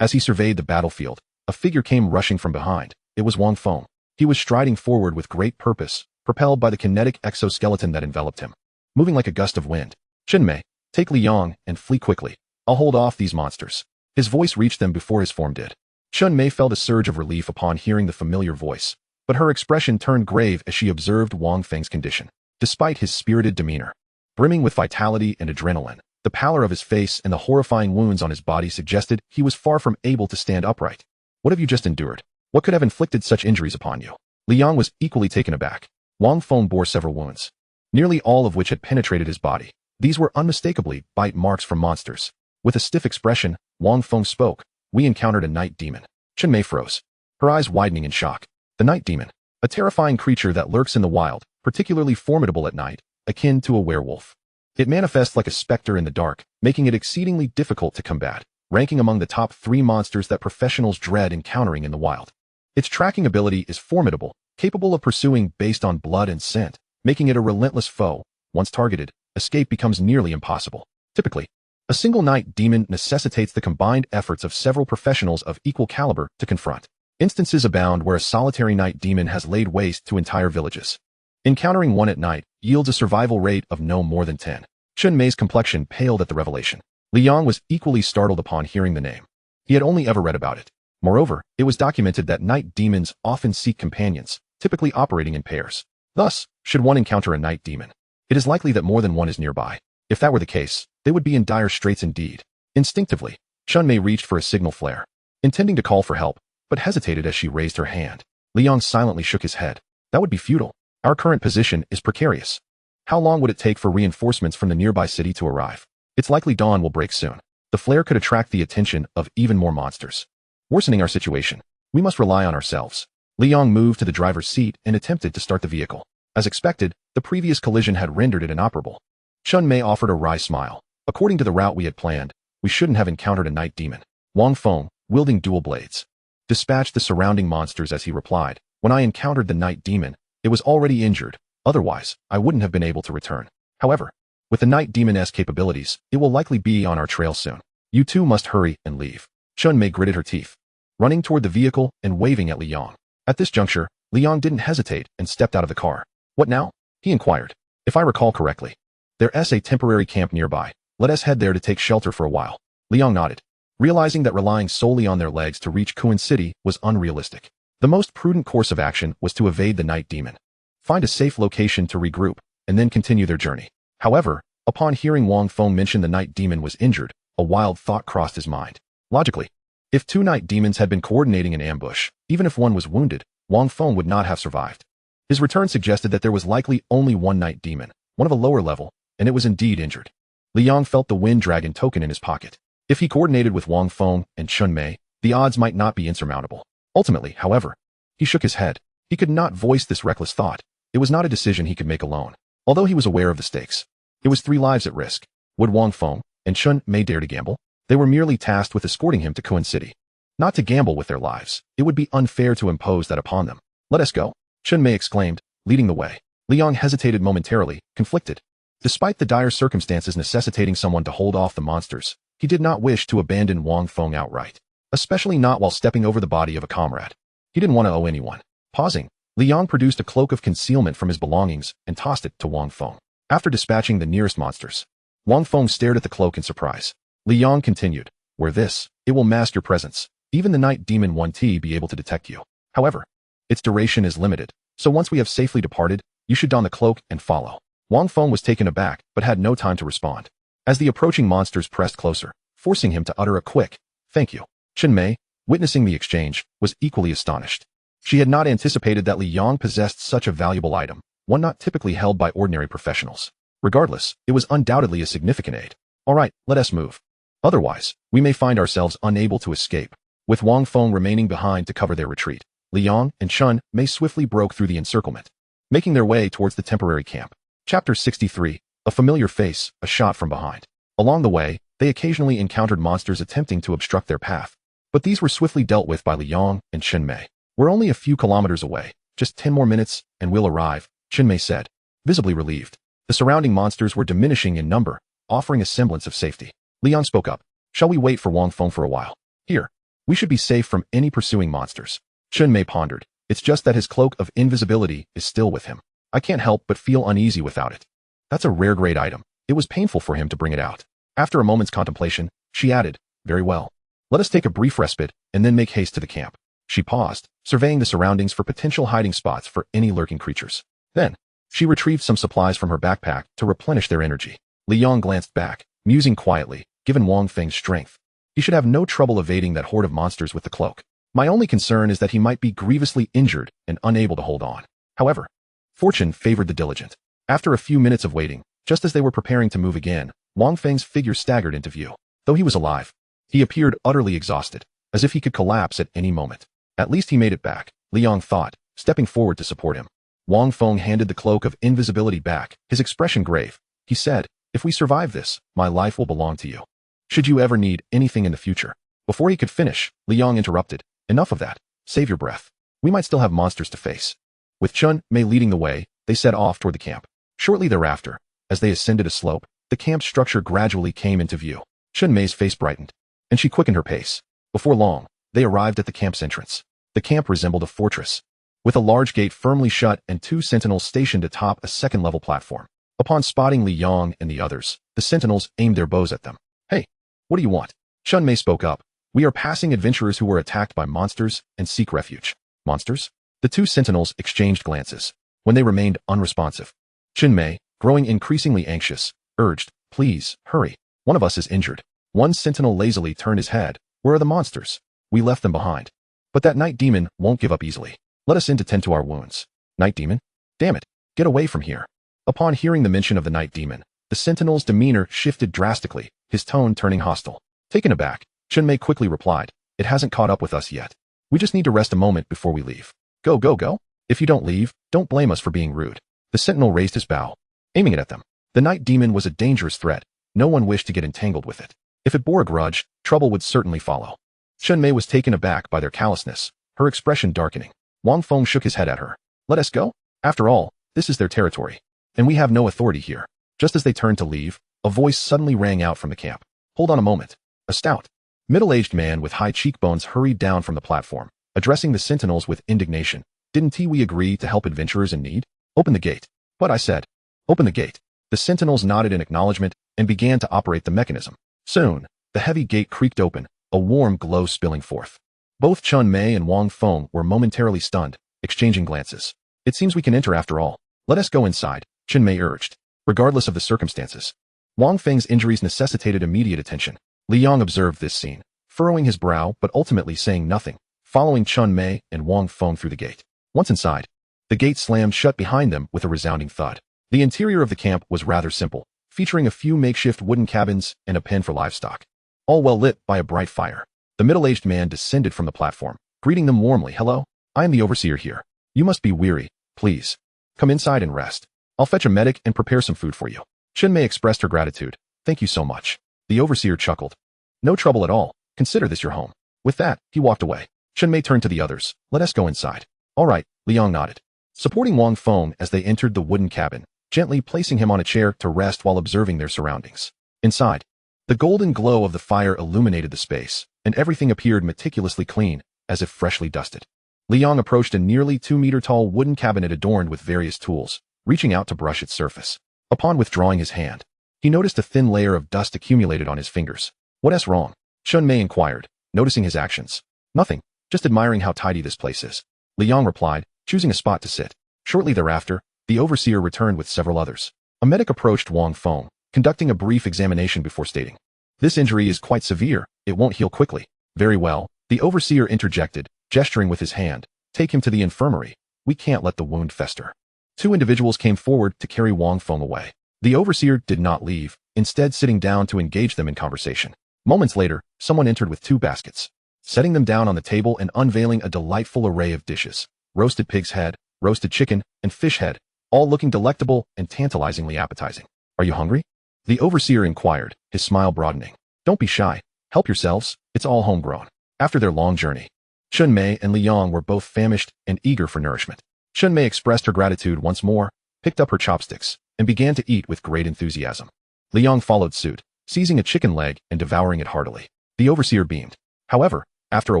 As he surveyed the battlefield, a figure came rushing from behind. It was Wang Feng. He was striding forward with great purpose, propelled by the kinetic exoskeleton that enveloped him, moving like a gust of wind. Chen Mei, take Li Yong and flee quickly. I'll hold off these monsters. His voice reached them before his form did. Chen Mei felt a surge of relief upon hearing the familiar voice, but her expression turned grave as she observed Wang Feng's condition. Despite his spirited demeanor, brimming with vitality and adrenaline, the pallor of his face and the horrifying wounds on his body suggested he was far from able to stand upright. What have you just endured? What could have inflicted such injuries upon you? Li Yong was equally taken aback. Wang Feng bore several wounds, nearly all of which had penetrated his body. These were unmistakably bite marks from monsters. With a stiff expression, Wang Feng spoke. We encountered a night demon. Chen Mei froze, her eyes widening in shock. The night demon, a terrifying creature that lurks in the wild, particularly formidable at night, akin to a werewolf. It manifests like a specter in the dark, making it exceedingly difficult to combat, ranking among the top 3 monsters that professionals dread encountering in the wild. Its tracking ability is formidable, capable of pursuing based on blood and scent, making it a relentless foe. Once targeted, escape becomes nearly impossible. Typically, a single night demon necessitates the combined efforts of several professionals of equal caliber to confront. Instances abound where a solitary night demon has laid waste to entire villages. Encountering one at night yields a survival rate of no more than 10. Chun Mei's complexion paled at the revelation. Li Yang was equally startled upon hearing the name. He had only ever read about it. Moreover, it was documented that night demons often seek companions, typically operating in pairs. Thus, should one encounter a night demon, it is likely that more than one is nearby. If that were the case, they would be in dire straits indeed. Instinctively, Chun Mei reached for a signal flare, intending to call for help, but hesitated as she raised her hand. Li Yang silently shook his head. That would be futile. Our current position is precarious. How long would it take for reinforcements from the nearby city to arrive? It's likely dawn will break soon. The flare could attract the attention of even more monsters, worsening our situation. We must rely on ourselves. Li Yang moved to the driver's seat and attempted to start the vehicle. As expected, the previous collision had rendered it inoperable. Chun Mei offered a wry smile. According to the route we had planned, we shouldn't have encountered a night demon. Wang Feng, wielding dual blades, dispatched the surrounding monsters as he replied. When I encountered the night demon, it was already injured. Otherwise, I wouldn't have been able to return. However, with the night demon's capabilities, it will likely be on our trail soon. You two must hurry and leave. Chun Mei gritted her teeth, running toward the vehicle and waving at Li Yang. At this juncture, Li Yang didn't hesitate and stepped out of the car. What now? He inquired. If I recall correctly, there's a temporary camp nearby. Let us head there to take shelter for a while. Li Yang nodded, realizing that relying solely on their legs to reach Kuan City was unrealistic. The most prudent course of action was to evade the night demon, find a safe location to regroup, and then continue their journey. However, upon hearing Wang Feng mention the night demon was injured, a wild thought crossed his mind. Logically, if 2 night demons had been coordinating an ambush, even if one was wounded, Wang Feng would not have survived. His return suggested that there was likely only one night demon, one of a lower level, and it was indeed injured. Li Yang felt the wind dragon token in his pocket. If he coordinated with Wang Feng and Chun Mei, the odds might not be insurmountable. Ultimately, however, he shook his head. He could not voice this reckless thought. It was not a decision he could make alone. Although he was aware of the stakes, it was 3 lives at risk. Would Wang Feng and Chun Mei dare to gamble? They were merely tasked with escorting him to Kuan City. Not to gamble with their lives. It would be unfair to impose that upon them. Let us go, Chun Mei exclaimed, leading the way. Li Yang hesitated momentarily, conflicted. Despite the dire circumstances necessitating someone to hold off the monsters, he did not wish to abandon Wang Feng outright, especially not while stepping over the body of a comrade. He didn't want to owe anyone. Pausing, Li Yang produced a cloak of concealment from his belongings and tossed it to Wang Feng. After dispatching the nearest monsters, Wang Feng stared at the cloak in surprise. Li Yang continued, wear this, it will mask your presence. Even the night demon won't be able to detect you. However, its duration is limited, so once we have safely departed, you should don the cloak and follow. Wang Feng was taken aback, but had no time to respond, as the approaching monsters pressed closer, forcing him to utter a quick, thank you. Chun Mei, witnessing the exchange, was equally astonished. She had not anticipated that Li Yang possessed such a valuable item, one not typically held by ordinary professionals. Regardless, it was undoubtedly a significant aid. All right, let us move. Otherwise, we may find ourselves unable to escape. With Wang Feng remaining behind to cover their retreat, Li Yang and Chun Mei swiftly broke through the encirclement, making their way towards the temporary camp. Chapter 63, A Familiar Face, a Shot from Behind. Along the way, they occasionally encountered monsters attempting to obstruct their path, but these were swiftly dealt with by Li Yang and Chun Mei. We're only a few kilometers away, just 10 more minutes, and we'll arrive, Chun Mei said, visibly relieved. The surrounding monsters were diminishing in number, offering a semblance of safety. Li Yang spoke up. Shall we wait for Wang Feng for a while? Here. We should be safe from any pursuing monsters. Chun Mei pondered. It's just that his cloak of invisibility is still with him. I can't help but feel uneasy without it. That's a rare grade item. It was painful for him to bring it out. After a moment's contemplation, she added, very well. Let us take a brief respite and then make haste to the camp. She paused, surveying the surroundings for potential hiding spots for any lurking creatures. Then, she retrieved some supplies from her backpack to replenish their energy. Li Yang glanced back, musing quietly, given Wang Feng's strength, he should have no trouble evading that horde of monsters with the cloak. My only concern is that he might be grievously injured and unable to hold on. However, fortune favored the diligent. After a few minutes of waiting, just as they were preparing to move again, Wang Feng's figure staggered into view. Though he was alive, he appeared utterly exhausted, as if he could collapse at any moment. At least he made it back, Li Yang thought, stepping forward to support him. Wang Feng handed the cloak of invisibility back, his expression grave. He said, "If we survive this, my life will belong to you. Should you ever need anything in the future." Before he could finish, Li Yong interrupted. "Enough of that. Save your breath. We might still have monsters to face." With Chun Mei leading the way, they set off toward the camp. Shortly thereafter, as they ascended a slope, the camp's structure gradually came into view. Chun Mei's face brightened, and she quickened her pace. Before long, they arrived at the camp's entrance. The camp resembled a fortress, with a large gate firmly shut and 2 sentinels stationed atop a second-level platform. Upon spotting Li Yong and the others, the sentinels aimed their bows at them. "Hey, what do you want?" Chun Mei spoke up. "We are passing adventurers who were attacked by monsters and seek refuge." "Monsters?" The 2 sentinels exchanged glances. When they remained unresponsive, Chun Mei, growing increasingly anxious, urged, "Please, hurry. One of us is injured." One sentinel lazily turned his head. "Where are the monsters? We left them behind. But that night demon won't give up easily. Let us in to tend to our wounds." "Night demon? Damn it, get away from here." Upon hearing the mention of the night demon, the sentinel's demeanor shifted drastically, his tone turning hostile. Taken aback, Chun Mei quickly replied, "It hasn't caught up with us yet. We just need to rest a moment before we leave." Go, go, go. If you don't leave, don't blame us for being rude." The sentinel raised his bow, aiming it at them. The night demon was a dangerous threat. No one wished to get entangled with it. If it bore a grudge, trouble would certainly follow. Chun Mei was taken aback by their callousness, her expression darkening. Wang Feng shook his head at her. "Let us go? After all, this is their territory, and we have no authority here." Just as they turned to leave, a voice suddenly rang out from the camp. "Hold on a moment." A stout, middle-aged man with high cheekbones hurried down from the platform, addressing the sentinels with indignation. "Didn't we agree to help adventurers in need? Open the gate." "But," I said. "Open the gate." The sentinels nodded in acknowledgement and began to operate the mechanism. Soon, the heavy gate creaked open, a warm glow spilling forth. Both Chun Mei and Wang Feng were momentarily stunned, exchanging glances. "It seems we can enter after all. Let us go inside," Chun Mei urged. Regardless of the circumstances, Wang Feng's injuries necessitated immediate attention. Li Yong observed this scene, furrowing his brow but ultimately saying nothing, following Chun Mei and Wang Feng through the gate. Once inside, the gate slammed shut behind them with a resounding thud. The interior of the camp was rather simple, featuring a few makeshift wooden cabins and a pen for livestock, all well lit by a bright fire. The middle-aged man descended from the platform, greeting them warmly. "Hello, I am the overseer here. You must be weary. Please, come inside and rest. I'll fetch a medic and prepare some food for you." Chun Mei expressed her gratitude. "Thank you so much." The overseer chuckled. "No trouble at all. Consider this your home." With that, he walked away. Chun Mei turned to the others. "Let us go inside." "All right," Li Yong nodded, supporting Wang Feng as they entered the wooden cabin, gently placing him on a chair to rest while observing their surroundings. Inside, the golden glow of the fire illuminated the space, and everything appeared meticulously clean, as if freshly dusted. Li Yong approached a nearly 2-meter-tall wooden cabinet adorned with various tools, reaching out to brush its surface. Upon withdrawing his hand, he noticed a thin layer of dust accumulated on his fingers. "What's wrong?" Chun Mei inquired, noticing his actions. "Nothing, just admiring how tidy this place is," Li Yong replied, choosing a spot to sit. Shortly thereafter, the overseer returned with several others. A medic approached Wang Feng, conducting a brief examination before stating, "This injury is quite severe. It won't heal quickly." "Very well," the overseer interjected, gesturing with his hand. "Take him to the infirmary. We can't let the wound fester." 2 individuals came forward to carry Wang Feng away. The overseer did not leave, instead sitting down to engage them in conversation. Moments later, someone entered with 2 baskets, setting them down on the table and unveiling a delightful array of dishes. Roasted pig's head, roasted chicken, and fish head, all looking delectable and tantalizingly appetizing. "Are you hungry?" the overseer inquired, his smile broadening. "Don't be shy. Help yourselves. It's all homegrown." After their long journey, Chun Mei and Li Yong were both famished and eager for nourishment. Chun Mei expressed her gratitude once more, picked up her chopsticks, and began to eat with great enthusiasm. Li Yong followed suit, seizing a chicken leg and devouring it heartily. The overseer beamed. However, after a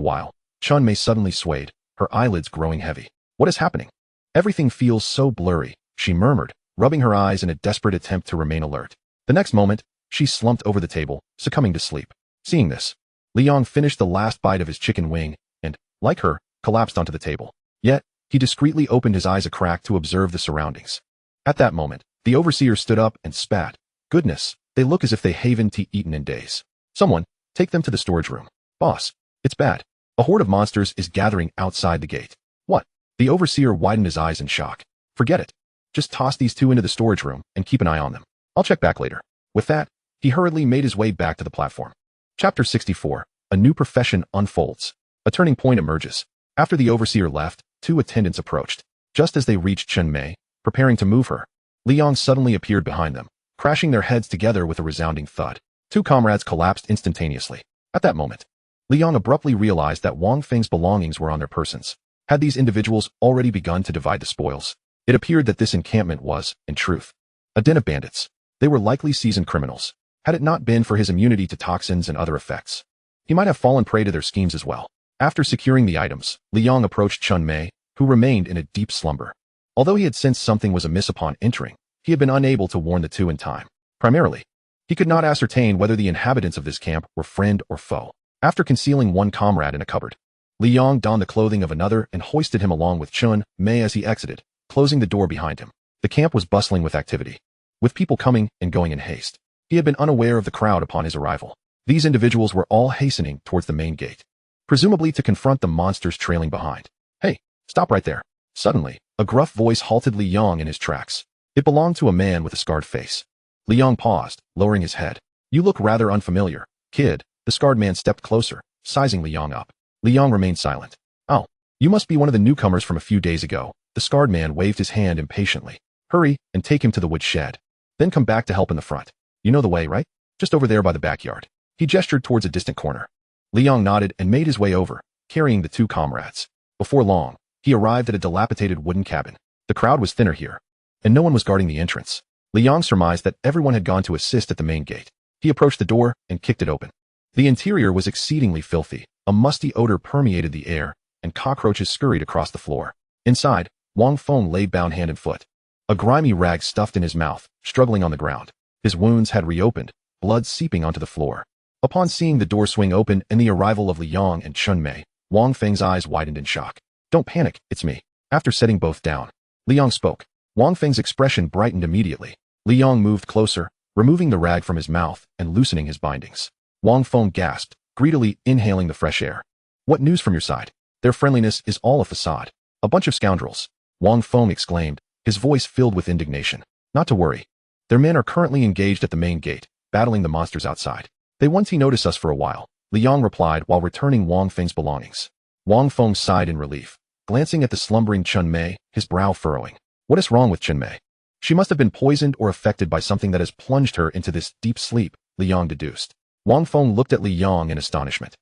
while, Chun Mei suddenly swayed, her eyelids growing heavy. "What is happening? Everything feels so blurry," she murmured, rubbing her eyes in a desperate attempt to remain alert. The next moment, she slumped over the table, succumbing to sleep. Seeing this, Li Yong finished the last bite of his chicken wing and, like her, collapsed onto the table. Yet, he discreetly opened his eyes a crack to observe the surroundings. At that moment, the overseer stood up and spat. "Goodness, they look as if they haven't eaten in days. Someone, take them to the storage room." "Boss, it's bad. A horde of monsters is gathering outside the gate." "What?" The overseer widened his eyes in shock. "Forget it. Just toss these 2 into the storage room and keep an eye on them. I'll check back later." With that, he hurriedly made his way back to the platform. Chapter 64. A new profession unfolds. A turning point emerges. After the overseer left, 2 attendants approached. Just as they reached Chen Mei, preparing to move her, Li Yong suddenly appeared behind them, crashing their heads together with a resounding thud. Two comrades collapsed instantaneously. At that moment, Li Yong abruptly realized that Wang Feng's belongings were on their persons. Had these individuals already begun to divide the spoils? It appeared that this encampment was, in truth, a den of bandits. They were likely seasoned criminals. Had it not been for his immunity to toxins and other effects, he might have fallen prey to their schemes as well. After securing the items, Li Yong approached Chen Mei, who remained in a deep slumber. Although he had sensed something was amiss upon entering, he had been unable to warn the two in time. Primarily, he could not ascertain whether the inhabitants of this camp were friend or foe. After concealing one comrade in a cupboard, Li Yong donned the clothing of another and hoisted him along with Chen Mei as he exited, closing the door behind him. The camp was bustling with activity, with people coming and going in haste. He had been unaware of the crowd upon his arrival. These individuals were all hastening towards the main gate, presumably to confront the monsters trailing behind. Hey, stop right there. Suddenly, a gruff voice halted Li Yong in his tracks. It belonged to a man with a scarred face. Li Yong paused, lowering his head. You look rather unfamiliar, kid. The scarred man stepped closer, sizing Li Yong up. Li Yong remained silent. Oh, you must be one of the newcomers from a few days ago. The scarred man waved his hand impatiently. Hurry and take him to the wood shed. Then come back to help in the front. You know the way, right? Just over there by the backyard. He gestured towards a distant corner. Li Yong nodded and made his way over, carrying the two comrades. Before long, he arrived at a dilapidated wooden cabin. The crowd was thinner here, and no one was guarding the entrance. Li Yong surmised that everyone had gone to assist at the main gate. He approached the door and kicked it open. The interior was exceedingly filthy. A musty odor permeated the air, and cockroaches scurried across the floor. Inside, Wang Feng lay bound hand and foot, a grimy rag stuffed in his mouth, struggling on the ground. His wounds had reopened, blood seeping onto the floor. Upon seeing the door swing open and the arrival of Li Yong and Chen Mei, Wang Feng's eyes widened in shock. Don't panic, it's me. After setting both down, Li Yong spoke. Wang Feng's expression brightened immediately. Li Yong moved closer, removing the rag from his mouth and loosening his bindings. Wang Feng gasped, greedily inhaling the fresh air. What news from your side? Their friendliness is all a facade. A bunch of scoundrels. Wang Feng exclaimed, his voice filled with indignation. Not to worry. Their men are currently engaged at the main gate, battling the monsters outside. They won't notice us for a while, Li Yong replied while returning Wang Feng's belongings. Wang Feng sighed in relief, glancing at the slumbering Chen Mei, his brow furrowing. What is wrong with Chen Mei? She must have been poisoned or affected by something that has plunged her into this deep sleep, Li Yong deduced. Wang Feng looked at Li Yong in astonishment.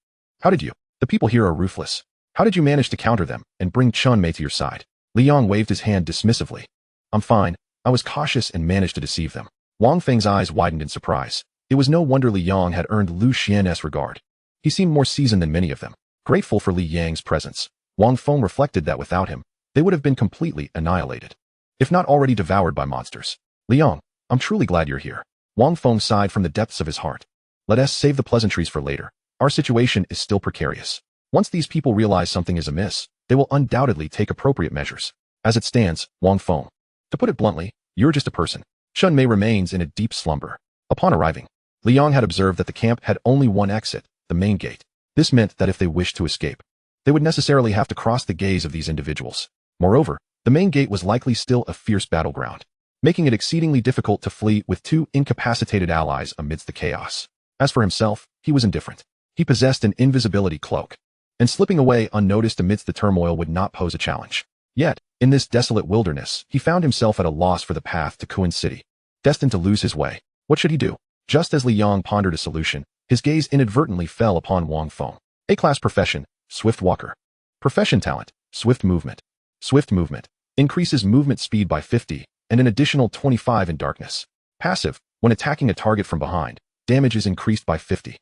How did you? The people here are ruthless. How did you manage to counter them and bring Chen Mei to your side? Li Yong waved his hand dismissively. I'm fine. I was cautious and managed to deceive them. Wang Feng's eyes widened in surprise. It was no wonder Li Yong had earned Lu Xian's regard. He seemed more seasoned than many of them. Grateful for Li Yang's presence, Wang Feng reflected that without him, they would have been completely annihilated, if not already devoured by monsters. Li Yong, I'm truly glad you're here. Wang Feng sighed from the depths of his heart. Let us save the pleasantries for later. Our situation is still precarious. Once these people realize something is amiss, they will undoubtedly take appropriate measures. As it stands, Wang Feng, to put it bluntly, you're just a person. Chen Mei remains in a deep slumber. Upon arriving, Li Yong had observed that the camp had only one exit, the main gate. This meant that if they wished to escape, they would necessarily have to cross the gaze of these individuals. Moreover, the main gate was likely still a fierce battleground, making it exceedingly difficult to flee with two incapacitated allies amidst the chaos. As for himself, he was indifferent. He possessed an invisibility cloak, and slipping away unnoticed amidst the turmoil would not pose a challenge. Yet, in this desolate wilderness, he found himself at a loss for the path to Kuan City, destined to lose his way. What should he do? Just as Li Yong pondered a solution, his gaze inadvertently fell upon Wang Feng. A-class profession, swift walker. Profession talent, swift movement. Swift movement increases movement speed by 50 and an additional 25 in darkness. Passive, when attacking a target from behind, damage is increased by 50.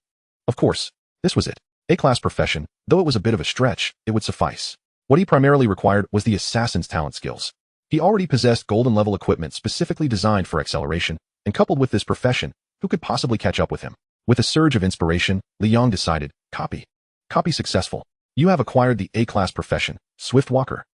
Of course, this was it. A-class profession, though it was a bit of a stretch, it would suffice. What he primarily required was the assassin's talent skills. He already possessed golden level equipment specifically designed for acceleration, and coupled with this profession, who could possibly catch up with him? With a surge of inspiration, Li Yong decided, copy. Copy successful. You have acquired the A-class profession, Swift Walker.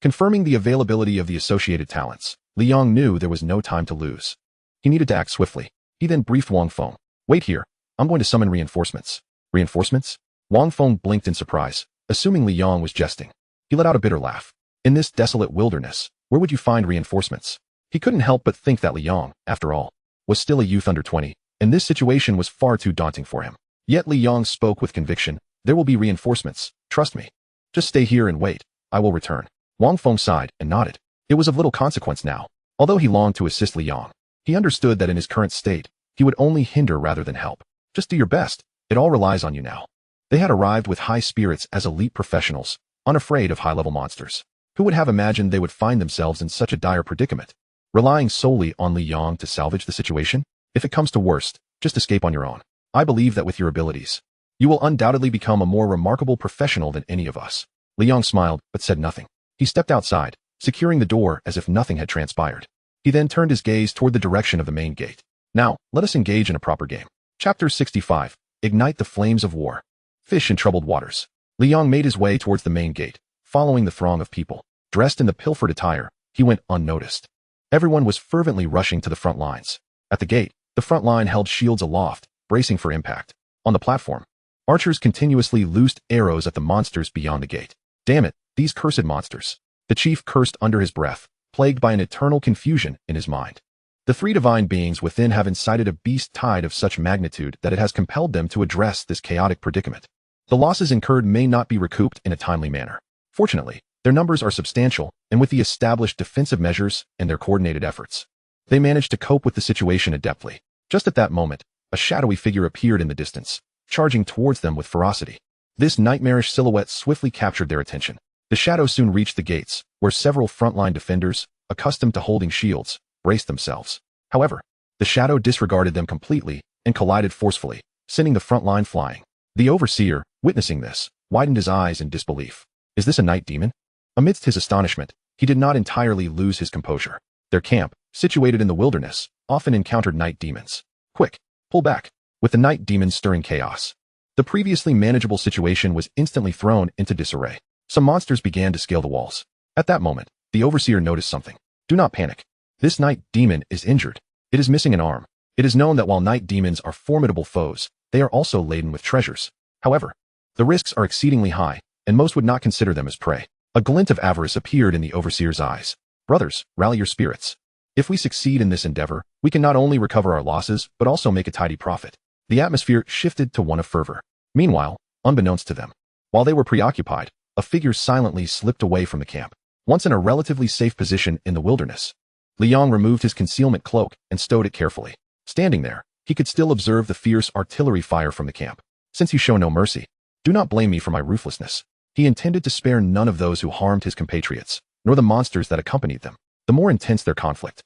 Confirming the availability of the associated talents, Li Yong knew there was no time to lose. He needed to act swiftly. He then briefed Wang Feng. Wait here. I'm going to summon reinforcements. Reinforcements? Wang Feng blinked in surprise, assuming Li Yong was jesting. He let out a bitter laugh. In this desolate wilderness, where would you find reinforcements? He couldn't help but think that Li Yong, after all, was still a youth under 20, and this situation was far too daunting for him. Yet Li Yong spoke with conviction. There will be reinforcements, trust me. Just stay here and wait. I will return. Wang Feng sighed and nodded. It was of little consequence now. Although he longed to assist Li Yang, he understood that in his current state, he would only hinder rather than help. Just do your best. It all relies on you now. They had arrived with high spirits as elite professionals, unafraid of high-level monsters. Who would have imagined they would find themselves in such a dire predicament? Relying solely on Li Yang to salvage the situation? If it comes to worst, just escape on your own. I believe that with your abilities, you will undoubtedly become a more remarkable professional than any of us. Li Yang smiled, but said nothing. He stepped outside, securing the door as if nothing had transpired. He then turned his gaze toward the direction of the main gate. Now, let us engage in a proper game. Chapter 65. Ignite the Flames of War. Fish in Troubled Waters. Li Yang made his way towards the main gate, following the throng of people. Dressed in the pilfered attire, he went unnoticed. Everyone was fervently rushing to the front lines. At the gate, the front line held shields aloft, bracing for impact. On the platform, archers continuously loosed arrows at the monsters beyond the gate. Damn it, these cursed monsters. The chief cursed under his breath, plagued by an eternal confusion in his mind. The three divine beings within have incited a beast tide of such magnitude that it has compelled them to address this chaotic predicament. The losses incurred may not be recouped in a timely manner. Fortunately, their numbers are substantial, and with the established defensive measures and their coordinated efforts, they managed to cope with the situation adeptly. Just at that moment, a shadowy figure appeared in the distance, charging towards them with ferocity. This nightmarish silhouette swiftly captured their attention. The shadow soon reached the gates, where several frontline defenders, accustomed to holding shields, braced themselves. However, the shadow disregarded them completely and collided forcefully, sending the front line flying. The overseer, witnessing this, widened his eyes in disbelief. Is this a night demon? Amidst his astonishment, he did not entirely lose his composure. Their camp, situated in the wilderness, often encountered night demons. Quick, pull back. With the night demons stirring chaos, the previously manageable situation was instantly thrown into disarray. Some monsters began to scale the walls. At that moment, the overseer noticed something. Do not panic. This night demon is injured. It is missing an arm. It is known that while night demons are formidable foes, they are also laden with treasures. However, the risks are exceedingly high, and most would not consider them as prey. A glint of avarice appeared in the overseer's eyes. Brothers, rally your spirits. If we succeed in this endeavor, we can not only recover our losses, but also make a tidy profit. The atmosphere shifted to one of fervor. Meanwhile, unbeknownst to them, while they were preoccupied, a figure silently slipped away from the camp. Once in a relatively safe position in the wilderness, Li Yang removed his concealment cloak and stowed it carefully. Standing there, he could still observe the fierce artillery fire from the camp. Since you show no mercy, do not blame me for my ruthlessness. He intended to spare none of those who harmed his compatriots, nor the monsters that accompanied them. The more intense their conflict,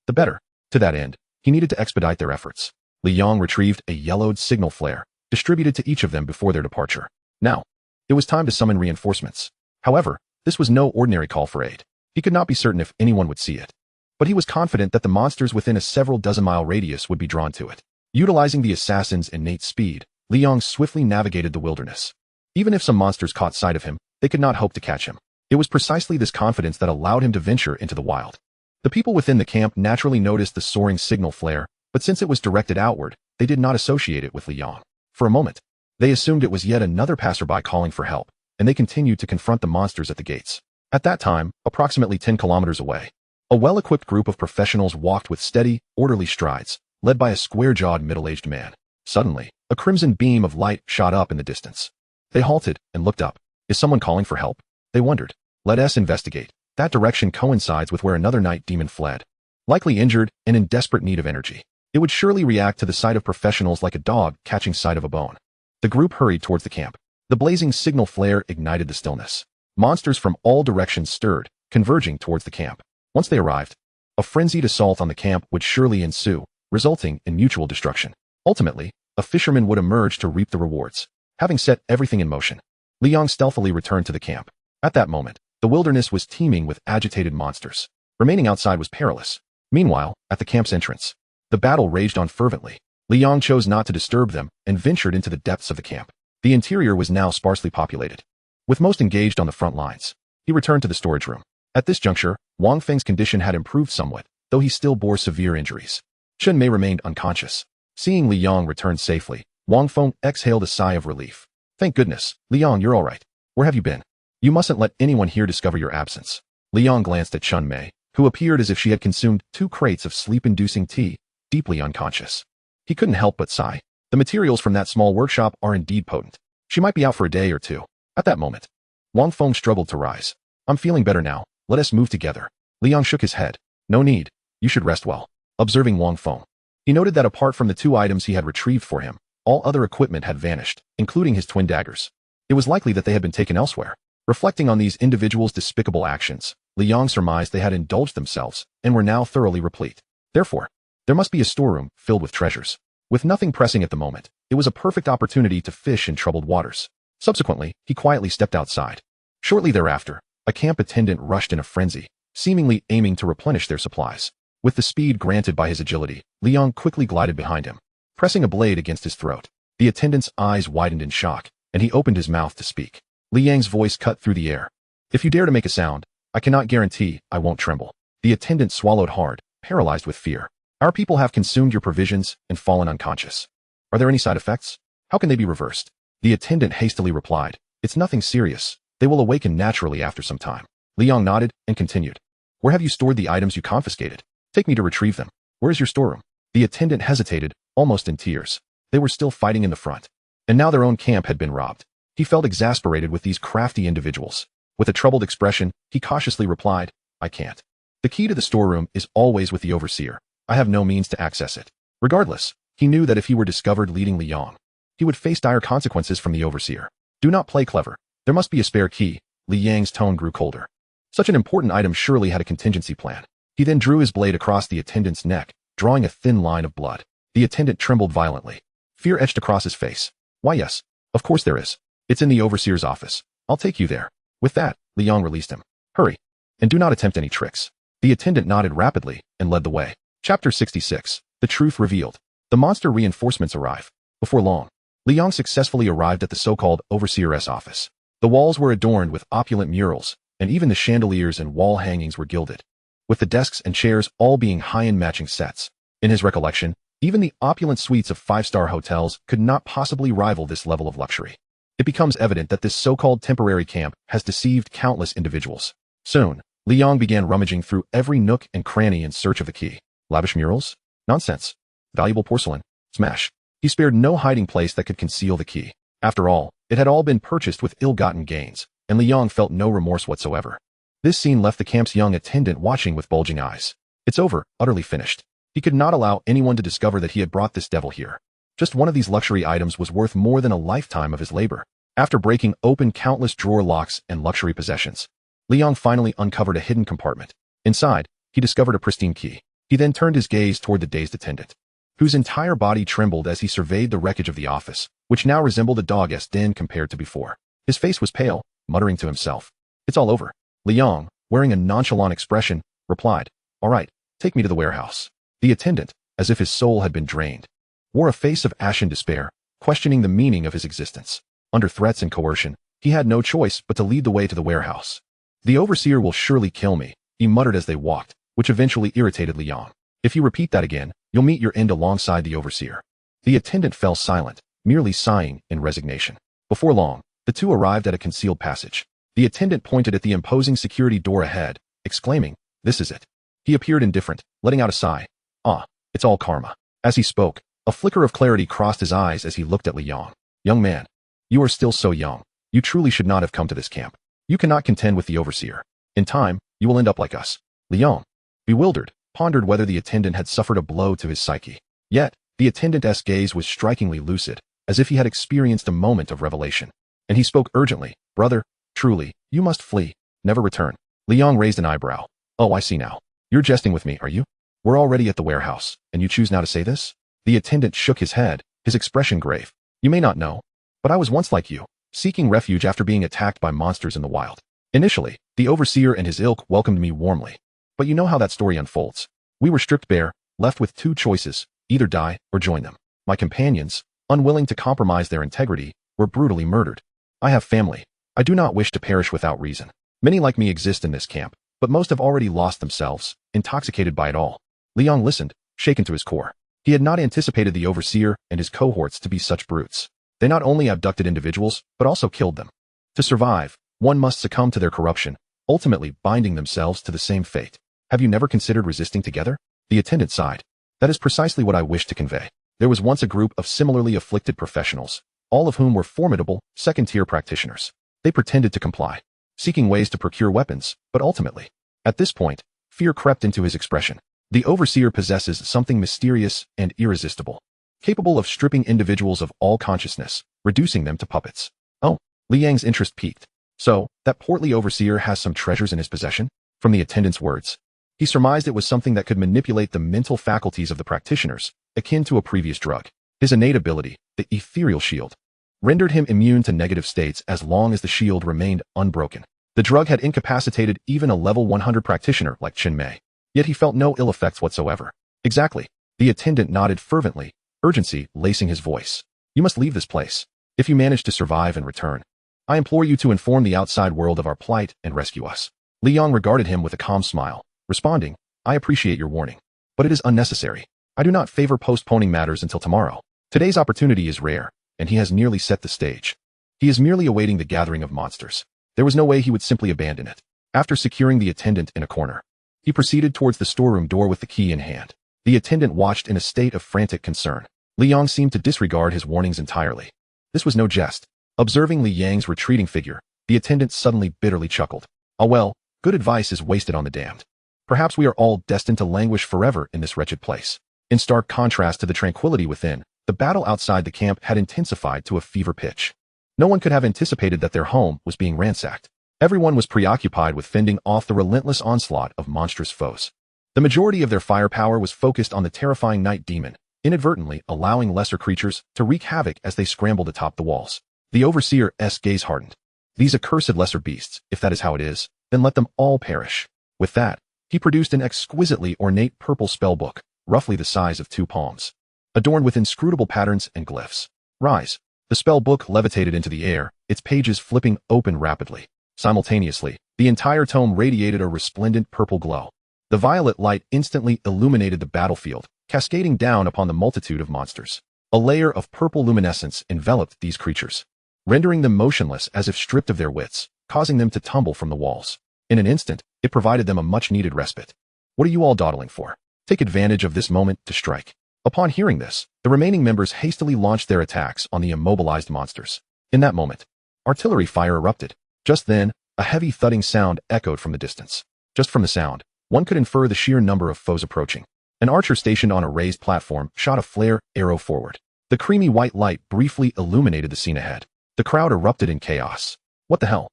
the better. To that end, he needed to expedite their efforts. Li Yang retrieved a yellowed signal flare, distributed to each of them before their departure. Now, it was time to summon reinforcements. However, this was no ordinary call for aid. He could not be certain if anyone would see it, but he was confident that the monsters within a several dozen-mile radius would be drawn to it. Utilizing the assassin's innate speed, Li Yang swiftly navigated the wilderness. Even if some monsters caught sight of him, they could not hope to catch him. It was precisely this confidence that allowed him to venture into the wild. The people within the camp naturally noticed the soaring signal flare, but since it was directed outward, they did not associate it with Li Yang. For a moment, they assumed it was yet another passerby calling for help, and they continued to confront the monsters at the gates. At that time, approximately 10 kilometers away, a well-equipped group of professionals walked with steady, orderly strides, led by a square-jawed middle-aged man. Suddenly, a crimson beam of light shot up in the distance. They halted and looked up. Is someone calling for help? They wondered. Let us investigate. That direction coincides with where another night demon fled. Likely injured and in desperate need of energy. It would surely react to the sight of professionals like a dog catching sight of a bone. The group hurried towards the camp. The blazing signal flare ignited the stillness. Monsters from all directions stirred, converging towards the camp. Once they arrived, a frenzied assault on the camp would surely ensue, resulting in mutual destruction. Ultimately, a fisherman would emerge to reap the rewards. Having set everything in motion, Li Yang stealthily returned to the camp. At that moment, the wilderness was teeming with agitated monsters. Remaining outside was perilous. Meanwhile, at the camp's entrance, the battle raged on fervently. Li Yang chose not to disturb them and ventured into the depths of the camp. The interior was now sparsely populated. With most engaged on the front lines, he returned to the storage room. At this juncture, Wang Feng's condition had improved somewhat, though he still bore severe injuries. Chen Mei remained unconscious. Seeing Li Yang return safely, Wang Feng exhaled a sigh of relief. Thank goodness, Li Yang, you're all right. Where have you been? You mustn't let anyone here discover your absence. Li Yang glanced at Chen Mei, who appeared as if she had consumed 2 crates of sleep-inducing tea, deeply unconscious. He couldn't help but sigh. The materials from that small workshop are indeed potent. She might be out for a day or two. At that moment, Wang Feng struggled to rise. I'm feeling better now. Let us move together. Liang shook his head. No need. You should rest well. Observing Wang Feng. He noted that apart from the 2 items he had retrieved for him, all other equipment had vanished, including his twin daggers. It was likely that they had been taken elsewhere. Reflecting on these individuals' despicable actions, Liang surmised they had indulged themselves and were now thoroughly replete. Therefore, there must be a storeroom filled with treasures. With nothing pressing at the moment, it was a perfect opportunity to fish in troubled waters. Subsequently, he quietly stepped outside. Shortly thereafter, a camp attendant rushed in a frenzy, seemingly aiming to replenish their supplies. With the speed granted by his agility, Liang quickly glided behind him, pressing a blade against his throat. The attendant's eyes widened in shock, and he opened his mouth to speak. Liang's voice cut through the air. If you dare to make a sound, I cannot guarantee I won't tremble. The attendant swallowed hard, paralyzed with fear. Our people have consumed your provisions and fallen unconscious. Are there any side effects? How can they be reversed? The attendant hastily replied, It's nothing serious. They will awaken naturally after some time. Liang nodded and continued. Where have you stored the items you confiscated? Take me to retrieve them. Where is your storeroom? The attendant hesitated, almost in tears. They were still fighting in the front. And now their own camp had been robbed. He felt exasperated with these crafty individuals. With a troubled expression, he cautiously replied, I can't. The key to the storeroom is always with the overseer. I have no means to access it. Regardless, he knew that if he were discovered leading Liang, he would face dire consequences from the overseer. Do not play clever. There must be a spare key. Liang's tone grew colder. Such an important item surely had a contingency plan. He then drew his blade across the attendant's neck, drawing a thin line of blood. The attendant trembled violently. Fear etched across his face. Why yes, of course there is. It's in the overseer's office. I'll take you there. With that, Liang released him. Hurry. And do not attempt any tricks. The attendant nodded rapidly and led the way. Chapter 66. The Truth Revealed. The monster reinforcements arrive. Before long, Liang successfully arrived at the so-called overseer's office. The walls were adorned with opulent murals, and even the chandeliers and wall hangings were gilded, with the desks and chairs all being high-end matching sets. In his recollection, even the opulent suites of 5-star hotels could not possibly rival this level of luxury. It becomes evident that this so-called temporary camp has deceived countless individuals. Soon, Liang began rummaging through every nook and cranny in search of the key. Lavish murals? Nonsense. Valuable porcelain? Smash. He spared no hiding place that could conceal the key. After all, it had all been purchased with ill-gotten gains, and Liang felt no remorse whatsoever. This scene left the camp's young attendant watching with bulging eyes. It's over, utterly finished. He could not allow anyone to discover that he had brought this devil here. Just one of these luxury items was worth more than a lifetime of his labor. After breaking open countless drawer locks and luxury possessions, Liang finally uncovered a hidden compartment. Inside, he discovered a pristine key. He then turned his gaze toward the dazed attendant, whose entire body trembled as he surveyed the wreckage of the office, which now resembled a dog's den compared to before. His face was pale, muttering to himself. It's all over. Liang, wearing a nonchalant expression, replied, All right, take me to the warehouse. The attendant, as if his soul had been drained, wore a face of ashen despair, questioning the meaning of his existence. Under threats and coercion, he had no choice but to lead the way to the warehouse. The overseer will surely kill me, he muttered as they walked, which eventually irritated Liang. If you repeat that again, you'll meet your end alongside the overseer. The attendant fell silent, merely sighing in resignation. Before long, the two arrived at a concealed passage. The attendant pointed at the imposing security door ahead, exclaiming, This is it. He appeared indifferent, letting out a sigh. Ah, it's all karma. As he spoke, a flicker of clarity crossed his eyes as he looked at Liang. Young man, you are still so young. You truly should not have come to this camp. You cannot contend with the overseer. In time, you will end up like us. Liang, bewildered, pondered whether the attendant had suffered a blow to his psyche. Yet, the attendant's gaze was strikingly lucid, as if he had experienced a moment of revelation. And he spoke urgently, Brother, truly, you must flee, never return. Liang raised an eyebrow. Oh, I see now. You're jesting with me, are you? We're already at the warehouse, and you choose now to say this? The attendant shook his head, his expression grave. You may not know, but I was once like you, seeking refuge after being attacked by monsters in the wild. Initially, the overseer and his ilk welcomed me warmly. But you know how that story unfolds. We were stripped bare, left with two choices, either die or join them. My companions, unwilling to compromise their integrity, were brutally murdered. I have family. I do not wish to perish without reason. Many like me exist in this camp, but most have already lost themselves, intoxicated by it all. Liang listened, shaken to his core. He had not anticipated the overseer and his cohorts to be such brutes. They not only abducted individuals, but also killed them. To survive, one must succumb to their corruption, ultimately binding themselves to the same fate. Have you never considered resisting together? The attendant sighed. That is precisely what I wish to convey. There was once a group of similarly afflicted professionals, all of whom were formidable, second-tier practitioners. They pretended to comply. seeking ways to procure weapons, but ultimately, at this point, fear crept into his expression. The overseer possesses something mysterious and irresistible, capable of stripping individuals of all consciousness, reducing them to puppets. Oh, Liang's interest peaked. So, that portly overseer has some treasures in his possession? From the attendant's words, he surmised it was something that could manipulate the mental faculties of the practitioners, akin to a previous drug. His innate ability, the ethereal shield, rendered him immune to negative states as long as the shield remained unbroken. The drug had incapacitated even a level 100 practitioner like Chen Mei, yet he felt no ill effects whatsoever. Exactly. The attendant nodded fervently, urgency lacing his voice. You must leave this place. If you manage to survive and return, I implore you to inform the outside world of our plight and rescue us. Li Yong regarded him with a calm smile, responding, I appreciate your warning, but it is unnecessary. I do not favor postponing matters until tomorrow. Today's opportunity is rare, and he has nearly set the stage. He is merely awaiting the gathering of monsters. There was no way he would simply abandon it. After securing the attendant in a corner, he proceeded towards the storeroom door with the key in hand. The attendant watched in a state of frantic concern. Li Yong seemed to disregard his warnings entirely. This was no jest. Observing Li Yang's retreating figure, the attendant suddenly bitterly chuckled. Oh well, good advice is wasted on the damned. Perhaps we are all destined to languish forever in this wretched place. In stark contrast to the tranquility within, the battle outside the camp had intensified to a fever pitch. No one could have anticipated that their home was being ransacked. Everyone was preoccupied with fending off the relentless onslaught of monstrous foes. The majority of their firepower was focused on the terrifying night demon, inadvertently allowing lesser creatures to wreak havoc as they scrambled atop the walls. The overseer's gaze hardened. These accursed lesser beasts, if that is how it is, then let them all perish. With that, he produced an exquisitely ornate purple spellbook, roughly the size of 2 palms, adorned with inscrutable patterns and glyphs. Rise. The spellbook levitated into the air, its pages flipping open rapidly. Simultaneously, the entire tome radiated a resplendent purple glow. The violet light instantly illuminated the battlefield, cascading down upon the multitude of monsters. A layer of purple luminescence enveloped these creatures, rendering them motionless as if stripped of their wits, causing them to tumble from the walls. In an instant, it provided them a much-needed respite. What are you all dawdling for? Take advantage of this moment to strike. Upon hearing this, the remaining members hastily launched their attacks on the immobilized monsters. In that moment, artillery fire erupted. Just then, a heavy thudding sound echoed from the distance. Just from the sound, one could infer the sheer number of foes approaching. An archer stationed on a raised platform shot a flare arrow forward. The creamy white light briefly illuminated the scene ahead. The crowd erupted in chaos. What the hell?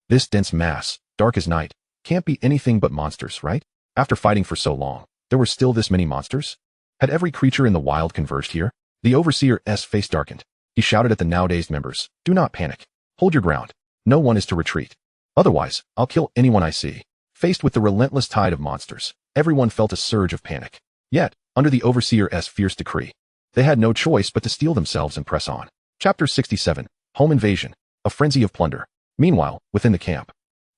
This dense mass, dark as night, can't be anything but monsters, right? After fighting for so long, there were still this many monsters? Had every creature in the wild converged here? The overseer's face darkened. He shouted at the now-dazed members, do not panic. Hold your ground. No one is to retreat. Otherwise, I'll kill anyone I see. Faced with the relentless tide of monsters, everyone felt a surge of panic. Yet, under the overseer's fierce decree, they had no choice but to steel themselves and press on. Chapter 67. Home Invasion. A Frenzy of Plunder. Meanwhile, within the camp,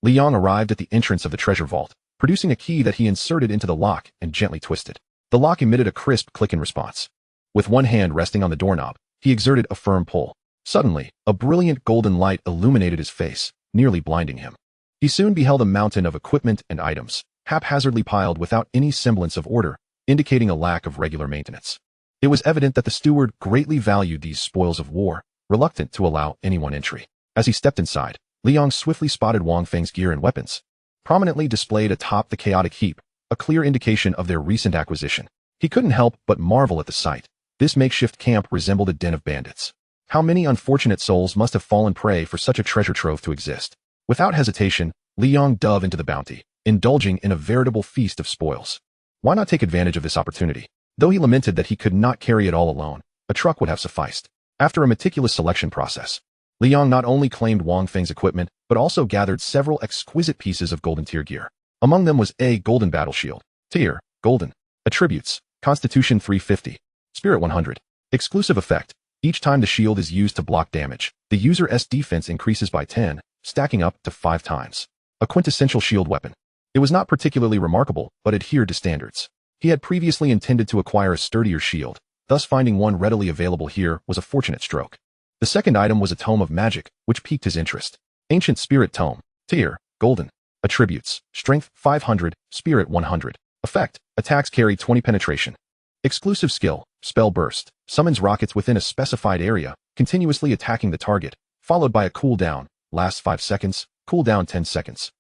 Li Yong arrived at the entrance of the treasure vault, producing a key that he inserted into the lock and gently twisted. The lock emitted a crisp click in response. With one hand resting on the doorknob, he exerted a firm pull. Suddenly, a brilliant golden light illuminated his face, nearly blinding him. He soon beheld a mountain of equipment and items, haphazardly piled without any semblance of order, indicating a lack of regular maintenance. It was evident that the steward greatly valued these spoils of war, reluctant to allow anyone entry. As he stepped inside, Li Yong swiftly spotted Wang Feng's gear and weapons, prominently displayed atop the chaotic heap, a clear indication of their recent acquisition. He couldn't help but marvel at the sight. This makeshift camp resembled a den of bandits. How many unfortunate souls must have fallen prey for such a treasure trove to exist? Without hesitation, Li Yong dove into the bounty, indulging in a veritable feast of spoils. Why not take advantage of this opportunity? Though he lamented that he could not carry it all alone, a truck would have sufficed. After a meticulous selection process, Li Yong not only claimed Wang Feng's equipment, but also gathered several exquisite pieces of golden tier gear. Among them was a golden battle shield. Tier, golden. Attributes, Constitution 350. Spirit 100. Exclusive effect. Each time the shield is used to block damage, the user's defense increases by 10, stacking up to 5 times. A quintessential shield weapon. It was not particularly remarkable, but adhered to standards. He had previously intended to acquire a sturdier shield, thus finding one readily available here was a fortunate stroke. The second item was a tome of magic, which piqued his interest. Ancient Spirit Tome. Tier, golden. Attributes, Strength 500, Spirit 100. Effect, attacks carry 20 penetration. Exclusive skill, Spell Burst, summons rockets within a specified area, continuously attacking the target, followed by a cooldown, lasts 5 seconds, cooldown 10 seconds.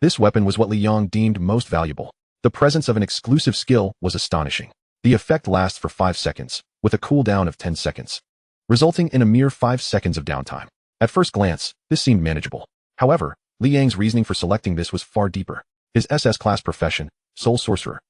This weapon was what Li Yang deemed most valuable. The presence of an exclusive skill was astonishing. The effect lasts for 5 seconds, with a cooldown of 10 seconds, resulting in a mere 5 seconds of downtime. At first glance, this seemed manageable. However, Li Yang's reasoning for selecting this was far deeper. His SS class profession, Soul Sorcerer,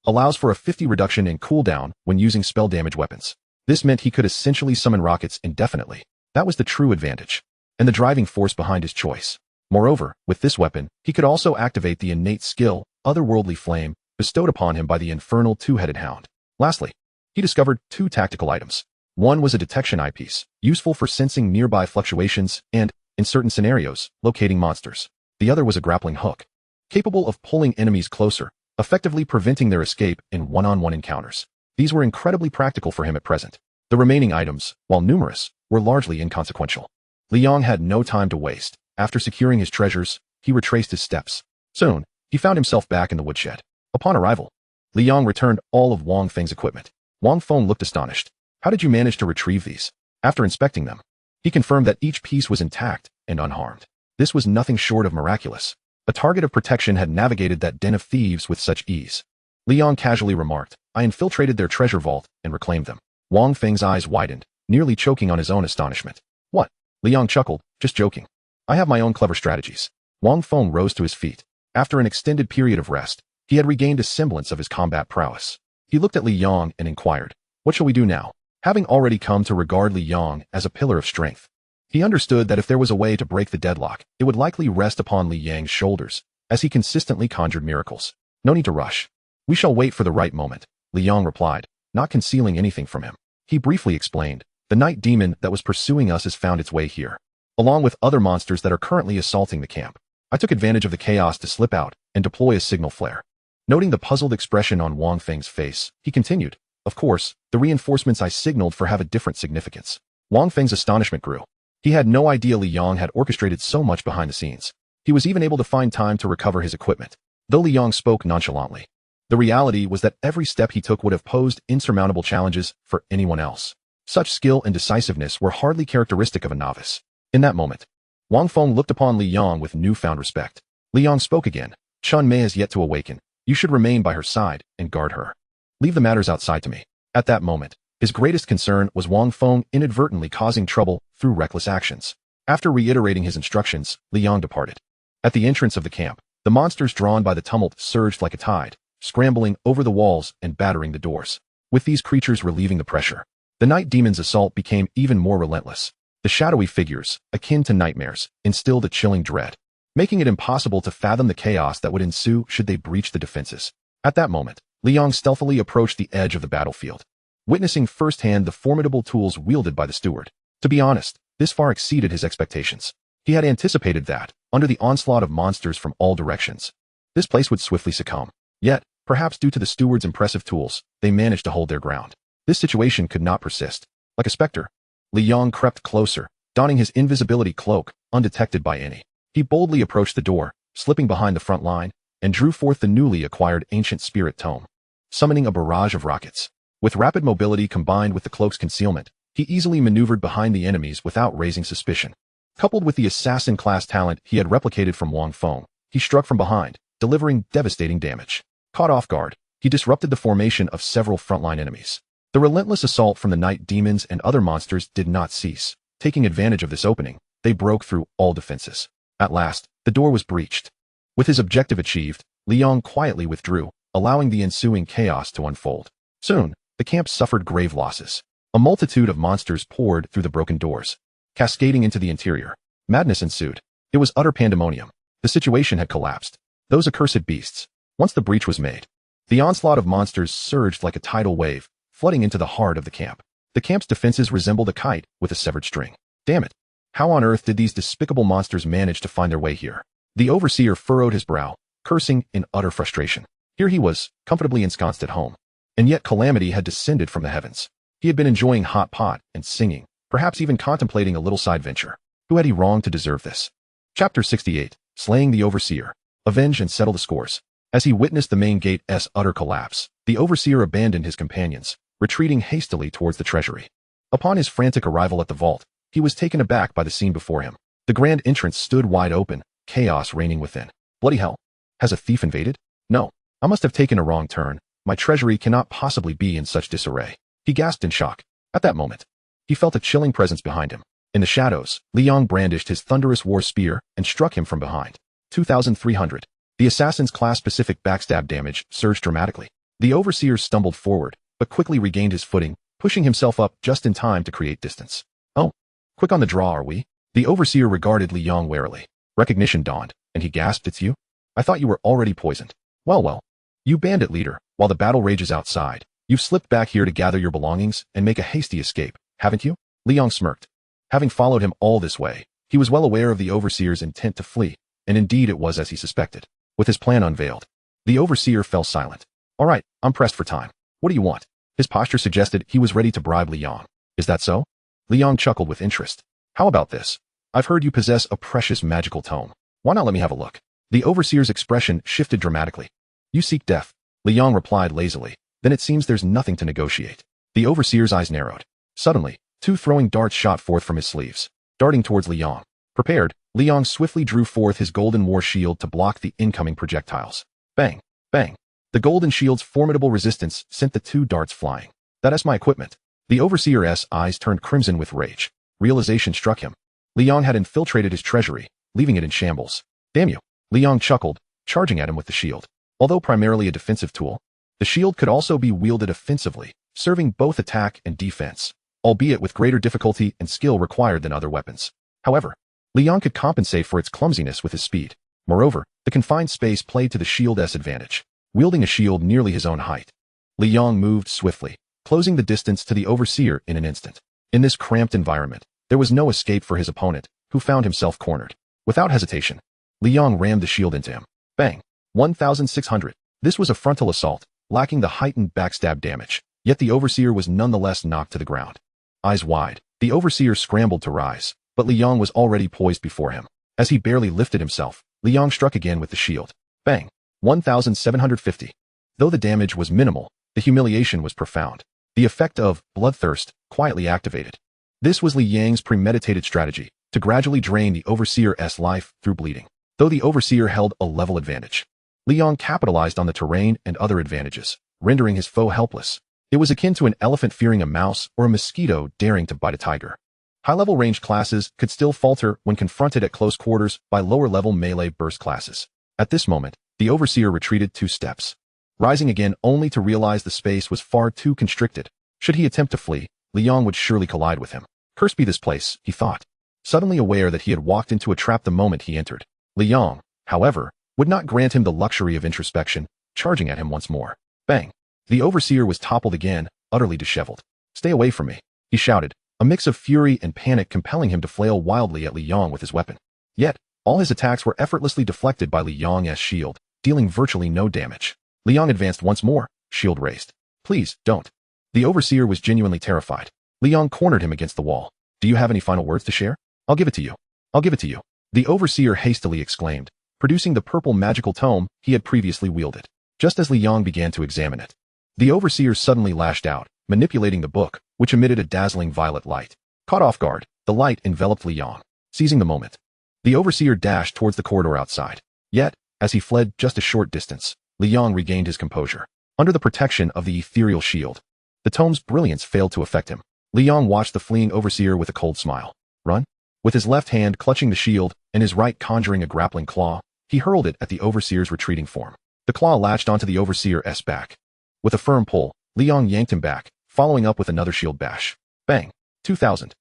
allows for a 50 reduction in cooldown when using spell damage weapons. This meant he could essentially summon rockets indefinitely. That was the true advantage, and the driving force behind his choice. Moreover, with this weapon, he could also activate the innate skill, Otherworldly Flame, bestowed upon him by the infernal two-headed hound. Lastly, he discovered 2 tactical items. One was a detection eyepiece, useful for sensing nearby fluctuations and, in certain scenarios, locating monsters. The other was a grappling hook, capable of pulling enemies closer, effectively preventing their escape in one-on-one encounters. These were incredibly practical for him at present. The remaining items, while numerous, were largely inconsequential. Li Yang had no time to waste. After securing his treasures, he retraced his steps. Soon, he found himself back in the woodshed. Upon arrival, Li Yang returned all of Wang Feng's equipment. Wang Feng looked astonished. How did you manage to retrieve these? After inspecting them, he confirmed that each piece was intact and unharmed. This was nothing short of miraculous. A target of protection had navigated that den of thieves with such ease. Li Yang casually remarked, I infiltrated their treasure vault and reclaimed them. Wang Feng's eyes widened, nearly choking on his own astonishment. What? Li Yang chuckled, just joking. I have my own clever strategies. Wang Feng rose to his feet. After an extended period of rest, he had regained a semblance of his combat prowess. He looked at Li Yang and inquired, what shall we do now? Having already come to regard Li Yang as a pillar of strength, he understood that if there was a way to break the deadlock, it would likely rest upon Li Yang's shoulders, as he consistently conjured miracles. No need to rush. We shall wait for the right moment, Li Yang replied, not concealing anything from him. He briefly explained, the night demon that was pursuing us has found its way here, along with other monsters that are currently assaulting the camp. I took advantage of the chaos to slip out and deploy a signal flare. Noting the puzzled expression on Wang Feng's face, he continued, of course, the reinforcements I signaled for have a different significance. Wang Feng's astonishment grew. He had no idea Li Yang had orchestrated so much behind the scenes. He was even able to find time to recover his equipment. Though Li Yang spoke nonchalantly, the reality was that every step he took would have posed insurmountable challenges for anyone else. Such skill and decisiveness were hardly characteristic of a novice. In that moment, Wang Feng looked upon Li Yang with newfound respect. Li Yang spoke again. Chun Mei has yet to awaken. You should remain by her side and guard her. Leave the matters outside to me. At that moment, his greatest concern was Wang Feng inadvertently causing trouble through reckless actions. After reiterating his instructions, Li Yang departed. At the entrance of the camp, the monsters drawn by the tumult surged like a tide, scrambling over the walls and battering the doors. With these creatures relieving the pressure, the night demon's assault became even more relentless. The shadowy figures, akin to nightmares, instilled a chilling dread, making it impossible to fathom the chaos that would ensue should they breach the defenses. At that moment, Li Yang stealthily approached the edge of the battlefield, witnessing firsthand the formidable tools wielded by the steward. To be honest, this far exceeded his expectations. He had anticipated that, under the onslaught of monsters from all directions, this place would swiftly succumb. Yet, perhaps due to the steward's impressive tools, they managed to hold their ground. This situation could not persist. Like a specter, Li Yang crept closer, donning his invisibility cloak, undetected by any. He boldly approached the door, slipping behind the front line, and drew forth the newly acquired ancient spirit tome, summoning a barrage of rockets. With rapid mobility combined with the cloak's concealment, he easily maneuvered behind the enemies without raising suspicion. Coupled with the assassin-class talent he had replicated from Wang Feng, he struck from behind, delivering devastating damage. Caught off guard, he disrupted the formation of several frontline enemies. The relentless assault from the night demons and other monsters did not cease. Taking advantage of this opening, they broke through all defenses. At last, the door was breached. With his objective achieved, Li Yang quietly withdrew, allowing the ensuing chaos to unfold. Soon, the camp suffered grave losses. A multitude of monsters poured through the broken doors, cascading into the interior. Madness ensued. It was utter pandemonium. The situation had collapsed. Those accursed beasts. Once the breach was made, the onslaught of monsters surged like a tidal wave, flooding into the heart of the camp. The camp's defenses resembled a kite with a severed string. Damn it! How on earth did these despicable monsters manage to find their way here? The overseer furrowed his brow, cursing in utter frustration. Here he was, comfortably ensconced at home. And yet calamity had descended from the heavens. He had been enjoying hot pot and singing, perhaps even contemplating a little side venture. Who had he wronged to deserve this? Chapter 68, Slaying the Overseer. Avenge and settle the scores. As he witnessed the main gate's utter collapse, the overseer abandoned his companions, retreating hastily towards the treasury. Upon his frantic arrival at the vault, he was taken aback by the scene before him. The grand entrance stood wide open, chaos reigning within. Bloody hell. Has a thief invaded? No. I must have taken a wrong turn. My treasury cannot possibly be in such disarray. He gasped in shock. At that moment, he felt a chilling presence behind him. In the shadows, Liang brandished his thunderous war spear and struck him from behind. 2,300. The assassin's class-specific backstab damage surged dramatically. The overseer stumbled forward, but quickly regained his footing, pushing himself up just in time to create distance. Oh, quick on the draw, are we? The overseer regarded Liang warily. Recognition dawned, and he gasped, it's you? I thought you were already poisoned. Well. You bandit leader, while the battle rages outside, you've slipped back here to gather your belongings and make a hasty escape, haven't you? Liang smirked. Having followed him all this way, he was well aware of the overseer's intent to flee, and indeed it was as he suspected. With his plan unveiled, the overseer fell silent. All right, I'm pressed for time. What do you want? His posture suggested he was ready to bribe Liang. Is that so? Liang chuckled with interest. How about this? I've heard you possess a precious magical tome. Why not let me have a look? The overseer's expression shifted dramatically. You seek death, Liang replied lazily. Then it seems there's nothing to negotiate. The overseer's eyes narrowed. Suddenly, 2 throwing darts shot forth from his sleeves, darting towards Liang. Prepared, Liang swiftly drew forth his golden war shield to block the incoming projectiles. Bang, bang. The golden shield's formidable resistance sent the 2 darts flying. That's my equipment. The overseer's eyes turned crimson with rage. Realization struck him. Liang had infiltrated his treasury, leaving it in shambles. Damn you. Liang chuckled, charging at him with the shield. Although primarily a defensive tool, the shield could also be wielded offensively, serving both attack and defense, albeit with greater difficulty and skill required than other weapons. However, Liang could compensate for its clumsiness with his speed. Moreover, the confined space played to the shield's advantage, wielding a shield nearly his own height. Liang moved swiftly, closing the distance to the overseer in an instant. In this cramped environment, there was no escape for his opponent, who found himself cornered. Without hesitation, Liang rammed the shield into him. Bang! 1,600. This was a frontal assault, lacking the heightened backstab damage, yet the overseer was nonetheless knocked to the ground. Eyes wide, the overseer scrambled to rise, but Liang was already poised before him. As he barely lifted himself, Liang struck again with the shield. Bang! 1,750. Though the damage was minimal, the humiliation was profound. The effect of bloodthirst quietly activated. This was Liang's premeditated strategy, to gradually drain the overseer's life through bleeding. Though the overseer held a level advantage, Liang capitalized on the terrain and other advantages, rendering his foe helpless. It was akin to an elephant fearing a mouse or a mosquito daring to bite a tiger. High-level ranged classes could still falter when confronted at close quarters by lower-level melee burst classes. At this moment, the overseer retreated 2 steps, rising again only to realize the space was far too constricted. Should he attempt to flee, Liang would surely collide with him. Cursed be this place, he thought, suddenly aware that he had walked into a trap the moment he entered. Liang, however, would not grant him the luxury of introspection, charging at him once more. Bang! The overseer was toppled again, utterly disheveled. Stay away from me, he shouted, a mix of fury and panic compelling him to flail wildly at Liang with his weapon. Yet, all his attacks were effortlessly deflected by Liang's shield, dealing virtually no damage. Liang advanced once more, shield raised. Please, don't. The overseer was genuinely terrified. Liang cornered him against the wall. Do you have any final words to share? I'll give it to you. I'll give it to you. The overseer hastily exclaimed, producing the purple magical tome he had previously wielded. Just as Liang began to examine it, the overseer suddenly lashed out, manipulating the book, which emitted a dazzling violet light. Caught off guard, the light enveloped Liang. Seizing the moment, the overseer dashed towards the corridor outside. Yet, as he fled just a short distance, Liang regained his composure. Under the protection of the ethereal shield, the tome's brilliance failed to affect him. Liang watched the fleeing overseer with a cold smile. Run? With his left hand clutching the shield and his right conjuring a grappling claw, he hurled it at the overseer's retreating form. The claw latched onto the overseer's back. With a firm pull, Liang yanked him back, following up with another shield bash. Bang! 2,000.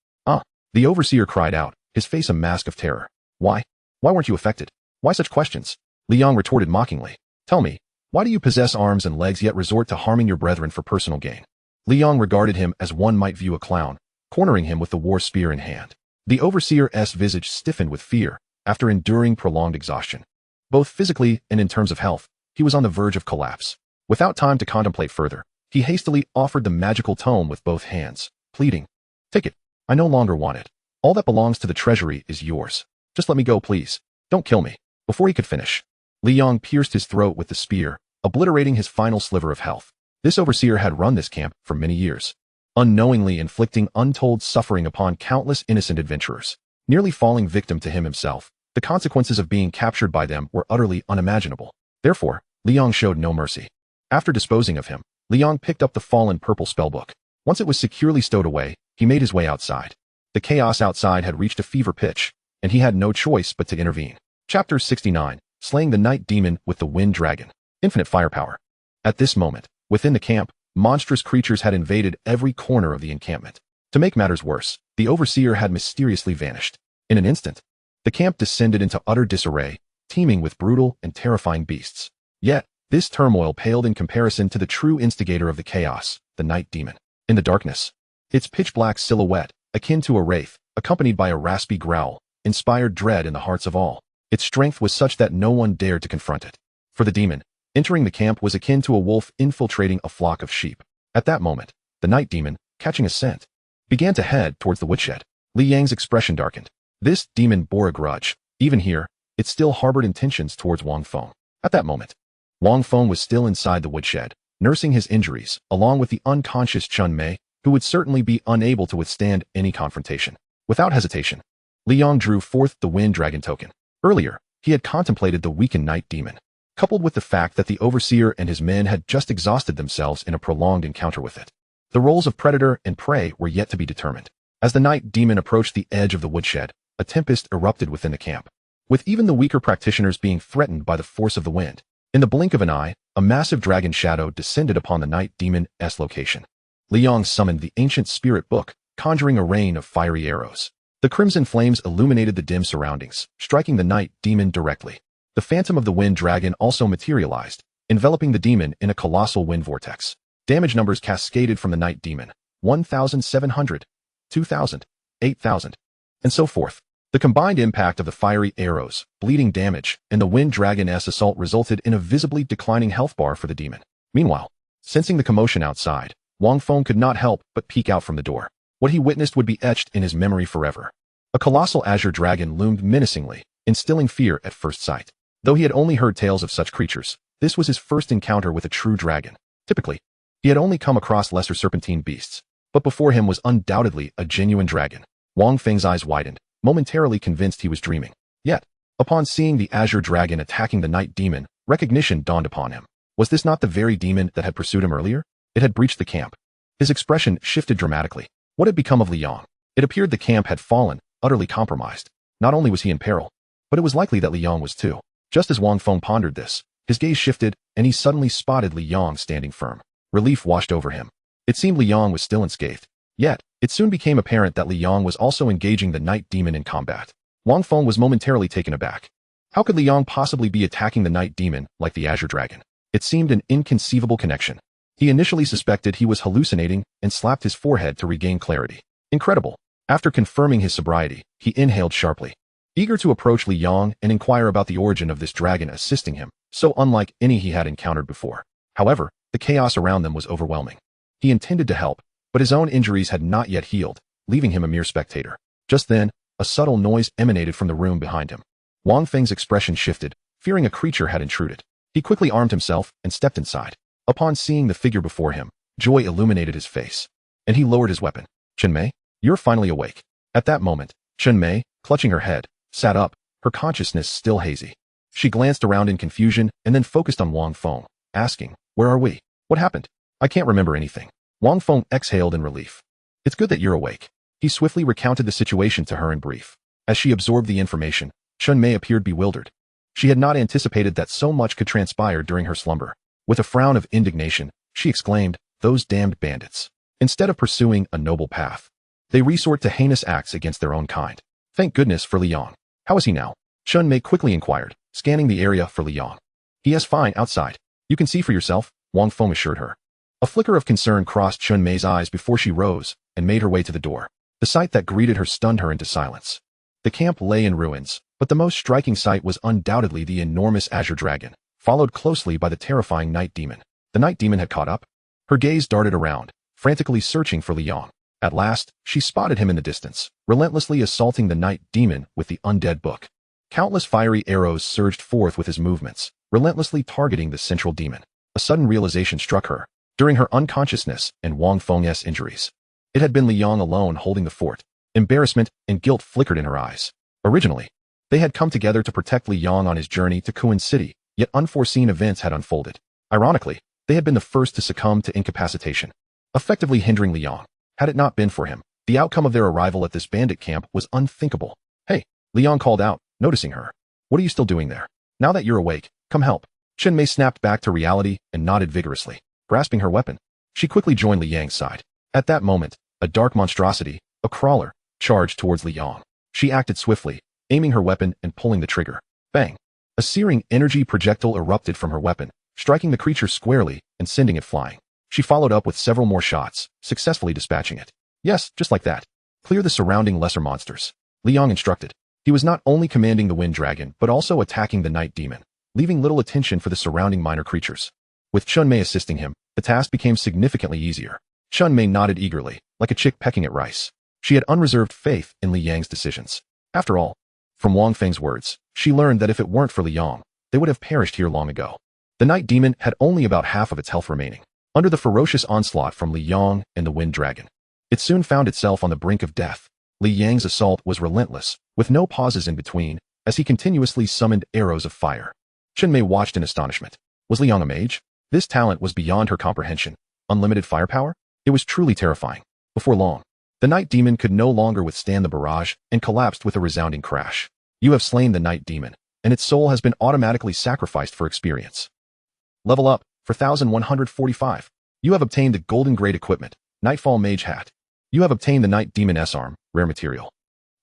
The overseer cried out, his face a mask of terror. Why? Why weren't you affected? Why such questions? Liang retorted mockingly. Tell me, why do you possess arms and legs yet resort to harming your brethren for personal gain? Liang regarded him as one might view a clown, cornering him with the war spear in hand. The overseer's visage stiffened with fear, after enduring prolonged exhaustion. Both physically and in terms of health, he was on the verge of collapse. Without time to contemplate further, he hastily offered the magical tome with both hands, pleading, Take it. I no longer want it. All that belongs to the treasury is yours. Just let me go, please. Don't kill me. Before he could finish, Liang pierced his throat with the spear, obliterating his final sliver of health. This overseer had run this camp for many years, unknowingly inflicting untold suffering upon countless innocent adventurers, nearly falling victim to him himself. The consequences of being captured by them were utterly unimaginable. Therefore, Liang showed no mercy. After disposing of him, Liang picked up the fallen purple spellbook. Once it was securely stowed away, he made his way outside. The chaos outside had reached a fever pitch, and he had no choice but to intervene. Chapter 69, Slaying the Night Demon with the Wind Dragon. Infinite firepower. At this moment, within the camp, monstrous creatures had invaded every corner of the encampment. To make matters worse, the overseer had mysteriously vanished. In an instant, the camp descended into utter disarray, teeming with brutal and terrifying beasts. Yet, this turmoil paled in comparison to the true instigator of the chaos, the night demon. In the darkness, its pitch-black silhouette, akin to a wraith, accompanied by a raspy growl, inspired dread in the hearts of all. Its strength was such that no one dared to confront it. For the demon, entering the camp was akin to a wolf infiltrating a flock of sheep. At that moment, the night demon, catching a scent, began to head towards the woodshed. Li Yang's expression darkened. This demon bore a grudge. Even here, it still harbored intentions towards Wang Feng. At that moment, Wang Feng was still inside the woodshed, nursing his injuries, along with the unconscious Chun Mei, who would certainly be unable to withstand any confrontation. Without hesitation, Li Yang drew forth the Wind Dragon token. Earlier, he had contemplated the weakened night demon, coupled with the fact that the overseer and his men had just exhausted themselves in a prolonged encounter with it. The roles of predator and prey were yet to be determined. As the night demon approached the edge of the woodshed, a tempest erupted within the camp, with even the weaker practitioners being threatened by the force of the wind. In the blink of an eye, a massive dragon shadow descended upon the night demon's location. Li Yang summoned the ancient spirit book, conjuring a rain of fiery arrows. The crimson flames illuminated the dim surroundings, striking the night demon directly. The phantom of the wind dragon also materialized, enveloping the demon in a colossal wind vortex. Damage numbers cascaded from the night demon, 1,700, 2,000, 8,000, and so forth. The combined impact of the fiery arrows, bleeding damage, and the wind dragon's assault resulted in a visibly declining health bar for the demon. Meanwhile, sensing the commotion outside, Wang Feng could not help but peek out from the door. What he witnessed would be etched in his memory forever. A colossal azure dragon loomed menacingly, instilling fear at first sight. Though he had only heard tales of such creatures, this was his first encounter with a true dragon. Typically, he had only come across lesser serpentine beasts, but before him was undoubtedly a genuine dragon. Wang Feng's eyes widened, momentarily convinced he was dreaming. Yet, upon seeing the azure dragon attacking the night demon, recognition dawned upon him. Was this not the very demon that had pursued him earlier? It had breached the camp. His expression shifted dramatically. What had become of Li Yang? It appeared the camp had fallen, utterly compromised. Not only was he in peril, but it was likely that Li Yang was too. Just as Wang Feng pondered this, his gaze shifted, and he suddenly spotted Li Yang standing firm. Relief washed over him. It seemed Li Yang was still unscathed. Yet, it soon became apparent that Li Yang was also engaging the night demon in combat. Wang Feng was momentarily taken aback. How could Li Yang possibly be attacking the night demon like the azure dragon? It seemed an inconceivable connection. He initially suspected he was hallucinating and slapped his forehead to regain clarity. Incredible. After confirming his sobriety, he inhaled sharply, eager to approach Li Yang and inquire about the origin of this dragon assisting him, so unlike any he had encountered before. However, the chaos around them was overwhelming. He intended to help, but his own injuries had not yet healed, leaving him a mere spectator. Just then, a subtle noise emanated from the room behind him. Wang Feng's expression shifted, fearing a creature had intruded. He quickly armed himself and stepped inside. Upon seeing the figure before him, joy illuminated his face, and he lowered his weapon. Chun Mei, you're finally awake. At that moment, Chun Mei, clutching her head, sat up, her consciousness still hazy. She glanced around in confusion and then focused on Wang Feng, asking, where are we? What happened? I can't remember anything. Wang Feng exhaled in relief. It's good that you're awake. He swiftly recounted the situation to her in brief. As she absorbed the information, Chun Mei appeared bewildered. She had not anticipated that so much could transpire during her slumber. With a frown of indignation, she exclaimed, those damned bandits. Instead of pursuing a noble path, they resort to heinous acts against their own kind. Thank goodness for Li Yang. How is he now? Chun Mei quickly inquired, scanning the area for Li Yang. He is fine outside. You can see for yourself, Wang Feng assured her. A flicker of concern crossed Chun Mei's eyes before she rose and made her way to the door. The sight that greeted her stunned her into silence. The camp lay in ruins, but the most striking sight was undoubtedly the enormous azure dragon, followed closely by the terrifying night demon. The night demon had caught up. Her gaze darted around, frantically searching for Li Yang. At last, she spotted him in the distance, relentlessly assaulting the night demon with the undead book. Countless fiery arrows surged forth with his movements, relentlessly targeting the central demon. A sudden realization struck her. During her unconsciousness and Wang Feng's injuries, it had been Li Yang alone holding the fort. Embarrassment and guilt flickered in her eyes. Originally, They had come together to protect Li Yong on his journey to Kuan City, yet unforeseen events had unfolded. Ironically, they had been the first to succumb to incapacitation, effectively hindering Li Yong. Had it not been for him, the outcome of their arrival at this bandit camp was unthinkable. "Hey," Li Yong called out, noticing her. "What are you still doing there? Now that you're awake, come help." Chen Mei snapped back to reality and nodded vigorously, grasping her weapon. She quickly joined Li Yang's side. At that moment, a dark monstrosity, a crawler, charged towards Li Yong. She acted swiftly, aiming her weapon and pulling the trigger. Bang! A searing energy projectile erupted from her weapon, striking the creature squarely and sending it flying. She followed up with several more shots, successfully dispatching it. "Yes, just like that. Clear the surrounding lesser monsters," Li Yong instructed. He was not only commanding the wind dragon, but also attacking the night demon, leaving little attention for the surrounding minor creatures. With Chun Mei assisting him, the task became significantly easier. Chun Mei nodded eagerly, like a chick pecking at rice. She had unreserved faith in Li Yang's decisions. After all, from Wang Feng's words, she learned that if it weren't for Li Yong, they would have perished here long ago. The night demon had only about half of its health remaining. Under the ferocious onslaught from Li Yong and the wind dragon, it soon found itself on the brink of death. Li Yang's assault was relentless, with no pauses in between, as he continuously summoned arrows of fire. Chen Mei watched in astonishment. Was Li Yong a mage? This talent was beyond her comprehension. Unlimited firepower? It was truly terrifying. Before long, the night demon could no longer withstand the barrage and collapsed with a resounding crash. You have slain the night demon, and its soul has been automatically sacrificed for experience. Level up, 4145. You have obtained the golden grade equipment, Nightfall Mage Hat. You have obtained the Night Demon S-Arm, rare material.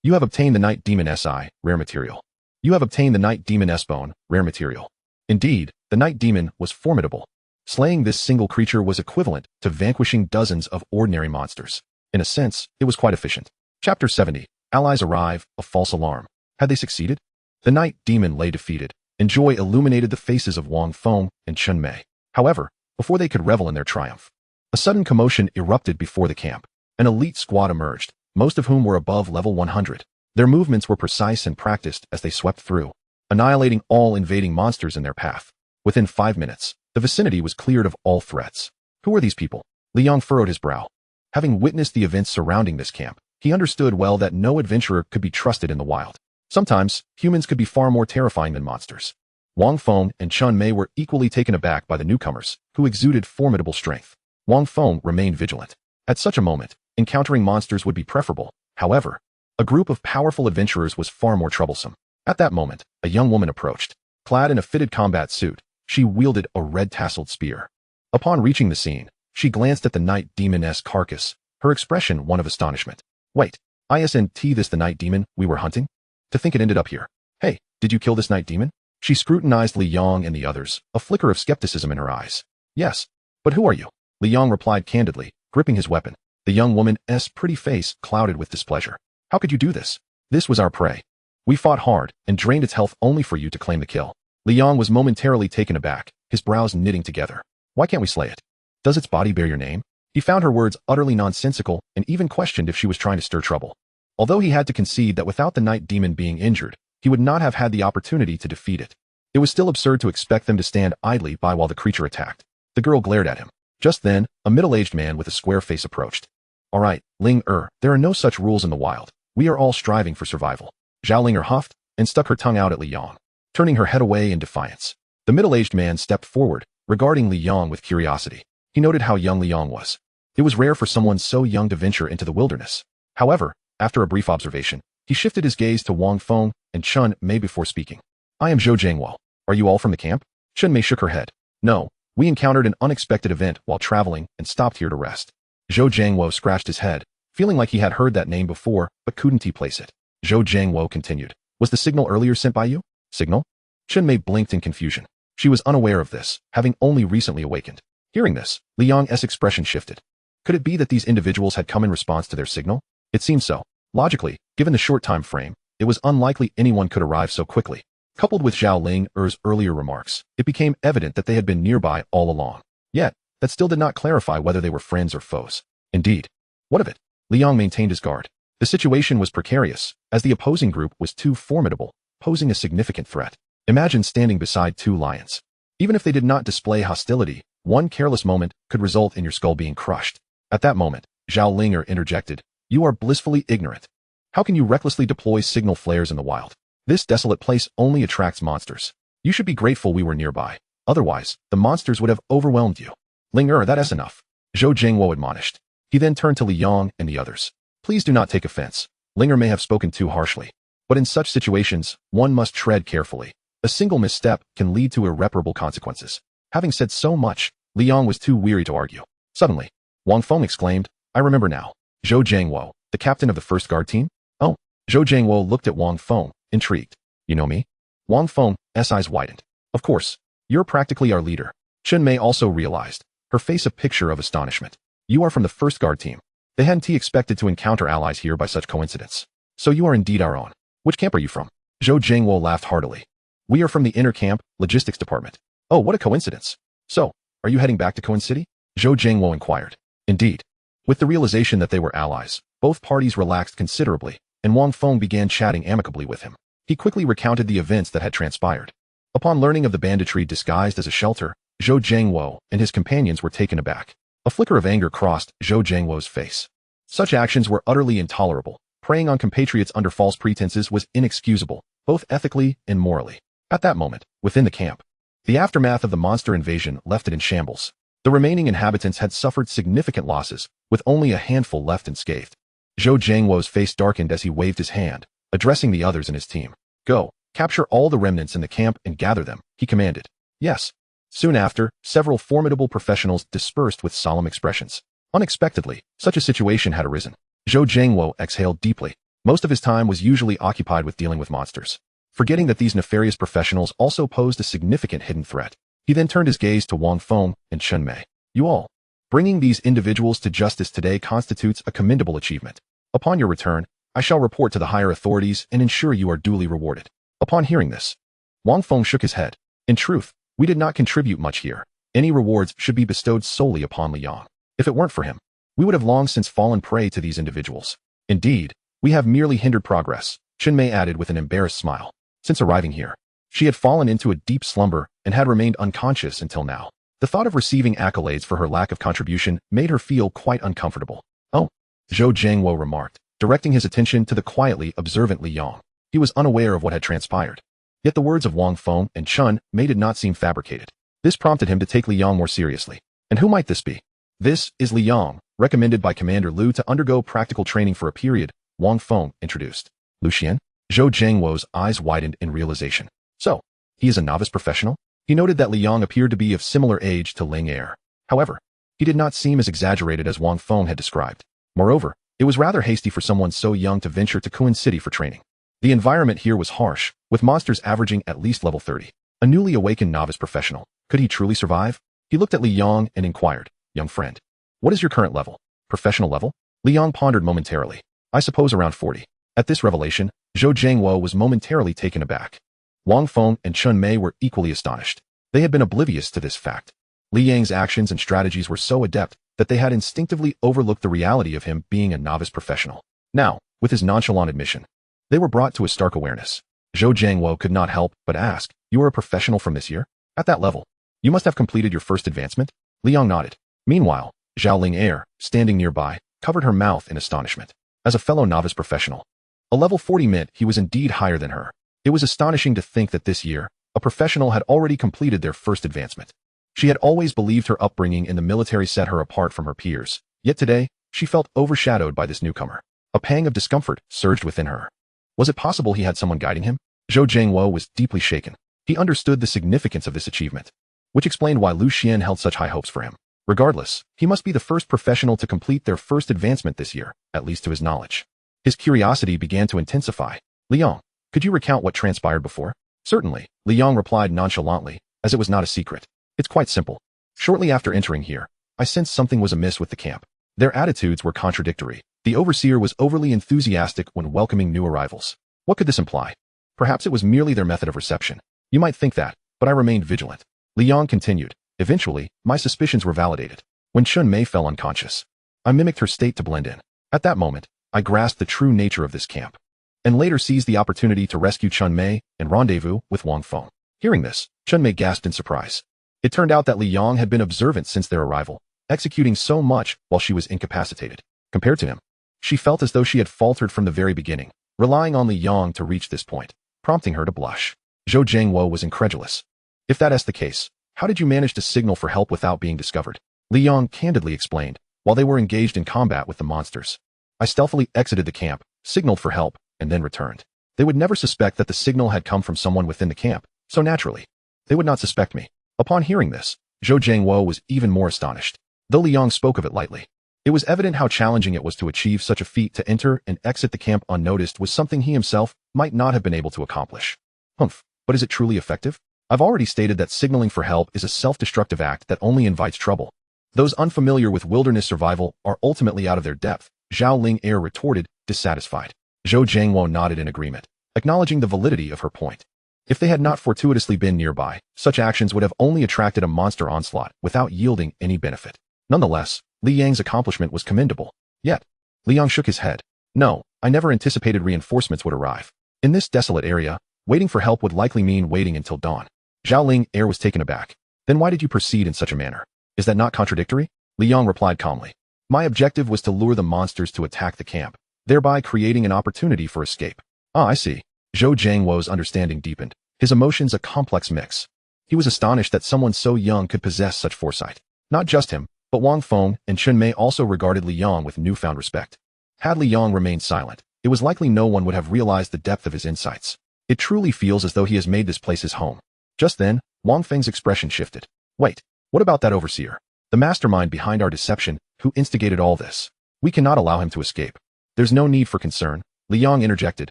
You have obtained the Night Demon S-Eye, rare material. You have obtained the Night Demon S-Bone, rare material. Indeed, the Night Demon was formidable. Slaying this single creature was equivalent to vanquishing dozens of ordinary monsters. In a sense, it was quite efficient. Chapter 70. Allies arrive, a false alarm. Had they succeeded? The Night Demon lay defeated, and joy illuminated the faces of Wang Feng and Chun Mei. However, before they could revel in their triumph, a sudden commotion erupted before the camp. An elite squad emerged, most of whom were above level 100. Their movements were precise and practiced as they swept through, annihilating all invading monsters in their path. Within 5 minutes, the vicinity was cleared of all threats. Who are these people? Li Yong furrowed his brow. Having witnessed the events surrounding this camp, he understood well that no adventurer could be trusted in the wild. Sometimes, humans could be far more terrifying than monsters. Wang Feng and Chun Mei were equally taken aback by the newcomers, who exuded formidable strength. Wang Feng remained vigilant. At such a moment, encountering monsters would be preferable. However, a group of powerful adventurers was far more troublesome. At that moment, a young woman approached. Clad in a fitted combat suit, she wielded a red-tasseled spear. Upon reaching the scene, she glanced at the night demoness carcass, her expression one of astonishment. "Wait, isn't this the night demon we were hunting? To think it ended up here. Hey, did you kill this night demon?" She scrutinized Li Yong and the others, a flicker of skepticism in her eyes. "Yes. But who are you?" Li Yong replied candidly, gripping his weapon. The young woman's pretty face clouded with displeasure. "How could you do this? This was our prey. We fought hard and drained its health only for you to claim the kill." Li Yong was momentarily taken aback, his brows knitting together. "Why can't we slay it? Does its body bear your name?" He found her words utterly nonsensical and even questioned if she was trying to stir trouble. Although he had to concede that without the night demon being injured, he would not have had the opportunity to defeat it. It was still absurd to expect them to stand idly by while the creature attacked. The girl glared at him. Just then, a middle-aged man with a square face approached. "All right, Ling there are no such rules in the wild. We are all striving for survival." Zhao Linger huffed and stuck her tongue out at Li Yong, turning her head away in defiance. The middle-aged man stepped forward, regarding Li Yong with curiosity. He noted how young Li Yong was. It was rare for someone so young to venture into the wilderness. However, after a brief observation, he shifted his gaze to Wang Feng and Chun Mei before speaking. "I am Zhou Jiangwo. Are you all from the camp?" Chun Mei shook her head. "No, we encountered an unexpected event while traveling and stopped here to rest." Zhou Jiangwo scratched his head, feeling like he had heard that name before, but couldn't he place it. Zhou Jiangwo continued. "Was the signal earlier sent by you?" "Signal?" Chun Mei blinked in confusion. She was unaware of this, having only recently awakened. Hearing this, Li Yong's expression shifted. Could it be that these individuals had come in response to their signal? It seemed so. Logically, given the short time frame, it was unlikely anyone could arrive so quickly. Coupled with Zhao Linger's earlier remarks, it became evident that they had been nearby all along. Yet, that still did not clarify whether they were friends or foes. Indeed. What of it? Li Yong maintained his guard. The situation was precarious, as the opposing group was too formidable, posing a significant threat. Imagine standing beside two lions. Even if they did not display hostility, one careless moment could result in your skull being crushed. At that moment, Zhao Linger interjected, "You are blissfully ignorant. How can you recklessly deploy signal flares in the wild? This desolate place only attracts monsters. You should be grateful we were nearby. Otherwise, the monsters would have overwhelmed you. Ling that's enough. Zhou Jingwo admonished. He then turned to Li Yong and the others. Please do not take offense. Ling may have spoken too harshly. But in such situations, one must tread carefully. A single misstep can lead to irreparable consequences. Having said so much, Li Yong was too weary to argue. Suddenly, Wang Feng exclaimed, I remember now. Zhou Jingwo, the captain of the first guard team? Oh. Zhou Jingwo looked at Wang Feng, intrigued. You know me? Wang Feng's eyes widened. Of course. You're practically our leader. Chun Mei also realized, her face a picture of astonishment. You are from the first guard team. They hadn't expected to encounter allies here by such coincidence. So you are indeed our own. Which camp are you from? Zhou Jingwo laughed heartily. We are from the inner camp, logistics department. Oh, what a coincidence. So, are you heading back to Coin City? Zhou Jingwo inquired. Indeed. With the realization that they were allies, both parties relaxed considerably, and Wang Feng began chatting amicably with him. He quickly recounted the events that had transpired. Upon learning of the banditry disguised as a shelter, Zhou Jingwo and his companions were taken aback. A flicker of anger crossed Zhou Jingwo's face. Such actions were utterly intolerable. Preying on compatriots under false pretenses was inexcusable, both ethically and morally. At that moment, within the camp, the aftermath of the monster invasion left it in shambles. The remaining inhabitants had suffered significant losses, with only a handful left unscathed. Zhou Jingwo's face darkened as he waved his hand, addressing the others in his team. Go, capture all the remnants in the camp and gather them, he commanded. Yes. Soon after, several formidable professionals dispersed with solemn expressions. Unexpectedly, such a situation had arisen. Zhou Jingwo exhaled deeply. Most of his time was usually occupied with dealing with monsters. Forgetting that these nefarious professionals also posed a significant hidden threat, he then turned his gaze to Wang Feng and Chun Mei. You all. Bringing these individuals to justice today constitutes a commendable achievement. Upon your return, I shall report to the higher authorities and ensure you are duly rewarded. Upon hearing this, Wang Feng shook his head. In truth, we did not contribute much here. Any rewards should be bestowed solely upon Li Yong. If it weren't for him, we would have long since fallen prey to these individuals. Indeed, we have merely hindered progress, Chun Mei added with an embarrassed smile. Since arriving here, she had fallen into a deep slumber and had remained unconscious until now. The thought of receiving accolades for her lack of contribution made her feel quite uncomfortable. Oh, Zhou Jingwo remarked, directing his attention to the quietly observant Li Yong. He was unaware of what had transpired. Yet the words of Wang Feng and Chun Mei did not seem fabricated. This prompted him to take Li Yong more seriously. And who might this be? This is Li Yong, recommended by Commander Liu to undergo practical training for a period, Wang Feng introduced. Lucian? Zhou Jingwo's eyes widened in realization. So, he is a novice professional? He noted that Li Yong appeared to be of similar age to Ling Er. However, he did not seem as exaggerated as Wang Feng had described. Moreover, it was rather hasty for someone so young to venture to Kuan City for training. The environment here was harsh, with monsters averaging at least level 30. A newly awakened novice professional. Could he truly survive? He looked at Li Yong and inquired, young friend, what is your current level? Professional level? Li Yong pondered momentarily. I suppose around 40. At this revelation, Zhou Jingwo was momentarily taken aback. Wang Feng and Chun Mei were equally astonished. They had been oblivious to this fact. Li Yang's actions and strategies were so adept that they had instinctively overlooked the reality of him being a novice professional. Now, with his nonchalant admission, they were brought to a stark awareness. Zhou Jingwo could not help but ask, you are a professional from this year? At that level, you must have completed your first advancement? Li Yong nodded. Meanwhile, Zhao Ling Er, standing nearby, covered her mouth in astonishment. As a fellow novice professional, a level 40 meant he was indeed higher than her. It was astonishing to think that this year, a professional had already completed their first advancement. She had always believed her upbringing in the military set her apart from her peers, yet today, she felt overshadowed by this newcomer. A pang of discomfort surged within her. Was it possible he had someone guiding him? Zhou Jingwo was deeply shaken. He understood the significance of this achievement, which explained why Lu Xian held such high hopes for him. Regardless, he must be the first professional to complete their first advancement this year, at least to his knowledge. His curiosity began to intensify. Li Yong, could you recount what transpired before? Certainly, Li Yong replied nonchalantly, as it was not a secret. It's quite simple. Shortly after entering here, I sensed something was amiss with the camp. Their attitudes were contradictory. The overseer was overly enthusiastic when welcoming new arrivals. What could this imply? Perhaps it was merely their method of reception. You might think that, but I remained vigilant. Li Yong continued. Eventually, my suspicions were validated. When Chun Mei fell unconscious, I mimicked her state to blend in. At that moment, I grasped the true nature of this camp, and later seized the opportunity to rescue Chun Mei and rendezvous with Wang Feng. Hearing this, Chun Mei gasped in surprise. It turned out that Li Yong had been observant since their arrival, executing so much while she was incapacitated. Compared to him, she felt as though she had faltered from the very beginning, relying on Li Yong to reach this point. prompting her to blush. Zhou Jiangwo was incredulous. If that's the case, how did you manage to signal for help without being discovered? Li Yong candidly explained, while they were engaged in combat with the monsters. I stealthily exited the camp, signaled for help, and then returned. They would never suspect that the signal had come from someone within the camp, so naturally, they would not suspect me. Upon hearing this, Zhou Jiangwo was even more astonished, though Li Yong spoke of it lightly. It was evident how challenging it was to achieve such a feat. To enter and exit the camp unnoticed was something he himself might not have been able to accomplish. Humph, but is it truly effective? I've already stated that signaling for help is a self-destructive act that only invites trouble. Those unfamiliar with wilderness survival are ultimately out of their depth, Zhao Ling Air retorted, dissatisfied. Zhou Jiangwo nodded in agreement, acknowledging the validity of her point. If they had not fortuitously been nearby, such actions would have only attracted a monster onslaught without yielding any benefit. Nonetheless, Li Yang's accomplishment was commendable. Yet, Li Yang shook his head. No, I never anticipated reinforcements would arrive. In this desolate area, waiting for help would likely mean waiting until dawn. Zhao Ling Air was taken aback. Then why did you proceed in such a manner? Is that not contradictory? Li Yang replied calmly. My objective was to lure the monsters to attack the camp, thereby creating an opportunity for escape. Ah, I see. Zhou Jiangwo's understanding deepened, his emotions a complex mix. He was astonished that someone so young could possess such foresight. Not just him, but Wang Feng and Chun Mei also regarded Li Yang with newfound respect. Had Li Yang remained silent, it was likely no one would have realized the depth of his insights. It truly feels as though he has made this place his home. Just then, Wang Feng's expression shifted. Wait, what about that overseer? The mastermind behind our deception, who instigated all this. We cannot allow him to escape. There's no need for concern, Li Yang interjected,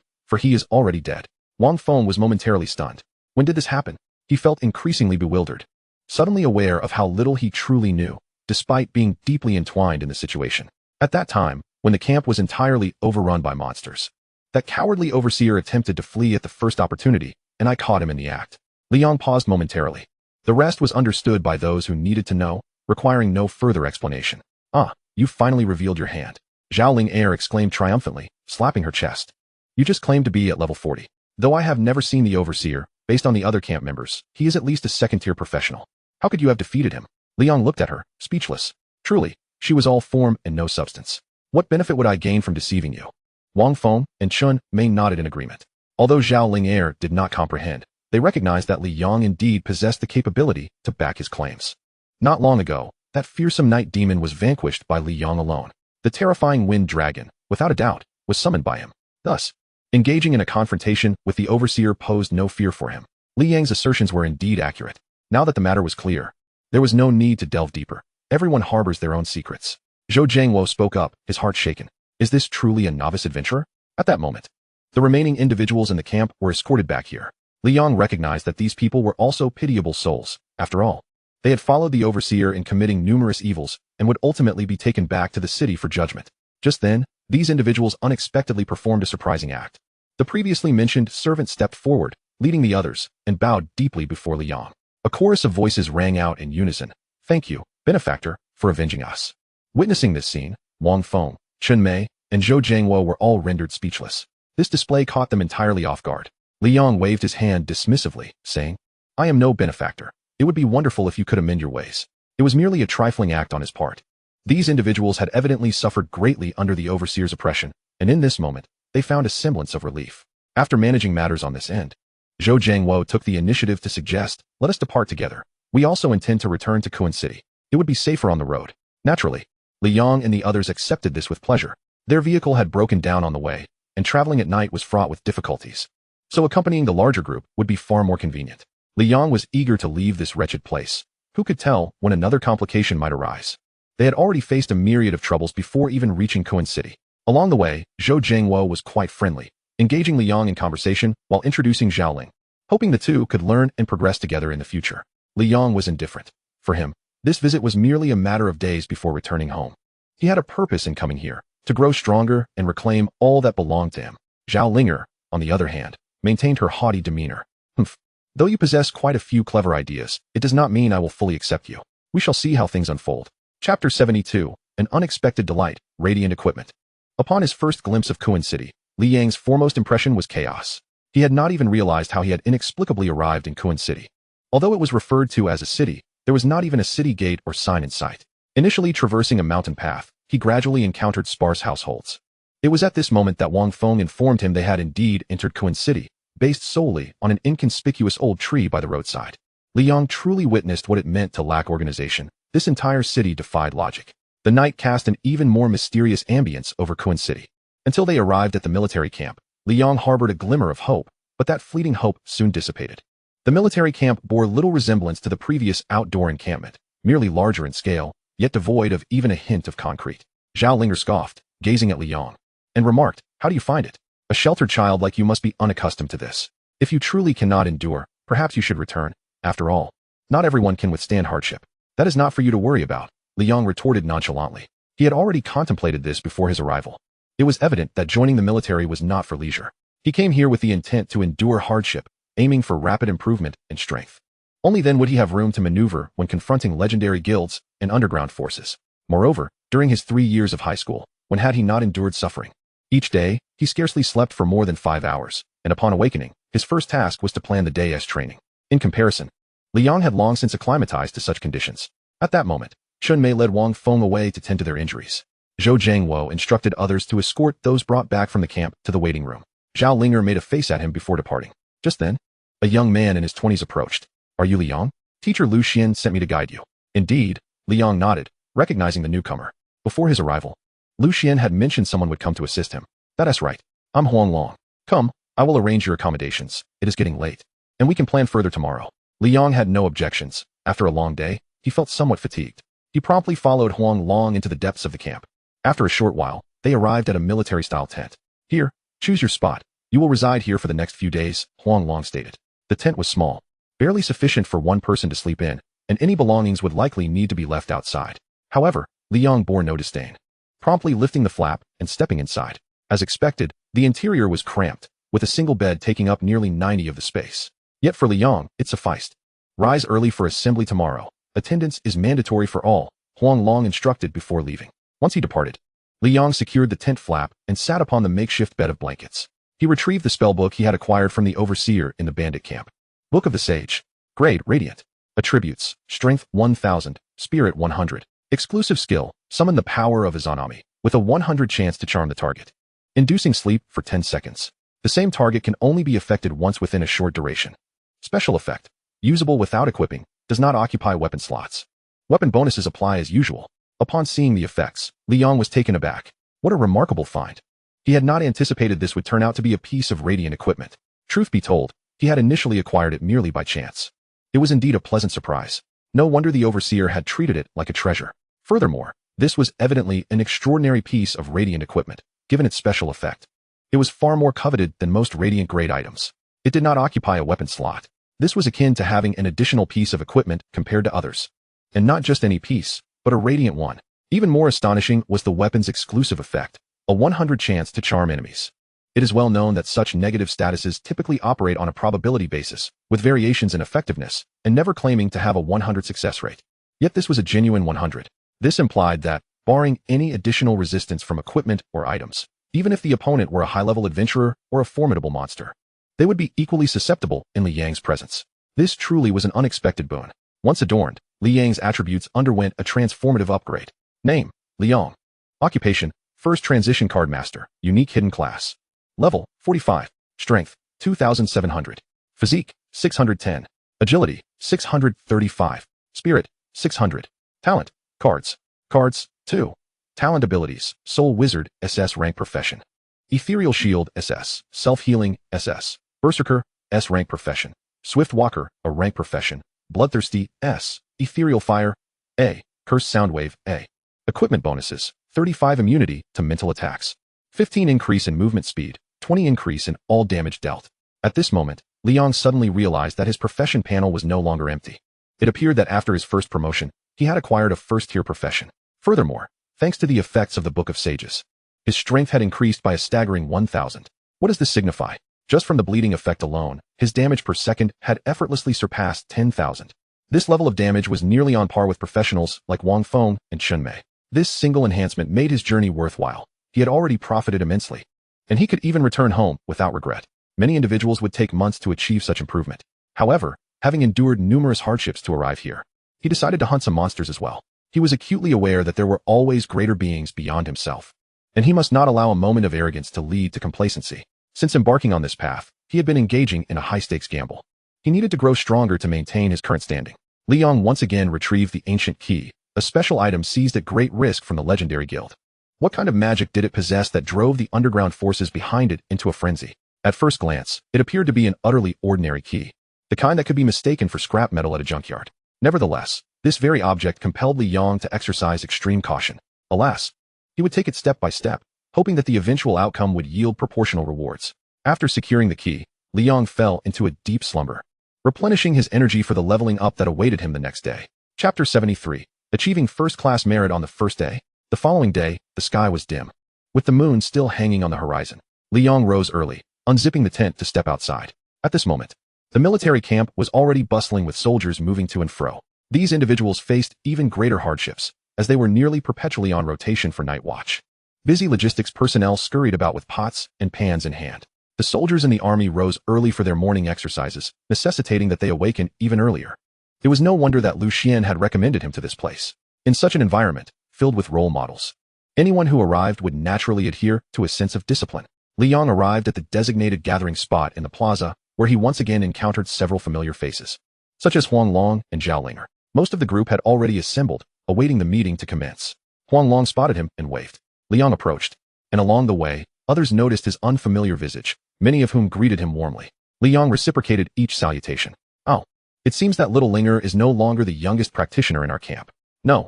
for he is already dead. Wang Feng was momentarily stunned. When did this happen? He felt increasingly bewildered, suddenly aware of how little he truly knew, despite being deeply entwined in the situation. At that time, when the camp was entirely overrun by monsters, that cowardly overseer attempted to flee at the first opportunity, and I caught him in the act. Li Yang paused momentarily. The rest was understood by those who needed to know, requiring no further explanation. Ah, you finally revealed your hand. Zhao Ling Air exclaimed triumphantly, slapping her chest. You just claimed to be at level 40. Though I have never seen the overseer, based on the other camp members, he is at least a second-tier professional. How could you have defeated him? Li Yang looked at her, speechless. Truly, she was all form and no substance. What benefit would I gain from deceiving you? Wang Feng and Chun Mei nodded in agreement. Although Zhao Ling Air did not comprehend, they recognized that Li Yang indeed possessed the capability to back his claims. Not long ago, that fearsome night demon was vanquished by Li Yang alone. The terrifying wind dragon, without a doubt, was summoned by him. Thus, engaging in a confrontation with the overseer posed no fear for him. Li Yang's assertions were indeed accurate. Now that the matter was clear, there was no need to delve deeper. Everyone harbors their own secrets. Zhou Jiangwo spoke up, his heart shaken. Is this truly a novice adventurer? At that moment, the remaining individuals in the camp were escorted back here. Li Yang recognized that these people were also pitiable souls. After all, they had followed the overseer in committing numerous evils and would ultimately be taken back to the city for judgment. Just then, these individuals unexpectedly performed a surprising act. The previously mentioned servant stepped forward, leading the others, and bowed deeply before Li Yang. A chorus of voices rang out in unison. Thank you, benefactor, for avenging us. Witnessing this scene, Wang Feng, Chun Mei, and Zhou Jiangwo were all rendered speechless. This display caught them entirely off guard. Li Yang waved his hand dismissively, saying, I am no benefactor. It would be wonderful if you could amend your ways. It was merely a trifling act on his part. These individuals had evidently suffered greatly under the overseer's oppression, and in this moment, they found a semblance of relief. After managing matters on this end, Zhou Jiangwo took the initiative to suggest, let us depart together. We also intend to return to Kuan City. It would be safer on the road. Naturally, Li Yang and the others accepted this with pleasure. Their vehicle had broken down on the way, and traveling at night was fraught with difficulties. So accompanying the larger group would be far more convenient. Li Yang was eager to leave this wretched place. Who could tell when another complication might arise? They had already faced a myriad of troubles before even reaching Kuan City. Along the way, Zhou Jiangwo was quite friendly, engaging Li Yang in conversation while introducing Zhao Ling, hoping the two could learn and progress together in the future. Li Yang was indifferent. For him, this visit was merely a matter of days before returning home. He had a purpose in coming here, to grow stronger and reclaim all that belonged to him. Zhao Linger, on the other hand, maintained her haughty demeanor. Humph. Though you possess quite a few clever ideas, it does not mean I will fully accept you. We shall see how things unfold. Chapter 72, An Unexpected Delight, Radiant Equipment. Upon his first glimpse of Kuan City, Li Yang's foremost impression was chaos. He had not even realized how he had inexplicably arrived in Kuan City. Although it was referred to as a city, there was not even a city gate or sign in sight. Initially traversing a mountain path, he gradually encountered sparse households. It was at this moment that Wang Feng informed him they had indeed entered Kuan City, based solely on an inconspicuous old tree by the roadside. Li Yong truly witnessed what it meant to lack organization. This entire city defied logic. The night cast an even more mysterious ambience over Kun City. Until they arrived at the military camp, Li Yong harbored a glimmer of hope, but that fleeting hope soon dissipated. The military camp bore little resemblance to the previous outdoor encampment, merely larger in scale, yet devoid of even a hint of concrete. Zhao Linger scoffed, gazing at Li Yong, and remarked, "How do you find it? A sheltered child like you must be unaccustomed to this. If you truly cannot endure, perhaps you should return. After all, not everyone can withstand hardship. That is not for you to worry about," Li Yong retorted nonchalantly. He had already contemplated this before his arrival. It was evident that joining the military was not for leisure. He came here with the intent to endure hardship, aiming for rapid improvement and strength. Only then would he have room to maneuver when confronting legendary guilds and underground forces. Moreover, during his 3 years of high school, when had he not endured suffering? Each day, he scarcely slept for more than 5 hours, and upon awakening, his first task was to plan the day as training. In comparison, Li Yong had long since acclimatized to such conditions. At that moment, Chun Mei led Wang Feng away to tend to their injuries. Zhou Jiangwo instructed others to escort those brought back from the camp to the waiting room. Zhao Linger made a face at him before departing. Just then, a young man in his 20s approached. "Are you Li Yong? Teacher Lu Xian sent me to guide you." Indeed, Li Yong nodded, recognizing the newcomer. Before his arrival, Lu Xian had mentioned someone would come to assist him. "That's right. I'm Huang Long. Come, I will arrange your accommodations. It is getting late, and we can plan further tomorrow." Li Yong had no objections. After a long day, he felt somewhat fatigued. He promptly followed Huang Long into the depths of the camp. After a short while, they arrived at a military-style tent. "Here, choose your spot. You will reside here for the next few days," Huang Long stated. The tent was small, barely sufficient for one person to sleep in, and any belongings would likely need to be left outside. However, Li Yong bore no disdain, promptly lifting the flap and stepping inside. As expected, the interior was cramped, with a single bed taking up nearly 90 of the space. Yet for Li Yong, it sufficed. "Rise early for assembly tomorrow. Attendance is mandatory for all," Huang Long instructed before leaving. Once he departed, Li Yong secured the tent flap and sat upon the makeshift bed of blankets. He retrieved the spellbook he had acquired from the overseer in the bandit camp. Book of the Sage. Grade, Radiant. Attributes, Strength 1000, Spirit 100. Exclusive skill, Summon the power of Izanami, with a 100 chance to charm the target. Inducing sleep for 10 seconds. The same target can only be affected once within a short duration. Special effect. Usable without equipping, does not occupy weapon slots. Weapon bonuses apply as usual. Upon seeing the effects, Li Yong was taken aback. What a remarkable find. He had not anticipated this would turn out to be a piece of radiant equipment. Truth be told, he had initially acquired it merely by chance. It was indeed a pleasant surprise. No wonder the overseer had treated it like a treasure. Furthermore, this was evidently an extraordinary piece of radiant equipment, given its special effect. It was far more coveted than most radiant grade items. It did not occupy a weapon slot. This was akin to having an additional piece of equipment compared to others. And not just any piece, but a radiant one. Even more astonishing was the weapon's exclusive effect, a 100 chance to charm enemies. It is well known that such negative statuses typically operate on a probability basis, with variations in effectiveness, and never claiming to have a 100 success rate. Yet this was a genuine 100. This implied that, barring any additional resistance from equipment or items, even if the opponent were a high-level adventurer or a formidable monster, they would be equally susceptible in Li Yang's presence. This truly was an unexpected boon. Once adorned, Li Yang's attributes underwent a transformative upgrade. Name, Li Yong. Occupation, First Transition Card Master, Unique Hidden Class. Level, 45. Strength, 2700. Physique, 610. Agility, 635. Spirit, 600. Talent, Cards. Cards, 2. Talent abilities, Soul Wizard, SS-Rank Profession. Ethereal Shield, SS. Self-Healing, SS. Berserker, S-Rank Profession. Swift Walker, a Rank Profession. Bloodthirsty, S. Ethereal Fire, A. Curse Soundwave, A. Equipment bonuses, 35 immunity to mental attacks. 15 increase in movement speed, 20 increase in all damage dealt. At this moment, Li Yong suddenly realized that his profession panel was no longer empty. It appeared that after his first promotion, he had acquired a first-tier profession. Furthermore, thanks to the effects of the Book of Sages, his strength had increased by a staggering 1,000. What does this signify? Just from the bleeding effect alone, his damage per second had effortlessly surpassed 10,000. This level of damage was nearly on par with professionals like Wang Feng and Chun Mei. This single enhancement made his journey worthwhile. He had already profited immensely, and he could even return home without regret. Many individuals would take months to achieve such improvement. However, having endured numerous hardships to arrive here, he decided to hunt some monsters as well. He was acutely aware that there were always greater beings beyond himself, and he must not allow a moment of arrogance to lead to complacency. Since embarking on this path, He had been engaging in a high-stakes gamble. He needed to grow stronger to maintain his current standing. Li Yong once again retrieved the ancient key, a special item seized at great risk from the legendary guild. What kind of magic did it possess that drove the underground forces behind it into a frenzy? At first glance, it appeared to be an utterly ordinary key, the kind that could be mistaken for scrap metal at a junkyard. Nevertheless, this very object compelled Li Yong to exercise extreme caution. Alas, he would take it step by step, hoping that the eventual outcome would yield proportional rewards. After securing the key, Li Yong fell into a deep slumber, replenishing his energy for the leveling up that awaited him the next day. Chapter 73. Achieving first-class merit on the first day. The following day, the sky was dim, with the moon still hanging on the horizon. Li Yong rose early, unzipping the tent to step outside. At this moment, the military camp was already bustling with soldiers moving to and fro. These individuals faced even greater hardships, as they were nearly perpetually on rotation for night watch. Busy logistics personnel scurried about with pots and pans in hand. The soldiers in the army rose early for their morning exercises, necessitating that they awaken even earlier. It was no wonder that Lu Xian had recommended him to this place. In such an environment, filled with role models, anyone who arrived would naturally adhere to a sense of discipline. Li Yong arrived at the designated gathering spot in the plaza, where he once again encountered several familiar faces, such as Huang Long and Zhao Linger. Most of the group had already assembled, awaiting the meeting to commence. Huang Long spotted him and waved. Li Yong approached, and along the way, others noticed his unfamiliar visage, many of whom greeted him warmly. Li Yong reciprocated each salutation. Oh, it seems that little Linger is no longer the youngest practitioner in our camp. No,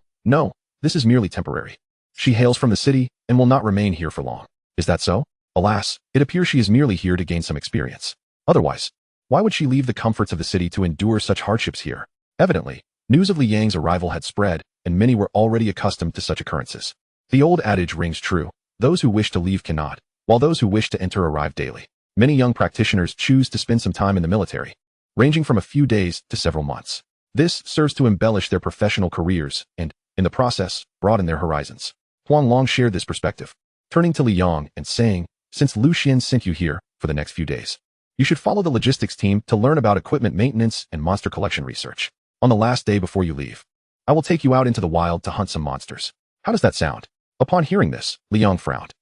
this is merely temporary. She hails from the city and will not remain here for long. Is that so? Alas, it appears she is merely here to gain some experience. Otherwise, why would she leave the comforts of the city to endure such hardships here? Evidently, news of Li Yang's arrival had spread, and many were already accustomed to such occurrences. The old adage rings true: those who wish to leave cannot, while those who wish to enter arrive daily. Many young practitioners choose to spend some time in the military, ranging from a few days to several months. This serves to embellish their professional careers and, in the process, broaden their horizons. Huang Long shared this perspective, turning to Li Yong and saying, "Since Lu Xian sent you here for the next few days, you should follow the logistics team to learn about equipment maintenance and monster collection research. On the last day before you leave, I will take you out into the wild to hunt some monsters. How does that sound?" Upon hearing this, Li Yong frowned.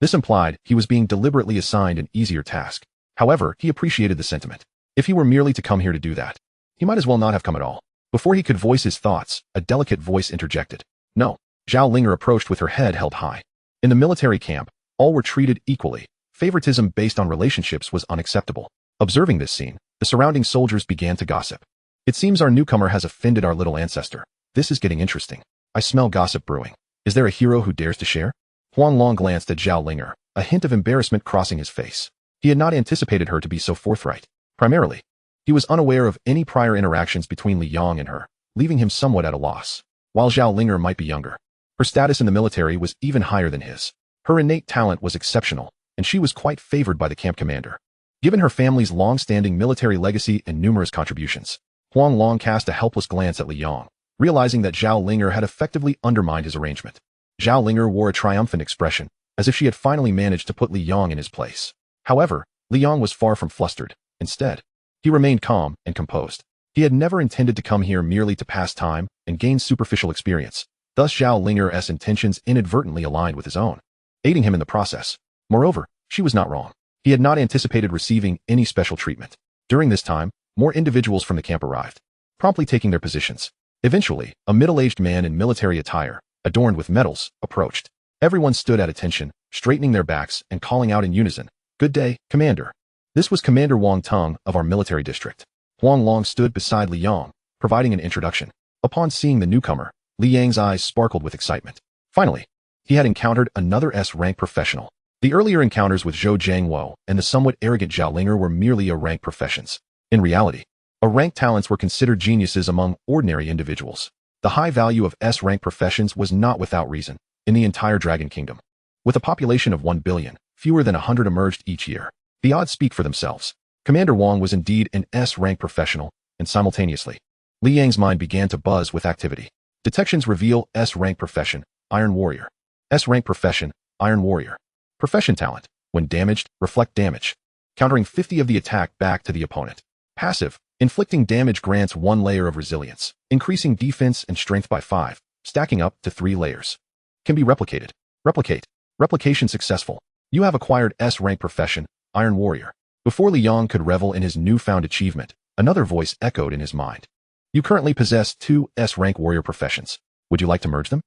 This implied he was being deliberately assigned an easier task. However, he appreciated the sentiment. If he were merely to come here to do that, he might as well not have come at all. Before he could voice his thoughts, a delicate voice interjected. "No." Zhao Linger approached with her head held high. In the military camp, all were treated equally. Favoritism based on relationships was unacceptable. Observing this scene, the surrounding soldiers began to gossip. "It seems our newcomer has offended our little ancestor. This is getting interesting. I smell gossip brewing. Is there a hero who dares to share?" Huang Long glanced at Zhao Linger, a hint of embarrassment crossing his face. He had not anticipated her to be so forthright. Primarily, he was unaware of any prior interactions between Li Yong and her, leaving him somewhat at a loss. While Zhao Linger might be younger, her status in the military was even higher than his. Her innate talent was exceptional, and she was quite favored by the camp commander. Given her family's long-standing military legacy and numerous contributions, Huang Long cast a helpless glance at Li Yong, realizing that Zhao Linger had effectively undermined his arrangement. Zhao Linger wore a triumphant expression, as if she had finally managed to put Li Yong in his place. However, Li Yong was far from flustered. Instead, he remained calm and composed. He had never intended to come here merely to pass time and gain superficial experience. Thus Zhao Linger's intentions inadvertently aligned with his own, aiding him in the process. Moreover, she was not wrong. He had not anticipated receiving any special treatment. During this time, more individuals from the camp arrived, promptly taking their positions. Eventually, a middle-aged man in military attire, adorned with medals, approached. Everyone stood at attention, straightening their backs and calling out in unison, "Good day, Commander." This was Commander Wang Teng of our military district. Huang Long stood beside Li Yong, providing an introduction. Upon seeing the newcomer, Li Yang's eyes sparkled with excitement. Finally, he had encountered another S-rank professional. The earlier encounters with Zhou Jiangwo and the somewhat arrogant Zhao Linger were merely A-rank professions. In reality, A-rank talents were considered geniuses among ordinary individuals. The high value of S-rank professions was not without reason. In the entire Dragon Kingdom, with a population of 1 billion, fewer than 100 emerged each year. The odds speak for themselves. Commander Wang was indeed an S-rank professional, and simultaneously, Li Yang's mind began to buzz with activity. Detections reveal S-rank profession, Iron Warrior. S-rank profession, Iron Warrior. Profession talent: when damaged, reflect damage, countering 50 of the attack back to the opponent. Passive: inflicting damage grants 1 layer of resilience, increasing defense and strength by 5, stacking up to 3 layers. Can be replicated. Replicate. Replication successful. You have acquired S-rank profession, Iron Warrior. Before Li Yong could revel in his newfound achievement, another voice echoed in his mind. You currently possess two S-rank warrior professions. Would you like to merge them?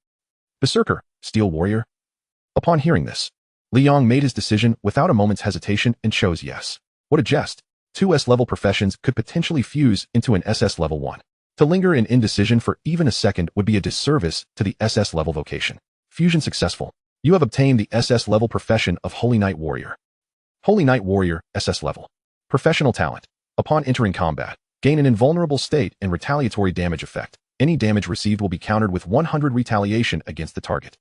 Berserker, Steel Warrior? Upon hearing this, Li Yong made his decision without a moment's hesitation and chose yes. What a jest. Two S-level professions could potentially fuse into an SS level 1. To linger in indecision for even a second would be a disservice to the SS level vocation. Fusion successful. You have obtained the SS level profession of Holy Knight Warrior. Holy Knight Warrior, SS level. Professional talent. Upon entering combat, gain an invulnerable state and retaliatory damage effect. Any damage received will be countered with 100 retaliation against the target.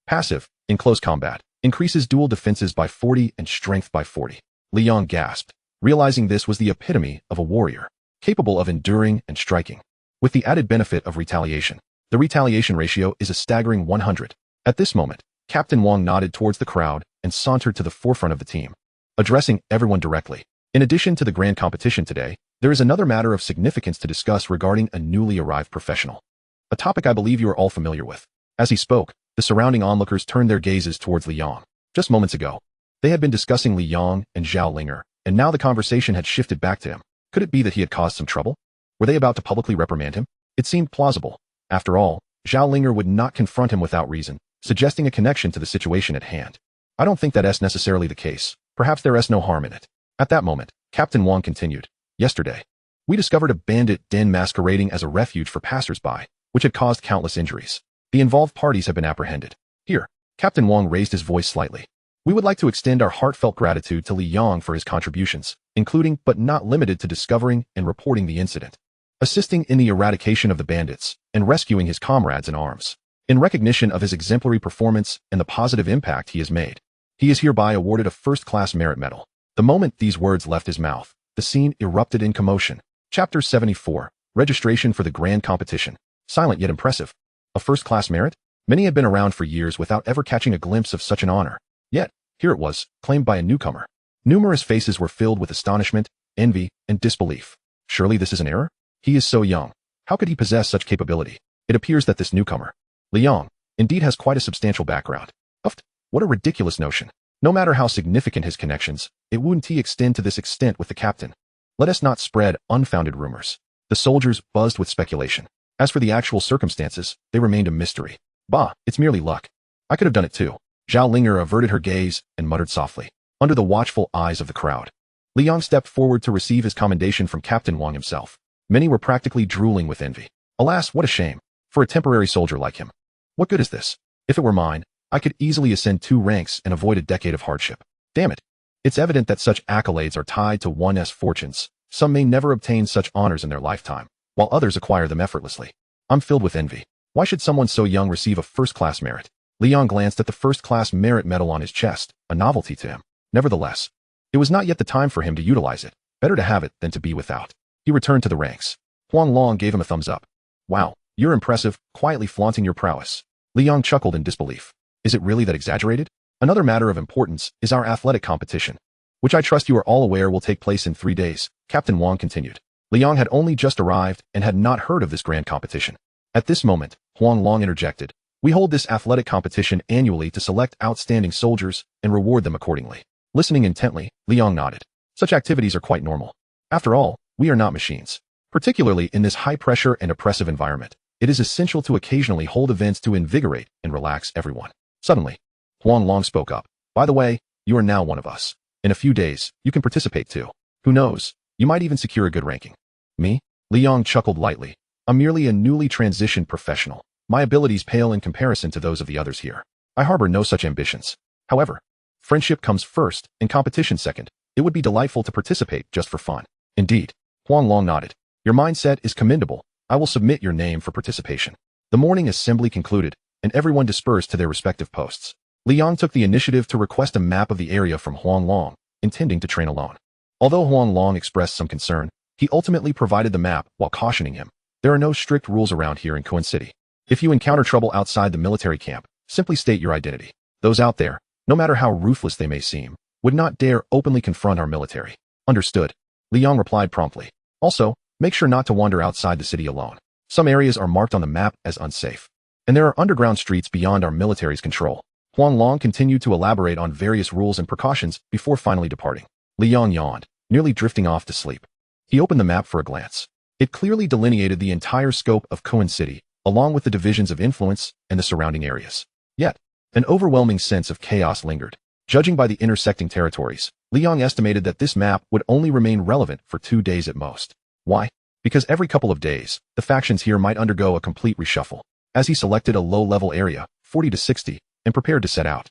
Passive, in close combat, increases dual defenses by 40 and strength by 40. Li Yong gasped, realizing this was the epitome of a warrior, capable of enduring and striking. With the added benefit of retaliation, the retaliation ratio is a staggering 100. At this moment, Captain Wang nodded towards the crowd and sauntered to the forefront of the team, addressing everyone directly. In addition to the grand competition today, there is another matter of significance to discuss regarding a newly arrived professional. A topic I believe you are all familiar with. As he spoke, the surrounding onlookers turned their gazes towards Li Yong. Just moments ago, they had been discussing Li Yong and Zhao Linger, and now the conversation had shifted back to him. Could it be that he had caused some trouble? Were they about to publicly reprimand him? It seemed plausible. After all, Zhao Linger would not confront him without reason, suggesting a connection to the situation at hand. I don't think that's necessarily the case. Perhaps there is no harm in it. At that moment, Captain Wang continued. Yesterday, we discovered a bandit den masquerading as a refuge for passers-by, which had caused countless injuries. The involved parties have been apprehended. Here, Captain Wang raised his voice slightly. We would like to extend our heartfelt gratitude to Li Yong for his contributions, including but not limited to discovering and reporting the incident, assisting in the eradication of the bandits, and rescuing his comrades in arms. In recognition of his exemplary performance and the positive impact he has made, he is hereby awarded a first-class merit medal. The moment these words left his mouth, the scene erupted in commotion. Chapter 74, Registration for the Grand Competition. Silent yet impressive. A first-class merit? Many had been around for years without ever catching a glimpse of such an honor. Yet, here it was, claimed by a newcomer. Numerous faces were filled with astonishment, envy, and disbelief. Surely this is an error? He is so young. How could he possess such capability? It appears that this newcomer, Li Yong, indeed has quite a substantial background. Uft, what a ridiculous notion. No matter how significant his connections, it wouldn't extend to this extent with the captain. Let us not spread unfounded rumors. The soldiers buzzed with speculation. As for the actual circumstances, they remained a mystery. Bah, it's merely luck. I could have done it too. Zhao Linger averted her gaze and muttered softly, under the watchful eyes of the crowd. Li Yong stepped forward to receive his commendation from Captain Wang himself. Many were practically drooling with envy. Alas, what a shame, for a temporary soldier like him. What good is this? If it were mine, I could easily ascend 2 ranks and avoid a decade of hardship. Damn it. It's evident that such accolades are tied to one's fortunes. Some may never obtain such honors in their lifetime, while others acquire them effortlessly. I'm filled with envy. Why should someone so young receive a first-class merit? Li Yong glanced at the first-class merit medal on his chest, a novelty to him. Nevertheless, it was not yet the time for him to utilize it. Better to have it than to be without. He returned to the ranks. Huang Long gave him a thumbs up. Wow, you're impressive, quietly flaunting your prowess. Li Yong chuckled in disbelief. Is it really that exaggerated? Another matter of importance is our athletic competition, which I trust you are all aware will take place in 3 days, Captain Wang continued. Li Yong had only just arrived and had not heard of this grand competition. At this moment, Huang Long interjected. We hold this athletic competition annually to select outstanding soldiers and reward them accordingly. Listening intently, Li Yong nodded. Such activities are quite normal. After all, we are not machines. Particularly in this high-pressure and oppressive environment, it is essential to occasionally hold events to invigorate and relax everyone. Suddenly, Huang Long spoke up. By the way, you are now one of us. In a few days, you can participate too. Who knows, you might even secure a good ranking. Me? Li Yong chuckled lightly. I'm merely a newly transitioned professional. My abilities pale in comparison to those of the others here. I harbor no such ambitions. However, friendship comes first and competition second. It would be delightful to participate just for fun. Indeed. Huang Long nodded. Your mindset is commendable. I will submit your name for participation. The morning assembly concluded, and everyone dispersed to their respective posts. Li Yong took the initiative to request a map of the area from Huang Long, intending to train alone. Although Huang Long expressed some concern, he ultimately provided the map while cautioning him. There are no strict rules around here in Kuan City. If you encounter trouble outside the military camp, simply state your identity. Those out there, no matter how ruthless they may seem, would not dare openly confront our military. Understood. Li Yong replied promptly. Also, make sure not to wander outside the city alone. Some areas are marked on the map as unsafe, and there are underground streets beyond our military's control. Huang Long continued to elaborate on various rules and precautions before finally departing. Li Yong yawned. nearly drifting off to sleep. He opened the map for a glance. It clearly delineated the entire scope of Koan City, along with the divisions of influence and the surrounding areas. Yet, an overwhelming sense of chaos lingered. Judging by the intersecting territories, Li Yong estimated that this map would only remain relevant for 2 days at most. Why? Because every couple of days, the factions here might undergo a complete reshuffle. As he selected a low-level area, 40 to 60, and prepared to set out,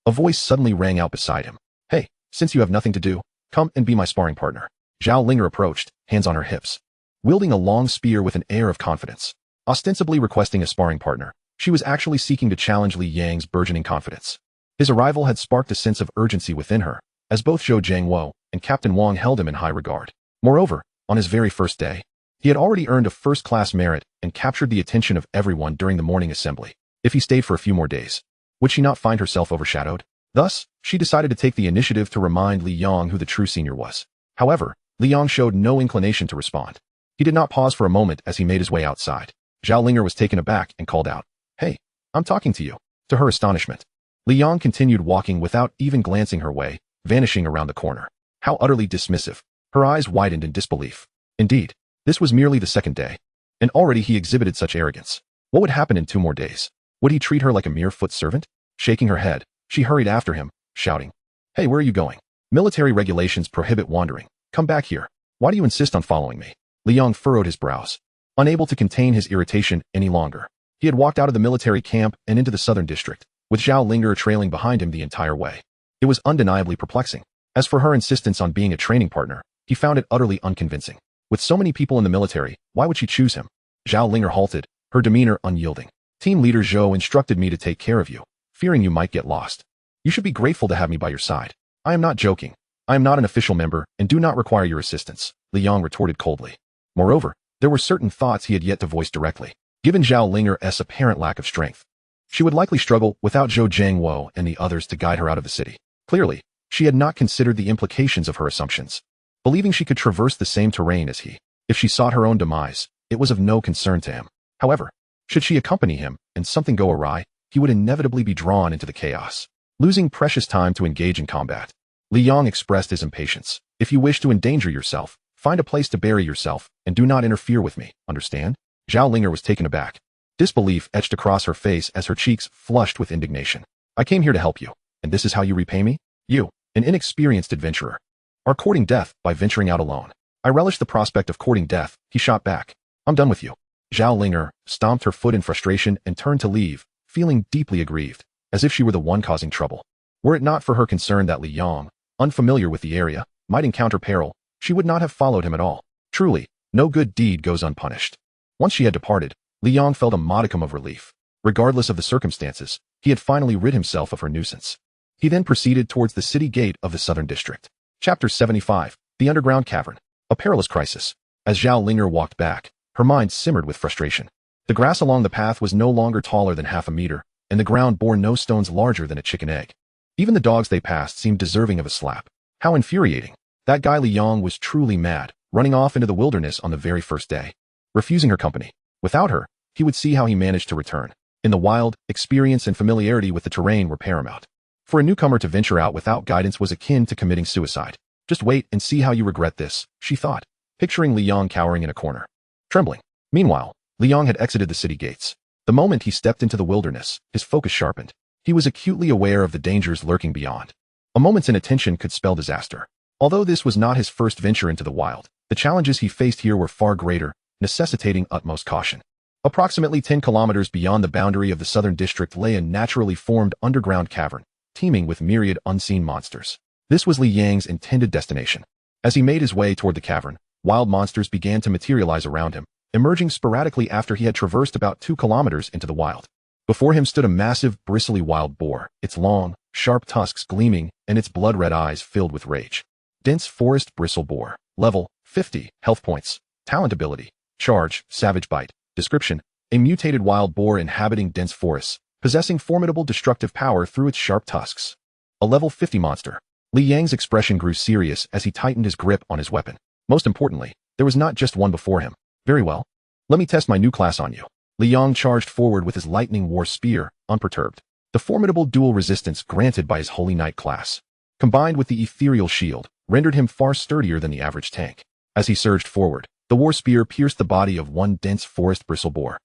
a voice suddenly rang out beside him. Hey, since you have nothing to do, come and be my sparring partner. Zhao Linger approached, hands on her hips, wielding a long spear with an air of confidence. Ostensibly requesting a sparring partner, she was actually seeking to challenge Li Yang's burgeoning confidence. His arrival had sparked a sense of urgency within her, as both Zhou Jiangwo and Captain Wang held him in high regard. Moreover, on his very first day, he had already earned a first-class merit and captured the attention of everyone during the morning assembly. If he stayed for a few more days, would she not find herself overshadowed? Thus, she decided to take the initiative to remind Li Yong who the true senior was. However, Li Yong showed no inclination to respond. He did not pause for a moment as he made his way outside. Zhao Linger was taken aback and called out, "Hey, I'm talking to you." To her astonishment, Li Yong continued walking without even glancing her way, vanishing around the corner. How utterly dismissive. Her eyes widened in disbelief. Indeed, this was merely the second day, and already he exhibited such arrogance. What would happen in 2 more days? Would he treat her like a mere foot servant? Shaking her head, she hurried after him, shouting, "Hey, where are you going? Military regulations prohibit wandering. Come back here. Why do you insist on following me?" Li Yong furrowed his brows, unable to contain his irritation any longer. He had walked out of the military camp and into the southern district, with Zhao Linger trailing behind him the entire way. It was undeniably perplexing. As for her insistence on being a training partner, he found it utterly unconvincing. With so many people in the military, why would she choose him? Zhao Linger halted, her demeanor unyielding. "Team leader Zhou instructed me to take care of you, fearing you might get lost. You should be grateful to have me by your side. I am not joking. I am not an official member and do not require your assistance," Li Yong retorted coldly. Moreover, there were certain thoughts he had yet to voice directly. Given Zhao Linger's apparent lack of strength, she would likely struggle without Zhou Jiangwo and the others to guide her out of the city. Clearly, she had not considered the implications of her assumptions. Believing she could traverse the same terrain as he, if she sought her own demise, it was of no concern to him. However, should she accompany him and something go awry, he would inevitably be drawn into the chaos, losing precious time to engage in combat. Li Yong expressed his impatience. "If you wish to endanger yourself, find a place to bury yourself and do not interfere with me, understand?" Zhao Linger was taken aback. Disbelief etched across her face as her cheeks flushed with indignation. "I came here to help you, and this is how you repay me? You, an inexperienced adventurer, are courting death by venturing out alone. I relish the prospect of courting death," he shot back. "I'm done with you." Zhao Linger stomped her foot in frustration and turned to leave, feeling deeply aggrieved, as if she were the one causing trouble. Were it not for her concern that Li Yong, unfamiliar with the area, might encounter peril, she would not have followed him at all. Truly, no good deed goes unpunished. Once she had departed, Li Yong felt a modicum of relief. Regardless of the circumstances, he had finally rid himself of her nuisance. He then proceeded towards the city gate of the southern district. Chapter 75, The Underground Cavern. A Perilous Crisis. As Zhao Linger walked back, her mind simmered with frustration. The grass along the path was no longer taller than half a meter, and the ground bore no stones larger than a chicken egg. Even the dogs they passed seemed deserving of a slap. How infuriating. That guy Li Yong was truly mad, running off into the wilderness on the very first day, refusing her company. Without her, he would see how he managed to return. In the wild, experience and familiarity with the terrain were paramount. For a newcomer to venture out without guidance was akin to committing suicide. "Just wait and see how you regret this," she thought, picturing Li Yong cowering in a corner, trembling. Meanwhile, Li Yong had exited the city gates. The moment he stepped into the wilderness, his focus sharpened. He was acutely aware of the dangers lurking beyond. A moment's inattention could spell disaster. Although this was not his first venture into the wild, the challenges he faced here were far greater, necessitating utmost caution. Approximately 10 kilometers beyond the boundary of the southern district lay a naturally formed underground cavern, teeming with myriad unseen monsters. This was Li Yang's intended destination. As he made his way toward the cavern, wild monsters began to materialize around him, emerging sporadically after he had traversed about 2 kilometers into the wild. Before him stood a massive, bristly wild boar, its long, sharp tusks gleaming and its blood-red eyes filled with rage. Dense forest bristle boar. Level, 50, health points. Talent ability, charge, savage bite. Description, a mutated wild boar inhabiting dense forests, possessing formidable destructive power through its sharp tusks. A level 50 monster. Li Yang's expression grew serious as he tightened his grip on his weapon. Most importantly, there was not just one before him. Very well. Let me test my new class on you. Li Yang charged forward with his lightning war spear, unperturbed. The formidable dual resistance granted by his Holy Knight class, combined with the ethereal shield, rendered him far sturdier than the average tank. As he surged forward, the war spear pierced the body of one dense forest bristle boar,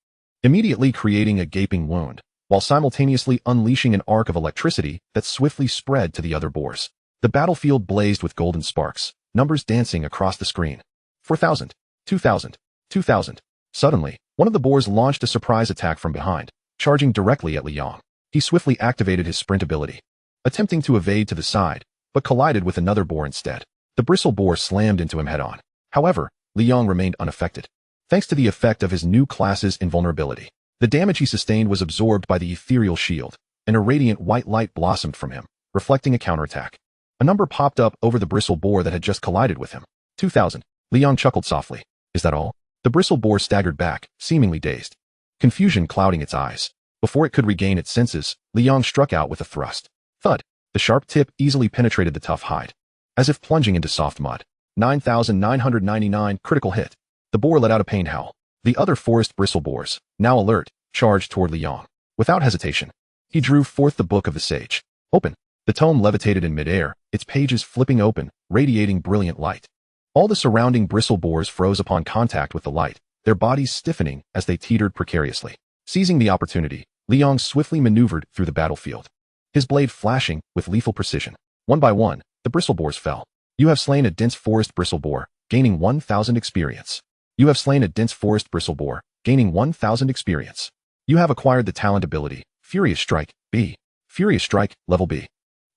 immediately creating a gaping wound, while simultaneously unleashing an arc of electricity that swiftly spread to the other boars. The battlefield blazed with golden sparks, numbers dancing across the screen. 4,000, 2,000, 2,000. Suddenly, one of the boars launched a surprise attack from behind, charging directly at Liang. He swiftly activated his sprint ability, attempting to evade to the side, but collided with another boar instead. The bristle boar slammed into him head-on. However, Liang remained unaffected, thanks to the effect of his new class's invulnerability. The damage he sustained was absorbed by the ethereal shield, and a radiant white light blossomed from him, reflecting a counterattack. A number popped up over the bristle boar that had just collided with him. 2,000. Liang chuckled softly. Is that all? The bristle boar staggered back, seemingly dazed, confusion clouding its eyes. Before it could regain its senses, Liang struck out with a thrust. Thud. The sharp tip easily penetrated the tough hide, as if plunging into soft mud. 9,999 critical hit. The boar let out a pained howl. The other forest bristle boars, now alert, charged toward Liang. Without hesitation, he drew forth the Book of the Sage. Open. The tome levitated in midair, its pages flipping open, radiating brilliant light. All the surrounding bristle boars froze upon contact with the light, their bodies stiffening as they teetered precariously. Seizing the opportunity, Liang swiftly maneuvered through the battlefield, his blade flashing with lethal precision. One by one, the bristle boars fell. You have slain a dense forest bristle boar, gaining 1,000 experience. You have slain a dense forest bristle boar, gaining 1,000 experience. You have acquired the talent ability, Furious Strike, B. Furious Strike, level B.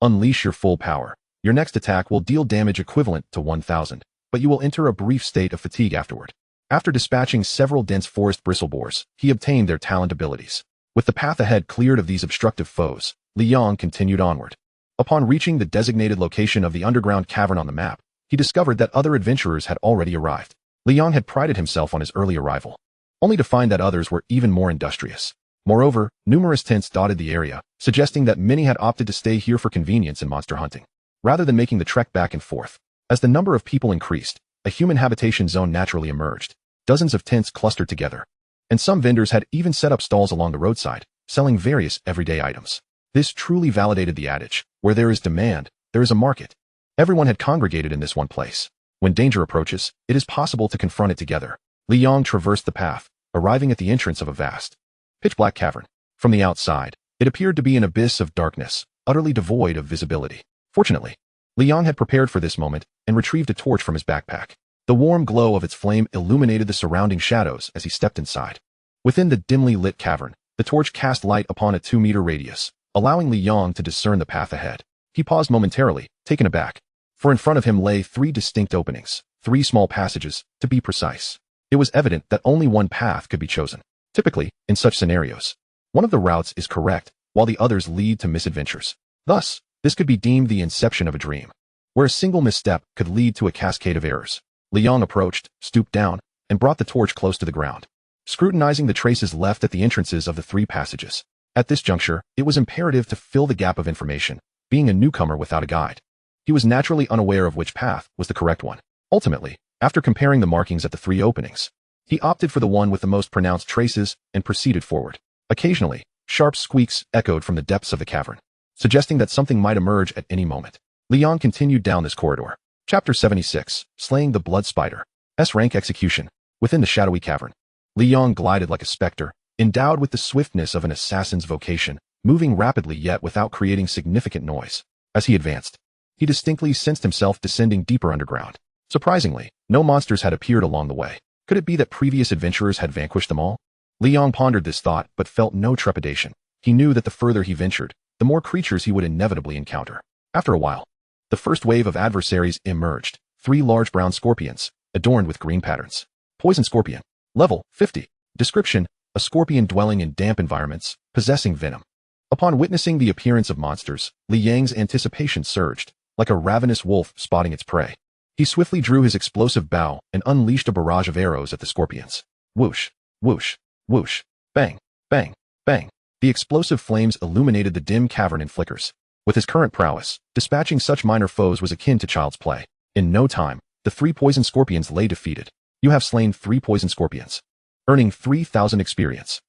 Unleash your full power. Your next attack will deal damage equivalent to 1,000, but you will enter a brief state of fatigue afterward. After dispatching several dense forest bristle boars, he obtained their talent abilities. With the path ahead cleared of these obstructive foes, Liang continued onward. Upon reaching the designated location of the underground cavern on the map, he discovered that other adventurers had already arrived. Liang had prided himself on his early arrival, only to find that others were even more industrious. Moreover, numerous tents dotted the area, suggesting that many had opted to stay here for convenience and monster hunting, rather than making the trek back and forth. As the number of people increased, a human habitation zone naturally emerged. Dozens of tents clustered together, and some vendors had even set up stalls along the roadside, selling various everyday items. This truly validated the adage, where there is demand, there is a market. Everyone had congregated in this one place. When danger approaches, it is possible to confront it together. Liang traversed the path, arriving at the entrance of a vast, pitch-black cavern. From the outside, it appeared to be an abyss of darkness, utterly devoid of visibility. Fortunately, Liang had prepared for this moment and retrieved a torch from his backpack. The warm glow of its flame illuminated the surrounding shadows as he stepped inside. Within the dimly lit cavern, the torch cast light upon a 2-meter radius, allowing Liang to discern the path ahead. He paused momentarily, taken aback, for in front of him lay 3 distinct openings, 3 small passages, to be precise. It was evident that only one path could be chosen. Typically, in such scenarios, one of the routes is correct, while the others lead to misadventures. Thus, this could be deemed the inception of a dream, where a single misstep could lead to a cascade of errors. Liang approached, stooped down, and brought the torch close to the ground, scrutinizing the traces left at the entrances of the 3 passages. At this juncture, it was imperative to fill the gap of information, being a newcomer without a guide. He was naturally unaware of which path was the correct one. Ultimately, after comparing the markings at the 3 openings, he opted for the one with the most pronounced traces and proceeded forward. Occasionally, sharp squeaks echoed from the depths of the cavern, suggesting that something might emerge at any moment. Liang continued down this corridor. Chapter 76, Slaying the Blood Spider. S-Rank Execution. Within the shadowy cavern, Liang glided like a specter, endowed with the swiftness of an assassin's vocation, moving rapidly yet without creating significant noise. As he advanced, he distinctly sensed himself descending deeper underground. Surprisingly, no monsters had appeared along the way. Could it be that previous adventurers had vanquished them all? Liang pondered this thought but felt no trepidation. He knew that the further he ventured, the more creatures he would inevitably encounter. After a while, the first wave of adversaries emerged, 3 large brown scorpions, adorned with green patterns. Poison scorpion. Level 50. Description: a scorpion dwelling in damp environments, possessing venom. Upon witnessing the appearance of monsters, Liang's anticipation surged, like a ravenous wolf spotting its prey. He swiftly drew his explosive bow and unleashed a barrage of arrows at the scorpions. Whoosh, whoosh, whoosh, bang, bang, bang. The explosive flames illuminated the dim cavern in flickers. With his current prowess, dispatching such minor foes was akin to child's play. In no time, the 3 poison scorpions lay defeated. You have slain 3 poison scorpions, earning 3,000 experience.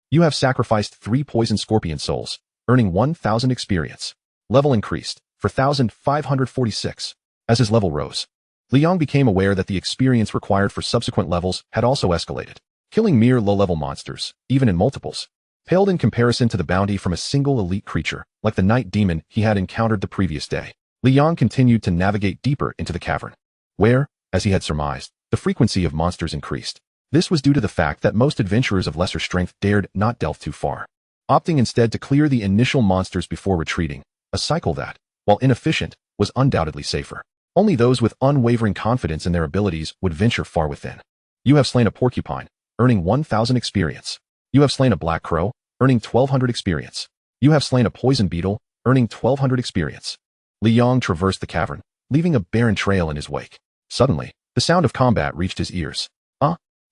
You have sacrificed 3 poison scorpion souls, earning 1,000 experience. Level increased, 4,546. As his level rose, Li Yong became aware that the experience required for subsequent levels had also escalated. Killing mere low-level monsters, even in multiples, paled in comparison to the bounty from a single elite creature, like the night demon he had encountered the previous day. Li Yong continued to navigate deeper into the cavern, where, as he had surmised, the frequency of monsters increased. This was due to the fact that most adventurers of lesser strength dared not delve too far, opting instead to clear the initial monsters before retreating, a cycle that, while inefficient, was undoubtedly safer. Only those with unwavering confidence in their abilities would venture far within. You have slain a porcupine, earning 1,000 experience. You have slain a black crow, earning 1,200 experience. You have slain a poison beetle, earning 1,200 experience. Li Yong traversed the cavern, leaving a barren trail in his wake. Suddenly, the sound of combat reached his ears.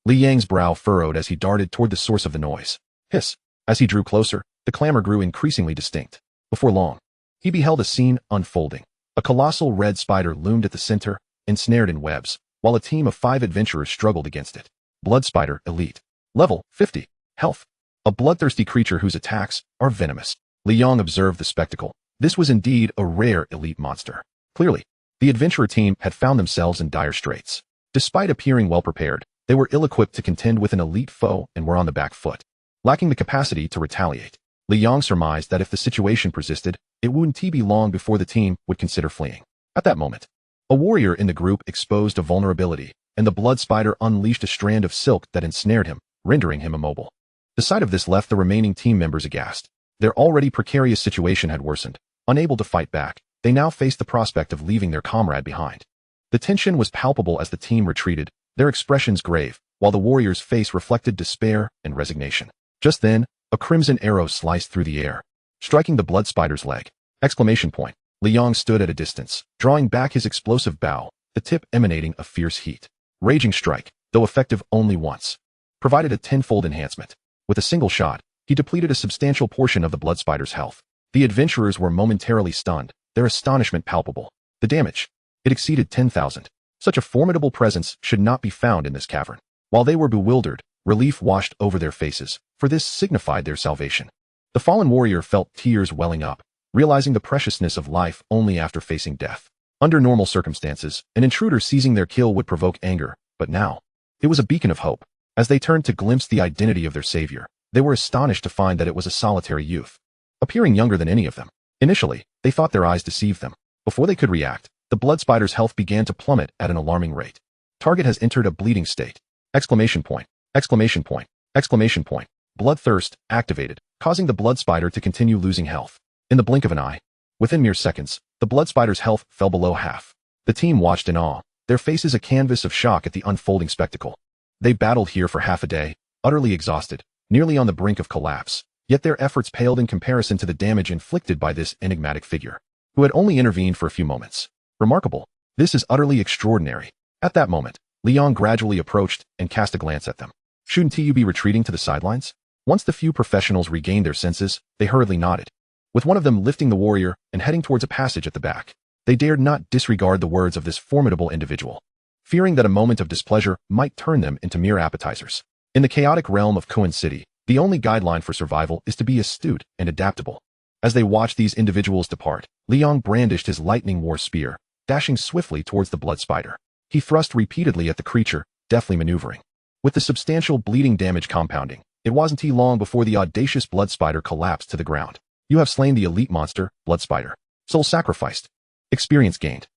Li Yang's brow furrowed as he darted toward the source of the noise. Hiss! As he drew closer, the clamor grew increasingly distinct. Before long, he beheld a scene unfolding. A colossal red spider loomed at the center, ensnared in webs, while a team of 5 adventurers struggled against it. Blood Spider Elite. Level 50. Health. A bloodthirsty creature whose attacks are venomous. Li Yong observed the spectacle. This was indeed a rare elite monster. Clearly, the adventurer team had found themselves in dire straits. Despite appearing well-prepared, they were ill-equipped to contend with an elite foe and were on the back foot, lacking the capacity to retaliate. Li Yong surmised that if the situation persisted, it wouldn't be long before the team would consider fleeing. At that moment, a warrior in the group exposed a vulnerability, and the blood spider unleashed a strand of silk that ensnared him, rendering him immobile. The sight of this left the remaining team members aghast. Their already precarious situation had worsened. Unable to fight back, they now faced the prospect of leaving their comrade behind. The tension was palpable as the team retreated, their expressions grave, while the warrior's face reflected despair and resignation. Just then, a crimson arrow sliced through the air, striking the blood spider's leg. Exclamation point. Li Yong stood at a distance, drawing back his explosive bow, the tip emanating a fierce heat. Raging Strike, though effective only once, provided a tenfold enhancement. With a single shot, he depleted a substantial portion of the blood spider's health. The adventurers were momentarily stunned, their astonishment palpable. The damage. It exceeded 10,000. Such a formidable presence should not be found in this cavern. While they were bewildered, relief washed over their faces, for this signified their salvation. The fallen warrior felt tears welling up, realizing the preciousness of life only after facing death. Under normal circumstances, an intruder seizing their kill would provoke anger, but now, it was a beacon of hope. As they turned to glimpse the identity of their savior, they were astonished to find that it was a solitary youth, appearing younger than any of them. Initially, they thought their eyes deceived them. Before they could react, the blood spider's health began to plummet at an alarming rate. Target has entered a bleeding state. Exclamation point. Exclamation point. Exclamation point. Bloodthirst activated, causing the blood spider to continue losing health. In the blink of an eye, within mere seconds, the blood spider's health fell below half. The team watched in awe, their faces a canvas of shock at the unfolding spectacle. They battled here for half a day, utterly exhausted, nearly on the brink of collapse, yet their efforts paled in comparison to the damage inflicted by this enigmatic figure, who had only intervened for a few moments. Remarkable. This is utterly extraordinary. At that moment, Li Yong gradually approached and cast a glance at them. Shouldn't you be retreating to the sidelines? Once the few professionals regained their senses, they hurriedly nodded, with one of them lifting the warrior and heading towards a passage at the back. They dared not disregard the words of this formidable individual, fearing that a moment of displeasure might turn them into mere appetizers. In the chaotic realm of Kuan City, the only guideline for survival is to be astute and adaptable. As they watched these individuals depart, Li Yong brandished his lightning war spear, dashing swiftly towards the blood spider. He thrust repeatedly at the creature, deftly maneuvering. With the substantial bleeding damage compounding, it wasn't long before the audacious blood spider collapsed to the ground. You have slain the elite monster, blood spider. Soul sacrificed. Experience gained.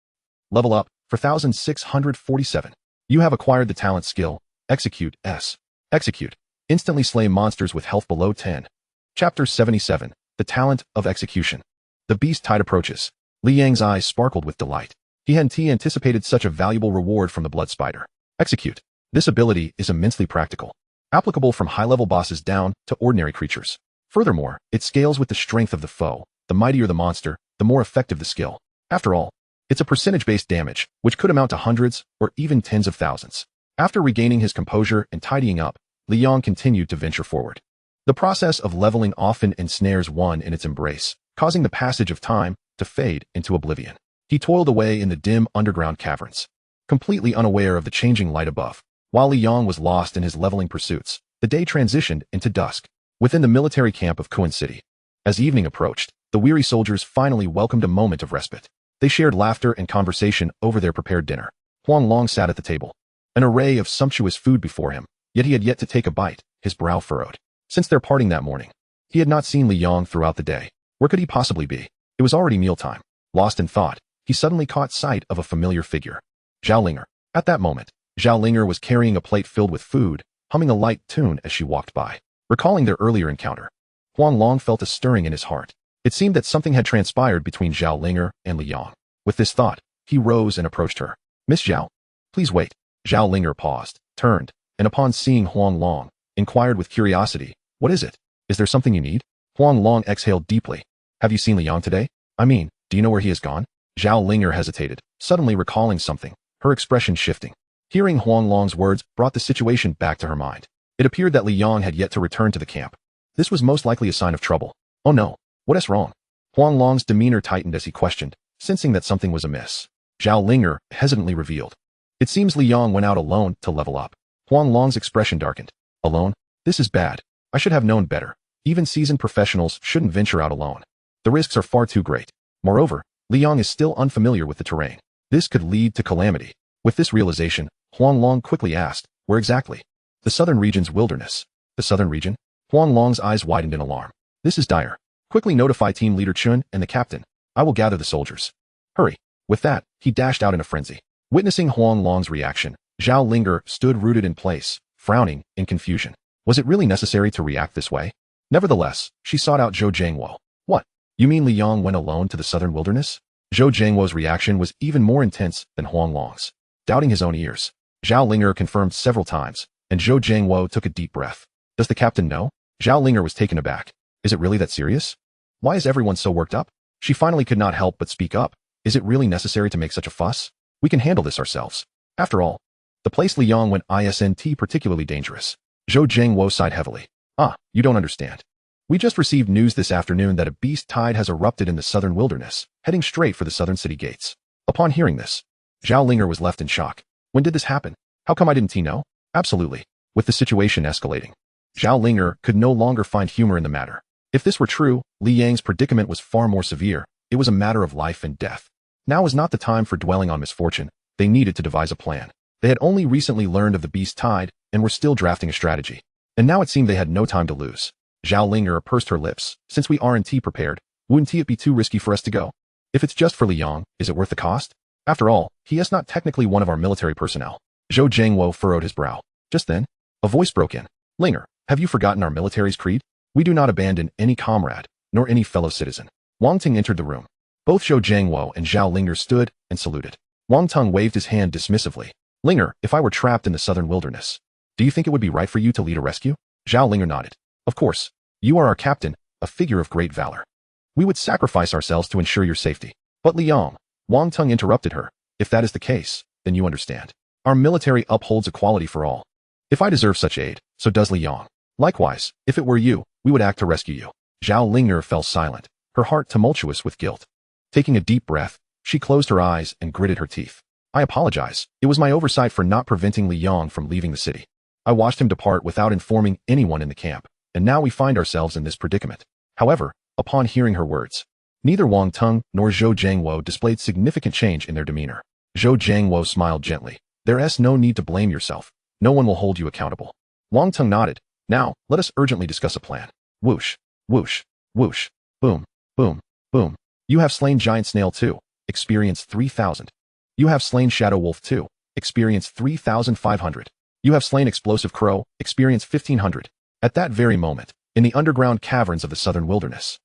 Level up, 4,647. You have acquired the talent skill, Execute S. Execute. Instantly slay monsters with health below 10. Chapter 77. The Talent of Execution. The beast tide approaches. Li Yang's eyes sparkled with delight. He hadn't anticipated such a valuable reward from the blood spider. Execute. This ability is immensely practical, applicable from high-level bosses down to ordinary creatures. Furthermore, it scales with the strength of the foe. The mightier the monster, the more effective the skill. After all, it's a percentage-based damage, which could amount to hundreds or even tens of thousands. After regaining his composure and tidying up, Li Yong continued to venture forward. The process of leveling often ensnares one in its embrace, causing the passage of time to fade into oblivion. He toiled away in the dim underground caverns, completely unaware of the changing light above. While Li Yong was lost in his leveling pursuits, the day transitioned into dusk, within the military camp of Kuan City. As evening approached, the weary soldiers finally welcomed a moment of respite. They shared laughter and conversation over their prepared dinner. Huang Long sat at the table, an array of sumptuous food before him, yet he had yet to take a bite, his brow furrowed. Since their parting that morning, he had not seen Li Yong throughout the day. Where could he possibly be? It was already mealtime. Lost in thought, he suddenly caught sight of a familiar figure. Zhao Linger. At that moment, Zhao Linger was carrying a plate filled with food, humming a light tune as she walked by. Recalling their earlier encounter, Huang Long felt a stirring in his heart. It seemed that something had transpired between Zhao Linger and Li Yong. With this thought, he rose and approached her. Miss Zhao, please wait. Zhao Linger paused, turned, and upon seeing Huang Long, inquired with curiosity, what is it? Is there something you need? Huang Long exhaled deeply. Have you seen Li Yong today? I mean, do you know where he has gone? Zhao Linger hesitated, suddenly recalling something, her expression shifting. Hearing Huang Long's words brought the situation back to her mind. It appeared that Li Yong had yet to return to the camp. This was most likely a sign of trouble. Oh no, what is wrong? Huang Long's demeanor tightened as he questioned, sensing that something was amiss. Zhao Linger hesitantly revealed. It seems Li Yong went out alone to level up. Huang Long's expression darkened. Alone? This is bad. I should have known better. Even seasoned professionals shouldn't venture out alone. The risks are far too great. Moreover, Li Yong is still unfamiliar with the terrain. This could lead to calamity. With this realization, Huang Long quickly asked, where exactly? The southern region's wilderness. The southern region? Huang Long's eyes widened in alarm. This is dire. Quickly notify team leader Chun and the captain. I will gather the soldiers. Hurry. With that, he dashed out in a frenzy. Witnessing Huang Long's reaction, Zhao Linger stood rooted in place, frowning in confusion. Was it really necessary to react this way? Nevertheless, she sought out Zhou Jiangwo. What? You mean Li Yong went alone to the southern wilderness? Zhou Jiangwo's reaction was even more intense than Huang Long's. Doubting his own ears, Zhao Linger confirmed several times, and Zhou Jiangwo took a deep breath. Does the captain know? Zhao Linger was taken aback. Is it really that serious? Why is everyone so worked up? She finally could not help but speak up. Is it really necessary to make such a fuss? We can handle this ourselves. After all, the place Li Yong went isn't particularly dangerous. Zhou Jiangwo sighed heavily. Ah, you don't understand. We just received news this afternoon that a beast tide has erupted in the southern wilderness, heading straight for the southern city gates. Upon hearing this, Zhao Linger was left in shock. When did this happen? How come I didn't know? Absolutely. With the situation escalating, Zhao Linger could no longer find humor in the matter. If this were true, Li Yang's predicament was far more severe. It was a matter of life and death. Now was not the time for dwelling on misfortune. They needed to devise a plan. They had only recently learned of the beast tide and were still drafting a strategy. And now it seemed they had no time to lose. Zhao Linger pursed her lips. Since we aren't prepared, wouldn't it be too risky for us to go? If it's just for Li Yong, is it worth the cost? After all, he is not technically one of our military personnel. Zhou Jiangwo furrowed his brow. Just then, a voice broke in. Linger, have you forgotten our military's creed? We do not abandon any comrade, nor any fellow citizen. Wang Ting entered the room. Both Zhou Jiangwo and Zhao Linger stood and saluted. Wang Tung waved his hand dismissively. Linger, if I were trapped in the southern wilderness, do you think it would be right for you to lead a rescue? Zhao Linger nodded. Of course. You are our captain, a figure of great valor. We would sacrifice ourselves to ensure your safety. But Li Yong, Wang Tung interrupted her. If that is the case, then you understand. Our military upholds equality for all. If I deserve such aid, so does Li Yong. Likewise, if it were you, we would act to rescue you. Zhao Linger fell silent, her heart tumultuous with guilt. Taking a deep breath, she closed her eyes and gritted her teeth. I apologize. It was my oversight for not preventing Li Yong from leaving the city. I watched him depart without informing anyone in the camp, and now we find ourselves in this predicament. However, upon hearing her words, neither Wang Tung nor Zhou Jiangwo displayed significant change in their demeanor. Zhou Jiangwo smiled gently. There is no need to blame yourself. No one will hold you accountable. Wang Tung nodded. Now, let us urgently discuss a plan. Whoosh, whoosh, whoosh, boom, boom, boom. You have slain Giant Snail 2, experience 3,000. You have slain Shadow Wolf 2, experience 3,500. You have slain Explosive Crow, experience 1,500. At that very moment, in the underground caverns of the southern wilderness,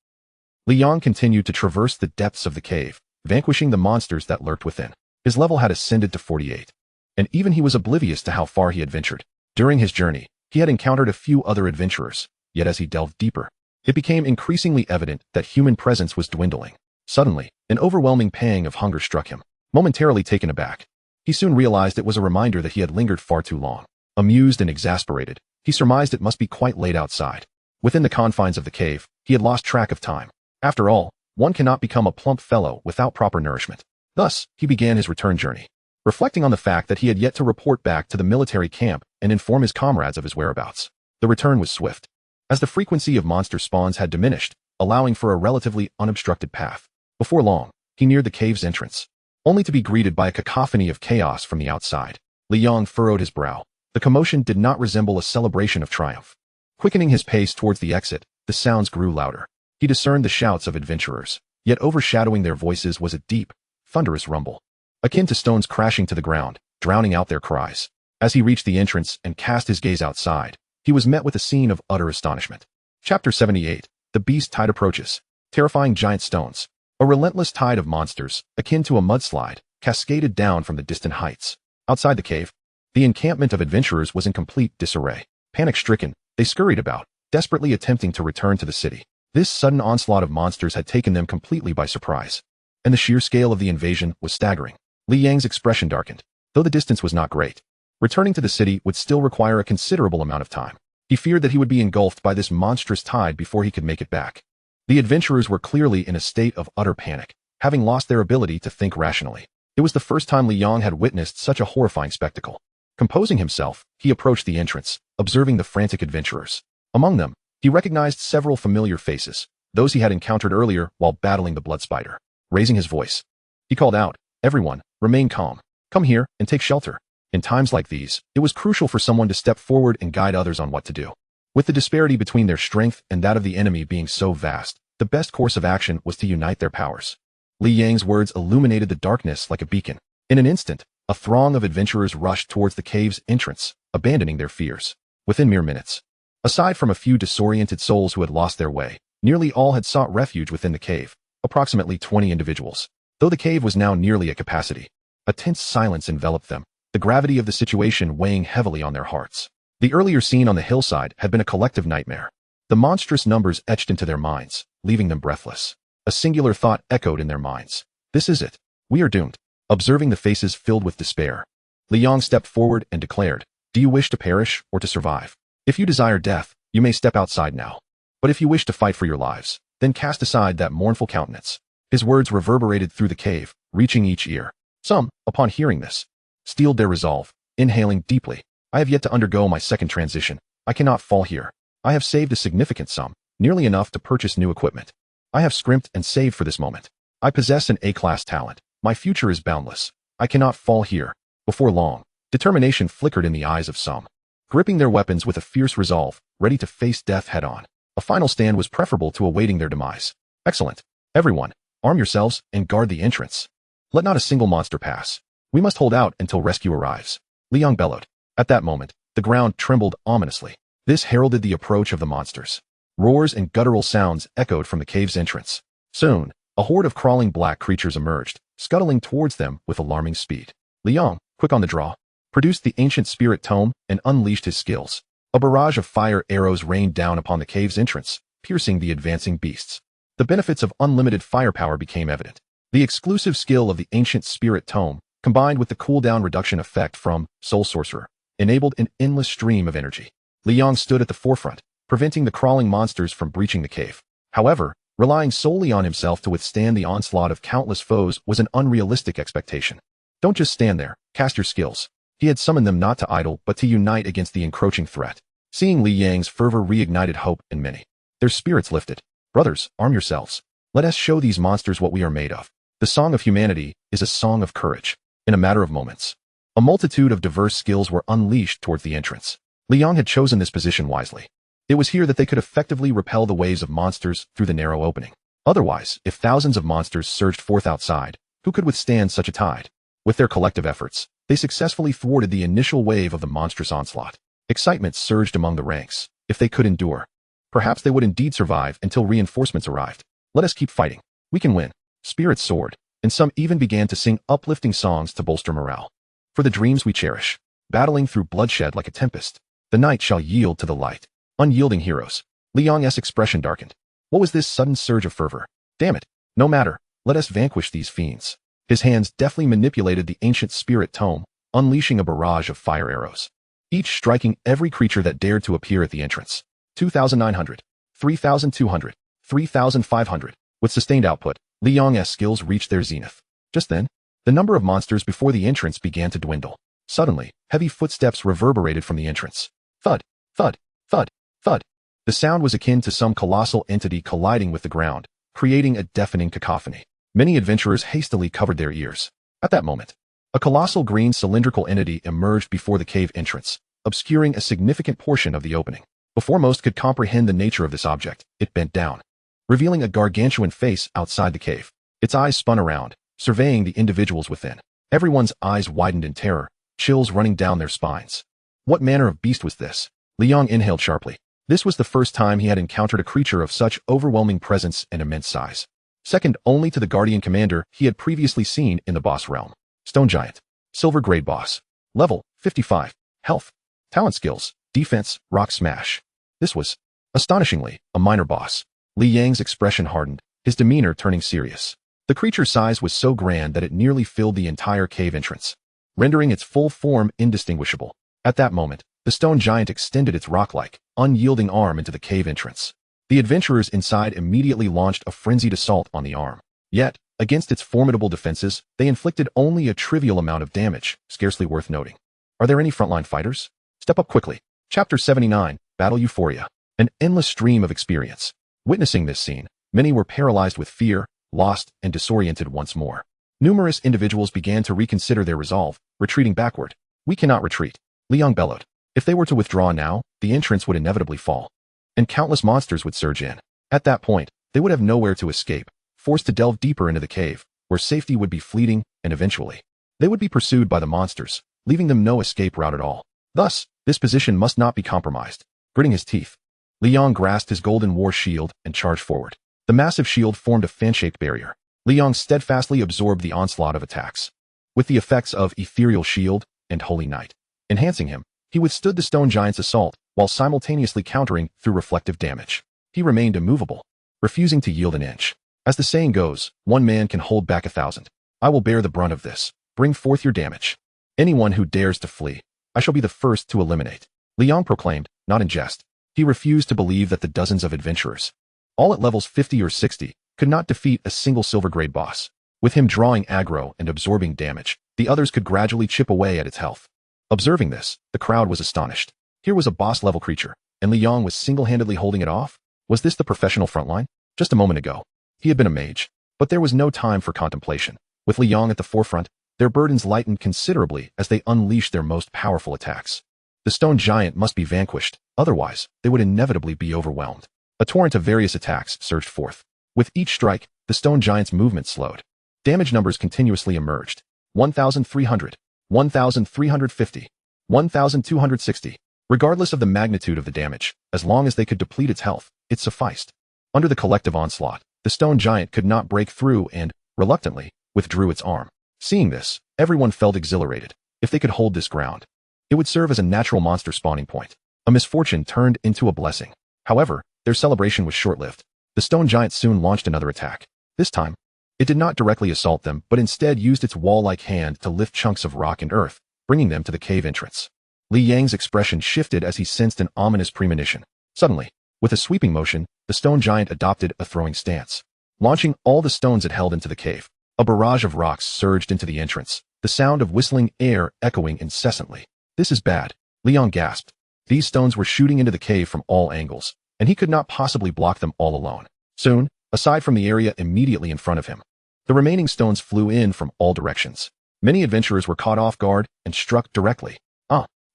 Li Yong continued to traverse the depths of the cave, vanquishing the monsters that lurked within. His level had ascended to 48, and even he was oblivious to how far he had ventured. During his journey, he had encountered a few other adventurers, yet as he delved deeper, it became increasingly evident that human presence was dwindling. Suddenly, an overwhelming pang of hunger struck him. Momentarily taken aback, he soon realized it was a reminder that he had lingered far too long. Amused and exasperated, he surmised it must be quite late outside. Within the confines of the cave, he had lost track of time. After all, one cannot become a plump fellow without proper nourishment. Thus, he began his return journey, reflecting on the fact that he had yet to report back to the military camp and inform his comrades of his whereabouts. The return was swift, as the frequency of monster spawns had diminished, allowing for a relatively unobstructed path. Before long, he neared the cave's entrance, only to be greeted by a cacophony of chaos from the outside. Li Yong furrowed his brow. The commotion did not resemble a celebration of triumph. Quickening his pace towards the exit, the sounds grew louder. He discerned the shouts of adventurers, yet overshadowing their voices was a deep, thunderous rumble, akin to stones crashing to the ground, drowning out their cries. As he reached the entrance and cast his gaze outside, he was met with a scene of utter astonishment. Chapter 78. The Beast Tide Approaches. Terrifying giant stones. A relentless tide of monsters, akin to a mudslide, cascaded down from the distant heights. Outside the cave, the encampment of adventurers was in complete disarray. Panic-stricken, they scurried about, desperately attempting to return to the city. This sudden onslaught of monsters had taken them completely by surprise, and the sheer scale of the invasion was staggering. Li Yang's expression darkened, though the distance was not great. Returning to the city would still require a considerable amount of time. He feared that he would be engulfed by this monstrous tide before he could make it back. The adventurers were clearly in a state of utter panic, having lost their ability to think rationally. It was the first time Li Yong had witnessed such a horrifying spectacle. Composing himself, he approached the entrance, observing the frantic adventurers. Among them, he recognized several familiar faces, those he had encountered earlier while battling the blood spider. Raising his voice, he called out, "Everyone, remain calm. Come here and take shelter." In times like these, it was crucial for someone to step forward and guide others on what to do. With the disparity between their strength and that of the enemy being so vast, the best course of action was to unite their powers. Li Yang's words illuminated the darkness like a beacon. In an instant, a throng of adventurers rushed towards the cave's entrance, abandoning their fears. Within mere minutes, aside from a few disoriented souls who had lost their way, nearly all had sought refuge within the cave, approximately 20 individuals. Though the cave was now nearly at capacity, a tense silence enveloped them, the gravity of the situation weighing heavily on their hearts. The earlier scene on the hillside had been a collective nightmare. The monstrous numbers etched into their minds, leaving them breathless. A singular thought echoed in their minds. "This is it. We are doomed." Observing the faces filled with despair, Li Yong stepped forward and declared, "Do you wish to perish or to survive? If you desire death, you may step outside now. But if you wish to fight for your lives, then cast aside that mournful countenance." His words reverberated through the cave, reaching each ear. Some, upon hearing this, steeled their resolve, inhaling deeply. "I have yet to undergo my second transition. I cannot fall here. I have saved a significant sum, nearly enough to purchase new equipment. I have scrimped and saved for this moment. I possess an A-class talent. My future is boundless. I cannot fall here." Before long, determination flickered in the eyes of some, gripping their weapons with a fierce resolve, ready to face death head-on. A final stand was preferable to awaiting their demise. "Excellent. Everyone, arm yourselves and guard the entrance. Let not a single monster pass. We must hold out until rescue arrives," Li Yong bellowed. At that moment, the ground trembled ominously. This heralded the approach of the monsters. Roars and guttural sounds echoed from the cave's entrance. Soon, a horde of crawling black creatures emerged, scuttling towards them with alarming speed. Li Yong, quick on the draw, produced the ancient spirit tome and unleashed his skills. A barrage of fire arrows rained down upon the cave's entrance, piercing the advancing beasts. The benefits of unlimited firepower became evident. The exclusive skill of the ancient spirit tome, combined with the cooldown reduction effect from Soul Sorcerer, enabled an endless stream of energy. Li Yong stood at the forefront, preventing the crawling monsters from breaching the cave. However, relying solely on himself to withstand the onslaught of countless foes was an unrealistic expectation. "Don't just stand there, cast your skills." He had summoned them not to idle but to unite against the encroaching threat. Seeing Li Yang's fervor reignited hope in many. Their spirits lifted. "Brothers, arm yourselves. Let us show these monsters what we are made of." The song of humanity is a song of courage. In a matter of moments, a multitude of diverse skills were unleashed towards the entrance. Li Yong had chosen this position wisely. It was here that they could effectively repel the waves of monsters through the narrow opening. Otherwise, if thousands of monsters surged forth outside, who could withstand such a tide? With their collective efforts, they successfully thwarted the initial wave of the monstrous onslaught. Excitement surged among the ranks. If they could endure, perhaps they would indeed survive until reinforcements arrived. "Let us keep fighting. We can win." Spirits soared, and some even began to sing uplifting songs to bolster morale. "For the dreams we cherish, battling through bloodshed like a tempest, the night shall yield to the light." Unyielding heroes. Li Yong's expression darkened. What was this sudden surge of fervor? "Damn it. No matter. Let us vanquish these fiends." His hands deftly manipulated the ancient spirit tome, unleashing a barrage of fire arrows, each striking every creature that dared to appear at the entrance. 2,900, 3,200, 3,500. With sustained output, Li Yong's skills reached their zenith. Just then, the number of monsters before the entrance began to dwindle. Suddenly, heavy footsteps reverberated from the entrance. Thud, thud, thud, thud. The sound was akin to some colossal entity colliding with the ground, creating a deafening cacophony. Many adventurers hastily covered their ears. At that moment, a colossal green cylindrical entity emerged before the cave entrance, obscuring a significant portion of the opening. Before most could comprehend the nature of this object, it bent down, revealing a gargantuan face outside the cave. Its eyes spun around, surveying the individuals within. Everyone's eyes widened in terror, chills running down their spines. What manner of beast was this? Liang inhaled sharply. This was the first time he had encountered a creature of such overwhelming presence and immense size. Second only to the Guardian Commander he had previously seen in the boss realm. Stone Giant. Silver Grade Boss. Level 55. Health. Talent skills. Defense. Rock Smash. This was, astonishingly, a minor boss. Li Yang's expression hardened, his demeanor turning serious. The creature's size was so grand that it nearly filled the entire cave entrance, rendering its full form indistinguishable. At that moment, the stone giant extended its rock-like, unyielding arm into the cave entrance. The adventurers inside immediately launched a frenzied assault on the arm. Yet, against its formidable defenses, they inflicted only a trivial amount of damage, scarcely worth noting. Are there any frontline fighters? Step up quickly. Chapter 79, Battle Euphoria. An endless stream of experience. Witnessing this scene, many were paralyzed with fear, lost, and disoriented once more. Numerous individuals began to reconsider their resolve, retreating backward. We cannot retreat, Liang bellowed. If they were to withdraw now, the entrance would inevitably fall, and countless monsters would surge in. At that point, they would have nowhere to escape, forced to delve deeper into the cave, where safety would be fleeting, and eventually, they would be pursued by the monsters, leaving them no escape route at all. Thus, this position must not be compromised. Gritting his teeth, Liang grasped his golden war shield and charged forward. The massive shield formed a fan-shaped barrier. Liang steadfastly absorbed the onslaught of attacks. With the effects of Ethereal Shield and Holy Night enhancing him, he withstood the stone giant's assault while simultaneously countering through reflective damage. He remained immovable, refusing to yield an inch. As the saying goes, one man can hold back 1,000. I will bear the brunt of this. Bring forth your damage. Anyone who dares to flee, I shall be the first to eliminate. Liang proclaimed, not in jest. He refused to believe that the dozens of adventurers, all at levels 50 or 60, could not defeat a single silver-grade boss. With him drawing aggro and absorbing damage, the others could gradually chip away at its health. Observing this, the crowd was astonished. Here was a boss-level creature, and Liang was single-handedly holding it off? Was this the professional frontline? Just a moment ago, he had been a mage, but there was no time for contemplation. With Liang at the forefront, their burdens lightened considerably as they unleashed their most powerful attacks. The stone giant must be vanquished, otherwise, they would inevitably be overwhelmed. A torrent of various attacks surged forth. With each strike, the stone giant's movement slowed. Damage numbers continuously emerged. 1,300, 1,350, 1,260. Regardless of the magnitude of the damage, as long as they could deplete its health, it sufficed. Under the collective onslaught, the stone giant could not break through and, reluctantly, withdrew its arm. Seeing this, everyone felt exhilarated. If they could hold this ground, it would serve as a natural monster spawning point. A misfortune turned into a blessing. However, their celebration was short-lived. The stone giant soon launched another attack. This time, it did not directly assault them, but instead used its wall-like hand to lift chunks of rock and earth, bringing them to the cave entrance. Li Yang's expression shifted as he sensed an ominous premonition. Suddenly, with a sweeping motion, the stone giant adopted a throwing stance, launching all the stones it held into the cave. A barrage of rocks surged into the entrance, the sound of whistling air echoing incessantly. This is bad, Liang gasped. These stones were shooting into the cave from all angles, and he could not possibly block them all alone. Soon, aside from the area immediately in front of him, the remaining stones flew in from all directions. Many adventurers were caught off guard and struck directly.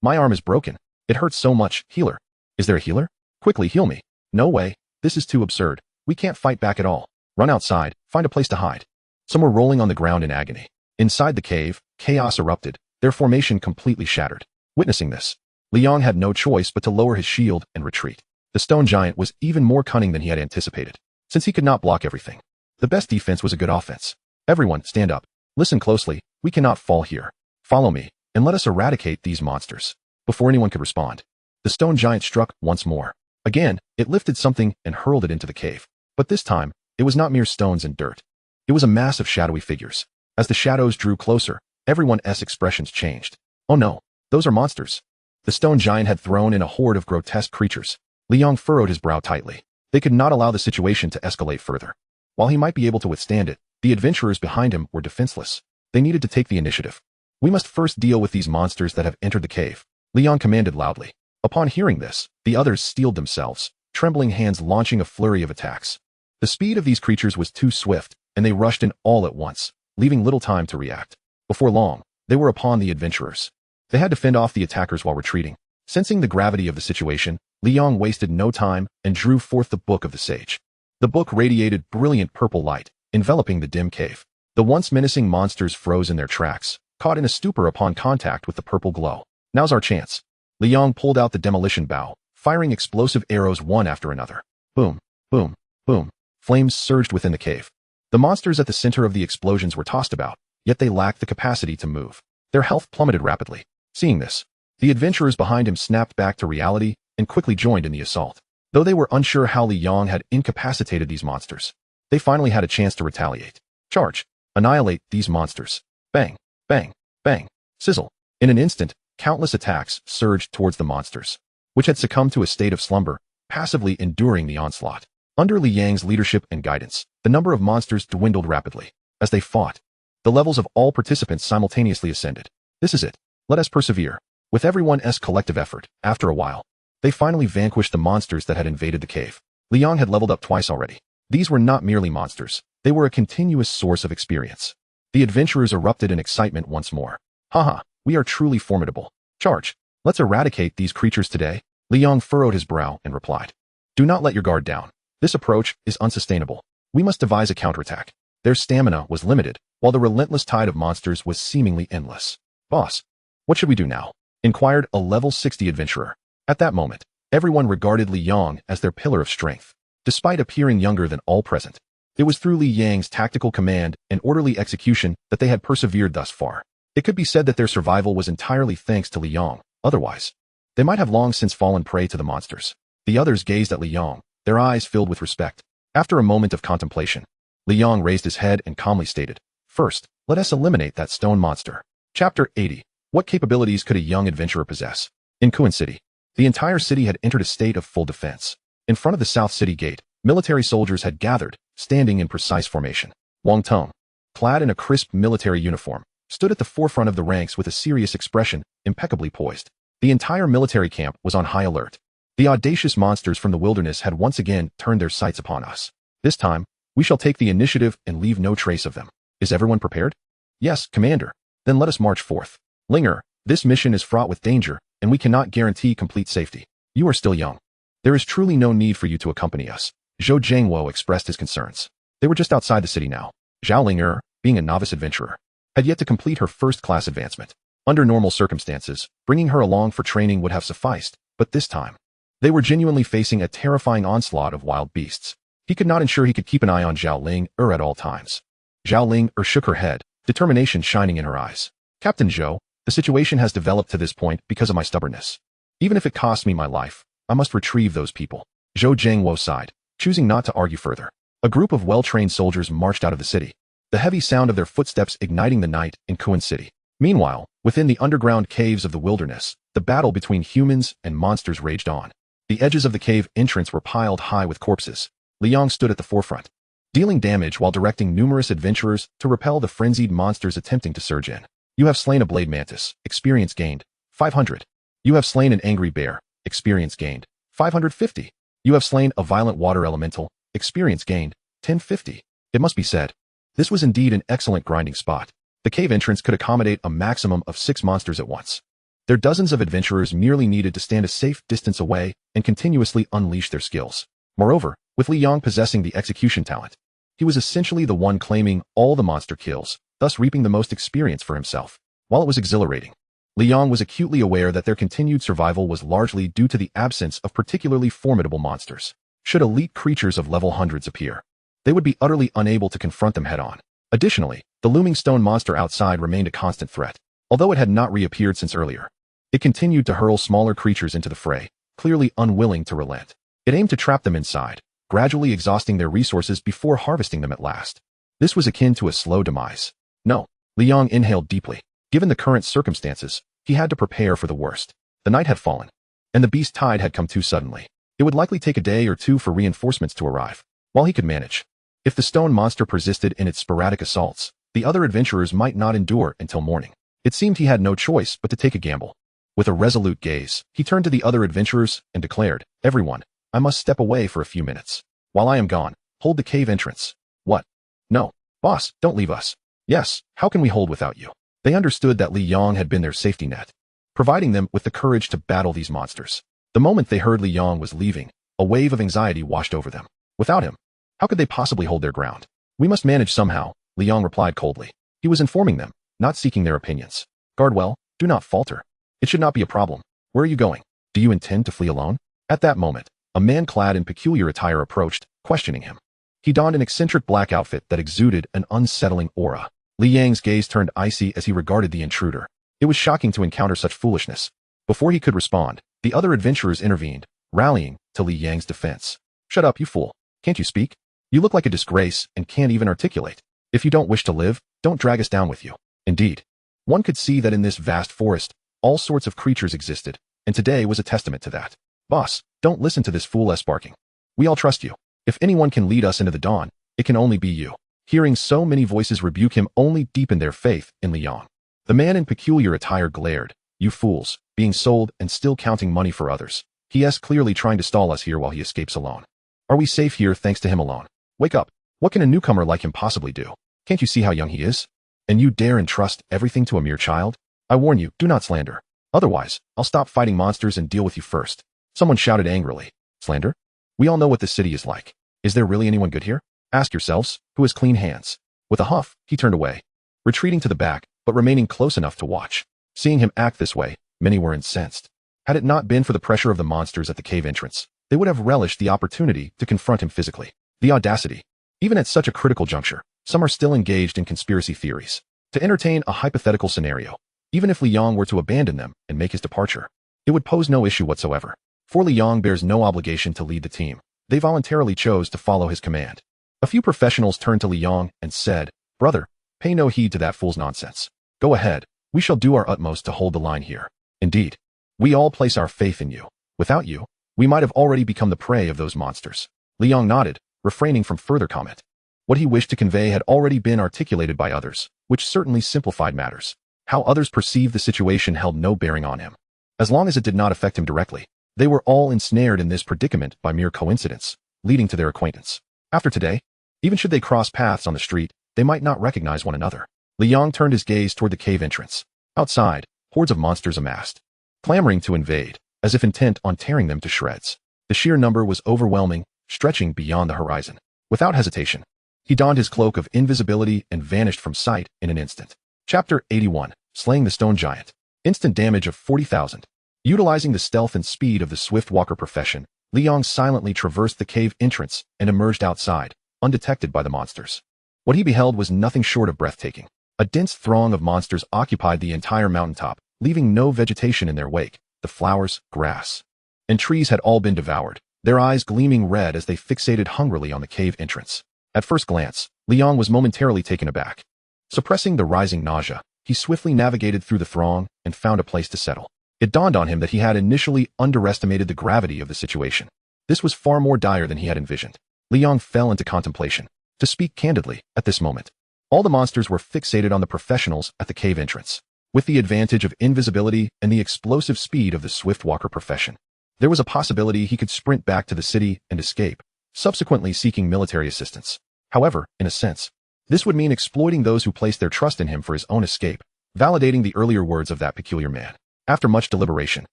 My arm is broken. It hurts so much. Healer. Is there a healer? Quickly heal me. No way. This is too absurd. We can't fight back at all. Run outside. Find a place to hide. Some were rolling on the ground in agony. Inside the cave, chaos erupted, their formation completely shattered. Witnessing this, Liang had no choice but to lower his shield and retreat. The stone giant was even more cunning than he had anticipated, since he could not block everything. The best defense was a good offense. Everyone, stand up. Listen closely. We cannot fall here. Follow me, and let us eradicate these monsters. Before anyone could respond, the stone giant struck once more. Again, it lifted something and hurled it into the cave. But this time, it was not mere stones and dirt. It was a mass of shadowy figures. As the shadows drew closer, everyone's expressions changed. Oh no, those are monsters. The stone giant had thrown in a horde of grotesque creatures. Liang furrowed his brow tightly. They could not allow the situation to escalate further. While he might be able to withstand it, the adventurers behind him were defenseless. They needed to take the initiative. We must first deal with these monsters that have entered the cave, Liang commanded loudly. Upon hearing this, the others steeled themselves, trembling hands launching a flurry of attacks. The speed of these creatures was too swift, and they rushed in all at once, leaving little time to react. Before long, they were upon the adventurers. They had to fend off the attackers while retreating. Sensing the gravity of the situation, Liang wasted no time and drew forth the Book of the Sage. The book radiated brilliant purple light, enveloping the dim cave. The once menacing monsters froze in their tracks, caught in a stupor upon contact with the purple glow. Now's our chance. Liang pulled out the demolition bow, firing explosive arrows one after another. Boom, boom, boom. Flames surged within the cave. The monsters at the center of the explosions were tossed about, yet they lacked the capacity to move. Their health plummeted rapidly. Seeing this, the adventurers behind him snapped back to reality and quickly joined in the assault. Though they were unsure how Liang had incapacitated these monsters, they finally had a chance to retaliate. Charge! Annihilate these monsters. Bang, bang, bang, sizzle. In an instant, countless attacks surged towards the monsters, which had succumbed to a state of slumber, passively enduring the onslaught. Under Liang's leadership and guidance, the number of monsters dwindled rapidly. As they fought, the levels of all participants simultaneously ascended. This is it. Let us persevere. With everyone's collective effort, after a while, they finally vanquished the monsters that had invaded the cave. Liang had leveled up twice already. These were not merely monsters. They were a continuous source of experience. The adventurers erupted in excitement once more. Haha, we are truly formidable. Charge! Let's eradicate these creatures today. Liang furrowed his brow and replied. Do not let your guard down. This approach is unsustainable. We must devise a counterattack. Their stamina was limited, while the relentless tide of monsters was seemingly endless. Boss, what should we do now? Inquired a level 60 adventurer. At that moment, everyone regarded Liang as their pillar of strength. Despite appearing younger than all present, it was through Liang's tactical command and orderly execution that they had persevered thus far. It could be said that their survival was entirely thanks to Liang. Otherwise, they might have long since fallen prey to the monsters. The others gazed at Liang, their eyes filled with respect. After a moment of contemplation, Liang raised his head and calmly stated, First, let us eliminate that stone monster. Chapter 80. What capabilities could a young adventurer possess? In Kuan City, the entire city had entered a state of full defense. In front of the South City Gate, military soldiers had gathered, standing in precise formation. Wang Tong, clad in a crisp military uniform, stood at the forefront of the ranks with a serious expression, impeccably poised. The entire military camp was on high alert. The audacious monsters from the wilderness had once again turned their sights upon us. This time, we shall take the initiative and leave no trace of them. Is everyone prepared? Yes, Commander. Then let us march forth. Linger, this mission is fraught with danger, and we cannot guarantee complete safety. You are still young. There is truly no need for you to accompany us. Zhou Jiangwo expressed his concerns. They were just outside the city now. Zhao Linger, being a novice adventurer, had yet to complete her first-class advancement. Under normal circumstances, bringing her along for training would have sufficed, but this time, they were genuinely facing a terrifying onslaught of wild beasts. He could not ensure he could keep an eye on Zhao Linger at all times. Zhao Linger shook her head, determination shining in her eyes. Captain Zhou, the situation has developed to this point because of my stubbornness. Even if it costs me my life, I must retrieve those people. Zhou Jiangwo sighed, choosing not to argue further. A group of well-trained soldiers marched out of the city, the heavy sound of their footsteps igniting the night in Kuan City. Meanwhile, within the underground caves of the wilderness, the battle between humans and monsters raged on. The edges of the cave entrance were piled high with corpses. Liang stood at the forefront, dealing damage while directing numerous adventurers to repel the frenzied monsters attempting to surge in. You have slain a blade mantis, experience gained, 500. You have slain an angry bear, experience gained, 550. You have slain a violent water elemental, experience gained, 1050. It must be said, this was indeed an excellent grinding spot. The cave entrance could accommodate a maximum of 6 monsters at once. Their dozens of adventurers merely needed to stand a safe distance away and continuously unleash their skills. Moreover, with Liang possessing the execution talent, he was essentially the one claiming all the monster kills, thus reaping the most experience for himself. While it was exhilarating, Liang was acutely aware that their continued survival was largely due to the absence of particularly formidable monsters. Should elite creatures of level hundreds appear, they would be utterly unable to confront them head-on. Additionally, the looming stone monster outside remained a constant threat. Although it had not reappeared since earlier, it continued to hurl smaller creatures into the fray, clearly unwilling to relent. It aimed to trap them inside, gradually exhausting their resources before harvesting them at last. This was akin to a slow demise. No, Liang inhaled deeply. Given the current circumstances, he had to prepare for the worst. The night had fallen, and the beast tide had come too suddenly. It would likely take a day or two for reinforcements to arrive. While he could manage, if the stone monster persisted in its sporadic assaults, the other adventurers might not endure until morning. It seemed he had no choice but to take a gamble. With a resolute gaze, he turned to the other adventurers and declared, Everyone, I must step away for a few minutes. While I am gone, hold the cave entrance. What? No. Boss, don't leave us. Yes, how can we hold without you? They understood that Li Yong had been their safety net, providing them with the courage to battle these monsters. The moment they heard Li Yong was leaving, a wave of anxiety washed over them. Without him, how could they possibly hold their ground? We must manage somehow, Li Yong replied coldly. He was informing them, not seeking their opinions. Guard well, do not falter. It should not be a problem. Where are you going? Do you intend to flee alone? At that moment, a man clad in peculiar attire approached, questioning him. He donned an eccentric black outfit that exuded an unsettling aura. Li Yang's gaze turned icy as he regarded the intruder. It was shocking to encounter such foolishness. Before he could respond, the other adventurers intervened, rallying to Li Yang's defense. Shut up, you fool. Can't you speak? You look like a disgrace and can't even articulate. If you don't wish to live, don't drag us down with you. Indeed. One could see that in this vast forest, all sorts of creatures existed, and today was a testament to that. Boss, don't listen to this fool barking. We all trust you. If anyone can lead us into the dawn, it can only be you. Hearing so many voices rebuke him only deepened their faith in Li Yong. The man in peculiar attire glared. You fools, being sold and still counting money for others. He is clearly trying to stall us here while he escapes alone. Are we safe here thanks to him alone? Wake up. What can a newcomer like him possibly do? Can't you see how young he is? And you dare entrust everything to a mere child? I warn you, do not slander. Otherwise, I'll stop fighting monsters and deal with you first. Someone shouted angrily. Slander? We all know what this city is like. Is there really anyone good here? Ask yourselves, who has clean hands? With a huff, he turned away, retreating to the back, but remaining close enough to watch. Seeing him act this way, many were incensed. Had it not been for the pressure of the monsters at the cave entrance, they would have relished the opportunity to confront him physically. The audacity. Even at such a critical juncture, some are still engaged in conspiracy theories. To entertain a hypothetical scenario, even if Li Yong were to abandon them and make his departure, it would pose no issue whatsoever. For Li Yong bears no obligation to lead the team. They voluntarily chose to follow his command. A few professionals turned to Li Yong and said, Brother, pay no heed to that fool's nonsense. Go ahead. We shall do our utmost to hold the line here. Indeed, we all place our faith in you. Without you, we might have already become the prey of those monsters. Li Yong nodded, refraining from further comment. What he wished to convey had already been articulated by others, which certainly simplified matters. How others perceived the situation held no bearing on him. As long as it did not affect him directly, they were all ensnared in this predicament by mere coincidence, leading to their acquaintance. After today, even should they cross paths on the street, they might not recognize one another. Li Yong turned his gaze toward the cave entrance. Outside, hordes of monsters amassed, clamoring to invade, as if intent on tearing them to shreds. The sheer number was overwhelming, stretching beyond the horizon. Without hesitation, he donned his cloak of invisibility and vanished from sight in an instant. Chapter 81, Slaying the Stone Giant. Instant damage of 40,000. Utilizing the stealth and speed of the swift walker profession, Li Yong silently traversed the cave entrance and emerged outside, undetected by the monsters. What he beheld was nothing short of breathtaking. A dense throng of monsters occupied the entire mountaintop, leaving no vegetation in their wake. The flowers, grass, and trees had all been devoured, their eyes gleaming red as they fixated hungrily on the cave entrance. At first glance, Li Yong was momentarily taken aback. Suppressing the rising nausea, he swiftly navigated through the throng and found a place to settle. It dawned on him that he had initially underestimated the gravity of the situation. This was far more dire than he had envisioned. Li Yong fell into contemplation. To speak candidly, at this moment, all the monsters were fixated on the professionals at the cave entrance. With the advantage of invisibility and the explosive speed of the swift walker profession, there was a possibility he could sprint back to the city and escape, subsequently seeking military assistance. However, in a sense, this would mean exploiting those who placed their trust in him for his own escape, validating the earlier words of that peculiar man. After much deliberation,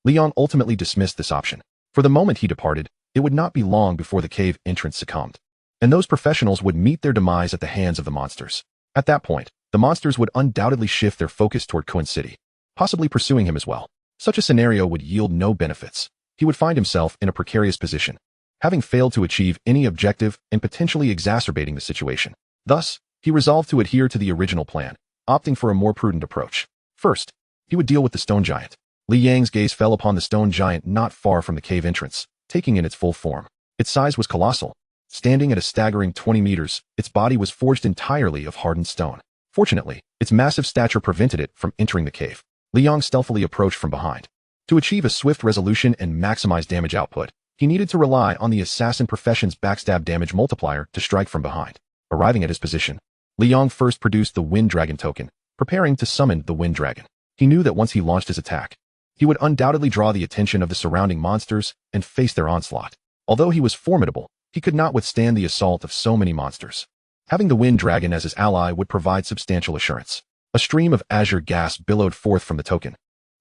Li Yong ultimately dismissed this option. For the moment he departed, it would not be long before the cave entrance succumbed, and those professionals would meet their demise at the hands of the monsters. At that point, the monsters would undoubtedly shift their focus toward Kun City, possibly pursuing him as well. Such a scenario would yield no benefits. He would find himself in a precarious position, having failed to achieve any objective and potentially exacerbating the situation. Thus, he resolved to adhere to the original plan, opting for a more prudent approach. First, he would deal with the stone giant. Li Yang's gaze fell upon the stone giant not far from the cave entrance, taking in its full form. Its size was colossal. Standing at a staggering 20 meters, its body was forged entirely of hardened stone. Fortunately, its massive stature prevented it from entering the cave. Li Yong stealthily approached from behind. To achieve a swift resolution and maximize damage output, he needed to rely on the assassin profession's backstab damage multiplier to strike from behind. Arriving at his position, Li Yong first produced the Wind Dragon token, preparing to summon the Wind Dragon. He knew that once he launched his attack, he would undoubtedly draw the attention of the surrounding monsters and face their onslaught. Although he was formidable, he could not withstand the assault of so many monsters. Having the wind dragon as his ally would provide substantial assurance. A stream of azure gas billowed forth from the token,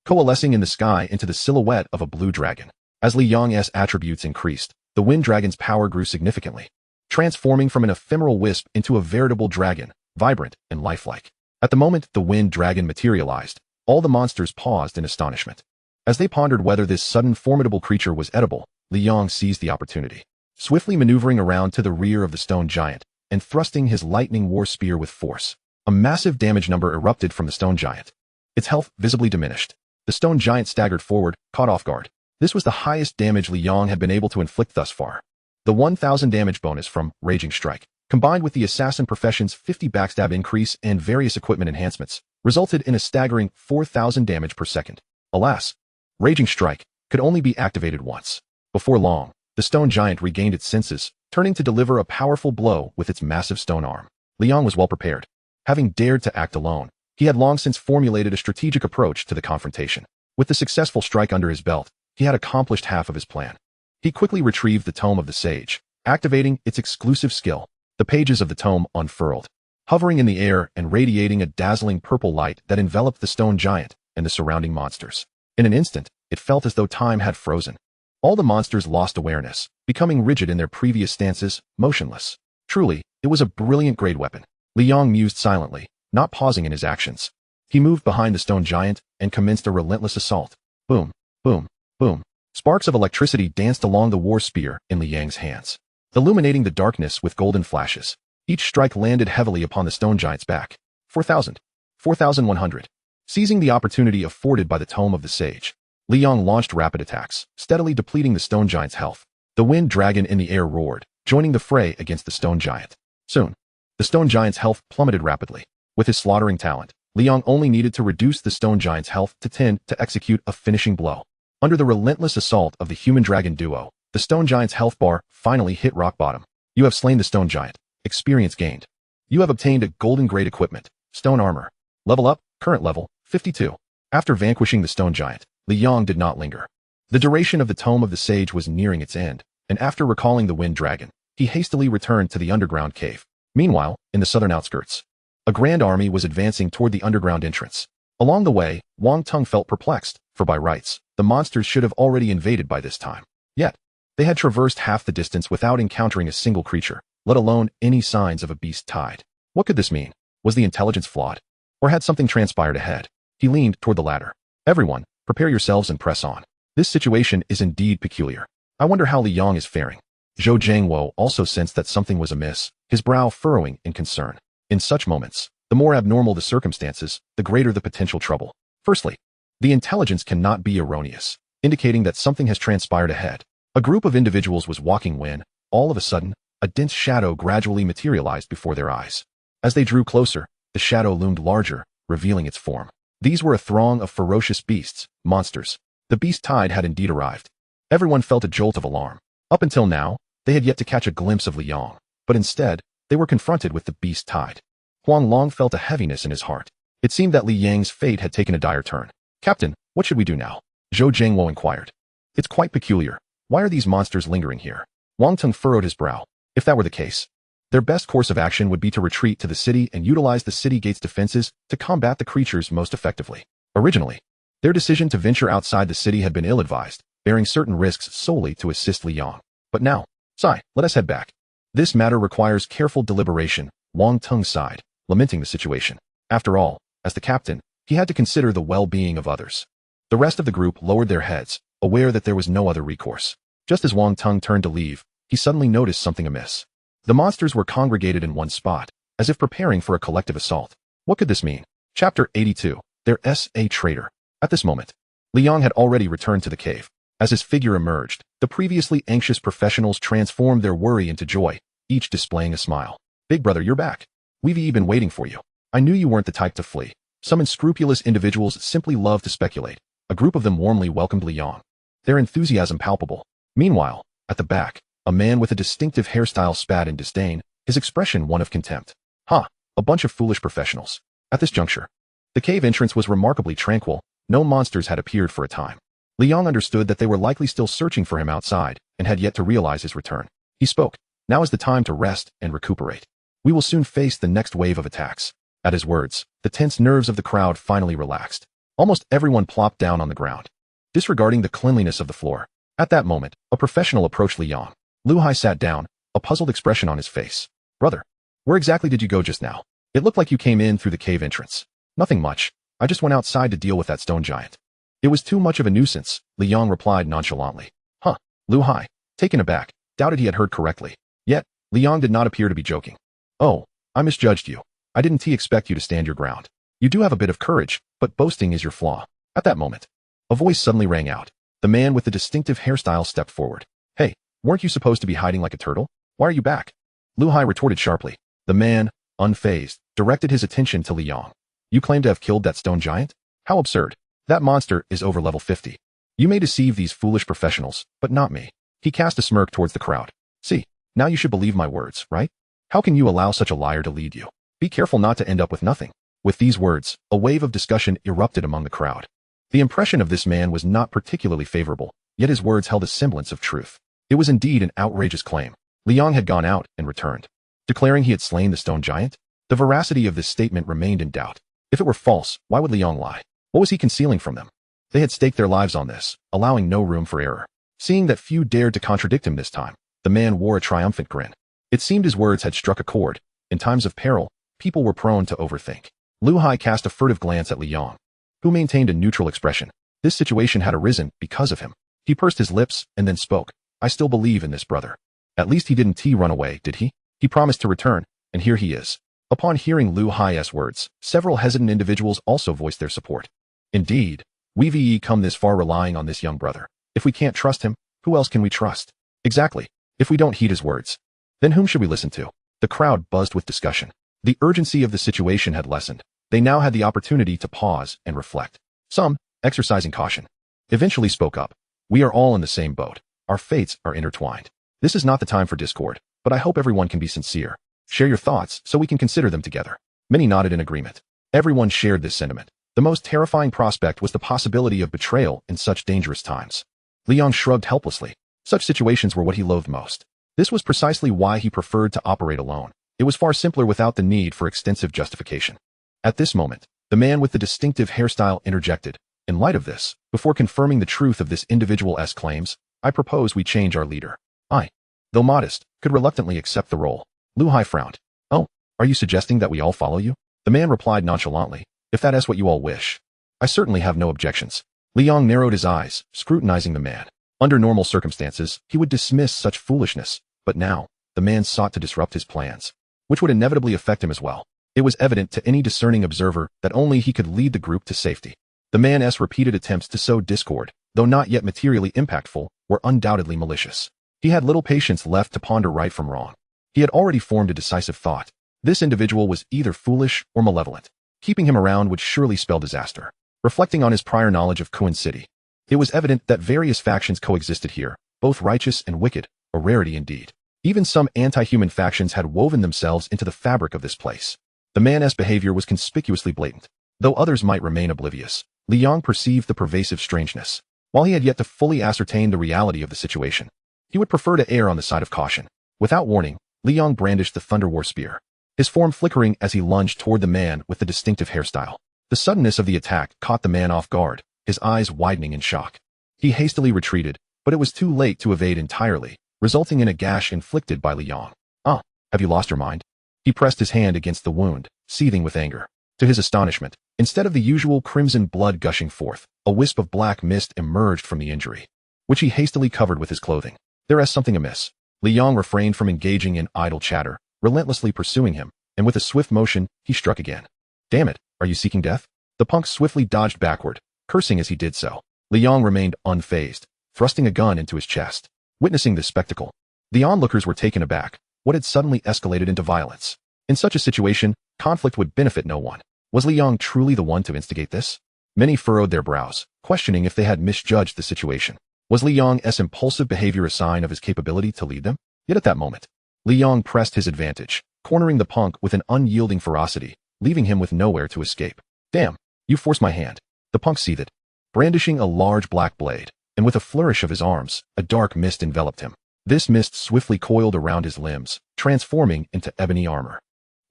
coalescing in the sky into the silhouette of a blue dragon. As Li Yang's attributes increased, the wind dragon's power grew significantly, transforming from an ephemeral wisp into a veritable dragon, vibrant and lifelike. At the moment the wind dragon materialized, all the monsters paused in astonishment. As they pondered whether this sudden formidable creature was edible, Li Yang seized the opportunity, swiftly maneuvering around to the rear of the stone giant and thrusting his lightning war spear with force. A massive damage number erupted from the stone giant. Its health visibly diminished. The stone giant staggered forward, caught off guard. This was the highest damage Li Yang had been able to inflict thus far. The 1000 damage bonus from Raging Strike, combined with the assassin profession's 50 backstab increase and various equipment enhancements, resulted in a staggering 4000 damage per second. Alas, Raging Strike could only be activated once. Before long, the stone giant regained its senses, turning to deliver a powerful blow with its massive stone arm. Li Yang was well prepared. Having dared to act alone, he had long since formulated a strategic approach to the confrontation. With the successful strike under his belt, he had accomplished half of his plan. He quickly retrieved the Tome of the Sage, activating its exclusive skill. The pages of the tome unfurled, hovering in the air and radiating a dazzling purple light that enveloped the stone giant and the surrounding monsters. In an instant, it felt as though time had frozen. All the monsters lost awareness, becoming rigid in their previous stances, motionless. Truly, it was a brilliant grade weapon. Li Yang mused silently, not pausing in his actions. He moved behind the stone giant and commenced a relentless assault. Boom, boom, boom. Sparks of electricity danced along the war spear in Li Yang's hands, illuminating the darkness with golden flashes. Each strike landed heavily upon the stone giant's back. 4,000. 4,100. Seizing the opportunity afforded by the Tome of the Sage, Li Yang launched rapid attacks, steadily depleting the stone giant's health. The wind dragon in the air roared, joining the fray against the stone giant. Soon, the stone giant's health plummeted rapidly. With his slaughtering talent, Li Yang only needed to reduce the stone giant's health to 10 to execute a finishing blow. Under the relentless assault of the human-dragon duo, the stone giant's health bar finally hit rock bottom. You have slain the stone giant. Experience gained. You have obtained a golden grade equipment, stone armor. Level up, current level, 52. After vanquishing the stone giant, Li Yang did not linger. The duration of the Tome of the Sage was nearing its end, and after recalling the wind dragon, he hastily returned to the underground cave. Meanwhile, in the southern outskirts, a grand army was advancing toward the underground entrance. Along the way, Wang Tung felt perplexed, for by rights, the monsters should have already invaded by this time. Yet, they had traversed half the distance without encountering a single creature, let alone any signs of a beast tide. What could this mean? Was the intelligence flawed? Or had something transpired ahead? He leaned toward the latter. Everyone, prepare yourselves and press on. This situation is indeed peculiar. I wonder how Li Yang is faring. Zhou Jiangwo also sensed that something was amiss, his brow furrowing in concern. In such moments, the more abnormal the circumstances, the greater the potential trouble. Firstly, the intelligence cannot be erroneous, indicating that something has transpired ahead. A group of individuals was walking when, all of a sudden, a dense shadow gradually materialized before their eyes. As they drew closer, the shadow loomed larger, revealing its form. These were a throng of ferocious beasts, monsters. The beast tide had indeed arrived. Everyone felt a jolt of alarm. Up until now, they had yet to catch a glimpse of Li Yang, but instead, they were confronted with the beast tide. Huang Long felt a heaviness in his heart. It seemed that Li Yang's fate had taken a dire turn. Captain, what should we do now? Zhou Jiangwo inquired. It's quite peculiar. Why are these monsters lingering here? Wang Tung furrowed his brow. If that were the case, their best course of action would be to retreat to the city and utilize the city gate's defenses to combat the creatures most effectively. Originally, their decision to venture outside the city had been ill-advised, bearing certain risks solely to assist Li Yang. But now, let us head back. This matter requires careful deliberation, Wang Tung sighed, lamenting the situation. After all, as the captain, he had to consider the well-being of others. The rest of the group lowered their heads, aware that there was no other recourse. Just as Wang Tung turned to leave, he suddenly noticed something amiss. The monsters were congregated in one spot, as if preparing for a collective assault. What could this mean? Chapter 82. Their S.A. Traitor. At this moment, Li Yang had already returned to the cave. As his figure emerged, the previously anxious professionals transformed their worry into joy, each displaying a smile. Big brother, you're back. We've been waiting for you. I knew you weren't the type to flee. Some unscrupulous individuals simply love to speculate. A group of them warmly welcomed Li Yang, their enthusiasm palpable. Meanwhile, at the back, a man with a distinctive hairstyle spat in disdain, his expression one of contempt. A bunch of foolish professionals. At this juncture, the cave entrance was remarkably tranquil. No monsters had appeared for a time. Li Yang understood that they were likely still searching for him outside and had yet to realize his return. He spoke. Now is the time to rest and recuperate. We will soon face the next wave of attacks. At his words, the tense nerves of the crowd finally relaxed. Almost everyone plopped down on the ground, disregarding the cleanliness of the floor. At that moment, a professional approached Li Yang. Lu Hai sat down, a puzzled expression on his face. Brother, where exactly did you go just now? It looked like you came in through the cave entrance. Nothing much. I just went outside to deal with that stone giant. It was too much of a nuisance, Li Yang replied nonchalantly. Huh. Lu Hai, taken aback, doubted he had heard correctly. Yet, Li Yang did not appear to be joking. Oh, I misjudged you. I didn't expect you to stand your ground. You do have a bit of courage, but boasting is your flaw. At that moment, a voice suddenly rang out. The man with the distinctive hairstyle stepped forward. Hey, weren't you supposed to be hiding like a turtle? Why are you back? Lu Hai retorted sharply. The man, unfazed, directed his attention to Li Yang. You claim to have killed that stone giant? How absurd. That monster is over level 50. You may deceive these foolish professionals, but not me. He cast a smirk towards the crowd. See, now you should believe my words, right? How can you allow such a liar to lead you? Be careful not to end up with nothing. With these words, a wave of discussion erupted among the crowd. The impression of this man was not particularly favorable, yet his words held a semblance of truth. It was indeed an outrageous claim. Li Yang had gone out and returned, declaring he had slain the stone giant. The veracity of this statement remained in doubt. If it were false, why would Li Yang lie? What was he concealing from them? They had staked their lives on this, allowing no room for error. Seeing that few dared to contradict him this time, the man wore a triumphant grin. It seemed his words had struck a chord. In times of peril, people were prone to overthink. Lu Hai cast a furtive glance at Li Yang, who maintained a neutral expression. This situation had arisen because of him. He pursed his lips and then spoke. I still believe in this brother. At least he didn't run away, did he? He promised to return, and here he is. Upon hearing Lu Hai's words, several hesitant individuals also voiced their support. Indeed, we've come this far relying on this young brother. If we can't trust him, who else can we trust? Exactly. If we don't heed his words, then whom should we listen to? The crowd buzzed with discussion. The urgency of the situation had lessened. They now had the opportunity to pause and reflect. Some, exercising caution, eventually spoke up. We are all in the same boat. Our fates are intertwined. This is not the time for discord, but I hope everyone can be sincere. Share your thoughts so we can consider them together. Many nodded in agreement. Everyone shared this sentiment. The most terrifying prospect was the possibility of betrayal in such dangerous times. Li Yang shrugged helplessly. Such situations were what he loathed most. This was precisely why he preferred to operate alone. It was far simpler without the need for extensive justification. At this moment, the man with the distinctive hairstyle interjected. In light of this, before confirming the truth of this individual's claims, I propose we change our leader. I, though modest, could reluctantly accept the role. Lu Hai frowned. Oh, are you suggesting that we all follow you? The man replied nonchalantly. If that is what you all wish, I certainly have no objections. Li Yang narrowed his eyes, scrutinizing the man. Under normal circumstances, he would dismiss such foolishness, but now, the man sought to disrupt his plans, which would inevitably affect him as well. It was evident to any discerning observer that only he could lead the group to safety. The man's repeated attempts to sow discord, though not yet materially impactful, were undoubtedly malicious. He had little patience left to ponder right from wrong. He had already formed a decisive thought. This individual was either foolish or malevolent. Keeping him around would surely spell disaster. Reflecting on his prior knowledge of Kuan City, it was evident that various factions coexisted here, both righteous and wicked, a rarity indeed. Even some anti-human factions had woven themselves into the fabric of this place. The man's behavior was conspicuously blatant. Though others might remain oblivious, Li Yang perceived the pervasive strangeness. While he had yet to fully ascertain the reality of the situation, he would prefer to err on the side of caution. Without warning, Li Yang brandished the Thunder War Spear, his form flickering as he lunged toward the man with the distinctive hairstyle. The suddenness of the attack caught the man off guard, his eyes widening in shock. He hastily retreated, but it was too late to evade entirely, resulting in a gash inflicted by Li Yang. Ah, have you lost your mind? He pressed his hand against the wound, seething with anger. To his astonishment, instead of the usual crimson blood gushing forth, a wisp of black mist emerged from the injury, which he hastily covered with his clothing. There is something amiss. Li Yang refrained from engaging in idle chatter, relentlessly pursuing him, and with a swift motion, he struck again. Damn it, are you seeking death? The punk swiftly dodged backward, cursing as he did so. Li Yang remained unfazed, thrusting a gun into his chest. Witnessing this spectacle, the onlookers were taken aback. What had suddenly escalated into violence? In such a situation, conflict would benefit no one. Was Li Yang truly the one to instigate this? Many furrowed their brows, questioning if they had misjudged the situation. Was Li Yang's impulsive behavior a sign of his capability to lead them? Yet at that moment, Li Yang pressed his advantage, cornering the punk with an unyielding ferocity, leaving him with nowhere to escape. Damn, you forced my hand. The punk seethed, brandishing a large black blade, and with a flourish of his arms, a dark mist enveloped him. This mist swiftly coiled around his limbs, transforming into ebony armor.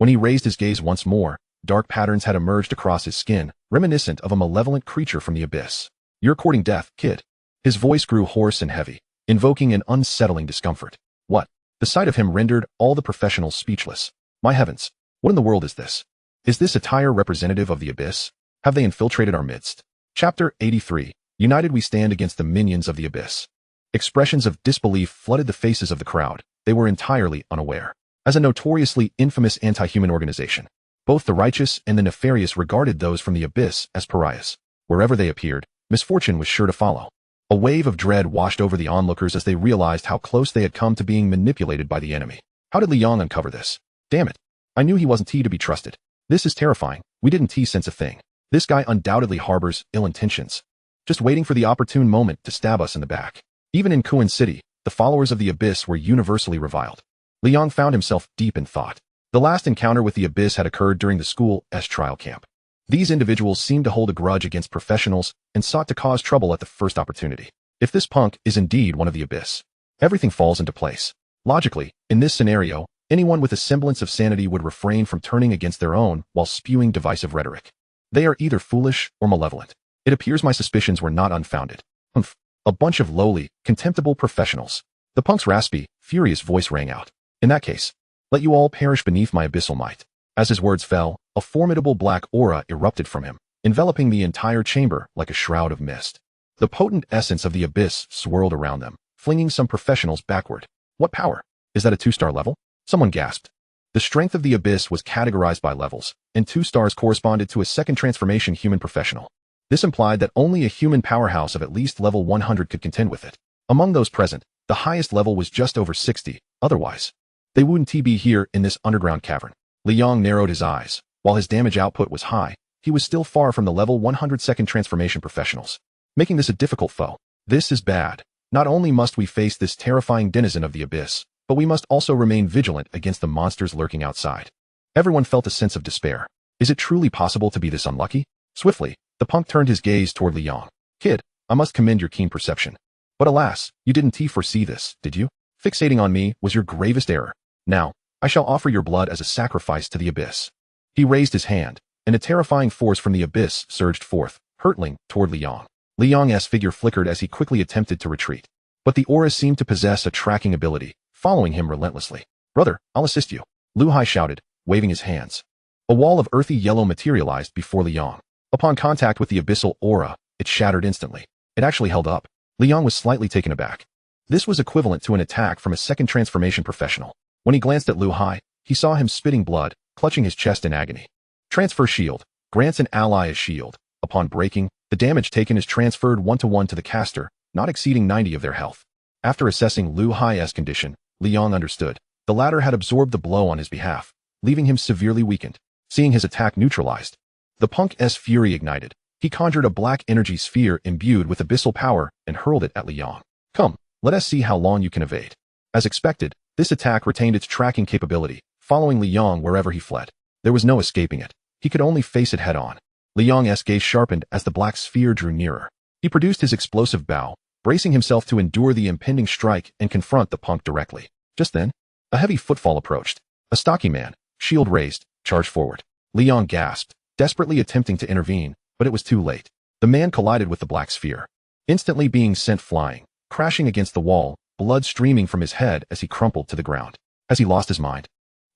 When he raised his gaze once more, dark patterns had emerged across his skin, reminiscent of a malevolent creature from the abyss. "You're courting death, kid." His voice grew hoarse and heavy, invoking an unsettling discomfort. What? The sight of him rendered all the professionals speechless. My heavens, what in the world is this? Is this attire representative of the abyss? Have they infiltrated our midst? Chapter 83. United we stand against the minions of the abyss. Expressions of disbelief flooded the faces of the crowd. They were entirely unaware. As a notoriously infamous anti-human organization, both the righteous and the nefarious regarded those from the abyss as pariahs. Wherever they appeared, misfortune was sure to follow. A wave of dread washed over the onlookers as they realized how close they had come to being manipulated by the enemy. How did Liang uncover this? Damn it. I knew he wasn't to be trusted. This is terrifying. We didn't sense a thing. This guy undoubtedly harbors ill intentions. Just waiting for the opportune moment to stab us in the back. Even in Kuan City, the followers of the abyss were universally reviled. Liang found himself deep in thought. The last encounter with the abyss had occurred during the school's trial camp. These individuals seemed to hold a grudge against professionals and sought to cause trouble at the first opportunity. If this punk is indeed one of the abyss, everything falls into place. Logically, in this scenario, anyone with a semblance of sanity would refrain from turning against their own while spewing divisive rhetoric. They are either foolish or malevolent. It appears my suspicions were not unfounded. Humph. A bunch of lowly, contemptible professionals. The punk's raspy, furious voice rang out. In that case, let you all perish beneath my abyssal might. As his words fell, a formidable black aura erupted from him, enveloping the entire chamber like a shroud of mist. The potent essence of the abyss swirled around them, flinging some professionals backward. What power? Is that a 2-star level? Someone gasped. The strength of the abyss was categorized by levels, and 2 stars corresponded to a second transformation human professional. This implied that only a human powerhouse of at least level 100 could contend with it. Among those present, the highest level was just over 60, otherwise, they wouldn't be here in this underground cavern. Liang narrowed his eyes. While his damage output was high, he was still far from the level 100 second transformation professionals, making this a difficult foe. This is bad. Not only must we face this terrifying denizen of the abyss, but we must also remain vigilant against the monsters lurking outside. Everyone felt a sense of despair. Is it truly possible to be this unlucky? Swiftly, the punk turned his gaze toward Liang. Kid, I must commend your keen perception. But alas, you didn't foresee this, did you? Fixating on me was your gravest error. Now, I shall offer your blood as a sacrifice to the abyss. He raised his hand, and a terrifying force from the abyss surged forth, hurtling toward Liang. Liang's figure flickered as he quickly attempted to retreat. But the aura seemed to possess a tracking ability, following him relentlessly. Brother, I'll assist you, Lu Hai shouted, waving his hands. A wall of earthy yellow materialized before Liang. Upon contact with the abyssal aura, it shattered instantly. It actually held up. Liang was slightly taken aback. This was equivalent to an attack from a second transformation professional. When he glanced at Lu Hai, he saw him spitting blood, clutching his chest in agony. Transfer shield. Grants an ally a shield. Upon breaking, the damage taken is transferred 1-to-1 to the caster, not exceeding 90 of their health. After assessing Lu Hai's condition, Liang understood. The latter had absorbed the blow on his behalf, leaving him severely weakened. Seeing his attack neutralized, the punk's fury ignited. He conjured a black energy sphere imbued with abyssal power and hurled it at Liang. Come, let us see how long you can evade. As expected, this attack retained its tracking capability, following Liang wherever he fled. There was no escaping it. He could only face it head-on. Liang's gaze sharpened as the black sphere drew nearer. He produced his explosive bow, bracing himself to endure the impending strike and confront the punk directly. Just then, a heavy footfall approached. A stocky man, shield raised, charged forward. Liang gasped, desperately attempting to intervene, but it was too late. The man collided with the black sphere, instantly being sent flying, crashing against the wall, blood streaming from his head as he crumpled to the ground. Has he lost his mind?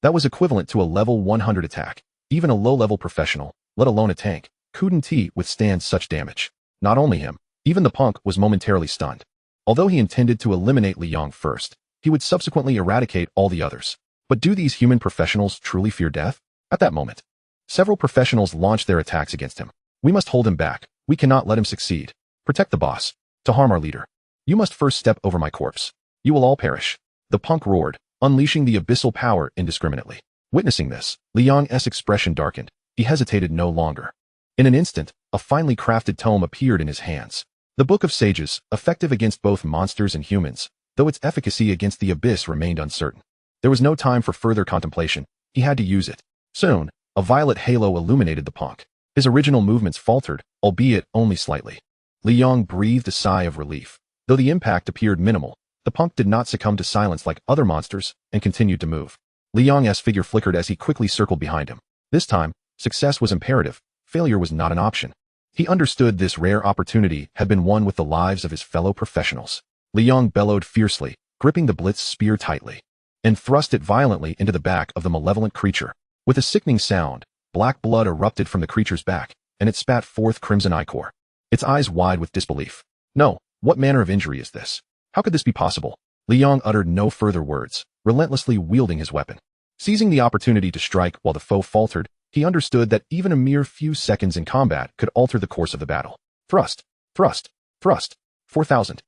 That was equivalent to a level 100 attack. Even a low-level professional, let alone a tank, couldn't withstand such damage. Not only him, even the punk was momentarily stunned. Although he intended to eliminate Liang first, he would subsequently eradicate all the others. But do these human professionals truly fear death? At that moment, several professionals launched their attacks against him. We must hold him back. We cannot let him succeed. Protect the boss. To harm our leader, you must first step over my corpse. You will all perish. The punk roared, unleashing the abyssal power indiscriminately. Witnessing this, Liang's expression darkened. He hesitated no longer. In an instant, a finely crafted tome appeared in his hands. The Book of Sages, effective against both monsters and humans, though its efficacy against the abyss remained uncertain. There was no time for further contemplation. He had to use it. Soon, a violet halo illuminated the punk. His original movements faltered, albeit only slightly. Liang breathed a sigh of relief. Though the impact appeared minimal, the punk did not succumb to silence like other monsters and continued to move. Li Yang's figure flickered as he quickly circled behind him. This time, success was imperative. Failure was not an option. He understood this rare opportunity had been won with the lives of his fellow professionals. Li Yang bellowed fiercely, gripping the blitz spear tightly, and thrust it violently into the back of the malevolent creature. With a sickening sound, black blood erupted from the creature's back, and it spat forth crimson ichor. Its eyes wide with disbelief. No, what manner of injury is this? How could this be possible? Li Yang uttered no further words, relentlessly wielding his weapon. Seizing the opportunity to strike while the foe faltered, he understood that even a mere few seconds in combat could alter the course of the battle. Thrust, thrust, thrust. 4,000.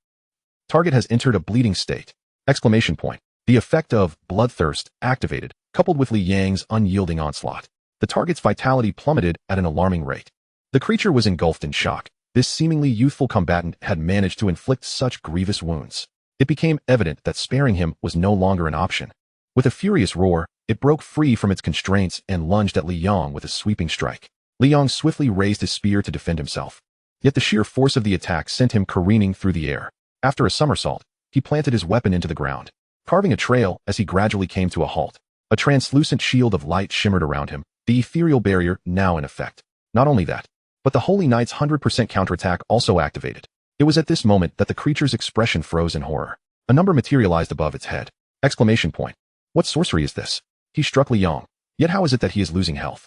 Target has entered a bleeding state. Exclamation point. The effect of bloodthirst activated, coupled with Li Yang's unyielding onslaught. The target's vitality plummeted at an alarming rate. The creature was engulfed in shock. This seemingly youthful combatant had managed to inflict such grievous wounds. It became evident that sparing him was no longer an option. With a furious roar, it broke free from its constraints and lunged at Li Yang with a sweeping strike. Li Yang swiftly raised his spear to defend himself. Yet the sheer force of the attack sent him careening through the air. After a somersault, he planted his weapon into the ground, carving a trail as he gradually came to a halt. A translucent shield of light shimmered around him, the ethereal barrier now in effect. Not only that, but the Holy Knight's 100% counterattack also activated. It was at this moment that the creature's expression froze in horror. A number materialized above its head. Exclamation point. What sorcery is this? He struck Li Yang. Yet how is it that he is losing health?